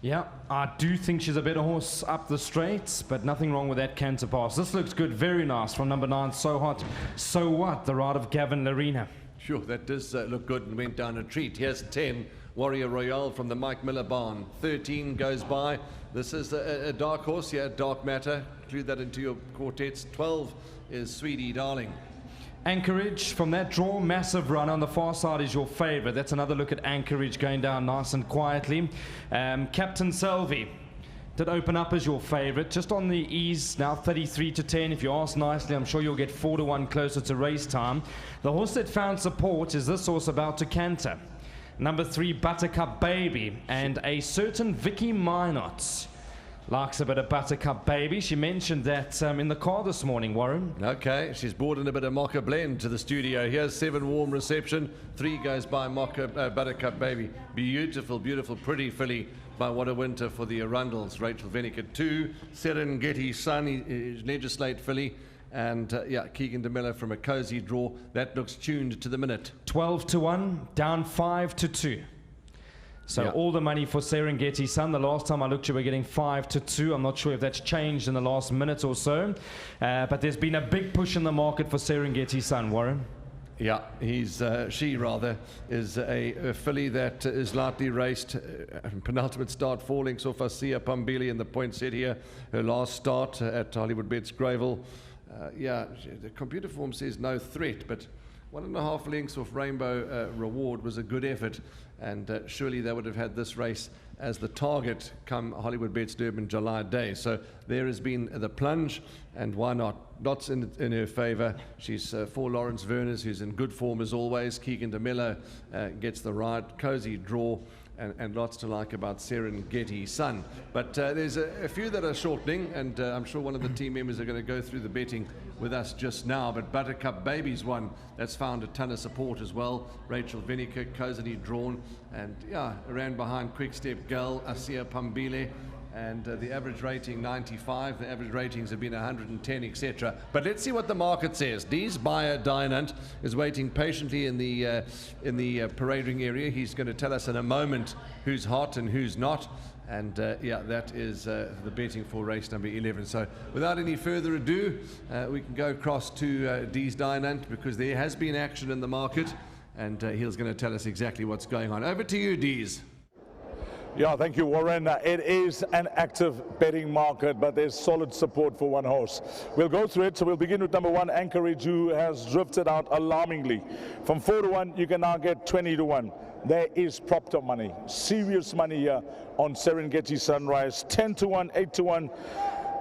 [SPEAKER 5] Yeah, I do think she's a better horse up the straights, but nothing wrong with that canter pass. This looks good, very nice from number 9, So Hot, So What, the ride of Gavin Larena.
[SPEAKER 1] Sure, that does look good and went down a treat. Here's 10, Warrior Royale from the Mike Miller barn. 13 goes by. This is a dark horse here, Dark Matter. Include that into your quartets. 12 is Sweetie Darling.
[SPEAKER 5] Anchorage from that draw, massive run on the far side is your favourite. That's another look at Anchorage going down nice and quietly. Captain Selvi did open up as your favourite, just on the ease now, 33-10. If you ask nicely, I'm sure you'll get 4-1 closer to race time. The horse that found support is this horse about to canter. Number 3, Buttercup Baby, and a certain Vicky Minot. Likes a bit of Buttercup Baby. She mentioned that in the car this morning, Warren.
[SPEAKER 1] Okay, she's brought in a bit of Mocha Blend to the studio. Here's 7 Warm Reception. 3 goes by Buttercup Baby. Beautiful, beautiful, pretty filly by What a Winter for the Arundels. Rachel Vennick 2. Serengeti Sun, Legislate filly. And yeah, Keegan DeMiller from a cozy draw. That looks tuned to the minute.
[SPEAKER 5] 12-1, down 5-2. So all the money for Serengeti Sun. The last time I looked, you were getting 5-2. I'm not sure if that's changed in the last minute or so. But there's been a big push in the market for Serengeti Sun, Warren.
[SPEAKER 1] Yeah, she is a filly that is lightly raced. Penultimate start for Links off Asia Pambili in the point set here. Her last start at Hollywoodbets Greyville. The computer form says no threat, but 1.5 lengths off Rainbow Reward was a good effort, and surely they would have had this race as the target come Hollywoodbets Durban July day. So there has been the plunge, and why not? Lots in her favour. She's for Lawrence Verners, who's in good form as always. Keegan DeMiller gets the ride, cozy draw. And lots to like about Serengeti Sun. But there's a few that are shortening, and I'm sure one of the team members are going to go through the betting with us just now. But Buttercup Baby's one that's found a ton of support as well. Rachel Vennick, cozily drawn, and around behind Quickstep Girl, Asia Pambile. And the average rating 95, the average ratings have been 110, etc. But let's see what the market says. Dees Bayer Dynant is waiting patiently in the parade ring area. He's going to tell us in a moment who's hot and who's not. And that is the betting for race number 11. So without any further ado, we can go across to Dees Dynant, because there has been action in the market, and he's going to tell us exactly what's going on. Over to you, Dees.
[SPEAKER 16] Yeah, thank you, Warren. It is an active betting market, but there's solid support for one horse. We'll go through it. So we'll begin with number 1, Anchorage, who has drifted out alarmingly. From 4-1, you can now get 20-1. There is propped up money, serious money here on Serengeti Sunrise. 10-1, 8-1,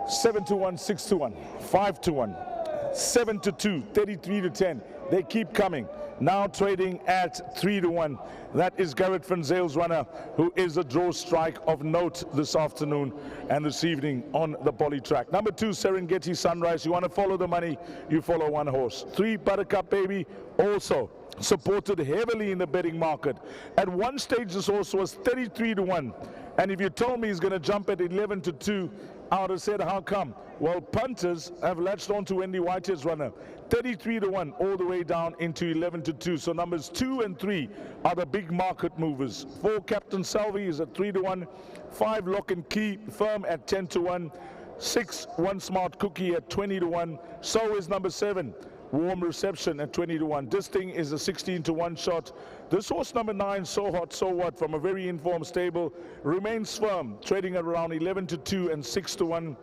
[SPEAKER 16] 7-1, 6-1, 5-1, 7-2, 33-10. They keep coming. Now trading at 3-1. That is Garrett Van Zale's runner, who is a draw strike of note this afternoon and this evening on the poly track. Number 2, Serengeti Sunrise. You want to follow the money, you follow one horse. 3, Buttercup Baby, also supported heavily in the betting market. At one stage, this horse was 33-1. And if you told me he's going to jump at 11-2, I would have said, how come? Well, punters have latched on to Wendy Whitehead's runner. 33-1 all the way down into 11-2. So numbers 2 and 3 are the big market movers. 4, Captain Salvi is at 3-1. 5, Lock and Key firm at 10-1. 6, One Smart Cookie at 20-1. So is number 7, Warm Reception at 20-1. Disting is a 16-1 shot. This horse number 9, So Hot, So What, from a very informed stable, remains firm, trading at around 11-2 and 6-1.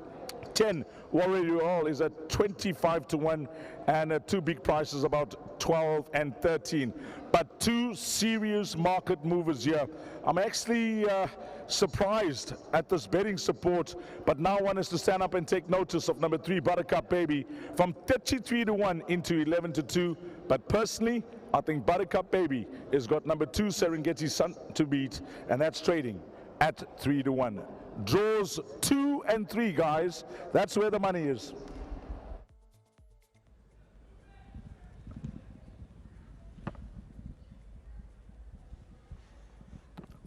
[SPEAKER 16] 10, Warrior All is at 25-1, and 2 big prices about 12 and 13. But 2 serious market movers here. I'm actually surprised at this betting support, but now one is to stand up and take notice of number 3, Buttercup Baby, from 33-1 into 11-2. But personally, I think Buttercup Baby has got number 2, Serengeti Sun, to beat, and that's trading at 3-1. Draws 2 and 3, guys. That's where the money is.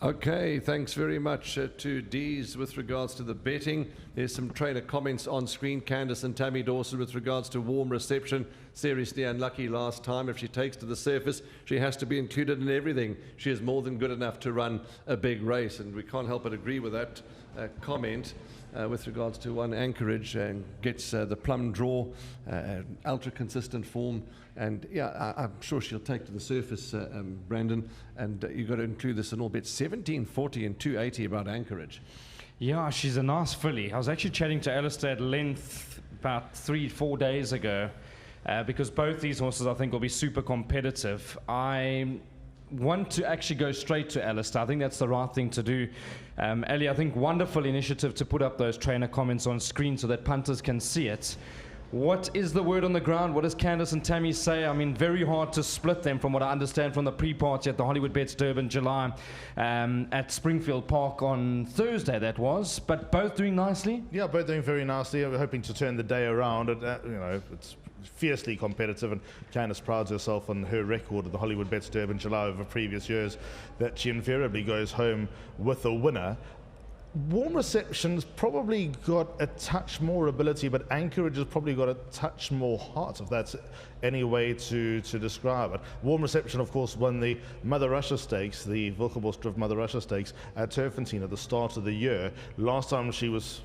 [SPEAKER 1] Okay, thanks very much to Dees with regards to the betting. There's some trainer comments on screen. Candice and Tammy Dawson with regards to Warm Reception. Seriously unlucky last time. If she takes to the surface, she has to be included in everything. She is more than good enough to run a big race, and we can't help but agree with that comment. With regards to one Anchorage, and gets the plum draw, ultra consistent form, and I'm sure she'll take to the surface, Brandon, and you've got to include this in all bets. 1740 and 280 about Anchorage.
[SPEAKER 5] Yeah, she's a nice filly. I was actually chatting to Alistair at length about 3-4 days ago, because both these horses I think will be super competitive. I want to actually go straight to Alistair. I think that's the right thing to do. Ali, I think wonderful initiative to put up those trainer comments on screen so that punters can see it. What is the word on the ground? What does Candice and Tammy say? I mean, very hard to split them from what I understand from the pre-party at the Hollywoodbets Durban July at Springfield Park on Thursday, that was. But both doing nicely?
[SPEAKER 20] Yeah, both doing very nicely. We're hoping to turn the day around. It's fiercely competitive, and Candice prides herself on her record of the Hollywoodbets Durban July over previous years, that she invariably goes home with a winner. Warm Reception's probably got a touch more ability, but Anchorage has probably got a touch more heart, if that's any way to describe it. Warm Reception, of course, won the Mother Russia Stakes, the Wilkeborgsdrift Mother Russia Stakes at Turfentine at the start of the year. Last time she was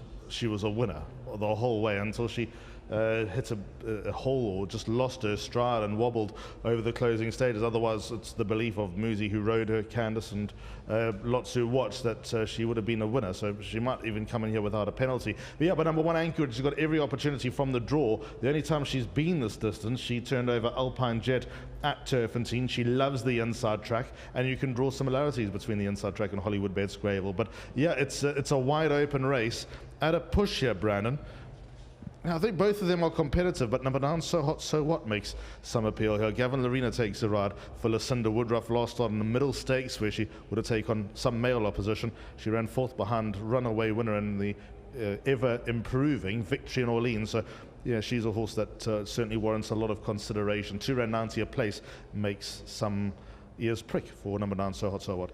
[SPEAKER 20] a winner the whole way until she hit a hole or just lost her stride and wobbled over the closing stages. Otherwise, it's the belief of Muzi, who rode her, Candice, and lots who watched, that she would have been a winner. So she might even come in here without a penalty. But yeah, but number one, Anchorage, she's got every opportunity from the draw. The only time she's been this distance, she turned over Alpine Jet at Turfentine. She loves the inside track, and you can draw similarities between the inside track and Hollywoodbets Greyville. But yeah, it's a wide open race at a push here, Brandon. Now, I think both of them are competitive, but number 9, So Hot, So What, makes some appeal here. Gavin Lorena takes a ride for Lucinda Woodruff last start in the middle stakes, where she would have taken on some male opposition. She ran 4th behind runaway winner in the ever-improving Victory in Orleans. So, yeah, she's a horse that certainly warrants a lot of consideration. 2 rand 90 a place makes some ears prick for number 9, So Hot, So What.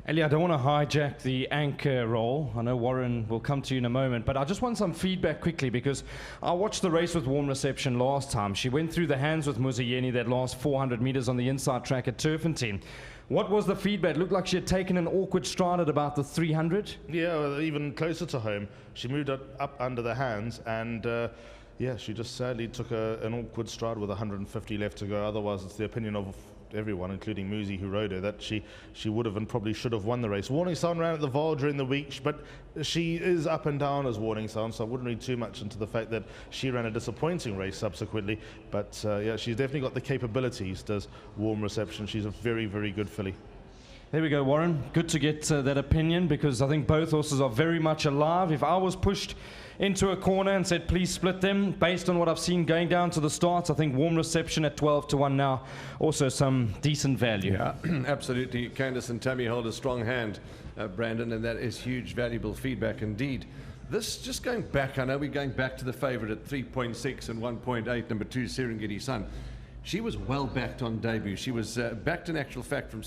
[SPEAKER 5] Ellie, I don't want to hijack the anchor role. I know Warren will come to you in a moment, but I just want some feedback quickly, because I watched the race with Warm Reception last time. She went through the hands with Muzayeni that last 400 meters on the inside track at Turfentine. What was the feedback? It looked like she had taken an awkward stride at about the 300.
[SPEAKER 20] Yeah, well, even closer to home. She moved up under the hands, and yeah, she just sadly took an awkward stride with 150 left to go. Otherwise, it's the opinion of everyone, including Muzi, who rode her, that she would have and probably should have won the race. Warning Sound ran at the Val during the week, but she is up and down as Warning Sound, so I wouldn't read too much into the fact that she ran a disappointing race subsequently. But yeah, she's definitely got the capabilities, does Warm Reception. She's a very, very good filly.
[SPEAKER 5] There we go, Warren. Good to get that opinion, because I think both horses are very much alive. If I was pushed into a corner and said please split them, based on what I've seen going down to the starts, I think Warm Reception at 12-1 now, also some decent value.
[SPEAKER 1] Yeah, absolutely. Candice and Tammy hold a strong hand, Brandon, and that is huge, valuable feedback indeed. This, just going back, I know we're going back to the favourite at 3.6 and 1.8, number 2, Serengeti Sun. She was well backed on debut. She was backed in actual fact from,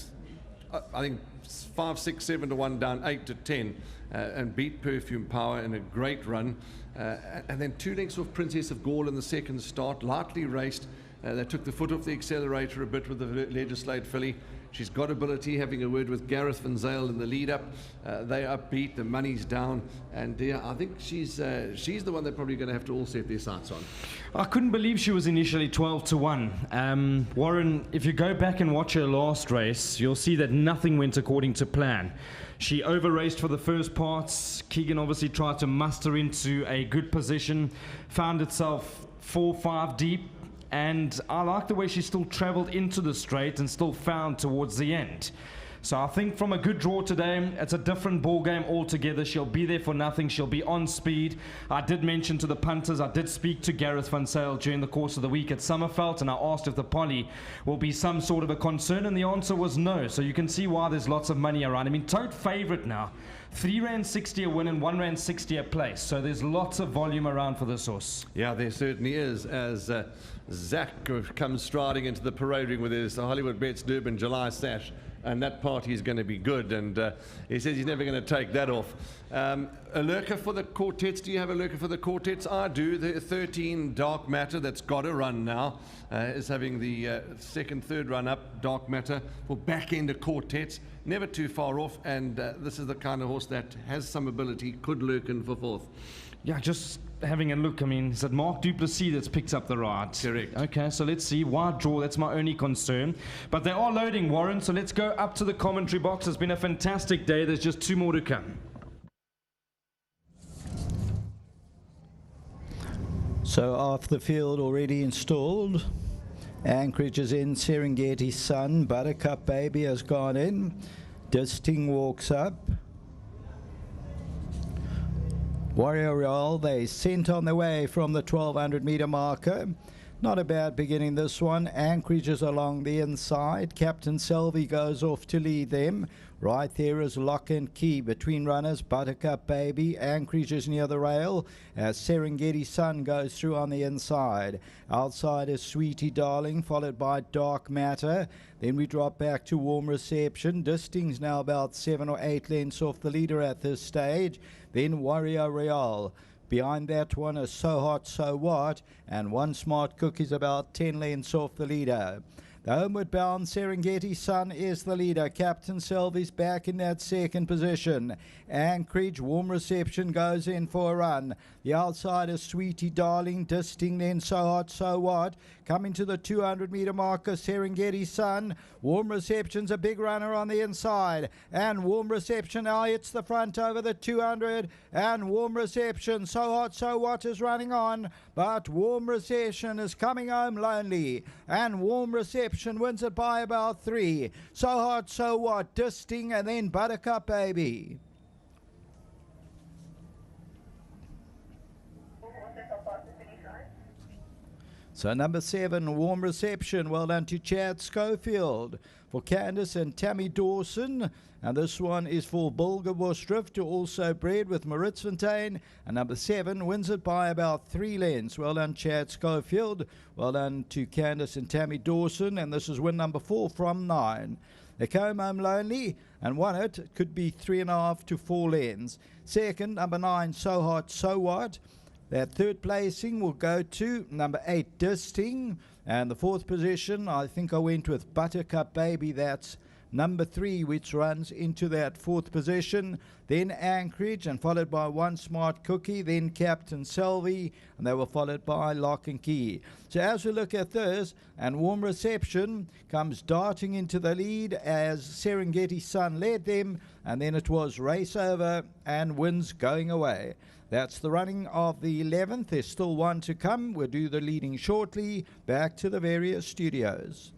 [SPEAKER 1] I think, 5, 6, 7 to 1 down 8 to 10, and beat Perfume Power in a great run. And then 2 lengths off Princess of Gaul in the second start, lightly raced. They took the foot off the accelerator a bit with the Legislate filly. She's got ability, having a word with Gareth Van Zyl in the lead-up. They upbeat, the money's down, and yeah, I think she's the one they're probably going to have to all set their sights on.
[SPEAKER 5] I couldn't believe she was initially 12-1. Warren, if you go back and watch her last race, you'll see that nothing went according to plan. She over-raced for the first parts. Keegan obviously tried to muster into a good position, found itself 4-5 deep, and I like the way she still travelled into the straight and still found towards the end. So I think from a good draw today, it's a different ball game altogether. She'll be there for nothing. She'll be on speed. I did mention to the punters, I did speak to Gareth Van Zyl during the course of the week at Summerveld, and I asked if the poly will be some sort of a concern, and the answer was no. So you can see why there's lots of money around. I mean, tote favourite now. 3 rand 60 a win and 1 rand 60 a place. So there's lots of volume around for this horse.
[SPEAKER 1] Yeah, there certainly is, as Zach comes striding into the parade ring with his Hollywoodbets Durban July sash. And that party is going to be good, and he says he's never going to take that off. A lurker for the quartets. Do you have a lurker for the quartets? I do. The 13 Dark Matter, that's got a run now, is having the second, third run up. Dark Matter for back end of quartets, never too far off, and this is the kind of horse that has some ability, could lurk in for 4th.
[SPEAKER 5] Yeah, just having a look, I mean, is it Mark Duplessis that's picked up the ride?
[SPEAKER 1] Correct.
[SPEAKER 5] Okay, so let's see. Wide draw, that's my only concern. But they are loading, Warren, so let's go up to the commentary box. It's been a fantastic day. There's just 2 more to come.
[SPEAKER 6] So off the field already installed. Anchorage is in, Serengeti Sun, Buttercup Baby has gone in. Disting walks up. Warrior Royale, they sent on their way from the 1200 meter marker. Not a bad beginning, this one. Anchorage is along the inside. Captain Selvey goes off to lead them. Right there is Lock and Key between runners. Buttercup Baby. Anchorage is near the rail as Serengeti Sun goes through on the inside. Outside is Sweetie Darling, followed by Dark Matter. Then we drop back to Warm Reception. Disting's now about 7 or 8 lengths off the leader at this stage. Then Warrior Royale. Behind that one is So Hot, So What, and One Smart Cook is about 10 lengths off the leader. The homeward bound Serengeti Sun is the leader. Captain Selvey's back in that second position. Anchorage, Warm Reception goes in for a run. The outside is Sweetie Darling, Disting, then So Hot, So What. Coming to the 200 meter marker, Serengeti Sun. Warm Reception's a big runner on the inside. And Warm Reception now hits the front over the 200. And Warm Reception, So Hot, So What is running on. But Warm Reception is coming home lonely. And Warm Reception wins it by about 3. So Hot, So What, Disting, and then Buttercup Baby. So number 7, Warm Reception, well done to Chad Schofield. For Candice and Tammy Dawson, and this one is for Bulgabostrift, who also bred with Maritzfontein, and number 7 wins it by about 3 lengths. Well done Chad Schofield, well done to Candice and Tammy Dawson, and this is win number 4 from 9. They came home lonely and won it. It could be 3.5 to 4 lengths. Second, number 9, So Hot, So What. That third placing will go to number 8, Disting. And the fourth position, I think I went with Buttercup Baby. That's number 3, which runs into that fourth position. Then Anchorage, and followed by One Smart Cookie. Then Captain Selvey, and they were followed by Lock and Key. So as we look at this, and Warm Reception comes darting into the lead as Serengeti Sun led them. And then it was Race Over and Wins going away. That's the running of the 11th. There's still one to come. We'll do the leading shortly. Back to the various studios.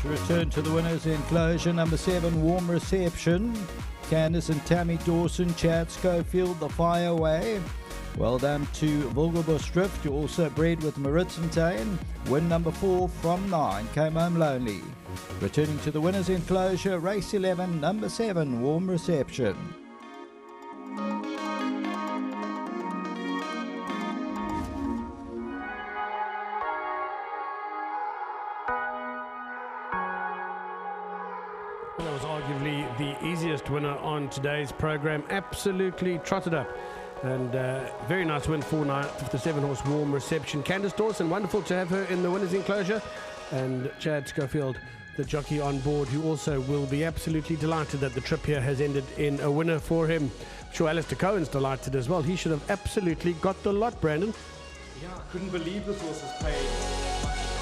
[SPEAKER 6] To return to the winners' enclosure, number 7, Warm Reception. Candice and Tammy Dawson, Chad Schofield, the Fire Away. Well done to Bulgabostrift, who also bred with Maritzfontein. Win number 4 from 9, came home lonely. Returning to the winners' enclosure, race 11, number 7, Warm Reception.
[SPEAKER 4] That was arguably the easiest winner on today's program. Absolutely trotted up. And very nice win for the 7-horse Warm Reception. Candice Dawson, wonderful to have her in the winner's enclosure. And Chad Schofield, the jockey on board, who also will be absolutely delighted that the trip here has ended in a winner for him. I'm sure Alistair Cohen's delighted as well. He should have absolutely got the lot, Brandon.
[SPEAKER 5] Yeah, I couldn't believe this horse was paid.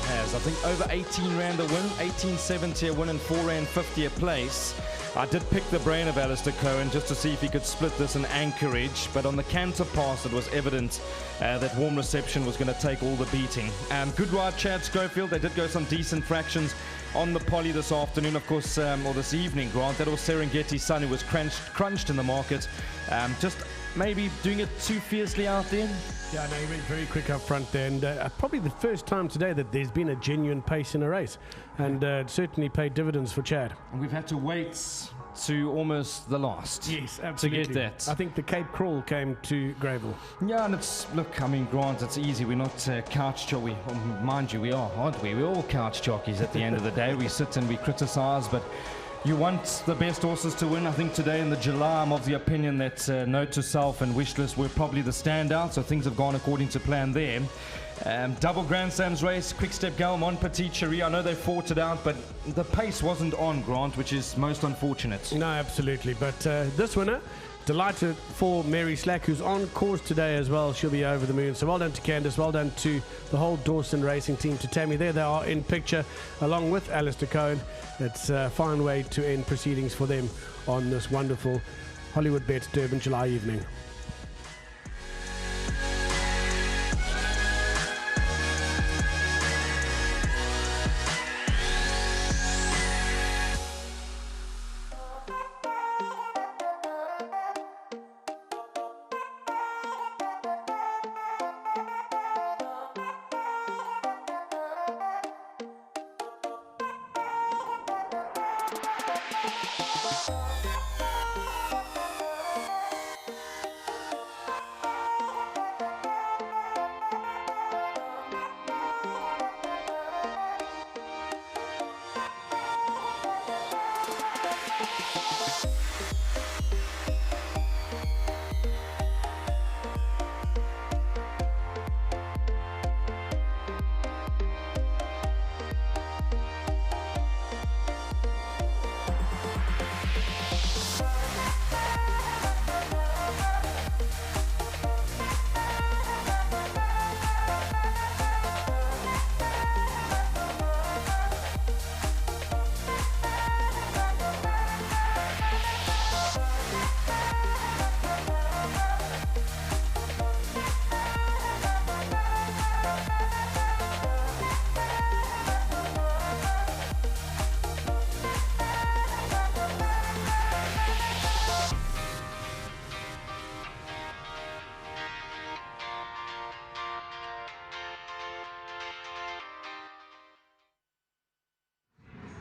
[SPEAKER 5] has. I think over 18 rand a win, 18.70 a win and 4 rand 50 a place. I did pick the brain of Alistair Cohen just to see if he could split this in Anchorage, but on the canter pass it was evident that Warm Reception was going to take all the beating. Good ride, Chad Schofield. They did go some decent fractions on the poly this afternoon, of course, or this evening, Grant. That was Serengeti Sun, who was crunched in the market. Just maybe doing it too fiercely out there.
[SPEAKER 4] Yeah, no, he went very quick up front there, and probably the first time today that there's been a genuine pace in a race, and it certainly paid dividends for Chad.
[SPEAKER 5] And we've had to wait to almost the last.
[SPEAKER 4] Yes, absolutely.
[SPEAKER 5] To get that.
[SPEAKER 4] I think the Cape Crawl came to Greyville.
[SPEAKER 5] Yeah, and it's, look, I mean, Grant, it's easy. We're not couch jockeys. Mind you, we are, aren't we? We're all couch jockeys at the end of the day. We sit and we criticize, but you want the best horses to win. I think today in the July, I'm of the opinion that Note to Self and Wishlist were probably the standouts, so things have gone according to plan there. Double Grand Slams race, Quick Step Galmon, Petit Cherie. I know they fought it out, but the pace wasn't on, Grant, which is most unfortunate.
[SPEAKER 4] No, absolutely. But this winner, delighted for Mary Slack, who's on course today as well. She'll be over the moon. So well done to Candice, well done to the whole Dawson Racing team, to Tammy. There they are in picture, along with Alistair Cohen. It's a fine way to end proceedings for them on this wonderful Hollywoodbets Durban July evening.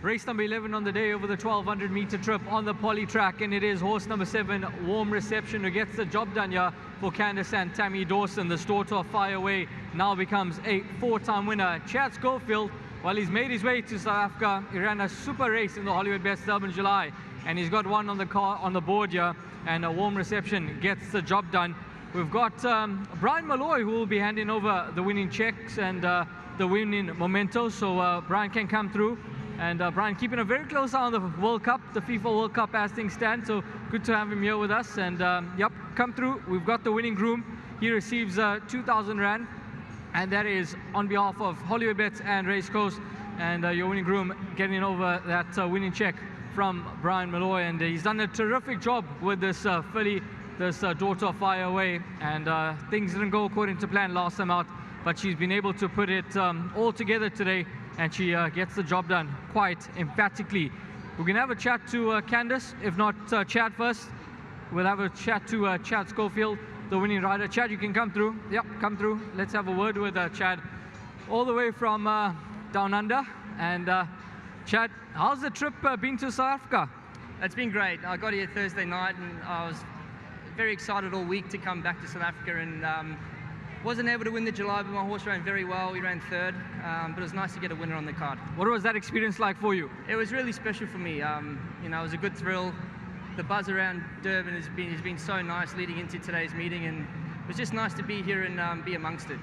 [SPEAKER 3] Race number 11 on the day over the 1200 meter trip on the poly track, and it is horse number 7, Warm Reception, who gets the job done here for Candice and Tammy Dawson. The Storter of Fire Away now becomes a 4-time winner. Chad Schofield, well, he's made his way to South Africa. He ran a super race in the Hollywoodbets Durban July, and he's got one on the board here, and a Warm Reception gets the job done. We've got Brian Malloy, who will be handing over the winning checks and the winning memento, so Brian can come through. And Brian keeping a very close eye on the World Cup, the FIFA World Cup as things stand, so good to have him here with us. And yep, come through. We've got the winning groom. He receives 2,000 Rand, and that is on behalf of Hollywoodbets and Race Coast. And your winning groom getting over that winning check from Brian Malloy, and he's done a terrific job with this filly, this Daughter of Fire Away. And things didn't go according to plan last time out, but she's been able to put it all together today, and she gets the job done quite emphatically. We're going to have a chat to Candice, if not Chad first. We'll have a chat to Chad Schofield, the winning rider. Chad, you can come through. Yep, come through. Let's have a word with Chad, all the way from down under. And Chad, how's the trip been to South Africa?
[SPEAKER 21] It's been great. I got here Thursday night, and I was very excited all week to come back to South Africa, and wasn't able to win the July, but my horse ran very well. We ran third, but it was nice to get a winner on the card.
[SPEAKER 3] What was that experience like for you?
[SPEAKER 21] It was really special for me. You know, it was a good thrill. The buzz around Durban has been so nice leading into today's meeting, and it was just nice to be here and be amongst it.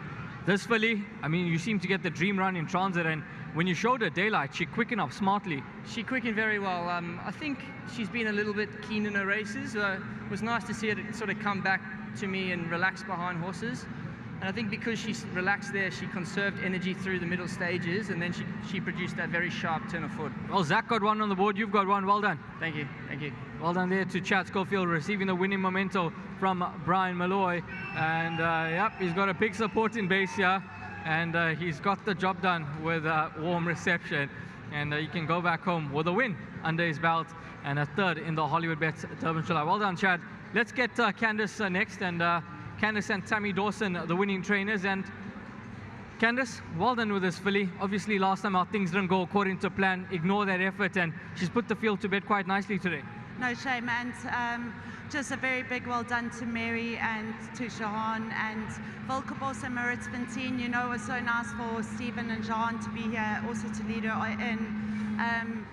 [SPEAKER 3] This filly, I mean, you seem to get the dream run in transit, and when you showed her daylight, she quickened up smartly.
[SPEAKER 21] She quickened very well. I think she's been a little bit keen in her races. It was nice to see her sort of come back to me and relax behind horses. And I think because she relaxed there, she conserved energy through the middle stages, and then she produced that very sharp turn of foot.
[SPEAKER 3] Well, Zach got one on the board. You've got one. Well done.
[SPEAKER 21] Thank you. Thank you.
[SPEAKER 3] Well done there to Chad Schofield, receiving the winning memento from Brian Malloy. And yep, he's got a big supporting base here, and he's got the job done with warm reception. And he can go back home with a win under his belt and a third in the Hollywoodbets Durban July. Well done, Chad. Let's get Candice next, and Candice and Tammy Dawson, the winning trainers. And Candice, well done with this filly. Obviously, last time out things didn't go according to plan. Ignore that effort, and she's put the field to bed quite nicely today.
[SPEAKER 7] No shame, and just a very big well done to Mary and to Shahan and Volkerbos and Maritz Ventine. You know, it was so nice for Stephen and Shahan to be here, also to lead her in.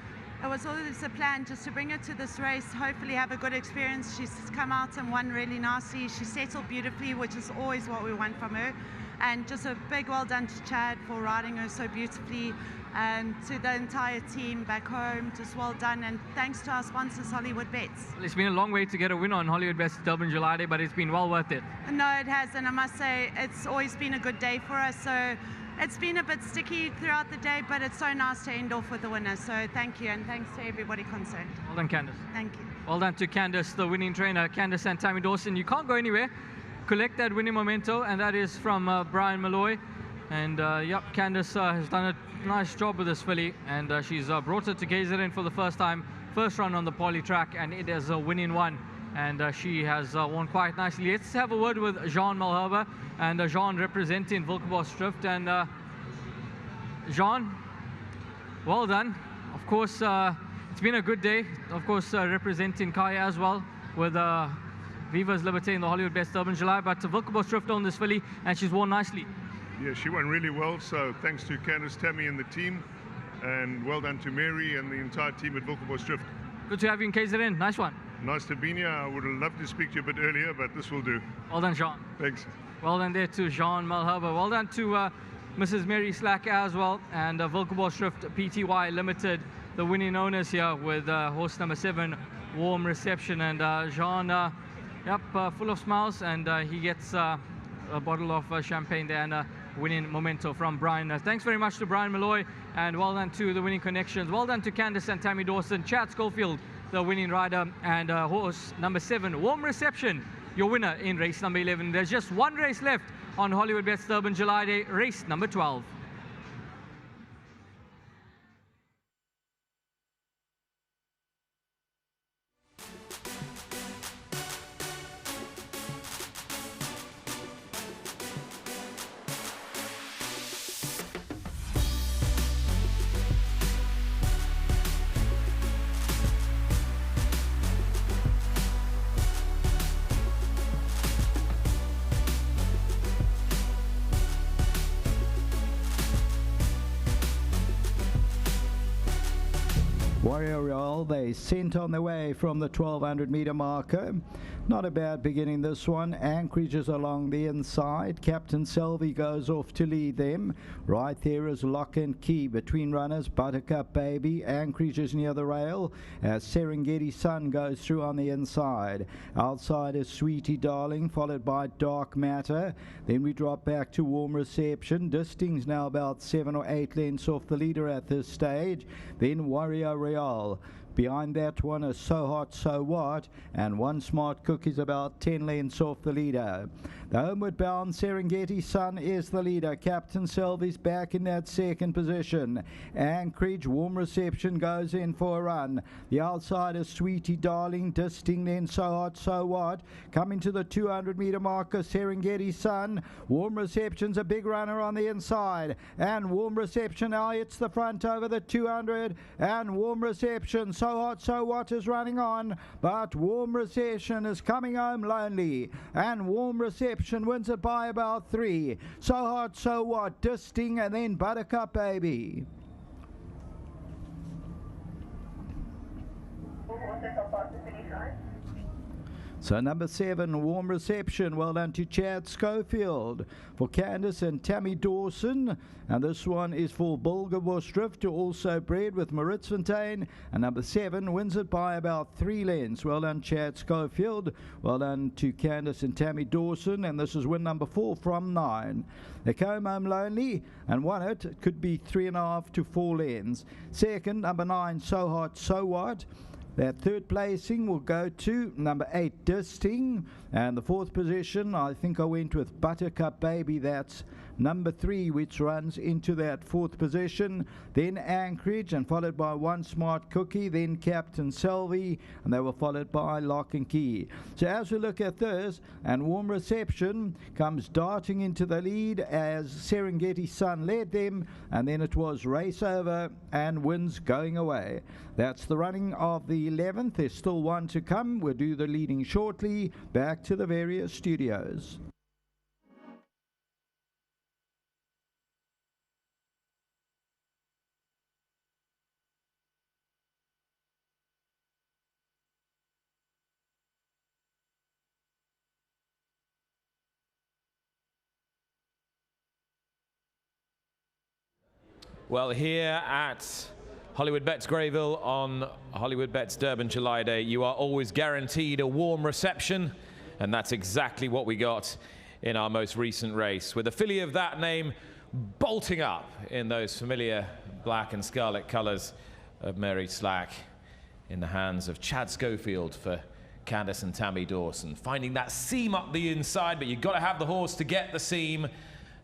[SPEAKER 7] It was always a plan just to bring her to this race, hopefully have a good experience. She's come out and won really nicely. She settled beautifully, which is always what we want from her. And just a big well done to Chad for riding her so beautifully. And to the entire team back home, just well done. And thanks to our sponsors, Hollywoodbets.
[SPEAKER 3] Well, it's been a long way to get a win on Hollywoodbets Durban July Day, but it's been well worth it.
[SPEAKER 7] No, it has. And I must say, it's always been a good day for us. So it's been a bit sticky throughout the day, but it's so nice to end off with the winner. So thank you, and thanks to everybody concerned.
[SPEAKER 3] Well done, Candice.
[SPEAKER 7] Thank you.
[SPEAKER 3] Well done to Candice, the winning trainer. Candice and Tammy Dawson, you can't go anywhere. Collect that winning memento, and that is from Brian Malloy. And yep, Candice has done a nice job with this filly, and she's brought her to KZN for the first time. First run on the poly track, and it is a winning one. And she has won quite nicely. Let's have a word with Jean Malherbe, and Jean representing Volkerbos Drift. And Jean, well done. Of course, it's been a good day. Of course, representing Kaya as well with Viva's Liberté in the Hollywoodbets Durban July. But Volkerbos Drift on this filly, and she's won nicely.
[SPEAKER 14] Yeah, she won really well. So thanks to Candice, Tammy, and the team, and well done to Mary and the entire team at Volkerbos Drift.
[SPEAKER 3] Good to have you in KZN. Nice one.
[SPEAKER 14] Nice to be here. I would have loved to speak to you a bit earlier, but this will do.
[SPEAKER 3] Well done, Jean.
[SPEAKER 14] Thanks.
[SPEAKER 3] Well done there to Jean Malherbe. Well done to Mrs. Mary Slack as well, and Volkerbos Drift Pty Limited, the winning owners here with horse number 7, Warm Reception. And Jean, yep, full of smiles, and he gets a bottle of champagne there and a winning memento from Brian. Thanks very much to Brian Malloy, and well done to the winning connections. Well done to Candice and Tammy Dawson. Chad Schofield, the winning rider, and horse number 7, Warm Reception, your winner in race number 11. There's just one race left on Hollywoodbets Durban July Day, race number 12.
[SPEAKER 6] Warrior Roll, they sent on their way from the 1200 meter marker. Not a bad beginning this one. Anchorage is along the inside. Captain Selvey goes off to lead them. Right there is Lock and Key between runners. Buttercup Baby. Anchorage is near the rail as Serengeti Sun goes through on the inside. Outside is Sweetie Darling, followed by Dark Matter. Then we drop back to Warm Reception. Disting's now about 7 or 8 lengths off the leader at this stage. Then Warrior Royale. Behind that one is So Hot, So What, and One Smart Cook is about 10 lengths off the leader. The homeward bound Serengeti Sun is the leader. Captain Selvey's back in that second position. Anchorage, Warm Reception goes in for a run. The outside is Sweetie Darling, Disting, then So Hot, So What. Coming to the 200 meter marker, Serengeti Sun. Warm Reception's a big runner on the inside, and Warm Reception now hits the front over the 200, and Warm Reception, So Hot, So What is running on, but Warm Reception is coming home lonely, and Warm Reception wins it by about 3. So Hot, So What, Disting, and then Buttercup Baby. So number 7, Warm Reception. Well done to Chad Schofield. For Candace and Tammy Dawson. And this one is for Bulgabush Drift, who also bred with Maritzfontein. And number 7 wins it by about 3 lengths. Well done, Chad Schofield. Well done to Candace and Tammy Dawson. And this is win number 4 from 9. They came home lonely and won it. It could be 3.5 to 4 lengths. Second, number 9, So Hot, So What. That third placing will go to number 8, Disting. And the fourth position, I think I went with Buttercup Baby. That's number 3, which runs into that fourth position. Then Anchorage, and followed by One Smart Cookie. Then Captain Selvey, and they were followed by Lock and Key. So as we look at this, and Warm Reception comes darting into the lead as Serengeti Sun led them, and then it was Race Over and Wins Going Away. That's the running of the 11th. There's still one to come. We'll do the leading shortly. Back to the various studios.
[SPEAKER 12] Well, here at Hollywoodbets Greyville on Hollywoodbets Durban July Day, you are always guaranteed a warm reception, and that's exactly what we got in our most recent race, with a filly of that name bolting up in those familiar black and scarlet colours of Mary Slack in the hands of Chad Schofield for Candace and Tammy Dawson. Finding that seam up the inside, but you've got to have the horse to get the seam,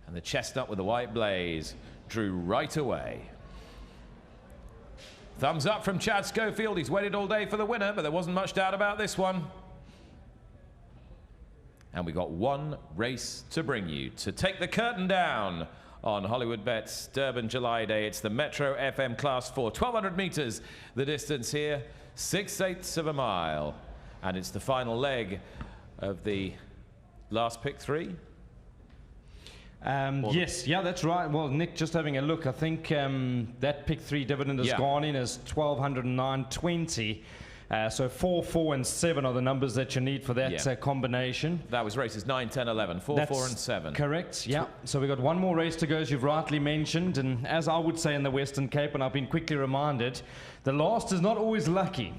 [SPEAKER 12] and the chestnut with the white blaze drew right away. Thumbs up from Chad Schofield. He's waited all day for the winner, but there wasn't much doubt about this one. And we got one race to bring you. To take the curtain down on Hollywoodbets Durban July Day, it's the Metro FM Class 4. 1,200 meters, the distance here, 6/8 of a mile. And it's the final leg of the last pick 3.
[SPEAKER 5] Yes, yeah, that's right. Well, Nick, just having a look, I think that pick 3 dividend has gone in as 1,209.20. So 4, 4, and 7 are the numbers that you need for that combination.
[SPEAKER 12] That was races 9, 10, 11. 4, 4, and 7.
[SPEAKER 5] Correct, yeah. So we've got one more race to go, as you've rightly mentioned. And as I would say in the Western Cape, and I've been quickly reminded, the last is not always lucky.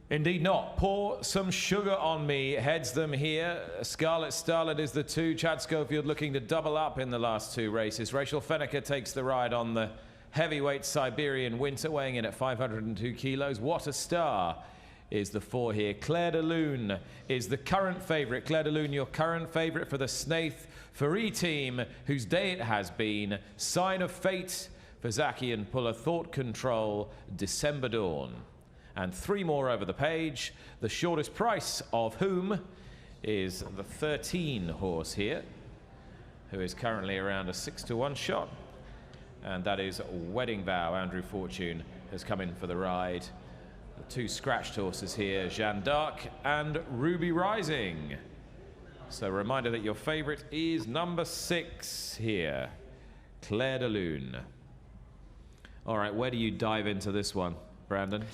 [SPEAKER 12] Indeed not. Pour some sugar on me heads them here. Scarlet Starlet is the 2. Chad Schofield looking to double up in the last 2 races. Rachel Fenneker takes the ride on the heavyweight Siberian Winter, weighing in at 502 kilos. What a Star is the 4 here. Claire de Lune is the current favourite. Claire de Lune, your current favourite for the Snaith Farie team, whose day it has been. Sign of Fate for Zaki and Puller. Thought Control, December Dawn. And 3 more over the page, the shortest price of whom is the 13 horse here, who is currently around a 6-to-1 shot. And that is Wedding Vow. Andrew Fortune has come in for the ride. The 2 scratched horses here, Jeanne d'Arc and Ruby Rising. So a reminder that your favorite is number 6 here, Claire de Lune. All right, where do you dive into this one, Brandon?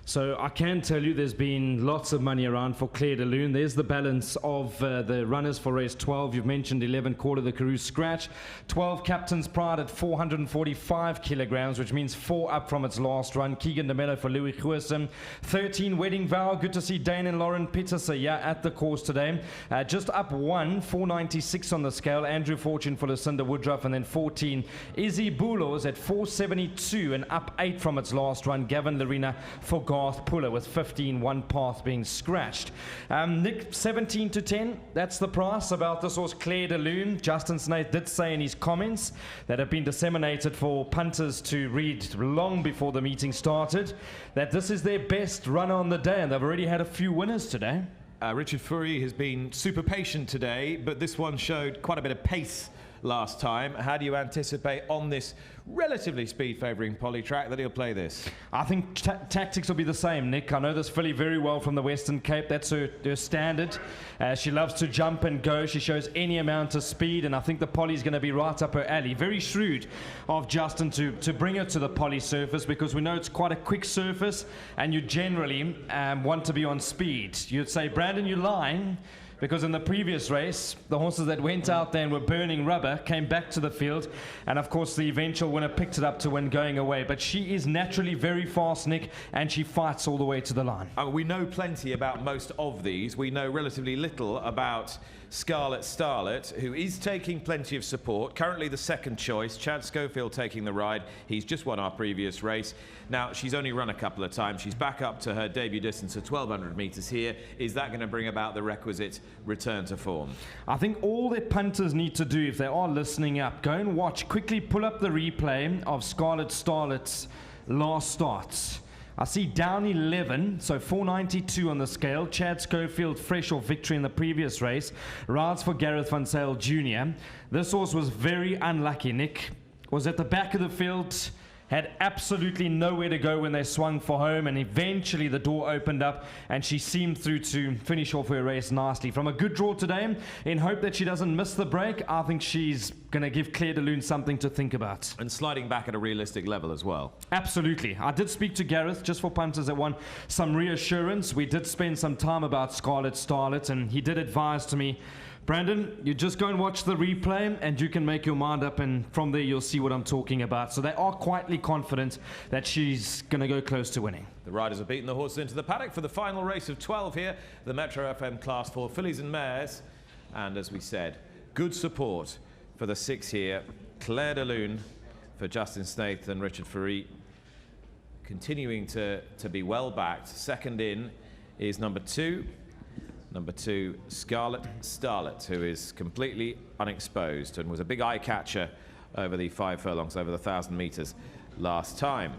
[SPEAKER 5] So I can tell you there's been lots of money around for Claire de Lune. There's the balance of the runners for race 12. You've mentioned 11 Quarter the Karoo Scratch. 12 Captain's Pride at 445 kilograms, which means 4 up from its last run. Keegan de Mello for Louis Goosen. 13 Wedding Vow. Good to see Dane and Lauren Peterson at the course today. Just up 1, 496 on the scale. Andrew Fortune for Lucinda Woodruff. And then 14 Izzy Bulos at 472 and up 8 from its last run. Gavin Larina for Garth Puller with 15, 1 path being scratched. Nick, 17 to 10, that's the price about this horse Claire de Lune. Justin Snaith did say in his comments that have been disseminated for punters to read long before the meeting started that this is their best runner on the day, and they've already had a few winners today.
[SPEAKER 12] Richard Fury has been super patient today, but this one showed quite a bit of pace last time. How do you anticipate on this relatively speed-favouring poly track that he'll play this?
[SPEAKER 5] I think tactics will be the same, Nick. I know this filly very well from the Western Cape. That's her standard. She loves to jump and go. She shows any amount of speed, and I think the poly's going to be right up her alley. Very shrewd of Justin to bring her to the poly surface, because we know it's quite a quick surface, and you generally want to be on speed. You'd say, Brandon, you're lying, because in the previous race, the horses that went out there and were burning rubber came back to the field, and of course the eventual winner picked it up to win going away. But she is naturally very fast, Nick, and she fights all the way to the line.
[SPEAKER 12] We know plenty about most of these. We know relatively little about Scarlet Starlet, who is taking plenty of support. Currently the second choice, Chad Schofield taking the ride. He's just won our previous race. Now, she's only run a couple of times. She's back up to her debut distance of 1,200 metres here. Is that going to bring about the requisite return to form?
[SPEAKER 5] I think all that punters need to do, if they are listening up, go and watch, quickly pull up the replay of Scarlet Starlet's last starts. I see down 11, so 492 on the scale. Chad Schofield, fresh off victory in the previous race, rides for Gareth Van Zyl Jr. This horse was very unlucky, Nick. Was at the back of the field, had absolutely nowhere to go when they swung for home, and eventually the door opened up and she seemed through to finish off her race nicely. From a good draw today, in hope that she doesn't miss the break, I think she's going to give Claire de Lune something to think about.
[SPEAKER 12] And sliding back at a realistic level as well.
[SPEAKER 5] Absolutely. I did speak to Gareth, just for punters that want some reassurance. We did spend some time about Scarlet Starlet, and he did advise to me, Brandon, you just go and watch the replay and you can make your mind up, and from there you'll see what I'm talking about. So they are quietly confident that she's going to go close to winning.
[SPEAKER 12] The riders have beaten the horses into the paddock for the final race of 12 here, the Metro FM Class 4 fillies and mares. And as we said, good support for the 6 here. Claire de Lune for Justin Snaith and Richard Farid, continuing to be well backed. Second in is number 2, Scarlet Starlet, who is completely unexposed and was a big eye catcher over the 5 furlongs, over the 1,000 metres last time.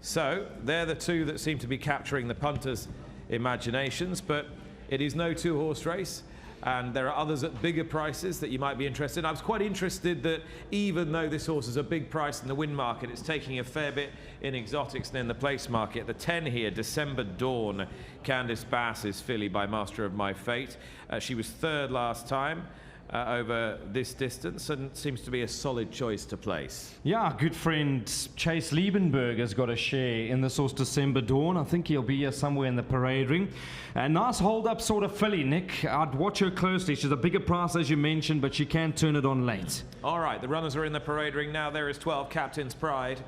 [SPEAKER 12] So they're the two that seem to be capturing the punters' imaginations, but it is no 2-horse race, and there are others at bigger prices that you might be interested in. I was quite interested that even though this horse is a big price in the win market, it's taking a fair bit in exotics and in the place market. The 10 here, December Dawn, Candice Bass's filly by Master of My Fate. She was 3rd last time over this distance, and seems to be a solid choice to place.
[SPEAKER 5] Yeah, good friend Chase Liebenberg has got a share in this horse, December Dawn. I think he'll be here somewhere in the parade ring. A nice hold-up sort of filly, Nick. I'd watch her closely. She's a bigger price, as you mentioned, but she can turn it on late.
[SPEAKER 12] All right, the runners are in the parade ring now. There is 12, Captain's Pride.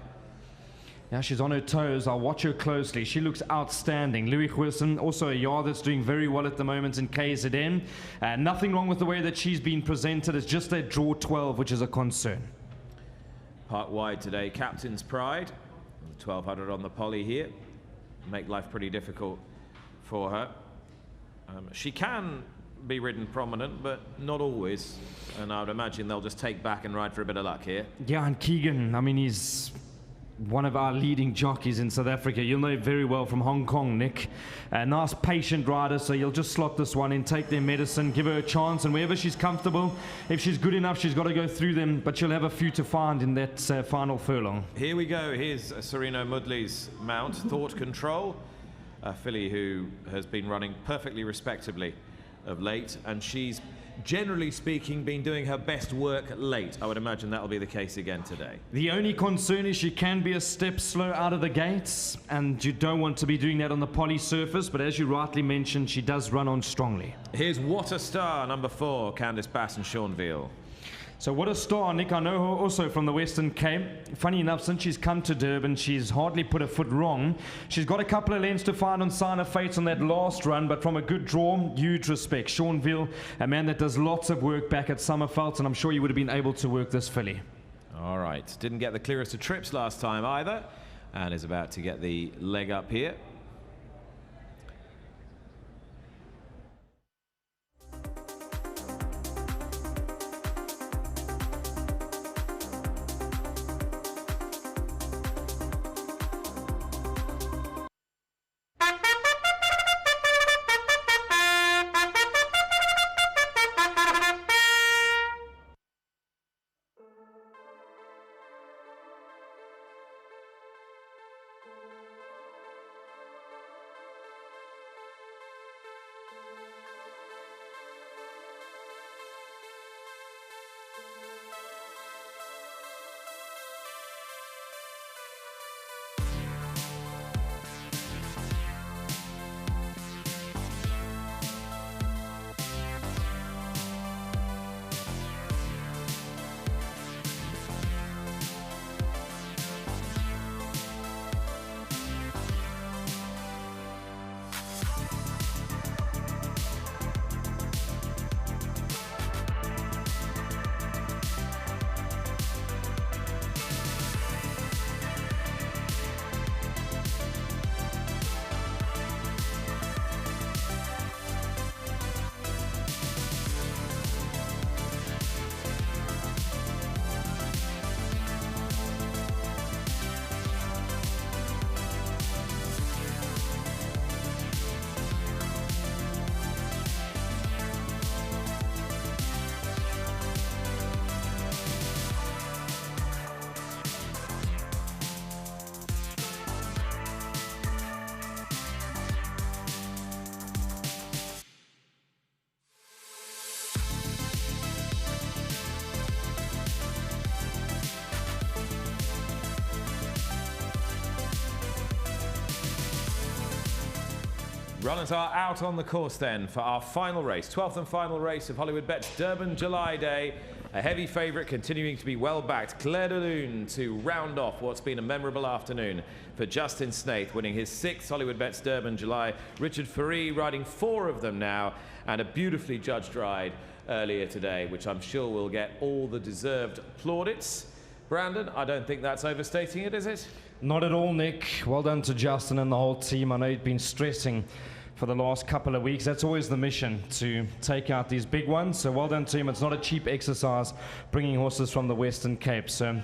[SPEAKER 5] Now she's on her toes. I'll watch her closely. She looks outstanding. Louis Wilson, also a yard that's doing very well at the moment in KZN. Nothing wrong with the way that she's been presented. It's just that draw 12, which is a concern.
[SPEAKER 12] Part wide today, Captain's Pride. 1,200 on the poly here. Make life pretty difficult for her. She can be ridden prominent, but not always. And I would imagine they'll just take back and ride for a bit of luck here.
[SPEAKER 5] Yeah, and Keegan, I mean, he's one of our leading jockeys in South Africa. You'll know very well from Hong Kong, Nick. A nice patient rider, so you'll just slot this one in, take their medicine, give her a chance, and wherever she's comfortable, if she's good enough, she's got to go through them, but she'll have a few to find in that final furlong.
[SPEAKER 12] Here we go. Here's Sereno Mudley's mount, Thought Control, a filly who has been running perfectly respectably of late, and she's generally speaking been doing her best work late. I would imagine that'll be the case again today.
[SPEAKER 5] The only concern is she can be a step slow out of the gates, and you don't want to be doing that on the poly surface, but as you rightly mentioned, she does run on strongly.
[SPEAKER 12] Here's What a Star, number 4, Candice Bass and Sean Veal.
[SPEAKER 5] So What a Star, Nick, I know her also from the Western Cape. Funny enough, since she's come to Durban, she's hardly put a foot wrong. She's got a couple of lengths to find on Sign of Fate on that last run, but from a good draw, huge respect. Sean Veal, a man that does lots of work back at Summerveld, and I'm sure you would have been able to work this filly.
[SPEAKER 12] All right, didn't get the clearest of trips last time either, and is about to get the leg up here. Runners are out on the course then for our final race, 12th and final race of Hollywoodbets Durban July Day. A heavy favourite continuing to be well backed, Claire de Lune, to round off what's been a memorable afternoon for Justin Snaith, winning his 6th Hollywoodbets Durban July. Richard Faree riding 4 of them now, and a beautifully judged ride earlier today, which I'm sure will get all the deserved plaudits. Brandon, I don't think that's overstating it, is it?
[SPEAKER 5] Not at all, Nick. Well done to Justin and the whole team. I know you've been stressing for the last couple of weeks. That's always the mission, to take out these big ones. So well done to him. It's not a cheap exercise bringing horses from the Western Cape. So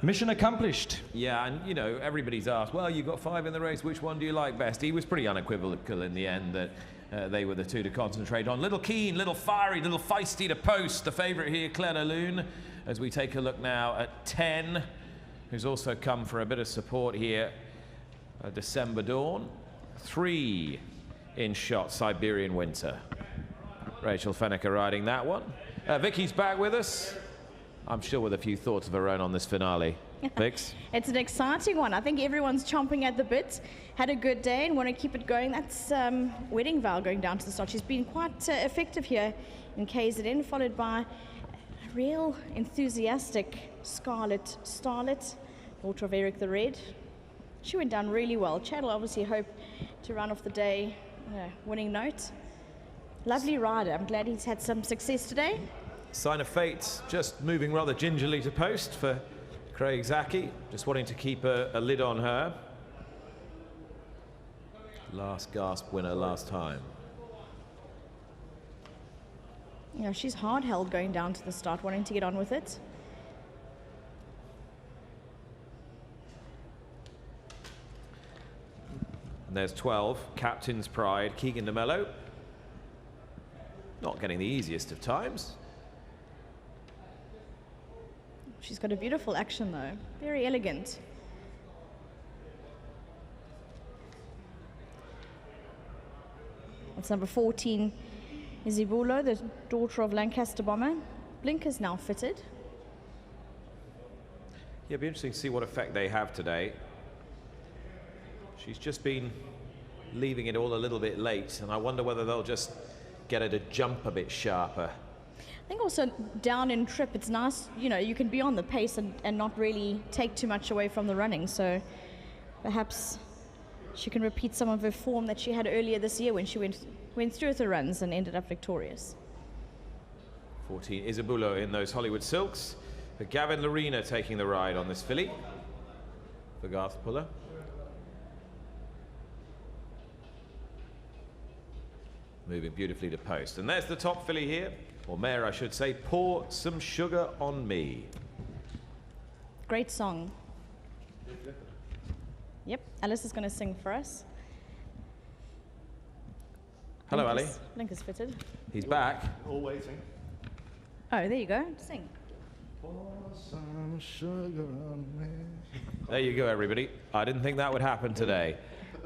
[SPEAKER 5] mission accomplished.
[SPEAKER 12] Yeah, and you know, everybody's asked, well, you've got 5 in the race, which one do you like best? He was pretty unequivocal in the end that they were the 2 to concentrate on. Little keen, little fiery, little feisty to post. The favourite here, Claire de Lune, as we take a look now at 10, who's also come for a bit of support here. December Dawn. 3 in shot, Siberian Winter. Rachel Fenneker riding that one. Vicky's back with us. I'm sure with a few thoughts of her own on this finale. Vix?
[SPEAKER 2] It's an exciting one. I think everyone's chomping at the bit. Had a good day and want to keep it going. That's Wedding Vow going down to the start. She's been quite effective here in KZN, followed by a real enthusiastic Scarlet Starlet, daughter of Eric the Red. She went down really well. Channel obviously hope to run off the day winning note. Lovely rider. I'm glad he's had some success today.
[SPEAKER 12] Sign of Fate just moving rather gingerly to post for Craig Zaki, just wanting to keep a lid on her. Last gasp winner last time.
[SPEAKER 2] Yeah, she's hard held going down to the start, wanting to get on with it.
[SPEAKER 12] And there's 12, Captain's Pride, Keegan de Mello. Not getting the easiest of times.
[SPEAKER 2] She's got a beautiful action though, very elegant. That's number 14, Izibulo, the daughter of Lancaster Bomber. Blinkers now fitted.
[SPEAKER 12] Yeah, it'll be interesting to see what effect they have today. She's just been leaving it all a little bit late, and I wonder whether they'll just get her to jump a bit sharper.
[SPEAKER 2] I think also down in trip, it's nice, you know, you can be on the pace and not really take too much away from the running. So perhaps she can repeat some of her form that she had earlier this year when she went through with the runs and ended up victorious.
[SPEAKER 12] 14, Isabulo in those Hollywood silks. But Gavin Lorena taking the ride on this filly for Garth Puller. Moving beautifully to post. And there's the top filly here, or mare I should say, Pour Some Sugar on Me.
[SPEAKER 2] Great song. Yep, Alice is going to sing for us.
[SPEAKER 12] Hello, Ali.
[SPEAKER 2] Blinkers fitted.
[SPEAKER 12] He's back.
[SPEAKER 14] All waiting.
[SPEAKER 2] Oh, there you go. Sing.
[SPEAKER 14] Pour some sugar on me.
[SPEAKER 12] There you go, everybody. I didn't think that would happen today.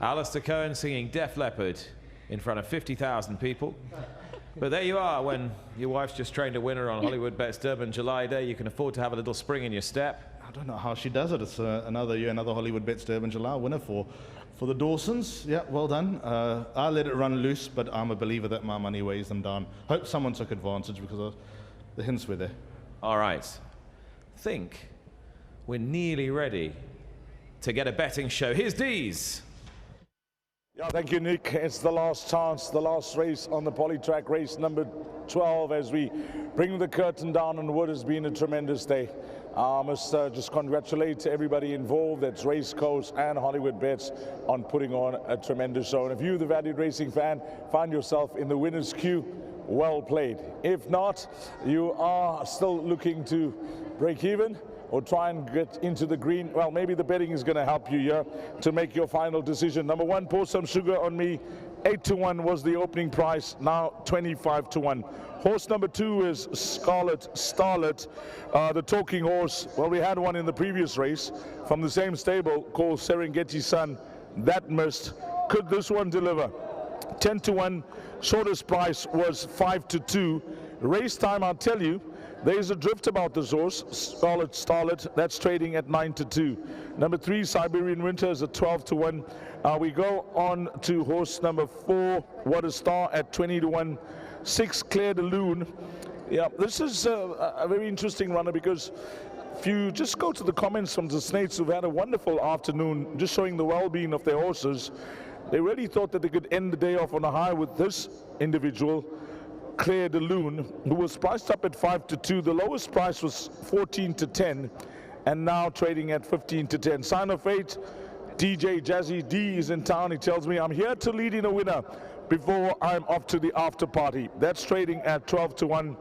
[SPEAKER 12] Alistair Cohen singing Def Leppard in front of 50,000 people. But there you are, when your wife's just trained a winner on Hollywoodbets Durban July Day, you can afford to have a little spring in your step.
[SPEAKER 20] I don't know how she does it. It's another year, another Hollywoodbets Durban July winner for the Dawsons. Yeah, well done. I let it run loose, but I'm a believer that my money weighs them down. Hope someone took advantage because the hints were there.
[SPEAKER 12] All right. Think we're nearly ready to get a betting show. Here's Dees.
[SPEAKER 16] Yeah, thank you, Nick. It's the last chance, the last race on the polytrack, race number 12, as we bring the curtain down on what has been a tremendous day. I must just congratulate everybody involved, that's Race Coast and Hollywoodbets, on putting on a tremendous show. And if you, the valued racing fan, find yourself in the winner's queue, well played. If not, you are still looking to break even or try and get into the green, well, maybe the betting is going to help you here to make your final decision. Number 1, Pour Some Sugar on Me, 8-1 was the opening price, now 25-1. Horse number 2 is Scarlet Starlet, the talking horse. Well, we had one in the previous race from the same stable called Serengeti Sun. That missed. Could this one deliver? 10-1, shortest price was 5-2. Race time, I'll tell you, There's a drift about this horse, Scarlet Starlet, that's trading at 9-2. Number 3, Siberian Winter, is at 12-1. We go on to horse number 4, What a Star, at 20-1. 6, Claire de Lune. Yeah, this is a very interesting runner, because if you just go to the comments from the Snates, who've had a wonderful afternoon, just showing the well-being of their horses, they really thought that they could end the day off on a high with this individual, Claire de Lune, who was priced up at 5-2. The lowest price was 14-10, and now trading at 15-10. Sign of Fate, DJ Jazzy D is in town. He tells me, I'm here to lead in a winner before I'm off to the after party. That's trading at 12-1.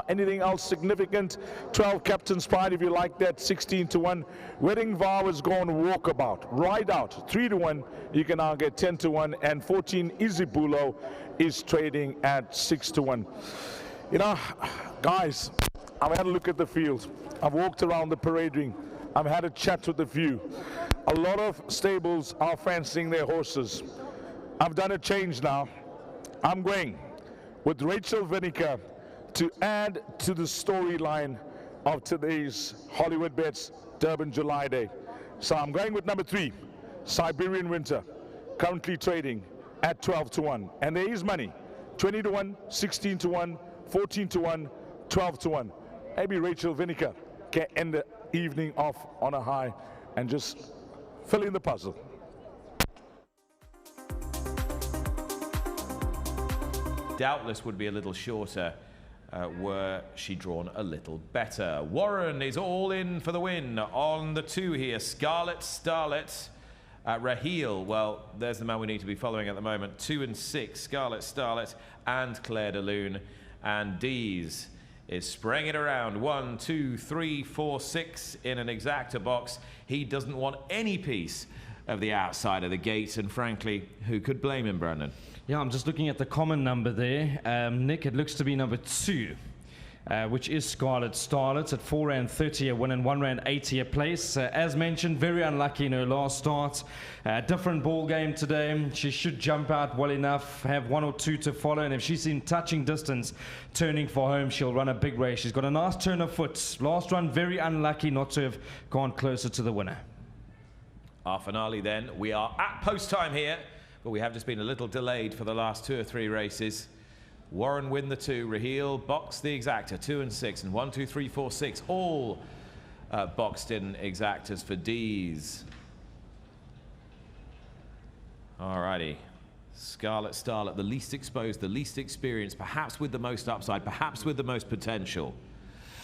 [SPEAKER 16] Anything else significant? 12, Captain's Pride, if you like that, 16-1. Wedding Vow has gone walkabout, right out, 3-1. You can now get 10-1, and 14, Izibulo, is trading at 6-1. You know, guys, I've had a look at the field. I've walked around the parade ring. I've had a chat with a few. A lot of stables are fancying their horses. I've done a change now. I'm going with Rachel Vinegar to add to the storyline of today's Hollywoodbets Durban July Day. So I'm going with number 3, Siberian Winter, currently trading at 12-1. And there is money, 20-1, 16-1, 14-1, 12-1. Maybe Rachel Vinegar can end the evening off on a high and just fill in the puzzle.
[SPEAKER 12] Doubtless would be a little shorter were she drawn a little better. Warren is all in for the win on the 2 here. Scarlet Starlet, Raheel, well, there's the man we need to be following at the moment. 2 and 6, Scarlet Starlet and Claire de Lune. And Dees is spraying it around. 1, 2, 3, 4, 6 in an exacta box. He doesn't want any piece of the outside of the gate, and frankly, who could blame him, Brandon?
[SPEAKER 5] Yeah, I'm just looking at the common number there. Nick, it looks to be number 2, which is Scarlet Starlet at 4.30 a win and 1.80 a place. As mentioned, very unlucky in her last start. Different ball game today. She should jump out well enough, have 1 or 2 to follow, and if she's in touching distance, turning for home, she'll run a big race. She's got a nice turn of foot. Last run, very unlucky not to have gone closer to the winner.
[SPEAKER 12] Our finale then. We are at post time here, but we have just been a little delayed for the last 2 or 3 races. Warren win the 2, Raheel box the exacta, 2 and 6, and 1, 2, 3, 4, 6, all boxed in exactas for D's. Alrighty, Scarlet Starlet, the least exposed, the least experienced, perhaps with the most upside, perhaps with the most potential.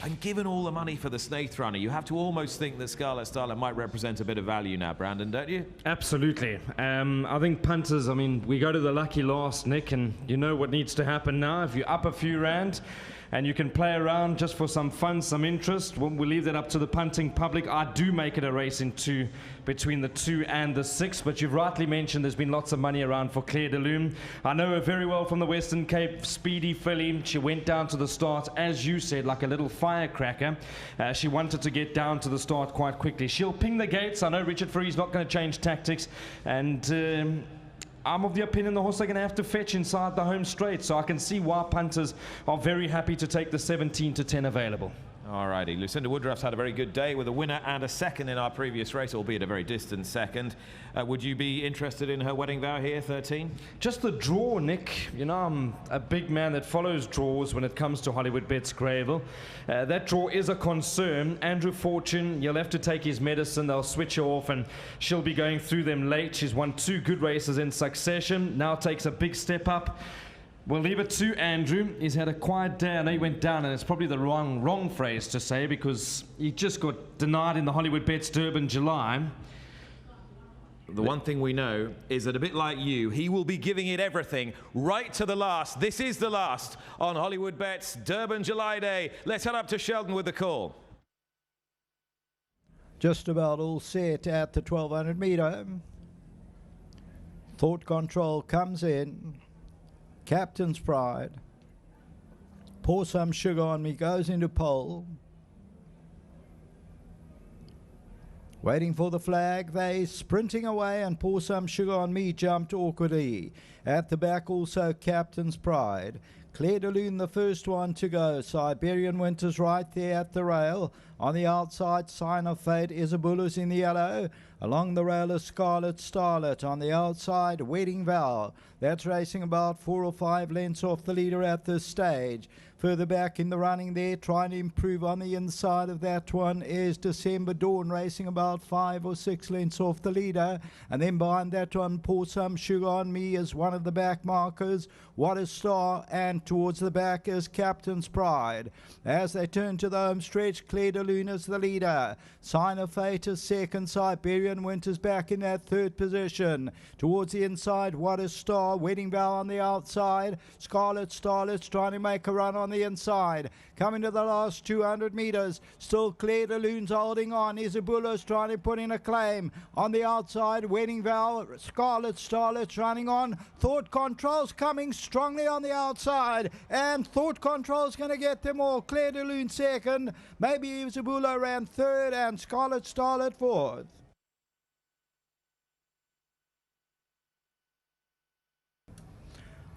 [SPEAKER 12] And given all the money for the Snaith runner, you have to almost think that Scarlet Starlet might represent a bit of value now, Brandon, don't you?
[SPEAKER 5] Absolutely. I think punters, I mean, we go to the lucky last, Nick, and you know what needs to happen now. If you're up a few rand and you can play around just for some fun, some interest, we'll leave that up to the punting public. I do make it a race in 2 between the 2 and the 6, but you've rightly mentioned there's been lots of money around for Claire de Lune. I know her very well from the Western Cape, speedy filly. She went down to the start, as you said, like a little firecracker. She wanted to get down to the start quite quickly. She'll ping the gates. I know Richard Free's not going to change tactics, and I'm of the opinion the horse are going to have to fetch inside the home straight, so I can see why punters are very happy to take the 17-10 available.
[SPEAKER 12] Alrighty, Lucinda Woodruff's had a very good day with a winner and a second in our previous race, albeit a very distant second. Would you be interested in her wedding vow here, 13?
[SPEAKER 5] Just the draw, Nick. You know, I'm a big man that follows draws when it comes to Hollywoodbets Greyville. That draw is a concern. Andrew Fortune, you'll have to take his medicine. They'll switch her off and she'll be going through them late. She's won 2 good races in succession. Now takes a big step up. We'll leave it to Andrew. He's had a quiet day. I know he went down, and it's probably the wrong phrase to say because he just got denied in the Hollywoodbets Durban July.
[SPEAKER 12] The one thing we know is that a bit like you, he will be giving it everything right to the last. This is the last on Hollywoodbets Durban July Day. Let's head up to Sheldon with the call.
[SPEAKER 6] Just about all set at the 1200 metre. Thought Control comes in. Captain's Pride. Pour Some Sugar on Me goes into pole. Waiting for the flag, they sprinting away, and Pour Some Sugar on Me jumped awkwardly. At the back also Captain's Pride. Claire de Lune, the first one to go. Siberian Winter's right there at the rail. On the outside, Sign of Fate, Isabula's in the yellow. Along the rail is Scarlet Starlet. On the outside, Wedding Vow. That's racing about 4 or 5 lengths off the leader at this stage. Further back in the running there, trying to improve on the inside of that one is December Dawn, racing about 5 or 6 lengths off the leader. And then behind that one, Pour Some Sugar on Me is one of the back markers. What a Star, and towards the back is Captain's Pride. As they turn to the home stretch, Claire de Lune is the leader. Sign of Fate is second. Siberian Winter's back in that third position. Towards the inside, What a Star, Wedding Vow on the outside. Scarlet Starlet's trying to make a run on the inside. Coming to the last 200 meters. Still Claire de Lune's holding on. Isabula's trying to put in a claim. On the outside, Wedding Vow, Scarlet Starlet's running on. Thought Control's coming strongly on the outside. And Thought Control's going to get them all. Claire de Lune second. Maybe Isabula ran third and Scarlet Starlet fourth.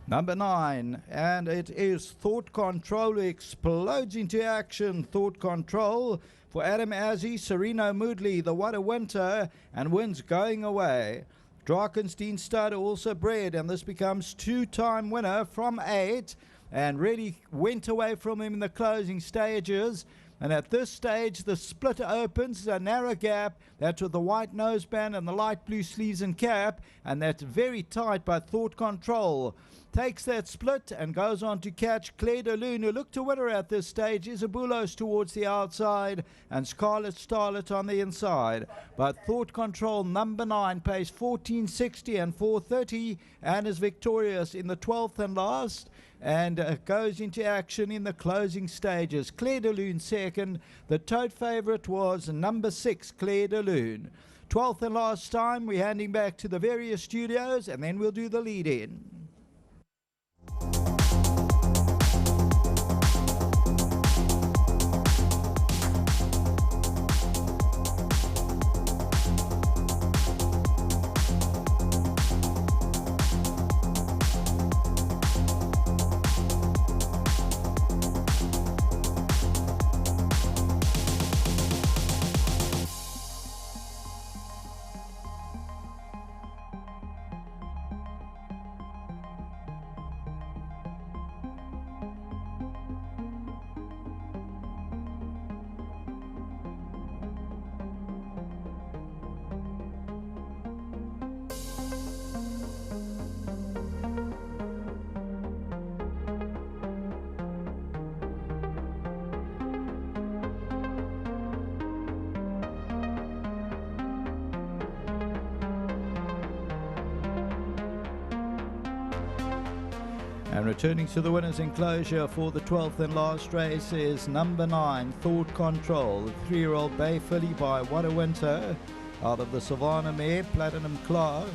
[SPEAKER 6] Number 9, and it is Thought Control, who explodes into action. Thought Control for Adam Azzi, Sereno Moodley, the What a Winter, and wins Going Away. Drakenstein Stud also bred, and this becomes 2-time winner from 8, and really went away from him in the closing stages. And at this stage, the split opens, a narrow gap. That's with the white noseband and the light blue sleeves and cap. And that's very tight by Thought Control. Takes that split and goes on to catch Claire de Lune, who looked to win her at this stage. Isabulos towards the outside and Scarlet Starlet on the inside. But Thought Control, number 9, pays 14.60 and 4.30 and is victorious in the 12th and last. And goes into action in the closing stages. Claire de Lune second. The tote favourite was number 6, Claire de Lune. 12th and last time, we're handing back to the various studios, and then we'll do the lead-in. And returning to the winner's enclosure for the 12th and last race is number 9, Thought Control, the 3-year-old bay filly by What a Winter, out of the Savannah Mare Platinum class,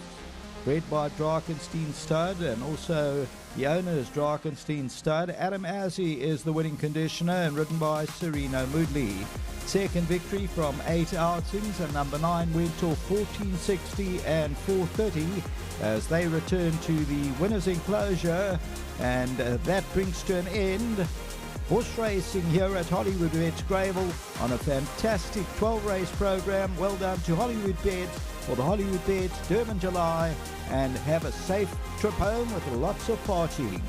[SPEAKER 6] bred by Drakenstein Stud, and also the owner is Drakenstein Stud. Adam Azzi is the winning conditioner and ridden by Sereno Moodley. Second victory from 8 outings, and number 9 went till 14.60 and 4.30 as they return to the winner's enclosure. And that brings to an end horse racing here at Hollywoodbets Greyville on a fantastic 12-race program. Well done to Hollywoodbets for the Hollywoodbets Durban July, and have a safe trip home with lots of partying.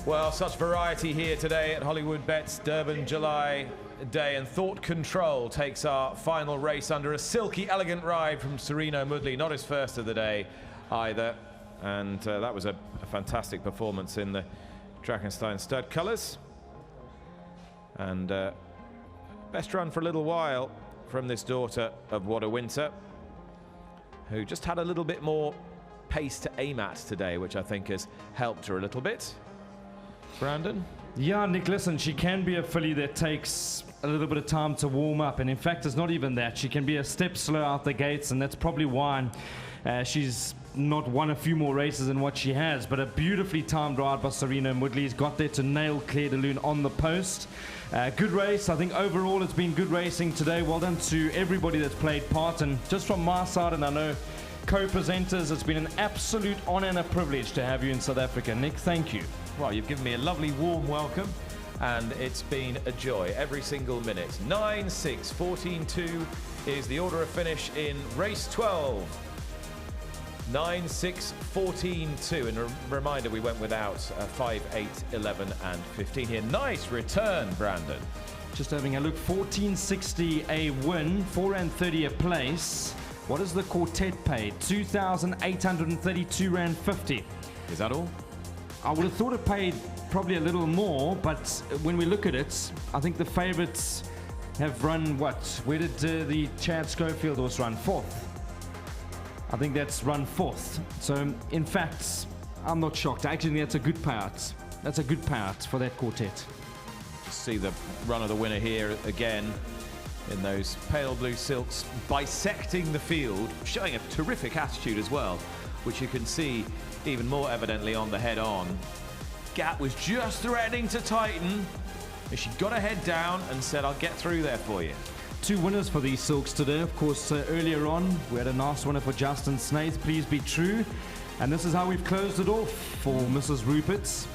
[SPEAKER 12] Well, such variety here today at Hollywoodbets Durban July Day, and Thought Control takes our final race under a silky, elegant ride from Sereno Moodley, not his first of the day either, and that was a fantastic performance in the Drakenstein Stud colours, and best run for a little while from this daughter of What a Winter. who just had a little bit more pace to aim at today, which I think has helped her a little bit. Brandon?
[SPEAKER 5] Yeah, Nick, listen, she can be a filly that takes a little bit of time to warm up, and in fact it's not even that. She can be a step slow out the gates, and that's probably why she's not won a few more races than what she has. But a beautifully timed ride by Serena Woodley's got there to nail Claire de Lune on the post. Good race. I think overall it's been good racing today. Well done to everybody that's played part, and just from my side, and I know co-presenters, it's been an absolute honor and a privilege to have you in South Africa. Nick, thank you.
[SPEAKER 12] Well, you've given me a lovely warm welcome, and it's been a joy every single minute. 9-6, 14-2 is the order of finish in race 12. 9-6, 14-2. And a reminder, we went without 5, 8, 11 and 15 here. Nice return, Brandon.
[SPEAKER 5] Just having a look, 1460 a win, 430 a place. What is the quartet paid? 2,832 Rand 50.
[SPEAKER 12] Is that all?
[SPEAKER 5] I would have thought it paid probably a little more, but when we look at it, I think the favourites have run what? Where did the Chad Schofield horse run? 4th. I think that's run 4th. So, in fact, I'm not shocked. Actually, that's a good payout. That's a good payout for that quartet.
[SPEAKER 12] See the run of the winner here again in those pale blue silks, bisecting the field, showing a terrific attitude as well, which you can see even more evidently on the head-on. Gap was just threatening to tighten, and she got her head down and said, I'll get through there for you.
[SPEAKER 5] 2 winners for these silks today. Of course, earlier on, we had a nice winner for Justin Snaith, Please Be True. And this is how we've closed it off for Mrs. Rupert's,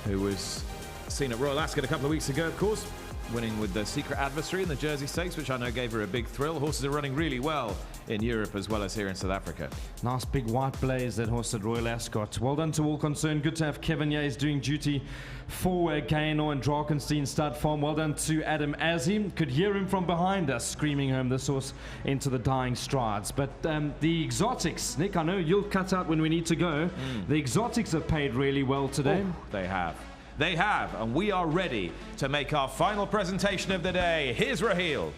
[SPEAKER 12] who was seen at Royal Ascot a couple of weeks ago, of course, winning with the Secret Adversary in the Jersey Stakes, which I know gave her a big thrill. Horses are running really well in Europe as well as here in South Africa.
[SPEAKER 5] Nice big white blaze, that horse at Royal Ascot. Well done to all concerned. Good to have Kevin Yates doing duty for Gaynor and Drakenstein Stud Farm. Well done to Adam Azim. Could hear him from behind us screaming home this horse into the dying strides. But the exotics, Nick, I know you'll cut out when we need to go. The exotics have paid really well today.
[SPEAKER 12] Oh, they have. They have, and we are ready to make our final presentation of the day. Here's Raheel.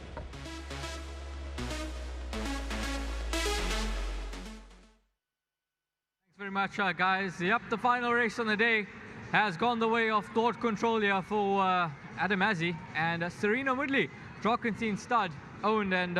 [SPEAKER 3] Thanks very much, guys. Yep, the final race on the day has gone the way of Thought Control here for Adam Azzi and Serena Woodley, Drakenstein Stud owned, and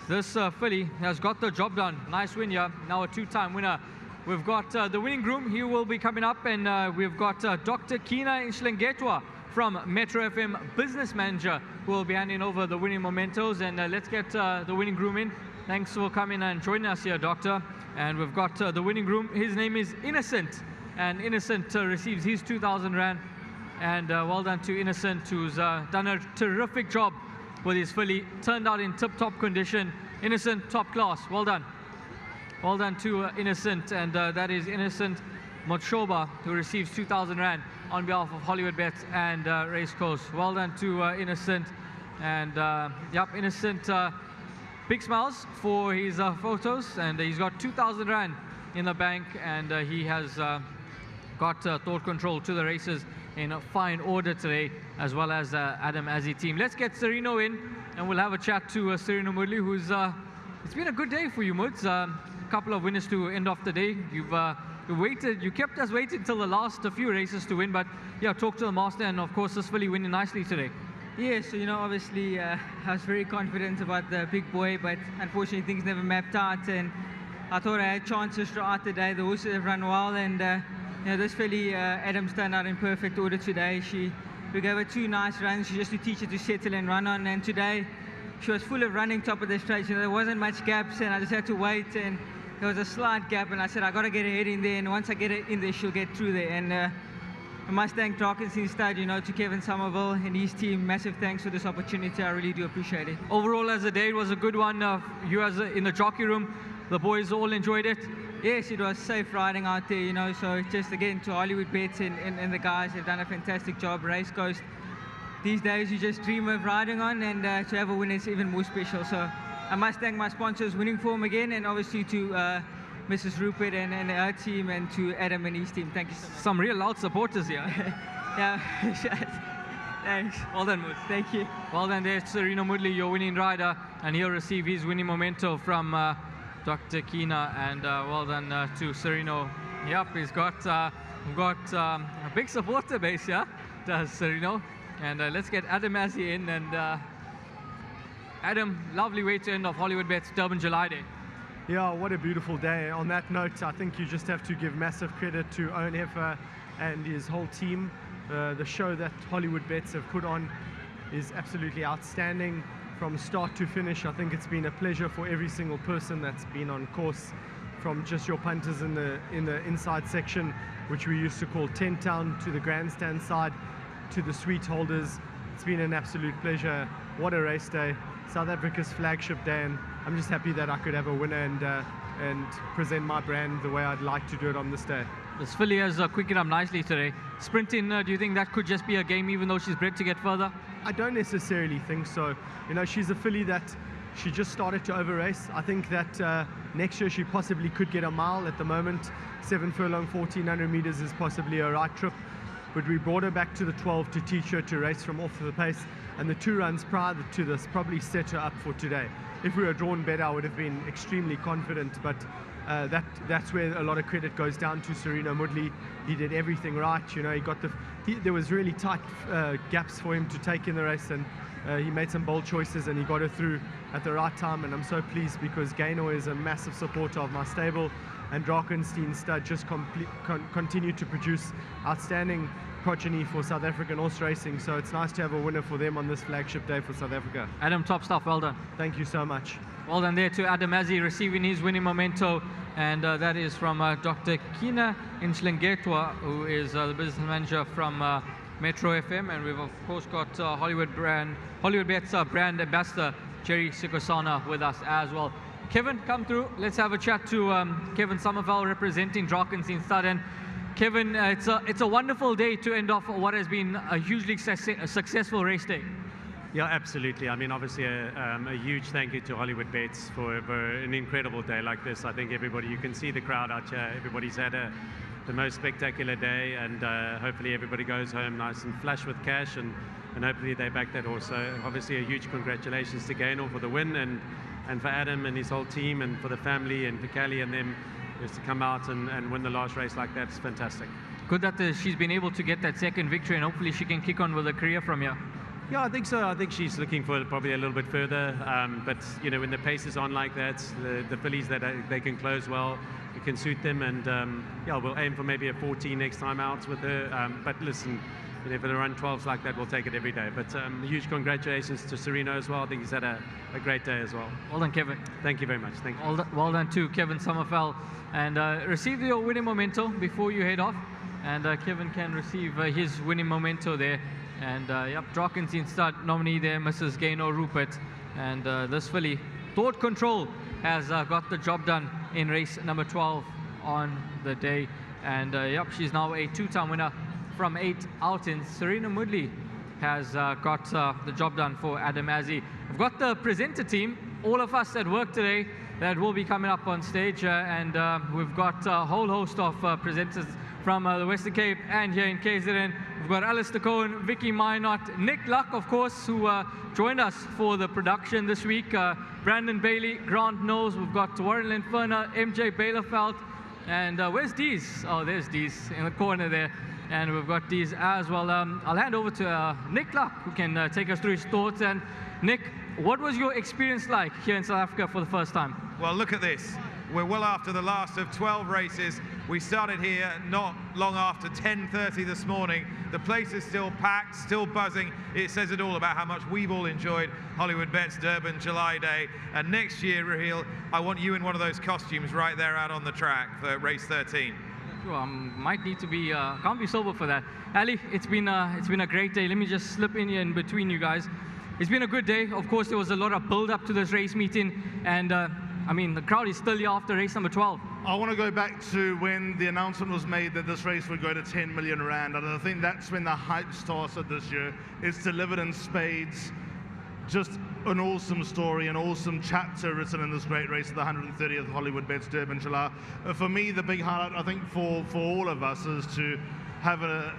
[SPEAKER 3] this filly has got the job done. Nice win here, now a 2-time winner. We've got the winning groom. He will be coming up, and we've got Dr. Kina Inshlengetwa from Metro FM Business Manager, who will be handing over the winning mementos. And let's get the winning groom in. Thanks for coming and joining us here, Doctor. And we've got the winning groom. His name is Innocent, and Innocent receives his 2,000 Rand. And well done to Innocent, who's done a terrific job with his filly. Turned out in tip-top condition. Innocent, top class. Well done. Well done to Innocent, and that is Innocent Motshoba, who receives 2,000 Rand on behalf of Hollywoodbets and Racecourse. Well done to Innocent, and yep, Innocent, big smiles for his photos, and he's got 2,000 Rand in the bank, and he has got Thought Control to the races in a fine order today, as well as Adam Azzi team. Let's get Serena in, and we'll have a chat to Serena Woodley, who's it's been a good day for you, Moods. Couple of winners to end off the day. You've waited, you kept us waiting until the last few races to win, but yeah, talk to the master, and of course this filly winning nicely today.
[SPEAKER 8] Yeah, so you know, obviously I was very confident about the big boy, but unfortunately things never mapped out, and I thought I had chances throughout the day. The horses have run well, and you know, this filly, Adam's turned out in perfect order today. We gave her 2 nice runs. She just to teach her to settle and run on, and today she was full of running top of the straight. You know, there wasn't much gaps, and I just had to wait, and there was a slight gap, and I said, I got to get her head in there, and once I get it in there, she'll get through there. And I must thank Drakenstein Stud, you know, to Kevin Somerville and his team. Massive thanks for this opportunity. I really do appreciate it.
[SPEAKER 3] Overall, as a day, it was a good one. You as in the jockey room, the boys all enjoyed it.
[SPEAKER 8] Yes, it was safe riding out there, you know, so just again to Hollywoodbets and the guys have done a fantastic job. Race Coast, these days you just dream of riding on, and to have a win is even more special. So I must thank my sponsors, Winning Form again, and obviously to Mrs. Rupert and her team, and to Adam and his team. Thank you so much.
[SPEAKER 3] Some real loud supporters here.
[SPEAKER 8] Yeah.
[SPEAKER 3] Thanks. Well done, Moose. Thank you. Well done there, Serino Moodley, your winning rider, and he'll receive his winning memento from Dr. Kina. And well done to Serino. Yep, we've got a big supporter base here, does Serino. And let's get Adam Massey in. And Adam, lovely way to end off Hollywoodbets Durban July Day.
[SPEAKER 13] Yeah, what a beautiful day. On that note, I think you just have to give massive credit to Owen Heffer and his whole team. The show that Hollywoodbets have put on is absolutely outstanding from start to finish. I think it's been a pleasure for every single person that's been on course, from just your punters in the inside section, which we used to call Tent Town, to the grandstand side, to the suite holders. It's been an absolute pleasure. What a race day. South Africa's flagship day, and I'm just happy that I could have a winner and present my brand the way I'd like to do it on this day.
[SPEAKER 3] This filly has quickened up nicely today. Sprinting, do you think that could just be a game even though she's bred to get further?
[SPEAKER 13] I don't necessarily think so. You know, she's a filly that she just started to over-race. I think that next year she possibly could get a mile. At the moment, 7 furlong, 1400 meters is possibly a right trip. But we brought her back to the 12 to teach her to race from off the pace. And the 2 runs prior to this probably set her up for today. If we were drawn better, I would have been extremely confident. But that's where a lot of credit goes down to Serino Moodley. He did everything right. You know, there was really tight gaps for him to take in the race, and he made some bold choices and he got her through at the right time. And I'm so pleased because Gaynor is a massive supporter of my stable, and Drakenstein Stud just continue to produce outstanding progeny for South African horse racing. So it's nice to have a winner for them on this flagship day for South Africa.
[SPEAKER 3] Adam, top stuff. Well done.
[SPEAKER 13] Thank you so much.
[SPEAKER 3] Well done there to Adam Massey, receiving his winning memento, and that is from Dr. Kina Inchlingetwa, who is the business manager from Metro FM, and we've of course got Hollywoodbets brand ambassador Jerry Sikosana with us as well. Kevin, come through. Let's have a chat to Kevin Somerville representing Drakenstein Stud. And Kevin, it's a wonderful day to end off what has been a hugely successful race day.
[SPEAKER 15] Yeah, absolutely. I mean, obviously a huge thank you to Hollywoodbets for an incredible day like this. I think everybody, you can see the crowd out here. Everybody's had the most spectacular day, and hopefully everybody goes home nice and flush with cash, and hopefully they back that horse. So obviously a huge congratulations to Gaynor for the win, and for Adam and his whole team, and for the family, and for Callie and them, just to come out and win the last race like that is fantastic.
[SPEAKER 3] Good that she's been able to get that second victory, and hopefully she can kick on with her career from here.
[SPEAKER 15] Yeah, I think so. I think she's looking for probably a little bit further. But, you know, when the pace is on like that, the fillies that they can close well, it can suit them. And, yeah, we'll aim for maybe a 14 next time out with her. But listen, you know, if they run 12s like that, we'll take it every day. But huge congratulations to Serino as well. I think he's had a great day as well.
[SPEAKER 3] Well done, Kevin.
[SPEAKER 15] Thank you very much. Thank you.
[SPEAKER 3] Well done to Kevin Somerville. And receive your winning memento before you head off. And Kevin can receive his winning memento there. And yep, Drakenstein Stud nominee there, Mrs. Gaynor Rupert. And this filly, Thought Control, has got the job done in race number 12 on the day. And yep, she's now a 2-time winner from 8 outings. Serino Moodley has got the job done for Adam Massey. We've got the presenter team, all of us at work today, that will be coming up on stage. And we've got a whole host of presenters from the Western Cape and here in KZN. We've got Alistair Cohen, Vicky Minot, Nick Luck, of course, who joined us for the production this week, Brandon Bailey, Grant Knowles, we've got Warren Linferner, MJ Bailefeld, and where's Dees? Oh, there's Dees in the corner there. And we've got Dees as well. I'll hand over to Nick Luck, who can take us through his thoughts. And Nick, what was your experience like here in South Africa for the first time?
[SPEAKER 22] Well, look at this. We're well after the last of 12 races. We started here not long after 10:30 this morning. The place is still packed, still buzzing. It says it all about how much we've all enjoyed Hollywoodbets Durban July Day. And next year, Raheel, I want you in one of those costumes right there out on the track for race 13.
[SPEAKER 3] Sure, might need to be, can't be sober for that. Ali, it's been a great day. Let me just slip in here in between you guys. It's been a good day. Of course, there was a lot of build up to this race meeting, and I mean, the crowd is still here after race number 12.
[SPEAKER 20] I want to go back to when the announcement was made that this race would go to 10 million rand, and I think that's when the hype started this year. It's delivered in spades. Just an awesome story, an awesome chapter written in this great race of the 130th Hollywoodbets Durban July. For me, the big highlight, I think, for all of us is to have a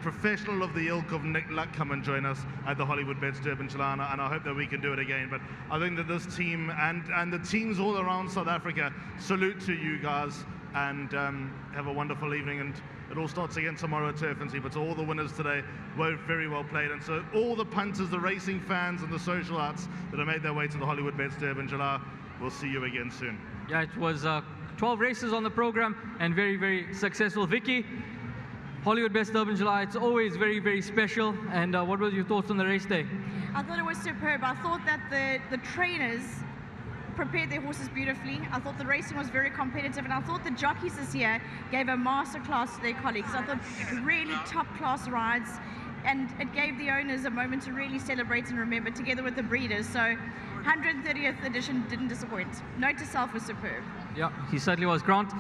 [SPEAKER 20] professional of the ilk of Nick Luck come and join us at the Hollywoodbets Durban July, and I hope that we can do it again. But I think that this team and the teams all around South Africa, salute to you guys, and have a wonderful evening. And it all starts again tomorrow at Turf and Sea, but to all the winners today were very well played. And so all the punters, the racing fans and the social arts that have made their way to the Hollywoodbets Durban July, we'll see you again soon.
[SPEAKER 3] Yeah, it was 12 races on the program and very, very successful. Vicky, Hollywoodbets Durban July, it's always very, very special. And what were your thoughts on the race day?
[SPEAKER 2] I thought it was superb. I thought that the trainers prepared their horses beautifully. I thought the racing was very competitive, and I thought the jockeys this year gave a masterclass to their colleagues. I thought really top class rides, and it gave the owners a moment to really celebrate and remember together with the breeders. So 130th edition didn't disappoint. Note to self was superb.
[SPEAKER 3] Yeah, he certainly was. Grant,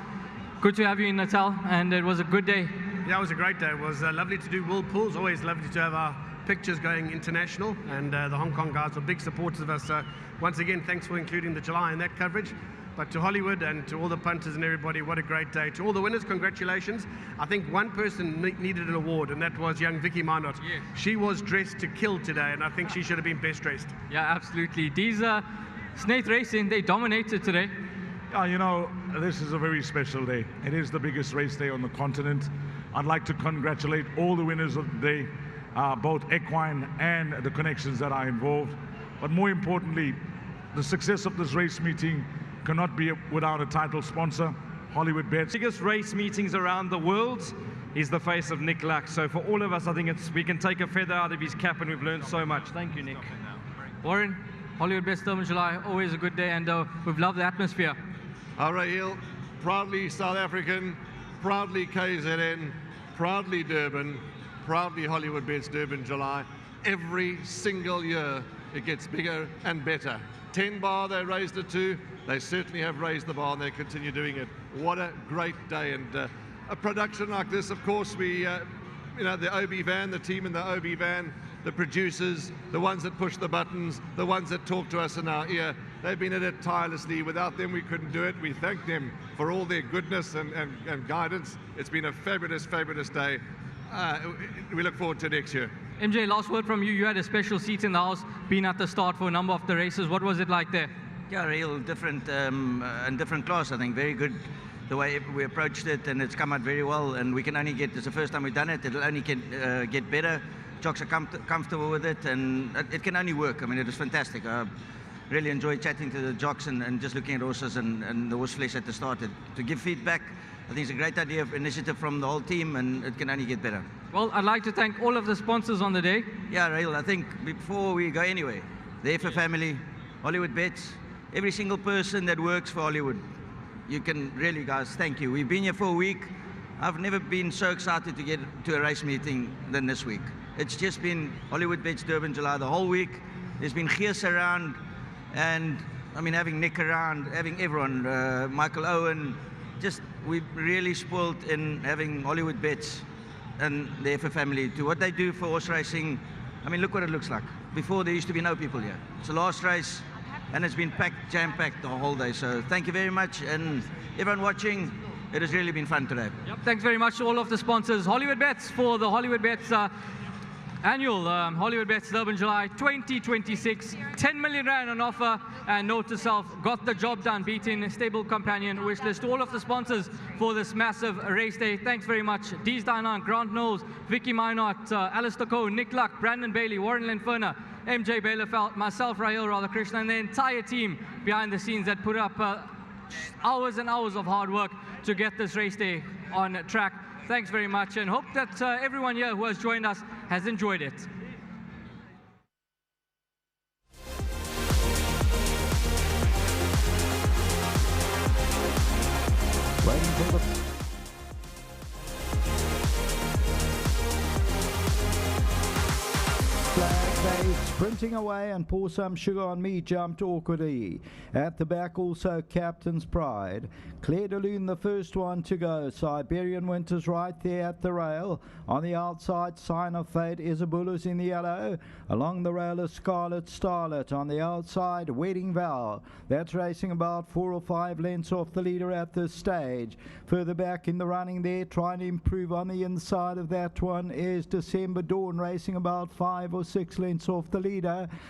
[SPEAKER 3] good to have you in Natal, and it was a good day.
[SPEAKER 4] Yeah, it was a great day. It was lovely to do World Pools. Always lovely to have our pictures going international, and the Hong Kong guys were big supporters of us. So once again, thanks for including the July in that coverage. But to Hollywood and to all the punters and everybody, what a great day. To all the winners, congratulations. I think one person needed an award, and that was young Vicky Minot.
[SPEAKER 3] Yes.
[SPEAKER 4] She was dressed to kill today, and I think she should have been best dressed.
[SPEAKER 3] Yeah, absolutely. These Snake Racing, they dominated today.
[SPEAKER 16] You know, this is a very special day. It is the biggest race day on the continent. I'd like to congratulate all the winners of the day, both equine and the connections that are involved. But more importantly, the success of this race meeting cannot be without a title sponsor, Hollywoodbets.
[SPEAKER 5] Biggest race meetings around the world. He's the face of Nick Luck. So for all of us, I think we can take a feather out of his cap, and we've learned so much. Thank you, Nick.
[SPEAKER 3] Warren, Hollywoodbets Durban July, always a good day, and we've loved the atmosphere.
[SPEAKER 1] All right, Hill, proudly South African, proudly KZN, proudly Durban, proudly Hollywoodbets Durban July. Every single year it gets bigger and better. 10 bar they raised it to. They certainly have raised the bar, and they continue doing it. What a great day. And a production like this, of course, we, you know, the OB van, the team in the OB van, the producers, the ones that push the buttons, the ones that talk to us in our ear, they've been at it tirelessly. Without them, we couldn't do it. We thank them for all their goodness and guidance. It's been a fabulous, fabulous day. We look forward to next year.
[SPEAKER 3] MJ, last word from you. You had a special seat in the house, been at the start for a number of the races. What was it like there?
[SPEAKER 9] Yeah, real different and different class, I think. Very good the way we approached it, and it's come out very well. And we can only get, it's the first time we've done it, it'll only get better. Jocks are comfortable with it, and it can only work. I mean, it was fantastic. I really enjoyed chatting to the jocks and just looking at horses and the horse flesh at the start. To give feedback, I think it's a great idea of initiative from the whole team, and it can only get better.
[SPEAKER 3] Well, I'd like to thank all of the sponsors on the day.
[SPEAKER 9] Yeah, Rail, I think before we go anywhere, the FA family, Hollywoodbets, every single person that works for Hollywood, you can really, guys, thank you. We've been here for a week. I've never been so excited to get to a race meeting than this week. It's just been Hollywoodbets Durban July the whole week. There's been Geers around, and I mean, having Nick around, having everyone, Michael Owen, just we've really spoiled in having Hollywoodbets and the FA family to what they do for horse racing. I mean, look what it looks like. Before, there used to be no people here. It's the last race, and it's been packed, jam-packed the whole day. So thank you very much, and everyone watching, it has really been fun today.
[SPEAKER 3] Yep, thanks very much to all of the sponsors. Hollywoodbets for the Hollywoodbets annual Hollywoodbets Durban July 2026. 10 million rand on offer, and note to self, got the job done, beating Stable Companion. Wish list to all of the sponsors for this massive race day. Thanks very much. Dees Dainan, Grant Knowles, Vicky Minot, Alistair Coe, Nick Luck, Brandon Bailey, Warren Lenferner, MJ Bailefeld, myself, Rahil Radhakrishnan, and the entire team behind the scenes that put up hours and hours of hard work to get this race day on track. Thanks very much, and hope that everyone here who has joined us has enjoyed it.
[SPEAKER 6] Waiting for the flag, they sprint sprinting away, and Pour Some Sugar on Me jumped awkwardly. At the back also Captain's Pride. Claire de Lune the first one to go. Siberian Winters right there at the rail. On the outside, Sign of Fate, Isabula's in the yellow. Along the rail is Scarlet Starlet. On the outside, Wedding Vow. That's racing about 4 or 5 lengths off the leader at this stage. Further back in the running there, trying to improve on the inside of that one is December Dawn, racing about 5 or 6 lengths off the leader.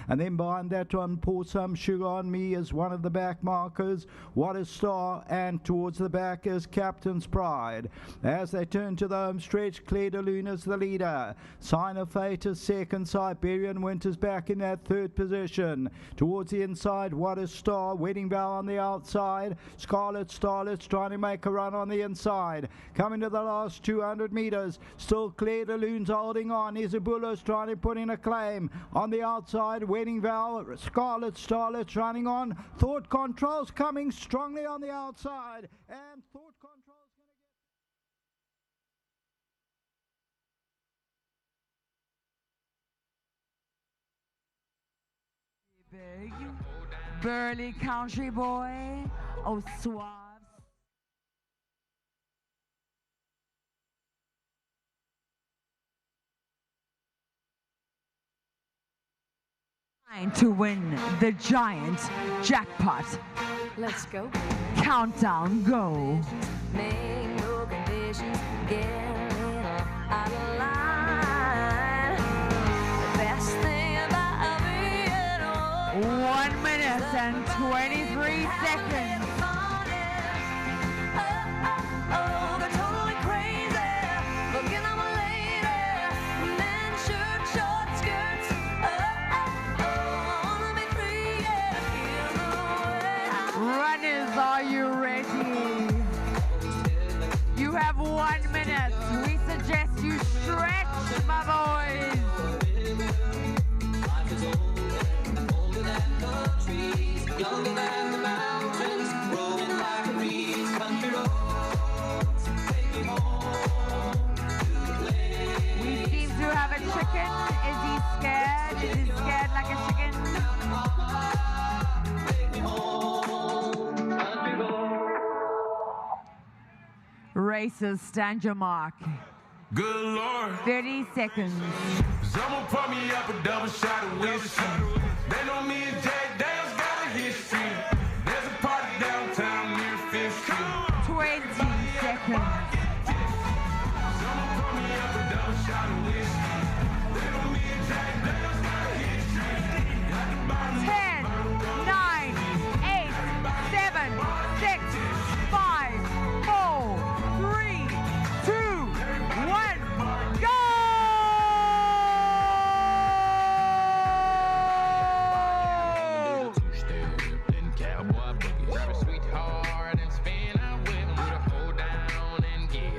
[SPEAKER 6] And then behind that one, Pour Some Sugar on Me is one of the back markers. What a Star, and towards the back is Captain's Pride. As they turn to the home stretch, Claire de Lune is the leader. Sign of Fate is second. Siberian Winters back in that third position. Towards the inside, What a Star, Wedding Vow on the outside. Scarlet Starlet's trying to make a run on the inside. Coming to the last 200 meters, still Claire de Lune's holding on. Isabula's trying to put in a claim. On the outside, Wedding Vow, Scarlet Starlet's running on. Thought Control's coming strongly on the outside, and Thought Control's
[SPEAKER 11] big, burly country boy, oh suave. To win the giant jackpot.
[SPEAKER 17] Let's go.
[SPEAKER 11] Countdown, go.
[SPEAKER 17] Make no conditions, get a little out of line. The best thing about being
[SPEAKER 11] 1 minute and 23 seconds.
[SPEAKER 17] Oh, they're totally crazy. Looking at my lady. Men, shirt, short skirts. I wanna be free, yeah. Feel the way.
[SPEAKER 11] Runners, are you ready? You have 1 minute. We suggest you stretch, my boys.
[SPEAKER 17] Younger than the mountains, rolling like a breeze. Country roads, take me home to the place.
[SPEAKER 11] We seem to have a chicken. Is he scared? Is he scared like a chicken?
[SPEAKER 17] Take me home, country roads.
[SPEAKER 11] Racers, stand your mark.
[SPEAKER 19] Good Lord.
[SPEAKER 11] 30 seconds.
[SPEAKER 19] Someone pour me up a double shot of whiskey. They know me and Jack Dale's got a history. There's a party downtown near 5th Street.
[SPEAKER 11] 20 seconds.
[SPEAKER 19] Someone pour me up a double shot of whiskey. They know me and Jack Dale's got a history. Got the bottom.
[SPEAKER 11] 10, 9, 8, 7, 6, 5, 4, 3, 2, 1, go!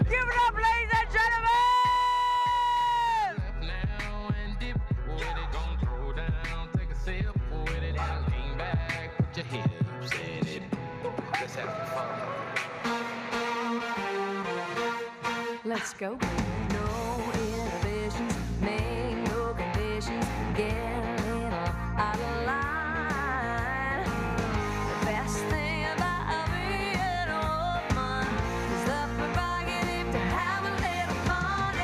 [SPEAKER 11] Give it up, ladies and gentlemen!
[SPEAKER 17] Let's go. No inhibitions, make no conditions, get a little out of line. The best thing about being an old man is the prerogative to have a little fun.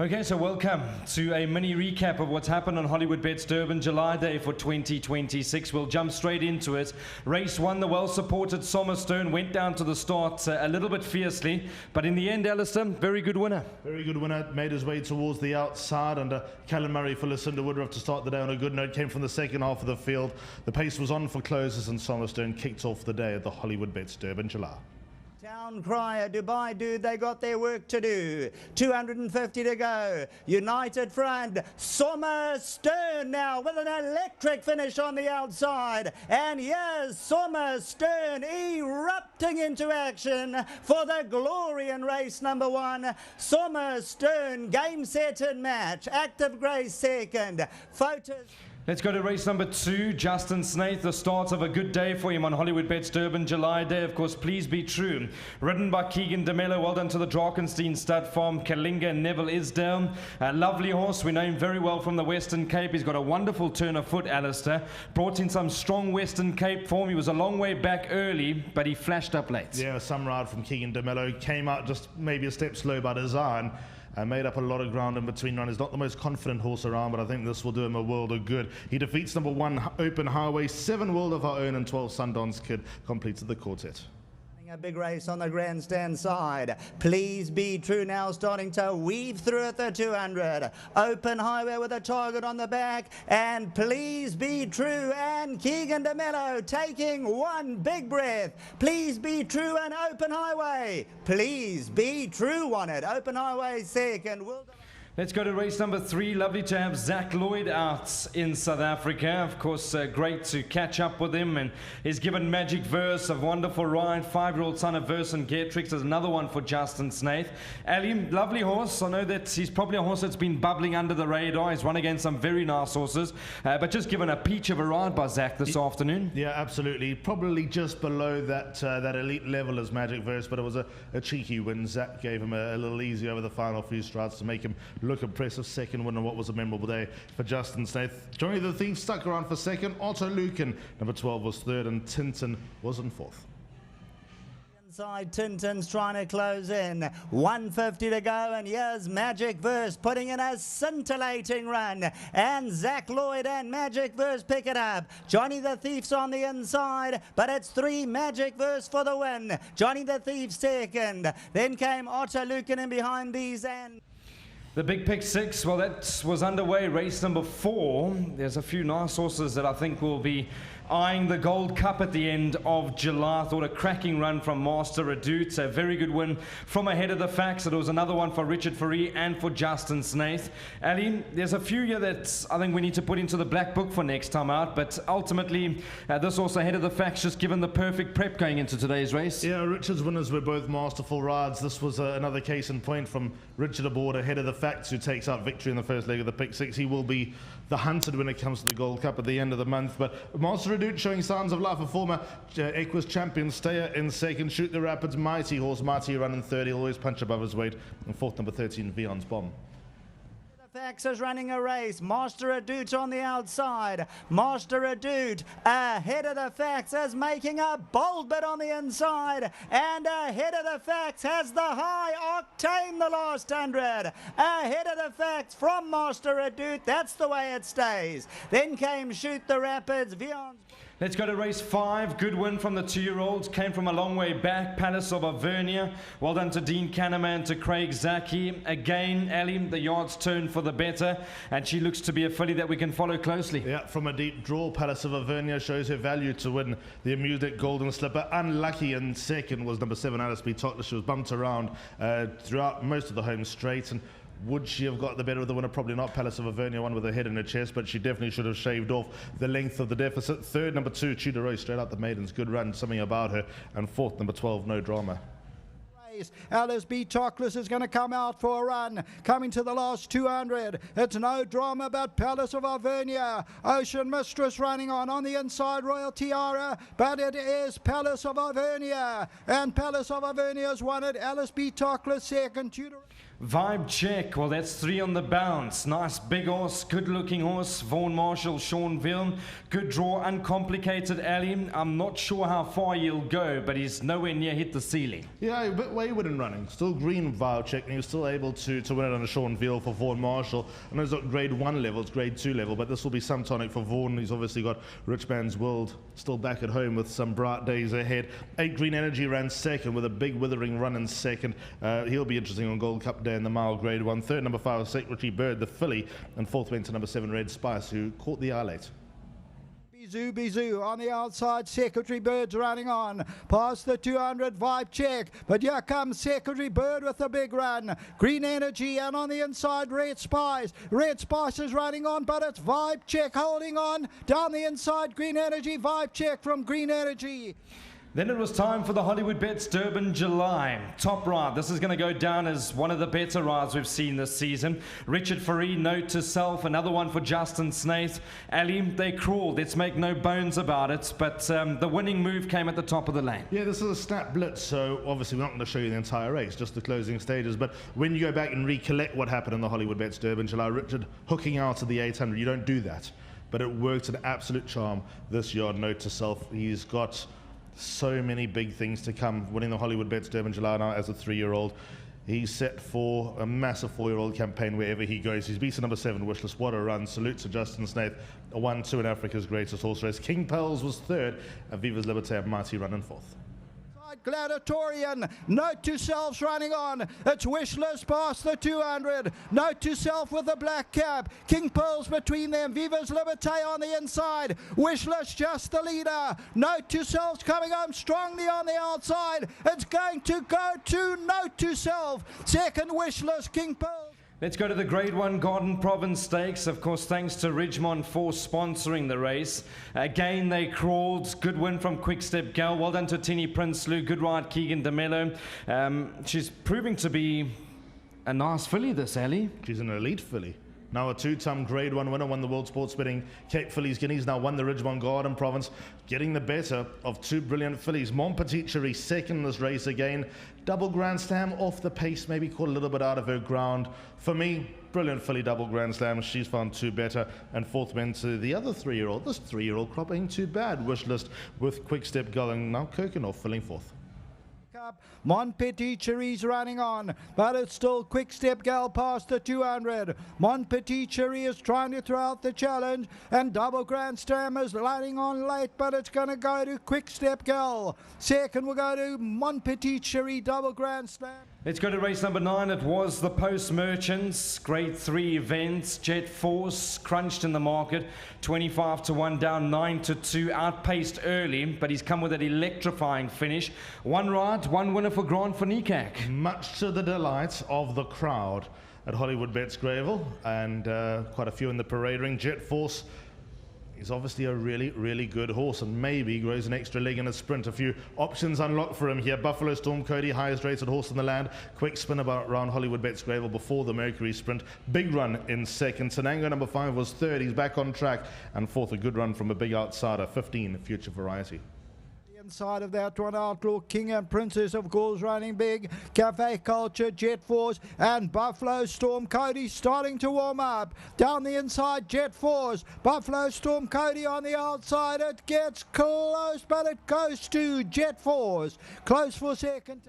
[SPEAKER 5] Okay, so welcome to a mini recap of what's happened on Hollywoodbets Durban July Day for 2026. We'll jump straight into it. Race 1, the well-supported Sommer Stone went down to the start a little bit fiercely, but in the end, Alistair, very good winner.
[SPEAKER 20] Very good winner, made his way towards the outside, and Callum Murray for Lucinda Woodruff to start the day on a good note, came from the second half of the field. The pace was on for closes, and Sommer Stone kicked off the day at the Hollywoodbets Durban July.
[SPEAKER 6] Town Crier, Dubai Dude, they got their work to do. 250 to go. United Front, Sommer Stone now with an electric finish on the outside. And here's Sommer Stone erupting into action for the glory in race number 1. Sommer Stone, game, set and match. Active Grace second. Photos.
[SPEAKER 5] Let's go to race number 2, Justin Snaith, the start of a good day for him on Hollywoodbets Durban July Day. Of course, Please Be True. Ridden by Keegan DeMello, well done to the Drakenstein stud farm, Kalinga and Neville Isdale. A lovely horse, we know him very well from the Western Cape. He's got a wonderful turn of foot, Alistair. Brought in some strong Western Cape form. He was a long way back early, but he flashed up late.
[SPEAKER 20] Yeah, some ride from Keegan DeMello. Came out just maybe a step slow by design. Made up a lot of ground in between runners. Not the most confident horse around, but I think this will do him a world of good. He defeats number 1 Open Highway, 7 World of Our Own, and 12 Sundance Kid completed the quartet.
[SPEAKER 6] A big race on the grandstand side. Please Be True now starting to weave through at the 200. Open Highway with a target on the back, and Please Be True and Keegan DeMello taking one big breath. Please Be True and Open Highway. Please Be True won it. Open Highway second.
[SPEAKER 5] Let's go to race number 3. Lovely to have Zach Lloyd out in South Africa. Of course, great to catch up with him, and he's given Magic Verse a wonderful ride. 5-year-old son of Verse and Geartrix. There's another one for Justin Snaith. Ali, lovely horse. I know that he's probably a horse that's been bubbling under the radar. He's run against some very nice horses, but just given a peach of a ride by Zach this afternoon.
[SPEAKER 20] Yeah, absolutely. Probably just below that that elite level as Magic Verse, but it was a cheeky win. Zach gave him a little easy over the final few strides to make him look impressive. Second win on what was a memorable day for Justin Snaith. Johnny the Thief stuck around for second. Otto Lucan, number 12, was third, and Tintin was in fourth.
[SPEAKER 6] Inside, Tintin's trying to close in. 150 to go, and here's Magic Verse putting in a scintillating run. And Zach Lloyd and Magic Verse pick it up. Johnny the Thief's on the inside, but it's 3 Magic Verse for the win. Johnny the Thief second. Then came Otto Lucan in behind these, and
[SPEAKER 5] the big pick 6, well, that was underway. Race number 4. There's a few nice horses that I think will be eyeing the Gold Cup at the end of July. I thought a cracking run from Master Redoute. A very good win from Ahead of the Facts. There was another one for Richard Faree and for Justin Snaith. Ali, there's a few here that I think we need to put into the black book for next time out, but ultimately this also Ahead of the Facts just given the perfect prep going into today's race.
[SPEAKER 20] Yeah, Richard's winners were both masterful rides. This was another case in point from Richard aboard Ahead of the Facts, who takes out victory in the first leg of the pick 6. He will be the hunted when it comes to the Gold Cup at the end of the month. But Master Redoute showing signs of life. A former Equus champion, Stayer in second. Shoot the Rapids, Mighty Horse, Mighty running third. He'll always punch above his weight. And fourth, number 13, Vion's Bomb.
[SPEAKER 6] Fax is running a race. Master Redoute on the outside. Master Redoute Ahead of the Facts is making a bold bit on the inside. And Ahead of the Facts has the high octane the last 100. Ahead of the Facts from Master Redoute. That's the way it stays. Then came Shoot the Rapids. Vion's.
[SPEAKER 5] Let's go to race 5. Good win from the 2-year-olds. Came from a long way back. Palace of Avernia. Well done to Dean Kahneman, to Craig Zaki. Again, Ali, the yards turn for the better, and she looks to be a filly that we can follow closely.
[SPEAKER 20] Yeah, from a deep draw, Palace of Avernia shows her value to win the Amused Golden Slipper. Unlucky in second was number 7, Alice B. Totler. She was bumped around throughout most of the home straight, and would she have got the better of the winner? Probably not. Palace of Avernia won with her head in her chest, but she definitely should have shaved off the length of the deficit. Third, number 2, Tudor Roy, straight out the maidens. Good run, something about her. And fourth, number 12, No Drama.
[SPEAKER 6] Alice B. Tockless is going to come out for a run. Coming to the last 200. It's No Drama about Palace of Avernia. Ocean Mistress running on the inside, Royal Tiara. But it is Palace of Avernia. And Palace of Avernia has won it. Alice B. Tockless second. Tudor.
[SPEAKER 5] Vibe Check, well, that's 3 on the bounce. Nice big horse, good looking horse. Vaughan Marshall, Seanville. Good draw, Uncomplicated Alley. I'm not sure how far he'll go, but he's nowhere near hit the ceiling.
[SPEAKER 10] Yeah, a bit wayward in running. Still green Vibe Check, and he was still able to win it on a Seanville for Vaughan Marshall. I know it's not grade 1 level, it's grade 2 level, but this will be some tonic for Vaughan. He's obviously got Rich Man's World still back at home with some bright days ahead. 8 Green Energy ran second with a big withering run in second. He'll be interesting on Gold Cup Day in the mile grade 1. Third, number 5 was Secretary Bird, the filly, and fourth went to number 7 Red Spice, who caught the eye late.
[SPEAKER 6] Bizou on the outside, Secretary Bird's running on, past the 200 Vibe Check, but here comes Secretary Bird with a big run. Green Energy, and on the inside Red Spice. Red Spice is running on, but it's Vibe Check holding on. Down the inside, Green Energy, Vibe Check from Green Energy.
[SPEAKER 5] Then it was time for the Hollywoodbets Durban July. Top ride. This is going to go down as one of the better rides we've seen this season. Richard Faree, Note to Self, another one for Justin Snaith. Ali, they crawled. Let's make no bones about it. But the winning move came at the top of the lane.
[SPEAKER 10] Yeah, this is a snap blitz, so obviously we're not going to show you the entire race, just the closing stages. But when you go back and recollect what happened in the Hollywoodbets Durban July, Richard hooking out of the 800, you don't do that. But it worked an absolute charm this yard. Note to Self. He's got so many big things to come, winning the Hollywoodbets Durban July now as a 3-year-old. He's set for a massive 4-year-old campaign wherever he goes. He's beaten number 7 Wishless. What a run. Salute to Justin Snaith. A 1-2 in Africa's greatest horse race. King Pels was 3rd. Aviva's Liberté, mighty run in 4th.
[SPEAKER 6] Gladiatorian, Note to Self's running on. It's Wishless past the 200. Note to Self with the black cap. King Pearls between them. Viva's Liberté on the inside. Wishless just the leader. Note to Self's coming home strongly on the outside. It's going to go to Note to Self. Second Wishless, King Pearls.
[SPEAKER 5] Let's go to the Grade 1 Garden Province Stakes. Of course, thanks to Ridgemont for sponsoring the race. Again, they crawled. Good win from Quickstep Gal. Well done to Tini Prinsloo. Good ride, Keegan DeMello. She's proving to be a nice filly, this alley.
[SPEAKER 10] She's an elite filly. Now a 2-time Grade 1 winner, won the World Sports Betting Cape Fillies Guineas, now won the Ridgemont Garden Province, getting the better of 2 brilliant fillies. Mon Petit Cherie second in this race again. Double Grand Slam off the pace, maybe caught a little bit out of her ground. For me, brilliant filly, Double Grand Slam. She's found 2 better. And fourth went to the other 3-year-old. This 3-year-old crop ain't too bad. Wishlist with Quickstep Gull, and now Kirkenhoff filling 4th.
[SPEAKER 6] Mon Petit Cherie's running on, but it's still Quickstep Gal past the 200. Mon Petit Cherie is trying to throw out the challenge, and Double Grand Slam is lighting on late, but it's going to go to Quickstep Gal. Second will go to Mon Petit Cherie, Double Grand Slam.
[SPEAKER 5] Let's go to race number 9. It was the Post Merchants Grade 3 events. Jet Force crunched in the market, 25-1 down 9-2, outpaced early, but he's come with an electrifying finish. 1 ride, 1 winner for Grant van Niekerk.
[SPEAKER 10] Much to the delight of the crowd at Hollywoodbets Greyville, and quite a few in the parade ring. Jet Force is obviously a really, really good horse, and maybe grows an extra leg in a sprint. A few options unlocked for him here. Buffalo Storm Cody, highest rated horse in the land. Quick spin about around Hollywoodbets Greyville before the Mercury Sprint. Big run in second. Tanango number 5 was 3rd. He's back on track. And 4th, a good run from a big outsider. 15, Future Variety.
[SPEAKER 6] Inside of that one, Outlaw King and Princess of course running big. Cafe Culture, Jet Force, and Buffalo Storm Cody starting to warm up. Down the inside, Jet Force. Buffalo Storm Cody on the outside. It gets close, but it goes to Jet Force. Close for second.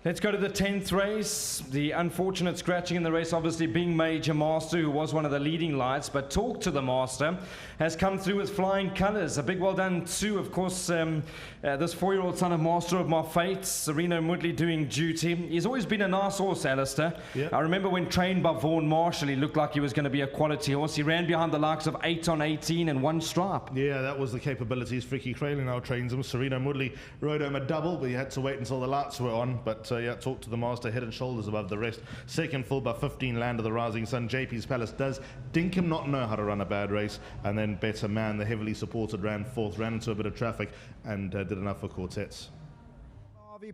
[SPEAKER 5] Let's go to the 10th race. The unfortunate scratching in the race obviously being Major Master, who was one of the leading lights, but Talk to the Master has come through with flying colours. A big well done to, of course, this 4-year-old son of Master of My Fate, Sereno Moodley, doing duty. He's always been a nice horse, Alistair. Yep. I remember when trained by Vaughan Marshall, he looked like he was going to be a quality horse. He ran behind the likes of 8 on 18 and 1 stripe.
[SPEAKER 10] Yeah, that was the capabilities. Fricky Crayley now trains him. Sereno Moodley rode him a double, but he had to wait until the lights were on. But yeah, Talk to the Master, head and shoulders above the rest. Second full by 15, Land of the Rising Sun. JP's Palace does Dinkum not know how to run a bad race. And then Better Man, the heavily supported, ran 4th, ran into a bit of traffic and did enough for quartets.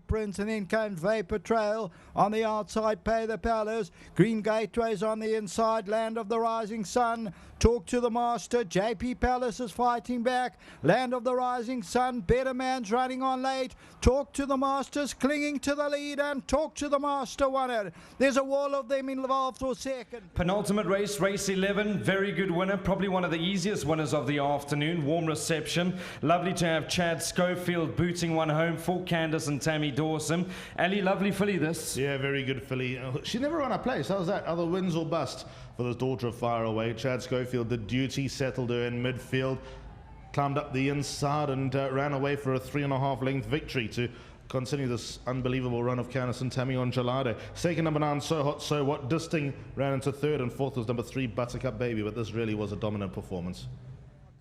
[SPEAKER 6] Prince, and then came Vapor Trail on the outside. Pay the Palace, Green Gateways on the inside. Land of the Rising Sun, Talk to the Master. JP Palace is fighting back. Land of the Rising Sun, Better Man's running on late. Talk to the Master's clinging to the lead, and Talk to the Master won it. There's a wall of them involved for second.
[SPEAKER 5] Penultimate race, race 11, very good winner, probably one of the easiest winners of the afternoon. Warm reception, lovely to have Chad Schofield booting one home for Candice and Tammy Dawson. Ali, lovely filly this.
[SPEAKER 10] Yeah, very good filly. She never ran a place. How's that? Either wins or bust for this daughter of Fire Away. Chad Schofield did duty, settled her in midfield, climbed up the inside and ran away for a 3.5 length victory to continue this unbelievable run of Candice and Tammy on July Day. Second, number 9, So Hot, So What. Disting ran into third, and fourth was number 3, Buttercup Baby, but this really was a dominant performance.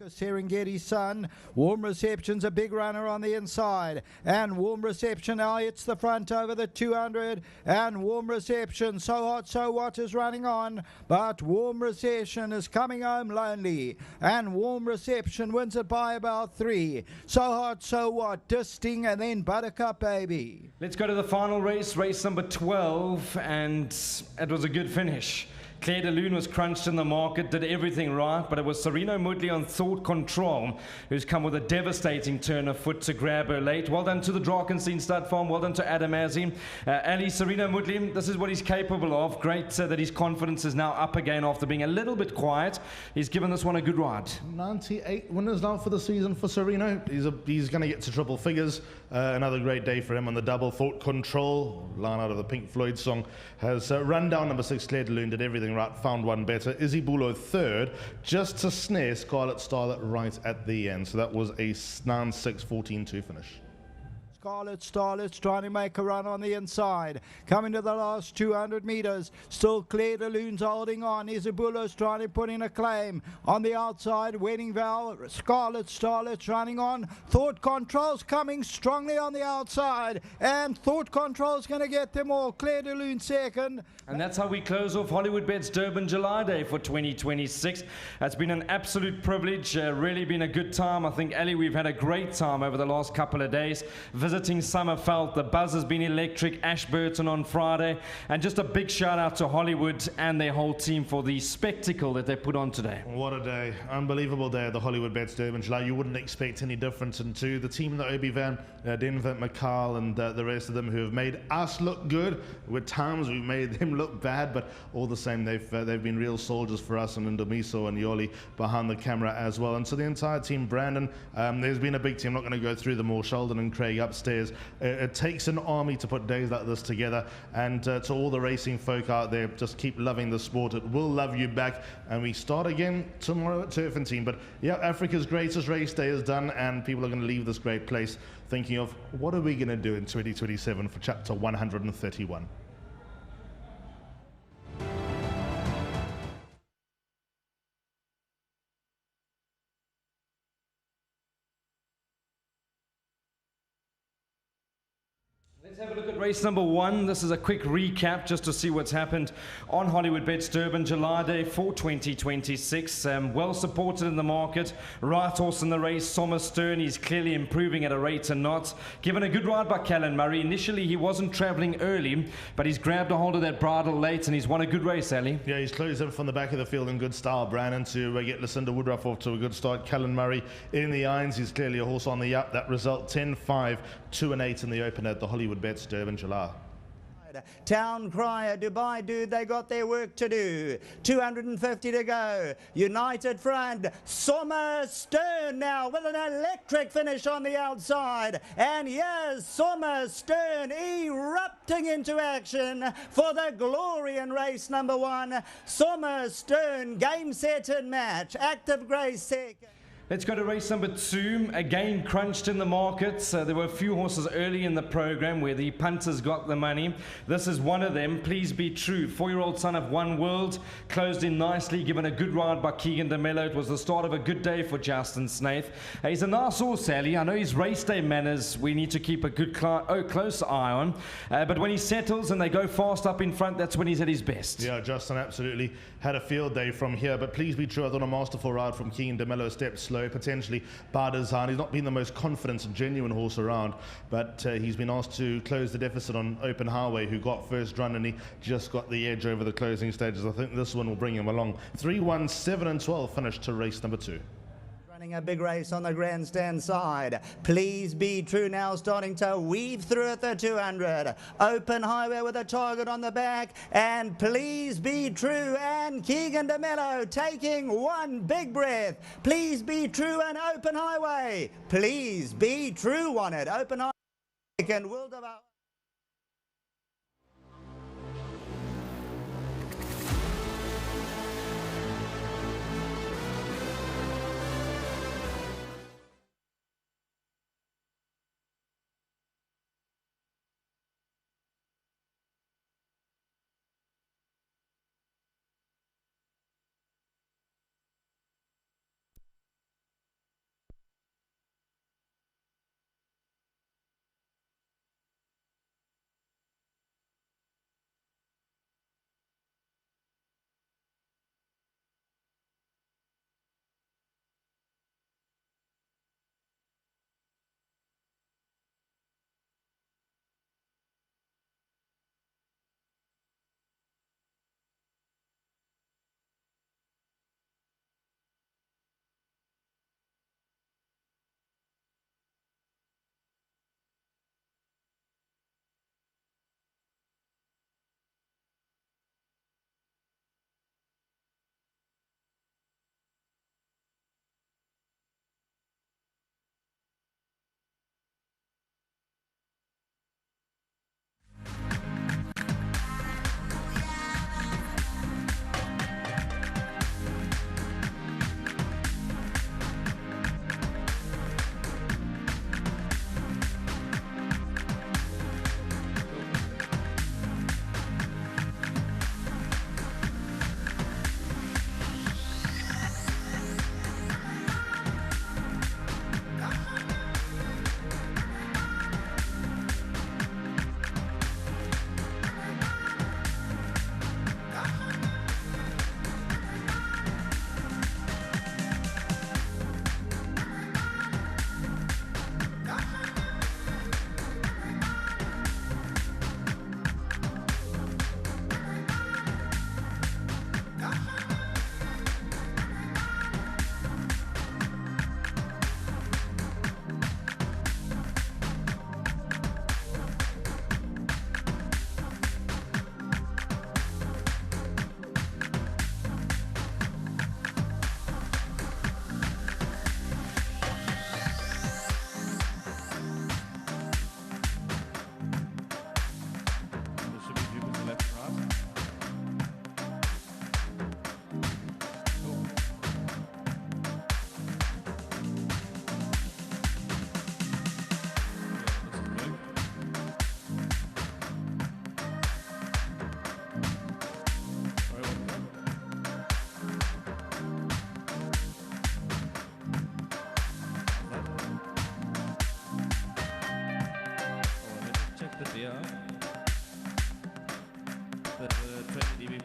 [SPEAKER 6] Serengeti Sun, Warm Reception's a big runner on the inside, and Warm Reception now hits the front over the 200, and Warm Reception, So Hot, So What is running on, but Warm Reception is coming home lonely, and Warm Reception wins it by about 3. So Hot, So What, Disting, and then Buttercup Baby.
[SPEAKER 5] Let's go to the final race, race number 12, and it was a good finish. Claire de Lune was crunched in the market, did everything right, but it was Sereno Moodley on Thought Control who's come with a devastating turn of foot to grab her late. Well done to the Drakenstein Stud Farm, well done to Adam Azzi. Ali, Sereno Moodley, this is what he's capable of. Great that his confidence is now up again after being a little bit quiet. He's given this one a good ride.
[SPEAKER 10] 98 winners now for the season for Sereno. He's going to get to triple figures. Another great day for him on the double. Thought Control, line out of the Pink Floyd song, has run down number 6, Claire de Lune, did everything right, found one better. Izzy Bulo third, just to snare Scarlet Starlet right at the end. So that was a 9-6, 14-2 finish.
[SPEAKER 6] Scarlet Starlet's trying to make a run on the inside. Coming to the last 200 meters. Still Claire de Lune's holding on. Isabulo's trying to put in a claim. On the outside, Wedding Vow. Scarlet Starlet's running on. Thought Control's coming strongly on the outside. And Thought Control's going to get them all. Claire de Lune second.
[SPEAKER 5] And that's how we close off Hollywoodbets Durban July Day for 2026. It's been an absolute privilege. Really been a good time. I think, Ali, we've had a great time over the last couple of days. Visiting Summerveld, the buzz has been electric. Ashburton on Friday, and just a big shout out to Hollywood and their whole team for the spectacle that they put on today.
[SPEAKER 10] What a day, unbelievable day at the Hollywoodbets Durban July. You wouldn't expect any difference into the team, the Obi Van, Denver, McCall, and the rest of them who have made us look good. With times we've made them look bad, but all the same they've been real soldiers for us, and Ndomiso and Yoli behind the camera as well. And to the entire team, Brandon, there's been a big team. I'm not going to go through them all. Sheldon and Craig upstairs. It takes an army to put days like this together, and to all the racing folk out there, just keep loving the sport. It will love you back, and we start again tomorrow at Turfentine. But yeah, Africa's greatest race day is done, and people are going to leave this great place thinking of what are we going to do in 2027 for chapter 131.
[SPEAKER 5] Let's have a look at race number 1. This is a quick recap just to see what's happened on Hollywoodbets Durban July Day for 2026. Well supported in the market. Right horse in the race, Sommer Stern. He's clearly improving at a rate and not. Given a good ride by Callan Murray. Initially he wasn't travelling early, but he's grabbed a hold of that bridle late and he's won a good race, Ali.
[SPEAKER 10] Yeah, he's closed in from the back of the field in good style, Brandon, to get Lucinda Woodruff off to a good start. Callan Murray in the irons. He's clearly a horse on the up. That result 10-5, 2-8 in the open at the Hollywoodbets Durban July.
[SPEAKER 6] Town Crier, Dubai Dude, they got their work to do. 250 to go. United Front, Sommer Stern now with an electric finish on the outside. And yes, Sommer Stern erupting into action for the glory in race number 1. Sommer Stern, game, set and match. Active Grace second.
[SPEAKER 5] Let's go to race number 2. Again, crunched in the markets. There were a few horses early in the program where the punters got the money. This is one of them. Please Be True. 4-year-old son of One World. Closed in nicely, given a good ride by Keegan de Mello. It was the start of a good day for Justin Snaith. He's a nice horse, Sally. I know his race day manners we need to keep a good close eye on. But when he settles and they go fast up in front, that's when he's at his best.
[SPEAKER 10] Yeah, Justin absolutely had a field day from here. But Please Be True, I thought a masterful ride from Keegan de Mello. Stepped slow slow, potentially by design. He's not been the most confident and genuine horse around, but he's been asked to close the deficit on Open Highway, who got first run, and he just got the edge over the closing stages. I think this one will bring him along. 3-1, 7 and 12 finished to race number 2.
[SPEAKER 6] Running a big race on the grandstand side. Please Be True now starting to weave through at the 200. Open Highway with a target on the back, and Please Be True and Keegan DeMello taking one big breath. Please Be True and Open Highway. Please Be True won it. Open Highway and will devour.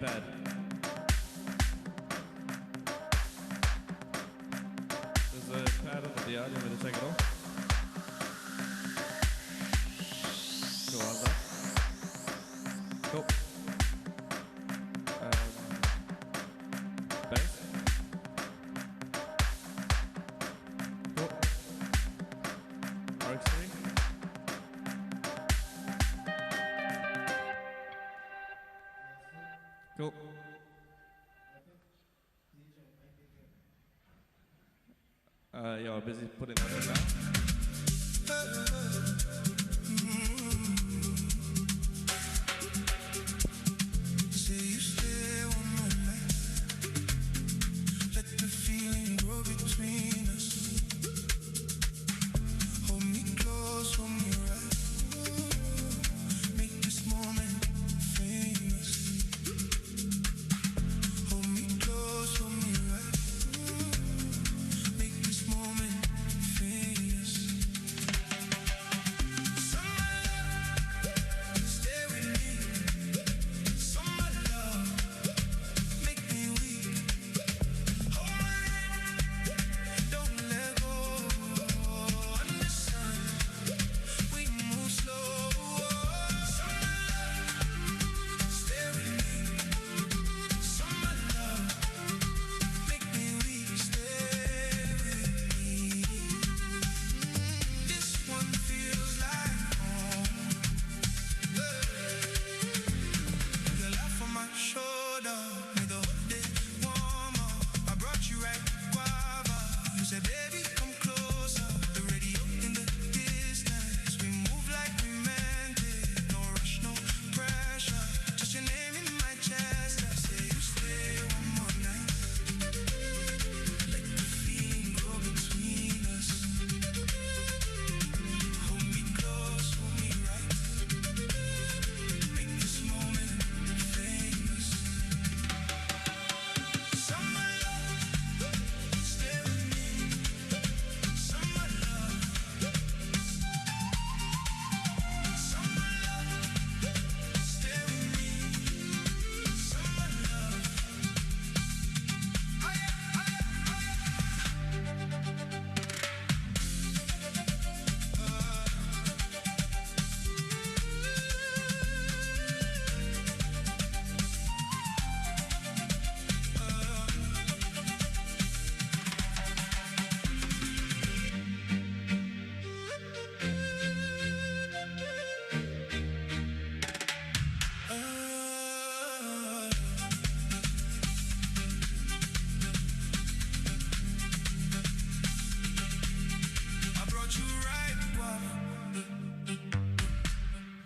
[SPEAKER 18] pad. There's a pad on the yard. You want me to take it off? Cool, how's that? Cool. Base. Cool. RX3. Cool. Yeah, I'm busy putting that in now.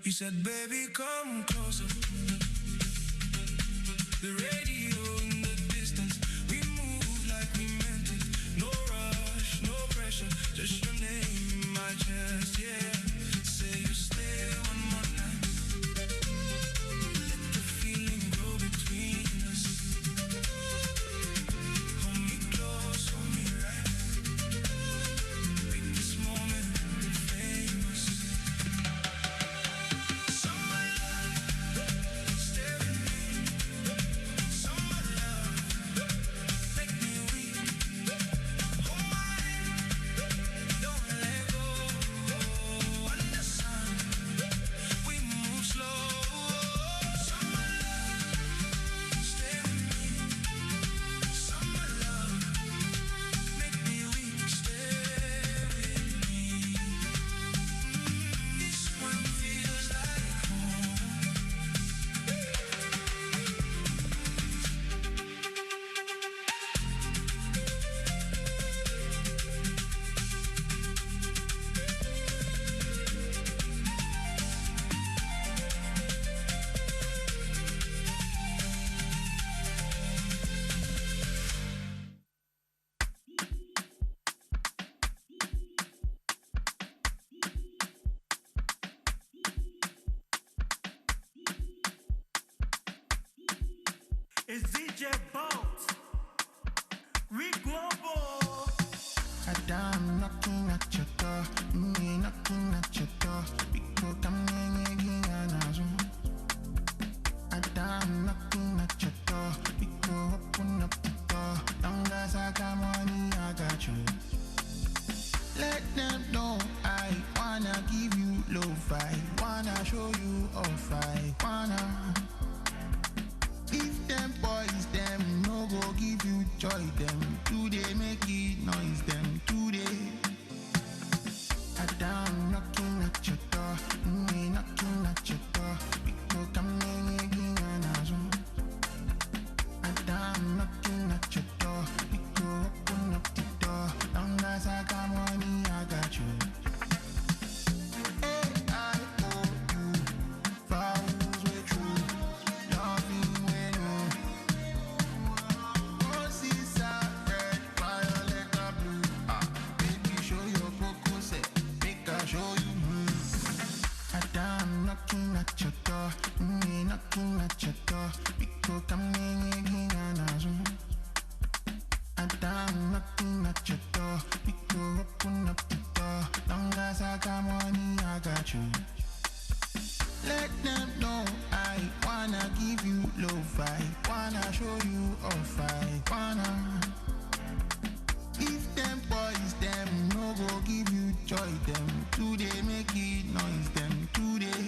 [SPEAKER 19] He said, baby, come closer. The radio in the distance. We move like we meant it. No rush, no pressure. Just your name in my chest, yeah. Say you stay one more night. Let the feeling grow between us. Hold me close, hold me right. Make this moment famous. Summer love, stay with me. Summer love, make me weak. Hold my hand, don't let go. Under sun, we move slow. Summer love, stay with me. Summer love, make me weak. Stay with me. This one feels like home.
[SPEAKER 7] It's DJ Bolt. We global.
[SPEAKER 19] I'm knocking at your door, me knocking at your door. Because I'm hanging on a Zoom. I'm knocking at your door, because open up the door. Long as I got money, I got you. Let them know I wanna give you low five, wanna show you off, I wanna. If them boys, them no go give you joy, them today make it noise, them today. I'm knocking at your door, me knocking at your door, because I'm hanging on a Zoom. I'm knocking at your door, because open up the door. Long as I got money, I got you. Hey, I owe you vows with true, loving when roses are red, violet are blue. Baby, show your focus, make I show you. I'm knocking at your door, me knocking at your door, because I'm hanging on a Zoom. I'm knocking at your door, because open up the door. Long as I got money, I got you. Let them know I wanna give you low five, wanna show you off, I wanna. If them boys, them no go give you joy, them today make it noise, them today.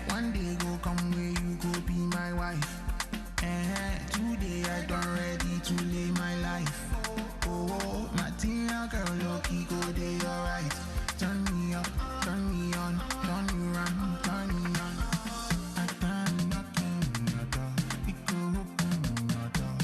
[SPEAKER 19] One day go come where you go be my wife. Today I done ready to lay my life. Oh, material girl, lucky go day alright. Turn me up, turn me on, turn me round, turn me on. I'm knocking at your door, because open your door.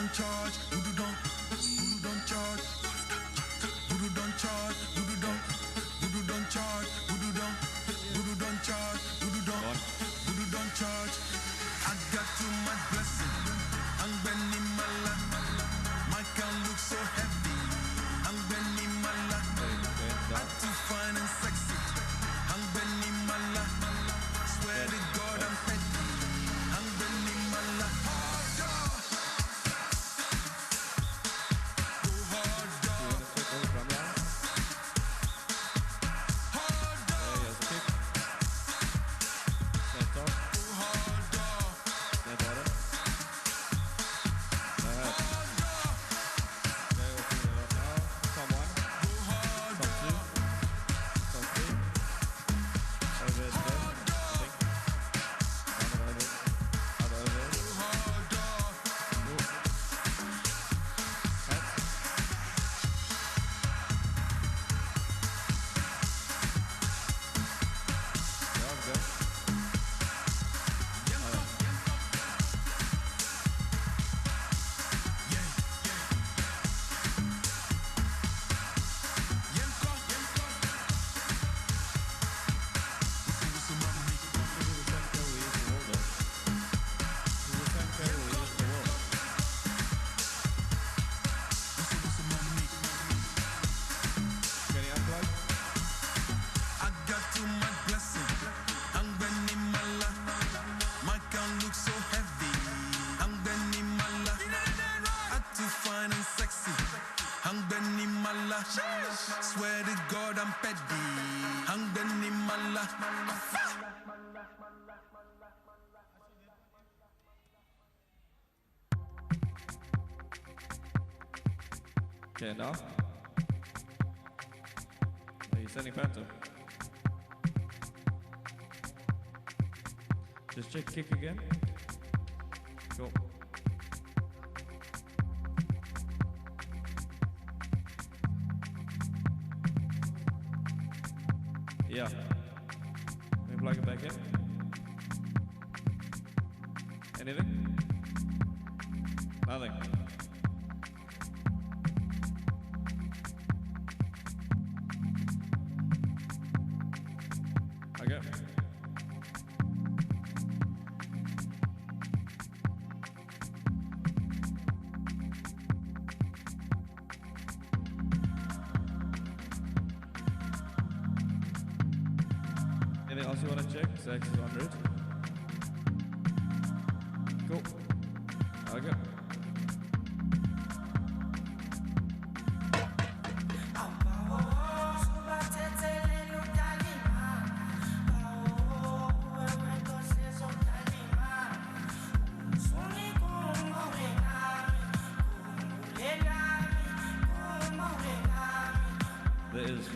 [SPEAKER 19] don't charge, voodoo don't charge, voodoo don't charge, voodoo don't charge, voodoo don't charge, voodoo don't charge. I got too much blessing, I'm bending my life. My account looks so heavy, I'm bending my life. I'm too fine and sexy, I'm bending my life. Swear to God I'm petty, I'm bending my life. Swear to God I'm petty, I'm bending my life.
[SPEAKER 18] Okay, now? Are you sending Phantom? Just check kick again. Go. Yeah. Let me plug it back in. Anything? Nothing. Okay. Anything else you want to check? 600. Cool. Okay. There is.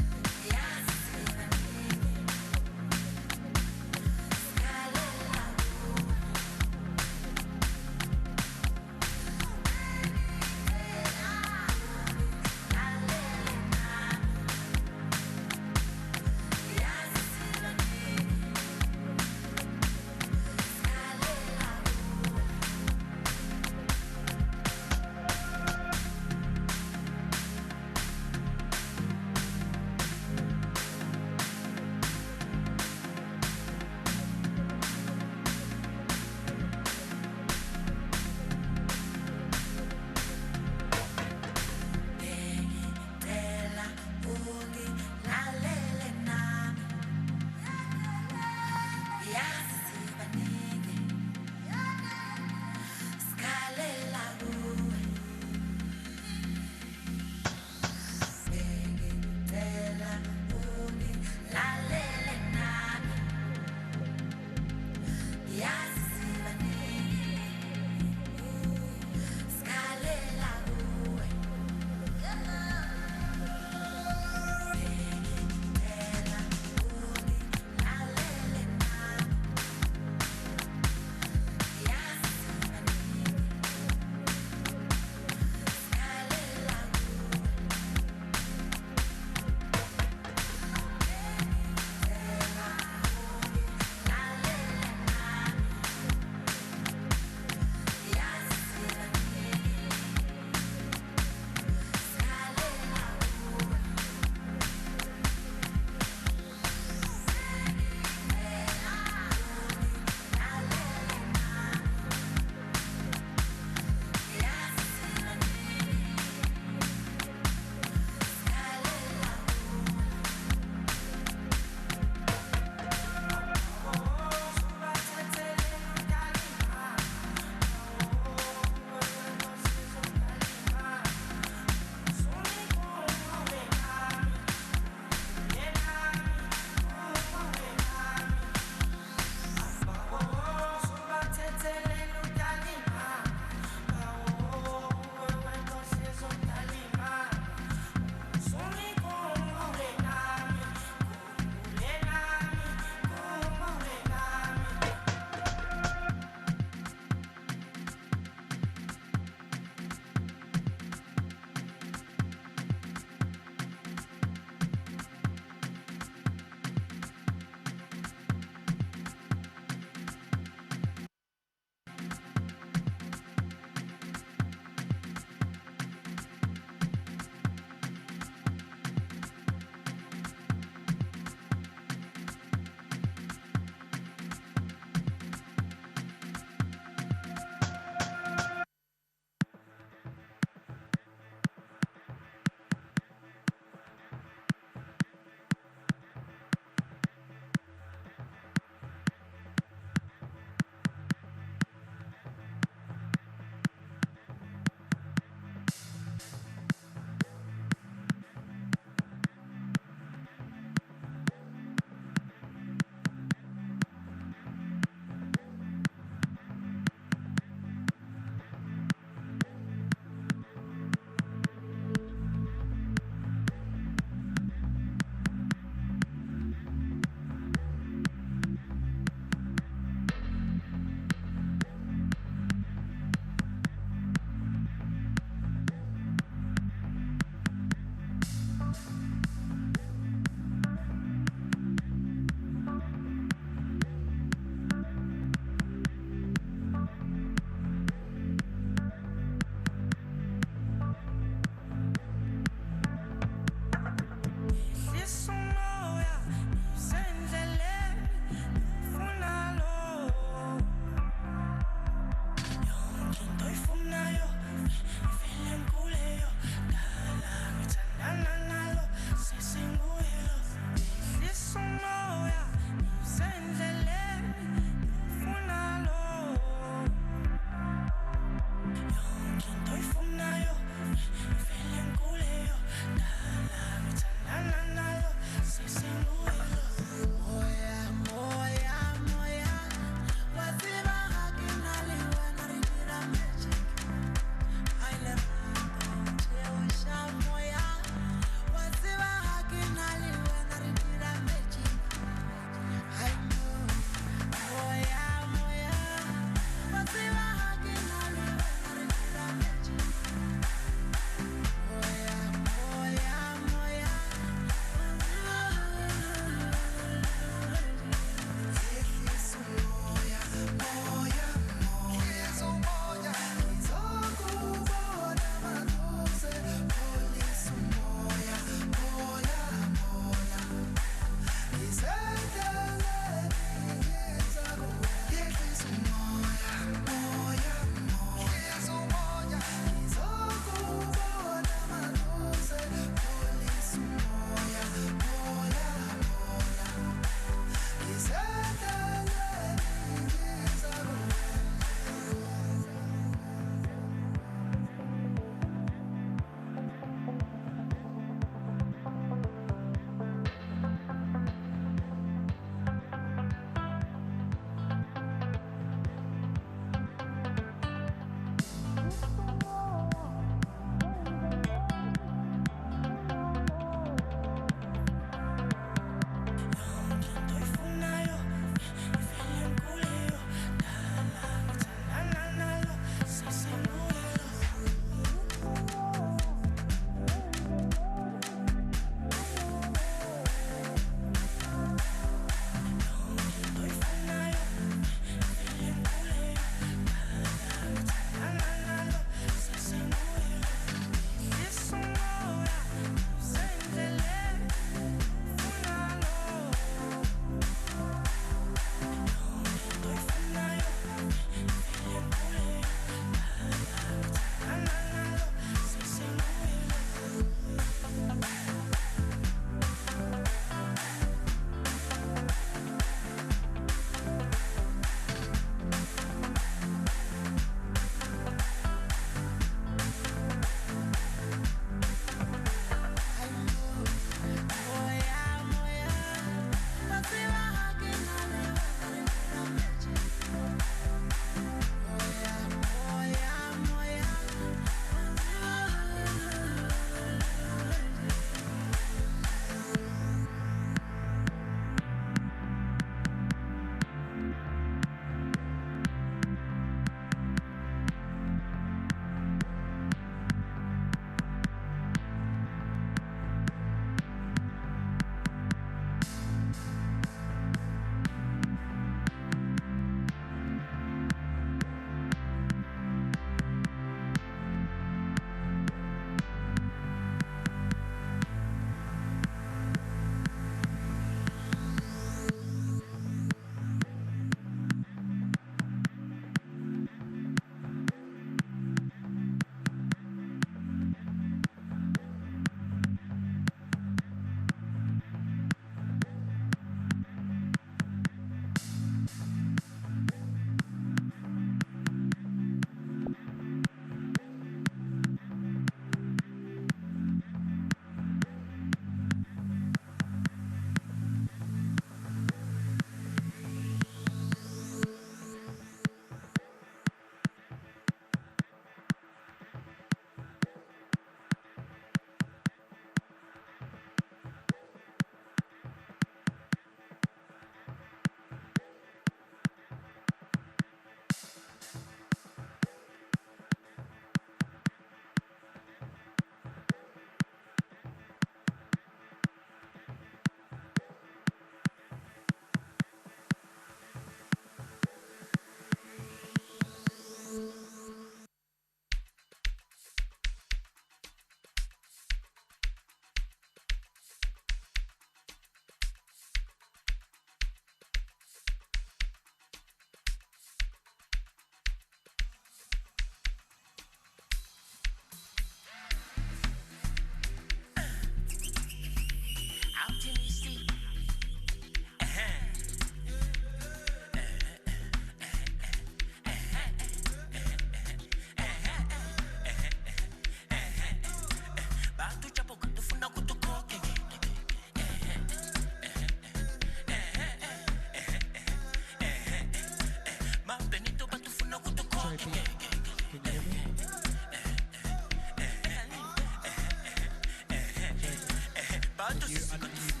[SPEAKER 7] Can you unmute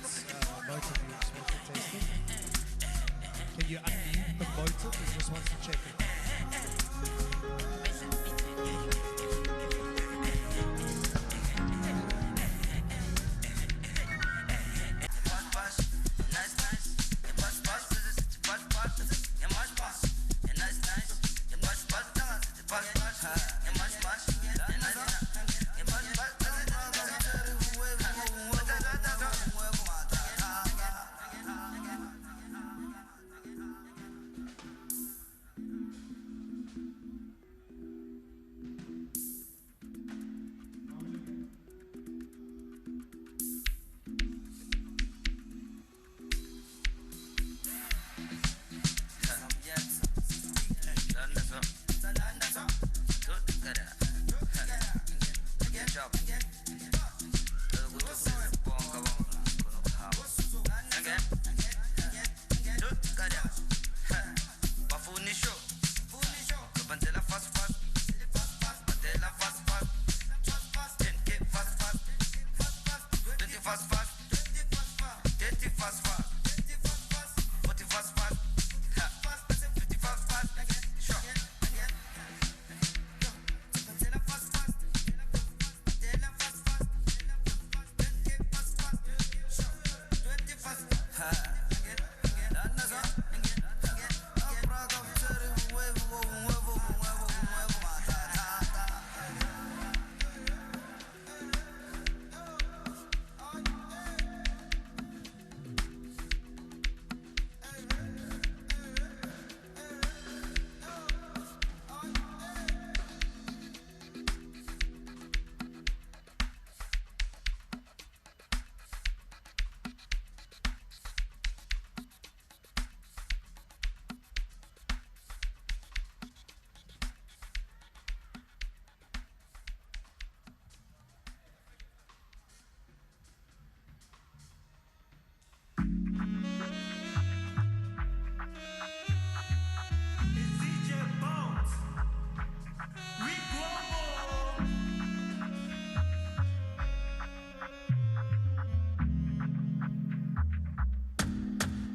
[SPEAKER 7] motor who just wants to test it? Can you unmute the motor who just wants to check it?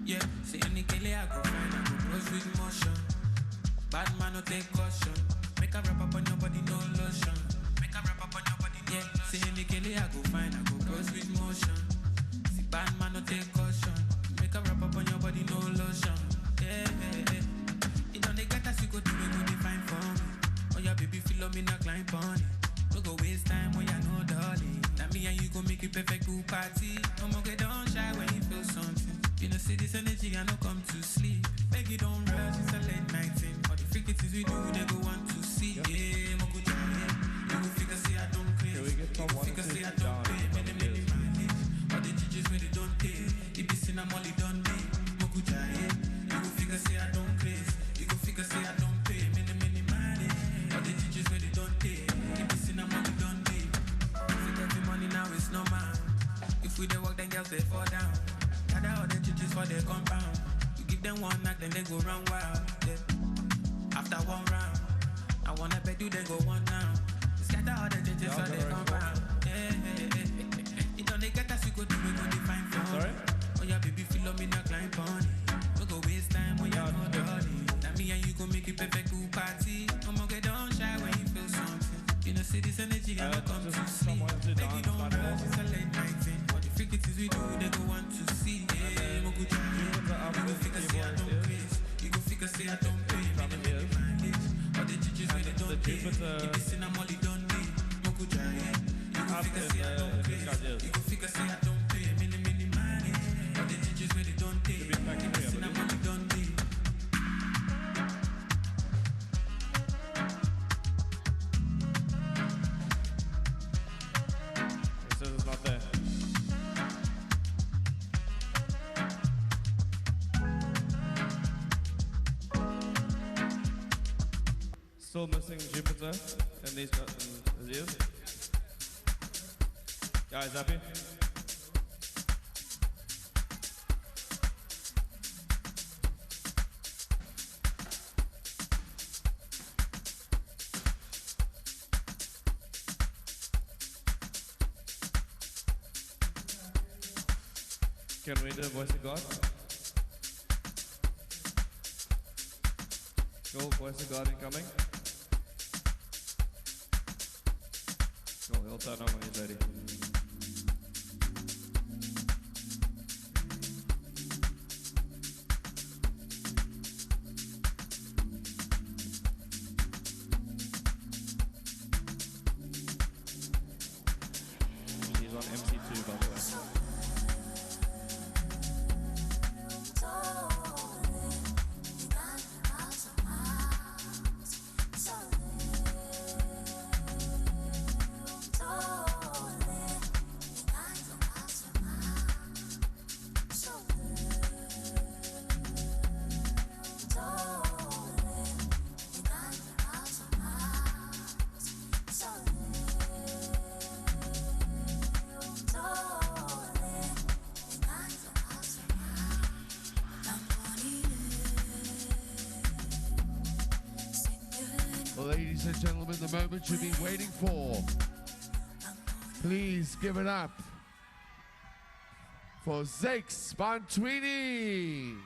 [SPEAKER 14] Yeah, see any killer I go find, I go close with motion. Bad man no take caution. Make a wrap up on your body, no lotion. Make a wrap up on your body, no lotion. See any killer I go find, I go close with motion. See bad man no take caution. Make a wrap up on your body, no lotion. Yeah, yeah, yeah. You don't get us, you go do it, go define for me. Oh yeah, baby, feel me, not climb on it. No go waste time when you know, darling. Now me and you go make it perfect pool party. No more get down shy when you feel something. You know, see this energy, I know come to sleep. Beg you don't rush, it's a late night thing. All the freaky things we do, they go want to see. Yeah, Moku Jaya. You go figure, say I don't crave. You go figure, say I don't pay. Many mileage. All the judges when they don't pay. They be seen I'm only done me. Moku Jaya. You go figure, say I don't crave. You go figure, say I don't pay. Many mileage. All the judges when they don't pay. They be seen I'm only done me. If you get the money now, it's no man. If we they work, then girls they fall down. Gather all the judges for their compound. You give them one knock, then they go round wild. Yeah. After one round, I wanna bet you they go one now. Scatter all the judges for their compound. Yeah, yeah, yeah. You don't they get us, you go do it, go define for me. Oh yeah, baby, feel me, not climb on it. No go waste time when you're not darling. Now me and you go make it perfect cool party. No more get down shy when you feel something. You know, see this energy, I don't come to sleep. Make you don't rush, it's a late night thing. All the freaky things we do, they go want to see. Yeah, Moku Jaya. You go figure, say I don't craze. You go figure, say I don't pay. Many mileage. All the judges when they don't pay. If they sin, I'm only done me. Moku Jaya. You go figure, say I don't craze. You go figure, say I don't pay. Many mileage. All the judges when they don't pay. If they sin, I'm only done me.
[SPEAKER 18] It says it's not there. Still missing Jupiter and these ears. Guys, happy? Can we do Voice of God? Cool, Voice of God incoming. Cool, he'll turn on when he's ready. He's on MC2, by the way.
[SPEAKER 12] Ladies and gentlemen, the moment you've been waiting for. Please give it up for Zakes Bantwini.